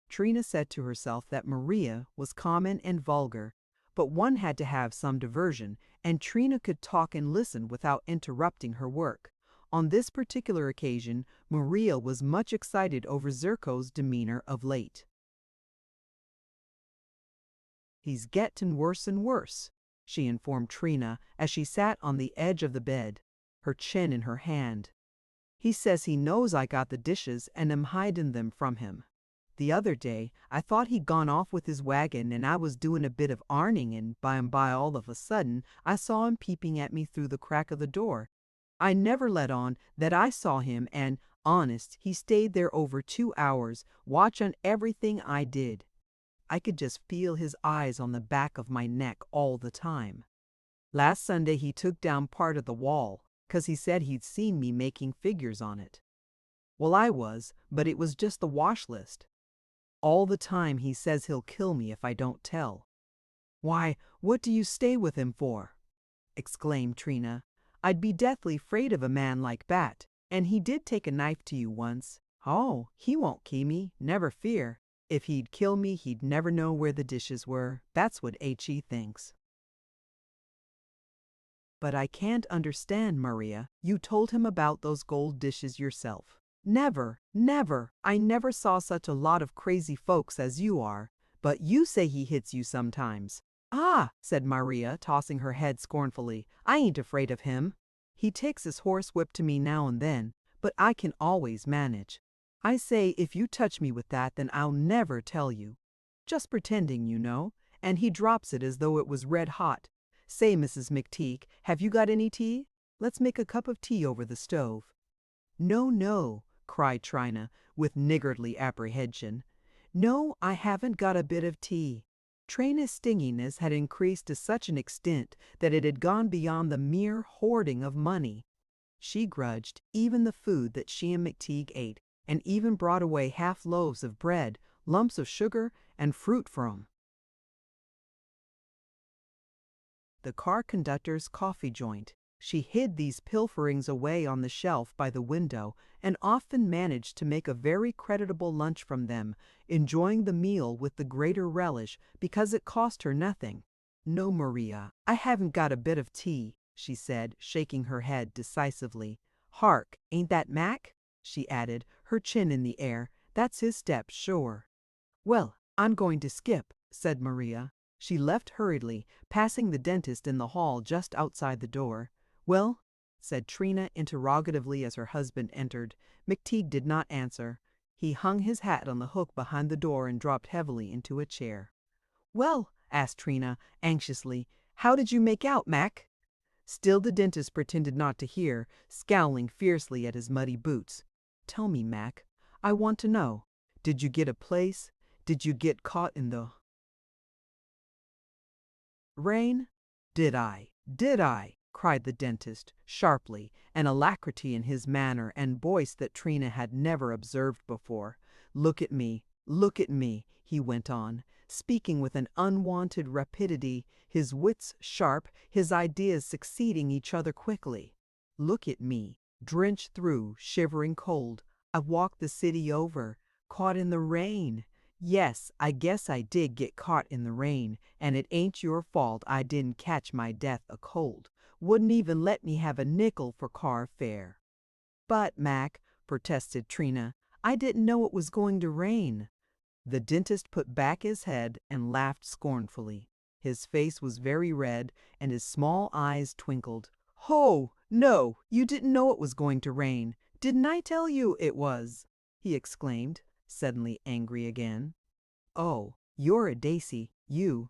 A: Trina said to herself that Maria was common and vulgar, but one had to have some diversion, and Trina could talk and listen without interrupting her work. On this particular occasion, Maria was much excited over Zerko's demeanor of late. "He's gettin' worse and worse," she informed Trina as she sat on the edge of the bed, her chin in her hand. "He says he knows I got the dishes and am hidin' them from him. The other day, I thought he'd gone off with his wagon and I was doing a bit of arning, and by and by all of a sudden I saw him peeping at me through the crack of the door. I never let on that I saw him, and, honest, he stayed there over 2 hours, watching everything I did. I could just feel his eyes on the back of my neck all the time. Last Sunday he took down part of the wall, 'cause he said he'd seen me making figures on it. Well, I was, but it was just the wash list. All the time he says he'll kill me if I don't tell." "Why, what do you stay with him for?" exclaimed Trina. "I'd be deathly afraid of a man like that, and he did take a knife to you once." "Oh, he won't kill me, never fear. If he'd kill me, he'd never know where the dishes were. That's what H.E. thinks." "But I can't understand, Maria. You told him about those gold dishes yourself." "Never, never. I never saw such a lot of crazy folks as you are. But you say he hits you sometimes." "Ah," said Maria, tossing her head scornfully, "I ain't afraid of him. He takes his horsewhip to me now and then, but I can always manage. I say if you touch me with that, then I'll never tell you. Just pretending, you know," and he drops it as though it was red hot. "Say, Mrs. Mcteague, have you got any tea? Let's make a cup of tea over the stove." "No, no," cried Trina, with niggardly apprehension. "No, I haven't got a bit of tea." Trina's stinginess had increased to such an extent that it had gone beyond the mere hoarding of money. She grudged even the food that she and Mcteague ate, and even brought away half loaves of bread, lumps of sugar, and fruit from the car conductor's coffee joint. She hid these pilferings away on the shelf by the window, and often managed to make a very creditable lunch from them, enjoying the meal with the greater relish because it cost her nothing. "No, Maria, I haven't got a bit of tea," she said, shaking her head decisively. "Hark, ain't that Mac?" she added, her chin in the air. "That's his step, sure." "Well, I'm going to skip," said Maria. She left hurriedly, passing the dentist in the hall just outside the door. "Well?" said Trina interrogatively as her husband entered. Mcteague did not answer. He hung his hat on the hook behind the door and dropped heavily into a chair. "Well," asked Trina, anxiously, "how did you make out, Mac?" Still the dentist pretended not to hear, scowling fiercely at his muddy boots. "Tell me, Mac. I want to know. Did you get a place? Did you get caught in the rain?" "Did I? Did I?" cried the dentist, sharply, an alacrity in his manner and voice that Trina had never observed before. Look at me, he went on, speaking with an unwonted rapidity, his wits sharp, his ideas succeeding each other quickly. "Look at me, drenched through, shivering cold. I've walked the city over, caught in the rain. Yes, I guess I did get caught in the rain, and it ain't your fault I didn't catch my death a cold. Wouldn't even let me have a nickel for car fare." "But, Mac," protested Trina, "I didn't know it was going to rain." The dentist put back his head and laughed scornfully. His face was very red, and his small eyes twinkled. "Ho, no, you didn't know it was going to rain. Didn't I tell you it was?" he exclaimed, suddenly angry again. "Oh, you're a daisy, you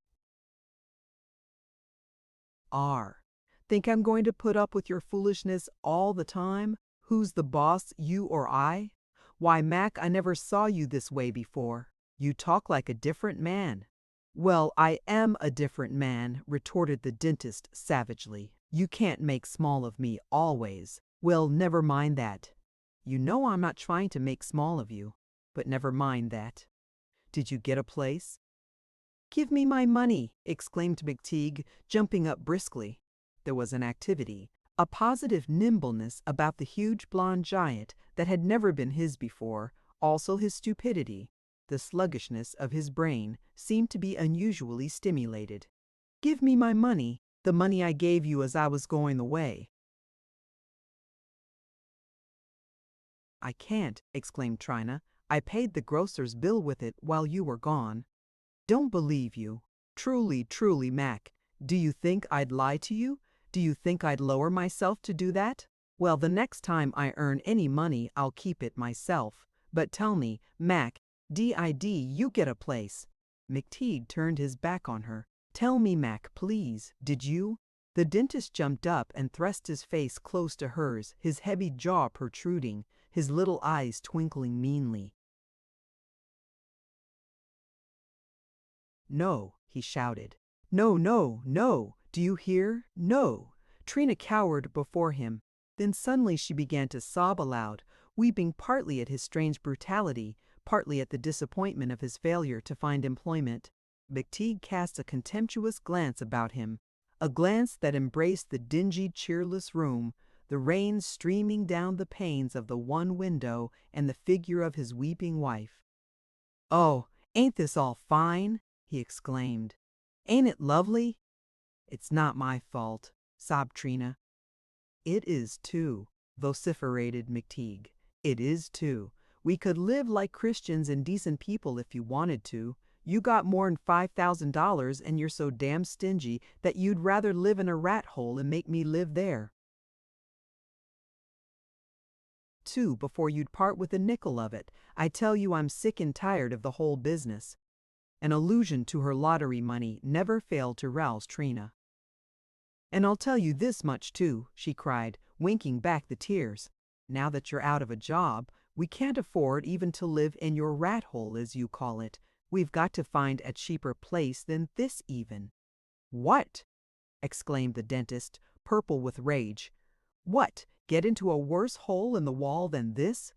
A: are. Think I'm going to put up with your foolishness all the time? Who's the boss, you or I? Why, Mac, I never saw you this way before. You talk like a different man." "Well, I am a different man," retorted the dentist savagely. "You can't make small of me always." "Well, never mind that. You know I'm not trying to make small of you, but never mind that. Did you get a place?" "Give me my money!" exclaimed Mcteague, jumping up briskly. There was an activity, a positive nimbleness about the huge blond giant that had never been his before, also his stupidity. The sluggishness of his brain seemed to be unusually stimulated. "Give me my money, the money I gave you as I was going away." "I can't," exclaimed Trina. "I paid the grocer's bill with it while you were gone." "Don't believe you. Truly, truly, Mac. Do you think I'd lie to you? Do you think I'd lower myself to do that? Well, the next time I earn any money, I'll keep it myself. But tell me, Mac, did you get a place?" Mcteague turned his back on her. "Tell me, Mac, please, did you?" The dentist jumped up and thrust his face close to hers, his heavy jaw protruding, his little eyes twinkling meanly. "No," he shouted. "No, no, no! Do you hear? No!" Trina cowered before him. Then suddenly she began to sob aloud, weeping partly at his strange brutality, partly at the disappointment of his failure to find employment. Mcteague cast a contemptuous glance about him, a glance that embraced the dingy, cheerless room, the rain streaming down the panes of the one window and the figure of his weeping wife. "Oh, ain't this all fine?" he exclaimed. "Ain't it lovely?" "It's not my fault," sobbed Trina. "It is too," vociferated Mcteague. "It is too. We could live like Christians and decent people if you wanted to. You got more'n $5,000 and you're so damn stingy that you'd rather live in a rat hole and make me live there, too, before you'd part with a nickel of it. I tell you I'm sick and tired of the whole business." An allusion to her lottery money never failed to rouse Trina. "And I'll tell you this much, too," she cried, winking back the tears. "Now that you're out of a job, we can't afford even to live in your rat hole, as you call it. We've got to find a cheaper place than this even." "What?" exclaimed the dentist, purple with rage. "What, get into a worse hole in the wall than this?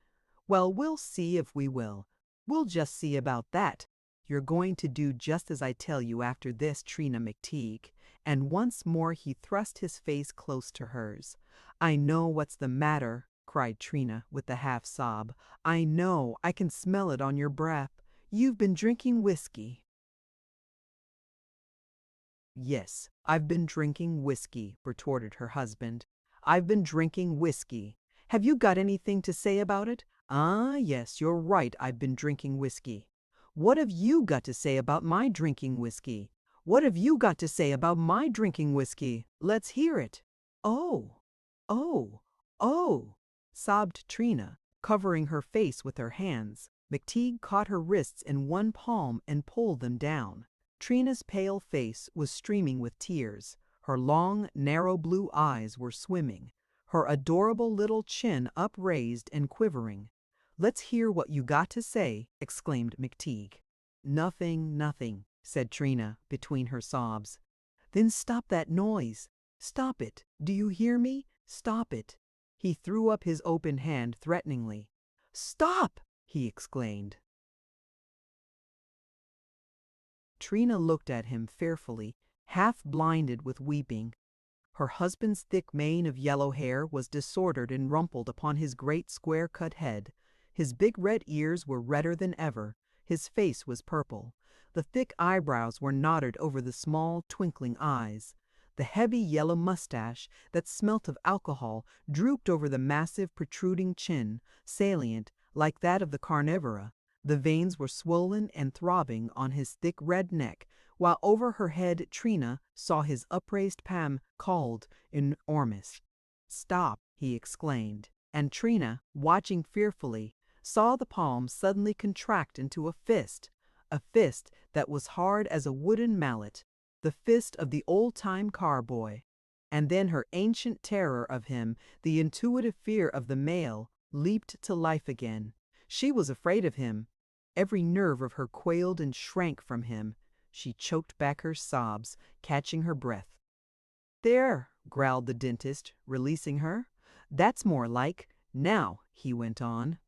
A: Well, we'll see if we will. We'll just see about that. You're going to do just as I tell you after this, Trina Mcteague." And once more he thrust his face close to hers. "I know what's the matter," cried Trina with a half sob. "I know, I can smell it on your breath. You've been drinking whiskey." "Yes, I've been drinking whiskey," retorted her husband. "I've been drinking whiskey. Have you got anything to say about it? Ah, yes, you're right, I've been drinking whiskey. What have you got to say about my drinking whiskey? What have you got to say about my drinking whiskey? Let's hear it." "Oh, oh, oh!" sobbed Trina, covering her face with her hands. Mcteague caught her wrists in one palm and pulled them down. Trina's pale face was streaming with tears. Her long, narrow blue eyes were swimming, her adorable little chin upraised and quivering. "Let's hear what you got to say," exclaimed Mcteague. "Nothing, nothing," said Trina between her sobs. "Then stop that noise. Stop it. Do you hear me? Stop it." He threw up his open hand threateningly. "Stop!" he exclaimed. Trina looked at him fearfully, half blinded with weeping. Her husband's thick mane of yellow hair was disordered and rumpled upon his great square-cut head. His big red ears were redder than ever. His face was purple. The thick eyebrows were knotted over the small, twinkling eyes. The heavy yellow mustache that smelt of alcohol drooped over the massive, protruding chin, salient like that of the carnivora. The veins were swollen and throbbing on his thick red neck, while over her head Trina saw his upraised palm called enormous. "Stop!" he exclaimed, and Trina, watching fearfully, saw the palm suddenly contract into a fist that was hard as a wooden mallet, the fist of the old-time car boy. And then her ancient terror of him, the intuitive fear of the male, leaped to life again. She was afraid of him. Every nerve of her quailed and shrank from him. She choked back her sobs, catching her breath. "There," growled the dentist, releasing her. "That's more like. Now," he went on,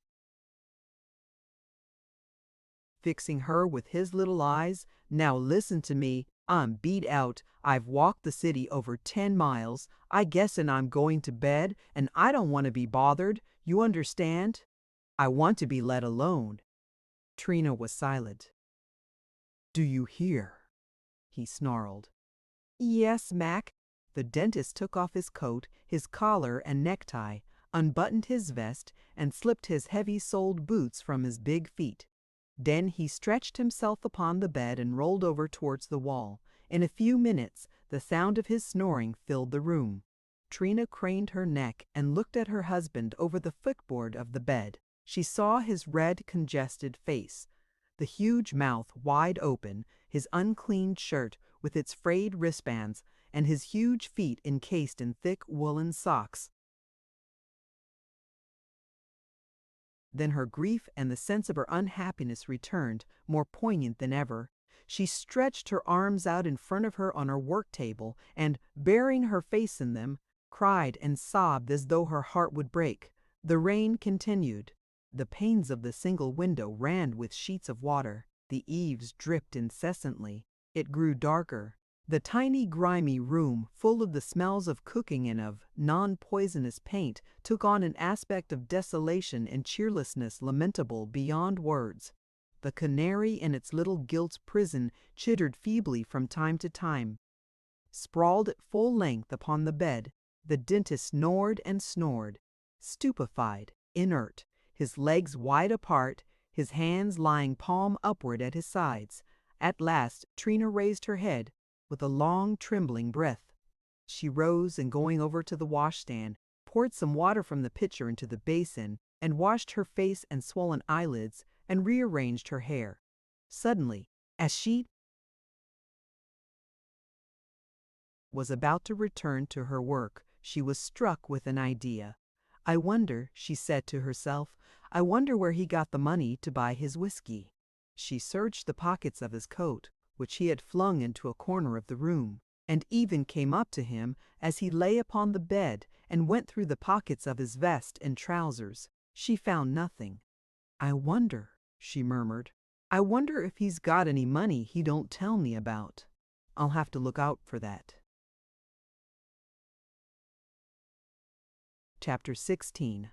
A: fixing her with his little eyes, "now listen to me. I'm beat out. I've walked the city over 10 miles, I guess, and I'm going to bed, and I don't want to be bothered. You understand? I want to be let alone." Trina was silent. "Do you hear?" he snarled. "Yes, Mac." The dentist took off his coat, his collar and necktie, unbuttoned his vest, and slipped his heavy-soled boots from his big feet. Then he stretched himself upon the bed and rolled over towards the wall. In a few minutes, the sound of his snoring filled the room. Trina craned her neck and looked at her husband over the footboard of the bed. She saw his red, congested face, the huge mouth wide open, his uncleaned shirt with its frayed wristbands, and his huge feet encased in thick woolen socks. Then her grief and the sense of her unhappiness returned, more poignant than ever. She stretched her arms out in front of her on her work table and, burying her face in them, cried and sobbed as though her heart would break. The rain continued. The panes of the single window ran with sheets of water. The eaves dripped incessantly. It grew darker. The tiny, grimy room, full of the smells of cooking and of non-poisonous paint, took on an aspect of desolation and cheerlessness lamentable beyond words. The canary in its little gilt prison chittered feebly from time to time. Sprawled at full length upon the bed, the dentist snored and snored, stupefied, inert, his legs wide apart, his hands lying palm upward at his sides. At last Trina raised her head with a long, trembling breath. She rose and, going over to the washstand, poured some water from the pitcher into the basin and washed her face and swollen eyelids and rearranged her hair. Suddenly, as she was about to return to her work, she was struck with an idea. "I wonder," she said to herself, "I wonder where he got the money to buy his whiskey." She searched the pockets of his coat, which he had flung into a corner of the room, and even came up to him as he lay upon the bed and went through the pockets of his vest and trousers. She found nothing. "I wonder," she murmured, "I wonder if he's got any money he don't tell me about. I'll have to look out for that." Chapter 16.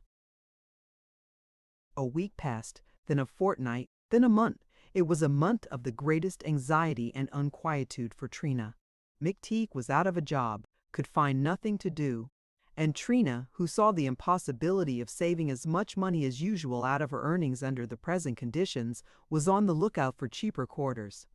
A: A week passed, then a fortnight, then a month. It was a month of the greatest anxiety and unquietude for Trina. Mcteague was out of a job, could find nothing to do, and Trina, who saw the impossibility of saving as much money as usual out of her earnings under the present conditions, was on the lookout for cheaper quarters.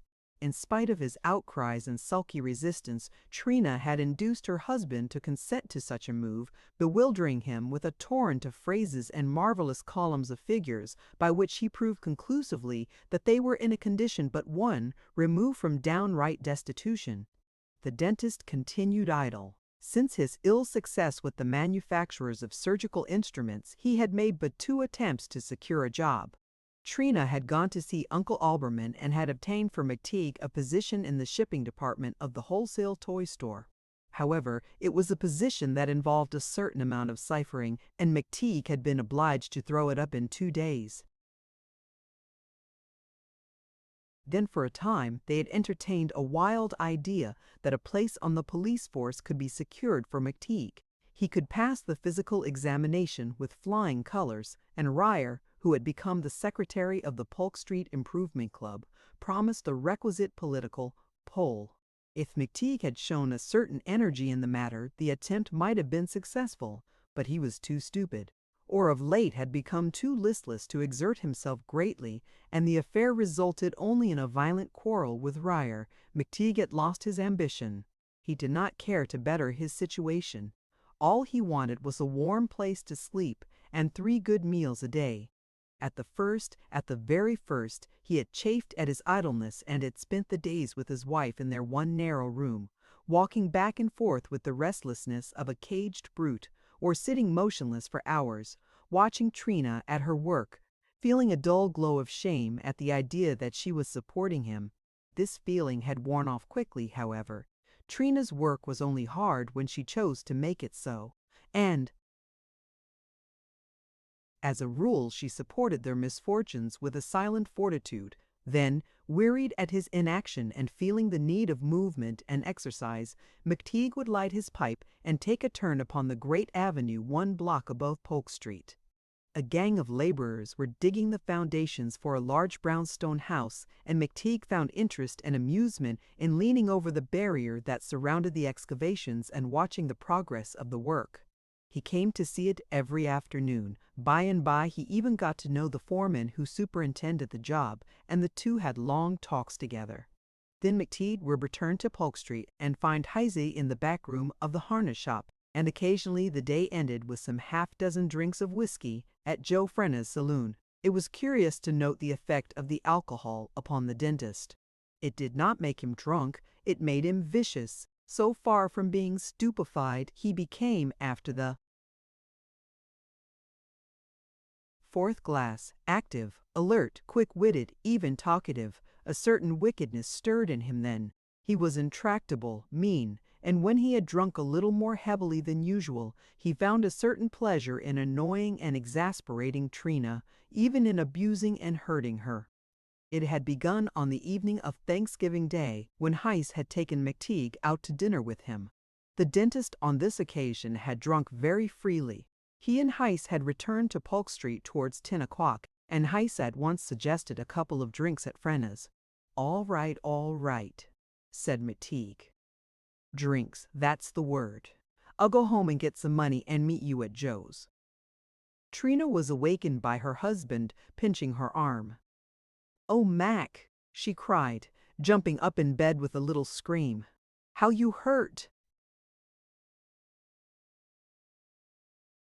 A: In spite of his outcries and sulky resistance, Trina had induced her husband to consent to such a move, bewildering him with a torrent of phrases and marvelous columns of figures, by which he proved conclusively that they were in a condition but one, removed from downright destitution. The dentist continued idle. Since his ill success with the manufacturers of surgical instruments, he had made but 2 attempts to secure a job. Trina had gone to see Uncle Alberman and had obtained for Mcteague a position in the shipping department of the wholesale toy store. However, it was a position that involved a certain amount of ciphering, and Mcteague had been obliged to throw it up in 2 days. Then for a time they had entertained a wild idea that a place on the police force could be secured for Mcteague. He could pass the physical examination with flying colors, and Ryer, who had become the secretary of the Polk Street Improvement Club, promised the requisite political pull. If Mcteague had shown a certain energy in the matter, the attempt might have been successful, but he was too stupid, or of late had become too listless to exert himself greatly, and the affair resulted only in a violent quarrel with Ryer. Mcteague had lost his ambition. He did not care to better his situation. All he wanted was a warm place to sleep and 3 good meals a day. At the very first, he had chafed at his idleness and had spent the days with his wife in their one narrow room. walking back and forth with the restlessness of a caged brute, or sitting motionless for hours, watching Trina at her work, feeling a dull glow of shame at the idea that she was supporting him. This feeling had worn off quickly, however. Trina's work was only hard when she chose to make it so, and as a rule she supported their misfortunes with a silent fortitude. Then, wearied at his inaction and feeling the need of movement and exercise, Mcteague would light his pipe and take a turn upon the great avenue 1 block above Polk Street. A gang of laborers were digging the foundations for a large brownstone house, and Mcteague found interest and amusement in leaning over the barrier that surrounded the excavations and watching the progress of the work. He came to see it every afternoon. By and by he even got to know the foreman who superintended the job, and the two had long talks together. Then Mcteague would return to Polk Street and find Heise in the back room of the harness shop, and occasionally the day ended with some half-dozen drinks of whiskey at Joe Frenna's saloon. It was curious to note the effect of the alcohol upon the dentist. It did not make him drunk, it made him vicious. So far from being stupefied, he became, after the fourth glass, active, alert, quick-witted, even talkative. A certain wickedness stirred in him then. He was intractable, mean, and when he had drunk a little more heavily than usual, he found a certain pleasure in annoying and exasperating Trina, even in abusing and hurting her. It had begun on the evening of Thanksgiving Day, when Heise had taken Mcteague out to dinner with him. The dentist on this occasion had drunk very freely. He and Heise had returned to Polk Street towards 10 o'clock, and Heise at once suggested a couple of drinks at Frenna's. All right, said Mcteague. Drinks, that's the word. I'll go home and get some money and meet you at Joe's. Trina was awakened by her husband pinching her arm. "Oh, Mac," she cried, jumping up in bed with a little scream. "How you hurt!"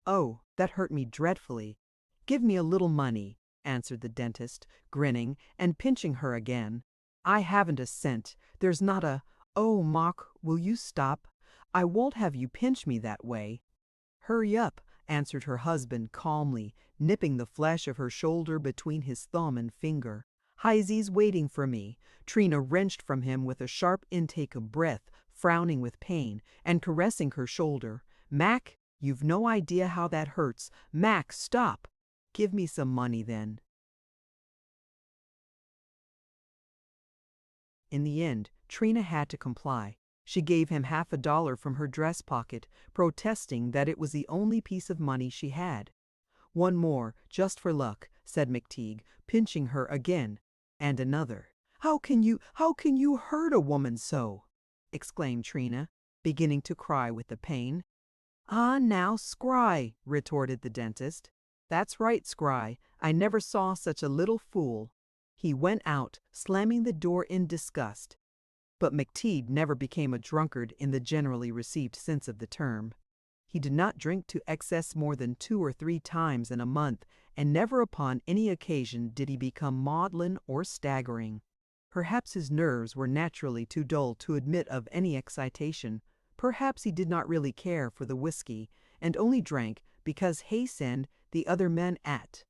A: "Oh, that hurt me dreadfully. Give me a little money," answered the dentist, grinning and pinching her again. "I haven't a cent. There's not a— Oh, Mac, will you stop? I won't have you pinch me that way." "Hurry up," answered her husband calmly, nipping the flesh of her shoulder between his thumb and finger. "Heise's waiting for me." Trina wrenched from him with a sharp intake of breath, frowning with pain, and caressing her shoulder. "Mac, you've no idea how that hurts. Mac, stop!" "Give me some money, then." In the end, Trina had to comply. She gave him $50 from her dress pocket, protesting that it was the only piece of money she had. "One more, just for luck," said Mcteague, pinching her again. And another. How can you hurt a woman so?" exclaimed Trina, beginning to cry with the pain. "Ah, now, Scry," retorted the dentist. "That's right, Scry. I never saw such a little fool." He went out, slamming the door in disgust. But Mcteague never became a drunkard in the generally received sense of the term. He did not drink to excess more than 2 or 3 times in a month, and never upon any occasion did he become maudlin or staggering. Perhaps his nerves were naturally too dull to admit of any excitation. Perhaps he did not really care for the whiskey, and only drank because Heise and the other men at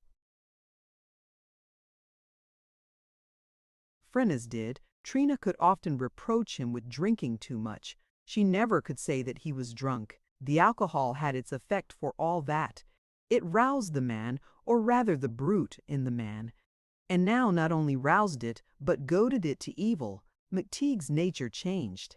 A: Frenna's did. Trina could often reproach him with drinking too much. She never could say that he was drunk. The alcohol had its effect for all that. It roused the man, or rather the brute in the man, and now not only roused it, but goaded it to evil. Mcteague's nature changed.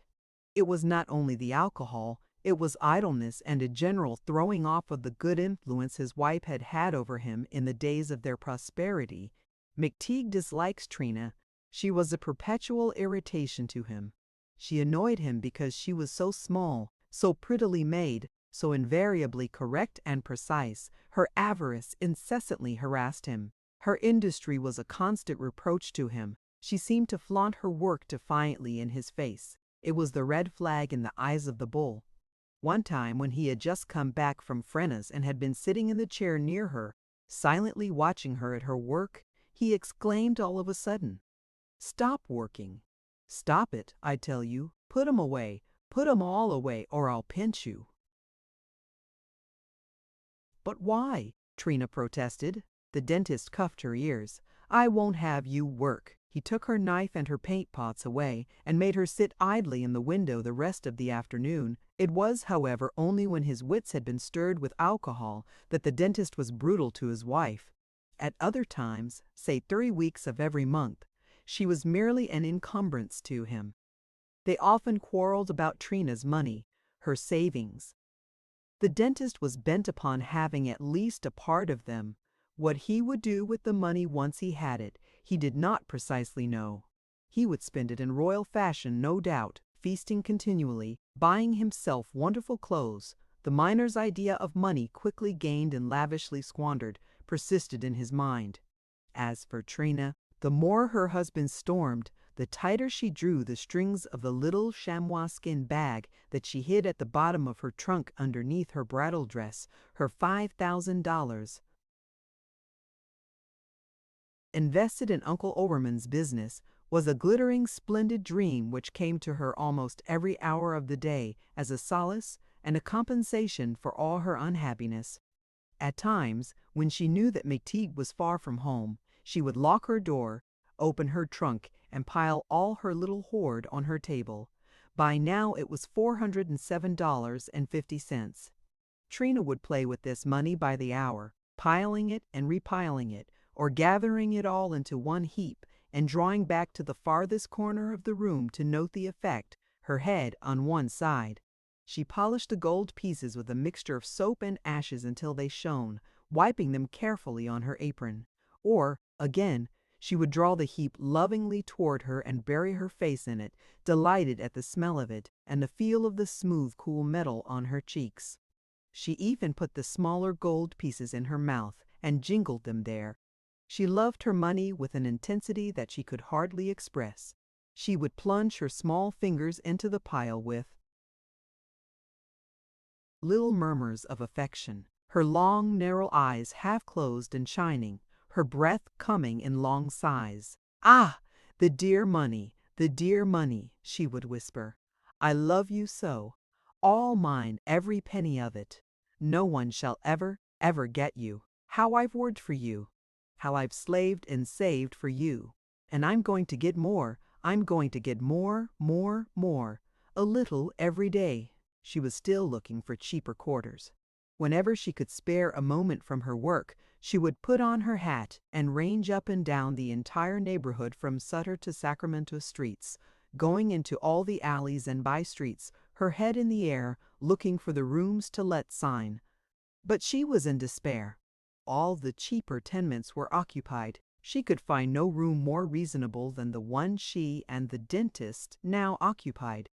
A: It was not only the alcohol, it was idleness and a general throwing off of the good influence his wife had had over him in the days of their prosperity. Mcteague dislikes Trina. She was a perpetual irritation to him. She annoyed him because she was so small, so prettily made, so invariably correct and precise. Her avarice incessantly harassed him. Her industry was a constant reproach to him. She seemed to flaunt her work defiantly in his face. It was the red flag in the eyes of the bull. One time, when he had just come back from Frenna's and had been sitting in the chair near her, silently watching her at her work, he exclaimed all of a sudden, "Stop working. Stop it, I tell you. Put 'em away. Put 'em all away or I'll pinch you." "But why?" Trina protested. The dentist cuffed her ears. "I won't have you work." He took her knife and her paint pots away and made her sit idly in the window the rest of the afternoon. It was, however, only when his wits had been stirred with alcohol that the dentist was brutal to his wife. At other times, say 3 weeks of every month, she was merely an encumbrance to him. They often quarreled about Trina's money, her savings. The dentist was bent upon having at least a part of them. What he would do with the money once he had it, he did not precisely know. He would spend it in royal fashion, no doubt, feasting continually, buying himself wonderful clothes. The miner's idea of money, quickly gained and lavishly squandered, persisted in his mind. As for Trina, the more her husband stormed, the tighter she drew the strings of the little chamois skin bag that she hid at the bottom of her trunk underneath her bridal dress, her $5,000. Invested in Uncle Obermann's business, was a glittering, splendid dream which came to her almost every hour of the day as a solace and a compensation for all her unhappiness. At times, when she knew that Mcteague was far from home, she would lock her door, open her trunk, and pile all her little hoard on her table. By now it was $407.50. Trina would play with this money by the hour, piling it and repiling it, or gathering it all into one heap and drawing back to the farthest corner of the room to note the effect, her head on one side. She polished the gold pieces with a mixture of soap and ashes until they shone, wiping them carefully on her apron. Or, again, she would draw the heap lovingly toward her and bury her face in it, delighted at the smell of it and the feel of the smooth, cool metal on her cheeks. She even put the smaller gold pieces in her mouth and jingled them there. She loved her money with an intensity that she could hardly express. She would plunge her small fingers into the pile with little murmurs of affection, her long, narrow eyes half closed and shining, her breath coming in long sighs. "Ah, the dear money, she would whisper. "I love you so. All mine, every penny of it. No one shall ever, ever get you. How I've worked for you. How I've slaved and saved for you. And I'm going to get more. I'm going to get more, more. A little every day." She was still looking for cheaper quarters. Whenever she could spare a moment from her work, she would put on her hat and range up and down the entire neighborhood from Sutter to Sacramento streets, going into all the alleys and by streets, her head in the air, looking for the rooms to let sign. But she was in despair. All the cheaper tenements were occupied. She could find no room more reasonable than the one she and the dentist now occupied.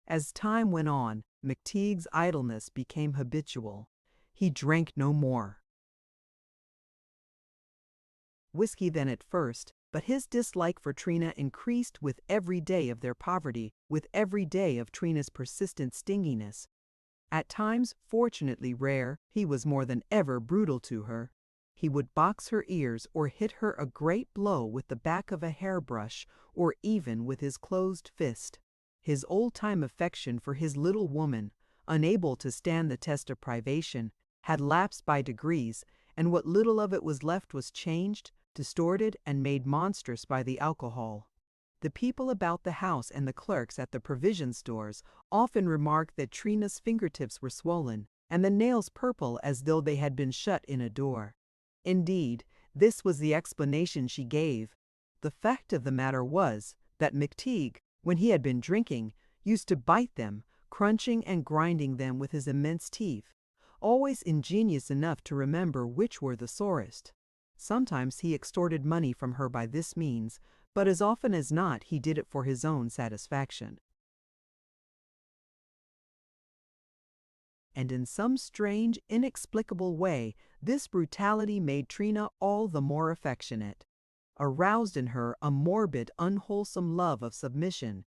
A: As time went on, Mcteague's idleness became habitual. He drank no more whiskey than at first, but his dislike for Trina increased with every day of their poverty, with every day of Trina's persistent stinginess. At times, fortunately rare, he was more than ever brutal to her. He would box her ears or hit her a great blow with the back of a hairbrush or even with his closed fist. His old-time affection for his little woman, unable to stand the test of privation, had lapsed by degrees, and what little of it was left was changed, distorted, and made monstrous by the alcohol. The people about the house and the clerks at the provision stores often remarked that Trina's fingertips were swollen and the nails purple as though they had been shut in a door. Indeed, this was the explanation she gave. The fact of the matter was that Mcteague, when he had been drinking, used to bite them, crunching and grinding them with his immense teeth, always ingenious enough to remember which were the sorest. Sometimes he extorted money from her by this means, but as often as not he did it for his own satisfaction. And in some strange, inexplicable way, this brutality made Trina all the more affectionate, aroused in her a morbid, unwholesome love of submission,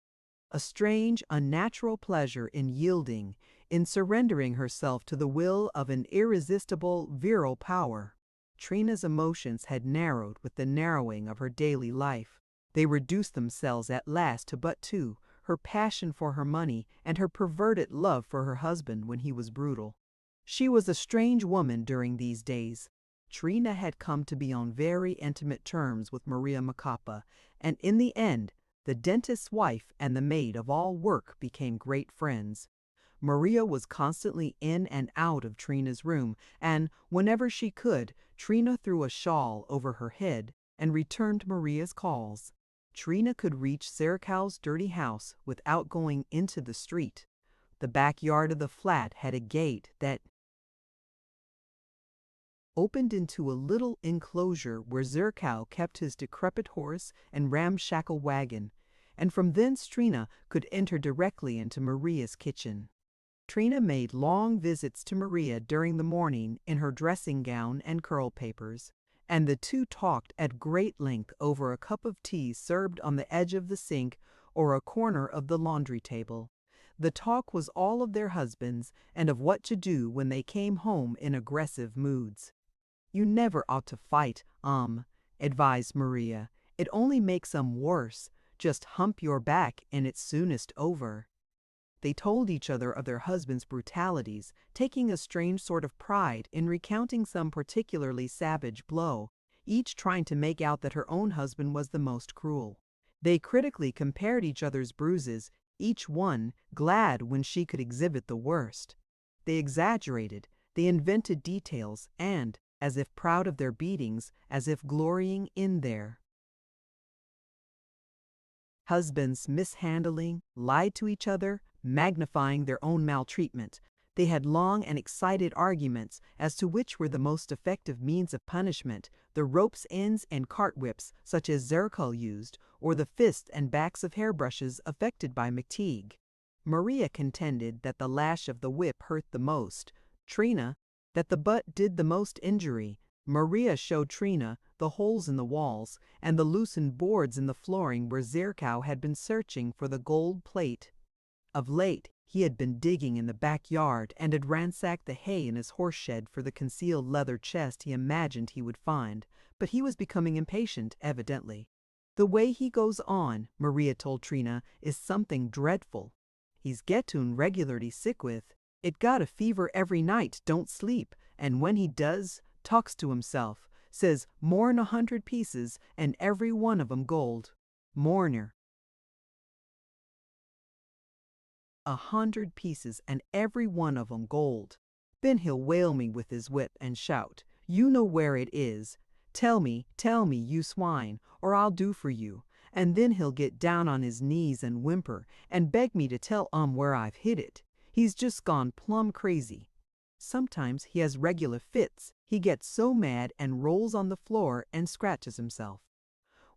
A: a strange, unnatural pleasure in yielding, in surrendering herself to the will of an irresistible, virile power. Trina's emotions had narrowed with the narrowing of her daily life. They reduced themselves at last to but two, her passion for her money, and her perverted love for her husband when he was brutal. She was a strange woman during these days. Trina had come to be on very intimate terms with Maria Macapa, and in the end, the dentist's wife and the maid of all work became great friends. Maria was constantly in and out of Trina's room, and whenever she could, Trina threw a shawl over her head and returned Maria's calls. Trina could reach Zerkow's dirty house without going into the street. The backyard of the flat had a gate that opened into a little enclosure where Zerkow kept his decrepit horse and ramshackle wagon, and from thence Trina could enter directly into Maria's kitchen. Trina made long visits to Maria during the morning in her dressing gown and curl papers, and the two talked at great length over a cup of tea served on the edge of the sink or a corner of the laundry table. The talk was all of their husbands and of what to do when they came home in aggressive moods. "You never ought to fight, advised Maria. "It only makes 'em worse. Just hump your back and it's soonest over." They told each other of their husbands' brutalities, taking a strange sort of pride in recounting some particularly savage blow, each trying to make out that her own husband was the most cruel. They critically compared each other's bruises, each one glad when she could exhibit the worst. They exaggerated, they invented details, and, as if proud of their beatings, as if glorying in their husbands' mishandling, lied to each other, magnifying their own maltreatment. They had long and excited arguments as to which were the most effective means of punishment, the rope's ends and cart whips such as Zerko used, or the fists and backs of hairbrushes affected by Mcteague. Maria contended that the lash of the whip hurt the most, Trina that the butt did the most injury. Maria showed Trina the holes in the walls and the loosened boards in the flooring where Zerkow had been searching for the gold plate. Of late, he had been digging in the backyard and had ransacked the hay in his horse shed for the concealed leather chest he imagined he would find, but he was becoming impatient, evidently. "The way he goes on," Maria told Trina, "is something dreadful. He's getting regularly sick with. It got a fever every night, don't sleep, and when he does, talks to himself, says more'n 100 pieces, and every one of 'em gold. More'n 100 pieces, and every one of 'em gold. Then he'll whale me with his whip and shout, 'You know where it is. Tell me, you swine, or I'll do for you.' And then he'll get down on his knees and whimper, and beg me to tell where I've hid it. He's just gone plumb crazy. Sometimes he has regular fits. He gets so mad and rolls on the floor and scratches himself."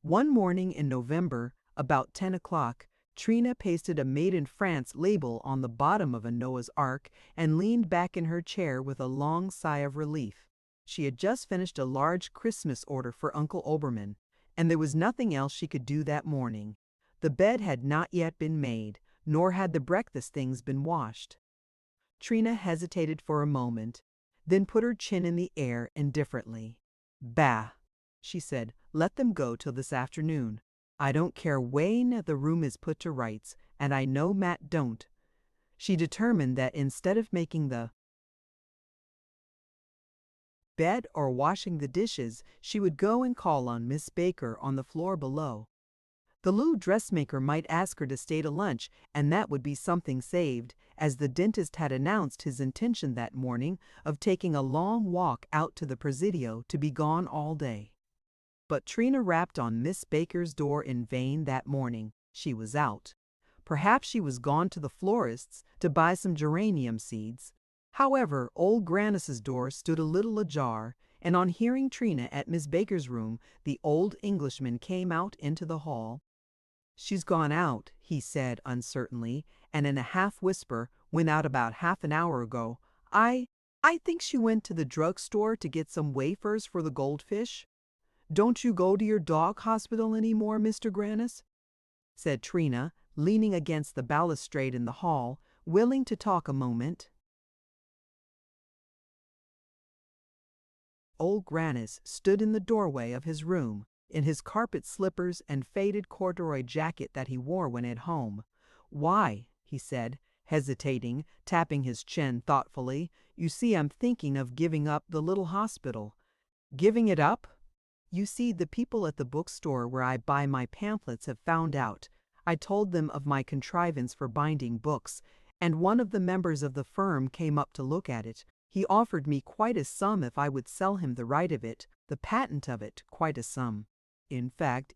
A: One morning in November, about 10 o'clock, Trina pasted a Made in France label on the bottom of a Noah's Ark and leaned back in her chair with a long sigh of relief. She had just finished a large Christmas order for Uncle Obermann, and there was nothing else she could do that morning. The bed had not yet been made, nor had the breakfast things been washed. Trina hesitated for a moment, then put her chin in the air indifferently. "Bah," she said, "let them go till this afternoon. I don't care when the room is put to rights, and I know Matt don't." She determined that instead of making the bed or washing the dishes, she would go and call on Miss Baker on the floor below. The little dressmaker might ask her to stay to lunch, and that would be something saved, as the dentist had announced his intention that morning of taking a long walk out to the Presidio to be gone all day. But Trina rapped on Miss Baker's door in vain that morning. She was out. Perhaps she was gone to the florist's to buy some geranium seeds. However, old Grannis's door stood a little ajar, and on hearing Trina at Miss Baker's room, the old Englishman came out into the hall. "She's gone out," he said uncertainly, and in a half-whisper, "went out about half an hour ago. I think she went to the drugstore to get some wafers for the goldfish." "Don't you go to your dog hospital any more, Mr. Grannis?" said Trina, leaning against the balustrade in the hall, willing to talk a moment. Old Grannis stood in the doorway of his room, in his carpet slippers and faded corduroy jacket that he wore when at home. "Why?" he said, hesitating, tapping his chin thoughtfully. "You see, I'm thinking of giving up the little hospital." "Giving it up?" "You see, the people at the bookstore where I buy my pamphlets have found out. I told them of my contrivance for binding books, and one of the members of the firm came up to look at it. He offered me quite a sum if I would sell him the right of it, the patent of it, quite a sum. In fact,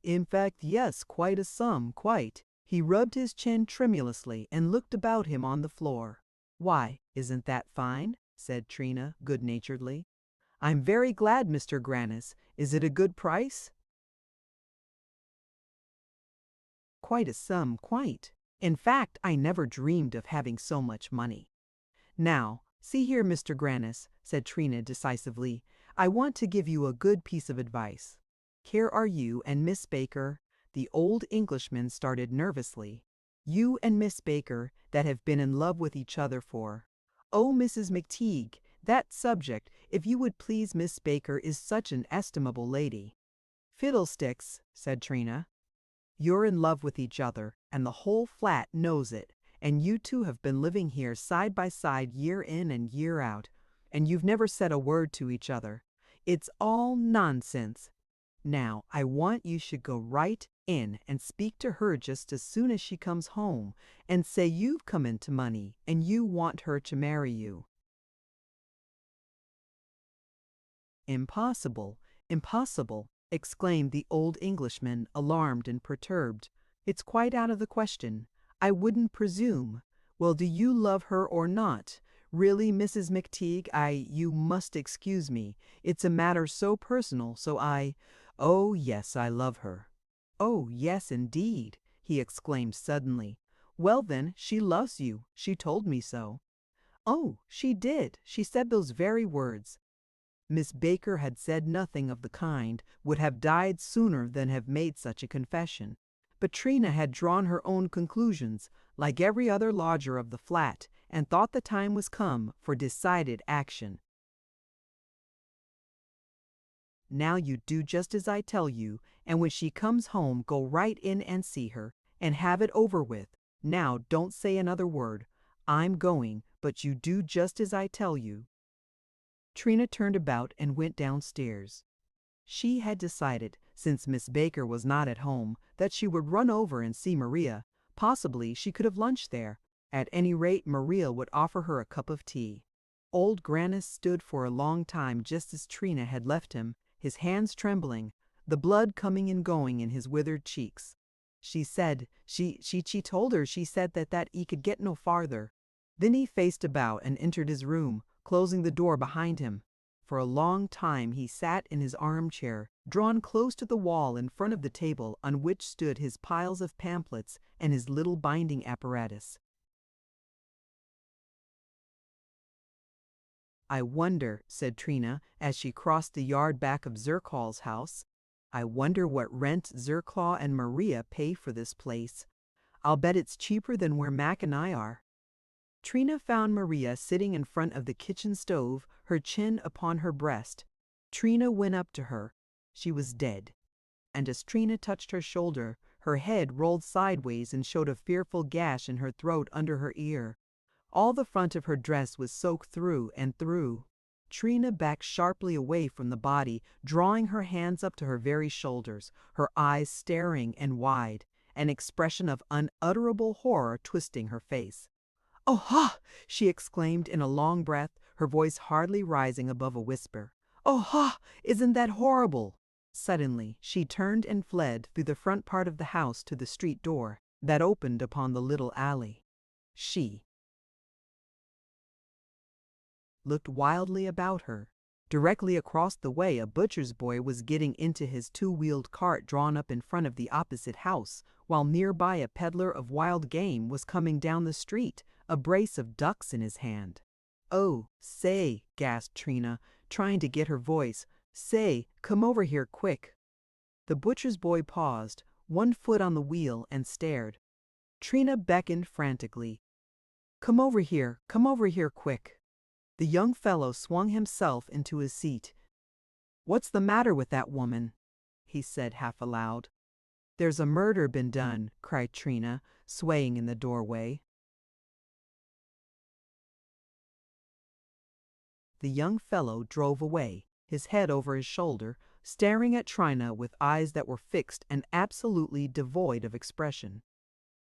A: yes, quite a sum, quite." He rubbed his chin tremulously and looked about him on the floor. "Why, isn't that fine?" said Trina good-naturedly. "I'm very glad, Mr. Grannis. Is it a good price?" "Quite a sum, quite. In fact, I never dreamed of having so much money." "Now, see here, Mr. Grannis," said Trina decisively, "I want to give you a good piece of advice. Here are you and Miss Baker." The old Englishman started nervously. "You and Miss Baker that have been in love with each other for— Oh, Mrs. Mcteague, that subject, if you would please, Miss Baker is such an estimable lady." "Fiddlesticks," said Trina. "You're in love with each other, and the whole flat knows it, and you two have been living here side by side year in and year out, and you've never said a word to each other. It's all nonsense. Now, I want you should go right in and speak to her just as soon as she comes home, and say you've come into money and you want her to marry you." "Impossible, impossible," exclaimed the old Englishman, alarmed and perturbed. "It's quite out of the question. I wouldn't presume. Well, do you love her or not? Really, Mrs. Mcteague, you must excuse me. It's a matter so personal, so Oh, yes, I love her." "Oh, yes, indeed," he exclaimed suddenly. "Well, then, she loves you. She told me so." "Oh, she did. She said those very words." Miss Baker had said nothing of the kind, would have died sooner than have made such a confession. But Trina had drawn her own conclusions, like every other lodger of the flat, and thought the time was come for decided action. "Now you do just as I tell you, and when she comes home go right in and see her, and have it over with. Now don't say another word. I'm going, but you do just as I tell you." Trina turned about and went downstairs. She had decided, since Miss Baker was not at home, that she would run over and see Maria. Possibly she could have lunched there. At any rate, Maria would offer her a cup of tea. Old Grannis stood for a long time just as Trina had left him, his hands trembling, the blood coming and going in his withered cheeks. She told her that he could get no farther. Then he faced about and entered his room, closing the door behind him. For a long time he sat in his armchair, drawn close to the wall in front of the table on which stood his piles of pamphlets and his little binding apparatus. "I wonder," said Trina, as she crossed the yard back of Zerclaw's house, "I wonder what rent Zerclaw and Maria pay for this place. I'll bet it's cheaper than where Mac and I are." Trina found Maria sitting in front of the kitchen stove, her chin upon her breast. Trina went up to her. She was dead. And as Trina touched her shoulder, her head rolled sideways and showed a fearful gash in her throat under her ear. All the front of her dress was soaked through and through. Trina backed sharply away from the body, drawing her hands up to her very shoulders, her eyes staring and wide, an expression of unutterable horror twisting her face. "Oh, ha!" she exclaimed in a long breath, her voice hardly rising above a whisper. "Oh, ha! Isn't that horrible?" Suddenly she turned and fled through the front part of the house to the street door that opened upon the little alley. She looked wildly about her. Directly across the way a butcher's boy was getting into his two-wheeled cart drawn up in front of the opposite house, while nearby a peddler of wild game was coming down the street, a brace of ducks in his hand. "Oh, say," gasped Trina, trying to get her voice. "Say, come over here quick." The butcher's boy paused, one foot on the wheel, and stared. Trina beckoned frantically. Come over here quick." The young fellow swung himself into his seat. "What's the matter with that woman?" he said half aloud. "There's a murder been done," cried Trina, swaying in the doorway. The young fellow drove away, his head over his shoulder, staring at Trina with eyes that were fixed and absolutely devoid of expression.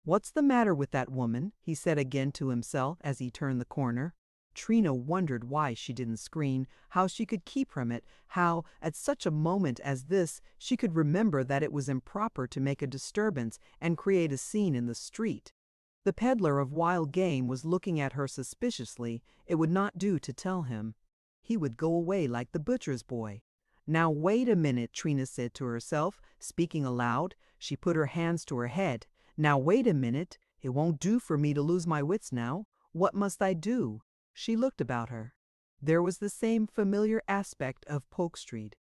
A: "What's the matter with that woman?" he said again to himself as he turned the corner. Trina wondered why she didn't scream, how she could keep from it, how, at such a moment as this, she could remember that it was improper to make a disturbance and create a scene in the street. The peddler of wild game was looking at her suspiciously. It would not do to tell him. He would go away like the butcher's boy. "Now wait a minute," Trina said to herself, speaking aloud. She put her hands to her head. "Now wait a minute. It won't do for me to lose my wits now. What must I do?" She looked about her. There was the same familiar aspect of Polk Street.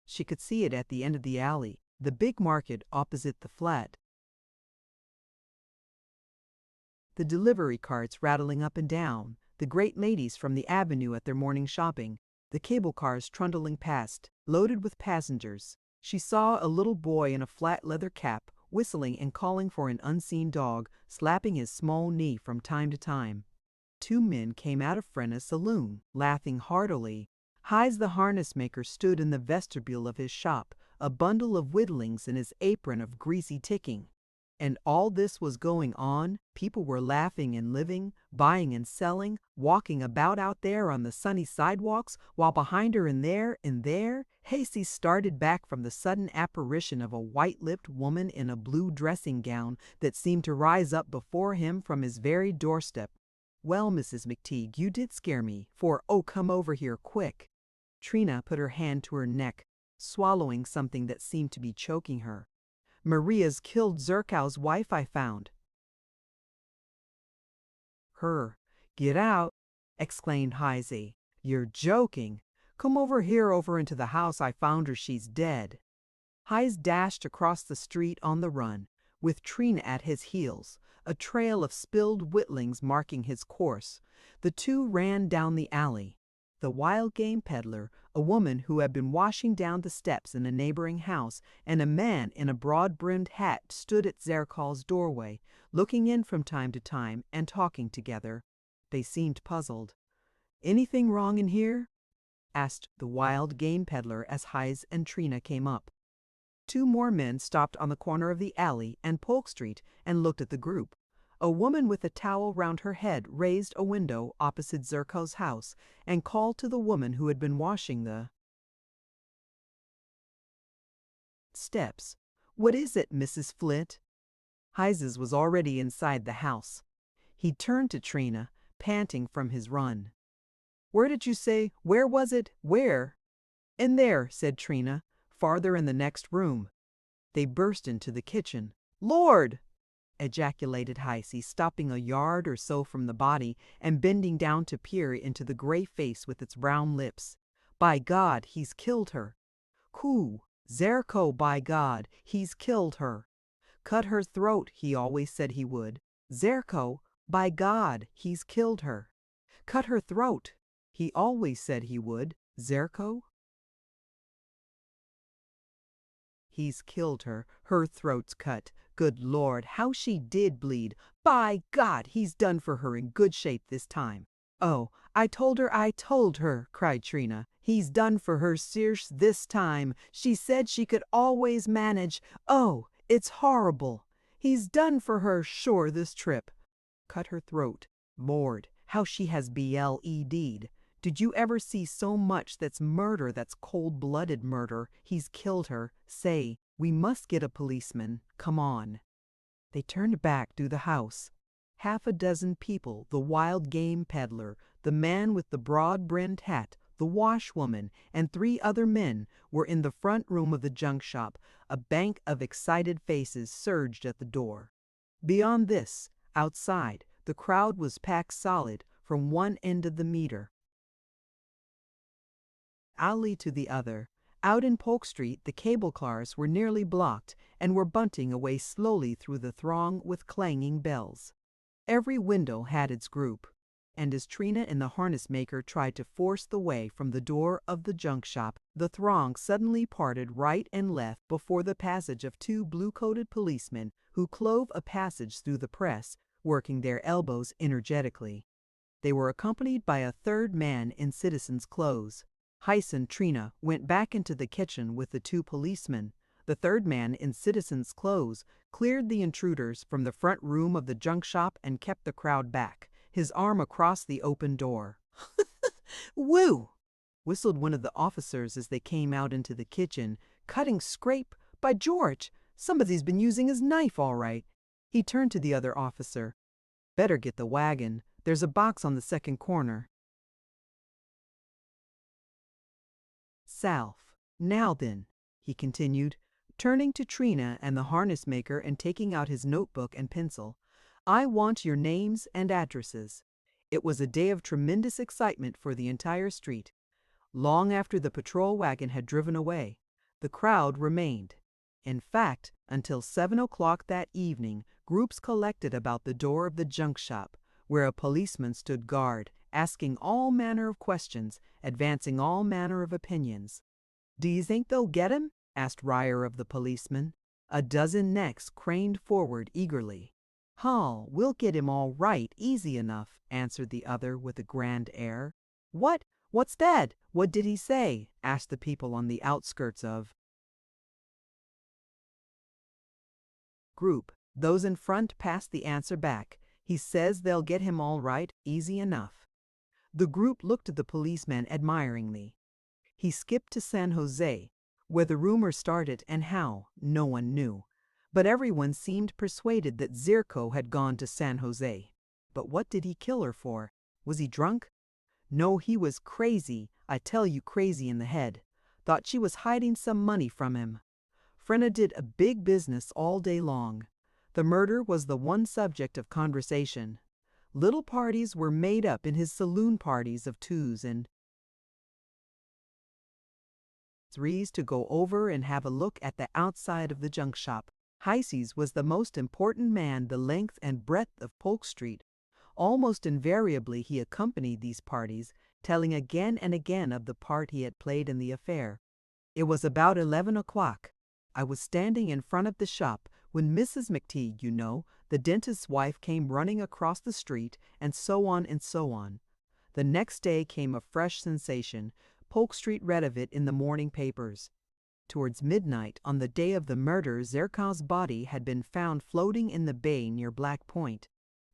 A: She could see it at the end of the alley, the big market opposite the flat. The delivery carts rattling up and down, the great ladies from the avenue at their morning shopping, the cable cars trundling past, loaded with passengers. She saw a little boy in a flat leather cap, whistling and calling for an unseen dog, slapping his small knee from time to time. 2 men came out of Frenna's saloon, laughing heartily. Heise the harness maker stood in the vestibule of his shop, a bundle of whittlings in his apron of greasy ticking. And all this was going on. People were laughing and living, buying and selling, walking about out there on the sunny sidewalks, while behind her and there, Hasty started back from the sudden apparition of a white-lipped woman in a blue dressing gown that seemed to rise up before him from his very doorstep. "Well, Mrs. Mcteague, you did scare me, oh, come over here, quick." Trina put her hand to her neck, swallowing something that seemed to be choking her. "Maria's killed Zerkow's wife, I found." "Her. Get out," exclaimed Heise. "You're joking. Come over here over into the house. I found her. She's dead." Heise dashed across the street on the run, with Trina at his heels, a trail of spilled whittlings marking his course. The two ran down the alley. The wild game peddler, a woman who had been washing down the steps in a neighboring house, and a man in a broad-brimmed hat stood at Zerkal's doorway, looking in from time to time and talking together. They seemed puzzled. "Anything wrong in here?" asked the wild game peddler as Heise and Trina came up. 2 more men stopped on the corner of the alley and Polk Street and looked at the group. A woman with a towel round her head raised a window opposite Zerko's house and called to the woman who had been washing the steps. "What is it, Mrs. Flint?" Heise's was already inside the house. He turned to Trina, panting from his run. "Where did you say? Where was it? Where?" "In there," said Trina, "farther in the next room." They burst into the kitchen. "Lord!" ejaculated Heise, stopping a yard or so from the body and bending down to peer into the gray face with its brown lips. "By God, he's killed her. Coo, Zerko, by God, he's killed her. Cut her throat, he always said he would. Zerko, by God, he's killed her. Cut her throat, he always said he would. Zerko. He's killed her. Her throat's cut. Good Lord, how she did bleed. By God, he's done for her in good shape this time." "Oh, I told her," cried Trina. "He's done for her serse this time. She said she could always manage. Oh, it's horrible. He's done for her sure this trip. Cut her throat. Lord, how she has BLED'd. Did you ever see so much that's murder, that's cold-blooded murder? He's killed her. Say, we must get a policeman. Come on." They turned back through the house. 6 people, the wild game peddler, the man with the broad-brimmed hat, the washwoman, and 3 other men were in the front room of the junk shop. A bank of excited faces surged at the door. Beyond this, outside, the crowd was packed solid from one end of the meter alley to the other. Out in Polk Street, the cable cars were nearly blocked and were bunting away slowly through the throng with clanging bells. Every window had its group, and as Trina and the harness maker tried to force the way from the door of the junk shop, the throng suddenly parted right and left before the passage of two blue-coated policemen who clove a passage through the press, working their elbows energetically. They were accompanied by a third man in citizen's clothes. Heiss and Trina went back into the kitchen with the two policemen. The third man in citizen's clothes cleared the intruders from the front room of the junk shop and kept the crowd back, his arm across the open door. "Woo!" whistled one of the officers as they came out into the kitchen. "Cutting scrape? By George, somebody's been using his knife all right." He turned to the other officer. "Better get the wagon. There's a box on the second corner." "Salve. Now then," he continued, turning to Trina and the harness maker and taking out his notebook and pencil, "I want your names and addresses." It was a day of tremendous excitement for the entire street. Long after the patrol wagon had driven away, the crowd remained. In fact, until 7 o'clock that evening, groups collected about the door of the junk shop, where a policeman stood guard, asking all manner of questions, advancing all manner of opinions. "Do you think they'll get him?" asked Ryer of the policeman. A dozen necks craned forward eagerly. "Hall, we'll get him all right, easy enough," answered the other with a grand air. "What? What's that? What did he say?" asked the people on the outskirts of group. Those in front passed the answer back. "He says they'll get him all right, easy enough." The group looked at the policeman admiringly. He skipped to San Jose, where the rumor started, and how, no one knew. But everyone seemed persuaded that Zirko had gone to San Jose. But what did he kill her for? Was he drunk? No, he was crazy, I tell you, crazy in the head. Thought she was hiding some money from him. Frenna did a big business all day long. The murder was the one subject of conversation. Little parties were made up in his saloon parties of twos and threes to go over and have a look at the outside of the junk shop. Heiss was the most important man the length and breadth of Polk Street. Almost invariably he accompanied these parties, telling again and again of the part he had played in the affair. It was about 11 o'clock. I was standing in front of the shop when Mrs. Mcteague, you know, the dentist's wife, came running across the street, and so on and so on. The next day came a fresh sensation. Polk Street read of it in the morning papers. Towards midnight on the day of the murder, Zerkov's body had been found floating in the bay near Black Point.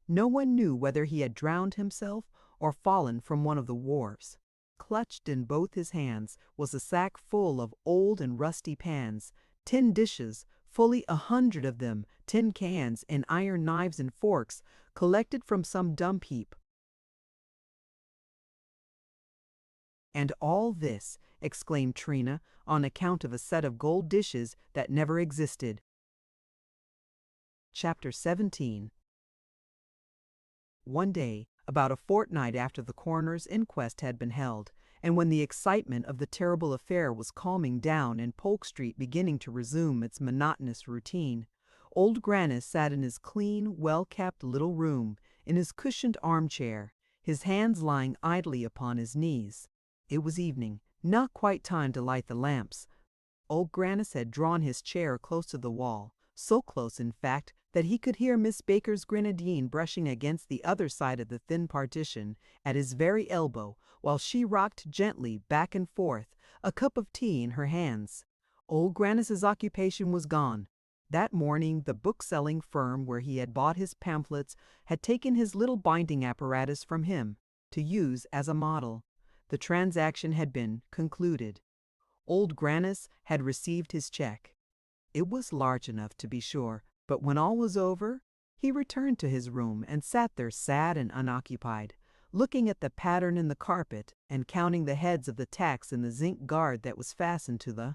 A: No one knew whether he had drowned himself or fallen from one of the wharves. Clutched in both his hands was a sack full of old and rusty pans, tin dishes, fully 100 of them, tin cans, and iron knives and forks, collected from some dump heap. "And all this," exclaimed Trina, "on account of a set of gold dishes that never existed." Chapter 17. One day, about a fortnight after the coroner's inquest had been held, and when the excitement of the terrible affair was calming down and Polk Street beginning to resume its monotonous routine, old Grannis sat in his clean, well-kept little room, in his cushioned armchair, his hands lying idly upon his knees. It was evening, not quite time to light the lamps. Old Grannis had drawn his chair close to the wall, so close, in fact, that he could hear Miss Baker's grenadine brushing against the other side of the thin partition at his very elbow, while she rocked gently back and forth, a cup of tea in her hands. Old Grannis's occupation was gone. That morning the book-selling firm where he had bought his pamphlets had taken his little binding apparatus from him, to use as a model. The transaction had been concluded. Old Grannis had received his check. It was large enough, to be sure, but when all was over, he returned to his room and sat there sad and unoccupied, looking at the pattern in the carpet and counting the heads of the tacks in the zinc guard that was fastened to the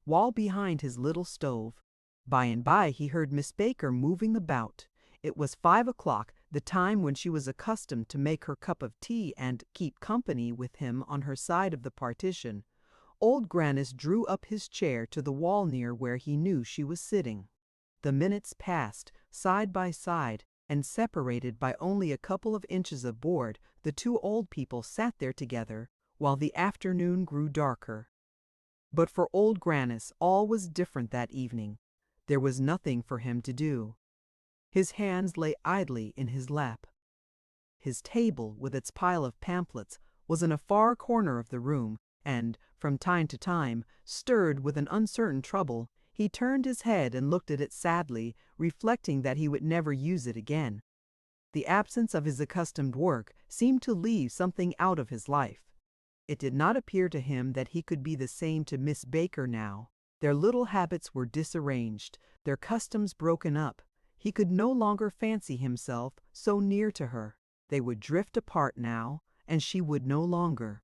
A: wall behind his little stove. By and by he heard Miss Baker moving about. It was 5 o'clock, the time when she was accustomed to make her cup of tea and keep company with him on her side of the partition. Old Grannis drew up his chair to the wall near where he knew she was sitting. The minutes passed, side by side, and separated by only a couple of inches of board, the two old people sat there together while the afternoon grew darker. But for old Grannis all was different that evening. There was nothing for him to do. His hands lay idly in his lap. His table, with its pile of pamphlets, was in a far corner of the room, and, from time to time, stirred with an uncertain trouble, he turned his head and looked at it sadly, reflecting that he would never use it again. The absence of his accustomed work seemed to leave something out of his life. It did not appear to him that he could be the same to Miss Baker now. Their little habits were disarranged, their customs broken up. He could no longer fancy himself so near to her. They would drift apart now, and she would no longer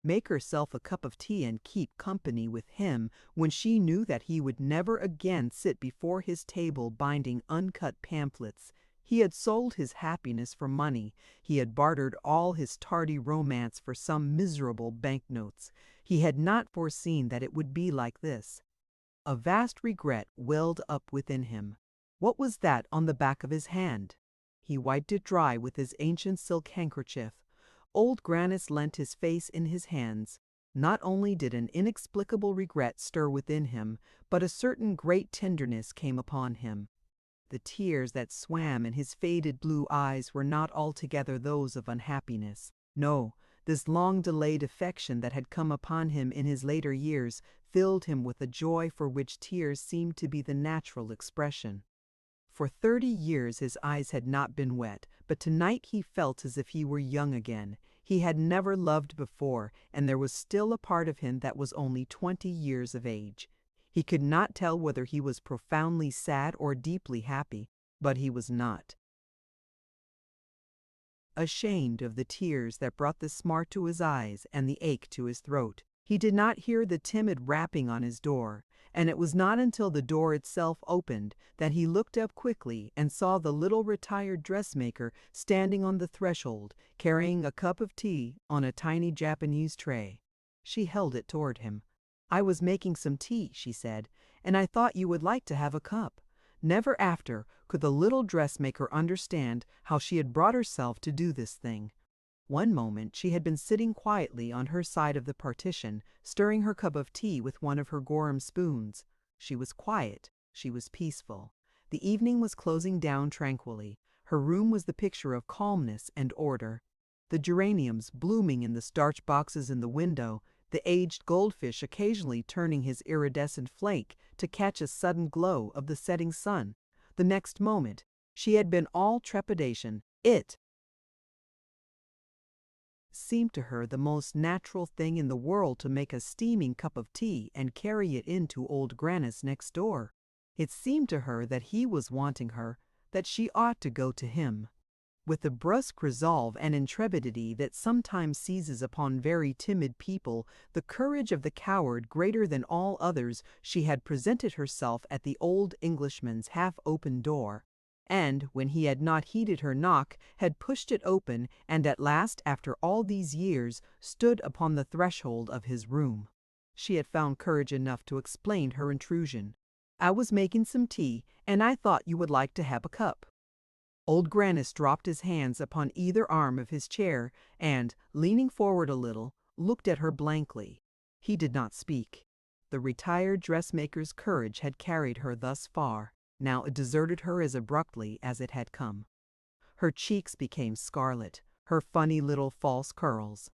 A: make herself a cup of tea and keep company with him when she knew that he would never again sit before his table binding uncut pamphlets. He had sold his happiness for money. He had bartered all his tardy romance for some miserable banknotes. He had not foreseen that it would be like this. A vast regret welled up within him. What was that on the back of his hand? He wiped it dry with his ancient silk handkerchief. Old Grannis leant his face in his hands. Not only did an inexplicable regret stir within him, but a certain great tenderness came upon him. The tears that swam in his faded blue eyes were not altogether those of unhappiness. No, this long-delayed affection that had come upon him in his later years filled him with a joy for which tears seemed to be the natural expression. For 30 years his eyes had not been wet, but tonight he felt as if he were young again. He had never loved before, and there was still a part of him that was only 20 years of age. He could not tell whether he was profoundly sad or deeply happy, but he was not ashamed of the tears that brought the smart to his eyes and the ache to his throat. He did not hear the timid rapping on his door, and it was not until the door itself opened that he looked up quickly and saw the little retired dressmaker standing on the threshold, carrying a cup of tea on a tiny Japanese tray. She held it toward him. "I was making some tea," she said, "and I thought you would like to have a cup." Never after could the little dressmaker understand how she had brought herself to do this thing. One moment she had been sitting quietly on her side of the partition, stirring her cup of tea with one of her Gorham spoons. She was quiet, she was peaceful. The evening was closing down tranquilly. Her room was the picture of calmness and order. The geraniums blooming in the starch boxes in the window, the aged goldfish occasionally turning his iridescent flake to catch a sudden glow of the setting sun. The next moment she had been all trepidation. It seemed to her the most natural thing in the world to make a steaming cup of tea and carry it into old Grannis next door. It seemed to her that he was wanting her, that she ought to go to him. With the brusque resolve and intrepidity that sometimes seizes upon very timid people, the courage of the coward greater than all others, she had presented herself at the old Englishman's half-open door, and, when he had not heeded her knock, had pushed it open, and at last, after all these years, stood upon the threshold of his room. She had found courage enough to explain her intrusion. "I was making some tea, and I thought you would like to have a cup." Old Grannis dropped his hands upon either arm of his chair, and, leaning forward a little, looked at her blankly. He did not speak. The retired dressmaker's courage had carried her thus far. Now it deserted her as abruptly as it had come. Her cheeks became scarlet, her funny little false curls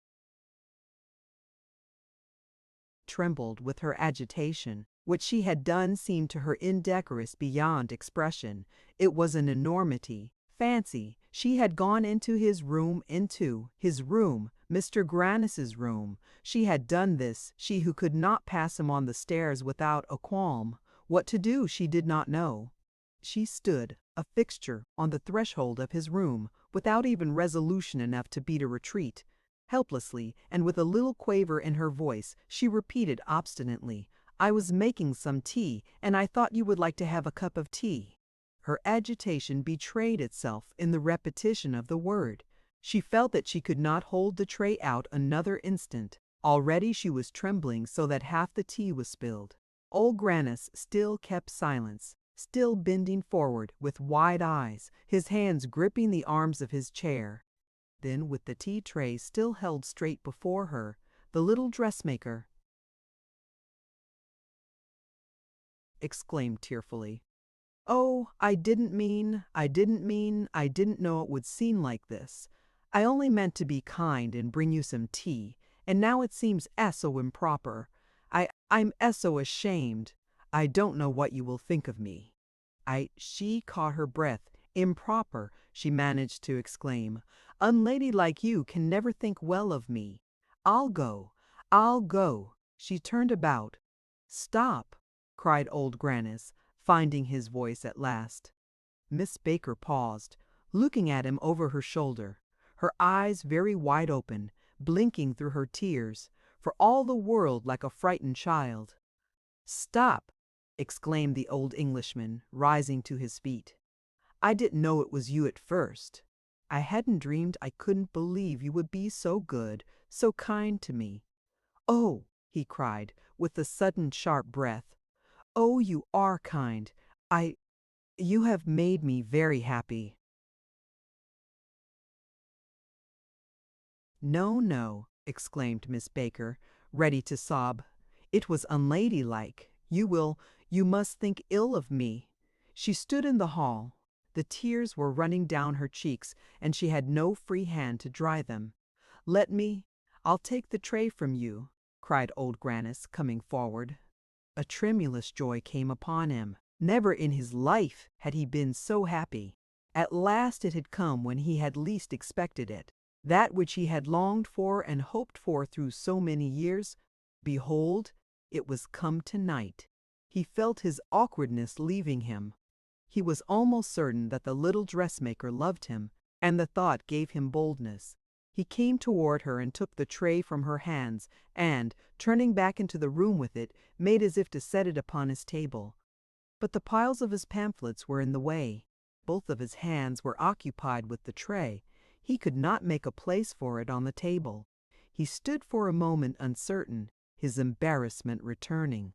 A: trembled with her agitation. What she had done seemed to her indecorous beyond expression. It was an enormity. Fancy, she had gone into his room, Mr. Grannis's room. She had done this, she who could not pass him on the stairs without a qualm. What to do she did not know. She stood, a fixture, on the threshold of his room, without even resolution enough to beat a retreat. Helplessly, and with a little quaver in her voice, she repeated obstinately, "I was making some tea, and I thought you would like to have a cup of tea." Her agitation betrayed itself in the repetition of the word. She felt that she could not hold the tray out another instant. Already she was trembling so that half the tea was spilled. Old Grannis still kept silence. still bending forward with wide eyes, his hands gripping the arms of his chair. Then, with the tea tray still held straight before her, the little dressmaker exclaimed tearfully, "Oh, I didn't know it would seem like this. I only meant to be kind and bring you some tea, and now it seems so improper. I'm so ashamed. I don't know what you will think of me." She caught her breath. "Improper," she managed to exclaim. "Unlady like you can never think well of me. I'll go. I'll go." She turned about. "Stop," cried old Grannis, finding his voice at last. Miss Baker paused, looking at him over her shoulder, her eyes very wide open, blinking through her tears, for all the world like a frightened child. "Stop!" exclaimed the old Englishman, rising to his feet. "I didn't know it was you at first. I hadn't dreamed. I couldn't believe you would be so good, so kind to me. Oh," he cried, with a sudden sharp breath, "oh, you are kind. You have made me very happy." "No, no," exclaimed Miss Baker, ready to sob. "It was unladylike. You must think ill of me." She stood in the hall. The tears were running down her cheeks, and she had no free hand to dry them. "I'll take the tray from you," cried old Grannis, coming forward. A tremulous joy came upon him. Never in his life had he been so happy. At last it had come when he had least expected it. That which he had longed for and hoped for through so many years, behold, it was come tonight. He felt his awkwardness leaving him. He was almost certain that the little dressmaker loved him, and the thought gave him boldness. He came toward her and took the tray from her hands and, turning back into the room with it, made as if to set it upon his table. But the piles of his pamphlets were in the way. Both of his hands were occupied with the tray. He could not make a place for it on the table. He stood for a moment uncertain, his embarrassment returning.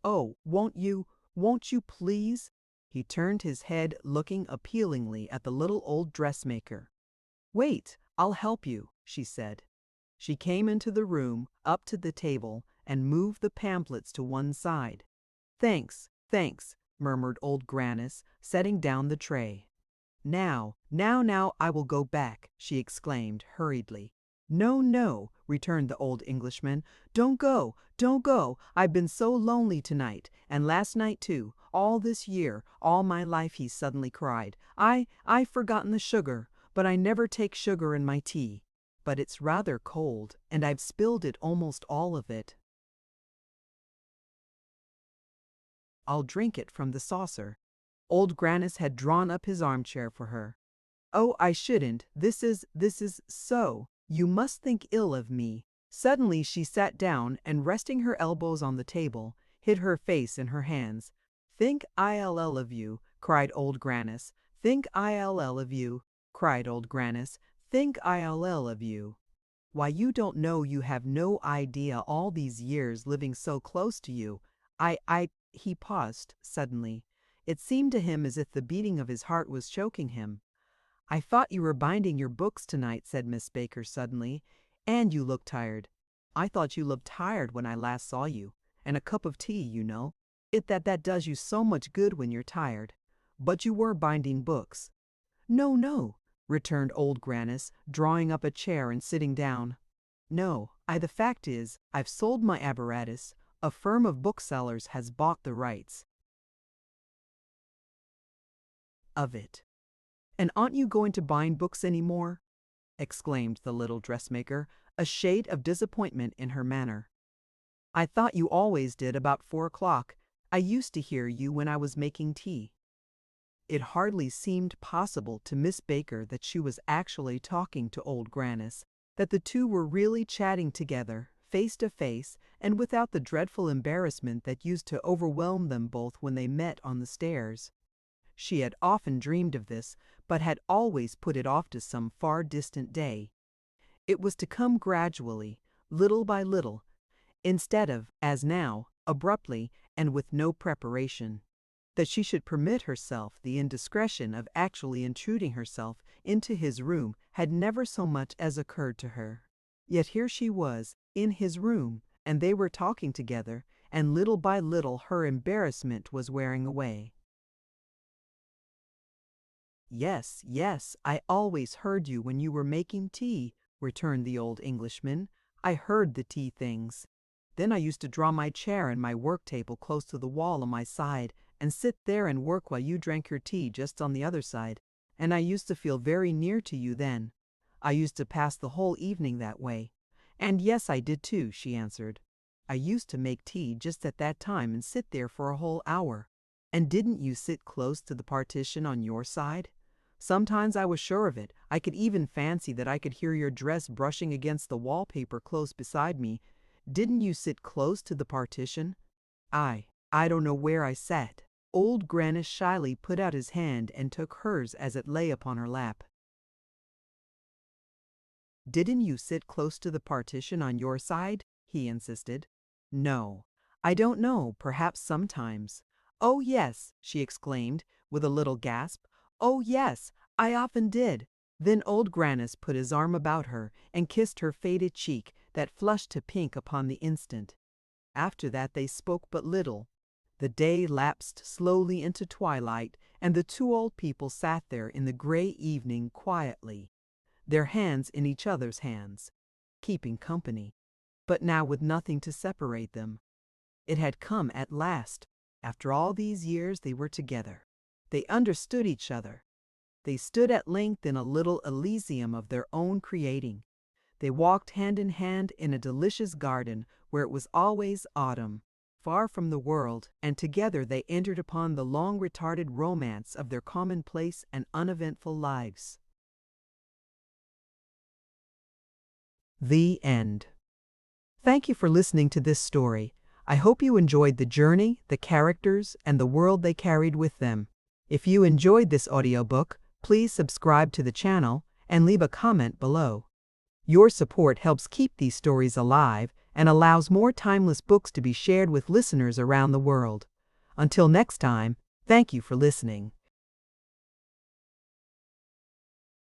A: "Oh, won't you please?" He turned his head, looking appealingly at the little old dressmaker. "Wait, I'll help you," she said. She came into the room, up to the table, and moved the pamphlets to one side. "Thanks, thanks," murmured old Grannis, setting down the tray. Now, I will go back," she exclaimed hurriedly. "No, no," returned the old Englishman. Don't go. I've been so lonely tonight, and last night too, all this year, all my life," he suddenly cried. I've forgotten the sugar, but I never take sugar in my tea. But it's rather cold, and I've spilled it, almost all of it. I'll drink it from the saucer." Old Grannis had drawn up his armchair for her. "Oh, I shouldn't. This is so. You must think ill of me." Suddenly she sat down and, resting her elbows on the table, hid her face in her hands. "Think ill of you," cried old Grannis. "Think ill of you," cried old Grannis. "Think ill of you. Why, you don't know, you have no idea, all these years living so close to you. He paused suddenly. It seemed to him as if the beating of his heart was choking him. "I thought you were binding your books tonight," said Miss Baker suddenly, "and you look tired. I thought you looked tired when I last saw you. And a cup of tea, you know. That does you so much good when you're tired. But you were binding books." "No, no," returned old Grannis, drawing up a chair and sitting down. "No, the fact is, I've sold my apparatus. A firm of booksellers has bought the rights of it." "And aren't you going to bind books any more?" exclaimed the little dressmaker, a shade of disappointment in her manner. "I thought you always did about 4 o'clock. I used to hear you when I was making tea." It hardly seemed possible to Miss Baker that she was actually talking to old Grannis, that the two were really chatting together, face to face, and without the dreadful embarrassment that used to overwhelm them both when they met on the stairs. She had often dreamed of this, but had always put it off to some far distant day. It was to come gradually, little by little, instead of, as now, abruptly and with no preparation. That she should permit herself the indiscretion of actually intruding herself into his room had never so much as occurred to her. Yet here she was, in his room, and they were talking together, and little by little her embarrassment was wearing away. "Yes, yes, I always heard you when you were making tea," returned the old Englishman. "I heard the tea things. Then I used to draw my chair and my work table close to the wall on my side, and sit there and work while you drank your tea just on the other side. And I used to feel very near to you then. I used to pass the whole evening that way." "And yes, I did too," she answered. "I used to make tea just at that time and sit there for a whole hour." "And didn't you sit close to the partition on your side?" "Sometimes I was sure of it. I could even fancy that I could hear your dress brushing against the wallpaper close beside me." "Didn't you sit close to the partition?" I don't know where I sat." Old Grannis shyly put out his hand and took hers as it lay upon her lap. "Didn't you sit close to the partition on your side?" he insisted. "No. I don't know, perhaps sometimes." "Oh yes," she exclaimed, with a little gasp. "Oh yes, I often did." Then old Grannis put his arm about her and kissed her faded cheek that flushed to pink upon the instant. After that they spoke but little. The day lapsed slowly into twilight, and the two old people sat there in the gray evening quietly, their hands in each other's hands, keeping company, but now with nothing to separate them. It had come at last. After all these years they were together. They understood each other. They stood at length in a little Elysium of their own creating. They walked hand in hand in a delicious garden where it was always autumn, far from the world, and together they entered upon the long-retarded romance of their commonplace and uneventful lives. The end. Thank you for listening to this story. I hope you enjoyed the journey, the characters, and the world they carried with them. If you enjoyed this audiobook, please subscribe to the channel and leave a comment below. Your support helps keep these stories alive and allows more timeless books to be shared with listeners around the world. Until next time, thank you for listening.